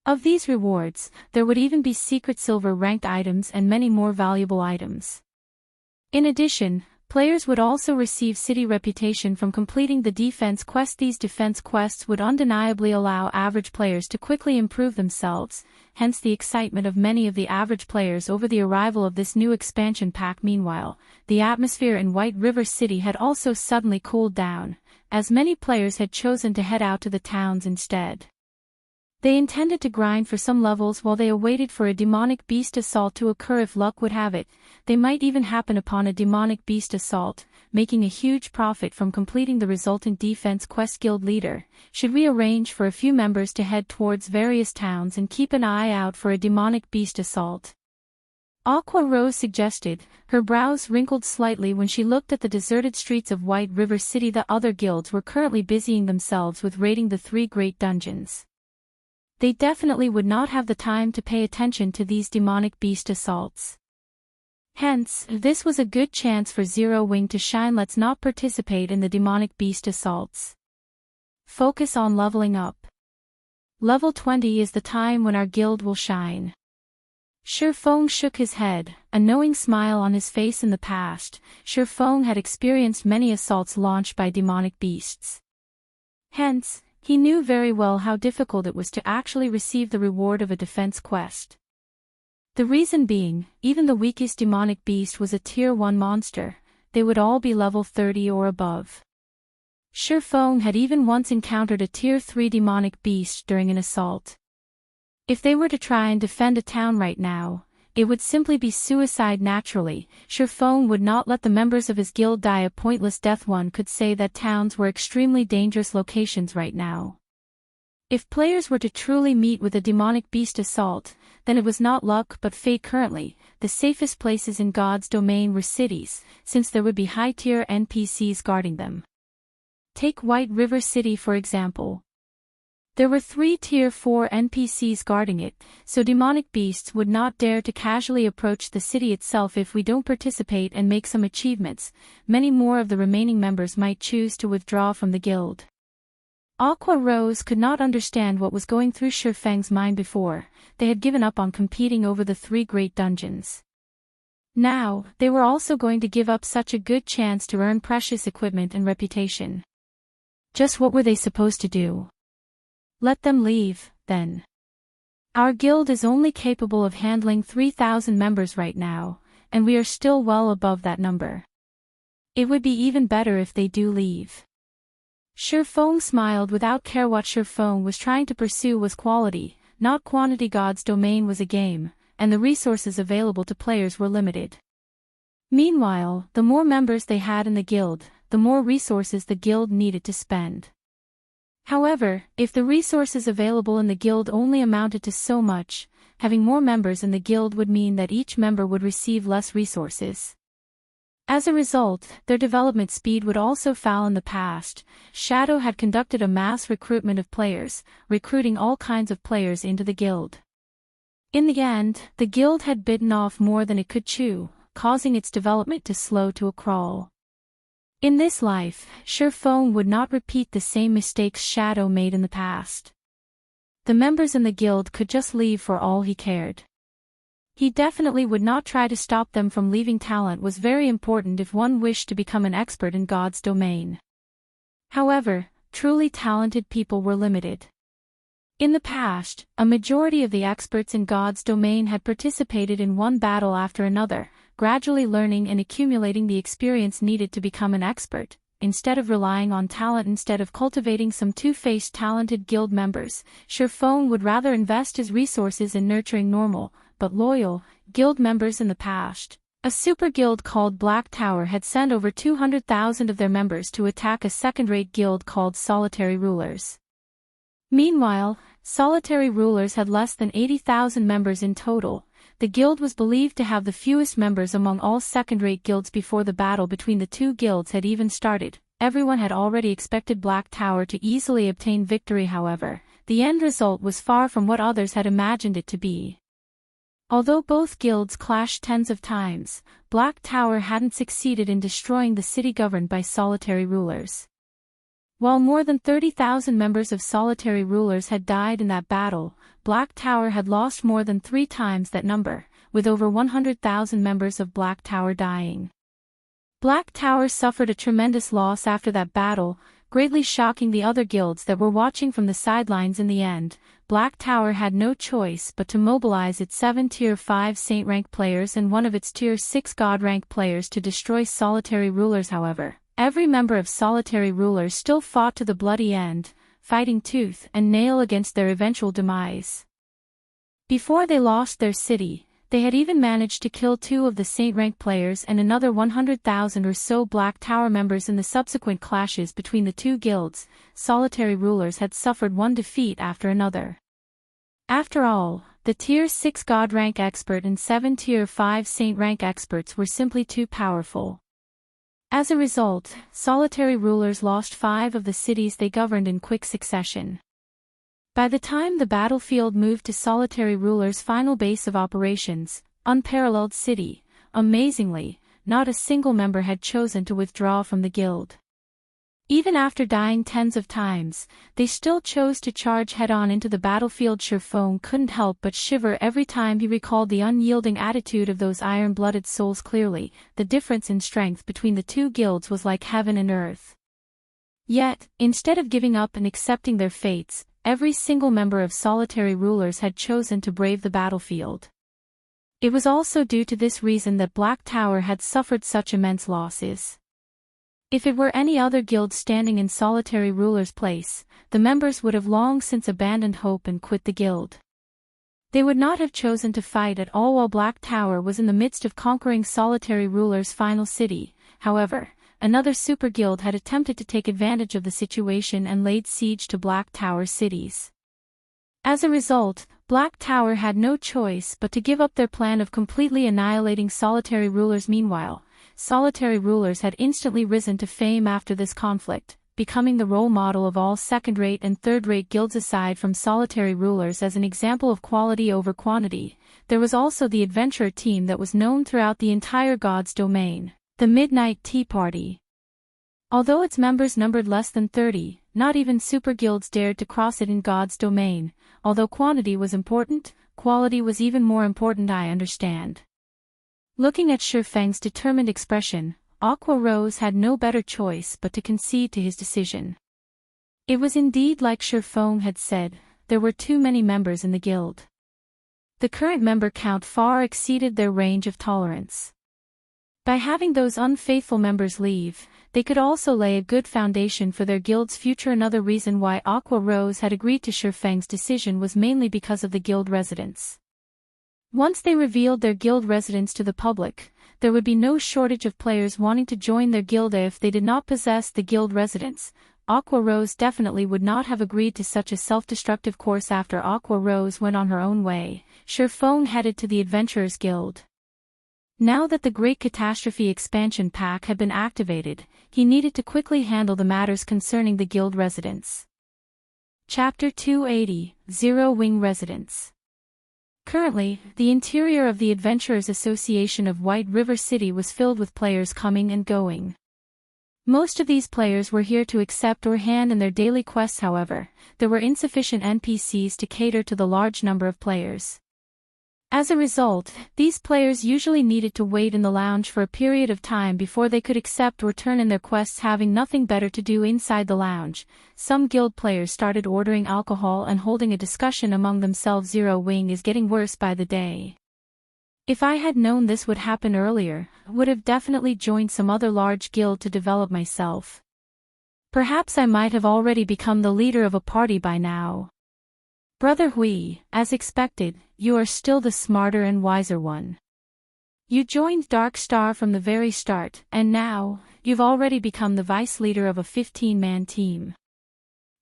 Of these rewards, there would even be secret silver-ranked items and many more valuable items. In addition, players would also receive city reputation from completing the defense quest. These defense quests would undeniably allow average players to quickly improve themselves, hence the excitement of many of the average players over the arrival of this new expansion pack. Meanwhile, the atmosphere in White River City had also suddenly cooled down, as many players had chosen to head out to the towns instead. They intended to grind for some levels while they awaited for a demonic beast assault to occur. If luck would have it, they might even happen upon a demonic beast assault, making a huge profit from completing the resultant defense quest. Guild leader, should we arrange for a few members to head towards various towns and keep an eye out for a demonic beast assault? Aqua Rose suggested, her brows wrinkled slightly when she looked at the deserted streets of White River City. The other guilds were currently busying themselves with raiding the 3 great dungeons. They definitely would not have the time to pay attention to these demonic beast assaults. Hence, this was a good chance for Zero Wing to shine. Let's not participate in the demonic beast assaults. Focus on leveling up. Level 20 is the time when our guild will shine. Shifeng shook his head, a knowing smile on his face. In the past, Shifeng had experienced many assaults launched by demonic beasts. Hence, he knew very well how difficult it was to actually receive the reward of a defense quest. The reason being, even the weakest demonic beast was a Tier 1 monster, they would all be level 30 or above. Shifeng had even once encountered a Tier 3 demonic beast during an assault. If they were to try and defend a town right now, it would simply be suicide. Naturally, Shifeng would not let the members of his guild die a pointless death. One could say that towns were extremely dangerous locations right now. If players were to truly meet with a demonic beast assault, then it was not luck but fate. Currently, the safest places in God's domain were cities, since there would be high-tier NPCs guarding them. Take White River City for example. There were 3 Tier 4 NPCs guarding it, so demonic beasts would not dare to casually approach the city itself. If we don't participate and make some achievements, many more of the remaining members might choose to withdraw from the guild. Aqua Rose could not understand what was going through Shifeng's mind before. They had given up on competing over the 3 great dungeons. Now, they were also going to give up such a good chance to earn precious equipment and reputation. Just what were they supposed to do? Let them leave, then. Our guild is only capable of handling 3,000 members right now, and we are still well above that number. It would be even better if they do leave. Shifeng smiled without care. What Shifeng was trying to pursue was quality, not quantity. God's domain was a game, and the resources available to players were limited. Meanwhile, the more members they had in the guild, the more resources the guild needed to spend. However, if the resources available in the guild only amounted to so much, having more members in the guild would mean that each member would receive less resources. As a result, their development speed would also fall in the past. Shadow had conducted a mass recruitment of players, recruiting all kinds of players into the guild. In the end, the guild had bitten off more than it could chew, causing its development to slow to a crawl. In this life, Surefeng would not repeat the same mistakes Shadow made in the past. The members in the guild could just leave for all he cared. He definitely would not try to stop them from leaving. Talent was very important if one wished to become an expert in God's domain. However, truly talented people were limited. In the past, a majority of the experts in God's domain had participated in one battle after another, gradually learning and accumulating the experience needed to become an expert. Instead of relying on talent, instead of cultivating some two-faced talented guild members, Surefeng would rather invest his resources in nurturing normal, but loyal, guild members in the past. A super guild called Black Tower had sent over 200,000 of their members to attack a second-rate guild called Solitary Rulers. Meanwhile, Solitary Rulers had less than 80,000 members in total. The guild was believed to have the fewest members among all second-rate guilds before the battle between the two guilds had even started. Everyone had already expected Black Tower to easily obtain victory. However, the end result was far from what others had imagined it to be. Although both guilds clashed tens of times, Black Tower hadn't succeeded in destroying the city governed by Solitary Rulers. While more than 30,000 members of Solitary Rulers had died in that battle, Black Tower had lost more than 3 times that number, with over 100,000 members of Black Tower dying. Black Tower suffered a tremendous loss after that battle, greatly shocking the other guilds that were watching from the sidelines. In the end, Black Tower had no choice but to mobilize its 7 Tier 5 Saint rank players and one of its Tier 6 God rank players to destroy Solitary Rulers. However, every member of Solitary Rulers still fought to the bloody end, fighting tooth and nail against their eventual demise. Before they lost their city, they had even managed to kill 2 of the Saint rank players and another 100,000 or so Black Tower members in the subsequent clashes between the two guilds. Solitary Rulers had suffered one defeat after another. After all, the Tier 6 God rank expert and 7 Tier 5 Saint rank experts were simply too powerful. As a result, Solitary Rulers lost 5 of the cities they governed in quick succession. By the time the battlefield moved to Solitary Rulers' final base of operations, Unparalleled City, amazingly, not a single member had chosen to withdraw from the guild. Even after dying tens of times, they still chose to charge head-on into the battlefield. Surefeng couldn't help but shiver every time he recalled the unyielding attitude of those iron-blooded souls. Clearly, the difference in strength between the two guilds was like heaven and earth. Yet, instead of giving up and accepting their fates, every single member of Solitary Rulers had chosen to brave the battlefield. It was also due to this reason that Black Tower had suffered such immense losses. If it were any other guild standing in Solitary Rulers' place, the members would have long since abandoned hope and quit the guild. They would not have chosen to fight at all while Black Tower was in the midst of conquering Solitary Rulers' final city. However, another super guild had attempted to take advantage of the situation and laid siege to Black Tower cities. As a result, Black Tower had no choice but to give up their plan of completely annihilating Solitary Rulers. Meanwhile, Solitary Rulers had instantly risen to fame after this conflict, becoming the role model of all second-rate and third-rate guilds. Aside from Solitary Rulers as an example of quality over quantity, there was also the adventurer team that was known throughout the entire God's domain, the Midnight Tea Party. Although its members numbered less than 30, not even super guilds dared to cross it in God's domain. Although quantity was important, quality was even more important. I understand. Looking at Surefeng's determined expression, Aqua Rose had no better choice but to concede to his decision. It was indeed like Surefeng had said, there were too many members in the guild. The current member count far exceeded their range of tolerance. By having those unfaithful members leave, they could also lay a good foundation for their guild's future. Another reason why Aqua Rose had agreed to Surefeng's decision was mainly because of the guild residents. Once they revealed their guild residents to the public, there would be no shortage of players wanting to join their guild if they did not possess the guild residence. Aqua Rose definitely would not have agreed to such a self-destructive course. After Aqua Rose went on her own way, Surpass headed to the Adventurers Guild. Now that the Great Catastrophe expansion pack had been activated, he needed to quickly handle the matters concerning the guild residence. Chapter 280, Zero Wing Residence. Currently, the interior of the Adventurers Association of White River City was filled with players coming and going. Most of these players were here to accept or hand in their daily quests. However, there were insufficient NPCs to cater to the large number of players. As a result, these players usually needed to wait in the lounge for a period of time before they could accept or turn in their quests. Having nothing better to do inside the lounge, some guild players started ordering alcohol and holding a discussion among themselves. Zero Wing is getting worse by the day. If I had known this would happen earlier, I would have definitely joined some other large guild to develop myself. Perhaps I might have already become the leader of a party by now. Brother Hui, as expected, you are still the smarter and wiser one. You joined Dark Star from the very start, and now, you've already become the vice leader of a 15-man team.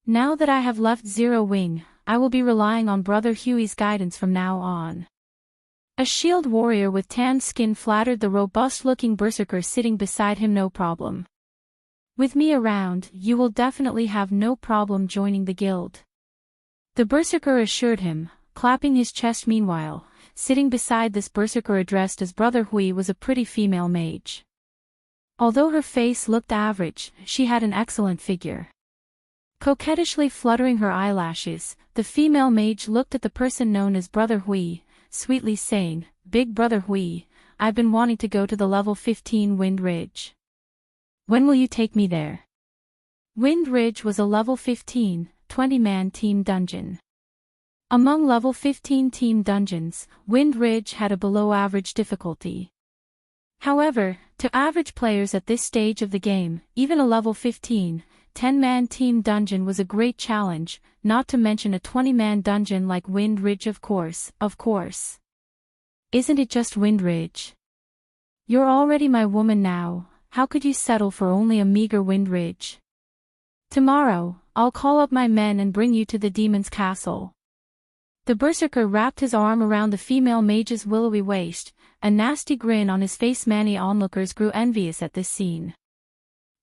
Now that I have left Zero Wing, I will be relying on Brother Huey's guidance from now on. A shield warrior with tanned skin flattered the robust-looking berserker sitting beside him. No problem. With me around, you will definitely have no problem joining the guild. The berserker assured him, clapping his chest. Meanwhile, sitting beside this berserker addressed as Brother Hui was a pretty female mage. Although her face looked average, she had an excellent figure. Coquettishly fluttering her eyelashes, the female mage looked at the person known as Brother Hui, sweetly saying, "Big Brother Hui, I've been wanting to go to the level 15 Wind Ridge. When will you take me there?" Wind Ridge was a level 15, 20-man team dungeon. Among level 15 team dungeons, Wind Ridge had a below-average difficulty. However, to average players at this stage of the game, even a level 15, 10-man team dungeon was a great challenge, not to mention a 20-man dungeon like Wind Ridge. Of course. Isn't it just Wind Ridge? You're already my woman now, how could you settle for only a meager Wind Ridge? Tomorrow, I'll call up my men and bring you to the demon's castle. The berserker wrapped his arm around the female mage's willowy waist, a nasty grin on his face. Many onlookers grew envious at this scene.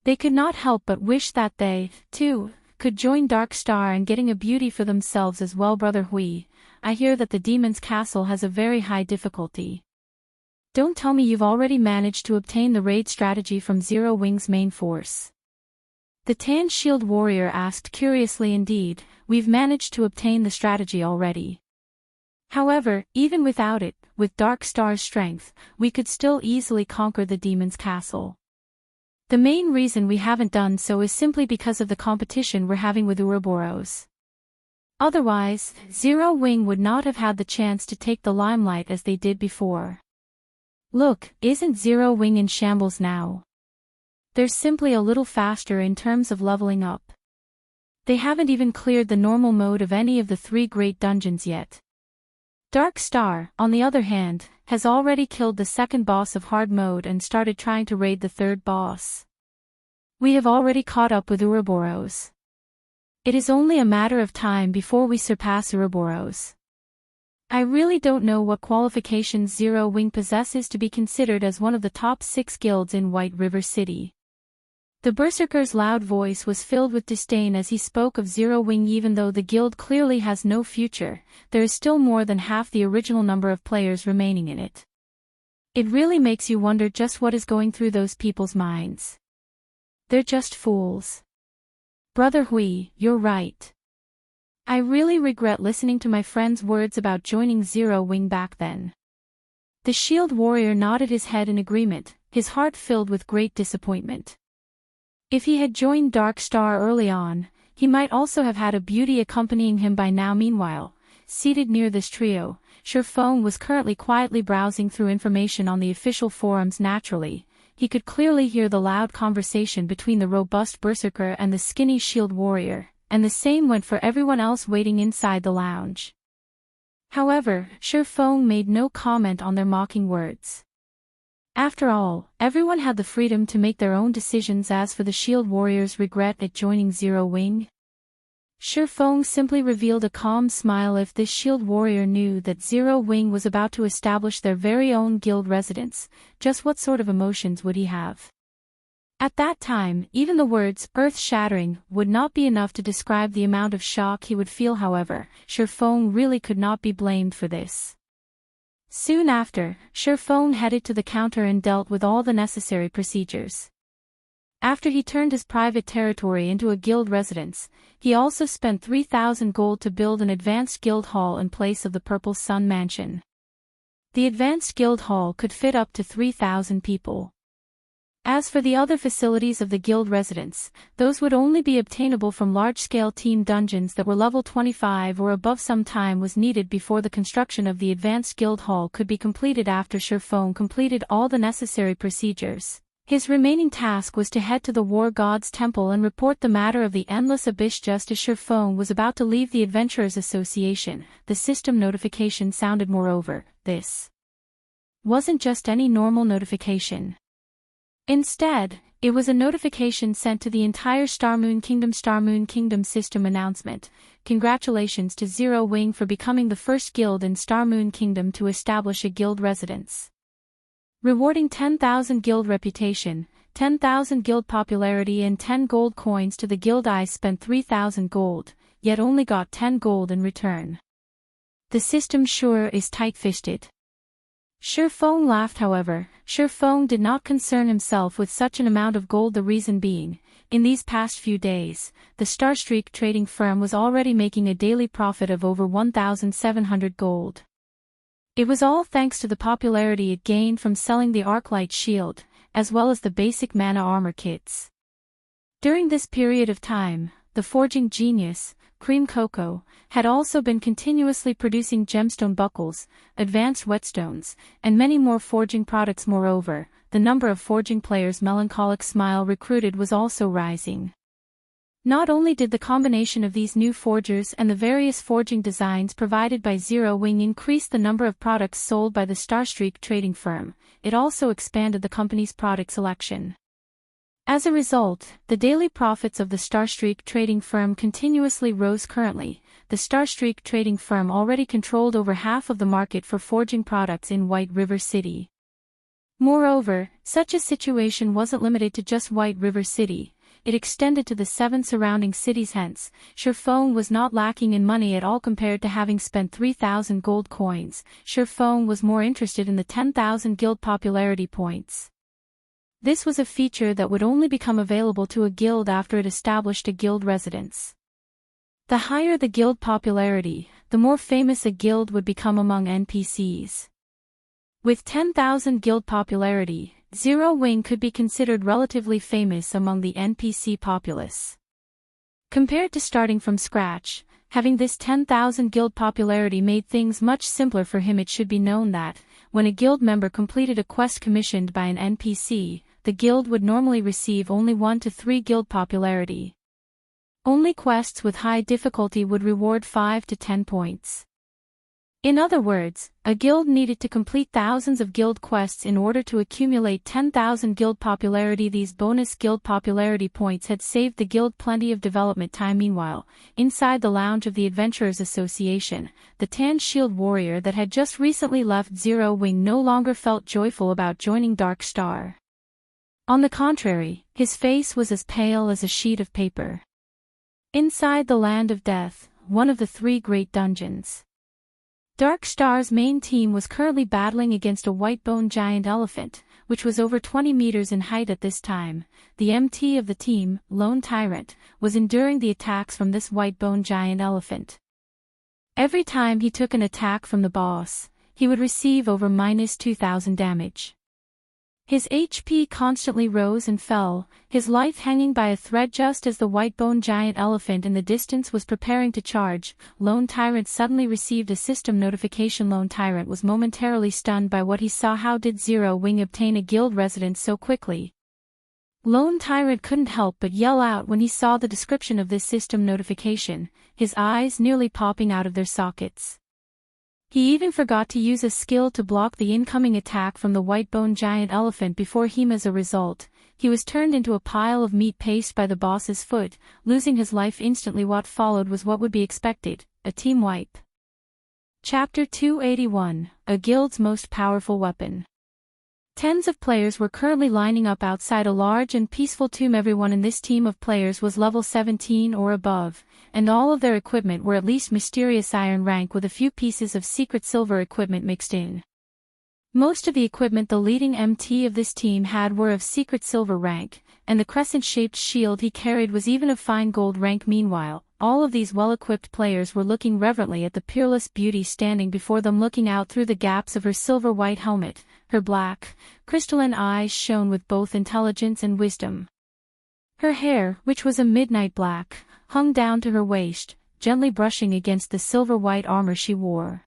They could not help but wish that they, too, could join Dark Star in getting a beauty for themselves as well. Brother Hui, I hear that the demon's castle has a very high difficulty. Don't tell me you've already managed to obtain the raid strategy from Zero Wing's main force. The tan shield warrior asked curiously. Indeed, we've managed to obtain the strategy already. However, even without it, with Dark Star's strength, we could still easily conquer the demon's castle. The main reason we haven't done so is simply because of the competition we're having with Ouroboros. Otherwise, Zero Wing would not have had the chance to take the limelight as they did before. Look, isn't Zero Wing in shambles now? They're simply a little faster in terms of leveling up. They haven't even cleared the normal mode of any of the 3 great dungeons yet. Dark Star, on the other hand, has already killed the second boss of hard mode and started trying to raid the third boss. We have already caught up with Ouroboros. It is only a matter of time before we surpass Ouroboros. I really don't know what qualifications Zero Wing possesses to be considered as one of the top 6 guilds in White River City. The berserker's loud voice was filled with disdain as he spoke of Zero Wing. Even though the guild clearly has no future, there is still more than half the original number of players remaining in it. It really makes you wonder just what is going through those people's minds. They're just fools. Brother Hui, you're right. I really regret listening to my friend's words about joining Zero Wing back then. The shield warrior nodded his head in agreement, his heart filled with great disappointment. If he had joined Dark Star early on, he might also have had a beauty accompanying him by now. Meanwhile, seated near this trio, Surpass was currently quietly browsing through information on the official forums. Naturally, he could clearly hear the loud conversation between the robust berserker and the skinny shield warrior, and the same went for everyone else waiting inside the lounge. However, Surpass made no comment on their mocking words. After all, everyone had the freedom to make their own decisions. As for the Shield Warriors' regret at joining Zero Wing, Shifeng simply revealed a calm smile. If this Shield Warrior knew that Zero Wing was about to establish their very own guild residence, just what sort of emotions would he have? At that time, even the words earth-shattering would not be enough to describe the amount of shock he would feel. However, Shifeng really could not be blamed for this. Soon after, Shifeng headed to the counter and dealt with all the necessary procedures. After he turned his private territory into a guild residence, he also spent 3,000 gold to build an advanced guild hall in place of the Purple Sun Mansion. The advanced guild hall could fit up to 3,000 people. As for the other facilities of the guild residence, those would only be obtainable from large-scale team dungeons that were level 25 or above. Some time was needed before the construction of the advanced guild hall could be completed. After Shifeng completed all the necessary procedures, his remaining task was to head to the War God's Temple and report the matter of the Endless Abyss. Just as Shifeng was about to leave the Adventurers Association, the system notification sounded. Moreover, this wasn't just any normal notification. Instead, it was a notification sent to the entire Starmoon Kingdom. Starmoon Kingdom system announcement: congratulations to Zero Wing for becoming the first guild in Starmoon Kingdom to establish a guild residence. Rewarding 10,000 guild reputation, 10,000 guild popularity and 10 gold coins to the guild. I spent 3,000 gold, yet only got 10 gold in return. The system sure is tight-fisted. Shifeng laughed. However, Shifeng did not concern himself with such an amount of gold. The reason being, in these past few days, the Starstreak trading firm was already making a daily profit of over 1,700 gold. It was all thanks to the popularity it gained from selling the Arclight shield, as well as the basic mana armor kits. During this period of time, the forging genius, Cream Cocoa, had also been continuously producing gemstone buckles, advanced whetstones, and many more forging products. Moreover, the number of forging players Melancholic Smile recruited was also rising. Not only did the combination of these new forgers and the various forging designs provided by Zero Wing increase the number of products sold by the Starstreak trading firm, it also expanded the company's product selection. As a result, the daily profits of the Starstreak trading firm continuously rose. Currently, the Starstreak trading firm already controlled over half of the market for forging products in White River City. Moreover, such a situation wasn't limited to just White River City, it extended to the 7 surrounding cities. Hence, Shifeng was not lacking in money at all. Compared to having spent 3,000 gold coins, Shifeng was more interested in the 10,000 guild popularity points. This was a feature that would only become available to a guild after it established a guild residence. The higher the guild popularity, the more famous a guild would become among NPCs. With 10,000 guild popularity, Zero Wing could be considered relatively famous among the NPC populace. Compared to starting from scratch, having this 10,000 guild popularity made things much simpler for him. It should be known that, when a guild member completed a quest commissioned by an NPC, the guild would normally receive only 1 to 3 guild popularity. Only quests with high difficulty would reward 5 to 10 points. In other words, a guild needed to complete thousands of guild quests in order to accumulate 10,000 guild popularity. These bonus guild popularity points had saved the guild plenty of development time. Meanwhile, inside the lounge of the Adventurers Association, the tan shield warrior that had just recently left Zero Wing no longer felt joyful about joining Dark Star. On the contrary, his face was as pale as a sheet of paper. Inside the Land of Death, one of the 3 great dungeons, Dark Star's main team was currently battling against a white-boned giant elephant, which was over 20 meters in height at this time. The MT of the team, Lone Tyrant, was enduring the attacks from this white-boned giant elephant. Every time he took an attack from the boss, he would receive over -2,000 damage. His HP constantly rose and fell, his life hanging by a thread. Just as the white-boned giant elephant in the distance was preparing to charge, Lone Tyrant suddenly received a system notification. Lone Tyrant was momentarily stunned by what he saw. How did Zero Wing obtain a guild residence so quickly? Lone Tyrant couldn't help but yell out when he saw the description of this system notification, his eyes nearly popping out of their sockets. He even forgot to use a skill to block the incoming attack from the white-boned giant elephant before him. As a result, he was turned into a pile of meat paste by the boss's foot, losing his life instantly. What followed was what would be expected, a team wipe. Chapter 281, A Guild's Most Powerful Weapon. Tens of players were currently lining up outside a large and peaceful tomb. Everyone in this team of players was level 17 or above, and all of their equipment were at least mysterious iron rank with a few pieces of secret silver equipment mixed in. Most of the equipment the leading MT of this team had were of secret silver rank, and the crescent-shaped shield he carried was even of fine gold rank. Meanwhile, all of these well-equipped players were looking reverently at the peerless beauty standing before them, looking out through the gaps of her silver-white helmet. Her black, crystalline eyes shone with both intelligence and wisdom. Her hair, which was a midnight black, hung down to her waist, gently brushing against the silver-white armor she wore.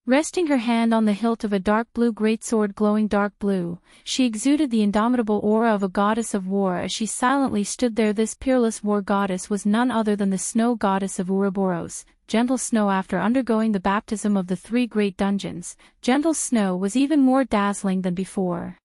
Resting her hand on the hilt of a dark blue greatsword glowing dark blue, she exuded the indomitable aura of a goddess of war as she silently stood there. This peerless war goddess was none other than the snow goddess of Ouroboros, Gentle Snow. After undergoing the baptism of the three great dungeons, Gentle Snow was even more dazzling than before.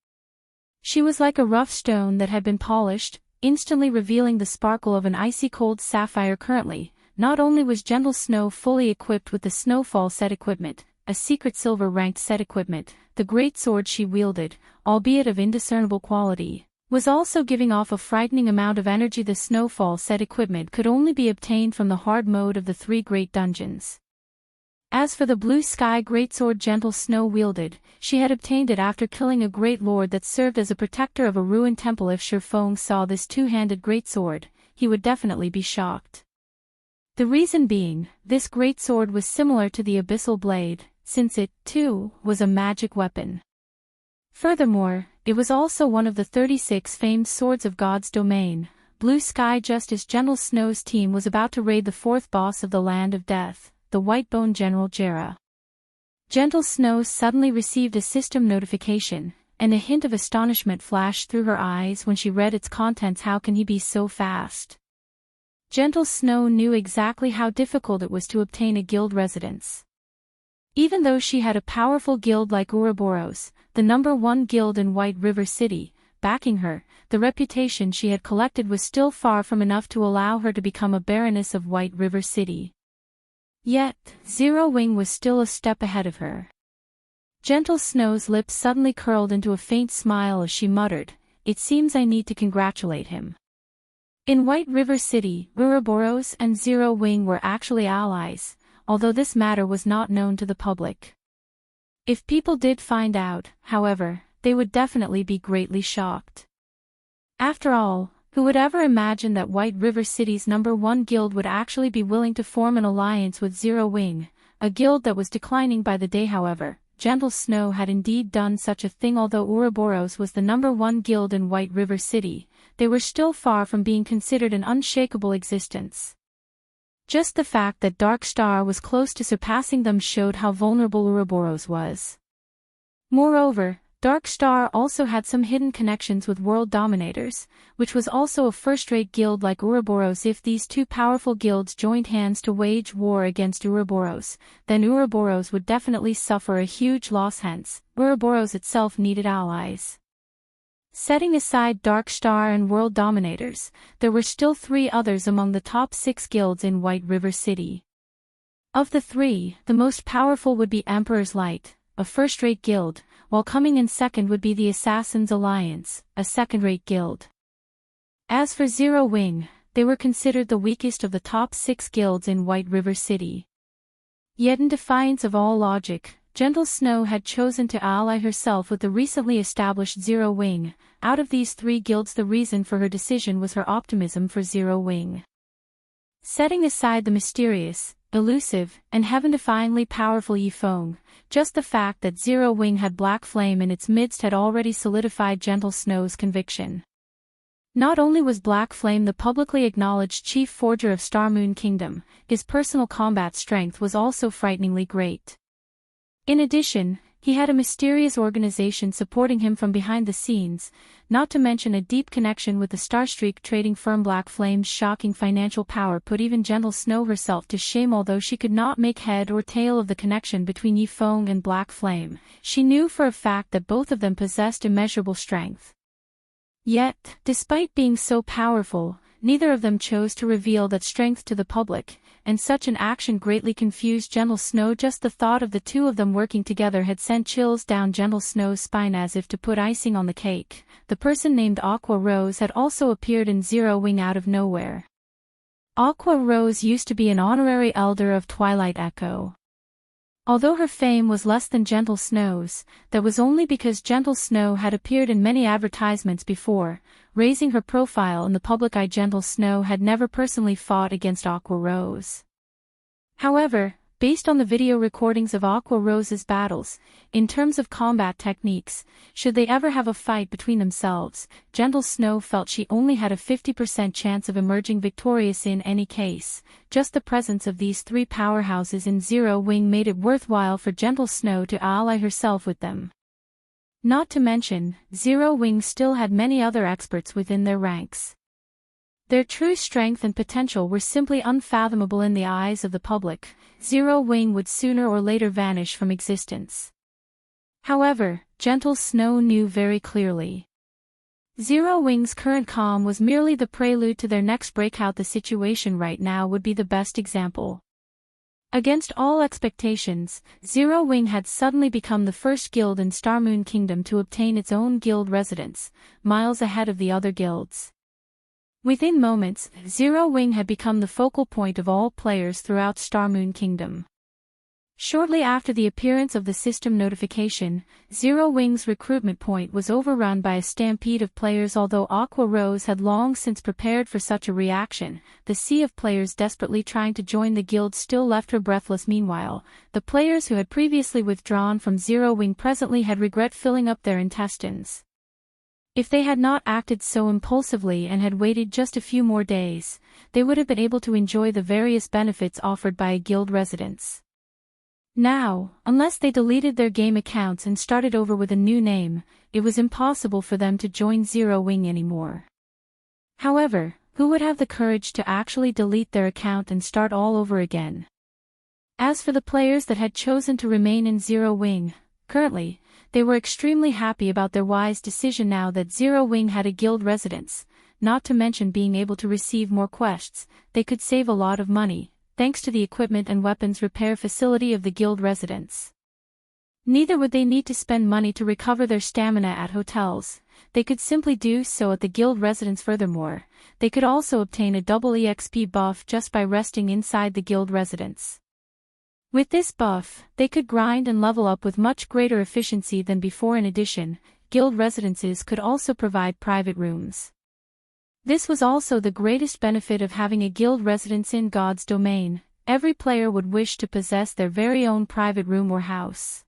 She was like a rough stone that had been polished, instantly revealing the sparkle of an icy cold sapphire. Currently, not only was Gentle Snow fully equipped with the Snowfall set equipment, a secret silver-ranked set equipment, the great sword she wielded, albeit of indiscernible quality, was also giving off a frightening amount of energy. The Snowfall set equipment could only be obtained from the hard mode of the three great dungeons. As for the blue sky greatsword Gentle Snow wielded, she had obtained it after killing a great lord that served as a protector of a ruined temple. If Shurfeng saw this two-handed greatsword, he would definitely be shocked. The reason being, this greatsword was similar to the Abyssal Blade, since it, too, was a magic weapon. Furthermore, it was also one of the 36 famed swords of God's domain, Blue Sky. Just as Gentle Snow's team was about to raid the fourth boss of the Land of Death, the Whitebone General Jera, Gentle Snow suddenly received a system notification, and a hint of astonishment flashed through her eyes when she read its contents. How can he be so fast? Gentle Snow knew exactly how difficult it was to obtain a guild residence. Even though she had a powerful guild like Ouroboros, the #1 guild in White River City, backing her, the reputation she had collected was still far from enough to allow her to become a baroness of White River City. Yet, Zero Wing was still a step ahead of her. Gentle Snow's lips suddenly curled into a faint smile as she muttered, "It seems I need to congratulate him." In White River City, Ouroboros and Zero Wing were actually allies, although this matter was not known to the public. If people did find out, however, they would definitely be greatly shocked. After all, who would ever imagine that White River City's #1 guild would actually be willing to form an alliance with Zero Wing, a guild that was declining by the day? However, Gentle Snow had indeed done such a thing. Although Ouroboros was the #1 guild in White River City, they were still far from being considered an unshakable existence. Just the fact that Dark Star was close to surpassing them showed how vulnerable Ouroboros was. Moreover, Dark Star also had some hidden connections with world dominators, which was also a first-rate guild like Ouroboros. If these two powerful guilds joined hands to wage war against Ouroboros, then Ouroboros would definitely suffer a huge loss. Hence, Ouroboros itself needed allies. Setting aside Dark Star and World Dominators, there were still 3 others among the top 6 guilds in White River City. Of the 3, the most powerful would be Emperor's Light, a first-rate guild, while coming in second would be the Assassin's Alliance, a second-rate guild. As for Zero Wing, they were considered the weakest of the top 6 guilds in White River City. Yet in defiance of all logic, Gentle Snow had chosen to ally herself with the recently established Zero Wing. Out of these 3 guilds, the reason for her decision was her optimism for Zero Wing. Setting aside the mysterious, elusive, and heaven-defyingly powerful Yifeng, just the fact that Zero Wing had Black Flame in its midst had already solidified Gentle Snow's conviction. Not only was Black Flame the publicly acknowledged chief forger of Starmoon Kingdom, his personal combat strength was also frighteningly great. In addition, He had a mysterious organization supporting him from behind the scenes, not to mention a deep connection with the Starstreak trading firm. Black Flame's shocking financial power put even Gentle Snow herself to shame. Although she could not make head or tail of the connection between Yifeng and Black Flame, she knew for a fact that both of them possessed immeasurable strength. Yet, despite being so powerful, neither of them chose to reveal that strength to the public, and such an action greatly confused Gentle Snow. Just the thought of the two of them working together had sent chills down Gentle Snow's spine. As if to put icing on the cake, the person named Aqua Rose had also appeared in Zero Wing out of nowhere. Aqua Rose used to be an honorary elder of Twilight Echo. Although her fame was less than Gentle Snow's, that was only because Gentle Snow had appeared in many advertisements before, raising her profile in the public eye. Gentle Snow had never personally fought against Aqua Rose. However, based on the video recordings of Aqua Rose's battles, in terms of combat techniques, should they ever have a fight between themselves, Gentle Snow felt she only had a 50% chance of emerging victorious in any case. Just the presence of these three powerhouses in Zero Wing made it worthwhile for Gentle Snow to ally herself with them. Not to mention, Zero Wing still had many other experts within their ranks. Their true strength and potential were simply unfathomable in the eyes of the public. Zero Wing would sooner or later vanish from existence. However, Gentle Snow knew very clearly. Zero Wing's current calm was merely the prelude to their next breakout. The situation right now would be the best example. Against all expectations, Zero Wing had suddenly become the first guild in Starmoon Kingdom to obtain its own guild residence, miles ahead of the other guilds. Within moments, Zero Wing had become the focal point of all players throughout Starmoon Kingdom. Shortly after the appearance of the system notification, Zero Wing's recruitment point was overrun by a stampede of players. Although Aqua Rose had long since prepared for such a reaction, the sea of players desperately trying to join the guild still left her breathless. Meanwhile, the players who had previously withdrawn from Zero Wing presently had regret filling up their intestines. If they had not acted so impulsively and had waited just a few more days, they would have been able to enjoy the various benefits offered by a guild residence. Now, unless they deleted their game accounts and started over with a new name, it was impossible for them to join Zero Wing anymore. However, who would have the courage to actually delete their account and start all over again? As for the players that had chosen to remain in Zero Wing, currently, they were extremely happy about their wise decision now that Zero Wing had a guild residence. Not to mention being able to receive more quests, they could save a lot of money, thanks to the equipment and weapons repair facility of the guild residence. Neither would they need to spend money to recover their stamina at hotels, they could simply do so at the guild residence. Furthermore, they could also obtain a double EXP buff just by resting inside the guild residence. With this buff, they could grind and level up with much greater efficiency than before. In addition, guild residences could also provide private rooms. This was also the greatest benefit of having a guild residence in God's domain. Every player would wish to possess their very own private room or house.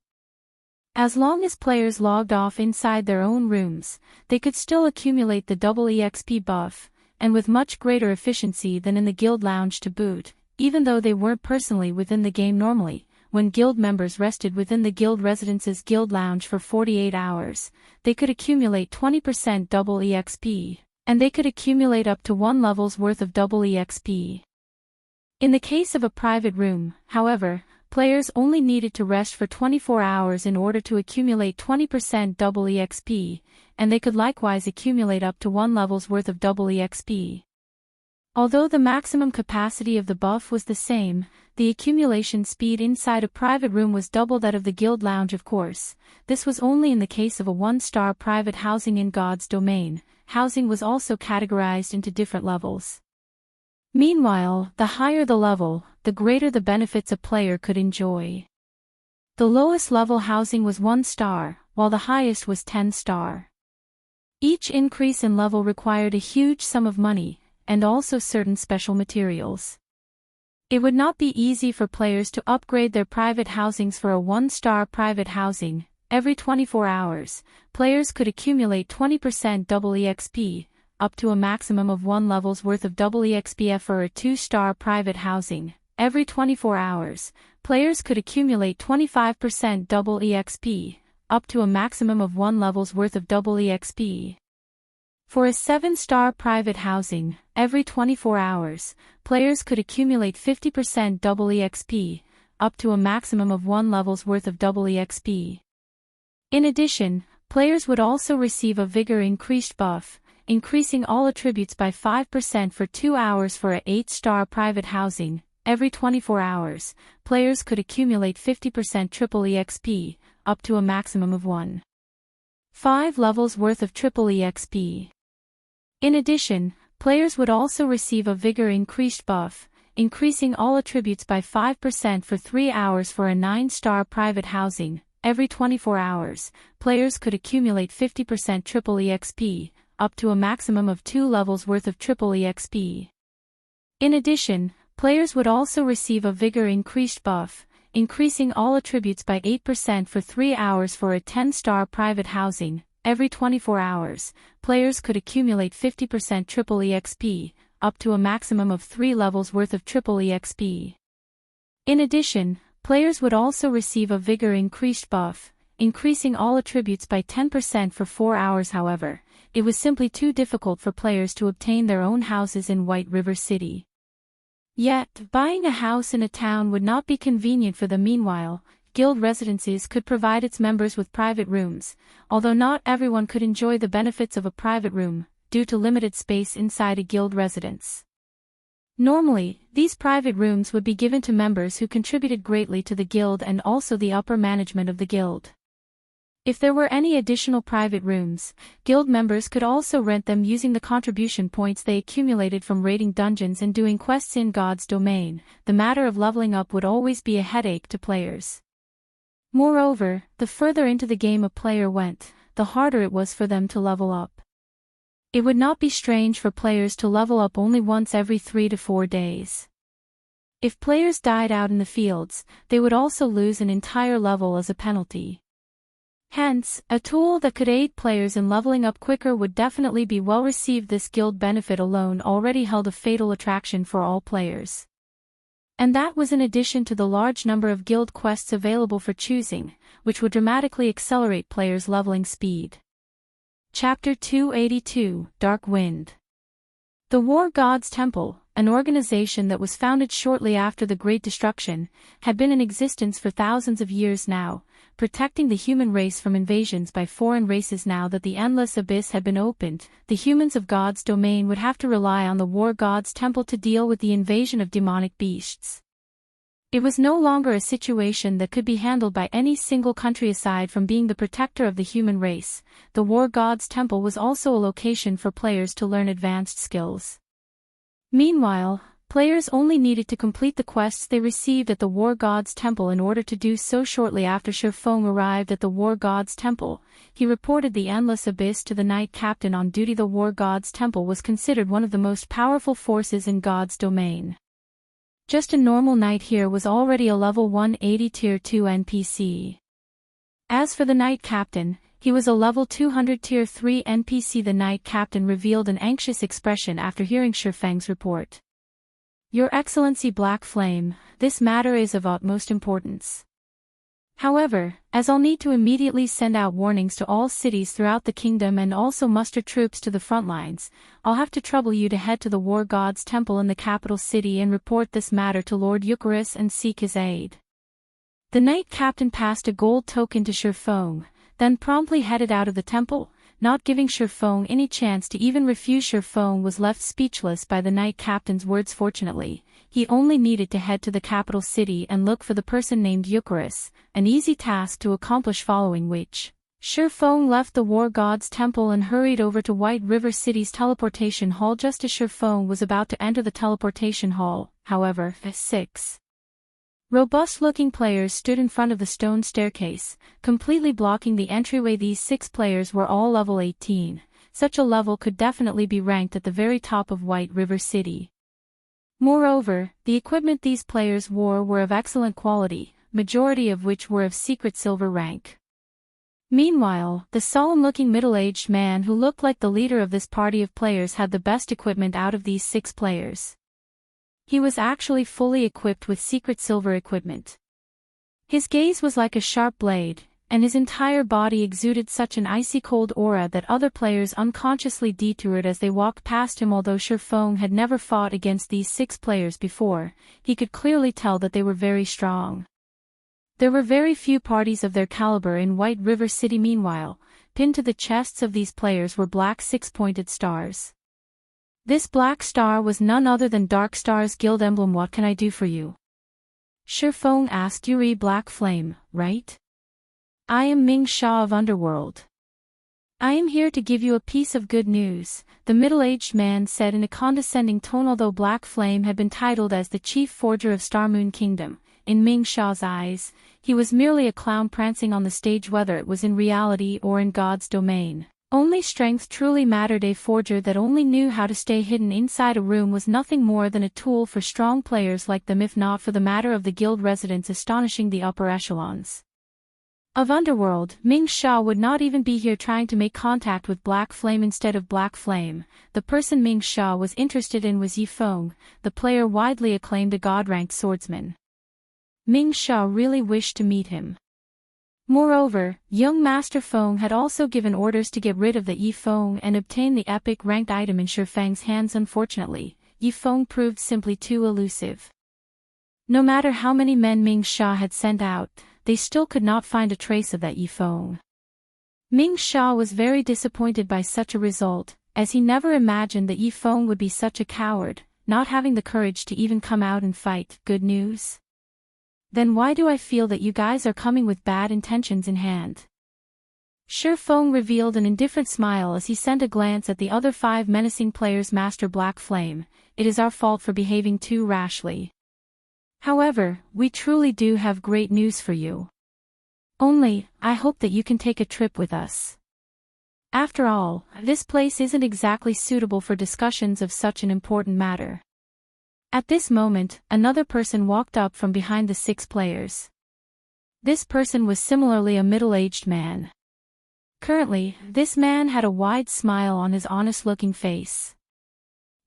As long as players logged off inside their own rooms, they could still accumulate the double EXP buff, and with much greater efficiency than in the guild lounge to boot. Even though they weren't personally within the game normally, when guild members rested within the guild residence's guild lounge for 48 hours, they could accumulate 20% double EXP, and they could accumulate up to 1 level's worth of double EXP. In the case of a private room, however, players only needed to rest for 24 hours in order to accumulate 20% double EXP, and they could likewise accumulate up to 1 level's worth of double EXP. Although the maximum capacity of the buff was the same, the accumulation speed inside a private room was double that of the guild lounge. Of course, this was only in the case of a 1-star private housing in God's domain. Housing was also categorized into different levels. Meanwhile, the higher the level, the greater the benefits a player could enjoy. The lowest level housing was 1 star, while the highest was 10 star. Each increase in level required a huge sum of money, and also certain special materials. It would not be easy for players to upgrade their private housings. For a 1-star private housing, every 24 hours, players could accumulate 20% double EXP, up to a maximum of 1 level's worth of double EXP. For a 2-star private housing, every 24 hours, players could accumulate 25% double EXP, up to a maximum of 1 level's worth of double EXP. For a 7-star private housing, every 24 hours, players could accumulate 50% double EXP, up to a maximum of 1 level's worth of double EXP. In addition, players would also receive a Vigor increased buff, increasing all attributes by 5% for 2 hours for a 8-star private housing. Every 24 hours, players could accumulate 50% triple EXP, up to a maximum of 1.5 levels worth of triple EXP. In addition, players would also receive a Vigor increased buff, increasing all attributes by 5% for 3 hours for a 9-star private housing. Every 24 hours, players could accumulate 50% triple EXP, up to a maximum of 2 levels worth of triple EXP. In addition, players would also receive a Vigor increased buff, increasing all attributes by 8% for 3 hours for a 10-star private housing. Every 24 hours, players could accumulate 50% triple EXP, up to a maximum of 3 levels worth of triple EXP. In addition, players would also receive a Vigor increased buff, increasing all attributes by 10% for 4 hours. However, it was simply too difficult for players to obtain their own houses in White River City. Yet, buying a house in a town would not be convenient for them. Meanwhile, guild residences could provide its members with private rooms, although not everyone could enjoy the benefits of a private room, due to limited space inside a guild residence. Normally, these private rooms would be given to members who contributed greatly to the guild and also the upper management of the guild. If there were any additional private rooms, guild members could also rent them using the contribution points they accumulated from raiding dungeons and doing quests in God's domain. The matter of leveling up would always be a headache to players. Moreover, the further into the game a player went, the harder it was for them to level up. It would not be strange for players to level up only once every 3 to 4 days. If players died out in the fields, they would also lose an entire level as a penalty. Hence, a tool that could aid players in leveling up quicker would definitely be well received. This guild benefit alone already held a fatal attraction for all players. And that was in addition to the large number of guild quests available for choosing, which would dramatically accelerate players' leveling speed. Chapter 282, Dark Wind. The War God's Temple, an organization that was founded shortly after the Great Destruction, had been in existence for thousands of years now, protecting the human race from invasions by foreign races. Now that the Endless Abyss had been opened, the humans of God's domain would have to rely on the War God's Temple to deal with the invasion of demonic beasts. It was no longer a situation that could be handled by any single country. Aside from being the protector of the human race, the War God's Temple was also a location for players to learn advanced skills. Meanwhile, players only needed to complete the quests they received at the War God's Temple in order to do so. Shortly after Shurfeng arrived at the War God's Temple, he reported the Endless Abyss to the Knight Captain on duty. The War God's Temple was considered one of the most powerful forces in God's domain. Just a normal knight here was already a level 180 tier 2 NPC. As for the Knight Captain, he was a level 200 tier 3 NPC. The Knight Captain revealed an anxious expression after hearing Shurfeng's report. Your Excellency Black Flame, this matter is of utmost importance. However, as I'll need to immediately send out warnings to all cities throughout the kingdom and also muster troops to the front lines, I'll have to trouble you to head to the War God's Temple in the capital city and report this matter to Lord Eucharis and seek his aid. The Knight Captain passed a gold token to Shurfeng, then promptly headed out of the temple, not giving Shurfeng any chance to even refuse. Shurfeng was left speechless by the Knight Captain's words. Fortunately, he only needed to head to the capital city and look for the person named Eucharis, an easy task to accomplish, following which, Shurfeng left the War God's Temple and hurried over to White River City's teleportation hall. Just as Shurfeng was about to enter the teleportation hall, however, 6 robust-looking players stood in front of the stone staircase, completely blocking the entryway. These 6 players were all level 18, such a level could definitely be ranked at the very top of White River City. Moreover, the equipment these players wore were of excellent quality, majority of which were of secret silver rank. Meanwhile, the solemn-looking middle-aged man who looked like the leader of this party of players had the best equipment out of these 6 players. He was actually fully equipped with secret silver equipment. His gaze was like a sharp blade, and his entire body exuded such an icy-cold aura that other players unconsciously detoured as they walked past him. Although Shifeng had never fought against these 6 players before, he could clearly tell that they were very strong. There were very few parties of their caliber in White River City. Meanwhile, pinned to the chests of these players were black 6-pointed stars. This black star was none other than Dark Star's guild emblem. "What can I do for you?" Shifeng asked. "Yuri Black Flame, right? I am Ming Sha of Underworld. I am here to give you a piece of good news," the middle-aged man said in a condescending tone. Although Black Flame had been titled as the chief forger of Starmoon Kingdom, in Ming Sha's eyes, he was merely a clown prancing on the stage. Whether it was in reality or in God's domain, only strength truly mattered. A forger that only knew how to stay hidden inside a room was nothing more than a tool for strong players like them, if not for the matter of the guild residents astonishing the upper echelons of Underworld. Ming Sha would not even be here trying to make contact with Black Flame. Instead of Black Flame, the person Ming Sha was interested in was Yifeng, the player widely acclaimed a god-ranked swordsman. Ming Sha really wished to meet him. Moreover, young Master Feng had also given orders to get rid of the Yifeng and obtain the epic ranked item in Shifeng's hands. Unfortunately, Yifeng proved simply too elusive. No matter how many men Ming Sha had sent out, they still could not find a trace of that Yifeng. Ming Sha was very disappointed by such a result, as he never imagined that Yifeng would be such a coward, not having the courage to even come out and fight. "Good news? Then why do I feel that you guys are coming with bad intentions in hand?" Shifeng revealed an indifferent smile as he sent a glance at the other 5 menacing players. "Master Black Flame, it is our fault for behaving too rashly. However, we truly do have great news for you. Only, I hope that you can take a trip with us. After all, this place isn't exactly suitable for discussions of such an important matter." At this moment, another person walked up from behind the 6 players. This person was similarly a middle-aged man. Currently, this man had a wide smile on his honest-looking face.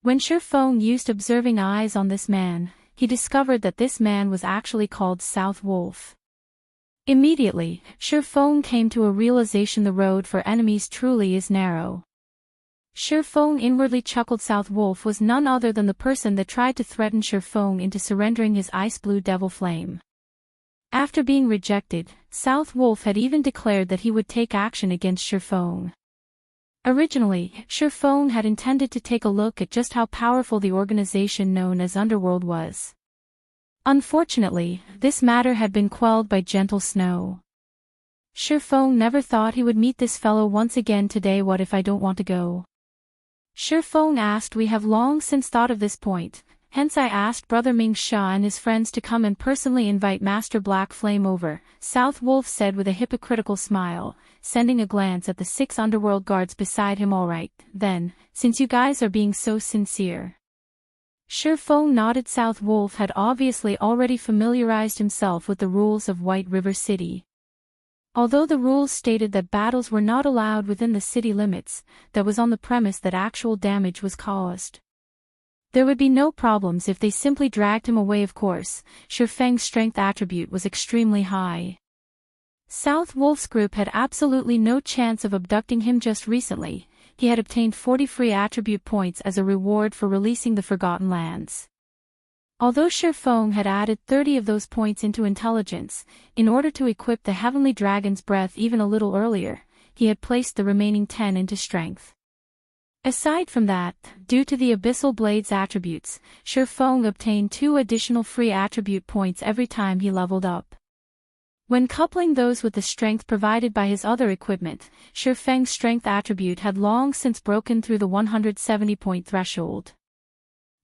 When Shifeng used observing eyes on this man, he discovered that this man was actually called South Wolf. Immediately, Shifeng came to a realization: the road for enemies truly is narrow. Shifeng inwardly chuckled. South Wolf was none other than the person that tried to threaten Shifeng into surrendering his ice-blue devil flame. After being rejected, South Wolf had even declared that he would take action against Shifeng. Originally, Shifeng had intended to take a look at just how powerful the organization known as Underworld was. Unfortunately, this matter had been quelled by gentle snow. Shifeng never thought he would meet this fellow once again today. "What if I don't want to go?" Shifeng asked. "We have long since thought of this point, hence I asked Brother Ming Sha and his friends to come and personally invite Master Black Flame over," South Wolf said with a hypocritical smile, sending a glance at the 6 Underworld guards beside him. "All right, then, since you guys are being so sincere." Shifeng nodded. South Wolf had obviously already familiarized himself with the rules of White River City. Although the rules stated that battles were not allowed within the city limits, that was on the premise that actual damage was caused. There would be no problems if they simply dragged him away. Of course, Shifeng's strength attribute was extremely high. South Wolf's group had absolutely no chance of abducting him. Just recently, he had obtained 40 free attribute points as a reward for releasing the Forgotten Lands. Although Shifeng had added 30 of those points into intelligence, in order to equip the Heavenly Dragon's Breath even a little earlier, he had placed the remaining 10 into strength. Aside from that, due to the Abyssal Blade's attributes, Shifeng obtained 2 additional free attribute points every time he leveled up. When coupling those with the strength provided by his other equipment, Shifeng's strength attribute had long since broken through the 170-point threshold.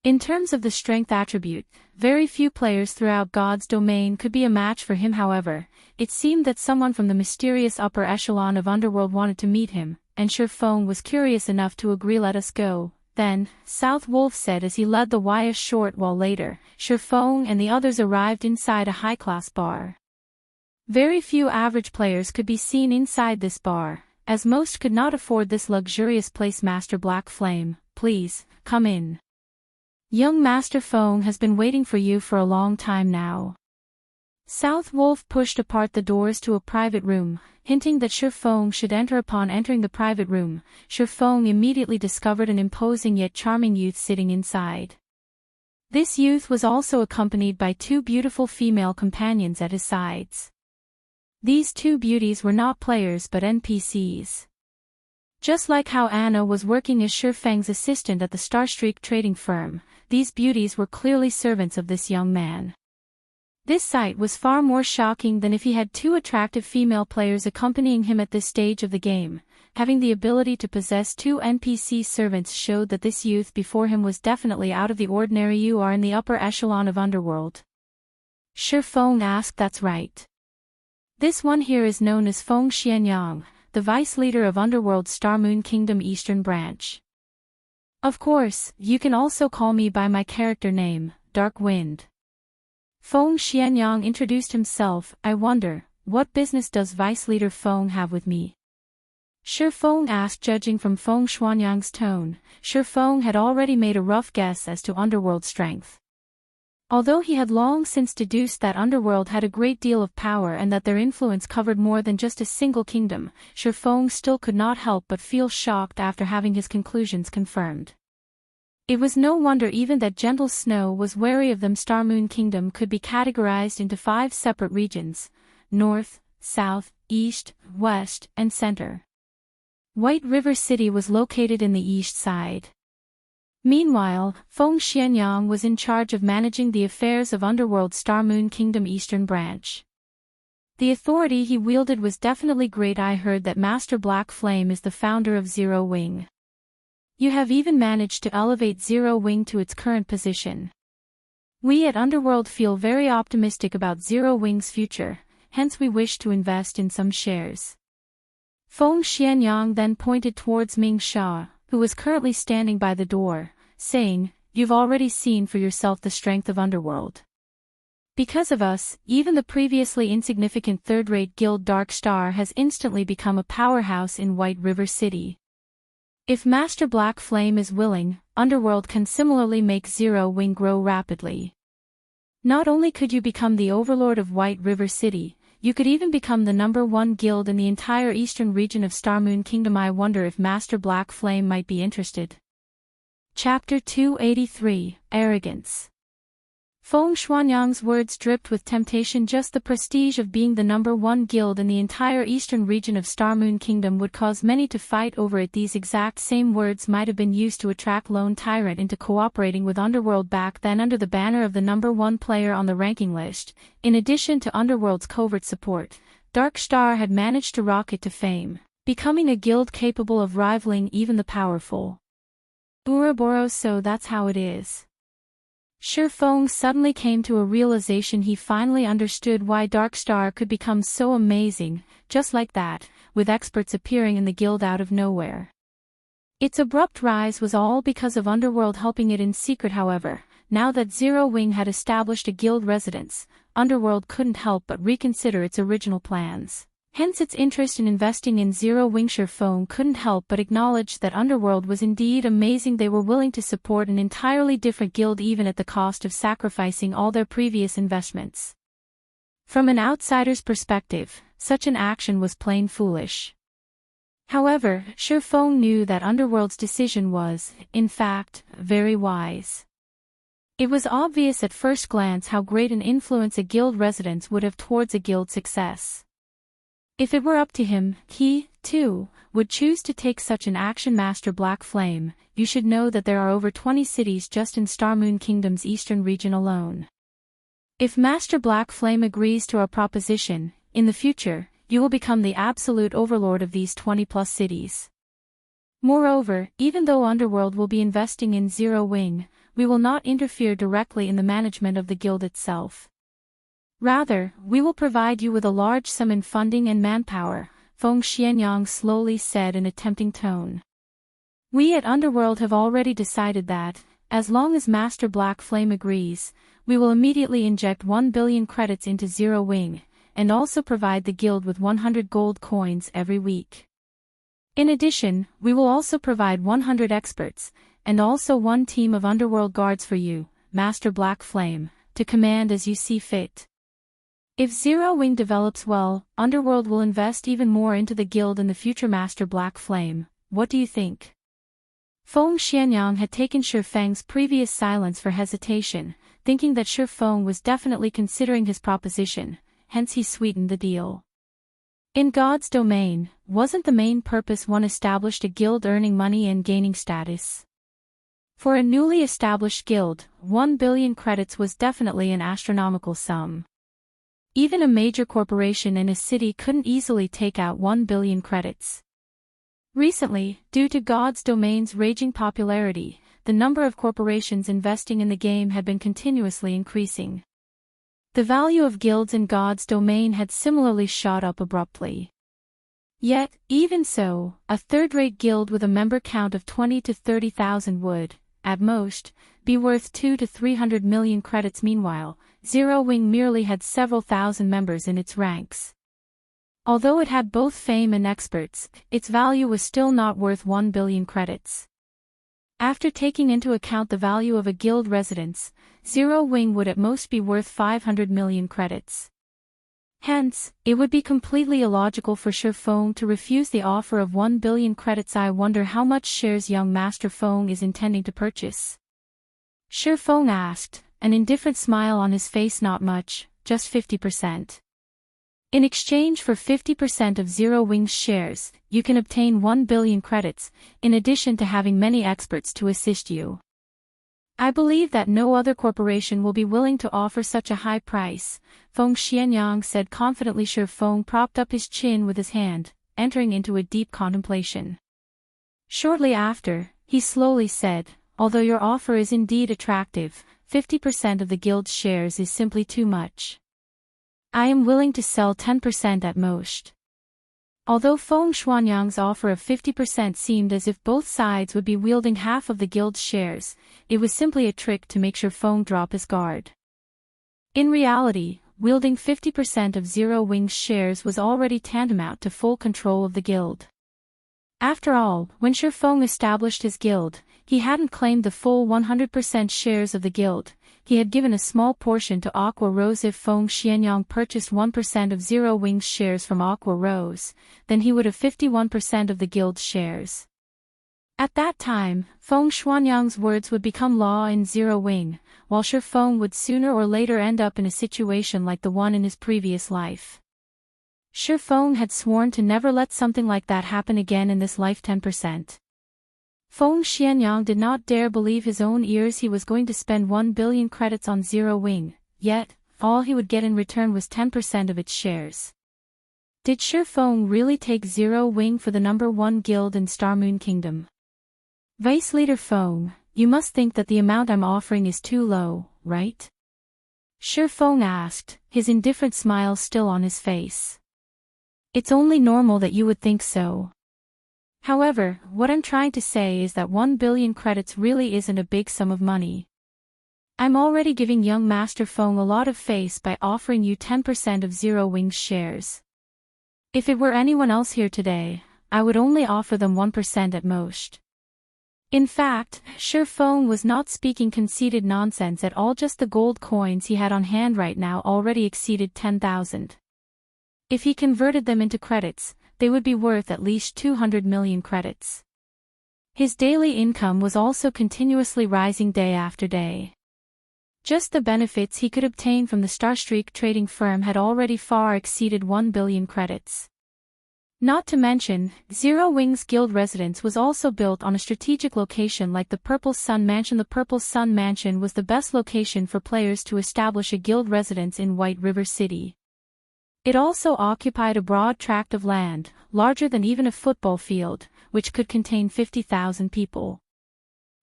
In terms of the strength attribute, very few players throughout God's domain could be a match for him. However, it seemed that someone from the mysterious upper echelon of Underworld wanted to meet him, and Shifeng was curious enough to agree. "Let us go, then," South Wolf said as he led the way. A short while later, Shifeng and the others arrived inside a high-class bar. Very few average players could be seen inside this bar, as most could not afford this luxurious place. "Master Black Flame, please, come in. Young Master Feng has been waiting for you for a long time now. South Wolf pushed apart the doors to a private room, hinting that Shi Feng should enter. Upon entering the private room, Shi Feng immediately discovered an imposing yet charming youth sitting inside. This youth was also accompanied by two beautiful female companions at his sides. These two beauties were not players but NPCs. Just like how Anna was working as Shi Feng's assistant at the Starstreak trading firm, these beauties were clearly servants of this young man. This sight was far more shocking than if he had two attractive female players accompanying him at this stage of the game. Having the ability to possess two NPC servants showed that this youth before him was definitely out of the ordinary. You are in the upper echelon of Underworld. Shi Feng asked. That's right. This one here is known as Feng Xianyang, the vice leader of Underworld's Star Moon Kingdom Eastern Branch. Of course, you can also call me by my character name, Dark Wind. Feng Xianyang introduced himself. I wonder, what business does Vice Leader Feng have with me? Shi Feng asked. Judging from Feng Xianyang's tone, Shi Feng had already made a rough guess as to Underworld's strength. Although he had long since deduced that Underworld had a great deal of power and that their influence covered more than just a single kingdom, Shi Feng still could not help but feel shocked after having his conclusions confirmed. It was no wonder even that Gentle Snow was wary of them. Star Moon Kingdom could be categorized into 5 separate regions: North, South, East, West, and Center. White River City was located in the east side. Meanwhile, Feng Xianyang was in charge of managing the affairs of Underworld's Star Moon Kingdom Eastern Branch. The authority he wielded was definitely great. I heard that Master Black Flame is the founder of Zero Wing. You have even managed to elevate Zero Wing to its current position. We at Underworld feel very optimistic about Zero Wing's future, hence we wish to invest in some shares. Feng Xianyang then pointed towards Ming Sha, who was currently standing by the door, saying, "You've already seen for yourself the strength of Underworld. Because of us, even the previously insignificant third-rate guild Dark Star has instantly become a powerhouse in White River City. If Master Black Flame is willing, Underworld can similarly make Zero Wing grow rapidly. Not only could you become the overlord of White River City, you could even become the #1 guild in the entire eastern region of Star Moon Kingdom. I wonder if Master Black Flame might be interested." Chapter 283, Arrogance. Feng Xianyang's words dripped with temptation. Just the prestige of being the #1 guild in the entire eastern region of Star Moon Kingdom would cause many to fight over it. These exact same words might have been used to attract Lone Tyrant into cooperating with Underworld back then under the banner of the #1 player on the ranking list. In addition to Underworld's covert support, Dark Star had managed to rocket to fame, becoming a guild capable of rivaling even the powerful Ouroboros. So that's how it is. Shi Feng suddenly came to a realization. He finally understood why Dark Star could become so amazing, just like that, with experts appearing in the guild out of nowhere. Its abrupt rise was all because of Underworld helping it in secret. However, now that Zero Wing had established a guild residence, Underworld couldn't help but reconsider its original plans. Hence its interest in investing in Zero Wing. Shi Feng couldn't help but acknowledge that Underworld was indeed amazing. They were willing to support an entirely different guild even at the cost of sacrificing all their previous investments. From an outsider's perspective, such an action was plain foolish. However, Shi Feng knew that Underworld's decision was, in fact, very wise. It was obvious at first glance how great an influence a guild residence would have towards a guild success. If it were up to him, he, too, would choose to take such an action. Master Black Flame, you should know that there are over 20 cities just in Star Moon Kingdom's eastern region alone. If Master Black Flame agrees to our proposition, in the future, you will become the absolute overlord of these 20+ cities. Moreover, even though Underworld will be investing in Zero Wing, we will not interfere directly in the management of the guild itself. Rather, we will provide you with a large sum in funding and manpower, Feng Xianyang slowly said in a tempting tone. We at Underworld have already decided that, as long as Master Black Flame agrees, we will immediately inject 1 billion credits into Zero Wing, and also provide the guild with 100 gold coins every week. In addition, we will also provide 100 experts, and also 1 team of underworld guards for you, Master Black Flame, to command as you see fit. If Zero Wing develops well, Underworld will invest even more into the guild and the future Master Black Flame. What do you think? Feng Xianyang had taken Shi Feng's previous silence for hesitation, thinking that Shi Feng was definitely considering his proposition, hence he sweetened the deal. In God's domain, wasn't the main purpose one established a guild earning money and gaining status? For a newly established guild, 1 billion credits was definitely an astronomical sum. Even a major corporation in a city couldn't easily take out 1 billion credits. Recently, due to God's domain's raging popularity, the number of corporations investing in the game had been continuously increasing. The value of guilds in God's domain had similarly shot up abruptly. Yet, even so, a third-rate guild with a member count of 20 to 30,000 would, at most, be worth 2 to 300 million credits. Meanwhile, Zero Wing merely had several thousand members in its ranks. Although it had both fame and experts, its value was still not worth 1 billion credits. After taking into account the value of a guild residence, Zero Wing would at most be worth 500 million credits. Hence, it would be completely illogical for Shi Feng to refuse the offer of 1 billion credits. I wonder how much shares young Master Feng is intending to purchase. Shi Feng asked, an indifferent smile on his face. Not much, just 50%. In exchange for 50% of Zero Wing's shares, you can obtain 1 billion credits, in addition to having many experts to assist you. I believe that no other corporation will be willing to offer such a high price, Feng Xianyang said confidently. Shi Feng propped up his chin with his hand, entering into a deep contemplation. Shortly after, he slowly said, although your offer is indeed attractive, 50% of the guild's shares is simply too much. I am willing to sell 10% at most. Although Feng Xianyang's offer of 50% seemed as if both sides would be wielding half of the guild's shares, it was simply a trick to make Shi Feng drop his guard. In reality, wielding 50% of Zero Wing's shares was already tantamount to full control of the guild. After all, when Shi Feng established his guild, he hadn't claimed the full 100% shares of the guild. He had given a small portion to Aqua Rose. If Feng Xianyang purchased 1% of Zero Wing's shares from Aqua Rose, then he would have 51% of the guild's shares. At that time, Feng Xianyang's words would become law in Zero Wing, while Shi Feng would sooner or later end up in a situation like the one in his previous life. Shi Feng had sworn to never let something like that happen again in this life. 10%. Feng Xianyang did not dare believe his own ears. He was going to spend 1 billion credits on Zero Wing, yet, all he would get in return was 10% of its shares. Did Shi Feng really take Zero Wing for the #1 guild in Star Moon Kingdom? Vice Leader Feng, you must think that the amount I'm offering is too low, right? Shi Feng asked, his indifferent smile still on his face. It's only normal that you would think so. However, what I'm trying to say is that 1 billion credits really isn't a big sum of money. I'm already giving young Master Feng a lot of face by offering you 10% of Zero Wing's shares. If it were anyone else here today, I would only offer them 1% at most. In fact, Shi Feng was not speaking conceited nonsense at all. Just the gold coins he had on hand right now already exceeded 10,000. If he converted them into credits, they would be worth at least 200 million credits. His daily income was also continuously rising day after day. Just the benefits he could obtain from the Starstreak trading firm had already far exceeded 1 billion credits. Not to mention, Zero Wing's guild residence was also built on a strategic location like the Purple Sun Mansion. The Purple Sun Mansion was the best location for players to establish a guild residence in White River City. It also occupied a broad tract of land, larger than even a football field, which could contain 50,000 people.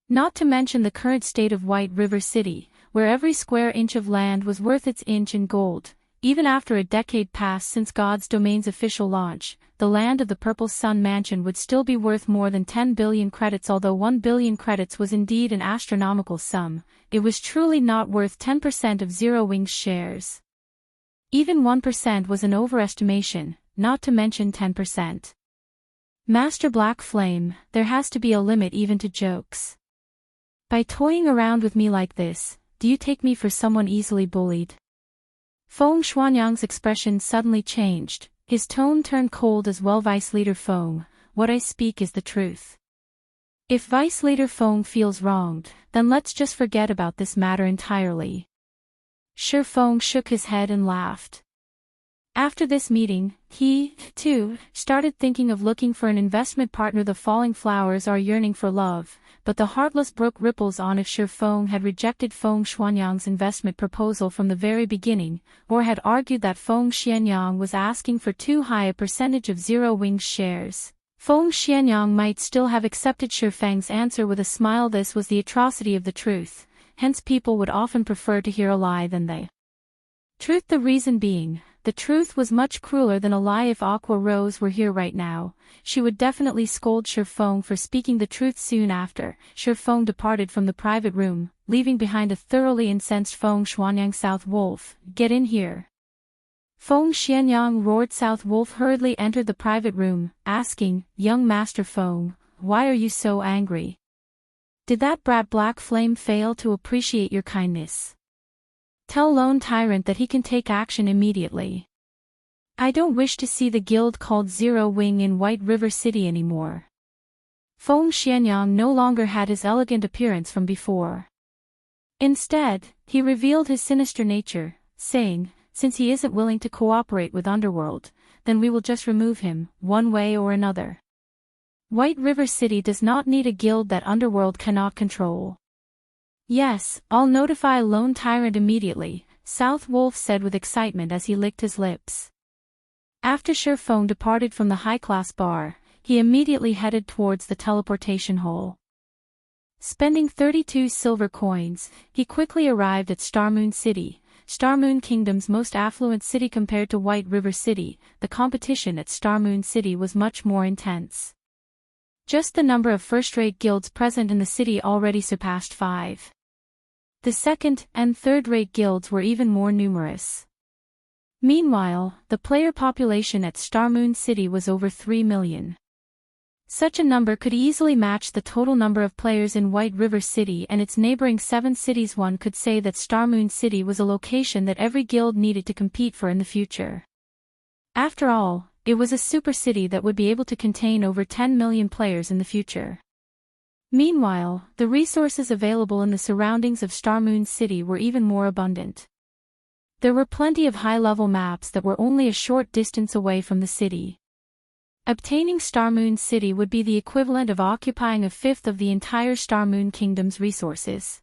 Not to mention the current state of White River City, where every square inch of land was worth its inch in gold. Even after a decade passed since God's Domain's official launch, the land of the Purple Sun Mansion would still be worth more than 10 billion credits. Although 1 billion credits was indeed an astronomical sum, it was truly not worth 10% of Zero Wing's shares. Even 1% was an overestimation, not to mention 10%. Master Black Flame, there has to be a limit even to jokes. By toying around with me like this, do you take me for someone easily bullied? Feng Xuanyang's expression suddenly changed, his tone turned cold as well. Vice Leader Feng, what I speak is the truth. If Vice Leader Feng feels wronged, then let's just forget about this matter entirely. Shi Feng shook his head and laughed. After this meeting, he, too, started thinking of looking for an investment partner. The falling flowers are yearning for love, but the heartless brook ripples on. If Shi Feng had rejected Feng Xuanyang's investment proposal from the very beginning, or had argued that Feng Xianyang was asking for too high a percentage of Zero Wings shares, Feng Xianyang might still have accepted Shi Feng's answer with a smile. This was the atrocity of the truth, hence people would often prefer to hear a lie than the truth. The reason being, the truth was much crueler than a lie. If Aqua Rose were here right now, she would definitely scold Shi Feng for speaking the truth. Soon after, Shi Feng departed from the private room, leaving behind a thoroughly incensed Feng Xuanyang. South Wolf, get in here. Feng Xianyang roared. South Wolf hurriedly entered the private room, asking, young Master Feng, why are you so angry? Did that brat Black Flame fail to appreciate your kindness? Tell Lone Tyrant that he can take action immediately. I don't wish to see the guild called Zero Wing in White River City anymore. Feng Xianyang no longer had his elegant appearance from before. Instead, he revealed his sinister nature, saying, since he isn't willing to cooperate with Underworld, then we will just remove him, one way or another. White River City does not need a guild that Underworld cannot control. Yes, I'll notify Lone Tyrant immediately, South Wolf said with excitement as he licked his lips. After Shi Feng departed from the high-class bar, he immediately headed towards the teleportation hole. Spending 32 silver coins, he quickly arrived at Starmoon City, Starmoon Kingdom's most affluent city. Compared to White River City, the competition at Starmoon City was much more intense. Just the number of first-rate guilds present in the city already surpassed 5. The second- and third-rate guilds were even more numerous. Meanwhile, the player population at Starmoon City was over 3 million. Such a number could easily match the total number of players in White River City and its neighboring 7 cities. One could say that Starmoon City was a location that every guild needed to compete for in the future. After all, it was a super city that would be able to contain over 10 million players in the future. Meanwhile, the resources available in the surroundings of Starmoon City were even more abundant. There were plenty of high-level maps that were only a short distance away from the city. Obtaining Starmoon City would be the equivalent of occupying a fifth of the entire Starmoon Kingdom's resources.